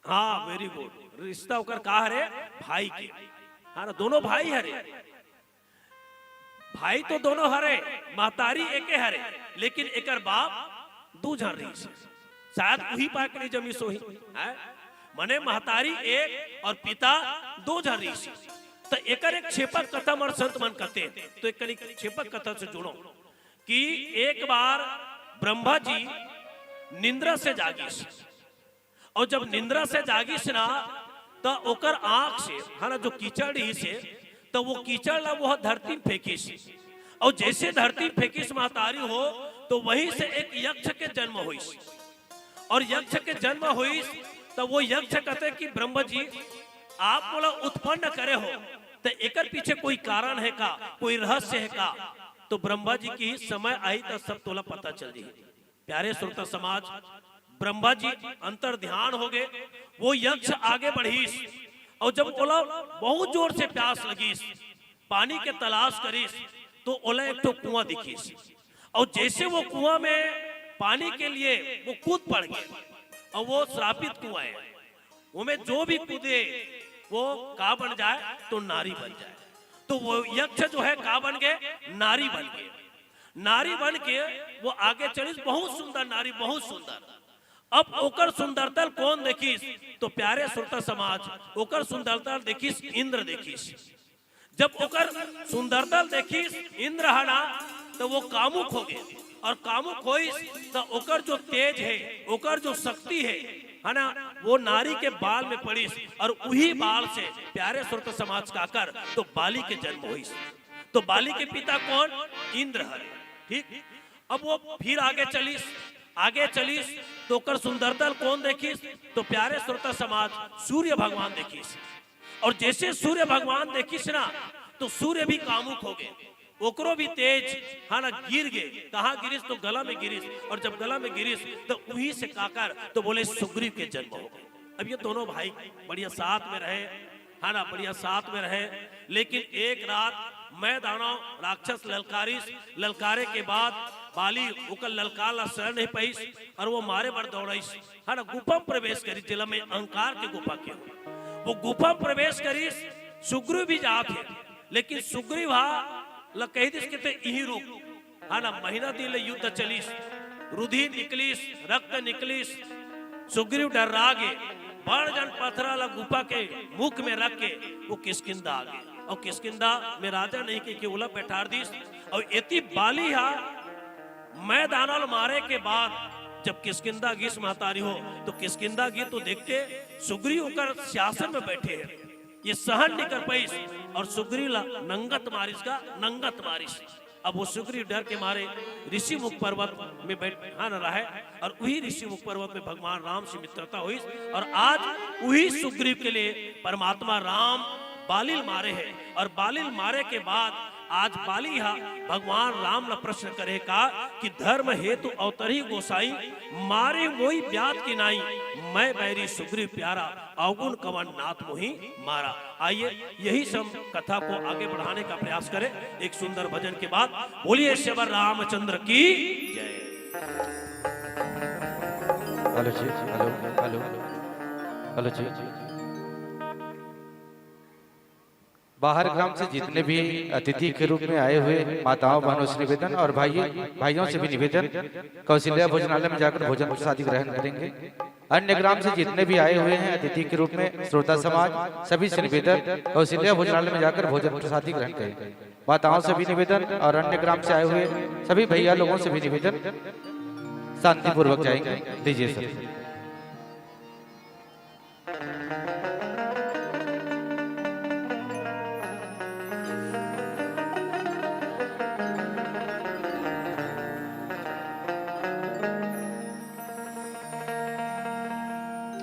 हाँ वेरी गुड, रिश्ता होकर कहा हरे भाई के, हाँ ना दोनों भाई हरे, भाई तो दोनों हरे, महतारी एके हरे, लेकिन एकर बाप दू जन रही से, शायद वही पाक नहीं जमी सोही है, मने महतारी एक और पिता दो जन रही से। तो एकर एक छेपक कथा मर संत मन कहते हैं, तो एक छेपक कथा से जुड़ो कि एक बार ब्रह्मा जी निंद्रा से जागिस, और जब निंद्रा से जागिस ना तो ओकर आंख से है ना जो कीचड़ ही से, तो वो कीचड़ ला वो धरती में फेंकिस, और जैसे धरती फेंकिस महतारी हो तो वहीं से एक यक्ष के जन्म हुईस, और यक्ष के जन्म हुईस तो वो यक्ष कहते कि ब्रह्मा जी आप बोला उत्पन्न करे हो, तो एकर पीछे कोई कारण है का, कोई रहस्य है का? तो ब्रह्मा जी की समय आई तो सब तोला पता चल जी। प्यारे श्रोता समाज, ब्रह्मा जी अंतर ध्यान हो गए, वो यक्ष आगे बढ़ीस, और जब ओला बहुत जोर से प्यास लगीस, पानी के तलाश करीस, तो ओला एक तो कुआं दिखीस, और जैसे वो कुआं में पानी के लिए वो कूद पड़ गए, और वो श्रापित कुआं है, उनमें जो भी कूदे वो का बन जाए तो नारी बन जाए। तो वो यक्ष जो है का बन गए, नारी बन गए, नारी बन के वो आगे चली, बहुत सुंदर नारी, बहुत सुंदर। अब ओकर सुंदरता कौन देखीस? तो प्यारे श्रोता समाज, ओकर सुंदरता देखीस इंद्र देखीस। जब ओकर सुंदरता देखीस इंद्र हना, तो वो कामुक हो गए, और कामुक होइस तो ओकर जो तेज है, ओकर जो शक्ति है ना, वो नारी के बाल में पड़ीस, और वही बाल से प्यारे श्रोता समाज का कर तो बाली के जन्म हुईस। तो बाली के पिता कौन? इंद्र हरे। ठीक, अब वो फिर आगे चलीस, आगे चलीस तो ओकर सुंदरता कौन देखीस? तो प्यारे श्रोता समाज सूर्य भगवान देखीस, और जैसे सूर्य भगवान देखीस ना, तो सूर्य भी कामुक हो गए, ओकरो भी तेज हाँ ना गिर गए। कहाँ गिरिस? तो गला में गिरिस, और जब गला में गिरिस तो वहीं से काकर तो बोले सुग्रीव के जन्म हो गए। अब ये दोनों भाई बढ़िया साथ में रहे, हाँ ना बढ़िया साथ में रहे, लेकिन एक रात मैं दानव राक्षस ललकारिस, ललकारे के बाद बाली ओकर ललकार ला सह नहीं पाइस, और वो मारे बड़ दौड़ाइस, हाँ ना गुफा में प्रवेश करी, जिला में अहंकार के गुफा के, वो गुफा में प्रवेश करीस, सुग्रीव भी जात है, लेकिन सुग्रीव कही दिस के यही रूप, हाँ ना महीना दिन युद्ध चलीस, रुधिर निकलीस, रक्त निकलीस, सुग्रीव डर्रा गे, बड़ जन पथरा ला गुफा के मुख में रख के वो किष्किंधा आ गए, और किष्किंधा में राजा नहीं के उला बैठार दिस, और इतनी बाली हा मैं दानल मारे के बाद जब किष्किंधा गीस महतारी हो, तो किष्किंधा गी तो देखते सुग्रीव होकर शासन में बैठे हैं, ये सहन नहीं कर पाइस, और सुग्रीव नंगत मारिस का नंगत मारिस। अब वो सुग्रीव डर के मारे ऋषि मुख पर्वत में बैठा न रहे, और वही ऋषि मुख पर्वत में भगवान राम से मित्रता हुई, और आज वही सुग्रीव के लिए परमात्मा राम बालिल मारे हैं, और बालिल मारे के बाद आज बाली भगवान राम ने प्रश्न करे का कि धर्म हेतु अवतरी गोसाई, मारे मोई ब्यात की नाई, मैं बैरी सुग्रीव प्यारा, अवगुण कवन नाथ मोही मारा। आइए यही सब कथा को आगे बढ़ाने का प्रयास करें एक सुंदर भजन के बाद। बोलिए श्री रामचंद्र की जय। हेलो जी, हेलो हेलो हेलो जी। बाहर ग्राम से जितने भी अतिथि के रूप में आए हुए माताओं बहनों से निवेदन, और भाइयों से भी निवेदन, कौशल्या भोजनालय में जाकर भोजन प्रसादी ग्रहण करेंगे। अन्य ग्राम से जितने भी आए हुए हैं अतिथि के रूप में श्रोता समाज, सभी से निवेदन, कौशल्या भोजनालय में जाकर भोजन प्रसादी ग्रहण करेंगे। माताओं से भी निवेदन, और अन्य ग्राम से आए हुए सभी भैया लोगों से भी निवेदन, शांतिपूर्वक जाएंगे। लीजिए सर।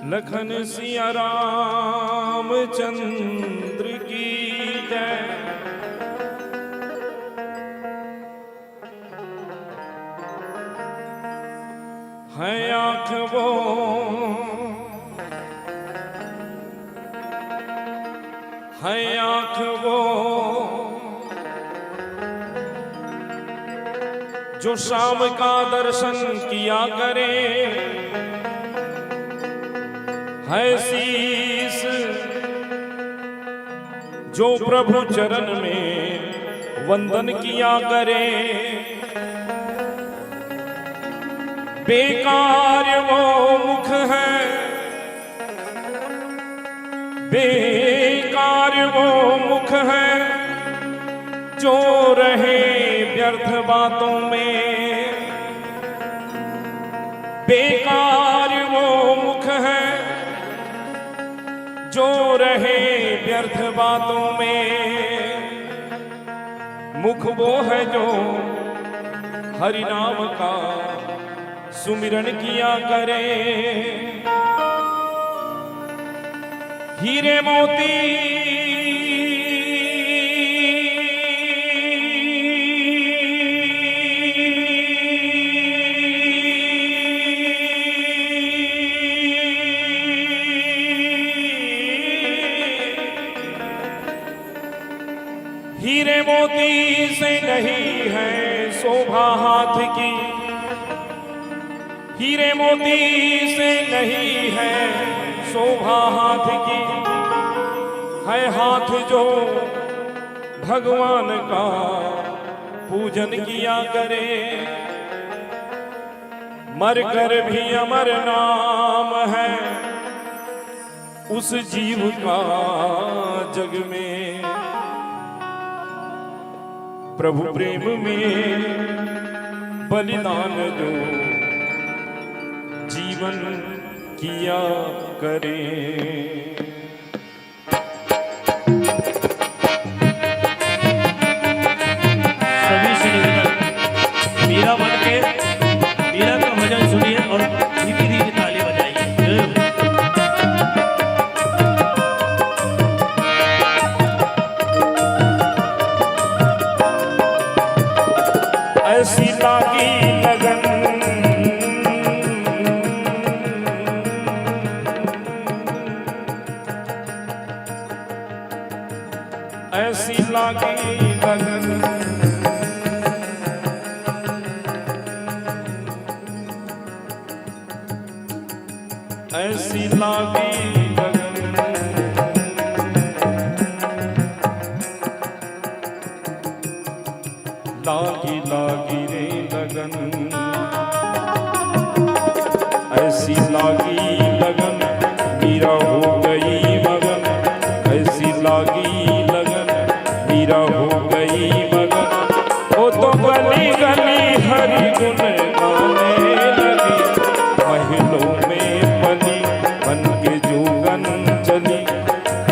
लखन सिया रामचंद्र की जय। है आँख वो है आँख वो जो शाम का दर्शन किया करे, है शीस जो प्रभु चरण में वंदन किया करे। बेकार वो मुख है, बेकार वो मुख है जो रहे व्यर्थ बातों में। बेकार वो मुख है जो रहे व्यर्थ बातों में। मुख वो है जो हरि नाम का सुमिरन किया करे। हीरे मोती हीरे मोती से नहीं है शोभा हाथ की, हीरे मोती से नहीं है शोभा हाथ की। है हाथ जो भगवान का पूजन किया करे। मर कर भी अमर नाम है उस जीव का जग में। प्रभु प्रेम में बलिदान जो जीवन किया करे। सभी से निवेदन, मीरा बन के मीरा का भजन सुनिए और धीमी धीमी ताली बजाइए। ऐसी लागी लगन ऐसी लागी लगन ऐसी लागी लगन लागी लागी रे लगन। ऐसी लागी लगन मीरा हो गई मगन। ऐसी लागी लगन मीरा हो गई मगन। वो तो गली गली हरि गुण गाने लगी। महलों में पली बन के जोगन चली।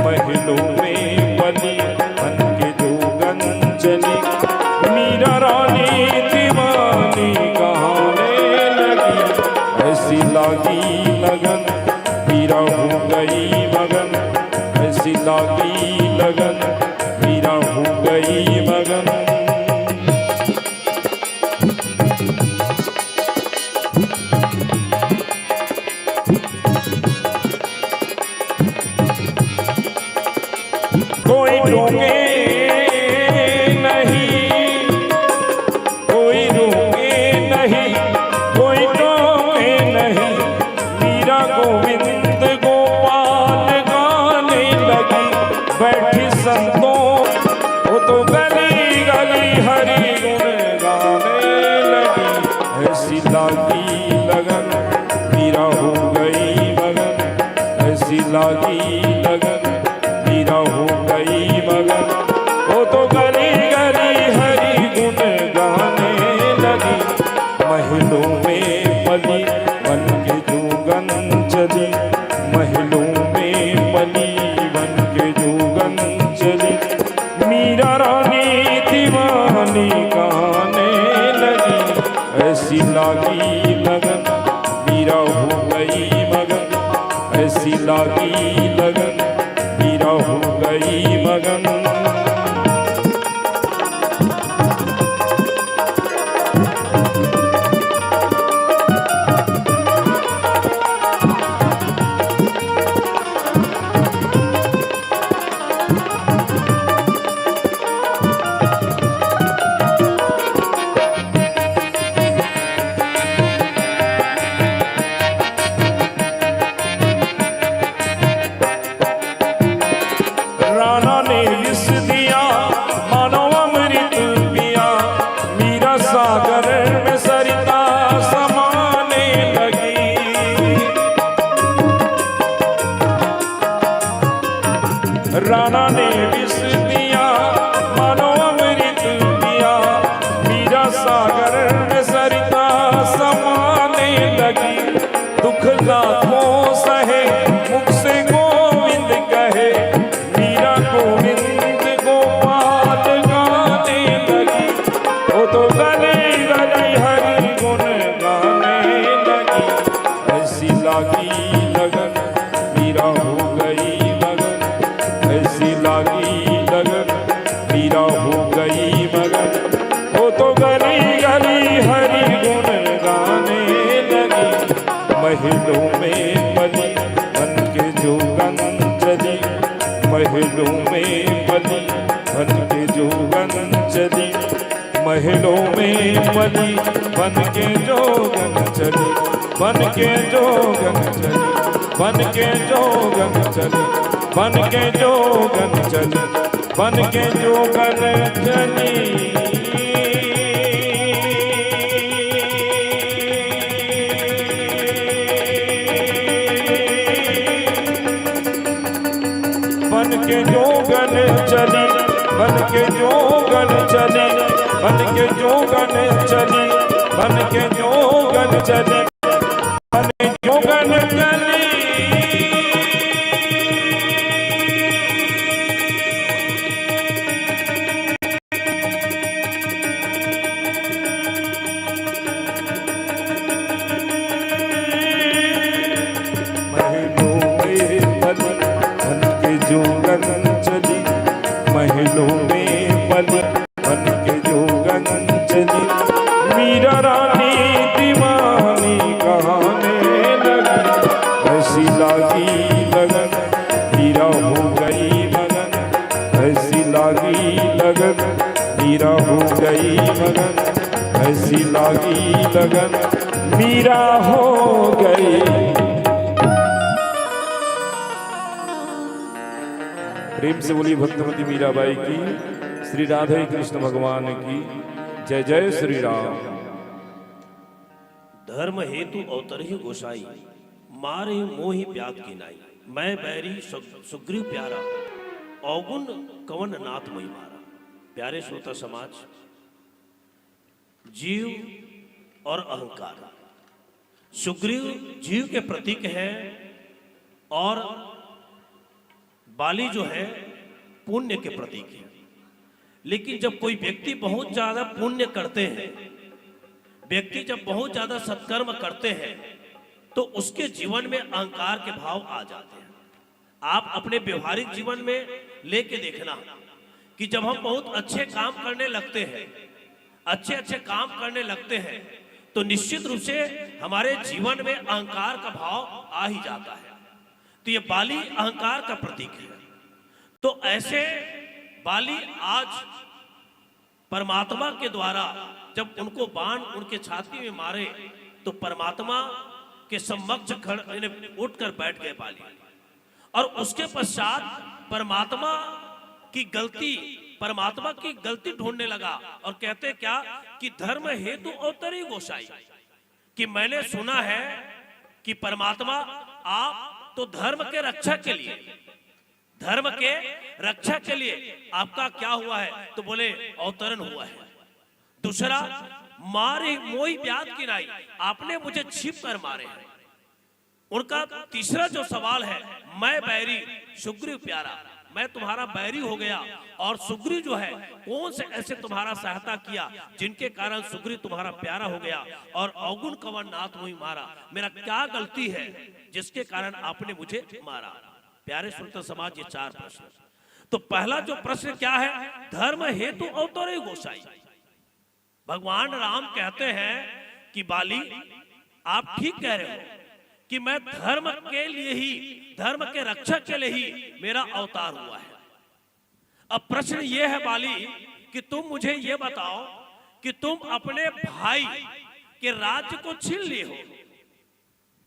महलों में पली बन के जोगन चली। मीरा रानी दीवानी कहाने लगी। ऐसी लागी लगन मीरा हो गई मगन। ऐसी लागी लगन मीरा हो गई मगन। कोई रोके नहीं, कोई रोके नहीं, कोई टोके नहीं। मीरा गोविंद गोपाल गाने लगी। बैठी संतों वो तो गली गली हरि गुण गाने लगी। ऐसी लागी लगन मीरा हो गई मगन। ऐसी लागी लगन मीरा हो गई मगन। वो तो गली गली हरि गुण गाने लगी। महलों में पली बन के जोगन चली। महलों में पली बन के जोगन चली। मीरा रानी दीवानी गाने लगी। ऐसी लागी लगन मीरा हो गई मगन। ऐसी लागी लगन मीरा हो गई मगन। राणा ने विष दिया मानो अमृत पिया, मीरा सागर में सरिता समाने लगी। राणा ने विष दिया मानो अमृत पिया, मीरा सागर में सरिता समाने लगी। दुख लाखों सहे मुख से गोविंद कहे, मीरा गोविंद गोपाल गाने लगी। वो तो गले गले हरि गुण गाने लगी। ऐसी लागी लगन मीरा हो गई मगन, ऐसी लागी लगन मीरा हो गई मगन। वो तो गली गली हरि गुण गाने लगी। महलों में पली बन के जोगन चली, महलों में पली बन के जोगन चली, महलों में पली बन के जोगन चली, बन के जोगन चली, बन के जोगन चली, बन के जोगन चली, बन के जोगन चली। बन के जोगन चली, बन के जोगन चली, बन के जोगन चली, बन के जोगन चली, बन के जोगन चली। महलों में पली बन के जोगन चली, मीरा रानी दीवानी कहाने लगी। ऐसी लागी लगन मीरा हो गई मगन, ऐसी लागी लगन मीरा हो गई मगन, ऐसी लागी लगन मीरा हो गई। प्रेम से बोली भक्तमती मीराबाई की, श्री राधे कृष्ण भगवान की जय। जय श्री राम। धर्म हेतु अवतरहि गोसाई, मारे मोहि ब्याग की नाई। मैं बैरी सुग्रीव प्यारा, अवगुण कवन नाथ मोहि मारा। प्यारे श्रोता समाज, जीव और अहंकार, सुग्रीव जीव के प्रतीक है और बाली जो है पुण्य के प्रतीक है। लेकिन जब कोई व्यक्ति बहुत ज्यादा पुण्य करते हैं, व्यक्ति जब बहुत ज्यादा सत्कर्म करते हैं, तो उसके जीवन में अहंकार के भाव आ जाते हैं। आप अपने व्यवहारिक जीवन में लेके देखना कि जब हम बहुत अच्छे काम करने लगते हैं, अच्छे अच्छे काम करने लगते हैं, तो निश्चित रूप से हमारे जीवन में अहंकार का भाव आ ही जाता है। तो ये बाली अहंकार का प्रतीक है। तो ऐसे बाली आज परमात्मा के द्वारा जब उनको बाण उनके छाती में मारे, तो परमात्मा के समक्ष खड़े उठकर बैठ गए बाली, और उसके पश्चात परमात्मा की गलती ढूंढने लगा और कहते क्या कि धर्म हेतु अवतरी गोसाई, कि मैंने सुना है कि परमात्मा आप तो धर्म के रक्षा के लिए, धर्म के रक्षा के लिए आपका क्या हुआ है? तो बोले अवतरण हुआ है। दूसरा, मारे मोई ब्याज की नाई, आपने मुझे छिप कर मारे हैं। उनका तीसरा जो सवाल है, मैं बैरी सुग्रीव प्यारा, मैं तुम्हारा बैरी हो गया, और सुग्रीव जो है कौन से ऐसे तुम्हारा सहायता किया जिनके कारण सुग्रीव तुम्हारा प्यारा हो गया, और अवगुण कवन नाथ मोहि मारा, मेरा क्या गलती है जिसके कारण आपने मुझे मारा। प्यारे श्रोता समाज, ये चार प्रश्न। तो पहला जो प्रश्न क्या है, धर्म हेतु अवतरे गोसाई। भगवान राम कहते हैं कि बाली आप ठीक कह रहे हो कि मैं धर्म के लिए ही, धर्म के रक्षक के लिए ही मेरा अवतार हुआ है। अब प्रश्न ये है बाली कि तुम मुझे ये बताओ कि तुम अपने भाई के राज्य को छीन लिए हो,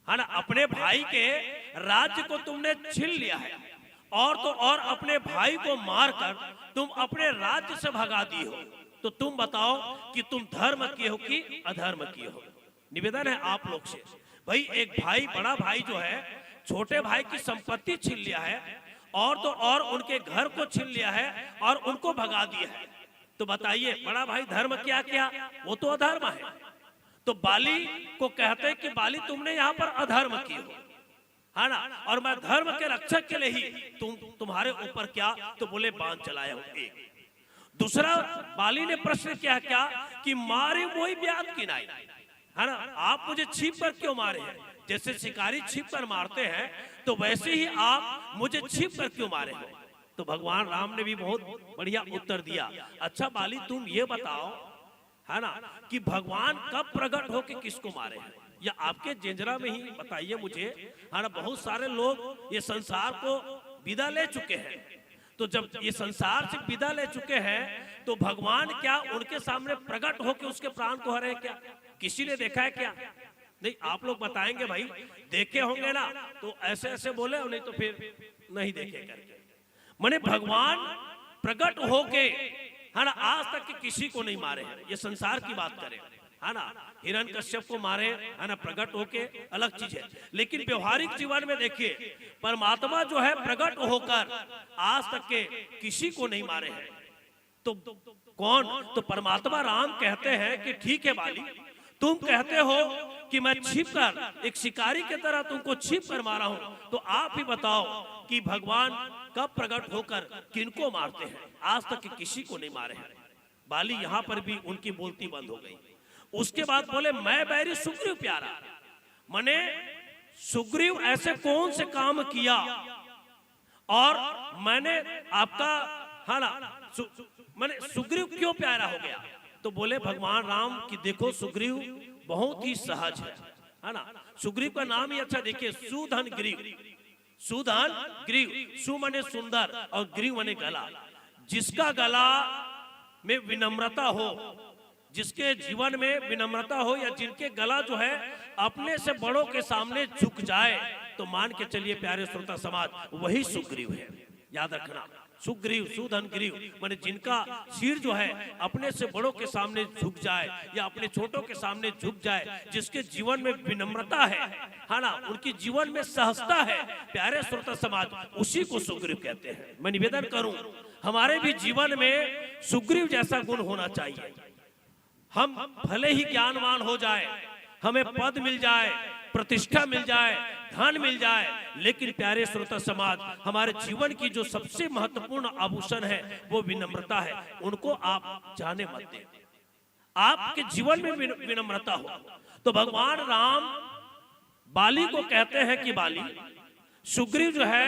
है ना, अपने भाई के राज्य को तुमने छीन लिया है, और तो और अपने भाई को मारकर तुम अपने राज्य से भगा दी हो, तो तुम बताओ कि तुम धर्म किए हो कि अधर्म किए हो। निवेदन है आप लोग से, भाई एक भाई, बड़ा भाई जो है छोटे भाई की संपत्ति छीन लिया है और तो और उनके घर को छीन लिया है और उनको भगा दिया है, तो बताइए बड़ा भाई धर्म क्या किया? वो तो अधर्म है। तो बाली को कहते हैं कि बाली तुमने यहाँ पर अधर्म किए हो, है ना, और मैं धर्म के रक्षक के लिए ही तुम्हारे ऊपर क्या, तो बोले बाण चलाया हूं। एक दूसरा बाली ने प्रश्न किया क्या कि मारे वही ब्यात की नाई, है ना, आप मुझे छिप कर क्यों मारे हैं? जैसे शिकारी छिप कर मारते हैं तो वैसे ही आप मुझे छिप कर क्यों मारे हैं? तो भगवान राम ने भी बहुत बढ़िया उत्तर दिया। अच्छा बाली तुम ये बताओ, है ना, कि भगवान कब प्रकट होके किसको मारे हैं, या आपके जेंजरा में ही बताइए मुझे, है ना। बहुत सारे लोग ये संसार को विदा ले चुके हैं, तो जब ये संसार से विदा ले चुके हैं तो भगवान क्या उनके सामने प्रकट होके उसके प्राण को हरे क्या? किसी ने देखा है क्या? नहीं, आप लोग बताएंगे भाई, देखे होंगे ना, तो ऐसे ऐसे बोले, नहीं तो फिर नहीं देखे करके। माने भगवान प्रकट होके, है ना, आज तक के किसी को नहीं मारे हैं, ये संसार की बात करें, है ना। हिरण्यकश्यप को मारे, है ना, प्रकट होके अलग चीज है, लेकिन व्यवहारिक जीवन में देखिए परमात्मा जो है प्रकट होकर आज तक के किसी को नहीं मारे हैं। तो कौन? तो परमात्मा राम कहते हैं कि ठीक है बाली, तुम कहते हो कि मैं छिप कर एक शिकारी की तरह तुमको छिप कर मारा हूं, तो आप ही बताओ कि भगवान कब प्रकट होकर किनको मारते हैं? आज तक के किसी को नहीं मारे हैं। बाली यहां पर भी उनकी बोलती बंद हो गई। उसके बाद बोले मैं बैरी सुग्रीव प्यारा, मने सुग्रीव ऐसे कौन से काम किया और मैंने आपका, है ना, मैंने सुग्रीव क्यों प्यारा हो गया? तो बोले भगवान राम कि देखो सुग्रीव बहुत ही सहज है ना। सुग्रीव का नाम ही अच्छा, देखिए सुधन ग्रीव, सुधन ग्रीव, सु मने सुंदर और ग्रीव मने गला। जिसका गला में विनम्रता हो, जिसके जीवन में विनम्रता हो, या जिनके गला जो है अपने से बड़ों के सामने झुक जाए, तो मान के चलिए प्यारे श्रोता समाज, वही सुग्रीव है। याद रखना, सुग्रीव, सुधन ग्रीव, माने जिनका सिर जो है अपने से बड़ों के सामने झुक जाए या अपने छोटों के सामने झुक जाए, जिसके जीवन में विनम्रता है ना, उनकी जीवन में सहजता है, प्यारे श्रोता समाज, उसी को सुग्रीव कहते हैं। मैं निवेदन करूं हमारे भी जीवन में सुग्रीव जैसा गुण होना चाहिए। हम भले ही ज्ञानवान हो जाए, हमें पद मिल जाए, प्रतिष्ठा मिल जाए, धन मिल जाए, लेकिन प्यारे श्रोता समाज, हमारे जीवन की जो सबसे महत्वपूर्ण आभूषण है वो विनम्रता है। उनको आप जाने मत दें, आपके जीवन में विनम्रता हो। तो भगवान राम बाली को कहते हैं कि बाली, सुग्रीव जो है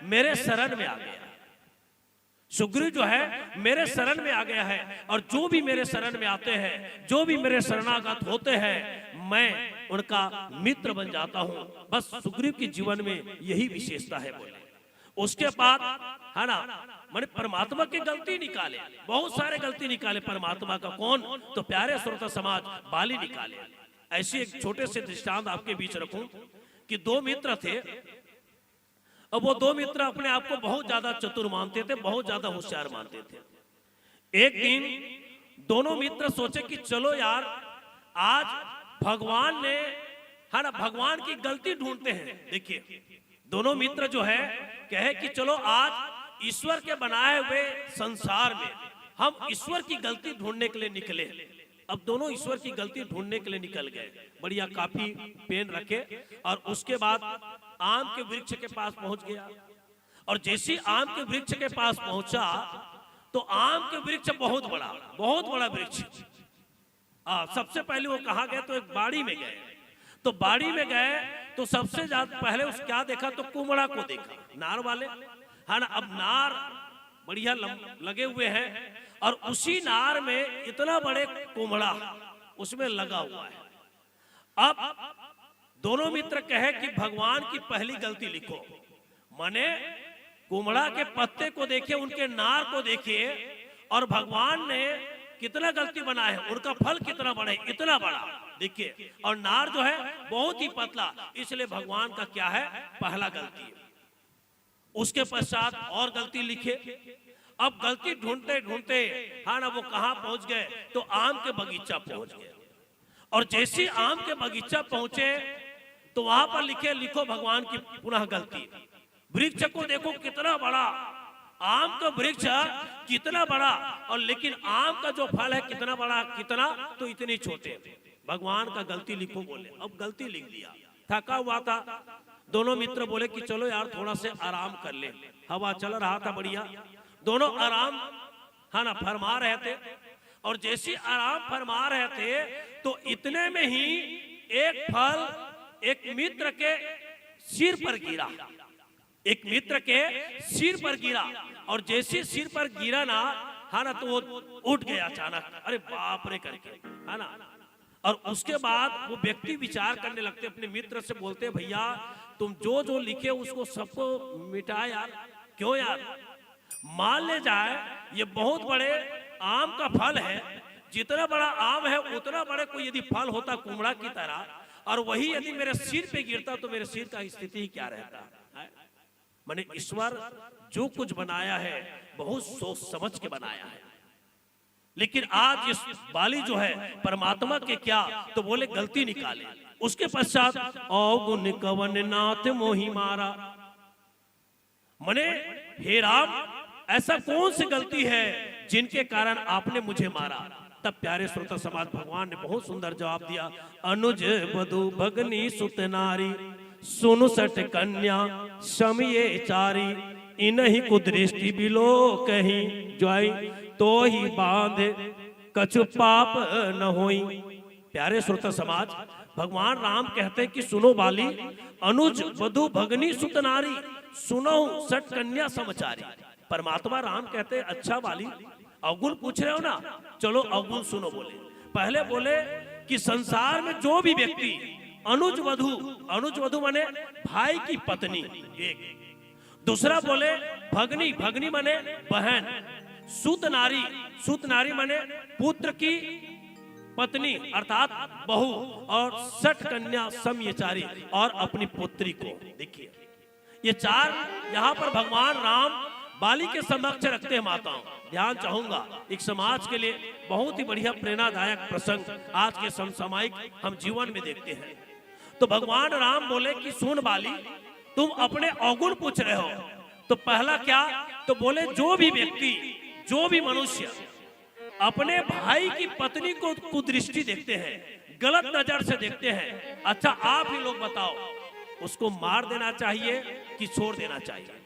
मेरे शरण में आ गया, सुग्रीव जो है मेरे शरण में आ गया है, और जो भी मेरे शरण में आते हैं, जो भी मेरे शरणागत होते हैं, मैं उनका मित्र बन जाता हूं। बस सुग्रीव के जीवन में यही विशेषता है। बोले उसके बाद, है ना, मैंने परमात्मा की गलती निकाले, बहुत सारे गलती निकाले परमात्मा का। कौन? तो प्यारे श्रोता समाज, बाली निकाले। ऐसी एक छोटे से दृष्टांत आपके बीच रखूं कि दो मित्र थे। अब वो दो मित्र अपने आप को बहुत ज्यादा चतुर मानते थे, बहुत ज्यादा होशियार मानते थे। एक दिन दोनों मित्र सोचे कि चलो यार, आज भगवान ने, है ना, भगवान की गलती ढूंढते हैं। देखिए दोनों मित्र जो है कहे कि चलो आज ईश्वर के बनाए हुए संसार में हम ईश्वर की गलती ढूंढने के लिए निकले। अब दोनों ईश्वर की गलती ढूंढने के लिए निकल गए, बढ़िया कापी पेन रखे, और उसके बाद आम के वृक्ष के पास पहुंच गया। और जैसे आम के वृक्ष के पास पहुंचा तो आम के वृक्ष बहुत बड़ा वृक्ष। सबसे पहले वो कहाँ गए? तो एक बाड़ी में गए। तो बाड़ी में गए तो सबसे ज्यादा पहले उस क्या देखा? तो कुमड़ा को देखा, नार वाले, है ना। अब नार बढ़िया लगे हुए हैं, और उसी नार में इतना बड़े कुमड़ा उसमें लगा हुआ है। अब दोनों मित्र कहे कि भगवान की पहली गलती लिखो, माने कुमड़ा के पत्ते को देखिए, उनके नार को देखिए, और भगवान ने कितना गलती बना है, उनका फल कितना बड़ा है, इतना बड़ा देखिए, और नार जो है बहुत ही पतला, इसलिए भगवान का क्या है? पहला गलती है। उसके पश्चात और गलती लिखे। अब गलती ढूंढते ढूंढते हाँ ना वो कहाँ पहुंच गए, तो आम के बगीचा पहुंच गए। और जैसे आम के बगीचा पहुंचे तो वहां पर लिखे, लिखो भगवान की पुनः गलती। वृक्ष को देखो कितना बड़ा, आम का वृक्ष कितना बड़ा, और लेकिन आम का जो फल है कितना बड़ा, कितना तो इतनी छोटे। भगवान का गलती लिखो बोले। अब गलती लिख दिया, थका हुआ था। दोनों मित्र बोले कि चलो यार थोड़ा से आराम कर ले, हवा चल रहा था बढ़िया। दोनों आराम है ना फरमा रहे थे। और जैसे आराम फरमा रहे थे तो इतने में ही एक फल एक मित्र के सिर पर गिरा, एक मित्र के सिर पर गिरा। और जैसे सिर पर गिरा ना है ना तो वो उठ गया अचानक, अरे बाप रे करके, है ना। और उसके बाद वो व्यक्ति विचार करने लगते, अपने मित्र से बोलते, भैया तुम जो जो लिखे उसको सबको मिटा यार, क्यों यार। मान ले जाए ये बहुत बड़े आम का फल है, जितना बड़ा आम है उतना बड़े कोई यदि फल होता कुमड़ा की तरह, और वही यदि मेरे सिर पे गिरता तो मेरे सिर का स्थिति क्या रहता है। मैंने ईश्वर जो कुछ बनाया है बहुत सोच समझ के बनाया है। लेकिन आज इस बाली जो है परमात्मा के क्या, तो बोले गलती निकाले। उसके पश्चात अवगुण कवन नाथ मोहि मारा। मने हे राम ऐसा कौन सी गलती है जिनके कारण आपने मुझे मारा। तब प्यारे श्रोता समाज भगवान ने बहुत सुंदर जवाब दिया। अनुज वधु भगनी सुत नारी, सुनु सट कन्या शमिये चारी, इनहि कुदृष्टि बिलो कहीं जोई, तो ही बांध कछु पाप न होई। प्यारे श्रोता समाज भगवान राम कहते हैं कि सुनो बाली, अनुज वधु भगनी सुत नारी, सुनो सट कन्या समचारी। परमात्मा राम कहते हैं अच्छा बाली अवगुण पूछ रहे हो ना, चलो अवगुण सुनो। बोले पहले बोले कि संसार में जो भी व्यक्ति अनुज वधु, अनुज वधु माने भाई की पत्नी एक, दूसरा बोले भगनी, भगनी माने बहन, सूत नारी, सूत नारी माने पुत्र की पत्नी अर्थात बहू, और सठ कन्या समयचारी और अपनी पुत्री को। देखिए ये चार यहाँ पर भगवान राम बाली के समक्ष रखते हैं। माताओं ध्यान चाहूंगा, एक समाज के लिए बहुत ही बढ़िया प्रेरणादायक प्रसंग आज के समसामयिक हम जीवन में देखते हैं। तो भगवान राम बोले कि सुन बाली, तुम अपने अवगुण पूछ रहे हो, तो पहला क्या, तो बोले जो भी व्यक्ति, जो भी मनुष्य अपने भाई की पत्नी को कुदृष्टि देखते हैं, गलत नजर से देखते हैं, अच्छा आप ही लोग बताओ उसको मार देना चाहिए कि छोड़ देना चाहिए।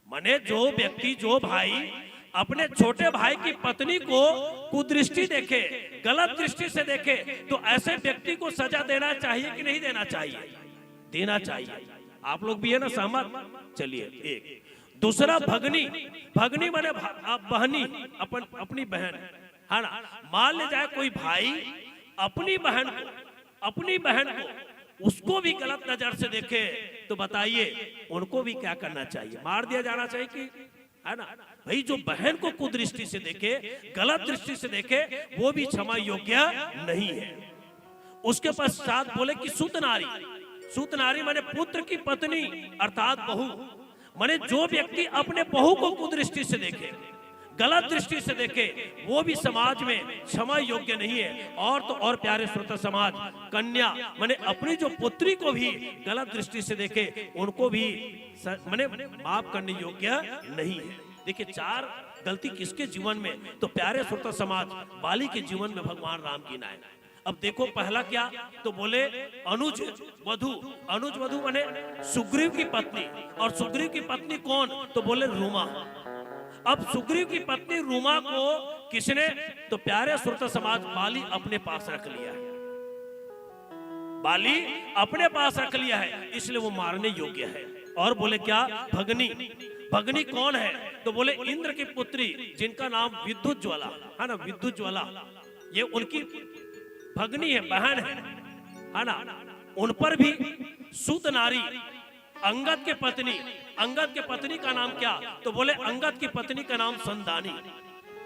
माने जो व्यक्ति, जो भाई अपने छोटे भाई की पत्नी को कुदृष्टि देखे, गलत दृष्टि से देखे, तो ऐसे व्यक्ति को सजा देना चाहिए कि नहीं देना चाहिए? देना चाहिए। आप लोग भी है ना सहमत? चलिए एक। दूसरा भगनी, भगनी माने बहनी, अपनी बहन, है ना। मान ले जाए कोई भाई अपनी बहन को उसको भी गलत नजर से देखे, तो बताइए उनको भी क्या करना चाहिए? मार दिया जाना चाहिए कि, है ना। भाई जो बहन को कुदृष्टि से देखे, गलत दृष्टि से देखे, वो भी क्षमा योग्य नहीं है। उसके पश्चात बोले कि सूत नारी, सूत नारी माने पुत्र की पत्नी अर्थात बहू। माने जो व्यक्ति अपने बहू को कुदृष्टि से देखे, गलत दृष्टि से देखे, वो भी समाज में क्षमा योग्य नहीं है। और तो और प्यारे श्रोता समाज, कन्या माने अपनी जो पुत्री को भी गलत दृष्टि से देखे, उनको भी माने माफ करने योग्य नहीं है। देखिए चार गलती किसके जीवन में, तो प्यारे श्रोता समाज बाली के जीवन में भगवान राम की नाय। अब देखो पहला क्या, तो बोले अनुज वधु। अनुज वधु माने सुग्रीव की पत्नी, और सुग्रीव की पत्नी कौन, तो बोले रूमा। अब सुग्रीव की पत्नी रूमा को किसने, तो प्यारे श्रोता समाज बाली अपने पास रख लिया है। बाली अपने पास रख लिया है, इसलिए वो मारने योग्य है। और बोले क्या, भगनी। भगनी कौन है, तो बोले इंद्र की पुत्री जिनका नाम विद्युत ज्वाला, है ना, विद्युत ज्वाला, ये उनकी भगनी है, बहन है ना। उन पर भी सूत नारी, अंगद के पत्नी, अंगद के पत्नी का नाम क्या, तो बोले अंगद की पत्नी का नाम संदानी।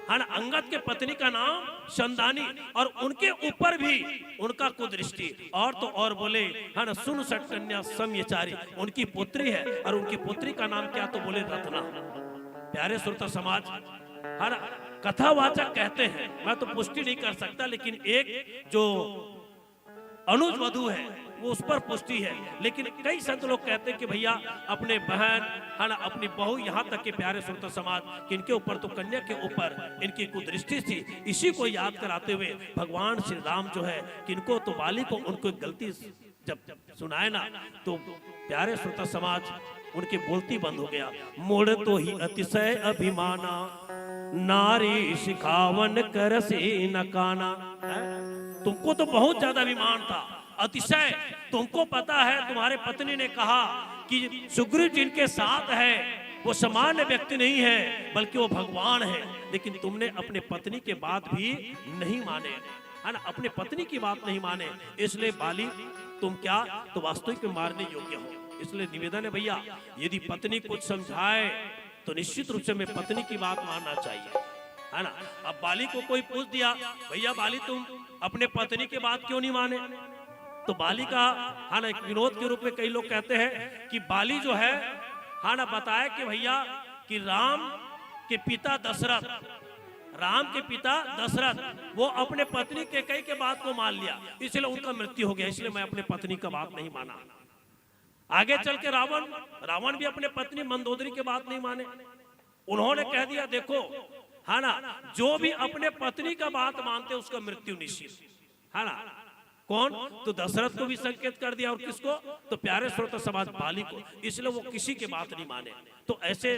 है ना, अंगद के पत्नी का नाम संदानी, और उनके ऊपर भी उनका कुदृष्टि। और तो और बोले है ना, सुन सट कन्या समयचारी, उनकी पुत्री है, और उनकी पुत्री का नाम क्या, तो बोले रत्ना। प्यारे श्रोता समाज, है ना, कथावाचक कहते हैं, मैं तो पुष्टि नहीं कर सकता, लेकिन एक जो अनुज वधु है वो उस पर पुष्टि है। लेकिन कई संत लोग कहते हैं कि भैया अपने बहन, है ना, अपनी बहू, यहाँ तक के प्यारे श्रोता समाज, कि इनके ऊपर तो कन्या के ऊपर इनकी कुदृष्टि थी। इसी को याद कराते हुए भगवान श्री राम जो है, किनको तो बाली को उनको एक गलती जब सुनाए ना, तो प्यारे श्रोता समाज उनकी बोलती बंद हो गया। मोड़ तो ही अतिशय अभिमाना, नारी शिखावन करसे न काना। तुमको तो बहुत ज्यादा अभिमान था, अतिशय। तुमको पता है तुम्हारे पत्नी ने कहा कि सुग्रीव जिनके साथ है वो सामान्य व्यक्ति नहीं है, बल्कि वो भगवान है, लेकिन तुमने अपने पत्नी के बात भी नहीं माने, है ना, अपने पत्नी की बात नहीं माने, इसलिए बाली तुम क्या, तो वास्तविक में मारने योग्य हो। इसलिए निवेदन है भैया, यदि पत्नी कुछ समझाए तो निश्चित रूप से मैं पत्नी की बात मानना चाहिए, है ना। अब बाली को कोई पूछ दिया, भैया बाली तुम अपने पत्नी की बात क्यों नहीं माने, तो बाली का, है ना, एक विनोद के रूप में कई लोग कहते हैं कि बाली जो है ना, बताया कि भैया कि राम के पिता दशरथ, राम के पिता दशरथ, वो अपने पत्नी के कई के बात को मान लिया, इसलिए उनका मृत्यु हो गया, इसलिए मैं अपने पत्नी का बात नहीं माना। आगे चल के रावण भी अपने पत्नी मंदोदरी के बात नहीं माने, उन्होंने कह दिया देखो, है ना, जो भी अपने पत्नी का बात मानते उसका मृत्यु निश्चित, है ना। कौन, तो दशरथ को भी संकेत कर दिया, और किसको, तो प्यारे श्रोता समाज बाली को, इसलिए वो किसी के बात नहीं माने। तो ऐसे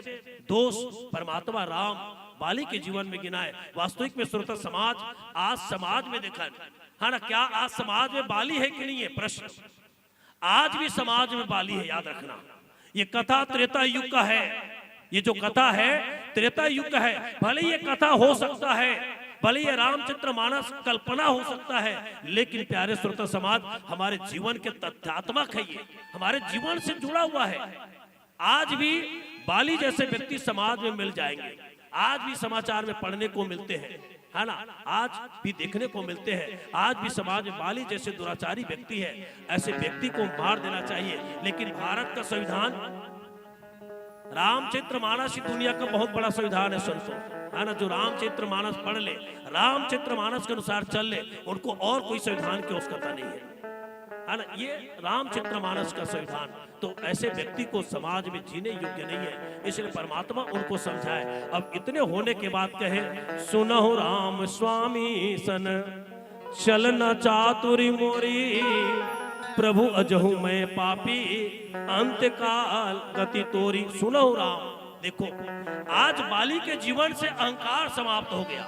दोष परमात्मा राम बाली के जीवन में गिनाए। वास्तविक में श्रोता समाज, आज समाज में देखा है ना, क्या आज समाज में बाली है कि नहीं है, प्रश्न। आज भी समाज में बाली है, याद रखना। ये कथा त्रेता युग का है, ये जो कथा है त्रेता युग का है। भले ये कथा हो सकता है, भले ये रामचरित्र मानस कल्पना हो सकता है, लेकिन प्यारे श्रोता समाज हमारे जीवन के तथ्यात्मक है, ये हमारे जीवन से जुड़ा हुआ है। आज भी बाली जैसे व्यक्ति समाज में मिल जाएंगे, आज भी समाचार में पढ़ने को मिलते हैं, है ना, आज भी देखने को मिलते हैं। आज भी समाज में बाली जैसे दुराचारी व्यक्ति है, ऐसे व्यक्ति को मार देना चाहिए। लेकिन भारत का संविधान रामचरित्र मानस ही दुनिया का बहुत बड़ा संविधान है संतों, है ना। जो रामचरित्र मानस पढ़ ले, रामचरित्र मानस के अनुसार चल ले, उनको और कोई संविधान की आवश्यकता नहीं है ना। ये रामचरित्र मानस का संविधान, तो ऐसे व्यक्ति को समाज में जीने योग्य नहीं है, इसलिए परमात्मा उनको समझाए। अब इतने होने के बाद कहे, सुनहु राम स्वामी सन चलन चातुरी मोरी, प्रभु अजहु मैं पापी अंतकाल गति तोरी। सुनो राम, देखो आज बाली के जीवन से अहंकार समाप्त हो गया।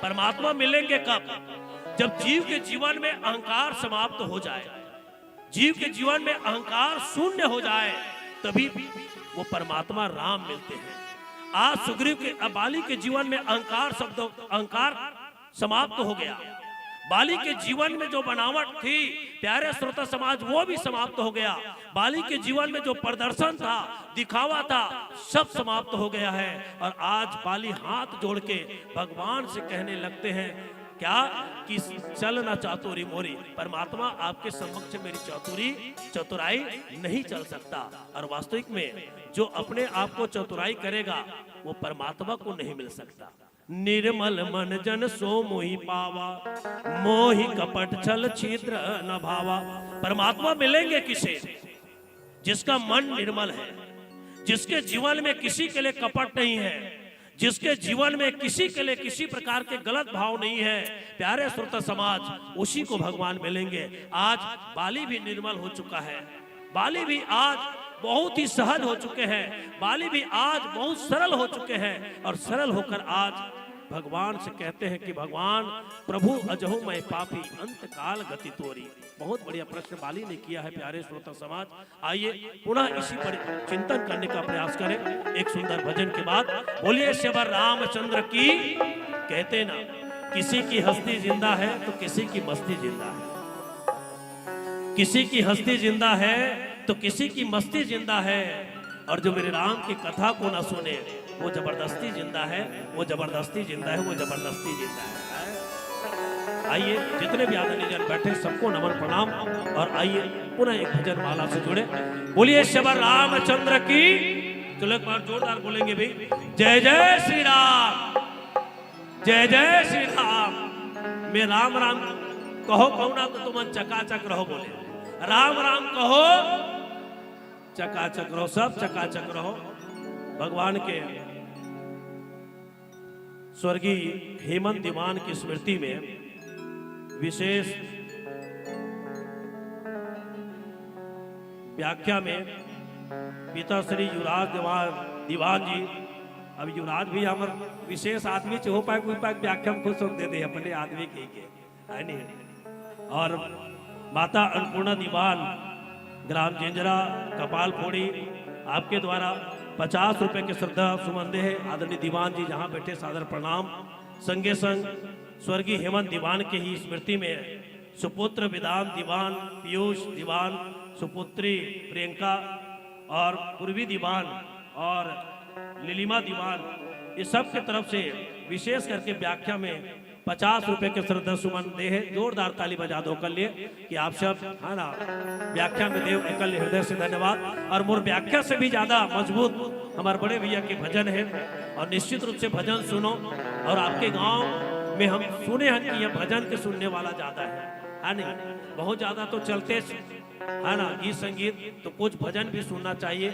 परमात्मा मिलेंगे कब, जब जीव के जीवन में अहंकार समाप्त हो जाए, जीव के जीवन में अहंकार शून्य हो जाए, तभी वो परमात्मा राम मिलते हैं। आज सुग्रीव के, बाली के जीवन में अहंकार समाप्त हो गया। बाली के जीवन में जो बनावट थी प्यारे श्रोता समाज, वो भी समाप्त हो गया। बाली के जीवन में जो प्रदर्शन था, दिखावा था, सब समाप्त हो गया है। और आज बाली हाथ जोड़ के भगवान से कहने लगते हैं क्या, कि चल ना चातुरी मोरी, परमात्मा आपके समक्ष मेरी चतुराई नहीं चल सकता। और वास्तविक में जो अपने आप को चतुराई करेगा वो परमात्मा को नहीं मिल सकता। निर्मल मन जन सो मोहि पावा, मोहि कपट छल छिद्र न भावा। परमात्मा मिलेंगे किसे, जिसका मन निर्मल है, जिसके जीवन में किसी के लिए कपट नहीं है, जिसके जीवन में किसी के लिए किसी प्रकार के गलत भाव नहीं है। प्यारे श्रोता समाज, उसी को भगवान मिलेंगे। आज बाली भी निर्मल हो चुका है, बाली भी आज बहुत ही सहज हो चुके हैं, बाली भी आज बहुत सरल हो चुके हैं। और सरल होकर आज भगवान से कहते हैं कि भगवान प्रभु अजहु मैं पापी अंत काल गति तोरी। बहुत बढ़िया प्रश्न बाली ने किया है प्यारे श्रोता समाज। आइए पुनः इसी पर चिंतन करने का प्रयास करें एक सुंदर भजन के बाद। बोलिए श्री रामचंद्र की। कहते ना, किसी की हस्ती जिंदा है तो किसी की मस्ती जिंदा है, किसी की हस्ती जिंदा है तो किसी की मस्ती जिंदा है। और जो मेरे राम की कथा को ना सुने वो जबरदस्ती जिंदा है, वो जबरदस्ती जिंदा है, वो जबरदस्ती जिंदा है। आइए जितने भी आदरणीय जन बैठे सबको नमन प्रणाम। और आइए पुनः एक भजन माला से जुड़े। बोलिए शबर रामचंद्र की। चलो एक बार जोरदार बोलेंगे भाई, जय जय श्री राम, जय जय श्री राम। मैं राम राम कहो कहू ना तो तुम चकाचक रहो। बोले राम राम कहो चकाचक रहो, सब चकाचक रहो। भगवान के स्वर्गीय हेमंत दीवान की स्मृति में विशेष व्याख्या में पिता श्री युवराज दीवान जी, अब युवराज भी हमार विशेष आदमी हो पाए कोई पाए व्याख्या में खुश दे दे अपने आदमी के है नहीं। और माता अन्नपूर्णा दीवान ग्राम जेंजरा कपाल फोड़ी, आपके द्वारा 50 रुपए के श्रद्धा सुमन है। आदरणीय दीवान जी जहाँ बैठे सादर प्रणाम। संगे संग स्वर्गीय हेमंत दीवान के ही स्मृति में सुपुत्र विधान दीवान, पीयूष दीवान, सुपुत्री प्रियंका और पूर्वी दीवान और लीलिमा दीवान, इस सब के तरफ से विशेष करके व्याख्या में 50 रुपए के श्रद्धा सुमन दे है। जोरदार ताली बजा दो कर लिए कि आप सब है ना व्याख्या में देव एकल हृदय से धन्यवाद। और मोर व्याख्या से भी ज्यादा मजबूत हमारे बड़े भैया के भजन है। और निश्चित रूप से भजन सुनो। और आपके गांव में हम सुने हैं कि यह भजन के सुनने वाला ज्यादा है नहीं? बहुत ज्यादा तो चलते है ना गीत संगीत, तो कुछ भजन भी सुनना चाहिए।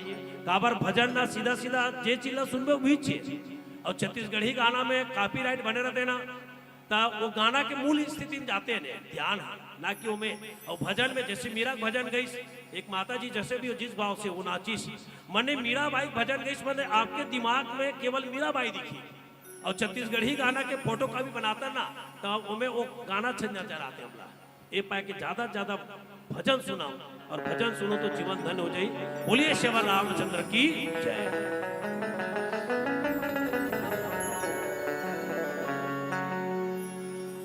काबर भजन ना सीधा सीधा जे चीज सुनबे वही चीज। और छत्तीसगढ़ी गाना में कॉपीराइट बने रहते ना, तब वो गाना के मूल स्थिति में जाते हैं ध्यान ना कि वो में। और भजन में जैसे मीरा भजन गई, एक माता जी जैसे भी जिस भाव से वो नाचिस, मैंने मीराबाई भजन गई, मैंने आपके दिमाग में केवल मीराबाई दिखी। और छत्तीसगढ़ी गाना के फोटो का भी बनाता ना, तब वो में वो गाना छंजा चराते हमला। ये पाए कि ज्यादा ज्यादा भजन सुनाओ, और भजन सुनो तो जीवन धन हो जाए। बोलिए शबर रामचंद्र की जय।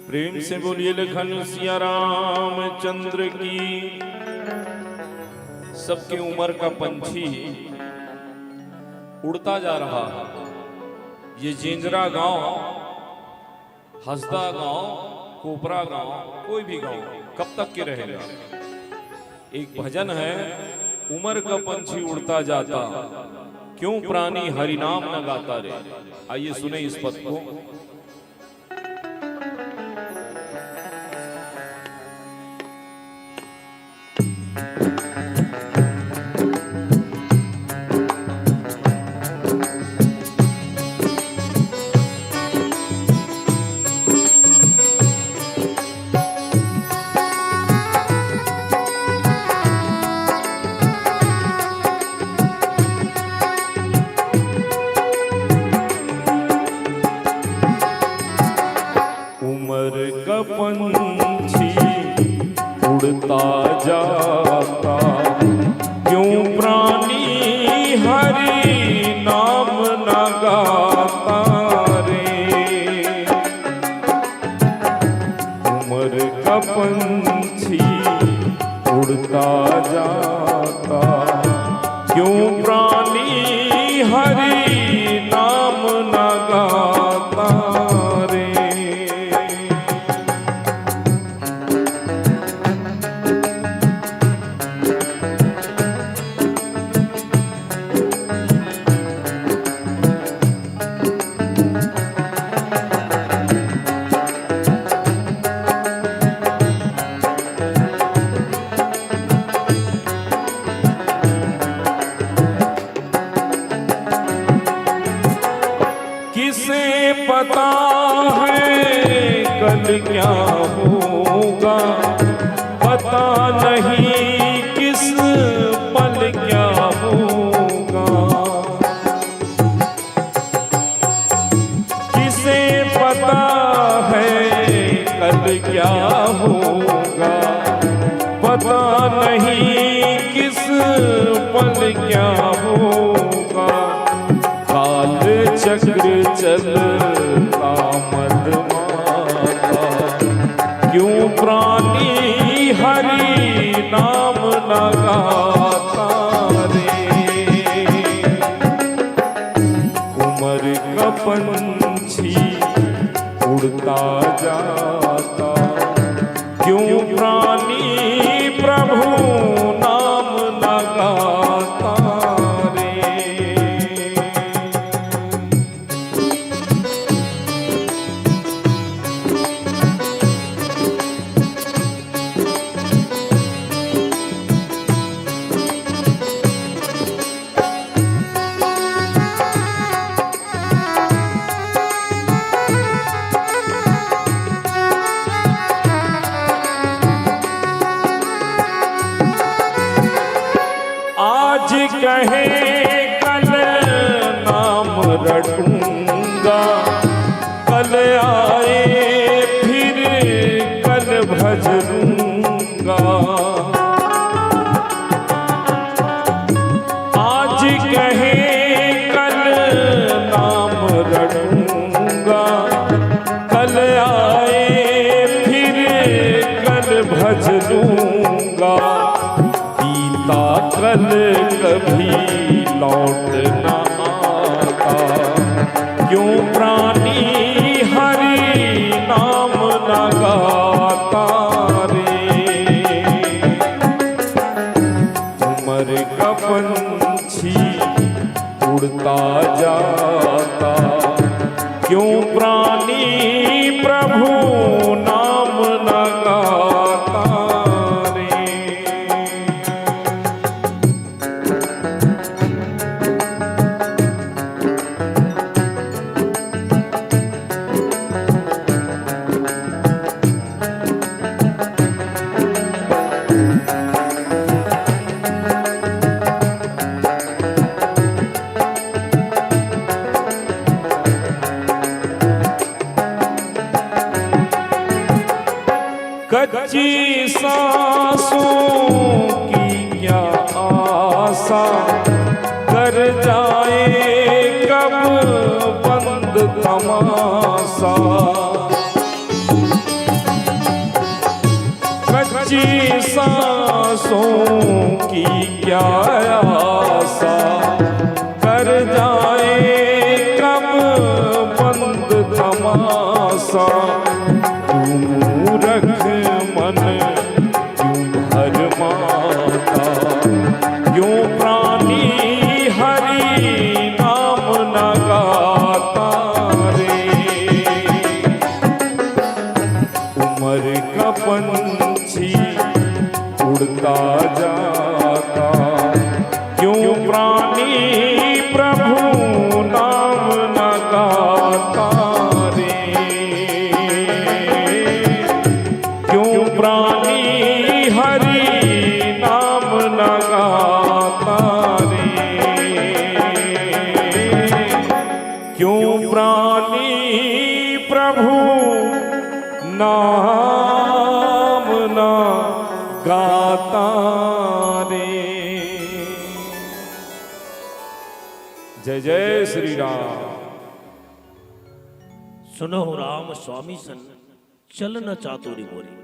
प्रेम से बोलिए लखन सिया रामचंद्र की। सबके उम्र का पंछी उड़ता जा रहा है। ये जेंजरा गांव, हसदा गांव, कोपरा गांव, कोई भी गांव कब तक के रहेगा। एक भजन है, उम्र का पंछी उड़ता जाता, क्यों प्राणी हरिनाम न गाता रे। आइए सुने इस पद को। पंछी उड़ता जाता, क्यों प्राणी हरि नाम न गाता रे। उम्र का पंछी उड़ता जाता, क्यों प्राणी हरि नाम न गाता रे। पता है कल क्या होगा, पता नहीं किस पल क्या होगा। किसे पता है कल क्या होगा, पता नहीं किस पल क्या होगा। काल चक्र चलता मदमाता, क्यों प्राणी हरि नाम न गाता रे। उमर का पंछी उड़ता जाता, क्यों प्राणी प्रभु नाम न गाता रे। आज कहे कल नाम रटूंगा, कल आए फिर कल भज लूंगा। आज कहे कल नाम रटूंगा, कल आए फिर कल भज लूंगा। बीता कल कभी लौट न आता, क्यों प्राणी हरि नाम न गाता रे। उमर का पंछी उड़ता जाता, क्यों प्राणी प्रभु नाम न गाता रे। कच्ची सांसों की क्या आशा, कर जाए कब बंद तमाशा। कच्ची सांसों की क्या आशा, कर जाए कब बंद तमाशा। क्यों रख मन क्यों हर माता, क्यों प्राणी हरि नाम न गाता रे। उमर का पंछी उड़ता जाता, क्यों प्राणी प्रभु नाम न गाता रे। क्यों प्राणी हरि नाम न गाता रे। क्यों प्राणी प्रभु नाम न गाता रे। जय जय श्री राम। सुनो राम स्वामी सन चल न चातुरी मोरी।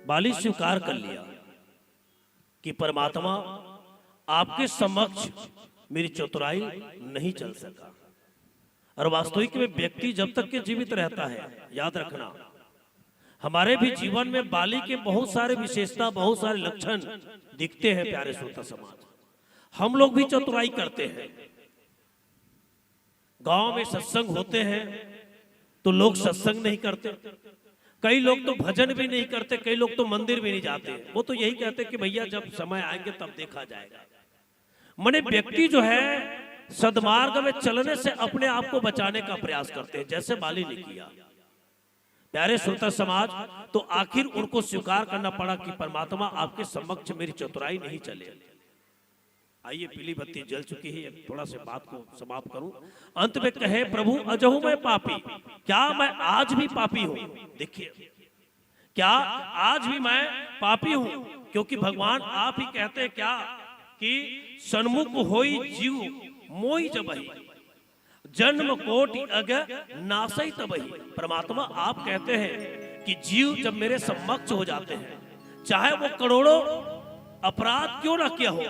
बाली स्वीकार कर लिया कि परमात्मा आपके समक्ष मेरी चतुराई नहीं चल सका। और वास्तविक में व्यक्ति जब तक के जीवित रहता है, याद रखना हमारे भी जीवन में बाली के बहुत सारे विशेषता, बहुत सारे लक्षण दिखते हैं। प्यारे श्रोता समाज, हम लोग भी चतुराई करते हैं। गांव में सत्संग होते हैं तो लोग सत्संग नहीं करते, कई लोग तो भजन भी नहीं करते, कई लोग तो मंदिर भी नहीं जाते। वो तो यही कहते कि भैया जब समय आएंगे तब देखा जाएगा। माने व्यक्ति जो है सदमार्ग में चलने से अपने आप को बचाने का प्रयास करते हैं, जैसे बाली ने किया। प्यारे श्रोता समाज, तो आखिर उनको स्वीकार करना पड़ा कि परमात्मा आपके समक्ष मेरी चतुराई नहीं चले। आइए, पीली बत्ती जल चुकी है, थोड़ा से बात को समाप्त करूं। अंत में कहे प्रभु अजहू मैं पापी, क्या मैं आज भी पापी हूं? देखिए, क्या आज भी मैं पापी हूं? क्योंकि भगवान आप ही कहते हैं क्या कि सन्मुख होई जीव मोई जबही, जन्म कोटि अग नासई तबही। परमात्मा आप कहते हैं कि जीव जब मेरे समक्ष हो जाते हैं, चाहे वो करोड़ों अपराध क्यों ना किया हो,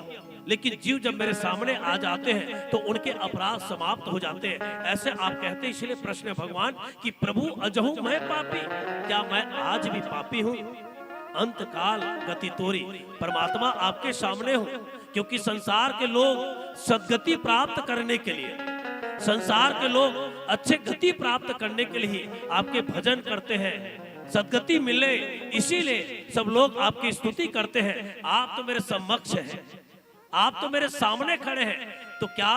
लेकिन जीव जब मेरे सामने आ जाते हैं तो उनके अपराध समाप्त हो जाते हैं। ऐसे आप कहते हैं, इसलिए प्रश्न है भगवान कि प्रभु अजहू मैं पापी, क्या मैं आज भी पापी हूँ? अंत काल गति तोरी, परमात्मा आपके सामने हूँ, क्योंकि संसार के लोग सदगति प्राप्त करने के लिए, संसार के लोग अच्छे गति प्राप्त करने के लिए आपके भजन करते हैं, सदगति मिले इसीलिए सब लोग आपकी स्तुति करते हैं। आप तो मेरे समक्ष हैं, आप तो मेरे सामने खड़े हैं, तो क्या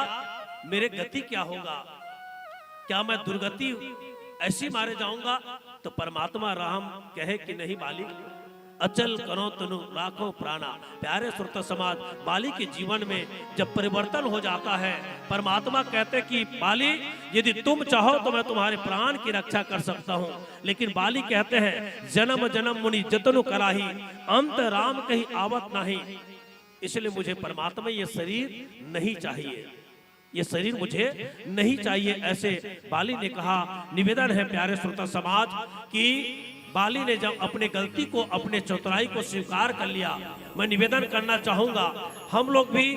मेरे गति क्या होगा? क्या मैं दुर्गति ऐसी मारे जाऊंगा? तो परमात्मा राम कहे कि नहीं बाली, अचल करो तनु राखो प्राणा। प्यारे श्रोता समाज, बाली के जीवन में जब परिवर्तन हो जाता है, परमात्मा कहते कि बाली यदि तुम चाहो तो मैं तुम्हारे प्राण की रक्षा कर सकता हूँ, लेकिन बाली कहते हैं जन्म जन्म मुनि जतनु कराही, अंत राम कहीं आवत नहीं। इसलिए मुझे परमात्मा ये शरीर नहीं चाहिए, ये शरीर मुझे नहीं चाहिए। ऐसे बाली ने कहा। निवेदन है प्यारे श्रोता समाज कि बाली ने जब अपने गलती को, अपने चतुराई को स्वीकार कर लिया, मैं निवेदन करना चाहूंगा, हम लोग भी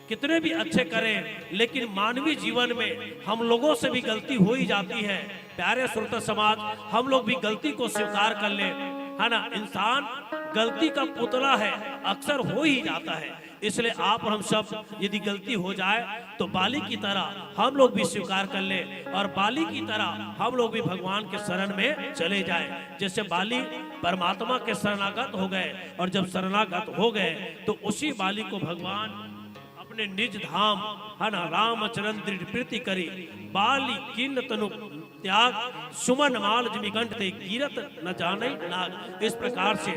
कितने भी अच्छे करें, लेकिन मानवीय जीवन में हम लोगों से भी गलती हो ही जाती है। प्यारे श्रोता समाज, हम लोग भी गलती को स्वीकार कर ले, है ना। इंसान गलती का पुतला है, अक्सर हो ही जाता है। इसलिए आप और हम सब यदि गलती हो जाए तो बाली की तरह हम लोग भी स्वीकार कर ले, और बाली की तरह हम लोग भी भगवान के शरण में चले जाए। जैसे बाली परमात्मा के शरणागत हो गए, और जब शरणागत हो गए तो उसी बाली को भगवान अपने निज धाम, है ना, रामचरण दृढ़ प्रीति करी, बाली किन्न तनु त्याग, सुमन माल जिमिकंठ ते गिरत न जाने नाग। इस प्रकार से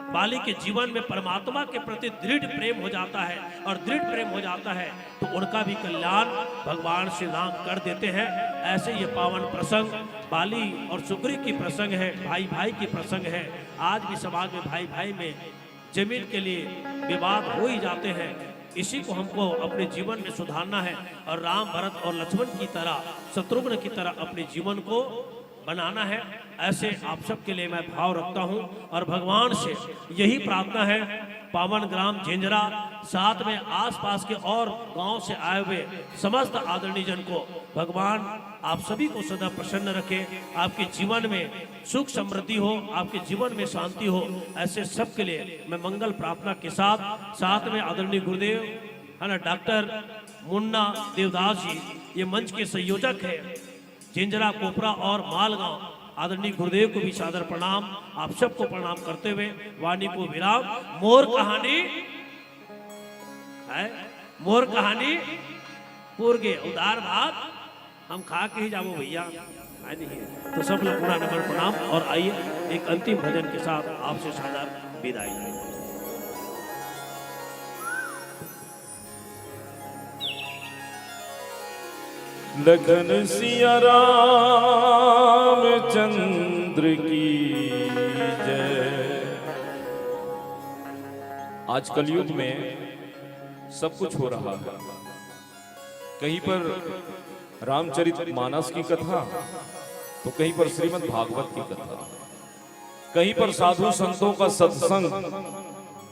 बाली के जीवन में परमात्मा के प्रति दृढ़ प्रेम हो जाता है, और दृढ़ प्रेम हो जाता है तो उनका भी कल्याण भगवान श्री राम कर देते हैं। ऐसे ये पावन प्रसंग बाली और सुग्रीव की प्रसंग है, भाई भाई की प्रसंग है। आज भी समाज में भाई भाई में जमीन के लिए विवाद हो ही जाते हैं। इसी को हमको अपने जीवन में सुधारना है, और राम भरत और लक्ष्मण की तरह, शत्रुघ्न की तरह अपने जीवन को बनाना है। ऐसे आप सब के लिए मैं भाव रखता हूं, और भगवान से यही प्रार्थना है, पावन ग्राम झेंझरा, साथ में आसपास के और गांव से आए हुए समस्त आदरणीय जन को भगवान आप सभी को सदा प्रसन्न रखे, आपके जीवन में सुख समृद्धि हो, आपके जीवन में शांति हो। ऐसे सब के लिए मैं मंगल प्रार्थना के साथ में आदरणीय गुरुदेव, है ना, डॉक्टर मुन्ना देवदास जी, ये मंच के संयोजक है, झिंझरा, कोपरा और मालगांव, आदरणीय गुरुदेव को भी सादर प्रणाम। आप सबको प्रणाम करते हुए वाणी को विराम। मोर कहानी है, मोर कहानी पूर गे, उदार भात हम खा के ही जाओ भैया, है नहीं। तो सब लोग पूरा नमन प्रणाम, और आइए एक अंतिम भजन के साथ आपसे सादर विदाई। लखन सिया राम चंद्र की जय। आज कलयुग में सब कुछ हो रहा है, कहीं पर रामचरित मानस की कथा, तो कहीं पर श्रीमद् भागवत की कथा, कहीं पर साधु संतों का सत्संग,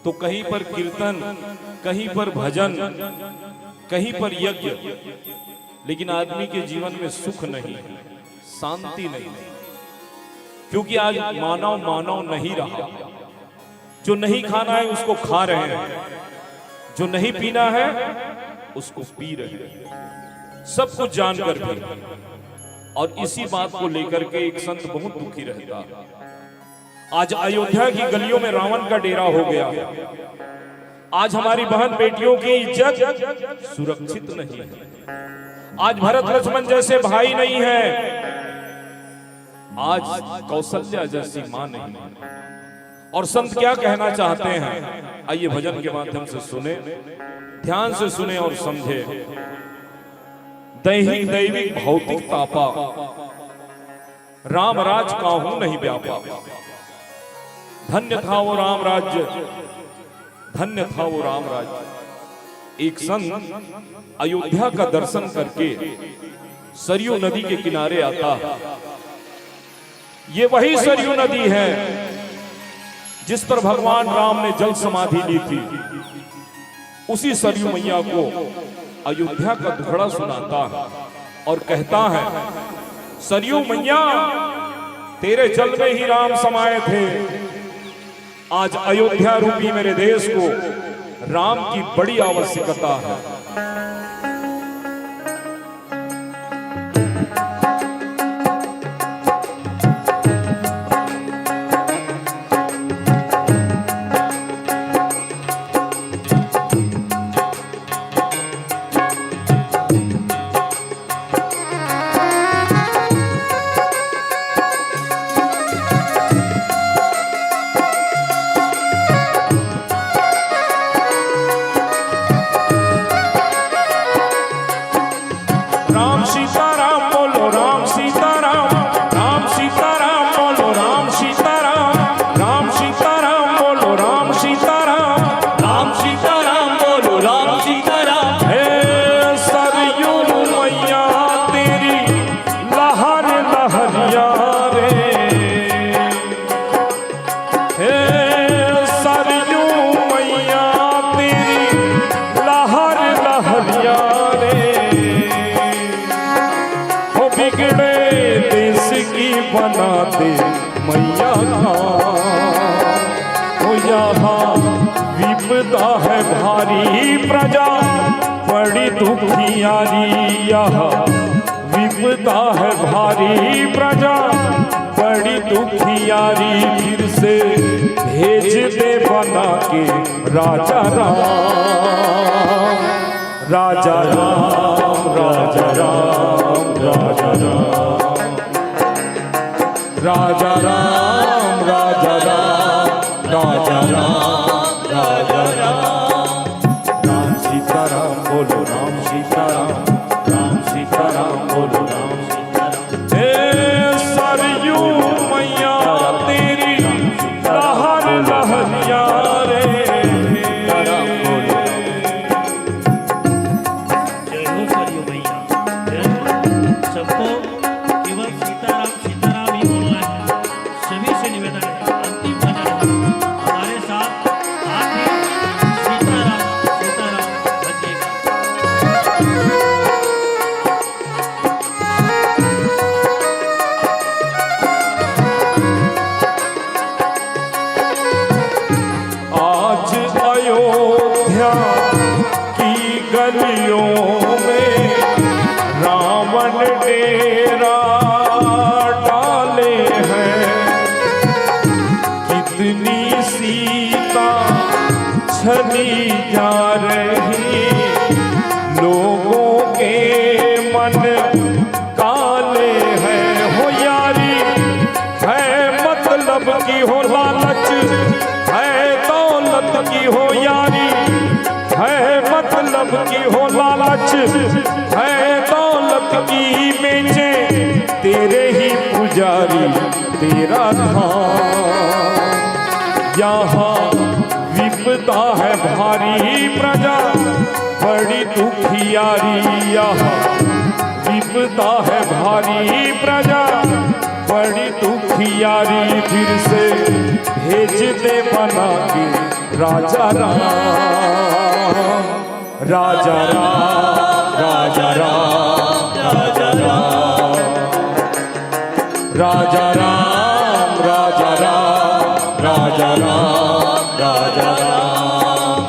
तो कहीं पर कीर्तन, कहीं पर भजन, कहीं पर यज्ञ। लेकिन आदमी के जीवन में सुख नहीं, शांति नहीं, क्योंकि आज मानव नहीं रहा। जो नहीं खाना है उसको खा रहे हैं, जो नहीं पीना है उसको पी रहे हैं, सब कुछ जानकर भी। और इसी बात को लेकर के एक संत बहुत दुखी रहता। आज अयोध्या की गलियों में रावण का डेरा हो गया। आज हमारी बहन बेटियों की इज्जत सुरक्षित नहीं है। आज भरत लक्ष्मण जैसे भाई नहीं है, आज कौशल्या जैसी मां नहीं है। और संत क्या कहना चाहते हैं, आइए भजन के माध्यम से सुने, ध्यान से सुने और समझे। दैहिक दैविक भौतिक तापा, राम राज काहू नहीं व्यापा। धन्य था वो राम राज्य, धन्य था वो राम राज्य। एक संत अयोध्या का दर्शन करके सरयू नदी के किनारे आता। ये वही सरयू नदी है जिस पर भगवान राम ने जल समाधि ली थी। उसी सरयू मैया को अयोध्या का दुखड़ा सुनाता है और कहता है, सरयू मैया तेरे जल में ही राम समाये थे। आज अयोध्या रूपी मेरे देश को राम की बड़ी आवश्यकता है। बनाते मैया हो यहाँ विपदा है भारी प्रजा बड़ी दुखियारी। यहाँ विपदा है भारी प्रजा बड़ी दुखियारी। फिर से भेज दे बना के राजा राम, राजा राम, राजा राम, राजा राम, राजा राम, राजा राम, राजा राम, राजा राम। राम सीताराम बोलो, राम सीताराम, राम सीताराम बोलो, राम सीताराम। हे सरयू मैया तेरी लहर लहरिया रे। जय हो सरयू मैया, जय हो। सबको केवल सीताराम सीताराम ही बोलना है। सभी से निवेदन है, अंतिम भजन हमारे साथ हाथ है, सीताराम सीताराम बजिएगा। आज अयोध्या की गलियों में रावण डेरा डाले हैं। कितनी सीता छली जा रही, लोगों के मन काले हैं। हो यारी है मतलब की, हो लालच है दौलत की। हो यारी है मतलब की, हो लालच है दौलत की। बेचे तेरे ही पुजारी तेरा धाम। यहाँ विपदा है भारी प्रजा बड़ी दुखियारी। यहाँ विपदा है भारी प्रजा बड़ी दुखियारी। फिर से भेज दे बना के राजा राम, राजा राम, राजा राम, राजा राम, राजा राम, राजा राम, राजा राम, राजा राम।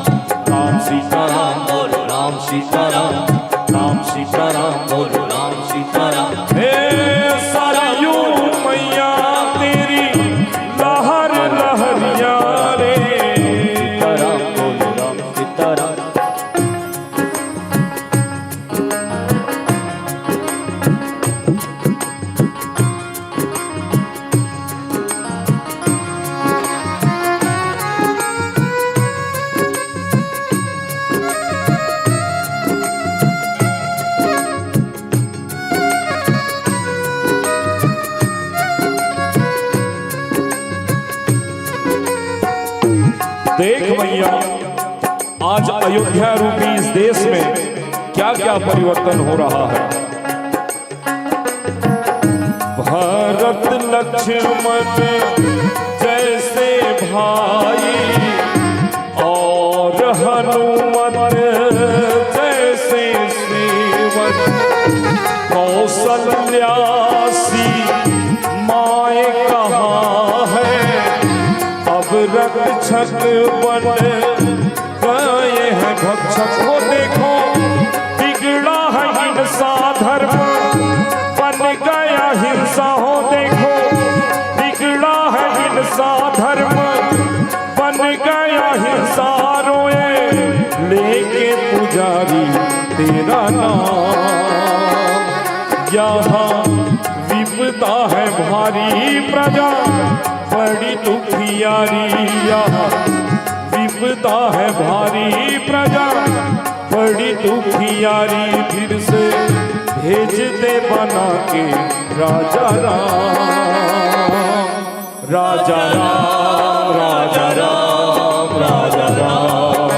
राम सीताराम बोलो, राम सीताराम, राम सीताराम बोलो, राम सीताराम। हे सरयू मैया तेरी लहर लहरिया रे। सीताराम बोलो, राम सीताराम। देख भैया, आज अयोध्या रूपी इस देश में क्या क्या परिवर्तन हो रहा है। भारत लक्ष्मण जैसे भाई और हनुमत कौसल्यासी माए कहाँ है, अब रक्षक बन गए हैं भक्षक। हो देखो बिगड़ा है हिंसा धर्म बन गया हिंसा। हो देखो बिगड़ा है हिंसा धर्म बन गया हिंसा। रोए लेके पुजारी तेरा नाम, यहाँ विपदा है भारी प्रजा बड़ी दुखियारी। यहाँ विपदा है भारी प्रजा बड़ी दुखियारी। फिर से भेज दे बना के राजा राम, राजा राम, राजा राम, राजा राम,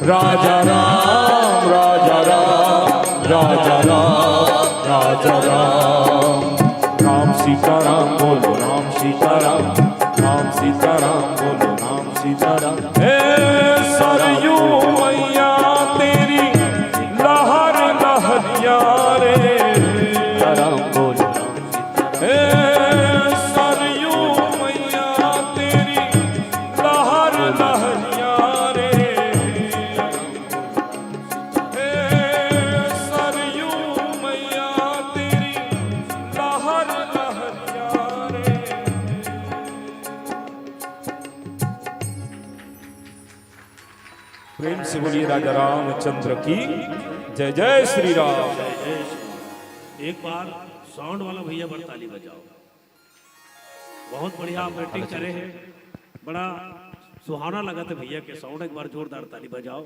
राजा राम, राजा राम, राजा राम, राजा राम। राम सीताराम बोलो, राम सीताराम, राम सीताराम बोलो, राम सीताराम। हे सरयू मैया तेरी लहर लहरिया रे, राम बोलो। हे सरयू मैया तेरी लहर लहरिया रे, हे सरयू मैया तेरी लहर लहरिया रे। प्रेम से बोलिए राजा रामचंद्र की जय। जय श्री राम। जय जय श्री। एक बार साउंड वाला भैया पर ताली बजाओ। बहुत बढ़िया आप बैटिंग करे हैं, बड़ा सुहाना लगा था भैया के साउंड। एक बार जोरदार ताली बजाओ।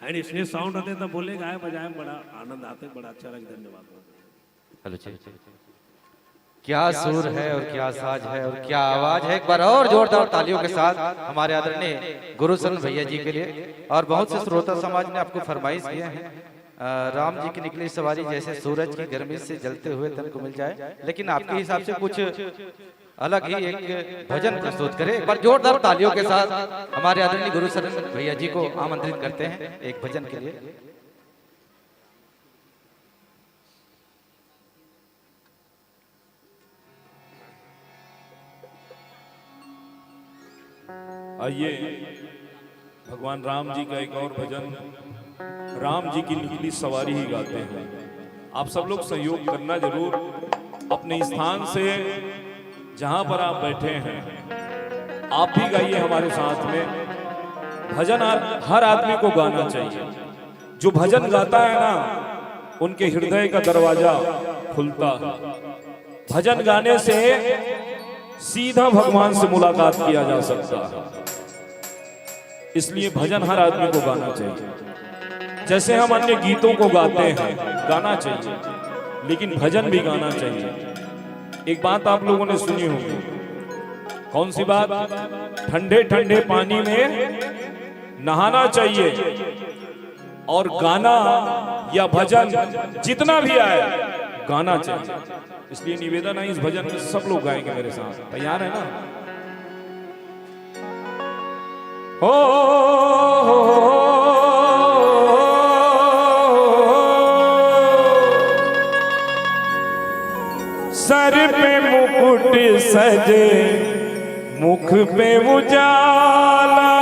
एंड इसलिए साउंड आते तब बोले गाए बजाए, बड़ा आनंद आते, बड़ा अच्छा लगे। धन्यवाद। हेलो जी, क्या सुर है और क्या साज है और क्या आवाज है। एक बार और जोरदार तालियों के साथ हमारे आदरणीय गुरुशरण भैया जी के लिए। और बहुत से श्रोता समाज ने आपको फरमाइश किया है, राम जी की निकली सवारी जैसे सूरज की गर्मी से जलते हुए तन को मिल जाए। लेकिन आपके हिसाब से कुछ अलग ही एक भजन प्रस्तुत करें। एक बार जोरदार तालियों के साथ हमारे आदरणीय गुरुशरण भैया जी को आमंत्रित करते हैं एक भजन के लिए। आइए भगवान राम जी का एक और भजन, राम जी की निकली सवारी ही गाते हैं। आप सब लोग सहयोग करना जरूर। अपने स्थान से जहां पर आप बैठे हैं आप भी गाइए हमारे साथ में। भजन हर आदमी को गाना चाहिए। जो भजन गाता है ना, उनके हृदय का दरवाजा खुलता है। भजन गाने से सीधा भगवान से मुलाकात किया जा सकता है। इसलिए भजन हर आदमी को गाना चाहिए। जैसे हम अन्य गीतों को गाते हैं, गाना चाहिए, लेकिन भजन भी गाना चाहिए। एक बात आप लोगों ने सुनी होगी। कौन सी बात? ठंडे ठंडे पानी में नहाना चाहिए और गाना या भजन जितना भी आए गाना चाहिए। इसलिए निवेदन है, इस भजन में सब लोग गाएंगे मेरे साथ। तैयार है ना? हो सर पे मुकुट सजे, मुख पे उजाला,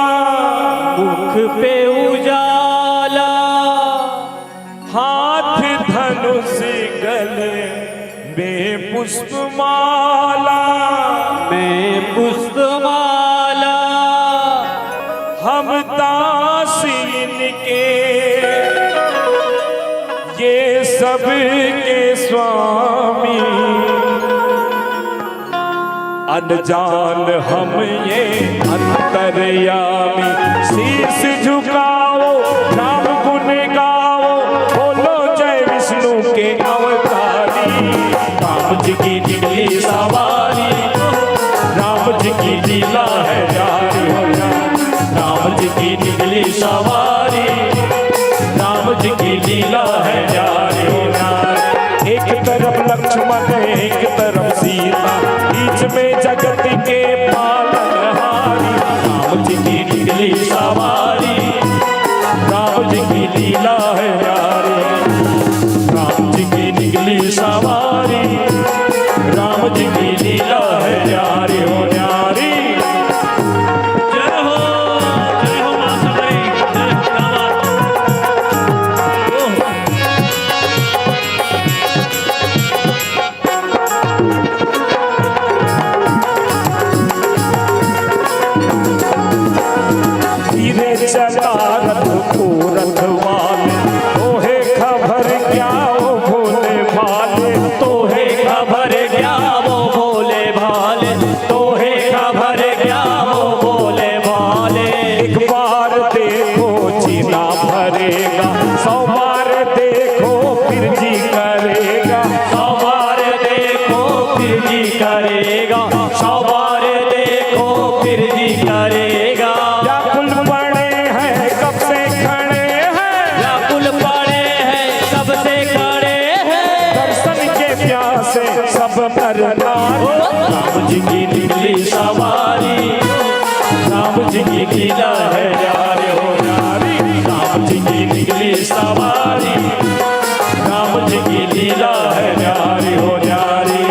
मुख पे उजाला, हाथ धनुष गले में पुष्पमाला, में पुष्पमाला, हम दास इनके ये सब के स्वामी, अनजान हम ये अंतर्यामी। शीश झुकाओ, नाम गुण गाओ, बोलो जय विष्णु के अवतारी। राम जी की निकली सवारी, राम जी की लीला है जारी हो जाए। राम जी की निकली सवारी, राम जी की लीला है जारी हो जाए। एक तरफ लक्ष्मण, एक तरफ सीता, बीच में जगत के पालनहारी। राम जी की निकली सवारी, राम जी की लीला है जारी। राम जी की निकली सवारी, राम जी की लीला है न्यारी हो न्यारी। जय हो मां सबरी, जय धीरे चला रथ को रखवाले, तोहे खबर क्या वो भोले भाले, तोहे खबर क्या वो भोले भाले, तोहे खबर क्या वो भोले भाले। एक बार देखो जीना भरेगा, 100 बार देखो फिर जी करेगा, 100 बार देखो फिर जी करेगा, 100 बार देखो फिर जी करेगा। व्याकुल पड़े हैं कब से खड़े हैं, व्याकुल पड़े हैं कब से खड़े हैं, दर्शन के प्यासे सब नर नारी। राम जी की निकली सवारी, राम जी की लीला है न्यारी हो न्यारी। राम जी की निकली सवारी, राम जी की लीला है न्यारी हो न्यारी।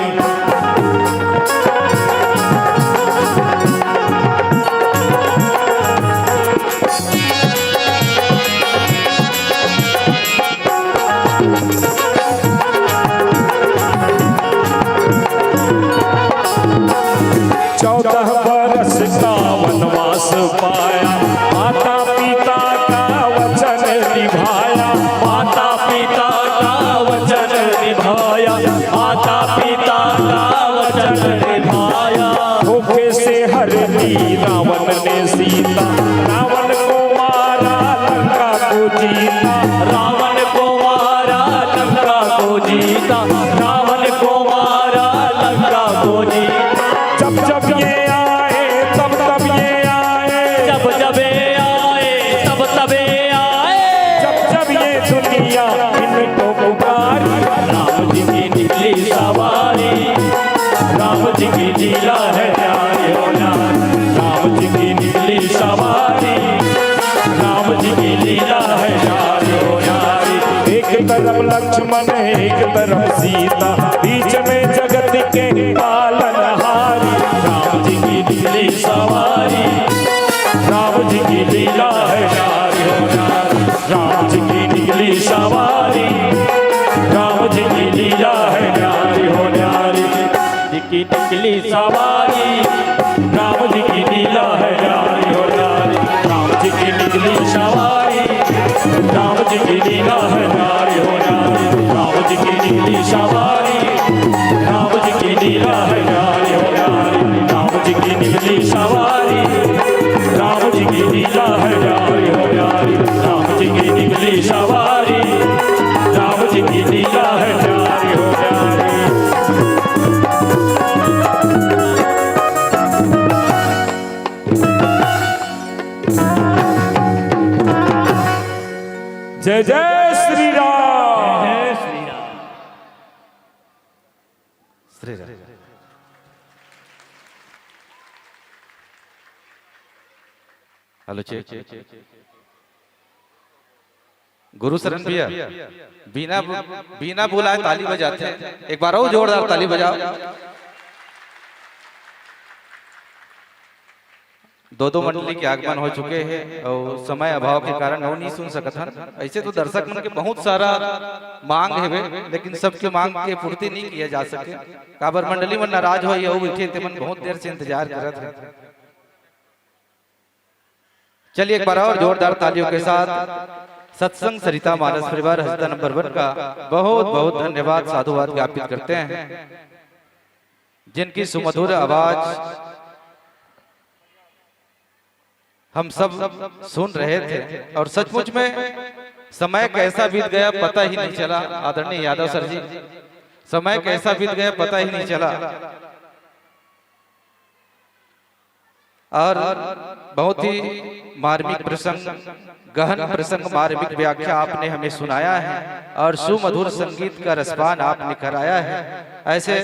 चौदह बरस का वनवास पाया, माता पिता का वचन निभाया, माता पिता का वचन निभाया, माता पिता का वचन निभाया। धोखे से हर ली रावण ने सीता, रावण को मारा लंका को जीता, रावण को मारा लंका को जीता, रावण को मारा लंका को जीता। जब जब ये आए तब तब ये आए, जब जब ये आए तब तब ये आए, जब जब ये दुनिया इनको पुकारी। राम जी की निकली सवारी, राम जी की लीला है न्यारी हो न्यारी। राम जी की निकली सवारी, राम जी की लीला है न्यारी हो न्यारी। एक तरफ लक्ष्मण एक तरफ सीता, बीच में जगत के पालनहारी। राम जी की निकली सवारी, राम जी की लीला है न्यारी हो न्यारी। राम जी की निकली सवारी, राम जी की लीला है न्यारी हो न्यारी। जी की निकली सवारी, राम जी की लीला है न्यारी हो न्यारी। राम जी की निकली सवारी, राम जी की लीला है न्यारी हो न्यारी। राम जी की निकली सवारी, राम जी की लीला है न्यारी हो न्यारी। राम जी की निकली सवारी, राम जी की लीला है न्यारी हो न्यारी। राम जी की निकली सवारी, राम जी की लीला है न्यारी हो न्यारी। जय जय श्री राम। जय श्री राम। श्री राम। Hello check. गुरु शरण भैया बिना बिना बुलाए ताली बजाते हैं, एक बार और जोरदार ताली बजाओ। दो मंडली के आगमन हो चुके हैं और समय अभाव के कारण वो नहीं सुन सकत हन। ऐसे तो दर्शक मन के बहुत सारा मांग है, लेकिन सबके मांग के पूर्ति नहीं किया जा सके। काबर मंडली मन नाराज हो या बैठे थे मन बहुत देर से इंतजार करत है। चलिए एक बार और जोरदार तालियों के साथ सत्संग सरिता मानस परिवार हस्ता नंबर 1 का बहुत बहुत धन्यवाद साधुवाद ज्ञापित करते हैं, जिनकी सुमधुर आवाज हम सब सुन रहे थे और सचमुच में समय कैसा बीत गया पता ही नहीं चला। आदरणीय यादव सर जी, समय कैसा बीत गया पता ही नहीं चला। और बहुत ही मार्मिक प्रसंग, गहन प्रसंग, मार्मिक व्याख्या आपने हमें सुनाया है और सुमधुर संगीत का रसपान आपने कराया है। ऐसे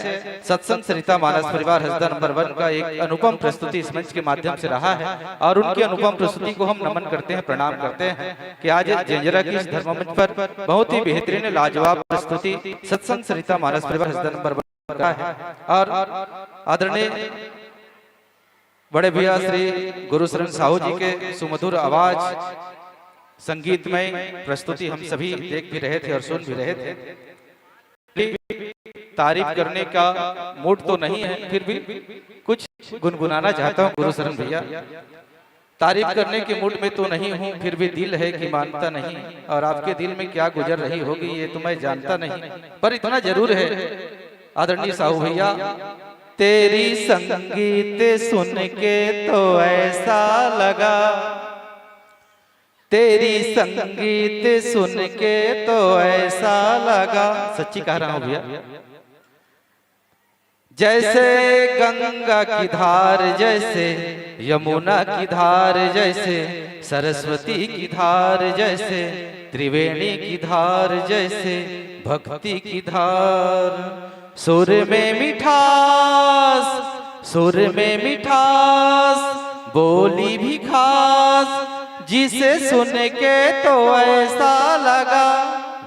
सत्संग सरिता मानस परिवार हसदा नंबर 1 का एक अनुपम प्रस्तुति इस मंच के माध्यम से रहा है और उनकी अनुपम प्रस्तुति को हम नमन करते हैं, प्रणाम करते हैं कि आज जंजरा की इस धर्म मंच पर बहुत ही बेहतरीन लाजवाब प्रस्तुति सत्संग सरिता मानस परिवार हसदा नंबर 1 का है। और आदरणीय बड़े भैया श्री गुरुशरण साहू जी के सुमधुर आवाज, संगीतमय प्रस्तुति हम सभी देख भी रहे थे और सुन भी रहे थे। तारीफ करने का मूड तो नहीं है, फिर भी कुछ गुनगुनाना चाहता हूँ गुरुशरण भैया। तारीफ करने के मूड में तो नहीं हूँ, फिर भी दिल है कि मानता नहीं, और आपके दिल में क्या गुजर रही होगी ये तो मैं जानता नहीं, पर इतना जरूर है आदरणीय साहू भैया, तेरी संगीत सुन के तो ऐसा लगा, तेरी संगीत सुन के तो ऐसा लगा, सच्ची कह रहा हूं भैया, जैसे गंगा की धार, जैसे यमुना की धार, जैसे सरस्वती की धार, जैसे त्रिवेणी की धार, जैसे भक्ति की धार, सुर में मिठास, सुर में मिठास, बोली भी खास, जिसे सुन के तो ऐसा लगा,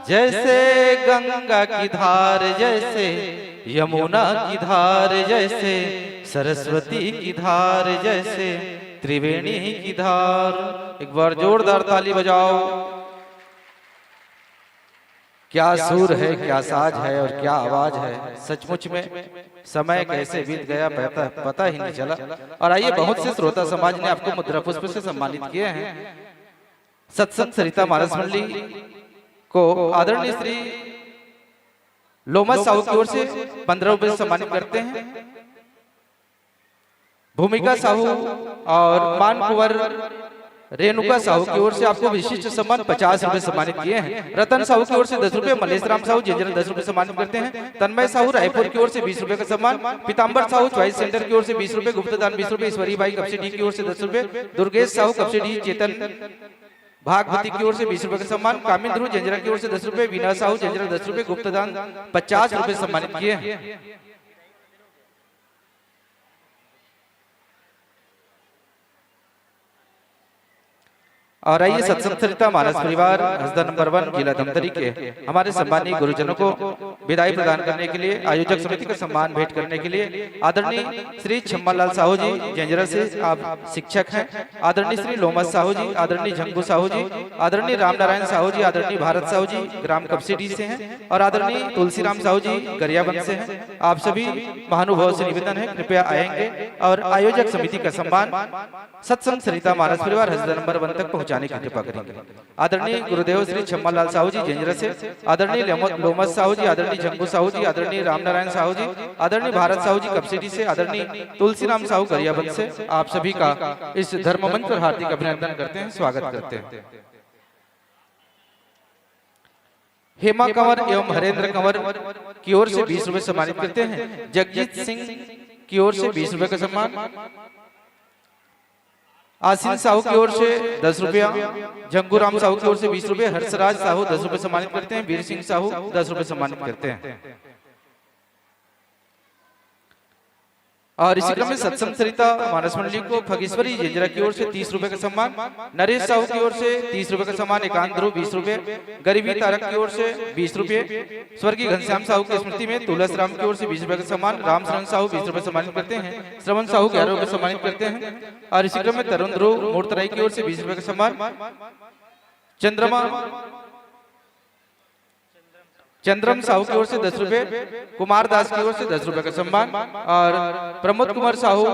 जैसे गंगा की धार, जैसे यमुना की धार, जैसे सरस्वती की धार, जैसे त्रिवेणी की धार। एक बार जोरदार ताली बजाओ। क्या सुर है, क्या साज है और क्या आवाज है, सचमुच में समय कैसे बीत गया पता ही नहीं चला। और आइए, बहुत से श्रोता समाज ने आपको मुद्रा पुष्प से सम्मानित किए हैं। सत्संग सरिता मानस मंडली को आदरणीय श्री लोमस साहू की ओर से 15 रुपए से सम्मानित करते हैं। भूमिका साहू और मान कुंवर रेणुका साहू की ओर से आपको विशिष्ट सम्मान 50 रुपए सम्मानित किए हैं। रतन साहू की ओर से 10 रुपए, मलेश राम साहू जंजरा 10 रुपए सम्मानित करते हैं। तन्मय साहू रायपुर की ओर से 20 रुपए का सम्मान, पीताम्बर साहू चॉइस सेंटर की ओर से 20 रुपए, गुप्तदान 20 रुपए, ईश्वरी भाई कपसी डी की ओर से 10 रुपए, दुर्गेश साहू कपसी डी चेतन भागवती की ओर से 20 रुपए का सम्मान, कामिन ध्रुव जंजरा की ओर से 10 रुपए, वीना साहू जंजरा 10 रुपए, गुप्तदान 50 रुपए सम्मानित किए हैं। और आइए सत्संग सरिता मानस परिवार हसदा नंबर 1 जिला धमतरी के हमारे सम्मानीय गुरुजनों को विदाई प्रदान करने के लिए, आयोजक समिति का सम्मान भेंट करने के लिए आदरणीय श्री छम्मालाल साहू जी जंजरा से आप शिक्षक हैं, आदरणीय श्री लोमस साहू जी, आदरणीय झंगू साहू जी, आदरणीय रामनारायण साहू जी, आदरणीय भारत साहू जी ग्राम कपसीडी से हैं, और आदरणीय तुलसीराम साहू जी गरियाबंद से हैं। आप सभी महानुभाव से निवेदन है कृपया आएंगे और आयोजक समिति का सम्मान सत्संग सरिता मानस परिवार हसदा नंबर 1 तक पहुंचाने की कृपा करेंगे। आदरणीय गुरुदेव श्री छम्मालाल साहू जी जंजरा से, आदरणीय लोमस साहू जी, आदरणीय झंगू साहू जी, आदरणीय रामनारायण साहू जी, आदरणीय भारत साहू जी कपसीडी से, आदरणीय तुलसीराम साहू गरियाबंद से आप सभी का इस धर्म मंच पर हार्दिक अभिनंदन करते हैं, स्वागत करते हैं। हेमा कंवर एवं हरेंद्र कंवर की ओर से 20 रुपए सम्मानित करते हैं। जगजीत सिंह की ओर से 20 रुपए का सम्मान, आसिन साहू की ओर से 10 रुपया, जंगूराम साहू की ओर से 20 रुपए, हर्षराज साहू 10 रुपए सम्मानित करते हैं, वीर सिंह साहू 10 रुपए सम्मानित करते हैं। और इसी क्रम में सत्संग सरिता मानस मंडली को फगेश्वरी जंजरा की ओर से 30 रुपए का सम्मान, नरेश साहू की ओर से 30 रुपए का सम्मान, एकांत ध्रुव 20 रुपए, गरीबी तारक की ओर से 20 रुपए, स्वर्गीय घनश्याम साहू की स्मृति में तुलस राम की ओर से 20 रुपए का सम्मान, राम शरण साहू 20 रुपए सम्मानित करते हैं, श्रवण साहू 11 रुपए सम्मानित करते हैं। और इसी क्रम में तरुण ध्रुव मूर्तराई की ओर से 20 रुपए का सम्मान, चंद्रम साहू की ओर से 10 रुपए, कुमार दास की ओर से 10 रुपए का सम्मान, और प्रमोद कुमार साहू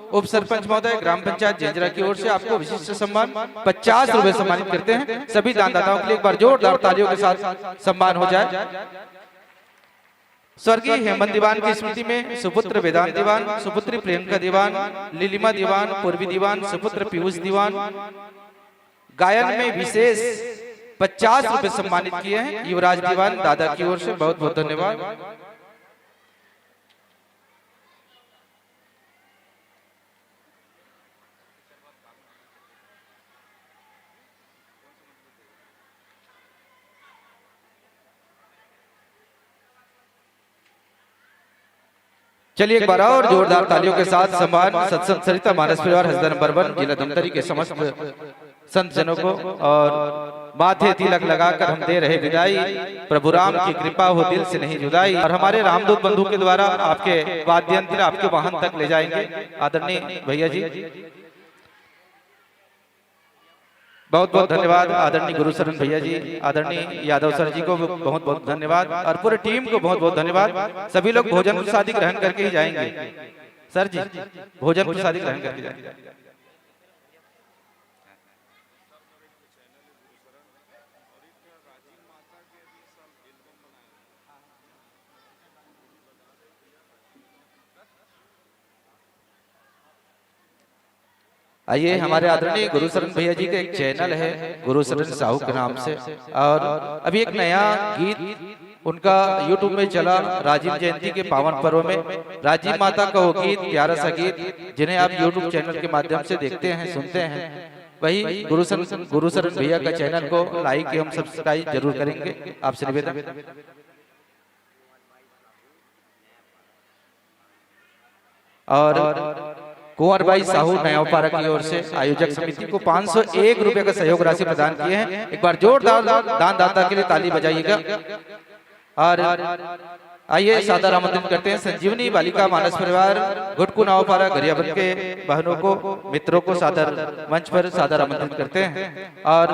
उप सरपंच महोदय ग्राम पंचायत जंजरा की ओर से आपको विशिष्ट सम्मान 50 रुपए सम्मानित करते हैं। सभी दानदाताओं के लिए एक बार जोरदार तालियों के साथ सम्मान हो जाए। स्वर्गीय हेमंत दीवान की स्मृति में सुपुत्र वेदांत दीवान, सुपुत्री प्रियंका दीवान, लिलिमा दीवान, पूर्वी दीवान, सुपुत्र पीयूष दीवान, गायन में विशेष 50 रुपए सम्मानित किए हैं युवराज दीवान दादा की ओर से, बहुत बहुत धन्यवाद। चलिए एक बार और जोरदार तालियों के साथ सम्मान सत्संग सरिता मानस परिवार हसदन बर्बन जिला धमतरी के समस्त संत जनों को और माथे तिलक लगाकर हम दे रहे विदाई। प्रभु राम की कृपा हो दिल से नहीं जुदाई। और हमारे रामदूत बंधु के द्वारा आपके वाद्यंत्र आपके वाहन तक ले जाएंगे आदरणीय भैया जी। बहुत बहुत धन्यवाद आदरणीय गुरुशरण भैया जी, आदरणीय यादव सर जी को बहुत बहुत धन्यवाद और पूरे टीम को बहुत बहुत धन्यवाद। सभी लोग भोजन प्रसादी ग्रहण करके ही जाएंगे। सर जी भोजन प्रसादी ग्रहण करके जाएंगे। आइए हमारे आदरणीय गुरुशरण भैया जी का एक चैनल है गुरुशरण साहू के नाम से, और अभी एक नया गीत उनका YouTube में चला राजीव जयंती के पावन पर्व में। राजीव माता का वो गीत प्यारा सा गीत जिन्हें आप YouTube चैनल के माध्यम से देखते हैं सुनते हैं, वही गुरुशरण भैया का चैनल को लाइक एवं सब्सक्राइब जरूर करेंगे आपसे निवेदन। और कुंवर भाई साहू नयापारा की ओर से आयोजक समिति को 501 रुपए का सहयोग राशि प्रदान किए हैं। एक बार जोरदार दान दाता के लिए ताली बजाइएगा। और आइए सादर आमंत्रित करते हैं संजीवनी बालिका मानस परिवार घुटकू नवापारा गरियाबंद के बहनों को मित्रों को सादर मंच पर सादर आमंत्रित करते हैं। और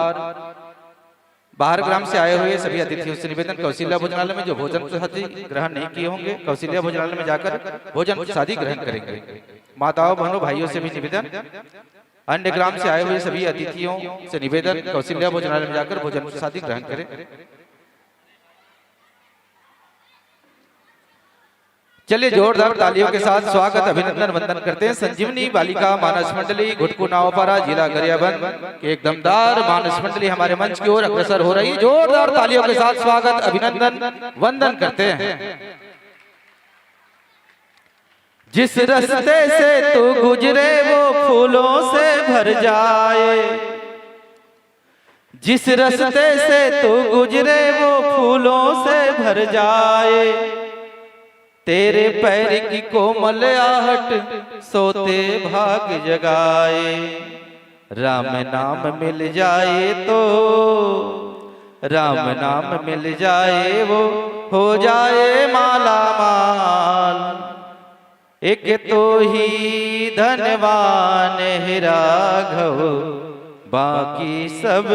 बाहर ग्राम से आए हुए सभी अतिथियों से निवेदन, कौशल्या भोजनालय में जो भोजन प्रसादी ग्रहण नहीं किए होंगे कौशल्या भोजनालय में जाकर भोजन प्रसादी ग्रहण करेंगे। माताओं बहनों भाइयों से भी निवेदन, अन्य ग्राम से आए हुए सभी अतिथियों से निवेदन कौशल्या भोजनालय में जाकर भोजन प्रसादी ग्रहण करें। चलिए जोरदार तालियों के साथ स्वागत अभिनंदन वंदन करते हैं संजीवनी बालिका मानस मंडली घुटकू नावपारा जिला गरियाबंद के एक दमदार मानस मंडली हमारे मंच की ओर अग्रसर हो रही है। जोरदार तालियों के साथ स्वागत अभिनंदन वंदन करते हैं। जिस रास्ते से तू गुजरे वो फूलों से भर जाए, जिस रास्ते से तू गुजरे वो फूलों से भर जाए, तेरे पैर की कोमल आहट सोते भाग जगाए। राम नाम मिल जाए तो राम नाम मिल जाए वो हो जाए माला माल। एक तो ही धनवान है राघव बाकी सब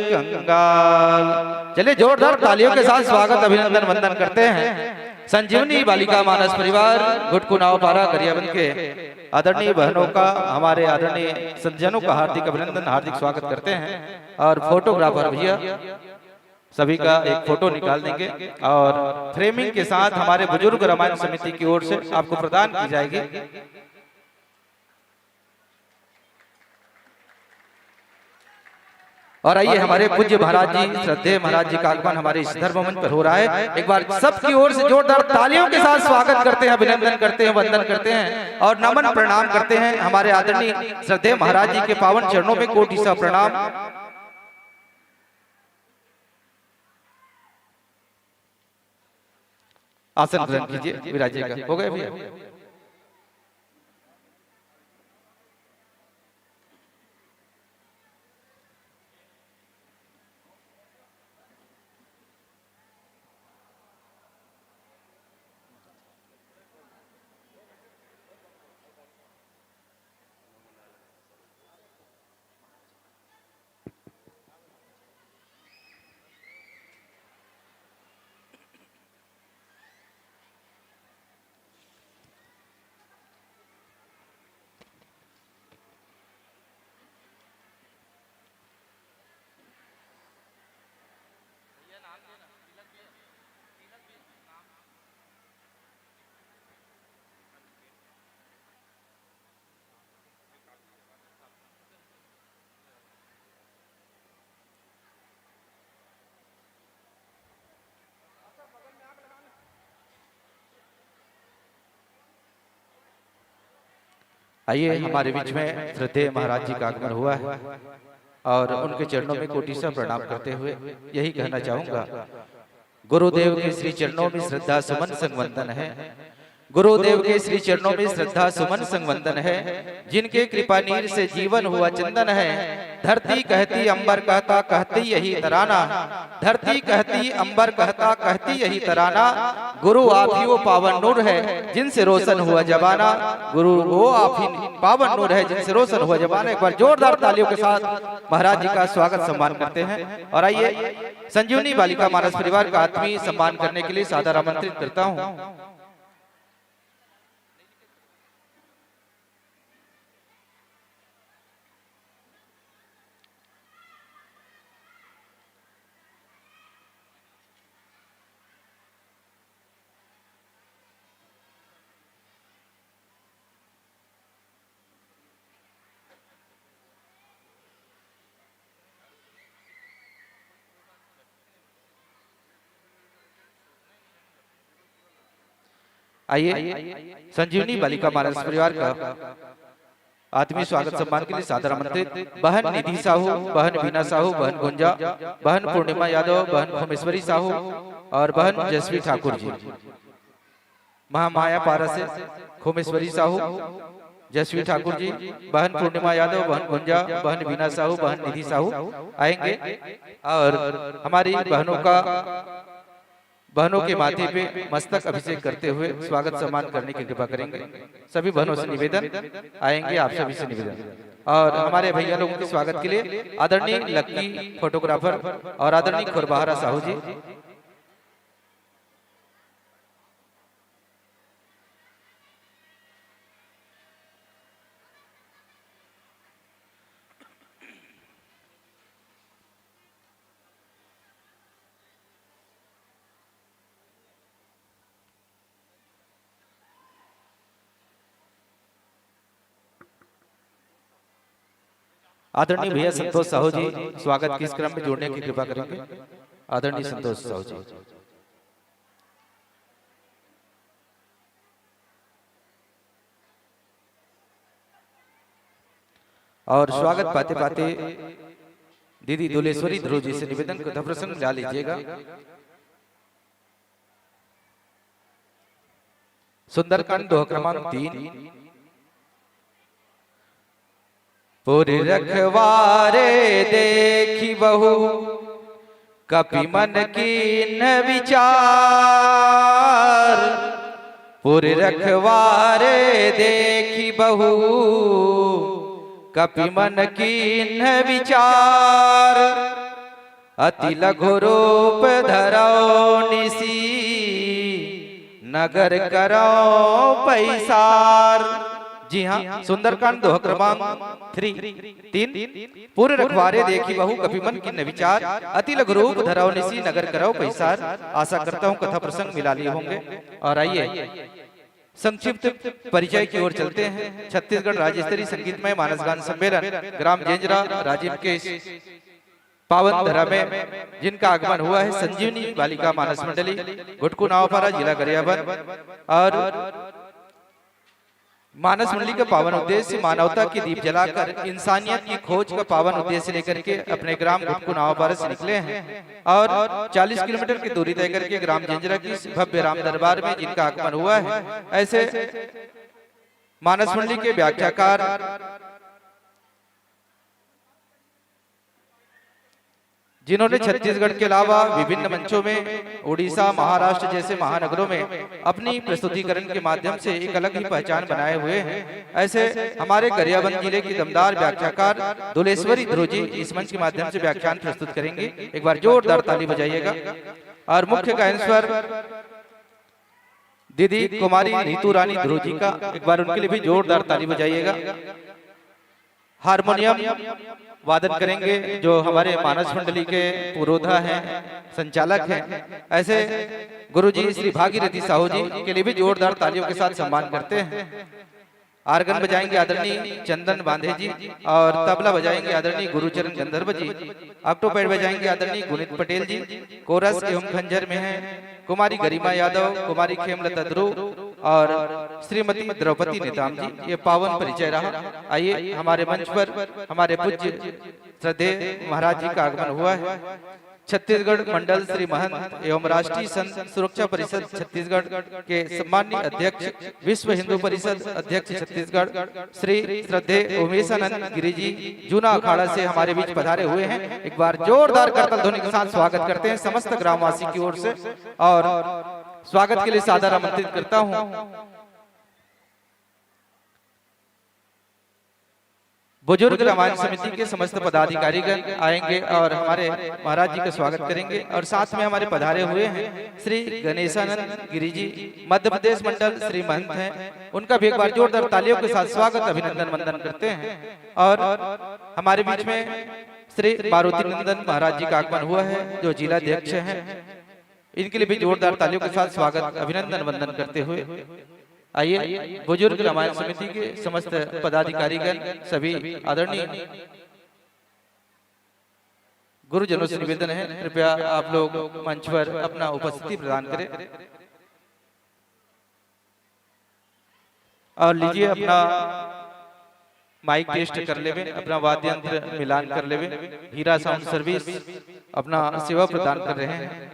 कंगाल। चलिए जोरदार तालियों के साथ स्वागत अभिनंदन वंदन करते हैं संजीवनी बालिका मानस परिवार घुटकू नावपारा गरियाबंद के आदरणीय बहनों का, हमारे आदरणीय संतजनों का हार्दिक अभिनंदन हार्दिक स्वागत करते हैं। और फोटोग्राफर भैया सभी का एक फोटो निकाल देंगे और फ्रेमिंग के साथ हमारे बुजुर्ग रामायण समिति की ओर से आपको प्रदान की जाएगी। और आइए हमारे पूज्य महाराज जी श्रद्धेय महाराज जी का आगमन हमारे इस धर्म मंच पर हो रहा है। एक बार सबकी ओर से जोरदार तालियों के साथ स्वागत करते हैं, अभिनंदन करते हैं, वंदन करते हैं और नमन प्रणाम करते हैं हमारे आदरणीय श्रद्धेय महाराज जी के पावन चरणों में कोटि सा प्रणाम। आसन ग्रहण कीजिए, विराजिएगा। हो गए भैया? आइए हमारे बीच में श्रद्धेय महाराज जी का आगमन हुआ है और उनके चरणों में कोटि सा प्रणाम करते हुए यही कहना चाहूंगा, गुरुदेव के श्री चरणों में श्रद्धा सुमन संग वंदन है। गुरुदेव के श्री चरणों में श्रद्धा सुमन संग वंदन है। जिनके कृपा नीर से जीवन हुआ चंदन है। धरती कहती अंबर कहता कहती यही तराना। धरती कहती अंबर कहता कहती यही तराना। गुरु आप ही वो पावन नूर है जिनसे रोशन हुआ जबाना। गुरु वो आप ही पावन नूर है जिनसे रोशन हुआ जबाना। एक बार जोरदार तालियों के साथ महाराज जी का स्वागत सम्मान करते हैं। और आइए संजीवनी बालिका मानस परिवार का आत्मीय सम्मान करने के लिए सादर आमंत्रित करता हूँ। आइए संजीवनी बालिका मानस परिवार का आत्मीय स्वागत सम्मान के लिए सादर आमंत्रित बहन निधि साहू, बहन बीना साहू, बहन गुंजा, बहन पूर्णिमा यादव, बहन भूमेश्वरी साहू और बहन जसवी ठाकुर जी। महामाया पारा से भूमेश्वरी साहू, जसवी ठाकुर जी, बहन पूर्णिमा यादव, बहन गुंजा, बहन बीना साहू, बहन निधि साहू आएंगे और हमारी बहनों के माथे पे मस्तक अभिषेक करते हुए स्वागत सम्मान करने की कृपा करेंगे। सभी बहनों से निवेदन आएंगे, आप सभी से निवेदन। और हमारे भैया लोगों के स्वागत के लिए आदरणीय लक्की फोटोग्राफर और आदरणीय खुरबहारा साहू जी। आदरणीय भैया संतोष साहू जी स्वागत के इस क्रम में जोड़ने की कृपा करेंगे। आदरणीय संतोष साहू जी। और स्वागत पाते पाते दीदी दुलेश्वरी ध्रुव जी से निवेदन को प्रसंग ला लीजिएगा। सुंदरकांड दोहा क्रमांक 3। पुर रखवारे देखी बहु कपि मन कीन विचार। पुर रखवारे देखी बहु कपि मन कीन विचार। अति लघु रूप धरो निसी नगर करो पैसार। जी हाँ, सुंदरकांड दोहा क्रमांक 3। पूरे रखवारे देखी बहु कपि मन कीन विचार। अति लघु रूप धराओ निसी नगर कराओ पैसार। आशा करता हूँ कथा प्रसंग मिला लिए होंगे। और आइए संक्षिप्त परिचय की ओर चलते हैं। छत्तीसगढ़ राज्य स्तरीय संगीतमय मानस गान सम्मेलन ग्राम जेंजरा राजीव के पावन धरा में जिनका आगमन हुआ है संजीवनी बालिका मानस मंडली घुटकू नावपारा जिला गरियाबंद। और मानस मंडली का पावन उद्देश्य मानवता की दीप जलाकर इंसानियत की खोज का पावन उद्देश्य लेकर के अपने ग्राम घुटकू नावपारा से निकले हैं। और 40 किलोमीटर की दूरी तय करके ग्राम जेंजरा की भव्य राम दरबार में जिनका आगमन हुआ है। ऐसे मानस मंडली के व्याख्याकार जिन्होंने छत्तीसगढ़ के अलावा विभिन्न मंचों में उड़ीसा, महाराष्ट्र जैसे महानगरों में अपनी प्रस्तुतिकरण के माध्यम से एक अलग ही पहचान बनाए हुए हैं। ऐसे हमारे गरियाबंद जिले की दमदार व्याख्याकार दुलेश्वरी ध्रुव जी इस मंच के माध्यम से व्याख्यान प्रस्तुत करेंगे। एक बार जोरदार ताली बजाइएगा। और मुख्य गायन स्वर दीदी कुमारी नीतू रानी ध्रुव जी का, एक बार उनके लिए भी जोरदार ताली बजाइएगा। हारमोनियम वादन करेंगे जो हमारे मानस मंडली के पुरोधा हैं, संचालक हैं। ऐसे गुरुजी श्री भागीरथी साहू जी के लिए भी जोरदार तालियों के साथ सम्मान करते हैं। आर्गन बजाएंगे आदरणीय चंदन बांधे जी और तबला बजाएंगे आदरणीय गुरुचरण गंधर्व जी। ऑक्टोपैड बजाएंगे आदरणीय गुणित पटेल जी। कोरस एवं खंजर में है कुमारी गरिमा यादव, कुमारी खेमलता ध्रुव और श्रीमती द्रौपदी नेताम जी। ये पावन परिचय रहा। आइए हमारे मंच पर हमारे पूज्य श्रद्धेय महाराज जी का आगमन हुआ है। छत्तीसगढ़ मंडल श्री महंत एवं राष्ट्रीय संत सुरक्षा परिषद छत्तीसगढ़ के सम्मानीय अध्यक्ष, विश्व हिंदू परिषद अध्यक्ष छत्तीसगढ़ श्री श्रद्धेय उमेशानंद गिरी जी जूना अखाड़ा से हमारे बीच पधारे हुए हैं। एक बार जोरदार करताल ध्वनि के साथ स्वागत करते हैं समस्त ग्रामवासी की ओर से और स्वागत के लिए सादर आमंत्रित करता हूं बुजुर्ग रामायण समिति के समस्त पदाधिकारीगण आएंगे और हमारे महाराज जी का स्वागत करेंगे और साथ में हमारे पधारे हुए हैं श्री गणेशानंद गिरी जी मध्य प्रदेश मंडल श्री महंत हैं, उनका भी एक बार जोरदार तालियों के साथ स्वागत अभिनंदन वंदन करते हैं। और हमारे बीच में श्री मारुति नंदन महाराज जी का आगमन हुआ है जो जिला अध्यक्ष हैं, इनके लिए भी जोरदार तालियों के साथ स्वागत अभिनंदन वंदन करते हुए आइए बुजुर्ग रामायण समिति के समस्त पदाधिकारीगण सभी आदरणीय गुरुजनों से निवेदन है कृपया आप लोग मंच पर अपना उपस्थिति प्रदान करें और लीजिए अपना माइक टेस्ट कर लेवे, अपना वाद्य यंत्र मिलान कर लेवे। हीरा साउंड सर्विस अपना सेवा प्रदान कर रहे हैं।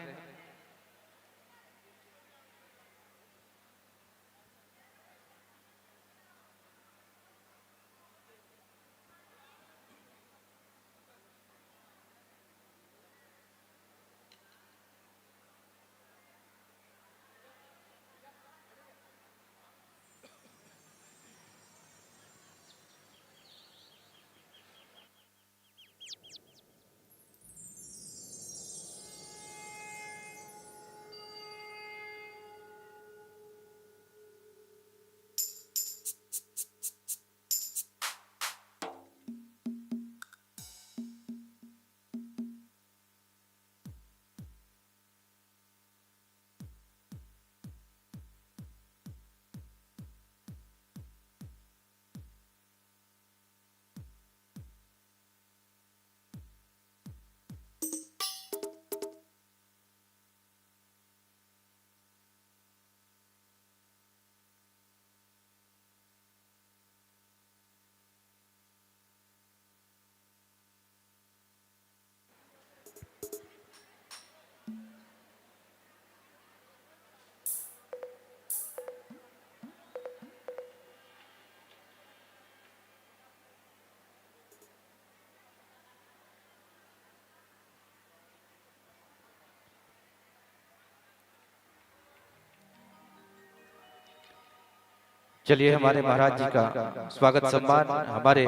चलिए हमारे महाराज जी का स्वागत सम्मान हमारे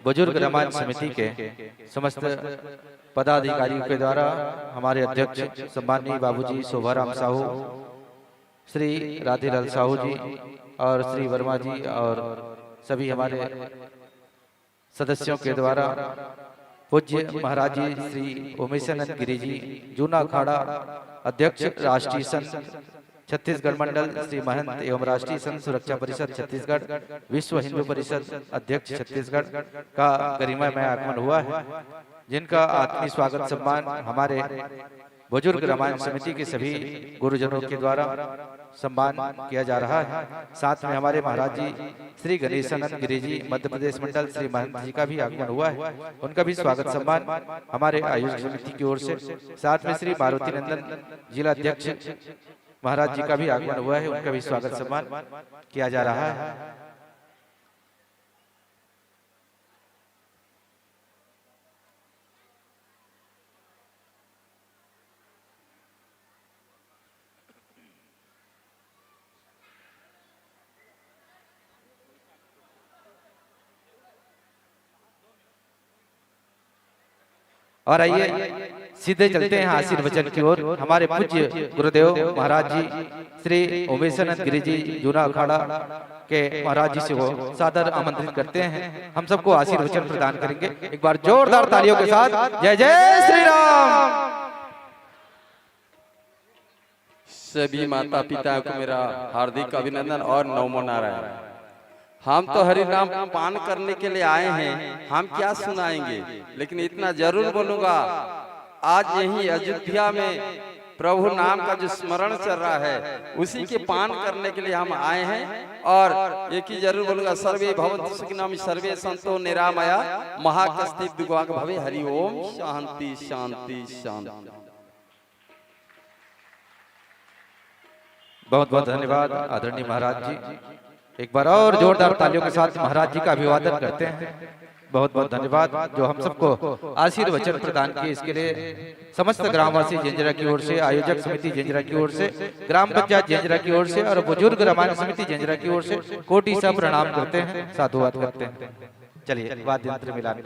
बुजुर्ग रामायण समिति के समस्त पदाधिकारियों के द्वारा हमारे अध्यक्ष सम्मानीय बाबूजी शोभाराम साहू, श्री राधेलाल साहू जी और श्री वर्मा जी और सभी हमारे सदस्यों के द्वारा पूज्य महाराज जी श्री उमेशानंद गिरी जी जूना अखाड़ा अध्यक्ष राष्ट्रीय संत छत्तीसगढ़ मंडल श्री महंत एवं राष्ट्रीय संत सुरक्षा परिषद छत्तीसगढ़ विश्व हिंदू परिषद अध्यक्ष छत्तीसगढ़ का गरिमामय आगमन हुआ है, जिनका आत्मीय स्वागत सम्मान हमारे बुजुर्ग रामायण समिति के सभी गुरुजनों के द्वारा सम्मान किया जा रहा है। साथ में हमारे महाराज जी श्री गणेशानंद गिरी जी मध्य प्रदेश मंडल श्री महंत जी का भी आगमन हुआ है, उनका भी स्वागत सम्मान हमारे आयोजक समिति की ओर से। साथ में श्री मारुति नंदन जिला अध्यक्ष महाराज जी का भी आगमन हुआ है, उनका भी स्वागत सम्मान किया जा रहा है। और आइए सीधे चलते हैं आशीर्वचन की ओर। हमारे पूज्य गुरुदेव महाराज जी श्री उमेशानंद गिरी जी जूना अखाड़ा के महाराज जी से वो सादर आमंत्रित करते हैं, हम सबको आशीर्वचन प्रदान करेंगे। एक बार जोरदार तालियों के साथ जय जय श्री राम। सभी माता पिता को मेरा हार्दिक अभिनंदन और नमो नारायण। हम तो हरि नाम पान करने के लिए आए हैं, हम क्या सुनाएंगे, लेकिन इतना जरूर बोलूंगा, आज यही अयोध्या में प्रभु नाम का जो स्मरण चल रहा है उसी के पान करने के लिए हम आए हैं। और एक ही जरूर बोलूंगा, सर्वे भवन्तु सुखिनः सर्वे सन्तु निरामया महाकस्ति दिग्वाग भवे। हरि ओम। शांति शांति शांति। बहुत बहुत धन्यवाद आदरणीय महाराज जी। एक बार और जोरदार तालियों के साथ महाराज जी का अभिवादन करते हैं। बहुत बहुत धन्यवाद जो हम सबको आशीर्वचन प्रदान किए, इसके लिए समस्त ग्रामवासी जेंजरा की ओर से, आयोजक समिति जेंजरा की ओर से, ग्राम पंचायत जेंजरा की ओर से और बुजुर्ग रामायण समिति जेंजरा की ओर से कोटि सा प्रणाम करते हैं, साधुवाद करते हैं। चलिए वाद्य यंत्र मिलान।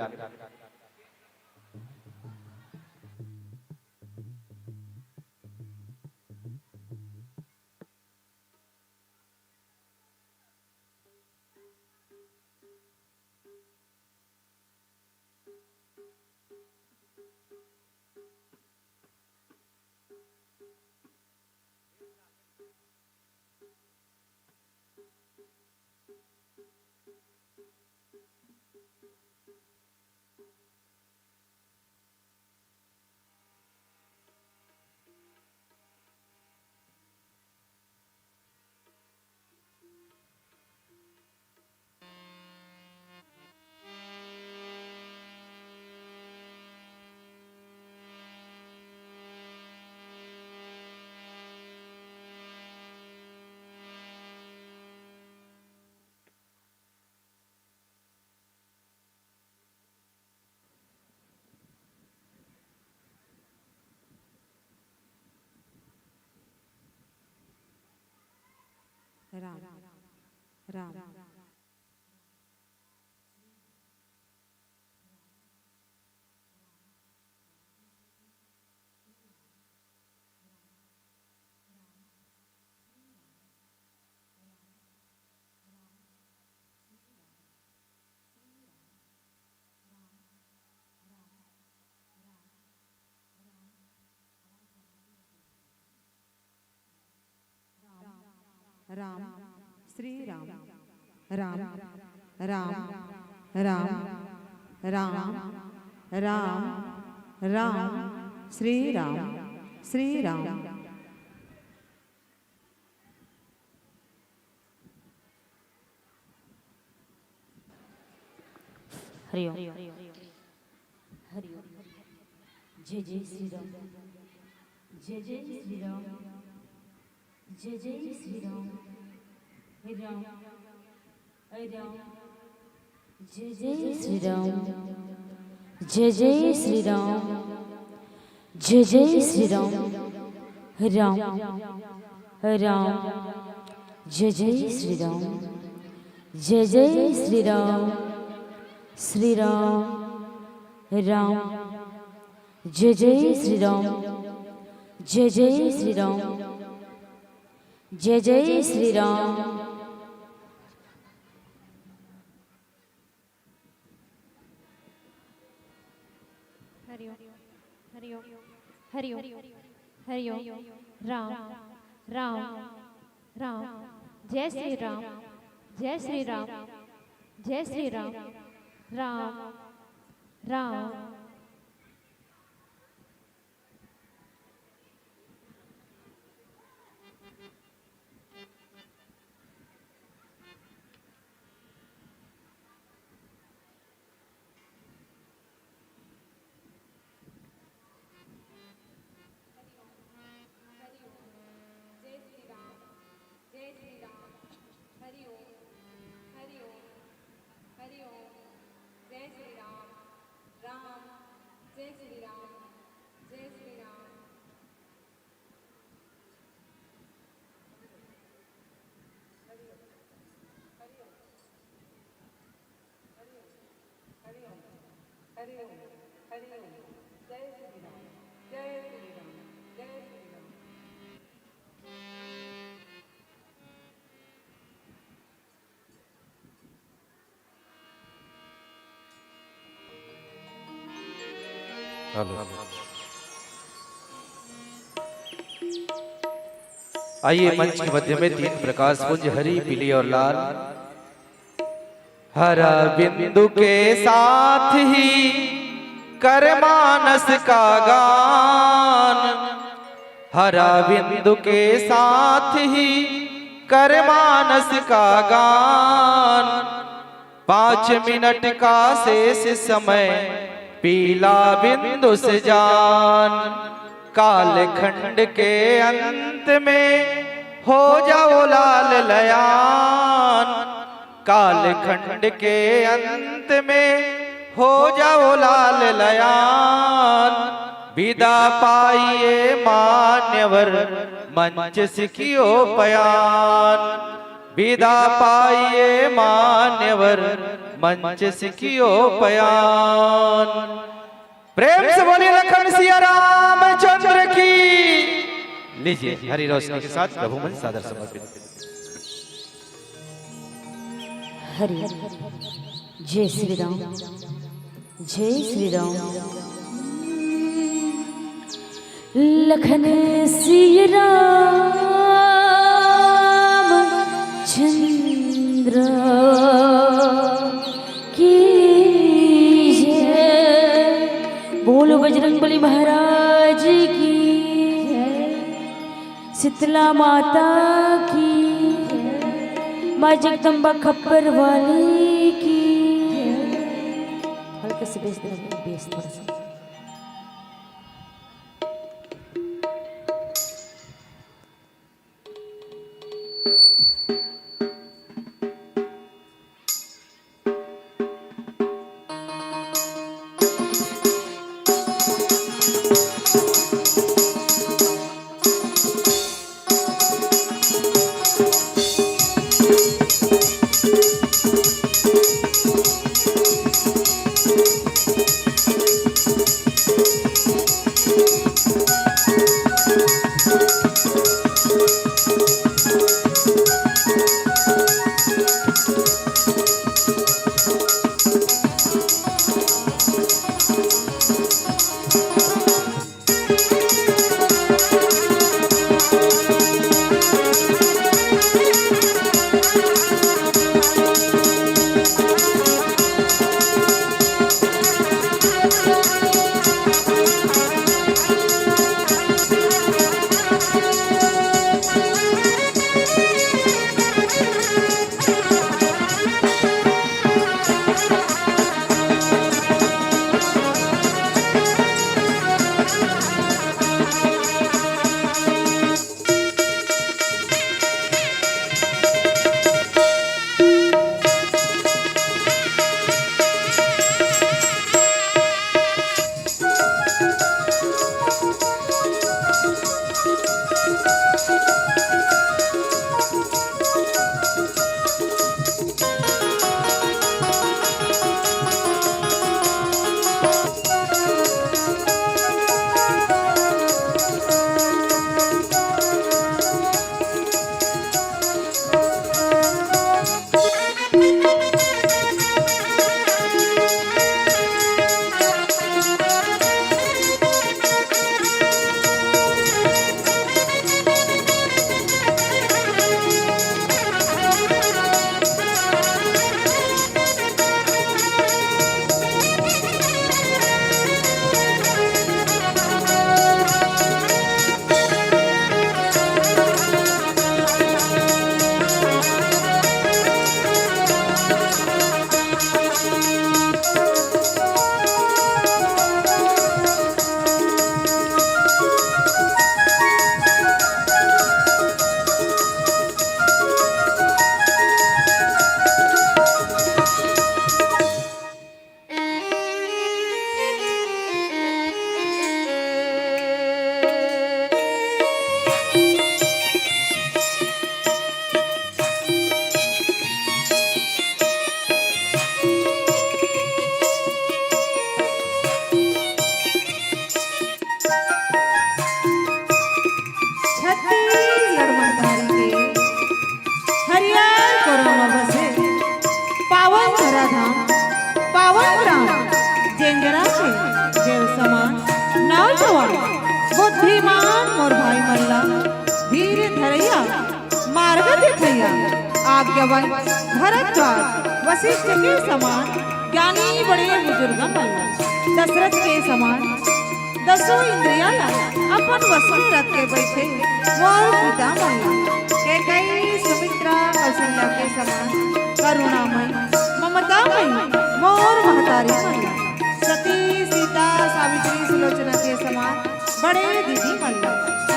राम राम राम श्री राम राम राम राम राम राम राम श्री राम श्री राम। हरि ओम हरि ओम। जय जय श्री राम, जय जय श्री राम, जय जय श्री राम। हे राम, हे राम। जय जय श्री राम, जय जय श्री राम, जय जय श्री राम। हे राम, हे राम। जय जय श्री राम, जय जय श्री राम। श्री राम राम। जय जय श्री राम, जय जय श्री राम, जय जय श्री राम। हरि ओम हरि ओम हरि ओम हरि ओम। राम राम राम। जय श्री राम, जय श्री राम, जय श्री राम। राम राम। आइए मंच के मध्य में तीन प्रकाश पुंज हरी, पीली और लाल। हरा बिंदु के साथ ही कर मानस का गान, हरा बिंदु के साथ ही कर मानस का गान। 5 मिनट का शेष समय पीला बिंदु से जान। कालखंड के अंत में हो जाओ लाल लयान। कालखंड के अंत में हो जाओ लाल लयान। विदा पाइए मान्यवर मंच सिखियो पयान। विदा पाइए मान्यवर मंच सिखियो पयान। प्रेम से बोलिए लखन सिया रामचंद्र की। लीजिए हरि रोशनी के साथ प्रभु मन सादर समर्पित। हरि जय श्री राम, जय श्री राम। लखन सिया राम चंद्र की जय। बोलो बजरंगबली महाराज की जय। शीतला माता की जय। माँ जगदम्बा खप्पर वाली की जय। हल्के से बेस देना, बेस थोड़ा सा। बुद्धिमान मोर भाई मल्ला धीरे धरैया मार्ग देखैया आज्ञावन भरद्वाज वशिष्ठ के समान ज्ञानी बड़े बुजुर्ग मल्ला दशरथ के समान दसों इंद्रिया ला अपन वश में रख के बैठे मोर पिता मल्ला के कई सुमित्रा कौशल्या के समान करुणामय ममतामय मोर महतारी मल्ला सती सीता सावित्री सुलोचना के समान बड़े दीदी मल्ला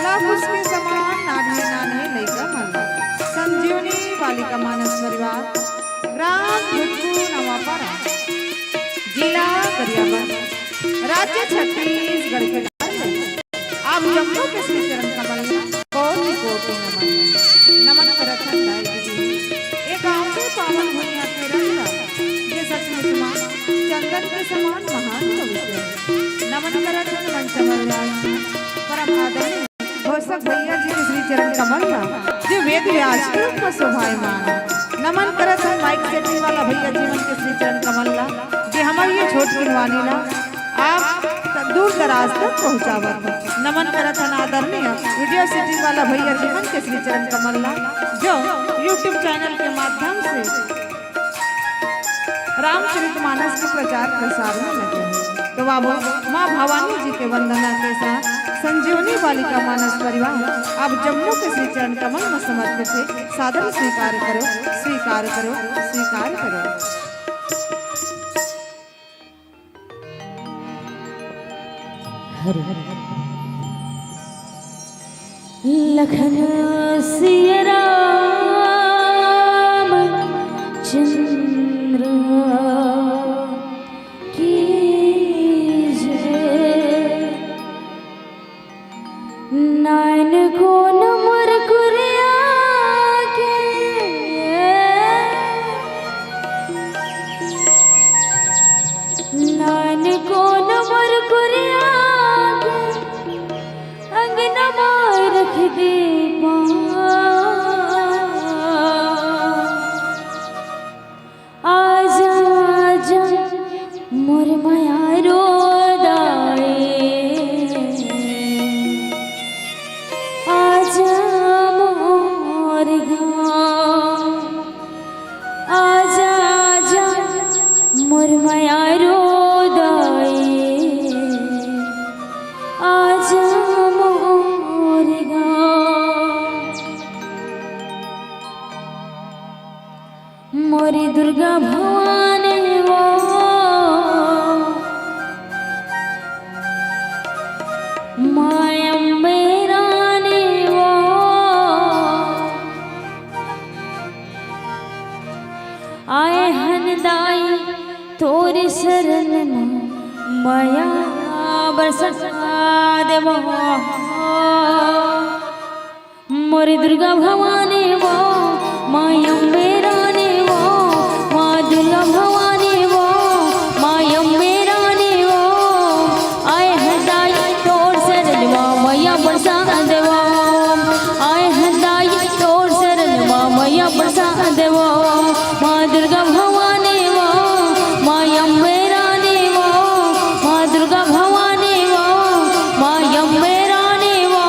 लव उसके समान नाने नाने लैका मल्ला संजीवनी बालिका मानस परिवार ग्राम भूतपू नवापारा जिला गरियाबंद राज्य छत्तीसगढ़ के आप जम्मू के श्री चरण कमल में कोटि कोटि नमन करत हैं दीदी एक गांव के पावन भूमिया के रंगा ये सचमुच मां चंदन के समान महान पवित्र है नमन करत हैं मंचवर व्यास परम आदरणीय घोषक भैया जी के श्री चरण कमल में जो वेद व्यास के रूप में शोभायमान नमन करत हैं माइक सेटिंग वाला भैया जीवन के श्री चरण कमल ला जे हमारी ये छोट किनवानी ला आप दूर दराज तक पहुँचावत नमन करत हन आदरणीय वीडियो सेटिंग वाला भैया जीवन के श्री चरण कमल ला जो यूट्यूब चैनल के माध्यम से रामचरितमानस के प्रचार प्रसार में लगे हैं तो बाबू माँ भवानी जी के वंदना के साथ संजीवनी बालिका मानस परिवार आप जम्मू के श्री चरण कमल में समर्पित है सादर स्वीकार करो स्वीकार करो स्वीकार करो। लखन सिया राम चंद्र की जय नैन को नमर कुरिया के नैन को नमर कुरिया अंगनमा रख दे आजा आजा मोर माया रोदाए आजा मोर गाँव आजा आजा मोर माया रोदाए आजा मोरी दुर्गा भवानी वो मायम्बे रानी वो आए हनदाई तोरी शरण माया बरसा देवो मोरी दुर्गा भवानी वो मायम्बे रानी वो माँ दुर्गा भवानी वो मायम्बे रानी वो आए हदाई तोड़ शरण माँ मैया बरसा देवो आए हदाई तोड़ शरण माँ मैया बरसा देवो माँ दुर्गा भवानी वो मायम्बे रानी वो माँ दुर्गा भवानी वो मायम्बे रानी वो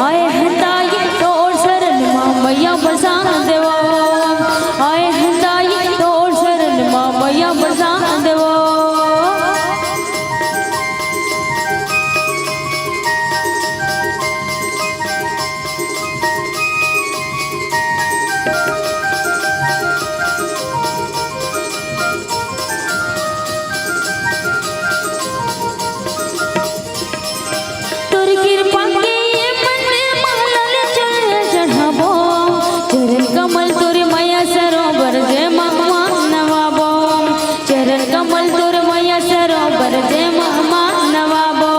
आए हदाई तोड़ शरण माँ मैया बरसा देवो आए हदाई तोड़ शरण माँ मैया बरसा देवो। तोरी कृपा के ये मन में मालल चढ़ाबो चरण कमल तोरी मैया सरोवर जय मामा नवाबो चरण कमल तोरी मैया सरोवर जय मामा नवाबो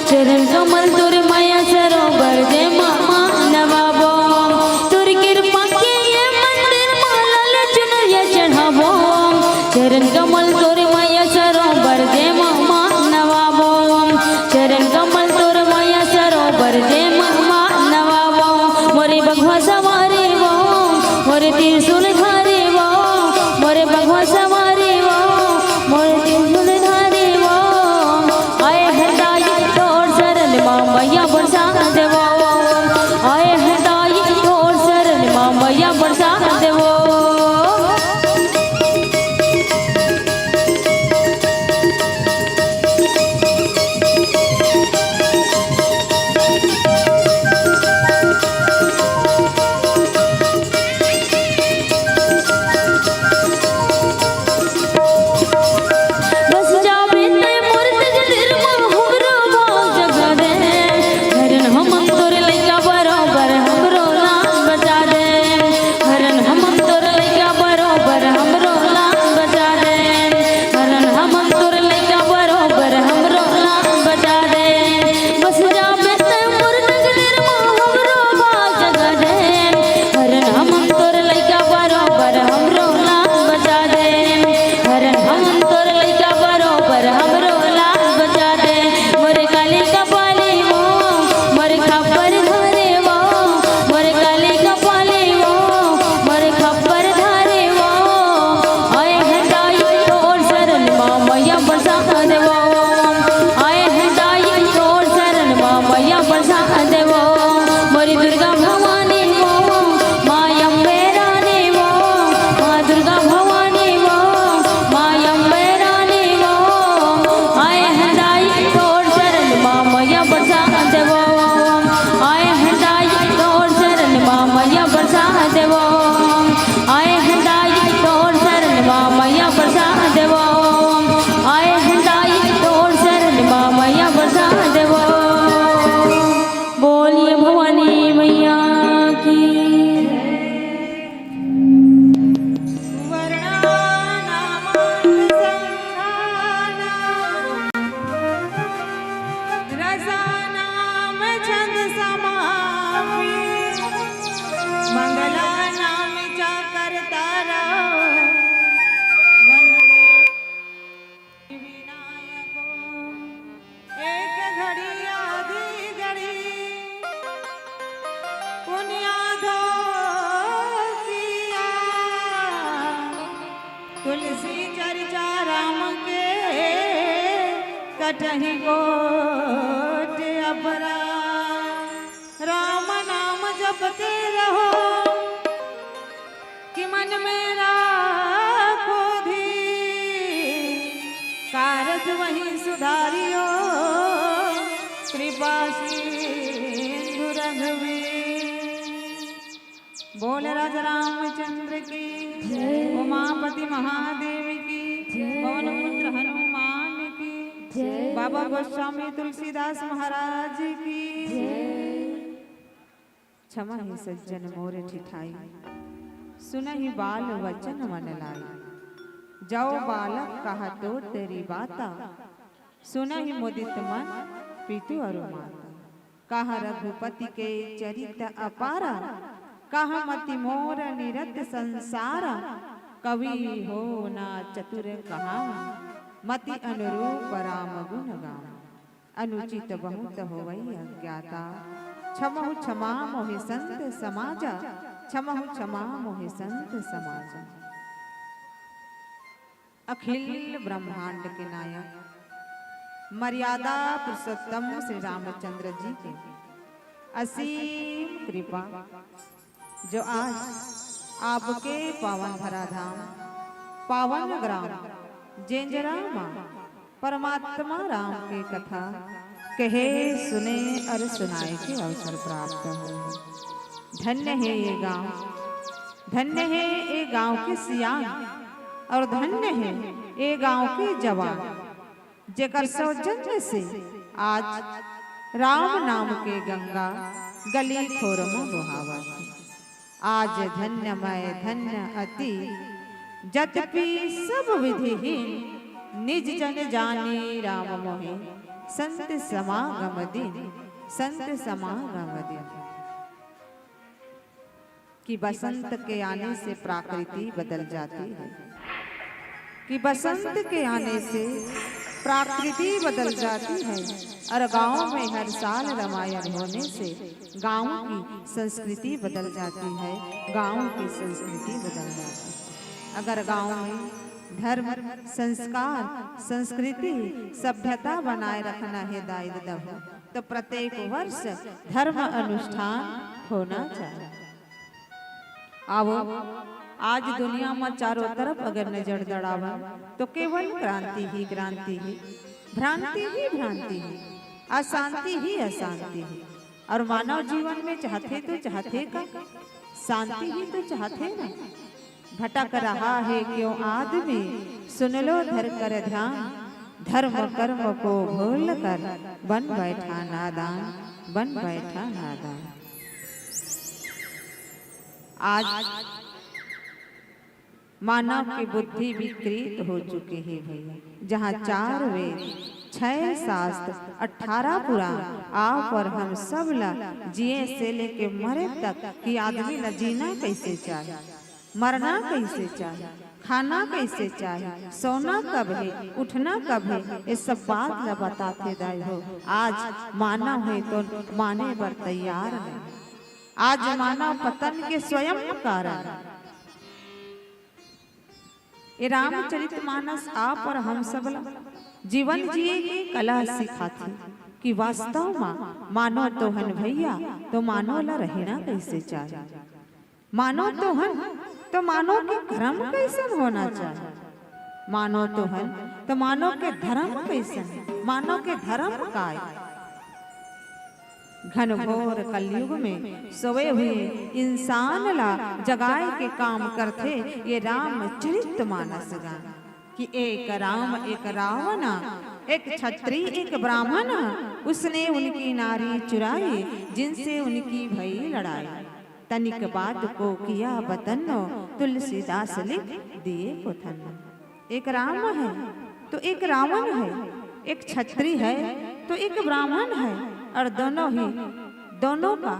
चरण कमल तोरी मैया सरोवर जय मामा नवाबो तोरी कृपा के ये मंदिर मालल चुनरिया चढ़ाबो चरण कमल तोरी मैया सरोवर जय मामा नवाबो चरण कमल तोरी मैया सरोवर जय मामा नवाबो मोरे बघवा सवारी वो मोरे त्रिशूल धारी वो मोरे बघवा सवारी वो मोरे त्रिशूल धारी वो आए हदाई तोड़ शरण माँ मैया बरसा देवो आए हदाई तोड़ शरण माँ मैया बरसा देवो। तुलसी चर्चा राम के कटहि गोट अपरा। राम नाम जपते रहो कि मन में राखो धीर, कारज वही सुधारियो कृपा सिंधु रघुवीर। बोल राजा रामचंद्र की, उमापति महादेव की, पवन पुत्र हनुमान की, बाबा गोस्वामी तुलसीदास महाराज की। क्षमा ही सज्जन मोर ठिठाई, सुनहि बाल वचन मन लाई। जाओ बालक कहा तो तेरी बाता, सुनहि मुदित मन पीतु अरु माता। कहा रघुपति के चरित अपारा, कहा मति मोर निरत संसारा। कवि हो ना चतुर कहा, मति अनुरूप राम गुण गाम। अनुचित बहुत होवई अज्ञाता, क्षमहु क्षमा मोहि संत समाजा। क्षमहु क्षमा मोहि संत समाजा। अखिल ब्रह्मांड के नायक मर्यादा पुरुषोत्तम श्री रामचंद्र जी के असीम कृपा, जो आज आपके पावन धराधाम पावन ग्राम जेंजरा मां परमात्मा राम की कथा कहे सुने और सुनाए के अवसर प्राप्त हो। धन्य है ये गांव, धन्य है ये गांव के सियान, और धन्य है ये गांव के जवान, जेकर सौजन्य से आज राम नाम के गंगा गली खोर में बहावा। आज धन्य मैं धन्य अति, जतपि सब विधिहीन, निज जन जानी राम मोहि। संत समागम दिन, संत समागम दिन। कि बसंत के आने से प्रकृति बदल जाती है, कि बसंत के आने से प्रकृति बदल जाती है। और गांव में हर साल रामायण होने से गांव की संस्कृति बदल जाती है, गांव की संस्कृति बदल जाती है। अगर गांव में धर्म संस्कार संस्कृति सभ्यता बनाए रखना है दायित्व, तो प्रत्येक वर्ष धर्म अनुष्ठान होना चाहिए। आओ आज दुनिया में चारों तरफ अगर नजर दौड़ावा तो केवल क्रांति ही क्रांति ही, भ्रांति ही भ्रांति ही, अशांति ही अशांति ही। और मानव जीवन में चाहते तो चाहते का, शांति ही तो चाहते ना। भटक रहा है क्यों आदमी, सुन लो धर कर ध्यान। धर्म कर्म को भूल कर बन बैठा नादान, बन बैठा नादान। आज मानव की बुद्धि विकृत हो चुकी है भैया। जहाँ 4 वेद 6 शास्त्र 18 पुराण आप और हम सब ला जिए से लेके मरे तक कि आदमी न जीना कैसे चाहे, मरना कैसे चाहे, खाना कैसे चाहे, सोना कब है, उठना कब है, ये सब बात न बताते दाई हो। आज मानव है तो माने पर तैयार नहीं। आज मानव पतन के स्वयं कारण। ये रामचरितमानस आप और हम सब जीवन जिए की कला सिखाती कि वास्तव में मानो तो हन भैया, तो मानो ला रहना कैसे चाहे, मानो तो हन तो मानो के धर्म कैसे होना चाहिए, मानो तो हन तो मानो के धर्म कैसे, मानो के धर्म काय। घनघोर कलयुग में सोए हुए इंसान ला जगाए के काम करते ये रामचरितमानस गान। कि एक राम एक रावण, एक क्षत्रिय एक ब्राह्मण, उसने उनकी नारी चुराई, जिनसे उनकी भई लड़ाई। तनिक बात को किया बतनो, तुलसीदास लिख दिए पुथन। एक राम है तो एक रावण है, एक क्षत्रिय है तो एक ब्राह्मण है, और दोनों का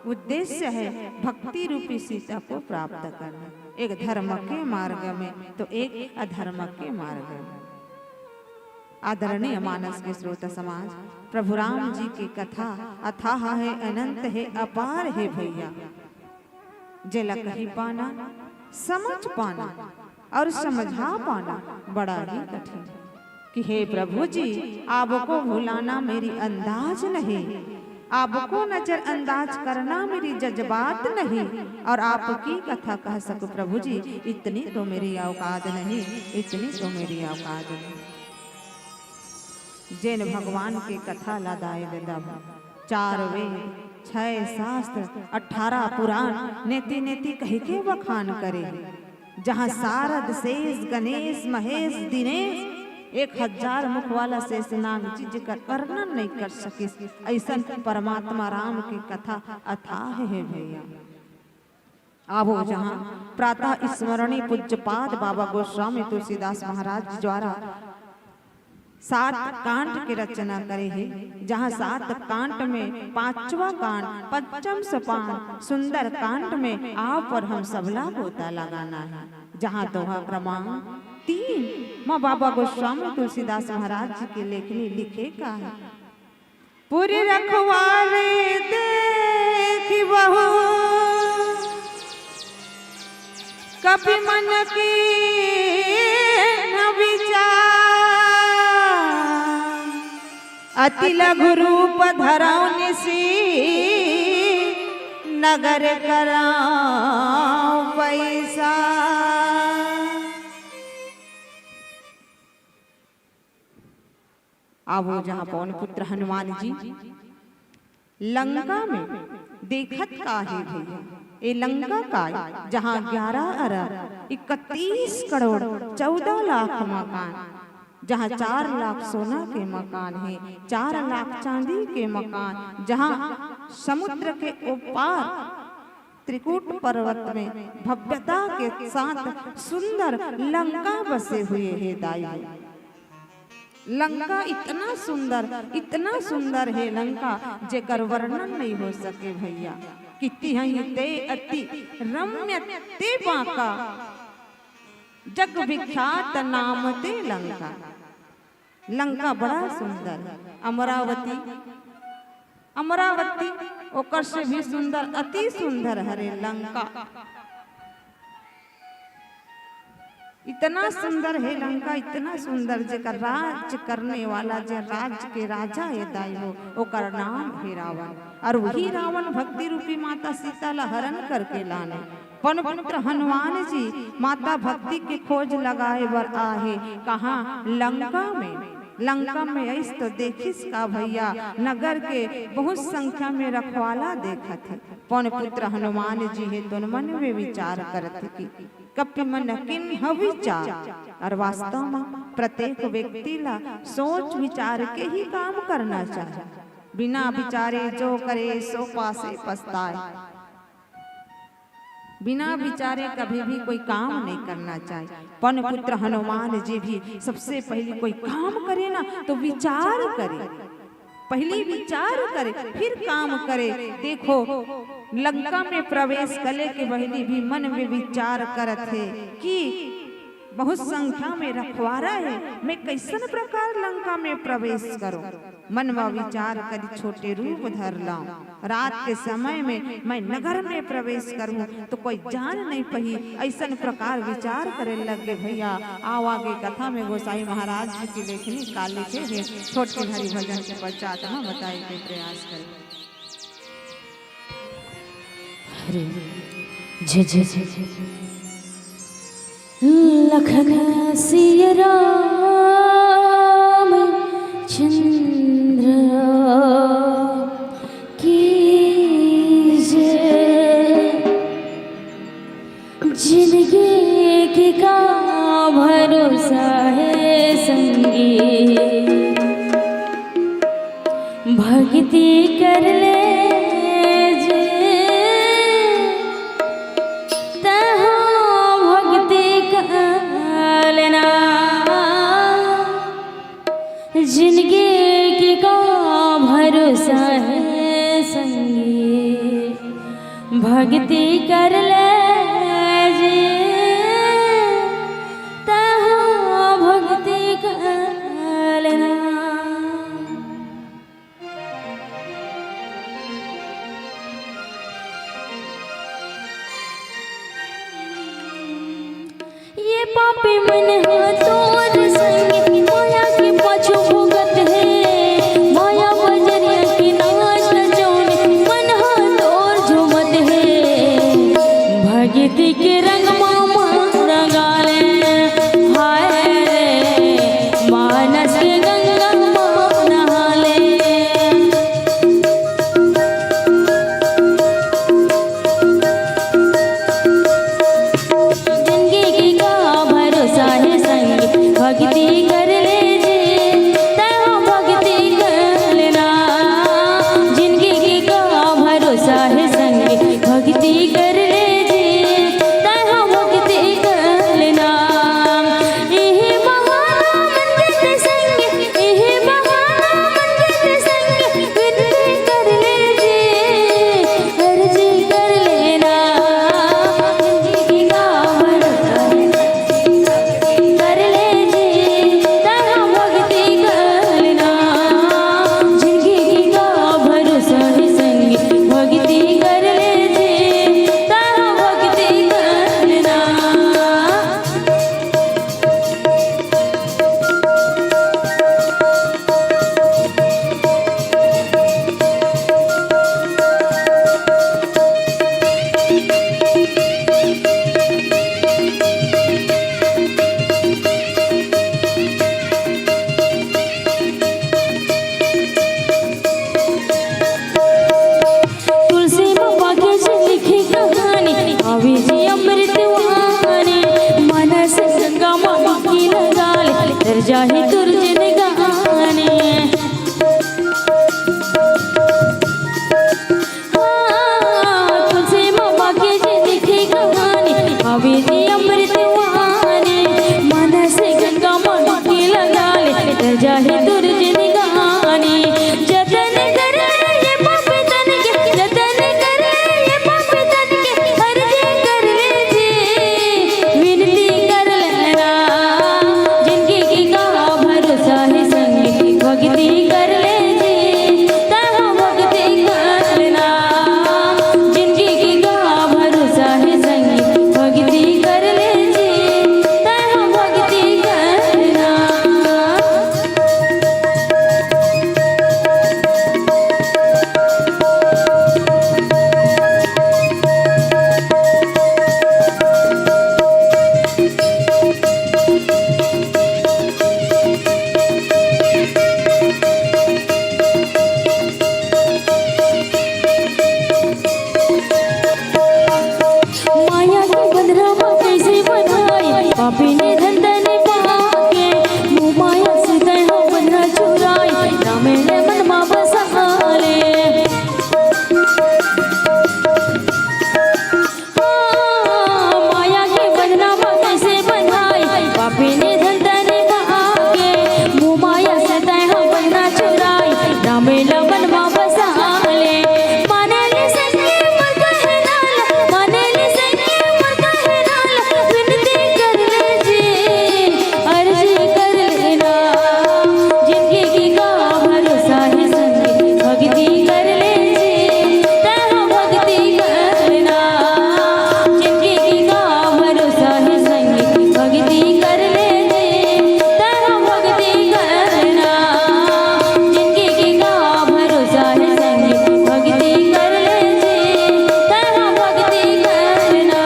उद्देश्य है भक्ति रूपी सीता को प्राप्त करना। एक धर्म के मार्ग में तो एक अधर्म के मार्ग में। आदरणीय मानस के स्रोत समाज, प्रभु राम जी की कथा अथाह है, अनंत है, अपार है भैया। जल कही पाना समझ पाना, और समझा पाना बड़ा ही कठिन कि हे प्रभु जी, आपको भुलाना मेरी अंदाज नहीं, आपको नजरअंदाज करना मेरी जज्बात नहीं, और आपकी कथा कह सकूं प्रभु जी, इतनी तो मेरी औकात नहीं, इतनी तो मेरी औकात नहीं। जैन भगवान की कथा लादाए वेदम, 4 वेद 6 शास्त्र 18 पुराण नेति नेति कह के बखान करे। जहाँ शारद शेष गणेश महेश दिनेश 1000 मुख वाला शेषनाग जी का वर्णन नहीं कर सके, ऐसा परमात्मा राम की कथा अथाह है भैया। आवो जहाँ प्रातः स्मरणीय पूज्यपाद बाबा गोस्वामी तुलसीदास महाराज द्वारा 7 कांड की रचना करे है। जहाँ 7 कांड में 5वां कांड पंचम सोपान सुंदर कांड में आप और हम सबला गोता लगाना है। जहाँ दोहा क्रमांक 3 माँ बाबा गोस्वामी तुलसीदास महाराज जी के लेखनी लिखे का है। पूरी रखवारे देखी बहू कभी मन की न विचार, अति लघु रूप धरौनि सी नगर कराओ पैसा। आवो जहाँ पवन पुत्र हनुमान जी लंका में देखत का है भैया, ये लंका का जहाँ 11 अरब 31 करोड़ 14 लाख मकान, जहाँ 4 लाख सोना के मकान है, 4 लाख चांदी के मकान, जहाँ समुद्र के ऊपर त्रिकूट पर्वत में भव्यता के साथ सुंदर लंका बसे हुए है दाई। लंका इतना सुंदर है लंका जेकर वर्णन नहीं हो सके भैया। कितनी है ते अति रम्य ते बांका, जग विख्यात नाम ते लंका। लंका बड़ा सुंदर है। अमरावती ओकर से भी सुंदर, अति सुंदर हरे लंका। इतना सुंदर है लंका, इतना सुंदर जेकर राज्य करने वाला जो राज्य के राजा है दाई हो, ओकर नाम है रावण। और वही रावण भक्ति रूपी माता सीता ला हरण करके लाने। पवन पुत्र हनुमान जी माता भक्ति के खोज लगाए बर आहे कहाँ? लंका में। लंका में ऐस तो देखिस का भैया, नगर के बहुत संख्या में रखवाला देखा थे। पवन पुत्र हनुमान जी है तो मन में विचार करते कि कपि मन किन विचार। और वास्तव में प्रत्येक व्यक्ति ला सोच विचार के ही काम करना चाहिए। बिना विचारे जो करे सो पासे पछताए। बिना विचारे कभी भी कोई काम नहीं करना चाहिए। पवन पुत्र हनुमान जी भी सबसे पहले कोई काम करे ना तो विचार करे, पहले विचार करे फिर काम करे। देखो लंका में प्रवेश करे के पहले भी मन में विचार करत है कि बहुत संख्या में रखवारा है, मैं कैसन प्रकार लंका में प्रवेश करूं। मन में विचार करी छोटे रूप धर लाऊं, रात के समय में मैं नगर में प्रवेश करूं तो कोई जान नहीं पही। ऐसन प्रकार विचार करे लगे भैया। आओ आगे कथा में गोसाई महाराज जी की लेखनी का लिखे है। छोटे हरि भजन के पश्चात हम बताए के प्रयास करें। जय जय जय लखन सिया राम चंद्र की जय। जिंदगी की का भरोसा है संगी, भक्ति कर ले जिंदगी की का भरोसा है संगी, भक्ति कर ले जे तहाँ भक्ति कर लेना। ये पापी मन है तोर संग माया के पाछू भुगत है माया बजरिया की नाच नचौन मन है तोर झूमत है भगती के रंग मामा रंगाले हाय रे मानस के गंगा माँ नहाले जिंदगी का भरोसा है संग भक्ति कर ले जे तहाँ भक्ति कर लेना जिंदगी का भरोसा है संग भक्ति कर ले जे तहाँ भक्ति कर लेना यही बहाना मंदिर संग यही बहाना मंदिर संग विनती कर ले जे अर्जी कर लेना जिंदगी का भरोसा कर ले जे तहाँ भक्ति कर लेना जिंदगी का भरोसा है संग भक्ति कर ले जे तहाँ भक्ति कर लेना तुलसी बाबा के से लिखी कहानी अभी जी अमृत वाणी मनस गंगा मामा की लगा ले तर जाही तुरजन गाने तुलसी बाबा के से लिखी कहानी अभी जी अमृत वाणी मनस गंगा मामा की लगा ले तर जाही तुरजन गाने जतन करे ये पाप तन के जतन करे ये पाप तन के अर्जी कर ले जे विनती कर लेना जिंदगी का भरोसा है संग भक्ति कर ले जे तहाँ भक्ति कर लेना जिंदगी का भरोसा है संग भक्ति कर ले जे तहाँ भक्ति कर लेना माया के बंधरा कैसे बनाए पापी ने धंधन पाके मुँह माया से तैहा बंधरा चुराए रामे ने मन मा बसाले माया के बंधरा कैसे बनाए पापी ने धंधन पाके मुँह माया से तैहा बंधरा चुराए रामे ने मन मा बसाले मानेले संगे मत है नाल मानेले संगे मत है नाल विनती कर ले जे अर्जी कर लेना जिंदगी का भरोसा है संग भक्ति कर ले जे तहाँ भक्ति कर लेना जिंदगी का भरोसा है संग भक्ति कर ले जे तहाँ भक्ति कर लेना जिंदगी का भरोसा है संग भक्ति कर ले जे तहाँ भक्ति कर लेना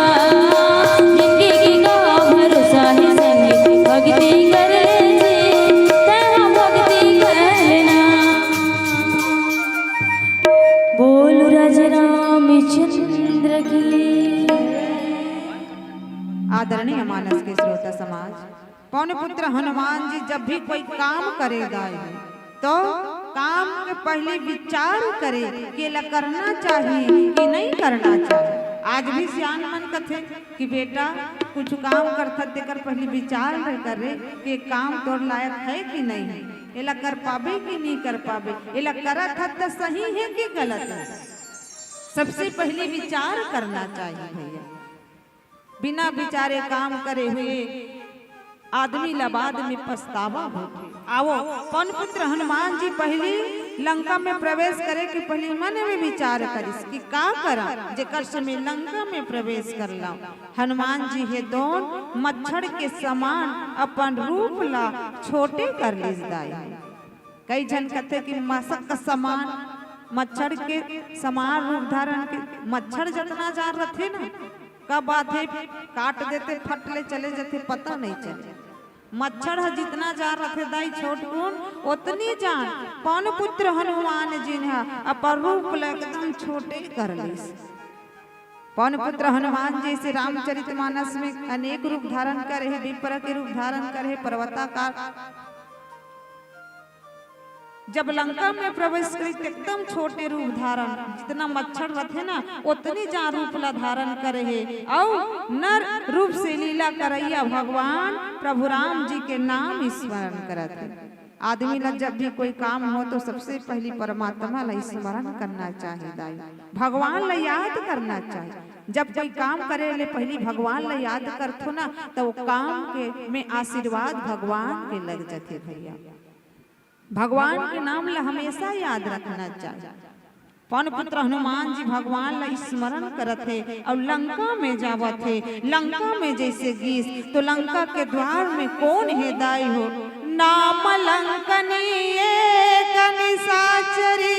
जिंदगी का भरोसा है संग भक्ति कर ले जे तहाँ भक्ति कर लेना बोल राज रामचंद्र की आदरणीय मानस के श्रोता समाज पौन पुत्र हनुमान जी जब भी कोई काम करेगा तो काम के पहले विचार करे कि ला करना चाहिए कि नहीं करना चाहिए। आज भी सियान मन कथे कि बेटा कुछ काम करता तेकर पहले विचार न करे कि काम तोर लायक है कि नहीं है, एला कर पाबे कि नहीं कर पाबे, एला करत है तो सही है कि गलत है। सबसे पहले विचार करना चाहिए भैया। बिना विचारे काम करे हुए आदमी ला बाद में पछतावा होते। आओ पवन पुत्र हनुमान जी पहले लंका में प्रवेश करे के पहले मन में विचार करिस कि का करा जेकर समय लंका में प्रवेश करला। हनुमान जी हे दोन मच्छर के समान अपन रूप ला छोटे कर लिस दाई। कई जन कहते कि मशक का समान मच्छर के समान रूप धारण के मच्छर जितना जा रहे ना कब बात है काट देते फटले चले जाते पता नहीं चले। मच्छर है जितना जा रहे दाई छोट गुण उतनी जान पवन पुत्र हनुमान जी ने अपन रूप एकदम छोटे कर लिस। पवन पुत्र हनुमान जी से रामचरितमानस में अनेक रूप धारण करे, विप्र के रूप धारण करे, पर्वताकार। जब लंका में प्रवेश करी एकदम छोटे रूप धारण, जितना मच्छर रहते ना उतनी जा रूप ला धारण करे है और नर रूप से लीला करैया भगवान प्रभु राम जी के नाम स्मरण करते। आदमी ला जब भी कोई काम हो तो सबसे पहली परमात्मा ला स्मरण करना चाहिए दाई, भगवान ला याद करना चाहिए। जब कोई काम करे ले पहली भगवान ला याद करथो ना तो वो काम के में आशीर्वाद भगवान के लग जाते भैया। भगवान के नाम ला हमेशा याद रखना चाहिए। पवन पुत्र हनुमान जी भगवान ला स्मरण करत है और लंका में जावत है। लंका में जैसे गीस तो लंका के द्वार में कौन है दाई हो, नाम लंकनी एक निशाचरी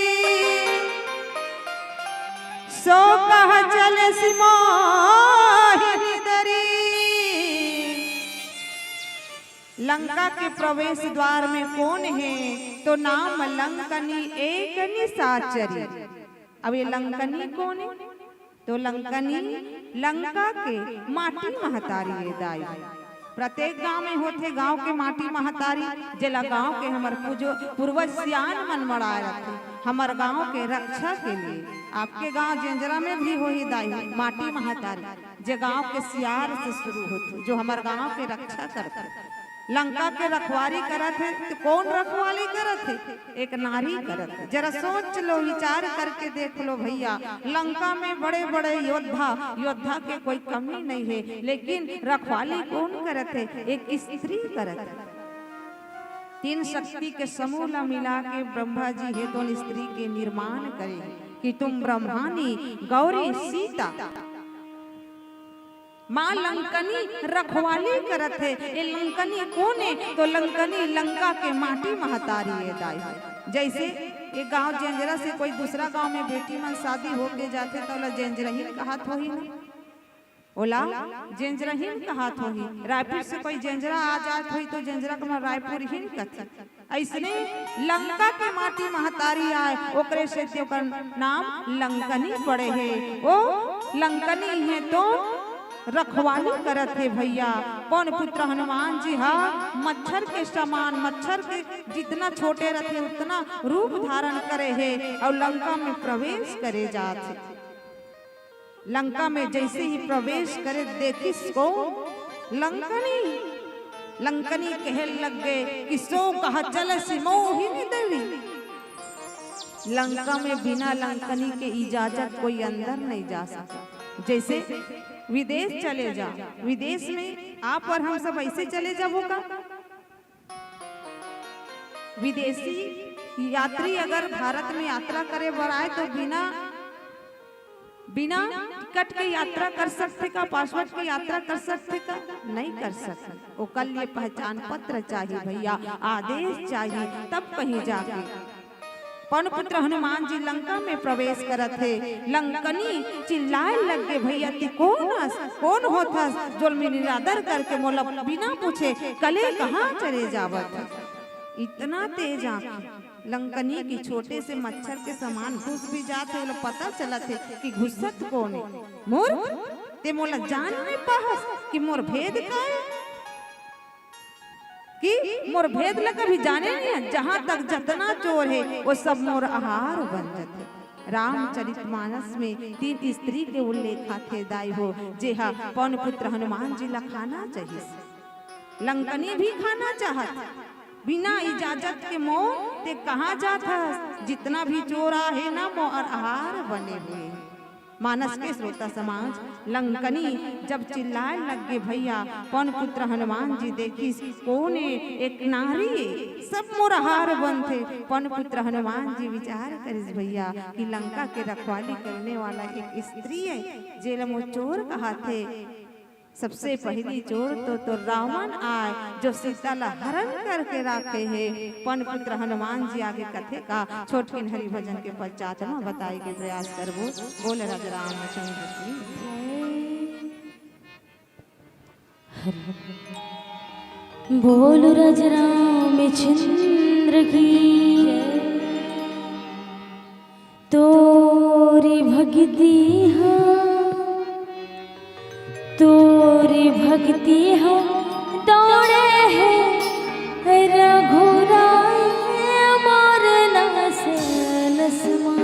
सो कह चले सिमोहिनी दरी। लंका के प्रवेश द्वार में कौन है तो नाम लंकनी एक निशाचरी। अब ये लंकनी कौन है तो लंकनी लंका के माटी महतारी है दाई। प्रत्येक गांव में होते गांव के माटी महतारी जिला गांव के हमार पूर्वज सियान मन मड़ाए रखे हमार गांव के रक्षा के लिए। आपके गांव जेंजरा में भी हो ही दाई माटी महतारी जे गांव के सियार से शुरू होती जो हमार गांव के रक्षा करते। लंका के रखवारी करत है तो कौन रखवाली करत है, एक नारी करत है। जरा सोच लो विचार करके देख लो भैया, लंका में बड़े बड़े योद्धा के कोई कमी नहीं है लेकिन रखवाली कौन करत है, एक स्त्री करत है। तीन शक्ति के समूह ला मिला के ब्रह्मा जी हे तो स्त्री के निर्माण करे कि तुम ब्रह्मानी गौरी सीता माँ लंकनी रखवाली करत है। ये लंकनी कौन है तो लंकनी लंका के माटी महतारी है दाई। जैसे एक गांव जेंजरा से कोई दूसरा गांव में बेटी मन शादी होके जाते तो जेंजरहीन कहात हो ही ना, ओला जेंजरहीन कहात हो ही। रायपुर से कोई जेंजरा आ जात हुई तो जेंजरा का रायपुर ही कहते। ऐसने लंका के माटी महतारी आए ओकरे से नाम लंकनी पड़े है। वो लंकनी है तो रखवाली करत है भैया। पवन पुत्र हनुमान जी हा मच्छर के समान, मच्छर के जितना छोटे रहते उतना रूप धारण करे है और लंका में प्रवेश करे जाते। लंका में जैसे ही प्रवेश करे देखिस को लंकनी लंकनी कहे लग गए कि सो कहा चल सिमोहिनी दरी। लंका में बिना लंकनी के इजाजत कोई अंदर नहीं जा सकता। जैसे विदेश चले जा, विदेश में आप और हम सब ऐसे चले जाओगा। विदेशी यात्री अगर भारत में यात्रा करे बर आए तो बिना टिकट के यात्रा कर सकते का, पासपोर्ट के यात्रा कर सकते का, नहीं कर सकते। वो कल ये पहचान पत्र चाहिए भैया, आदेश चाहिए तब कहीं जाके। पवन पुत्र हनुमान जी लंका में प्रवेश करत है। लंकनी चिल्लाए लग गए भैया ती कौन होता जो निरादर करके मोला बिना पूछे कले कहाँ चले जावत। इतना तेज आंख लंकनी की छोटे से मच्छर के समान घुस भी जाते हैं। पता चला थे कि घुसत कौन है। मोर ते मोला जान नहीं पाहस कि मोर भेद का है कि मोर भेद ल कभी जाने नहीं है। जहाँ तक जितना चोर है वो सब मोर आहार बन जाते। रामचरितमानस में 3 स्त्री के उल्लेख थे दाई हो जे हा पवन पुत्र हनुमान जी ला खाना चाहिए। लंकनी भी खाना चाहत बिना इजाजत के मोह ते कहाँ जाता। जितना भी चोरा है ना मोर आहार बने हुए। मानस के श्रोता समाज लंकनी जब चिल्लाए लग गे भैया पवन पुत्र हनुमान जी देखी कोने एक नारी सब मोरहार बन थे। पवन पुत्र हनुमान जी विचार करिस भैया कि लंका के रखवाली करने वाला एक स्त्री है जेल में चोर कहा थे। सबसे पहली चोर तो रावण आए जो सीता ला हरण करके रखे है। पवन पुत्र हनुमान जी आगे कथे का छोटकिन हरि भजन के पश्चात में बताए के प्रयास करबो। बोले राजा रामचंद्र की बोल राजा रामचंद्र की तोरी भक्ति तोरी भक्ति हम दौड़े हैं रघुराई मोर नस नसमा।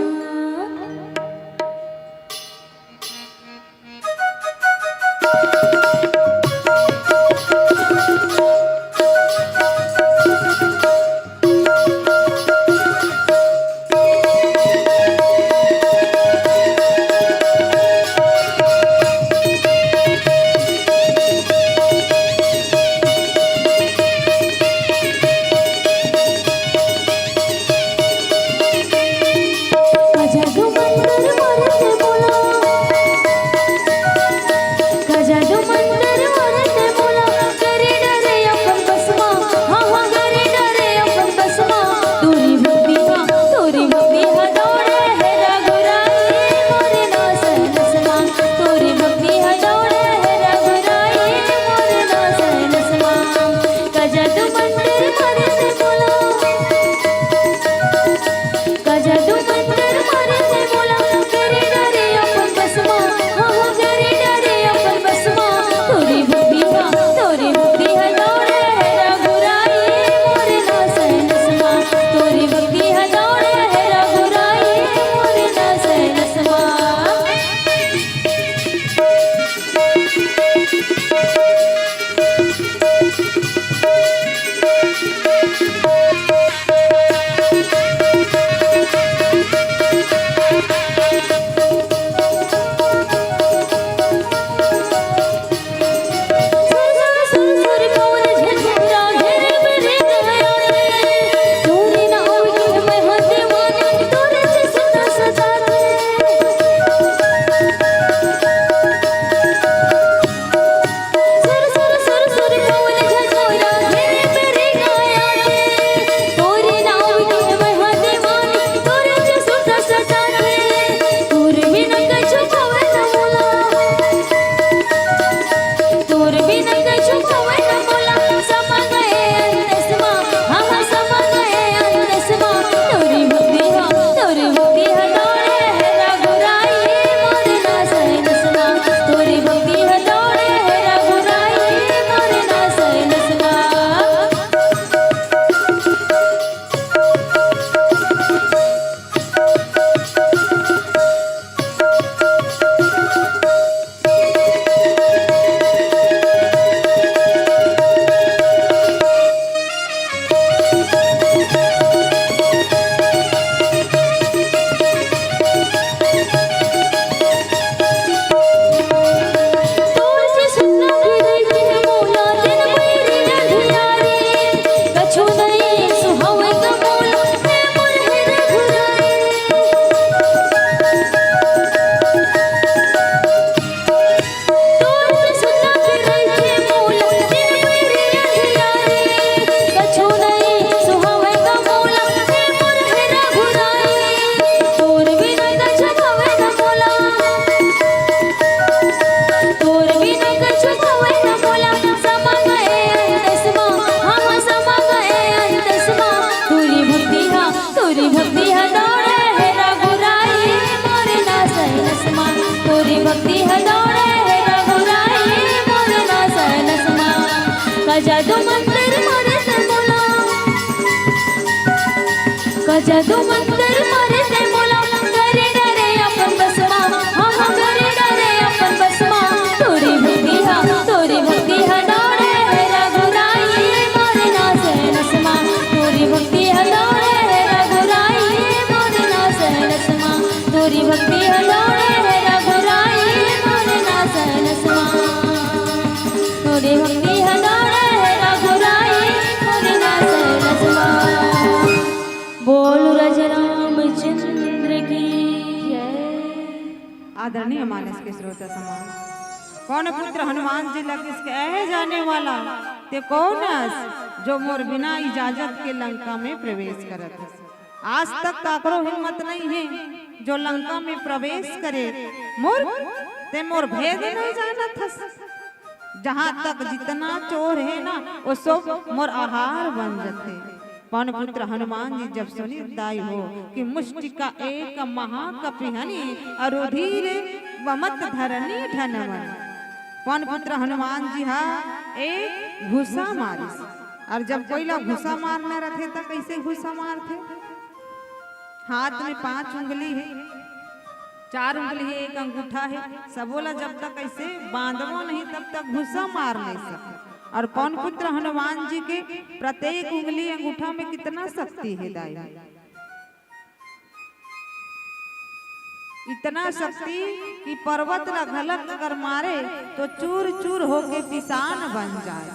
जादू मंदिर मारे से बोला, जादू मंदिर मारे से बोला, करे डरे अपन बसमा, हाँ करे डरे अपन बसमा, तोरी भक्ति है दौड़े है रघुराई मोरे नास है नसमा, तोरी भक्ति है दौड़े है रघुराई मोरे नास है नसमा, तोरी भक्ति है दौड़े है रघुराई मोरे भक्ति हजारे रघुराई मोरे नाथ रसमा बोल रज रामचंद्र की जय। आदरणीय मानस के श्रोता समाज, कौन पुत्र हनुमान जी लग इसके ऐ जाने वाला ते कौन जो मोर बिना इजाजत के लंका में प्रवेश करत है। आज तक काकरो हिम्मत नहीं है जो लंका में प्रवेश करे। मोर ते मोर भेद नहीं जानत हस। जहाँ तक जितना चोर है ना वो सब मोर आहार बन जाते। पवन पुत्र हनुमान जी जब सुनी दाई हो कि मुष्टि का एक महाकपिहनी अरुधीर वमत धरनी धनवन। पवन पुत्र हनुमान जी हा एक घुसा मारिस। और जब कोई लोग घुसा मारना रखे तो कैसे घुसा मारते? हाथ में 5 उंगली है, 4 उंगली है, 1 अंगूठा है, सब बोला जब तक ऐसे बांधवो नहीं तब तक घुसा मार नहीं सकते। और पवन पुत्र हनुमान जी के प्रत्येक उंगली अंगूठा में कितना शक्ति है दाई, इतना शक्ति कि पर्वत ला घलक अगर मारे तो चूर चूर होके पिसान बन जाए,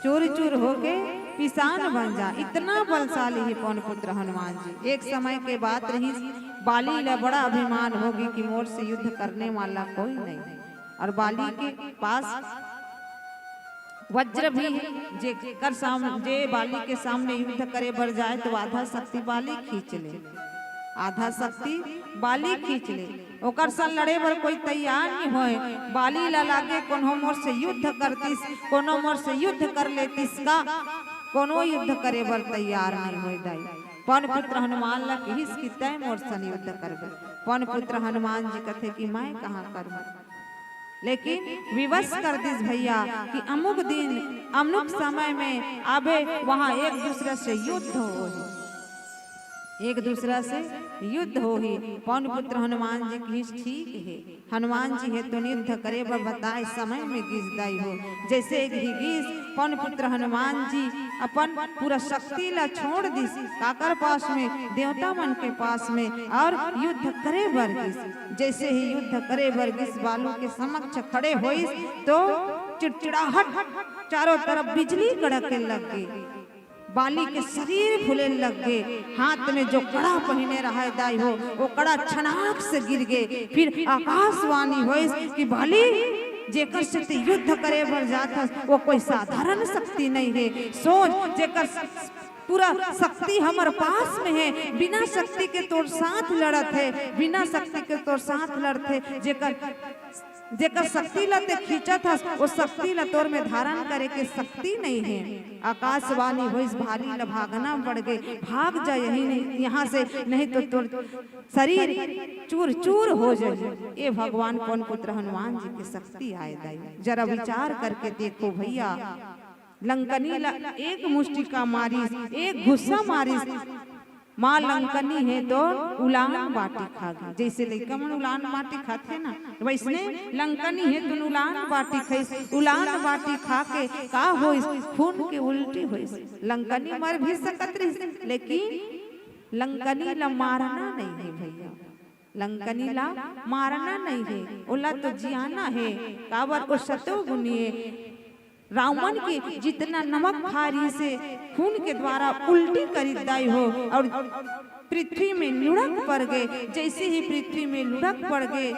चूर चूर होके पिसान बन जाए। इतना बलशाली है पवन पुत्र हनुमान जी। एक समय के बाद रही बाली ला बड़ा अभिमान होगी कि मोर से युद्ध करने वाला कोई नहीं। और बाली के पास वज्र भी है, जे बाली के सामने युद्ध करे बर जाए तो आधा शक्ति बाली खींच ले, आधा शक्ति बाली खींच ले। ओकर संग लड़े बर कोई तैयार नहीं होए। बाली ला लागे कोनो मोर से युद्ध करतीस, कोनो मोर से युद्ध कर लेतीस का, कोनो युद्ध करे बर तैयार नहीं होए दाई। पवन पुत्र हनुमान ला कहिस कि तय मोर सन युद्ध करबे। पवन पुत्र हनुमान जी कथे कि मैं कहाँ करूँ, लेकिन विवश कर दिस भैया कि अमुक दिन अमुक समय में आबे वहाँ एक दूसरे से युद्ध हो, एक दूसरा से युद्ध हो ही। पवन पुत्र हनुमान जी की ठीक है, हनुमान जी है तो युद्ध करे बर बताए समय में गिजदाई हो। जैसे ही गिज पवन पुत्र हनुमान जी अपन पूरा शक्ति ला छोड़ दिस काकर पास में, देवता मन के पास में, और युद्ध करे बर गिस। जैसे ही युद्ध करे बर गिस बालू के समक्ष खड़े होइस तो चिड़चिड़ाहट, चारों तरफ बिजली कड़के लग गई, बाली के शरीर फूले लग गए। हाथ में जो कड़ा पहने रहा दाई हो वो कड़ा छनाक से गिर गए। फिर आकाशवाणी होइस कि बाली जेकर से युद्ध करे बर जात वो कोई साधारण शक्ति नहीं है। सोच जेकर पूरा शक्ति हमारे पास में है, बिना शक्ति के तोर साथ लड़त है, बिना शक्ति के तोर साथ लड़ते। जेकर शक्ति लते खींचत हस वो शक्ति ला तोर में धारण करे के शक्ति नहीं है। आकाशवाणी होइस भारी ला भागना पड़ गए, भाग जा यही नहीं यहाँ से, नहीं तो तोर शरीर चूर चूर हो जाए। ये भगवान पवन पुत्र हनुमान जी की शक्ति आए दाई। जरा विचार करके देखो भैया, लंकनी ला एक मुष्टि का मारिस, एक गुस्सा मारिस, माँ लंकनी है तो उलान बाटी खा गई। जैसे लड़का मन उलान बाटी खाते ना, वैसने लंकनी है तो उलान बाटी खाइस। उलान बाटी खा के का होइस, खून के उल्टी होइस। लंकनी मर भी सकत रही, लेकिन लंकनी ला मारना नहीं है भैया, लंकनी ला मारना नहीं है, ओला तो जियाना है। काबर ओ सतो गुनिए रावण की जितना नमक खारी से खून के द्वारा उल्टी करीदाई हो और पृथ्वी में लुढ़क पड़ गए। जैसे ही पृथ्वी में लुढ़क पड़ गए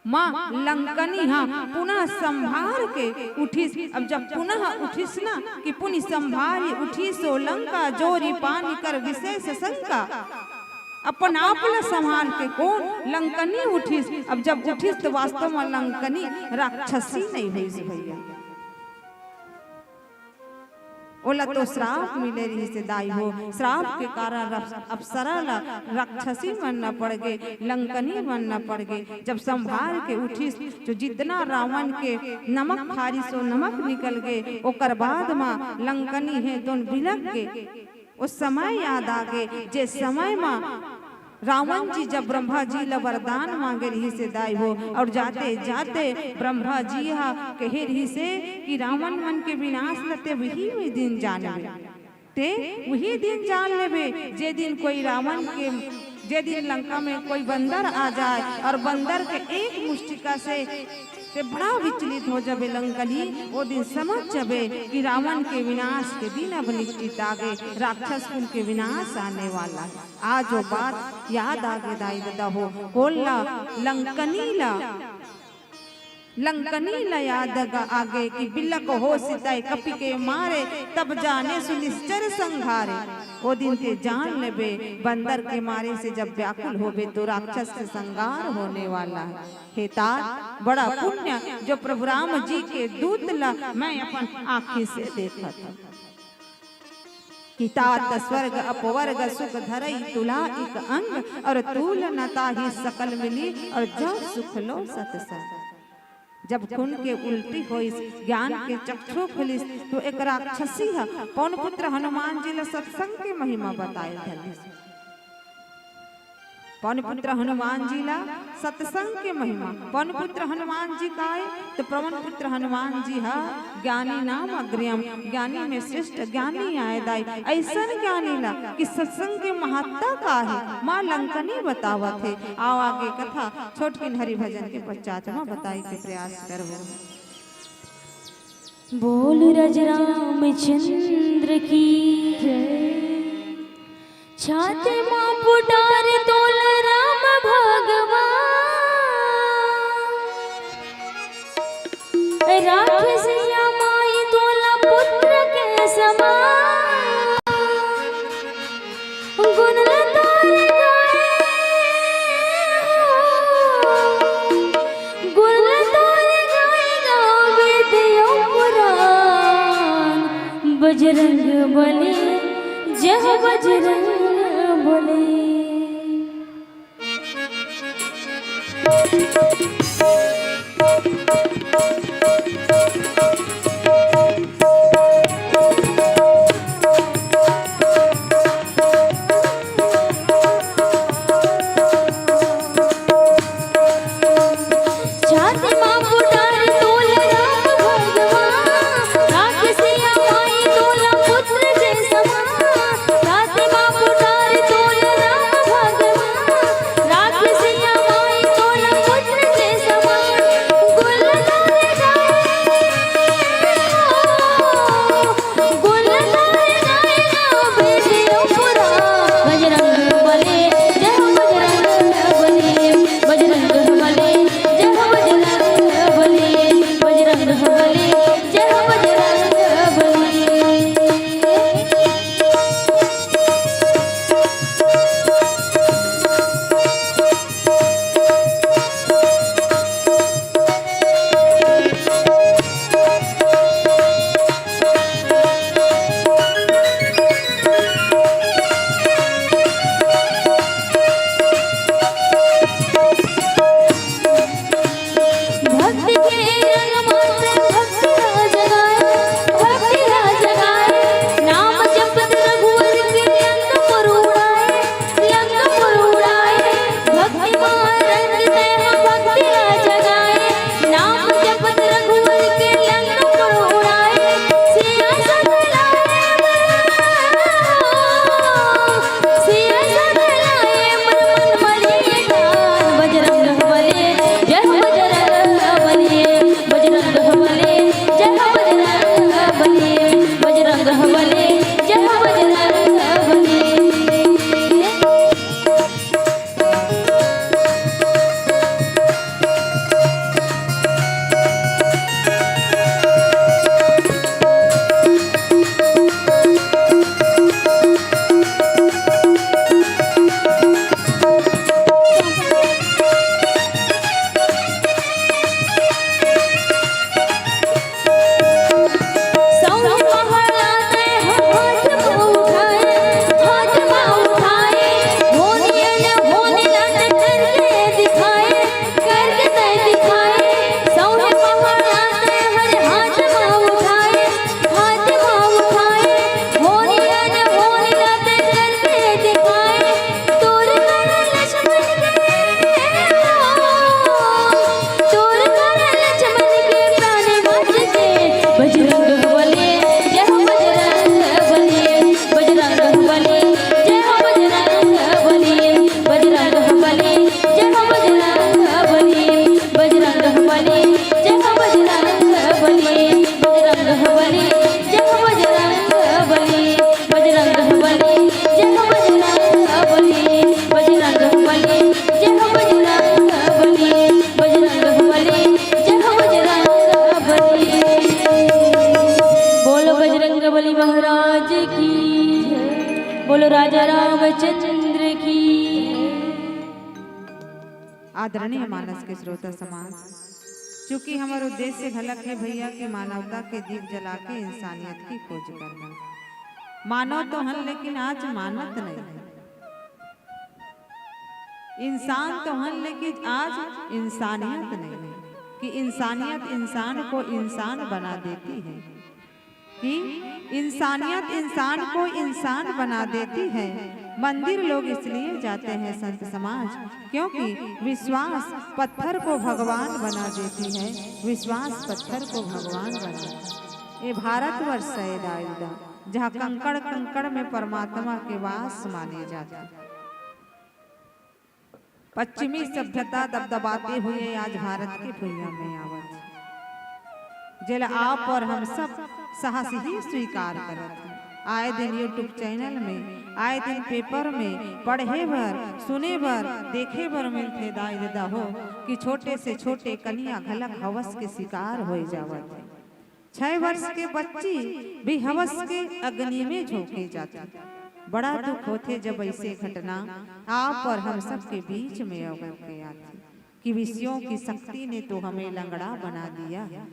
माँ लंकनी हाँ पुनः संभार के उठिस। अब जब पुनः उठिस ना कि पुनि संभारी उठिसो लंका जोरी पानी कर विशेष शंका। अपन आप ला संभाल के कौन लंकनी उठिस। अब जब उठिस तो वास्तव में लंकनी राक्षसी नहीं हुई भैया, ओला तो श्राप मिले रही से दाई हो। श्राप के कारण अप्सरा ला राक्षसी बनना पड़ गए, लंकनी बनना पड़ गए। जब संभाल के उठिस तो जितना रावण के नमक खारी सो नमक निकल गए। ओकर बाद माँ लंकनी है तो बिलक गए। उस समय याद आ गए जे समय माँ रावण जी जब ब्रह्मा जी ला वरदान मांगे रही से दाई हो, और जाते जाते ब्रह्मा जी हा कहे रही से कि रावण मन के विनाश लते वही दिन जानबे, ते वही दिन जान लेबे जे दिन कोई रावण के, जे दिन लंका में कोई बंदर आ जाए और बंदर के एक मुष्टिका से ते बड़ा विचलित हो जाबे लंकनी। वो दिन समझ जाबे कि रावण के विनाश के दिन अब निश्चित आगे राक्षस कुल के विनाश आने वाला है। आज वो बात याद आगे दाई दादा हो कोल्ला लंकनी ला याद आगे कि बिल्लक हो सिताई कपि के मारे तब जाने सुनिश्चर संघारे। वो दिन ते जान लेबे बंदर के मारे से जब व्याकुल होबे तो राक्षस से संगार होने वाला है। हे तात बड़ा पुण्य जो प्रभु राम जी के दूत ला मैं अपन आँखी से देखा था। तात स्वर्ग अपवर्ग सुख धरई तुला एक अंग और तूल नता ही सकल मिली और जो सुख लो सतसंग। जब खून के उल्टी होइस ज्ञान के चक्षु खुलिस तो एक राक्षसी है पवन पुत्र हनुमान जी ला सत्संग के महिमा बताए धलिस। पवन पुत्र हनुमान जी ला सत्संग के महिमा। पवन पुत्र हनुमान जी का है तो पवन पुत्र हनुमान जी है ज्ञानी नाम अग्रयम ज्ञानी में श्रेष्ठ ज्ञानी आए दाई। ऐसा ज्ञानी ला कि सत्संग के महत्ता का है माँ लंकनी बतावत है। आओ आगे कथा छोटकिन हरि भजन के पश्चात में बताए के प्रयास करबो। बोल रज रामचंद्र की जय। छाते माँ पुटार तोल राम भगवान राक्षसिया माई तोला पुत्र के समान। गुण लतार गाए गुण लतार गाएगा वेदियों पुराण। बजरंग बली जय बजरंग बोले। Oh बोलो राजा रामचंद्र की। आदरणीय मानस के श्रोता समाज, चूंकि हमारा उद्देश्य घलक है भैया कि मानवता के दीप जला के इंसानियत की खोज करना। मानव तो हन लेकिन आज मानत नहीं है, इंसान तो हन लेकिन आज इंसानियत नहीं है। कि इंसानियत इंसान को इंसान बना देती है, कि इंसानियत इंसान को इंसान बना देती है। मंदिर लोग इसलिए जाते हैं संत समाज, क्योंकि विश्वास पत्थर को भगवान बना देती है। विश्वास पत्थर को भगवान बना। ये भारतवर्ष है दादा, जहाँ कंकड़ कंकड़ में परमात्मा के वास माने जाते हैं। पश्चिमी सभ्यता दबदबाते हुए आज भारत के भूया में आवत, जेल आप और हम सब साहस ही स्वीकार करत हैं। आए दिन यूट्यूब चैनल में, आए दिन पेपर में पढ़े भर, सुने भर, देखे भर मिलते दाई दादा हो कि छोटे से छोटे कन्या घलक हवस के शिकार हो जावत है। 6 वर्ष के बच्ची भी हवस के अग्नि में झोंके जाते। बड़ा दुख होते जब ऐसे घटना आप और हम सब के बीच में अवगत के आती, कि विषयों की शक्ति ने तो हमें लंगड़ा बना दिया है,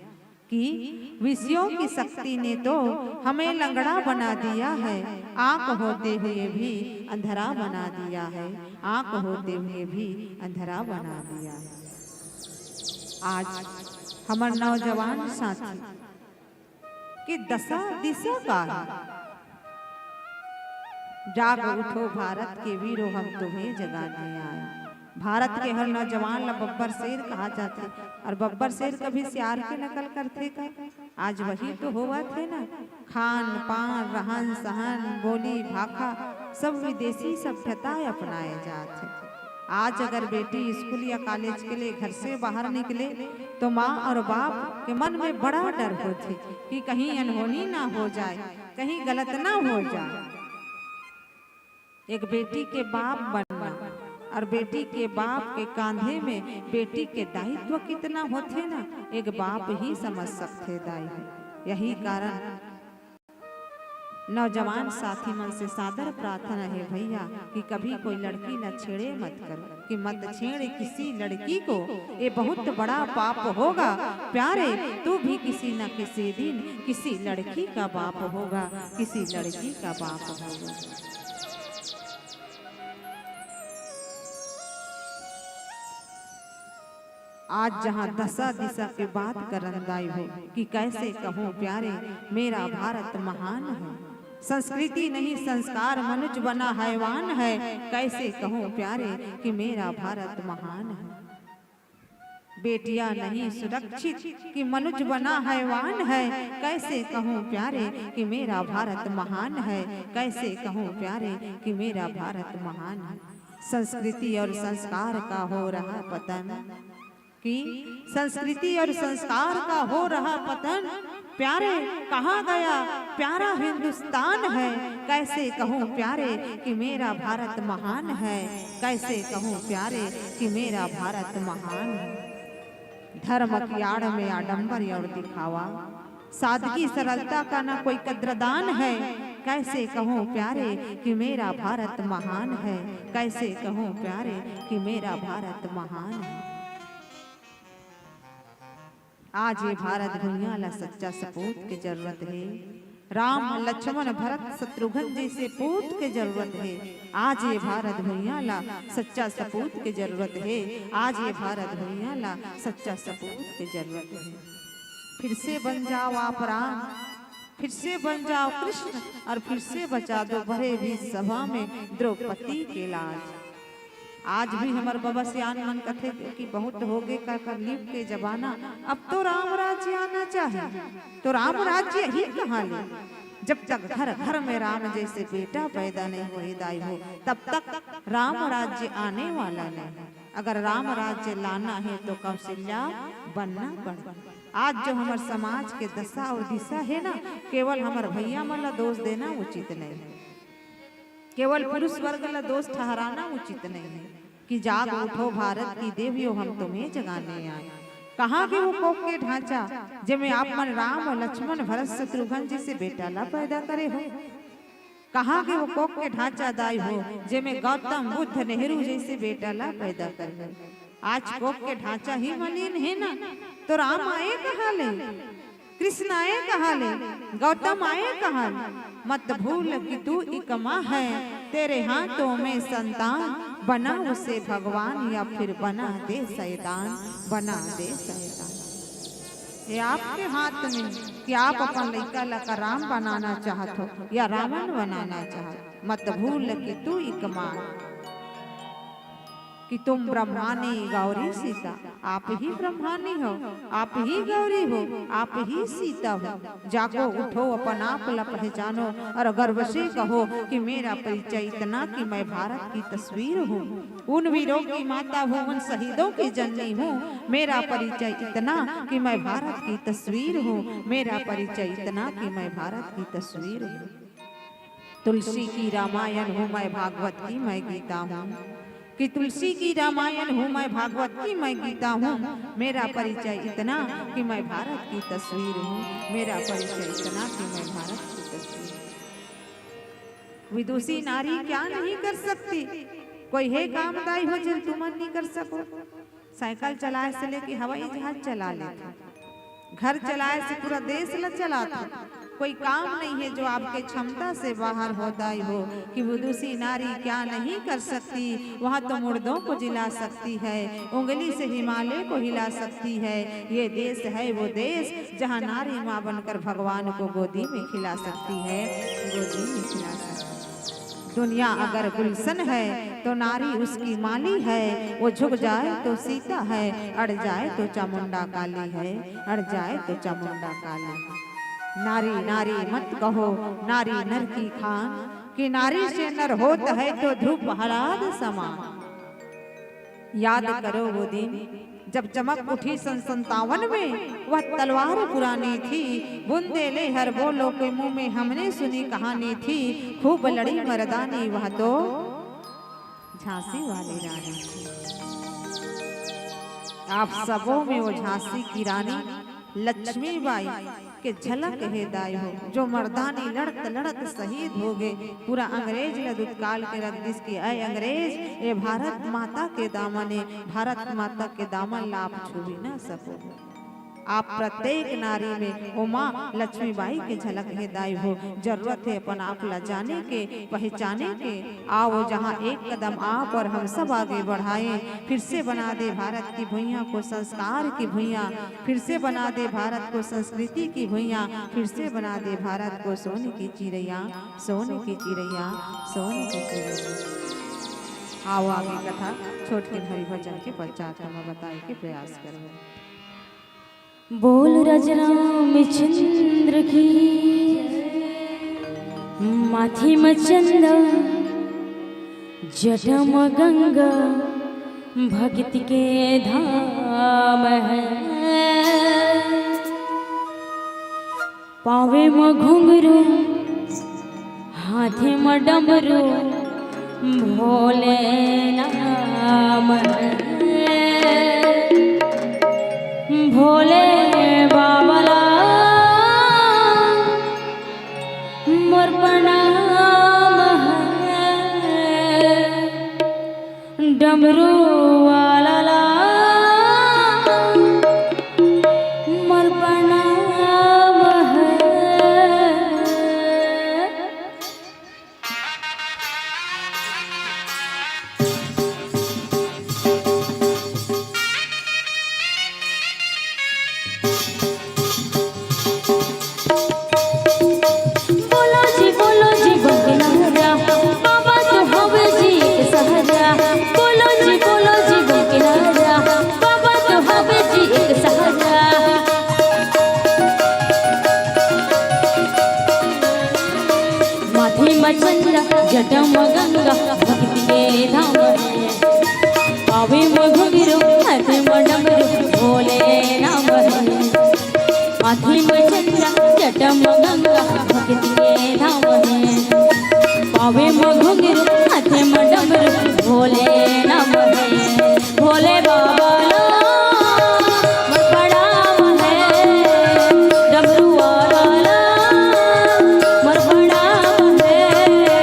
कि विषयों की शक्ति ने तो हमें लंगड़ा बना दिया है। आंख होते हुए भी अंधेरा बना दिया है, आंख होते हुए भी अंधेरा बना दिया है। आज हमारे नौजवान साथी की दशा दिशा का है। जाग उठो भारत के वीरों, हम तुम्हें जगाने आए। भारत के हर नौजवान ला बब्बर शेर कहा जाते, और बब्बर शेर कभी सियार के नकल करते का? आज वही तो हुआ थे ना। खान पान रहन सहन बोली भाखा सब विदेशी सभ्यता अपनाए जाते। आज अगर बेटी स्कूल या कॉलेज के लिए घर से बाहर निकले तो माँ और बाप के मन में बड़ा डर होती कि कहीं अनहोनी ना हो जाए, कहीं गलत ना हो जाए। एक बेटी के बाप बनना और बेटी के बाप के कांधे में बेटी के दायित्व कितना होते ना, एक बाप ही समझ सकते दाई। यही कारण नौजवान साथी मन से सादर प्रार्थना है भैया कि कभी कोई लड़की न छेड़े मत करो, कि मत छेड़े किसी लड़की को, ये बहुत बड़ा पाप होगा प्यारे। तू भी किसी न किसी दिन किसी लड़की का बाप होगा, किसी लड़की का बाप होगा। आज जहाँ दशा दिशा की बात करंदाई हो कि कैसे कहूँ प्यारे मेरा भारत महान है। संस्कृति नहीं संस्कार मनुष्य बना हैवान है, कैसे कहूँ प्यारे कि मेरा भारत महान है। बेटियां नहीं सुरक्षित कि मनुष्य बना हैवान है, कैसे कहूँ प्यारे कि मेरा भारत महान है, कैसे कहूँ प्यारे कि मेरा भारत महान है। संस्कृति और संस्कार का हो रहा पतन, कि संस्कृति और संस्कार का हो रहा पतन, प्यारे कहाँ गया प्यारा हिंदुस्तान है, कैसे कहूँ प्यारे कि मेरा भारत महान है, कैसे कहूँ प्यारे कि मेरा भारत महान है। धर्म की आड़ में आडंबर और दिखावा, सादगी सरलता का ना कोई कद्रदान है, कैसे कहूँ प्यारे कि मेरा भारत महान है, कैसे कहूँ प्यारे कि मेरा भारत महान है। आज ये भारत भूमिया ला सच्चा सपूत की जरूरत है। राम लक्ष्मण भरत शत्रुघ्न जैसे पूत की जरूरत है। आज ये भारत भूमिया ला सच्चा सपूत की जरूरत है। आज ये भारत भूमिया ला सच्चा सपूत की जरूरत है। फिर से बन जाओ आप राम, फिर से बन जाओ कृष्ण, और फिर से बचा दो भरे भी सभा में द्रौपदी के लाज। आज भी हमारे बाबा सियान मन कथे कि बहुत हो गए कर लिप के जमाना, अब तो राम राज्य आना चाहिए। तो राम राज्य ही कहाँ ले, जब तक घर घर में राम जैसे बेटा पैदा नहीं हो दाई हो, तब तक राम राज्य आने वाला नहीं। अगर राम राज्य लाना है तो कौशल्या बनना पड़े। आज जो हमारे समाज के दशा और दिशा है ना, केवल हमारे भैया मन ला दोष देना उचित नहीं है, केवल पुरुष वर्ग ला दोष ठहराना उचित नहीं है। कि जाग उठो भारत की देवियों, हम तुम्हें जगाने आए। कहाँ के वो कोक के ढांचा जिसमें आप मन राम और लक्ष्मण भरत शत्रुघ्न जी से बेटा ला पैदा करे हो। कहाँ के वो कोक के ढांचा दाई हो जेमे गौतम बुद्ध नेहरू जैसे बेटा ला पैदा कर गए। आज कोक के ढांचा ही मलिन है ना, तो राम आए कहाँ ले, कृष्ण आए कहाँ ले, गौतम आए कहाँ ले। मत भूल कि तू एक माँ है, तेरे हाथों में संतान, बना उसे भगवान या फिर बना दे शैतान, बना दे शैतान। ये आपके हाथ में कि आप अपन लड़का लका राम बनाना चाहत हो या रावण बनाना चाहत। मत भूल कि तू एक माँ, कि तुम ब्रह्मानी गौरी सीता, आप ही ब्रह्मानी हो, आप ही गौरी हो, आप ही सीता हो। जागो उठो अपन आप ला पहचानो और गर्व से कहो कि मेरा परिचय इतना कि मैं भारत की तस्वीर हूँ, उन वीरों की माता हूँ, उन शहीदों की जननी हूँ। मेरा परिचय इतना कि मैं भारत की तस्वीर हूँ, मेरा परिचय इतना कि मैं भारत की तस्वीर हूँ। तुलसी की रामायण हूँ मैं, भागवत की मैं गीता हूँ, कि तुलसी की रामायण हूँ मैं, भागवत की मैं गीता हूँ। मेरा परिचय इतना कि मैं भारत की तस्वीर हूँ, मेरा परिचय इतना कि मैं भारत की तस्वीर हूँ। विदुषी नारी क्या नहीं कर सकती, कोई है कामदाई हो जो तुम नहीं कर सको। साइकिल चलाए से लेके हवाई जहाज चला लेता, घर चलाए से पूरा देश ला चलाता। कोई काम नहीं है जो आपके क्षमता से बाहर होता ही हो, कि विदुषी नारी क्या नहीं कर सकती। वहाँ तो मुर्दों को जिला सकती है, उंगली से हिमालय को हिला सकती है। ये देश है वो देश जहाँ नारी माँ बनकर भगवान को गोदी में खिला सकती है, गोदी में खिला सकती है। दुनिया अगर गुलशन है तो नारी उसकी माली है, वो झुक जाए तो सीता है, अड़ जाए तो चामुंडा काली है, अड़ जाए तो चामुंडा काली है। नारी नारी मत कहो, नारी नर की खान, कि नारी से नर होता है तो ध्रुव प्रहलाद समान। याद करो वो दिन जब चमक उठी सन 57 में, वह तलवार पुरानी थी, बुंदेले हर बोलो के मुंह में हमने सुनी कहानी थी। खूब लड़ी मर्दानी वह तो झांसी वाली रानी थी। आप सबों में वो झांसी की रानी लक्ष्मीबाई के झलक है दाई हो, जो मर्दानी लड़त लड़त शहीद हो गए। पूरा अंग्रेज ल दुत्काल के रख दिस की आए अंग्रेज, ये भारत माता के दामन, भारत माता के दामन ला आप छू भी ना सको। आप प्रत्येक नारी में उमा लक्ष्मीबाई के झलक है दाई हो। जरूरत है अपन आप ला जाने के, पहचाने के। आओ जहाँ एक कदम आप और हम सब आगे बढ़ाएं, फिर से बना दे भारत की भुइयाँ को संस्कार की भुइयाँ, फिर से बना दे भारत को संस्कृति की भुइयाँ, फिर से बना दे भारत को सोने की चिड़ैया, सोने की चिड़ैया, सोने की चिड़ैया। आओ आगे कथा छोटके हरि भजन के पश्चात हम बताए के प्रयास करें। बोल रामचंद्र की माथी में चंद जटम गंगा, भक्ति के धाम है। पावे में घुंघरू, हाथे में डमरू, भोले नाम है। भोले बाबला मोर प्रणाम है, डमरू वाला ला मोर प्रणाम है। जटम गंगा भक्ति के धाम है। पावे में घुंघरू, हाथे में डमरू, भोले नाम है। हाथी में चंद्रा, जटम गंगा भक्ति के धाम है। पावे में घुंघरू, हाथे में डमरू, भोले नाम है। भोले बाबा डमरू वाला मोर प्रणाम है।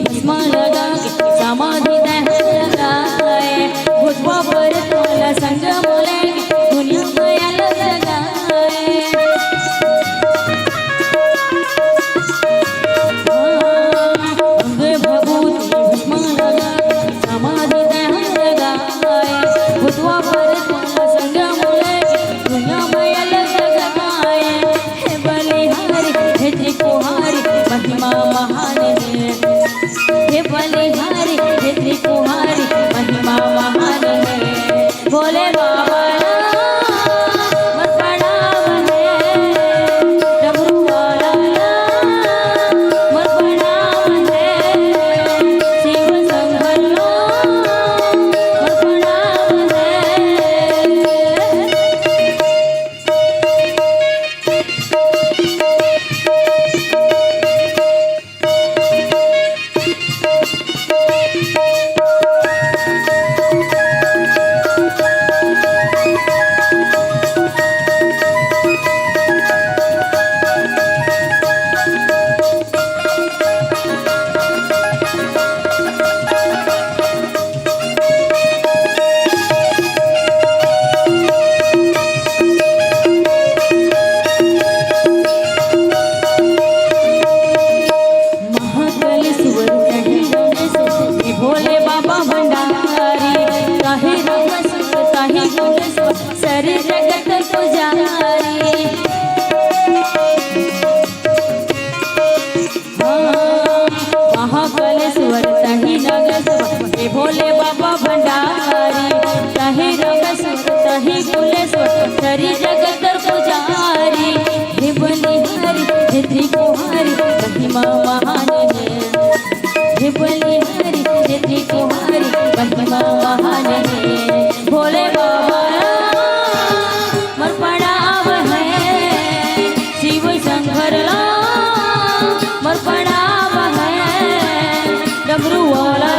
भस्म लगा के समाधि दहन लगाए भूतवा पर तोला संग बोलेंगे दुनिया माया लगाए अंग भभूति भस्म लगा के समाधि दहन लगाए भूतवा पर तोला संग बोलेंगे दुनिया माया लगाए हे बलिहारी हे त्रिपुहारी महिमा महान है हे बलिहारी हे त्रिपुहारी महिमा महान है भोले बाबा मत प्रणाम है डमरू वाला मत प्रणाम है शिव शंकर मत प्रणाम है महाकालेश्वर कहीं गंगेश्वर हे भोले बाबा भंडारी कहीं रंगेश्वर कहीं गंगेश्वर सारे जगत पुजारी महाकालेश्वर कहीं गंगेश्वर हे भोले बाबा भंडारी कहीं रंगेश्वर कहीं कुलेश्वर सारे जगत पुजारी हे बलिहारी हे त्रिपुहारी महिमा महान है हे बलिहारी हे त्रिपुहारी महिमा महान है भोले बाबा मर प्रणाम है शिव शंकर मर प्रणाम है डमरू वाला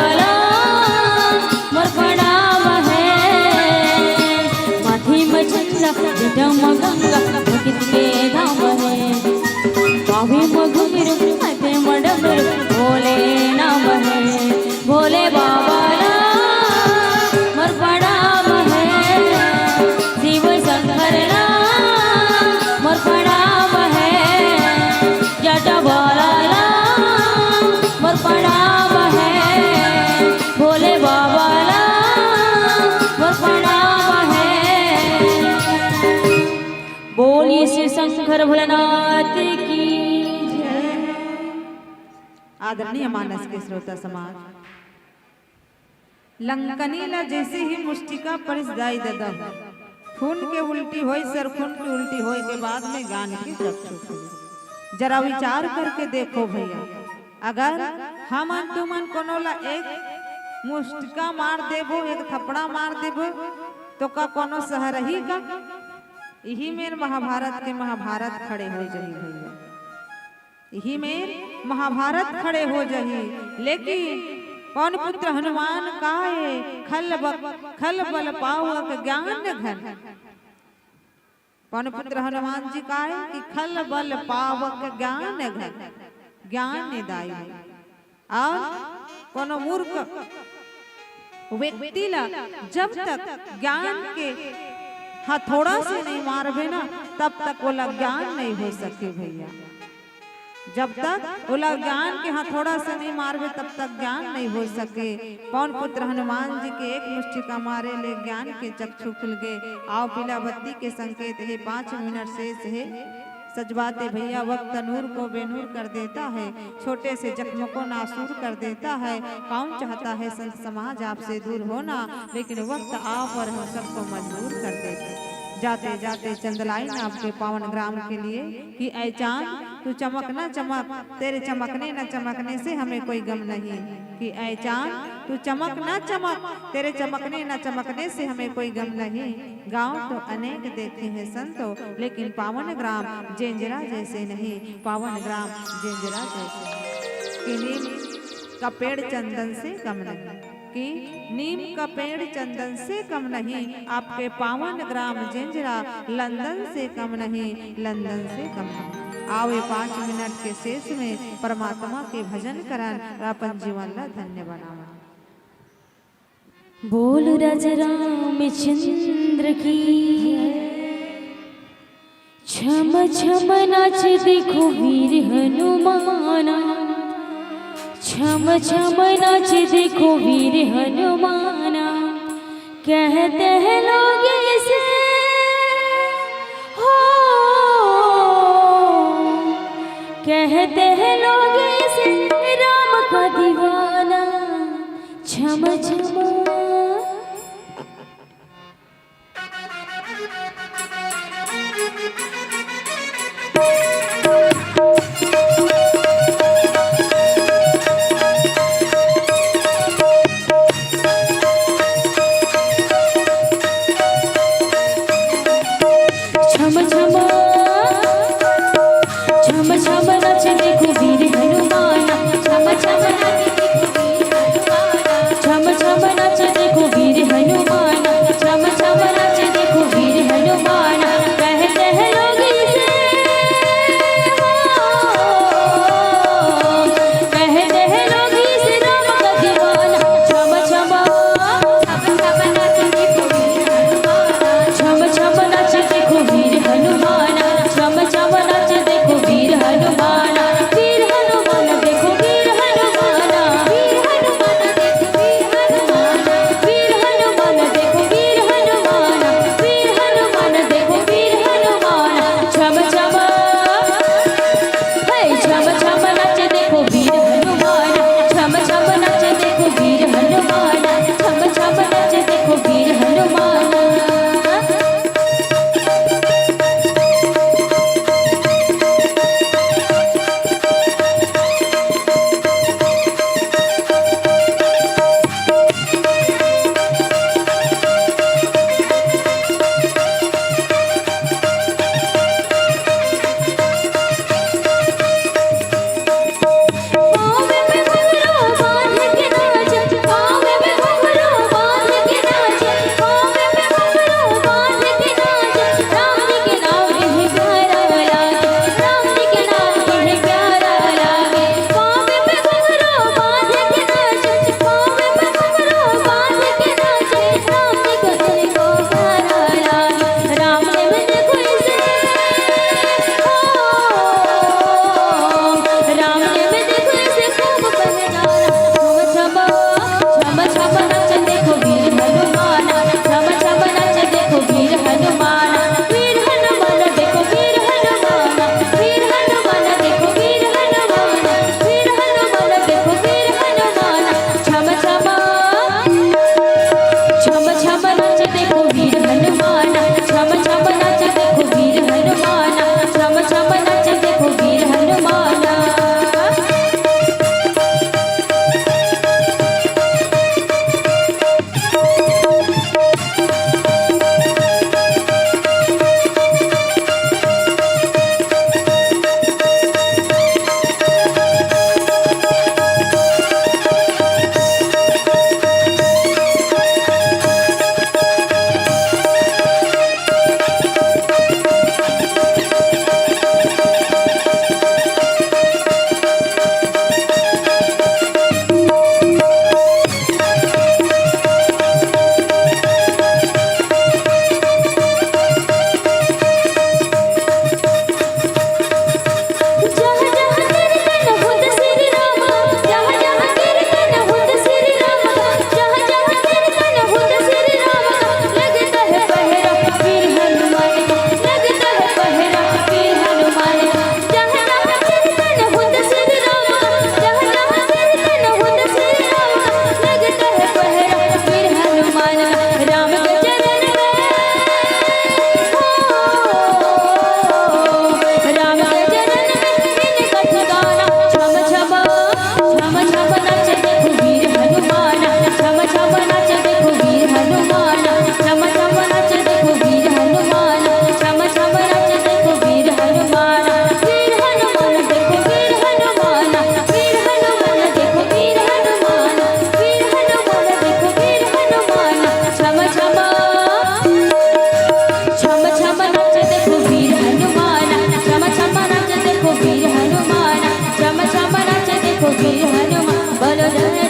मर प्रणाम है माथी में चंद्र जटम गंगा भक्त के धाम है कावी मघुमिर हाथे मडबर भोले नाम है भोले बाबा मर प्रणाम है शिव शंकर मर प्रणाम है जटा वाला मर प्रणाम है भोले बाबा मर प्रणाम है बोलिए श्री शंकर भोलेनाथ की आदरणीय मानस के श्रोता समाज लंकनीला जैसे ही मुष्टिका परिस जाई ददा खून के उल्टी होई सर खून की उल्टी होई के बाद में गान की चक्षु खुली जरा विचार करके देखो भैया अगर हम तुमन कोनोला एक मुष्टिका मार देबो एक थपड़ा मार देबो तो का कोनो सहर ही का यही मेर महाभारत के महाभारत खड़े हो जाही भैया यही मेर महाभारत खड़े हो जाही लेकिन पवन पुत्र हनुमान काहे खल बल पावक ज्ञान घन पवन पुत्र हनुमान जी काहे कि खल बल पावक ज्ञान घन ज्ञान दाई और कोनो मूर्ख व्यक्ति ला जब तक ज्ञान के हथौड़ा से नहीं मारबे ना तब तक वो ज्ञान नहीं हो सके भैया जब तक ओला ज्ञान के हथौड़ा से नहीं मारबे तब तक ज्ञान नहीं हो सके पवन पुत्र हनुमान जी के एक मुष्टिका मारे ले ज्ञान के चक्षु खुल गए आओ पीला बत्ती के संकेत है 5 मिनट शेष है सजवाते भैया वक्त नूर को बेनूर कर देता है छोटे से जख्म को नासूर कर देता है कौन चाहता है संत समाज आपसे दूर होना लेकिन वक्त आप और हम सबको मजबूर कर देते जाते जाते चंदलाई आपके पावन ग्राम के लिए कि ऐ चांद तू चमक न चमक तेरे चमकने न चमकने से हमें कोई गम नहीं कि ऐ चांद तू चमक न चमक तेरे चमकने न चमकने से हमें कोई गम नहीं गांव तो अनेक देखे हैं संतो लेकिन पावन ग्राम जेंजरा जैसे नहीं पावन ग्राम जेंजरा जैसे कि नीम का पेड़ चंदन से कम नहीं कि नीम का पेड़ चंदन से कम नहीं आपके पावन ग्राम जेंजरा लंदन से कम नहीं लंदन से कम नहीं आवे 5 मिनट के शेष में परमात्मा के भजन करन अपन जीवन ला धन्य बनावन। बोल राज रामचंद्र की छम छम नाच देखो वीर हनुमाना, छम छम नाच देखो वीर हनुमाना। कहते हैं लोग इसे हो, कहते हैं लोग इसे राम का दीवाना। छम छम छम छम नाच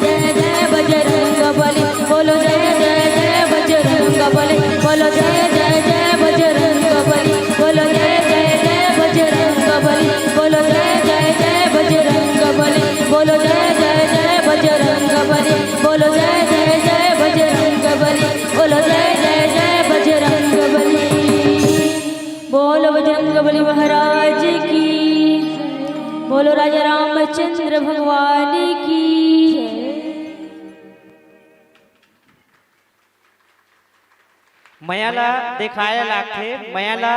जय जय बजरंग बली बोलो जय जय जय बजरंग बली बोलो जय जय जय बजरंग बली बोलो जय जय जय बजरंग बली बोलो जय जय जय बजरंग बली बोलो जय जय जय बजरंग बली बोलो जय जय जय बजरंग बली बोलो जय जय जय बजरंग बली बोलो बजरंग बली महाराज की बोलो राजा रामचंद्र भगवान की मयाला देखाया लागथे मयाला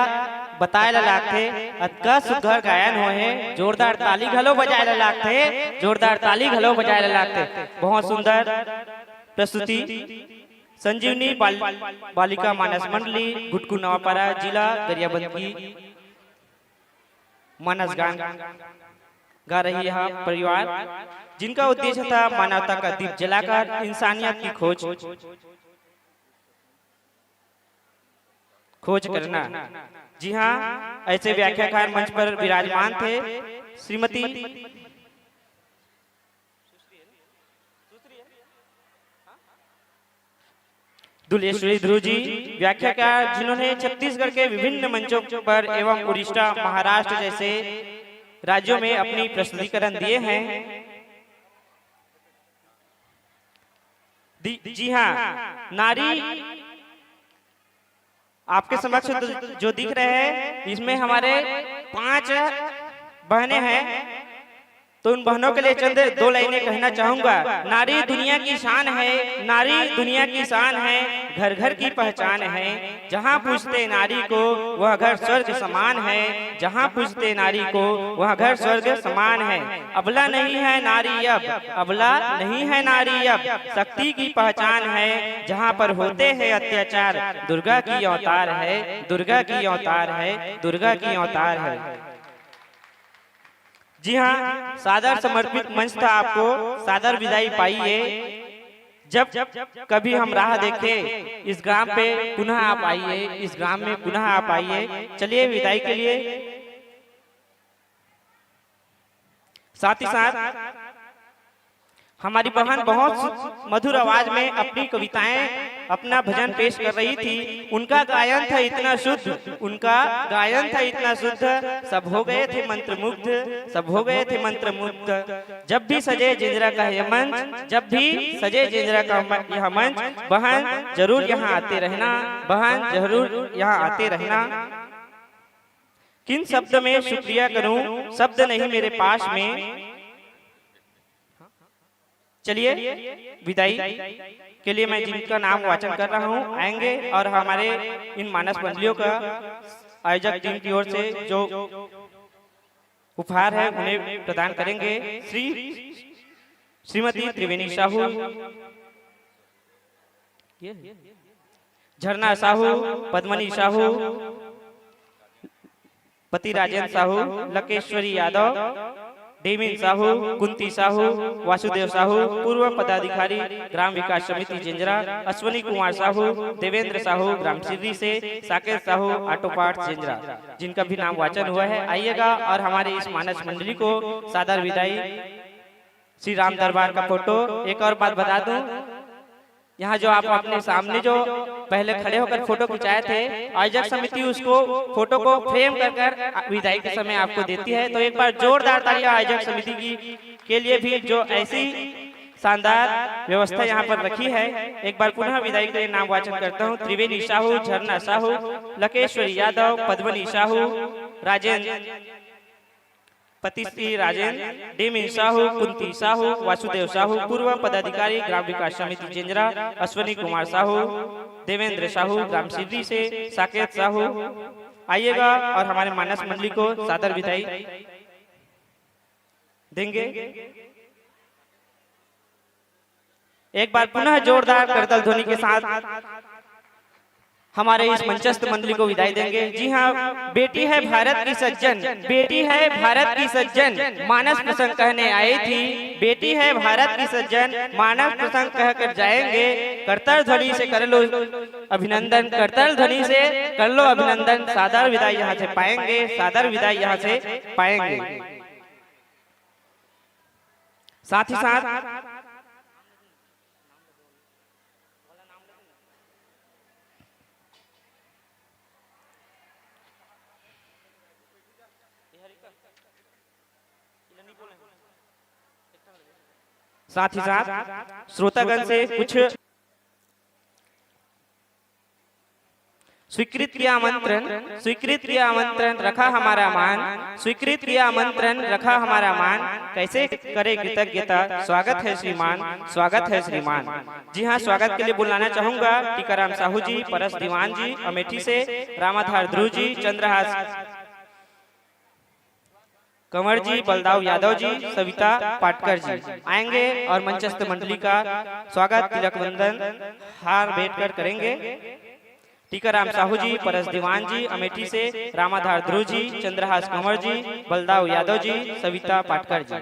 बताया लागथे अतका सुघर गायन होए जोरदार ताली घलो बजाए लागथे जोरदार ताली घलो बजाए लागथे बहुत सुंदर प्रस्तुति संजीवनी बालिका मानस मंडली गुटकू नवापारा जिला गरियाबंद की मानस गान गा रही है परिवार जिनका उद्देश्य था मानवता का दीप जलाकर इंसानियत की खोज करना। जी हाँ, ऐसे व्याख्याकार मंच पर विराजमान थे श्रीमती दुलेश्वरी ध्रुव जी, व्याख्याकार जिन्होंने छत्तीसगढ़ के विभिन्न मंचों पर एवं उड़ीसा महाराष्ट्र जैसे राज्यों में अपनी प्रस्तुतिकरण दिए हैं। जी हाँ, नारी आपके समक्ष जो दिख रहे हैं इसमें हमारे 5 बहनें हैं, तो उन बहनों के लिए चंद 2 लाइनें कहना चाहूंगा। नारी दुनिया की शान है, नारी दुनिया की शान है, घर घर की पहचान है, जहाँ पूछते नारी को वह घर स्वर्ग समान है, जहाँ पूछते नारी को वह घर स्वर्ग समान है। अबला नहीं है नारी अब, अबला नहीं है नारी अब, शक्ति की पहचान है, जहाँ पर होते हैं अत्याचार, दुर्गा की अवतार है, दुर्गा की अवतार है, दुर्गा की अवतार है। जी हाँ, सादर समर्पित मंच था आपको, सादर विदाई पाइए। जब कभी हम राह देखें इस ग्राम पे पुनः आप आइए, इस ग्राम में पुनः आप आइए। चलिए विदाई के लिए साथ ही साथ हमारी बहन बहुत मधुर आवाज में अपनी कविताएं अपना भजन पेश कर रही थी। उनका गायन था इतना शुद्ध, उनका गायन था इतना शुद्ध, सब हो गए थे मंत्रमुग्ध, सब हो गए थे मंत्रमुग्ध। जब भी सजे जिंजरा का यह मंच, जब भी सजे जिंजरा का यह मंच, बहन जरूर यहाँ आते रहना, बहन जरूर यहाँ आते रहना। किन शब्द में शुक्रिया करूं, शब्द नहीं मेरे पास में। चलिए विदाई के लिए मैं जिनका नाम वाचन कर रहा हूँ आएंगे और हमारे इन मानस मंडलियों का आयोजक टीम की ओर से जो उपहार है उन्हें प्रदान करेंगे। श्रीमती त्रिवेणी साहू, झरना साहू, पद्मनी साहू, पति राजेंद्र साहू, लकेश्वरी यादव, डेमिन साहू, कुंती साहू, वासुदेव साहू, पूर्व पदाधिकारी ग्राम विकास समिति जिंजरा, अश्वनी कुमार साहू, देवेंद्र साहू ग्राम सिर्री से, साकेत साहू ऑटो पार्ट्स जिंजरा, जिनका भी नाम वाचन हुआ है। आइएगा और हमारे इस मानस मंडली को सादर विदाई। श्री राम दरबार का फोटो, एक और बात बता दूं, यहाँ जो आप अपने सामने जो पहले खड़े होकर फोटो खिंचाए थे, आयोजक समिति उसको फोटो को फ्रेम कर विदाई के समय आपको देती है। तो एक बार जोरदार तालियां आयोजक समिति की के लिए भी जो ऐसी शानदार व्यवस्था यहाँ पर रखी है। एक बार पुनः विदाई के लिए नाम वाचन करता हूँ। त्रिवेणी साहू, झरना साहू, लकेश्वरी यादव, पद्मनी साहू, राजेंद्र पति श्री राजेंद्र, डेमिन साहू, कुंती साहू, वासुदेव साहू, पूर्व पदाधिकारी ग्राम विकास समिति जिंजरा, अश्वनी कुमार साहू, देवेंद्र साहू ग्राम सिर्री से, साकेत साहू। आइएगा और हमारे मानस मंडली को सादर विदाई देंगे। एक बार पुनः जोरदार करताल ध्वनि के साथ हमारे इस मंचस्थ मंडली को विदाई देंगे। जी हाँ, बेटी है भारत की सज्जन, बेटी है भारत की सज्जन, मानस प्रसंग कहने आई थी, बेटी है भारत की सज्जन, मानस प्रसंग कहकर जाएंगे। करताल ध्वनि से कर लो अभिनंदन, करताल ध्वनि से कर लो अभिनंदन। सादर विदाई यहाँ से पाएंगे, सादर विदाई यहाँ से पाएंगे। साथ ही साथ साथ ही साथ श्रोतागण से कुछ स्वीकृत किया आमंत्रण रखा हमारा मान, स्वीकृत किया आमंत्रण रखा हमारा मान, कैसे करे कृतज्ञता, स्वागत है श्रीमान, स्वागत है श्रीमान। जी हाँ, स्वागत के लिए बुलाना चाहूंगा टीकाराम साहू जी, परस दीवान जी अमेठी से, रामाधार ध्रुव जी, चंद्रहास कंवर जी, बलदाव यादव जी, सविता पाटकर जी आएंगे और मंचस्थ मंडली का स्वागत तिलक वंदन हार भेंट कर करेंगे। टीकाराम साहू जी, परस दीवान जी अमेठी से, रामाधार ध्रुव जी, चंद्रहास कंवर जी, बलदाव यादव जी, सविता पाटकर जी।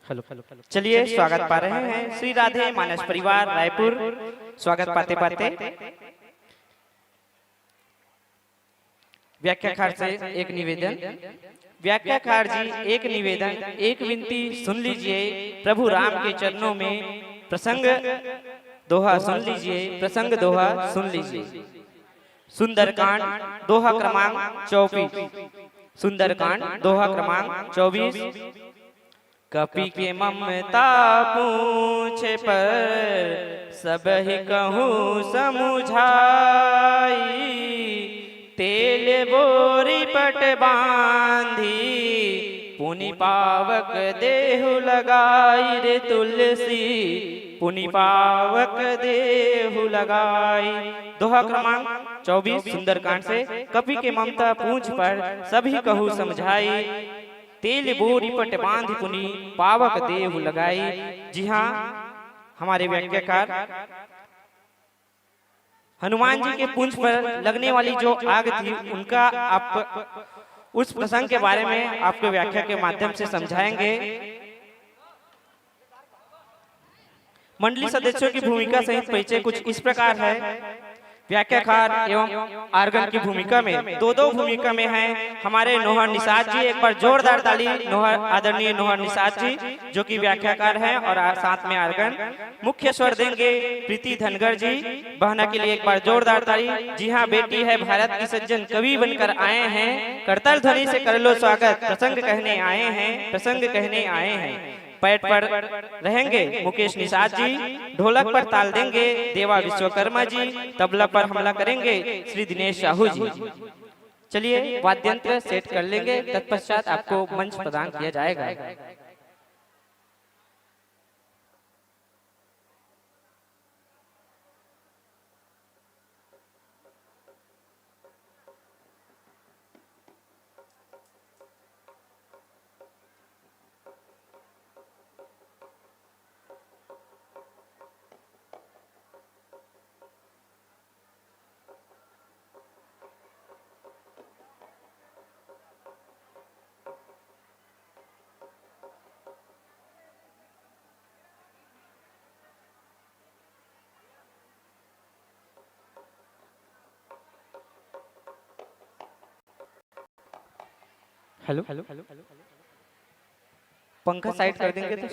हेलो चलिए स्वागत पा रहे हैं श्री राधे मानस परिवार रायपुर। स्वागत पाते पाते व्याख्याकार से एक निवेदन, व्याख्याकार जी एक निवेदन, एक विनती सुन लीजिए। प्रभु राम के चरणों में प्रसंग दोहा सुन लीजिए, प्रसंग दोहा सुन लीजिए। सुंदरकांड दोहा क्रमांक 24, सुंदरकांड दोहा क्रमांक 24। कपि के ममता पूछे पर सब ही कहूँ समुझाई, तेल बोरी पट बांधी पुनि पावक देहु लगाई रे तुलसी, पुनि पावक देहु लगाई। दोहा क्रमांक 24 सुंदरकांड से। कपि के ममता पूछ पर सभी कहूँ समझाई, तेल बोरी पट बांध पुनि पावक देहु लगाई। जी हाँ, हमारे व्याख्याकार हनुमान जी के पूंछ पर लगने वाली जो आग थी, उनका आप उस प्रसंग के बारे में आपके व्याख्या के माध्यम से समझाएंगे। मंडली सदस्यों की भूमिका सहित परिचय कुछ इस प्रकार है। व्याख्याकार एवं आर्गन की भूमिका में दो भूमिका में हैं हमारे नोहर निषाद जी। एक बार जोरदार ताली आदरणीय नोहर निषाद जी जो कि व्याख्याकार हैं और साथ में आर्गन। मुख्य स्वर देंगे प्रीति धनगर जी। बहना के लिए एक बार जोरदार ताली। जी हाँ, बेटी है भारत की सज्जन, कवि बनकर आए हैं, करताल ध्वनि से कर लो स्वागत, प्रसंग कहने आए हैं, प्रसंग कहने आए हैं। पैट पर रहेंगे मुकेश निषाद जी, ढोलक पर ताल देंगे देवा विश्वकर्मा जी, तबला पर हमला करेंगे श्री दिनेश साहू जी। चलिए वाद्यंत्र सेट कर लेंगे, तत्पश्चात आपको मंच प्रदान किया जाएगा। हेलो, पंखा साइड कर देंगे तो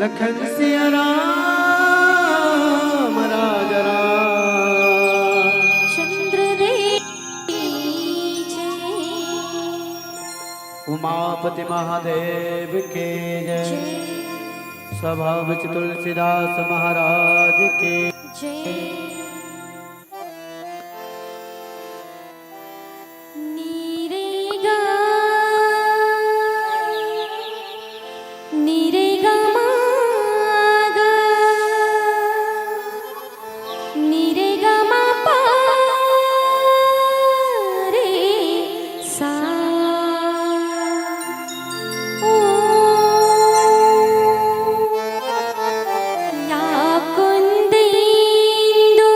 लखन सिया राम राज राम। उमापति महादेव के जय। सभा विच तुलसीदास महाराज के जय। या कुंदेन्दु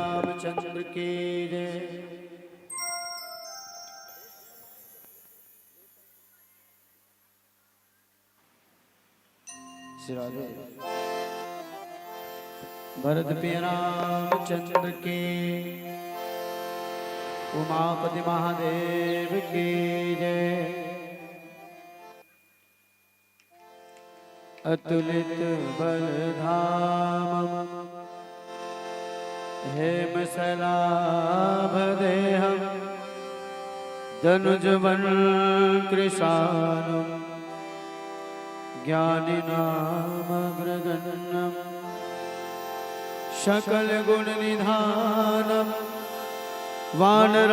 रामचंद्र की जय। श्री राधे। भरत प्रिय रामचंद्र के, उमापति महादेव की जय। अतुलित बलधाम हेम सलाभ देहम धनुजवन कृशानम ज्ञानिनामग्रगण्यम सकल गुण निधानम वानराणामधीशम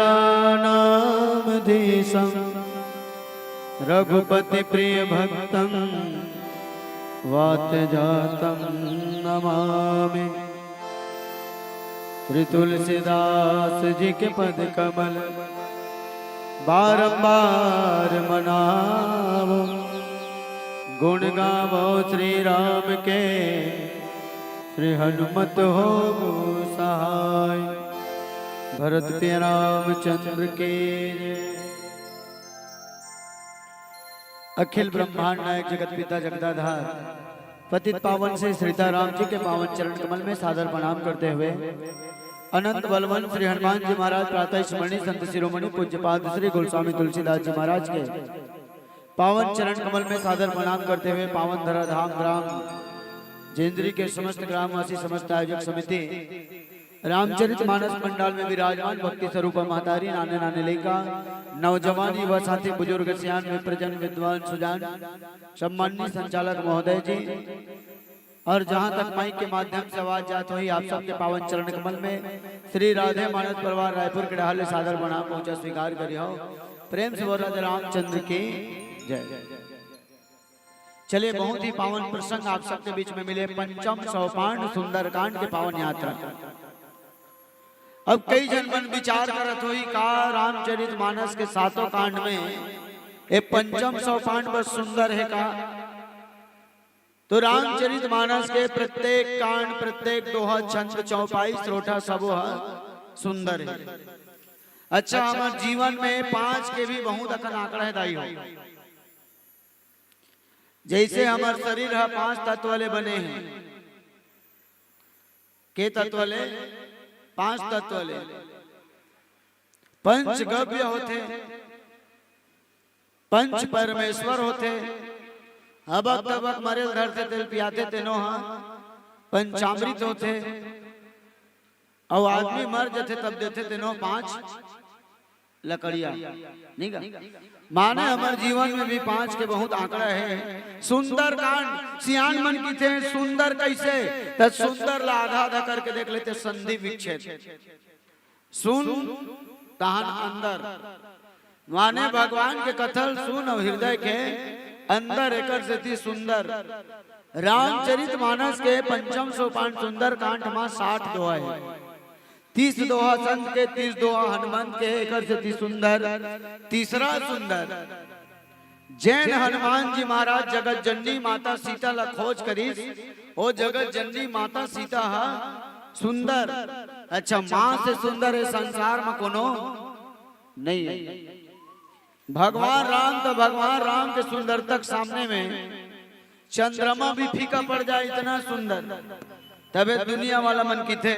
रघुपति प्रिय भक्तम वात जातम नमामि। श्री तुलसीदास जी के पद कमल बारंबार मनावो, गुण गावो श्री राम के, श्री हनुमत हो सहाय। भरत प्रिय रामचंद्र के जय। अखिल ब्रह्मांड नायक जगत पिता जगदाधार पतित पावन से सीताराम जी के पावन चरण कमल में सादर प्रणाम करते हुए अनंत बलवंत श्री हनुमान जी महाराज प्रातः स्मरणीय संत शिरोमणि पूज्यपाद श्री गोस्वामी तुलसीदास जी महाराज के पावन चरण कमल में सादर प्रणाम करते हुए पावन धरा धाम ग्राम जेंद्री के समस्त ग्रामवासी समस्त आयोजक समिति रामचरित मानस मंडल में विराजमान भक्ति स्वरूप महतारी नाने नाने लेका नौजवान युवा साथी बुजुर्ग सियान विप्रजन विद्वान सुजान सम्माननीय संचालक महोदय जी और जहां तक माइक के माध्यम से आवाज जात हुई आप सबके पावन चरण कमल में श्री राधे मानस परिवार रायपुर के डाले सादर प्रणाम पहुंचा स्वीकार करियो। प्रेम से बोल रामचंद्र की जय। चलिए बहुत ही पावन प्रसंग आप सबके बीच में मिले। पंचम सोपान सुंदरकांड के पावन यात्रा। अब कई जन मन विचार करत हुई का रामचरित मानस के सातों कांड में ये पंचम सोपान बस सुंदर है का? तो रामचरित मानस के प्रत्येक कांड प्रत्येक दोहा छंद चौपाई श्रोता सब सुंदर है। अच्छा हमारे जीवन में 5 के भी बहुत अकन आंकड़ा है दाई हो। जैसे हमारे शरीर है 5 तत्व वाले बने हैं। के तत्व वाले? 5 तत्व वाले। पंच गव्य होते, पंच परमेश्वर होते, हबक तबक मरे धरते तेल पियाते तेनो हाँ पंचामृत होते, और आदमी मर जाते तब देते तेनो 5 लकड़िया। नहीं का माने हमारे जीवन में भी 5 के बहुत आंकड़ा है। सुंदर कांड सियान मन की थे सुंदर कैसे? तो सुंदर ला आधा आधा करके देख लेते संधि विच्छेद सुन तहन अंदर माने भगवान के कथल सुन और हृदय के अंदर एकर से थी सुंदर। रामचरित मानस के पंचम सोपान सुंदर कांड में 60 दोहा है। 30 दोहा संत के, 30 दोहा हनुमान के, एकर से थी सुंदर। तीसरा सुंदर जैन हनुमान जी महाराज जगत जननी माता सीता ला खोज करीस, ओ जगत जननी माता सीता हा सुंदर। अच्छा मां से सुंदर है संसार में कोनो नहीं है। भगवान राम तो भगवान राम के सुंदरता के सामने में चंद्रमा भी फीका पड़ जाए इतना सुंदर। तबे दुनिया वाला मन की थे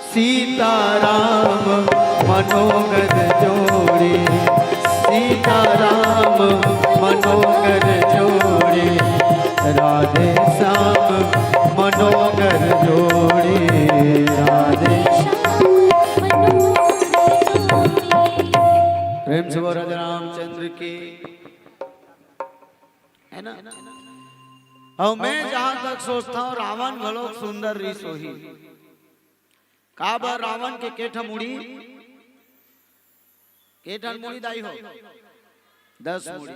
सीताराम मनोगत जोड़े, सीताराम मनोगर जोड़े, राधे श्याम मनोगर जोड़े, राधे प्रेम से बोल रामचंद्र की है ना। और मैं जहां तक सोचता हूँ रावण भलो सुंदर रीस ही काबर रावण के केठा मुड़ी मुड़ी दाई हो 10 मुड़ी।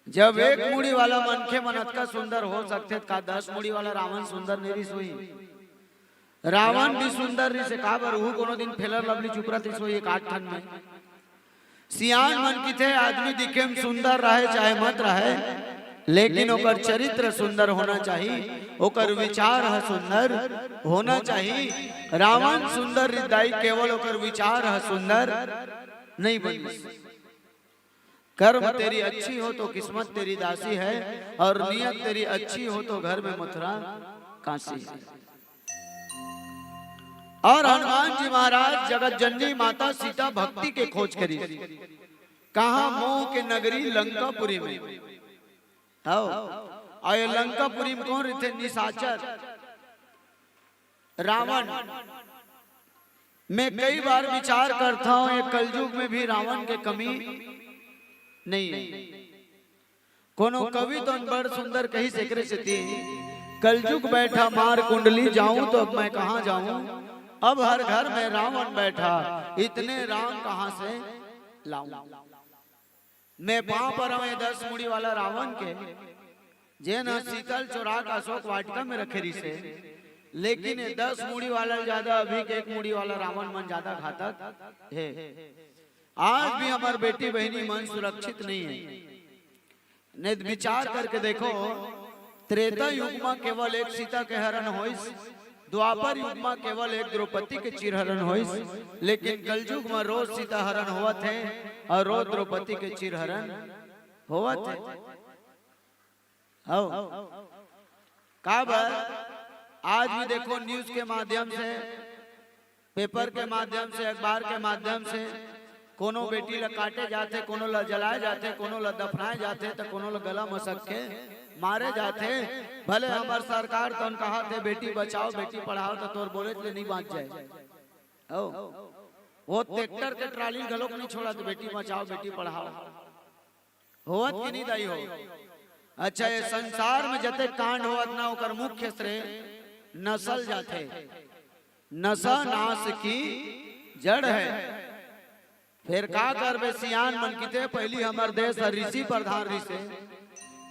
जब एक मुड़ी वाला मनखे मनत का सुंदर हो सकते का 10 मुड़ी वाला रावण सुंदर नहीं सोई। रावण भी सुंदर रही से काबर वो कोनो दिन फेलर लवली चुपरा थी सोई 8 ठन में। सियान मन की थे आदमी दिखे में सुंदर रहे चाहे मत रहे, लेकिन ओकर चरित्र सुंदर होना चाहिए, ओकर विचार है सुंदर होना चाहिए। रावण सुंदर हृदय केवल ओकर विचार है सुंदर नहीं बनी। कर्म तेरी अच्छी हो तो किस्मत तेरी दासी है, और नियत तेरी अच्छी हो तो घर में मथुरा काशी है। और हनुमान जी महाराज जगत जननी माता सीता भक्ति के खोज करी, कहा मोह के नगरी लंकापुरी में। आओ और लंकापुरी में कौन रहते? निशाचर रावण। मैं कई बार विचार करता हूं ये कलयुग में भी रावण के कमी नहीं है। कोनो कवि तो बड़ सुंदर कही से थी, कलयुग बैठा मार कुंडली जाऊं तो अब मैं कहां जाऊं, अब हर घर में रावण बैठा, इतने राम कहां से लाऊं। मैं पांव पर हूं 10 मुड़ी वाला रावण के, जे न शीतल चौराक अशोक वाटिका में रखे रिसे, लेकिन 10 मुड़ी वाला ज्यादा अभी के 1 मुड़ी वाला रावण मन ज्यादा घातक है। आज भी हमारी बेटी बहनी मन सुरक्षित नहीं है। नहीं विचार करके देखो, त्रेता युग में केवल एक सीता के हरण होइस, द्वापर युग में केवल एक द्रौपदी के चिरहरण होइस, लेकिन कलयुग में रोज सीता हरण होवत है और रोज द्रौपदी के चिरहरण होवत है। काबर आज भी देखो न्यूज के माध्यम से, पेपर के माध्यम से, अखबार के माध्यम से कोनो बेटी ला काटे जाते, कोनो ला जलाए जाते, कोनो ला दफनाए जाते, तो कोनो ला गला मसक के मारे जाते। भले हमार सरकार तो कहा थे बेटी बचाओ बेटी पढ़ाओ, तो तोर बोले तो नहीं बाँच जाए। वो ट्रैक्टर के ट्राली गलोक नहीं छोड़ा तो बेटी बचाओ बेटी पढ़ाओ होवत की नहीं दाई हो। अच्छा ये संसार में जते कांड होवत ना ओकर मुख्य श्रेय नस्ल जाते, नशा नाश की जड़ है। फिर का करबे सियान मन किते, पहली हमार देश ऋषि प्रधान ऋषि,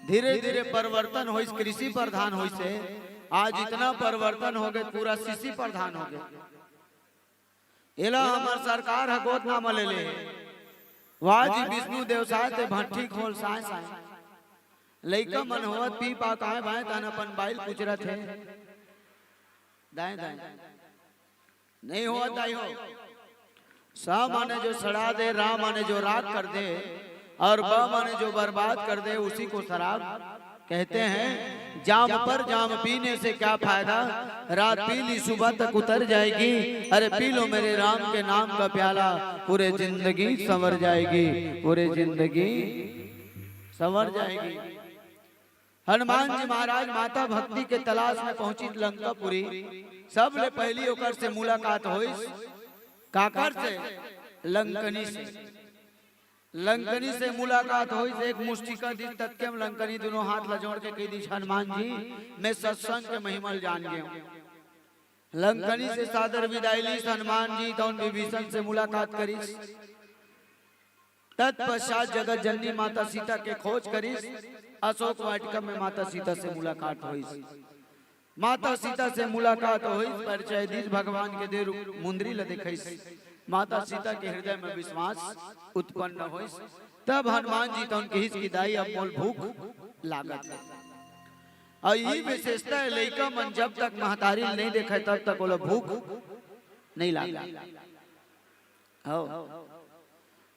धीरे धीरे परिवर्तन हो कृषि प्रधान हो से, आज इतना परिवर्तन हो गए पूरा शिशि प्रधान हो गए। एला हमार सरकार है गोद नाम ले ले, वाजी विष्णु देव साथ भट्टी खोल साए साए, लइका मन होवत पी पा काहे भाए तन अपन बाइल कुचरत है, दाएं दाएं नहीं होवत दाई हो। सा माने जो सड़ा दे, राम माने जो राग कर दे, और ब माने जो बर्बाद कर दे, उसी को शराब कहते हैं। जाम पर जाम पीने से क्या फायदा, रात पी ली सुबह तक उतर जाएगी, अरे पी लो मेरे राम के नाम का प्याला, पूरे जिंदगी संवर जाएगी, पूरे जिंदगी संवर जाएगी। हनुमान जी महाराज माता भक्ति के तलाश में पहुंची लंकापुरी। सबले पहली ओकर से मुलाकात हुई काकर से, लंकनी से। लंकनी से मुलाकात हुई, एक मुष्टिका दी तत्कम लंकनी दोनों हाथ लजोड़ के कह दी, हनुमान जी मैं सत्संग के महिमा जान गया। लंकनी से सादर विदाई ली हनुमान जी, तो विभीषण से मुलाकात करी। तत्पश्चात जगत जननी माता सीता के खोज करी। अशोक वाटिका में माता सीता से मुलाकात हुई। माता सीता से मुलाकात हुई, परिचय दी भगवान के देर मुंदरी ल देखई। माता सीता के हृदय में विश्वास उत्पन्न हुई। तब हनुमान जी तो उनके हित की दाई अब मोल भूख लागत। और ये विशेषता है लइका मन जब तक महतारी नहीं देखे तब तक बोला भूख नहीं लागा।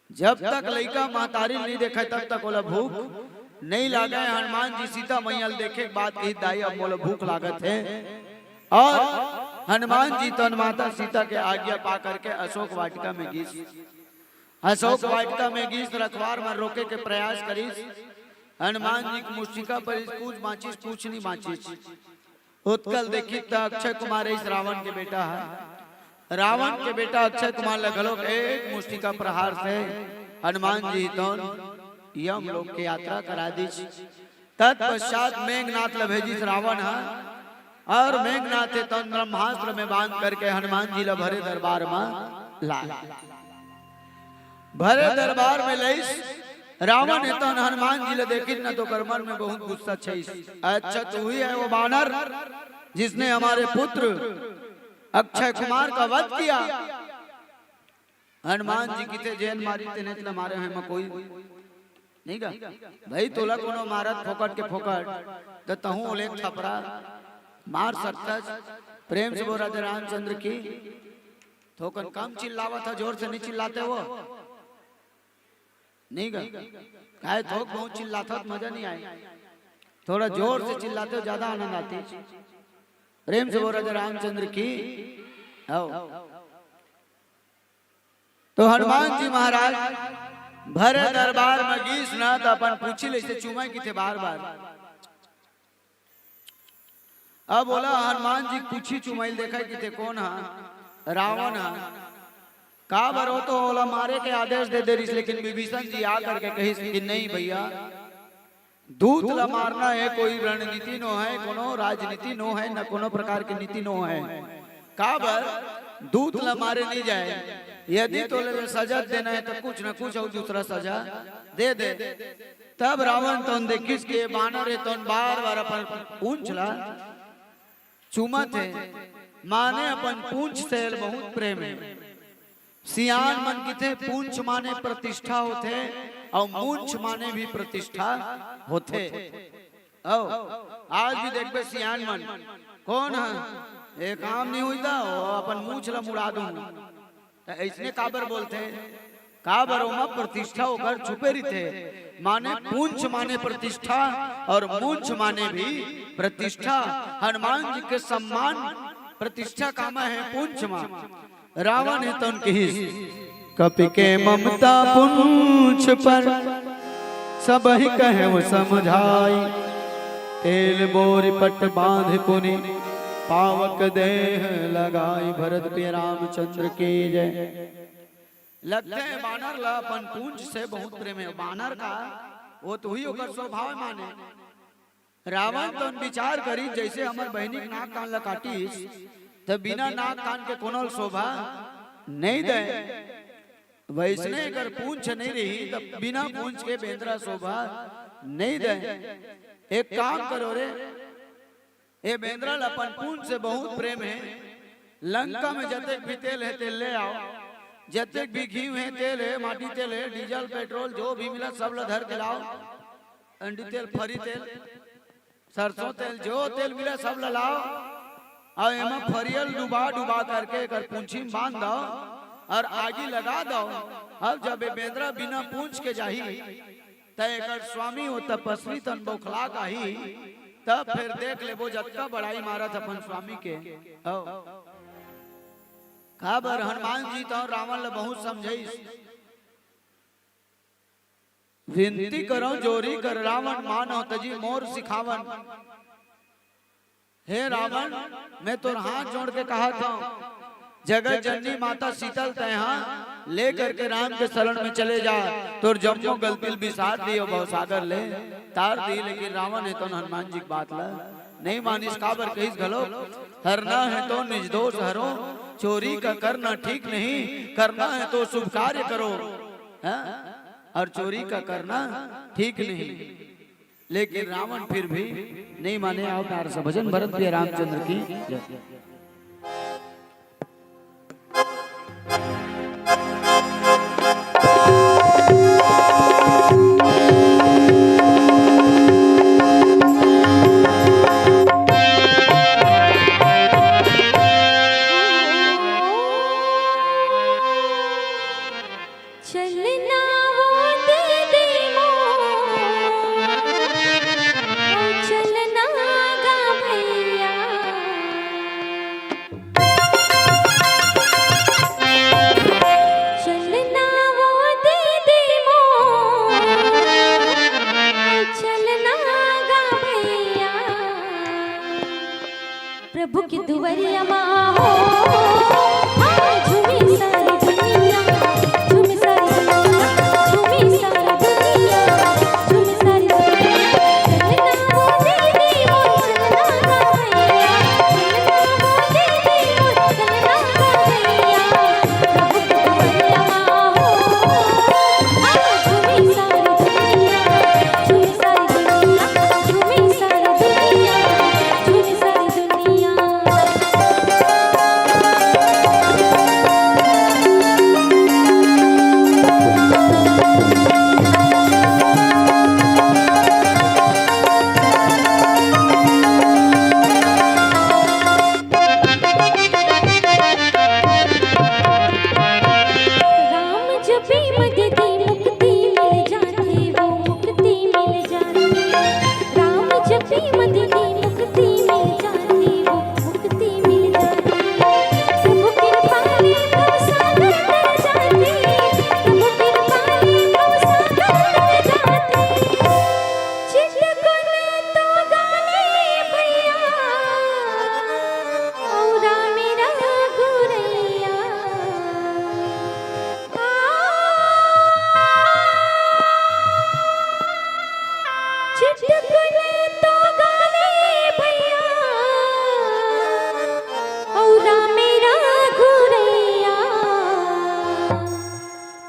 जब तक लइका महतारी नहीं देखे तब तक बोला भूख नहीं लागा। हनुमान जी सीता मैया देखे बाद कही दाई अब बोला भूख लागत है। और हनुमान जी तो माता सीता के आज्ञा पा करके अशोक वाटिका में गीस, अशोक वाटिका में गीस रखवार में रोके के प्रयास करी। हनुमान जी की मुष्टिका पर कुछ माचिस कुछ नहीं माचिस। उत्कल देखी तो अक्षय कुमार इस रावण के बेटा है। रावण के बेटा अक्षय कुमार लगलो एक मुष्टिका प्रहार से हनुमान जी तो यम लोग की यात्रा करा दी। तत्पश्चात मेघनाथ भेजी रावण है और मेघनाथ तो ब्रह्मास्त्र में बांध करके हनुमान जी ला भरे दरबार में ला। भरे दरबार में लईस रावण तो हनुमान जी ला देखी न तो कर्मन में बहुत गुस्सा छईस। अच्छा तू ही है वो बानर जिसने हमारे पुत्र अक्षय कुमार का वध किया। हनुमान जी किते जैन मारी तेने मारे हैं कोई नहीं का भाई तोला कोनो मारत फोकट के फोकट तो तहू ओले छपरा मार सकता प्रेम से बोल राधे रामचंद्र की थोकन कम चिल्लावा था जोर से नहीं चिल्लाते वो नहीं का काहे थोक बहुत चिल्लाता तो मजा नहीं आए थोड़ा जोर से चिल्लाते हो ज्यादा आनंद आती प्रेम से बोल राधे रामचंद्र की आओ तो हनुमान जी महाराज भरे दरबार में गीस ना तो अपन पूछी ले से चुमा की थे बार बार अब बोला हनुमान जी पूछी चुमाइल देखा कि थे कौन हा रावण हा का बरो तो बोला मारे के आदेश दे दे रही लेकिन विभीषण जी आ करके कही कि नहीं भैया दूत ला मारना है कोई रणनीति नो है कोनो राजनीति नो है न कोनो प्रकार की नीति नो है का बर दूत ला मारे नहीं जाए यदि तो ले सजा देना है तो कुछ न कुछ और दूसरा सजा दे दे तब रावण तो देखिस के बानर है तो बार बार अपन पूंछ ला चुमा थे माने अपन पूंछ से बहुत प्रेम है सियान मन की थे पूंछ माने प्रतिष्ठा होते और मूंछ माने भी प्रतिष्ठा होते आज भी देखबे सियान मन कौन है एक काम नहीं हुई था अपन मूंछ ला मुड़ा दूं ऐसने काबर बोलते काबर में प्रतिष्ठा होकर छुपे रहते माने पूंछ माने प्रतिष्ठा और मूंछ माने भी प्रतिष्ठा हनुमान जी के सम्मान प्रतिष्ठा कामा है पूंछ मा रावण है तो उनके हिस कपि के ममता पूंछ पर सब ही कहे वो समझाई तेल बोर पट बांध पुनि पावक देह लगाई भरत पे रामचंद्र के जय लगते हैं बानर ला अपन पूंछ से बहुत प्रेम है बानर का वो तो ही होकर स्वभाव माने रावण तो विचार करी जैसे हमार बहनी नाक कान ला काटीस तो बिना नाक कान के कोनो शोभा नहीं दे वैसने अगर पूंछ नहीं रही तो बिना पूंछ के बेंद्रा शोभा नहीं दे एक काम करो रे ए बेंद्रल अपन पूंछ से बहुत प्रेम है लंका में जतेक भी तेल है तेल ले आओ जतेक भी घी है तेल है माटी तेल है डीजल पेट्रोल जो भी मिला सब ला धर के लाओ अंडी तेल फरी तेल सरसों तेल जो तेल मिला सब ला लाओ और एमा फरियल डुबा डुबा करके कर पूंछी में बांध दो और आगी लगा दो अब जब बेंद्रा बिना पूंछ के जाही तय कर स्वामी हो तपस्वी तन बौखला काही तब फिर देख ले वो जत्ता बड़ाई मारा था अपन स्वामी के खबर हनुमान जी तो रावण ले बहुत समझाई विनती करो जोरी कर रावण मानो तजी मोर सिखावन हे रावण मैं तो हाथ जोड़ के कहा था जगत जननी माता शीतल तहा ले करके राम के शरण में चले जा तो जम्मो गलतिल बिसार दी और भवसागर ले तार दी लेकिन रावण है तो हनुमान जी की बात ला नहीं मानिस काबर कहिस घलो हरना है तो निज दोष हरो चोरी का करना ठीक नहीं करना है तो शुभ कार्य करो और चोरी का करना ठीक नहीं लेकिन रावण फिर भी नहीं माने आओ प्यार से भजन भरत प्रिय रामचंद्र की जय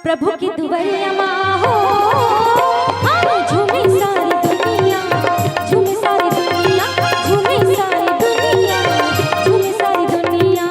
प्रभु की दुवरिया माँ हो झूमी सारी दुनिया, झूमी सारी दुनिया, झूमी सारी दुनिया, झूमी सारी दुनिया।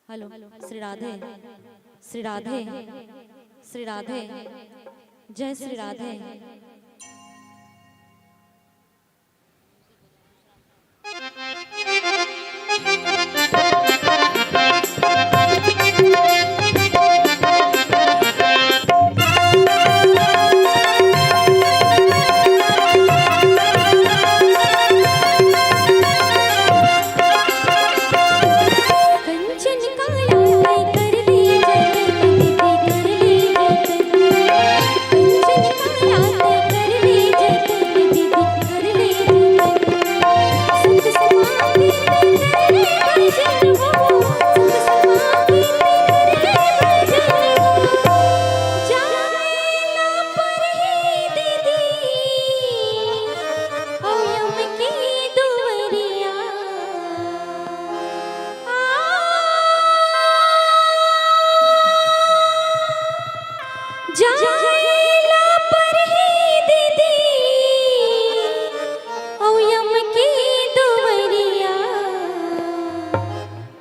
हेलो, श्री राधे, श्री राधे, श्री राधे, जय श्री राधे।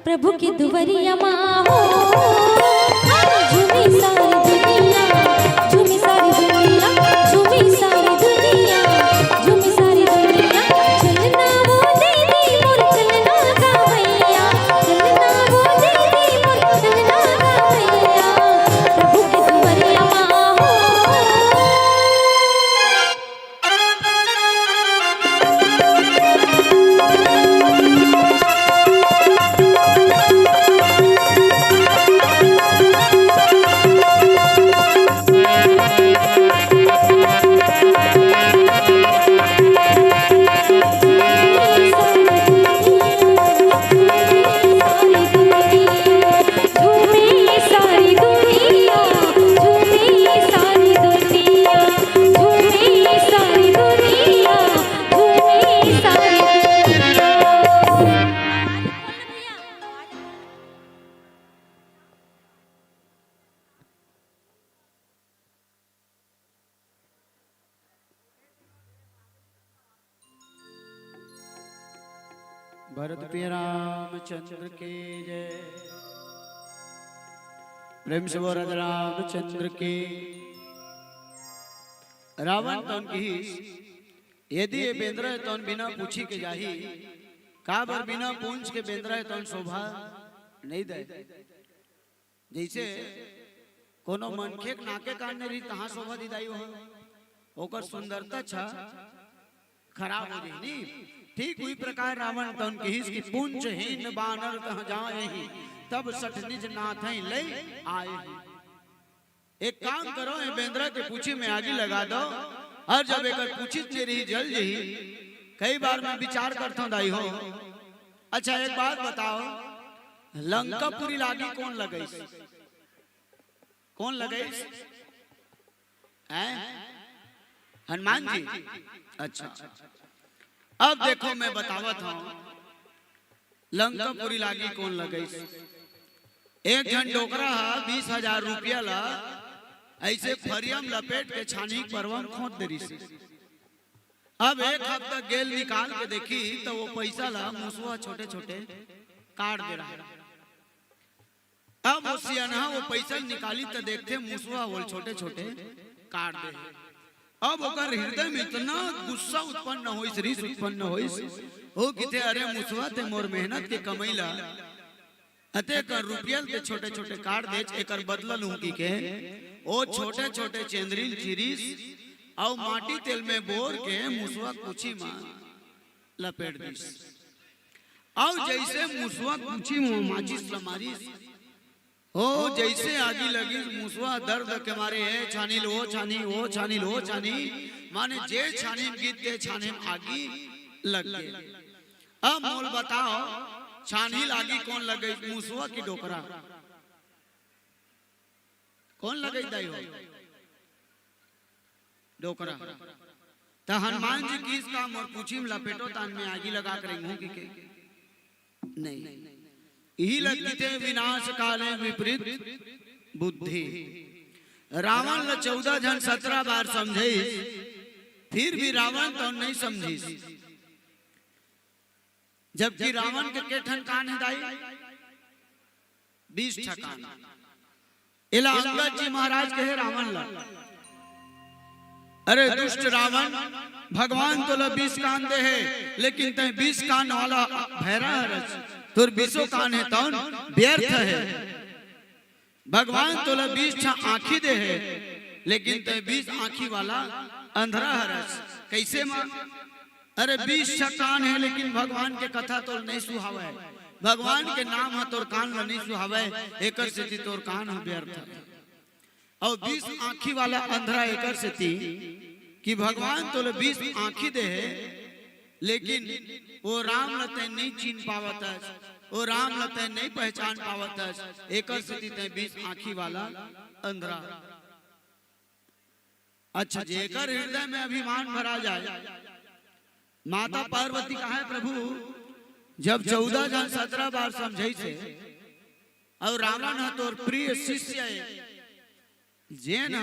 प्रभु की दुवरिया माँ हो झूमी सारी दुनिया, झूमी सारी दुनिया, झूमी सारी दुनिया, झूमी सारी दुनिया। चलना वो दीदी मोर चलना गा भैया, चलना वो दीदी मोर चलना गा भैया। प्रभु की दुवरिया माँ हो भरत प्रिय रामचंद्र के जय। प्रेम से बोल रामचंद्र के। रावण तन की यदि ये बेंद्र है तन बिना पूछी के जाही, का बार बिना पूंछ के बेंद्र है तन शोभा नहीं दे। जैसे कोनो मनखे नाके कान ने रही तहाँ शोभा दिदाई हो, ओकर सुंदरता छा खराब हो जाई नी। ठीक हुई प्रकार रावण तन की पूंछ हीन बानर तह जाए ही, तब सठ निज नाथ ले आए ही। एक काम करो, ये बेंद्रा के पूछी में आगे लगा दो, और जब एक पूछी ने रही जल जही। कई बार मैं विचार करता हूँ दाई हो। अच्छा एक बात बताओ, लंकापुरी लागी कौन लगे? कौन लगे? हनुमान जी। अच्छा अब देखो मैं बतावत हूँ, लंकापुरी लागी कौन लगे? एक जन डोकरा 20,000 रुपया ला ऐसे फरियम लपेट के छानी परवन खोद दे रही। अब एक हफ्ता गेल निकाल के देखी तो वो पैसा ला मुसवा छोटे छोटे काट दे रहा है। अब वो सियाना वो पैसा निकाली तो देखते मुसवा वो छोटे छोटे काट दे। अब ओकर हृदय में इतना गुस्सा उत्पन्न होइस, रीस उत्पन्न होइस, हो किथे अरे मुसवा ते मोर मेहनत के कमैला अते कर रुपया के छोटे छोटे काट दे, एकर बदला लूं की के ओ छोटे छोटे चेंद्रील चिरीस और माटी तेल में बोर के मुसवा कुची मां लपेट दिस। और जैसे मुसवा कुची में माचिस लमारिस हो जैसे आगी लगी मुसवा दर्द के मारे है छानी लो छानी वो छानी लो छानी माने जे छानी गीत के छाने आगी लग गए। अब मोल बताओ छानी लागी कौन लग गई, मुसवा की डोकरा कौन लग गई? दाई हो डोकरा। तो हनुमान जी किस काम और पूछी में लपेटो तान में आगी लगा कर मुंह के नहीं यही लगती थे विनाश काले विपरीत बुद्धि। रावण ने 14 जन 17 बार समझे फिर भी रावण तो नहीं समझी। जबकि रावण के केठन कान है दाई 20 ठकान। इला अंगद जी महाराज कहे रावण ला अरे दुष्ट रावण भगवान तो 20 कान दे है लेकिन तय 20 कान वाला भैरा रच तुर 20 कान है तौन व्यर्थ है। भगवान तो 20 आँखी दे है लेकिन तय 20 आँखी वाला अंधरा हरस कैसे मां? अरे 20 कान है लेकिन भगवान के कथा तो नहीं सुहावे, भगवान के नाम है तोर कान नहीं सुहावे, एकर से तोर कान है व्यर्थ है। और 20 आँखी वाला अंधरा एकर से कि भगवान तो 20 आँखी दे है लेकिन वो राम लते नहीं चीन पावत है, वो राम लते नहीं पहचान पावत है, एकर से 20 आँखी वाला अंधरा। अच्छा जेकर हृदय में अभिमान भरा जाए, माता पार्वती कहा है प्रभु जब 14 जन 17 बार समझे थे और रावण है तोर प्रिय शिष्य है जेन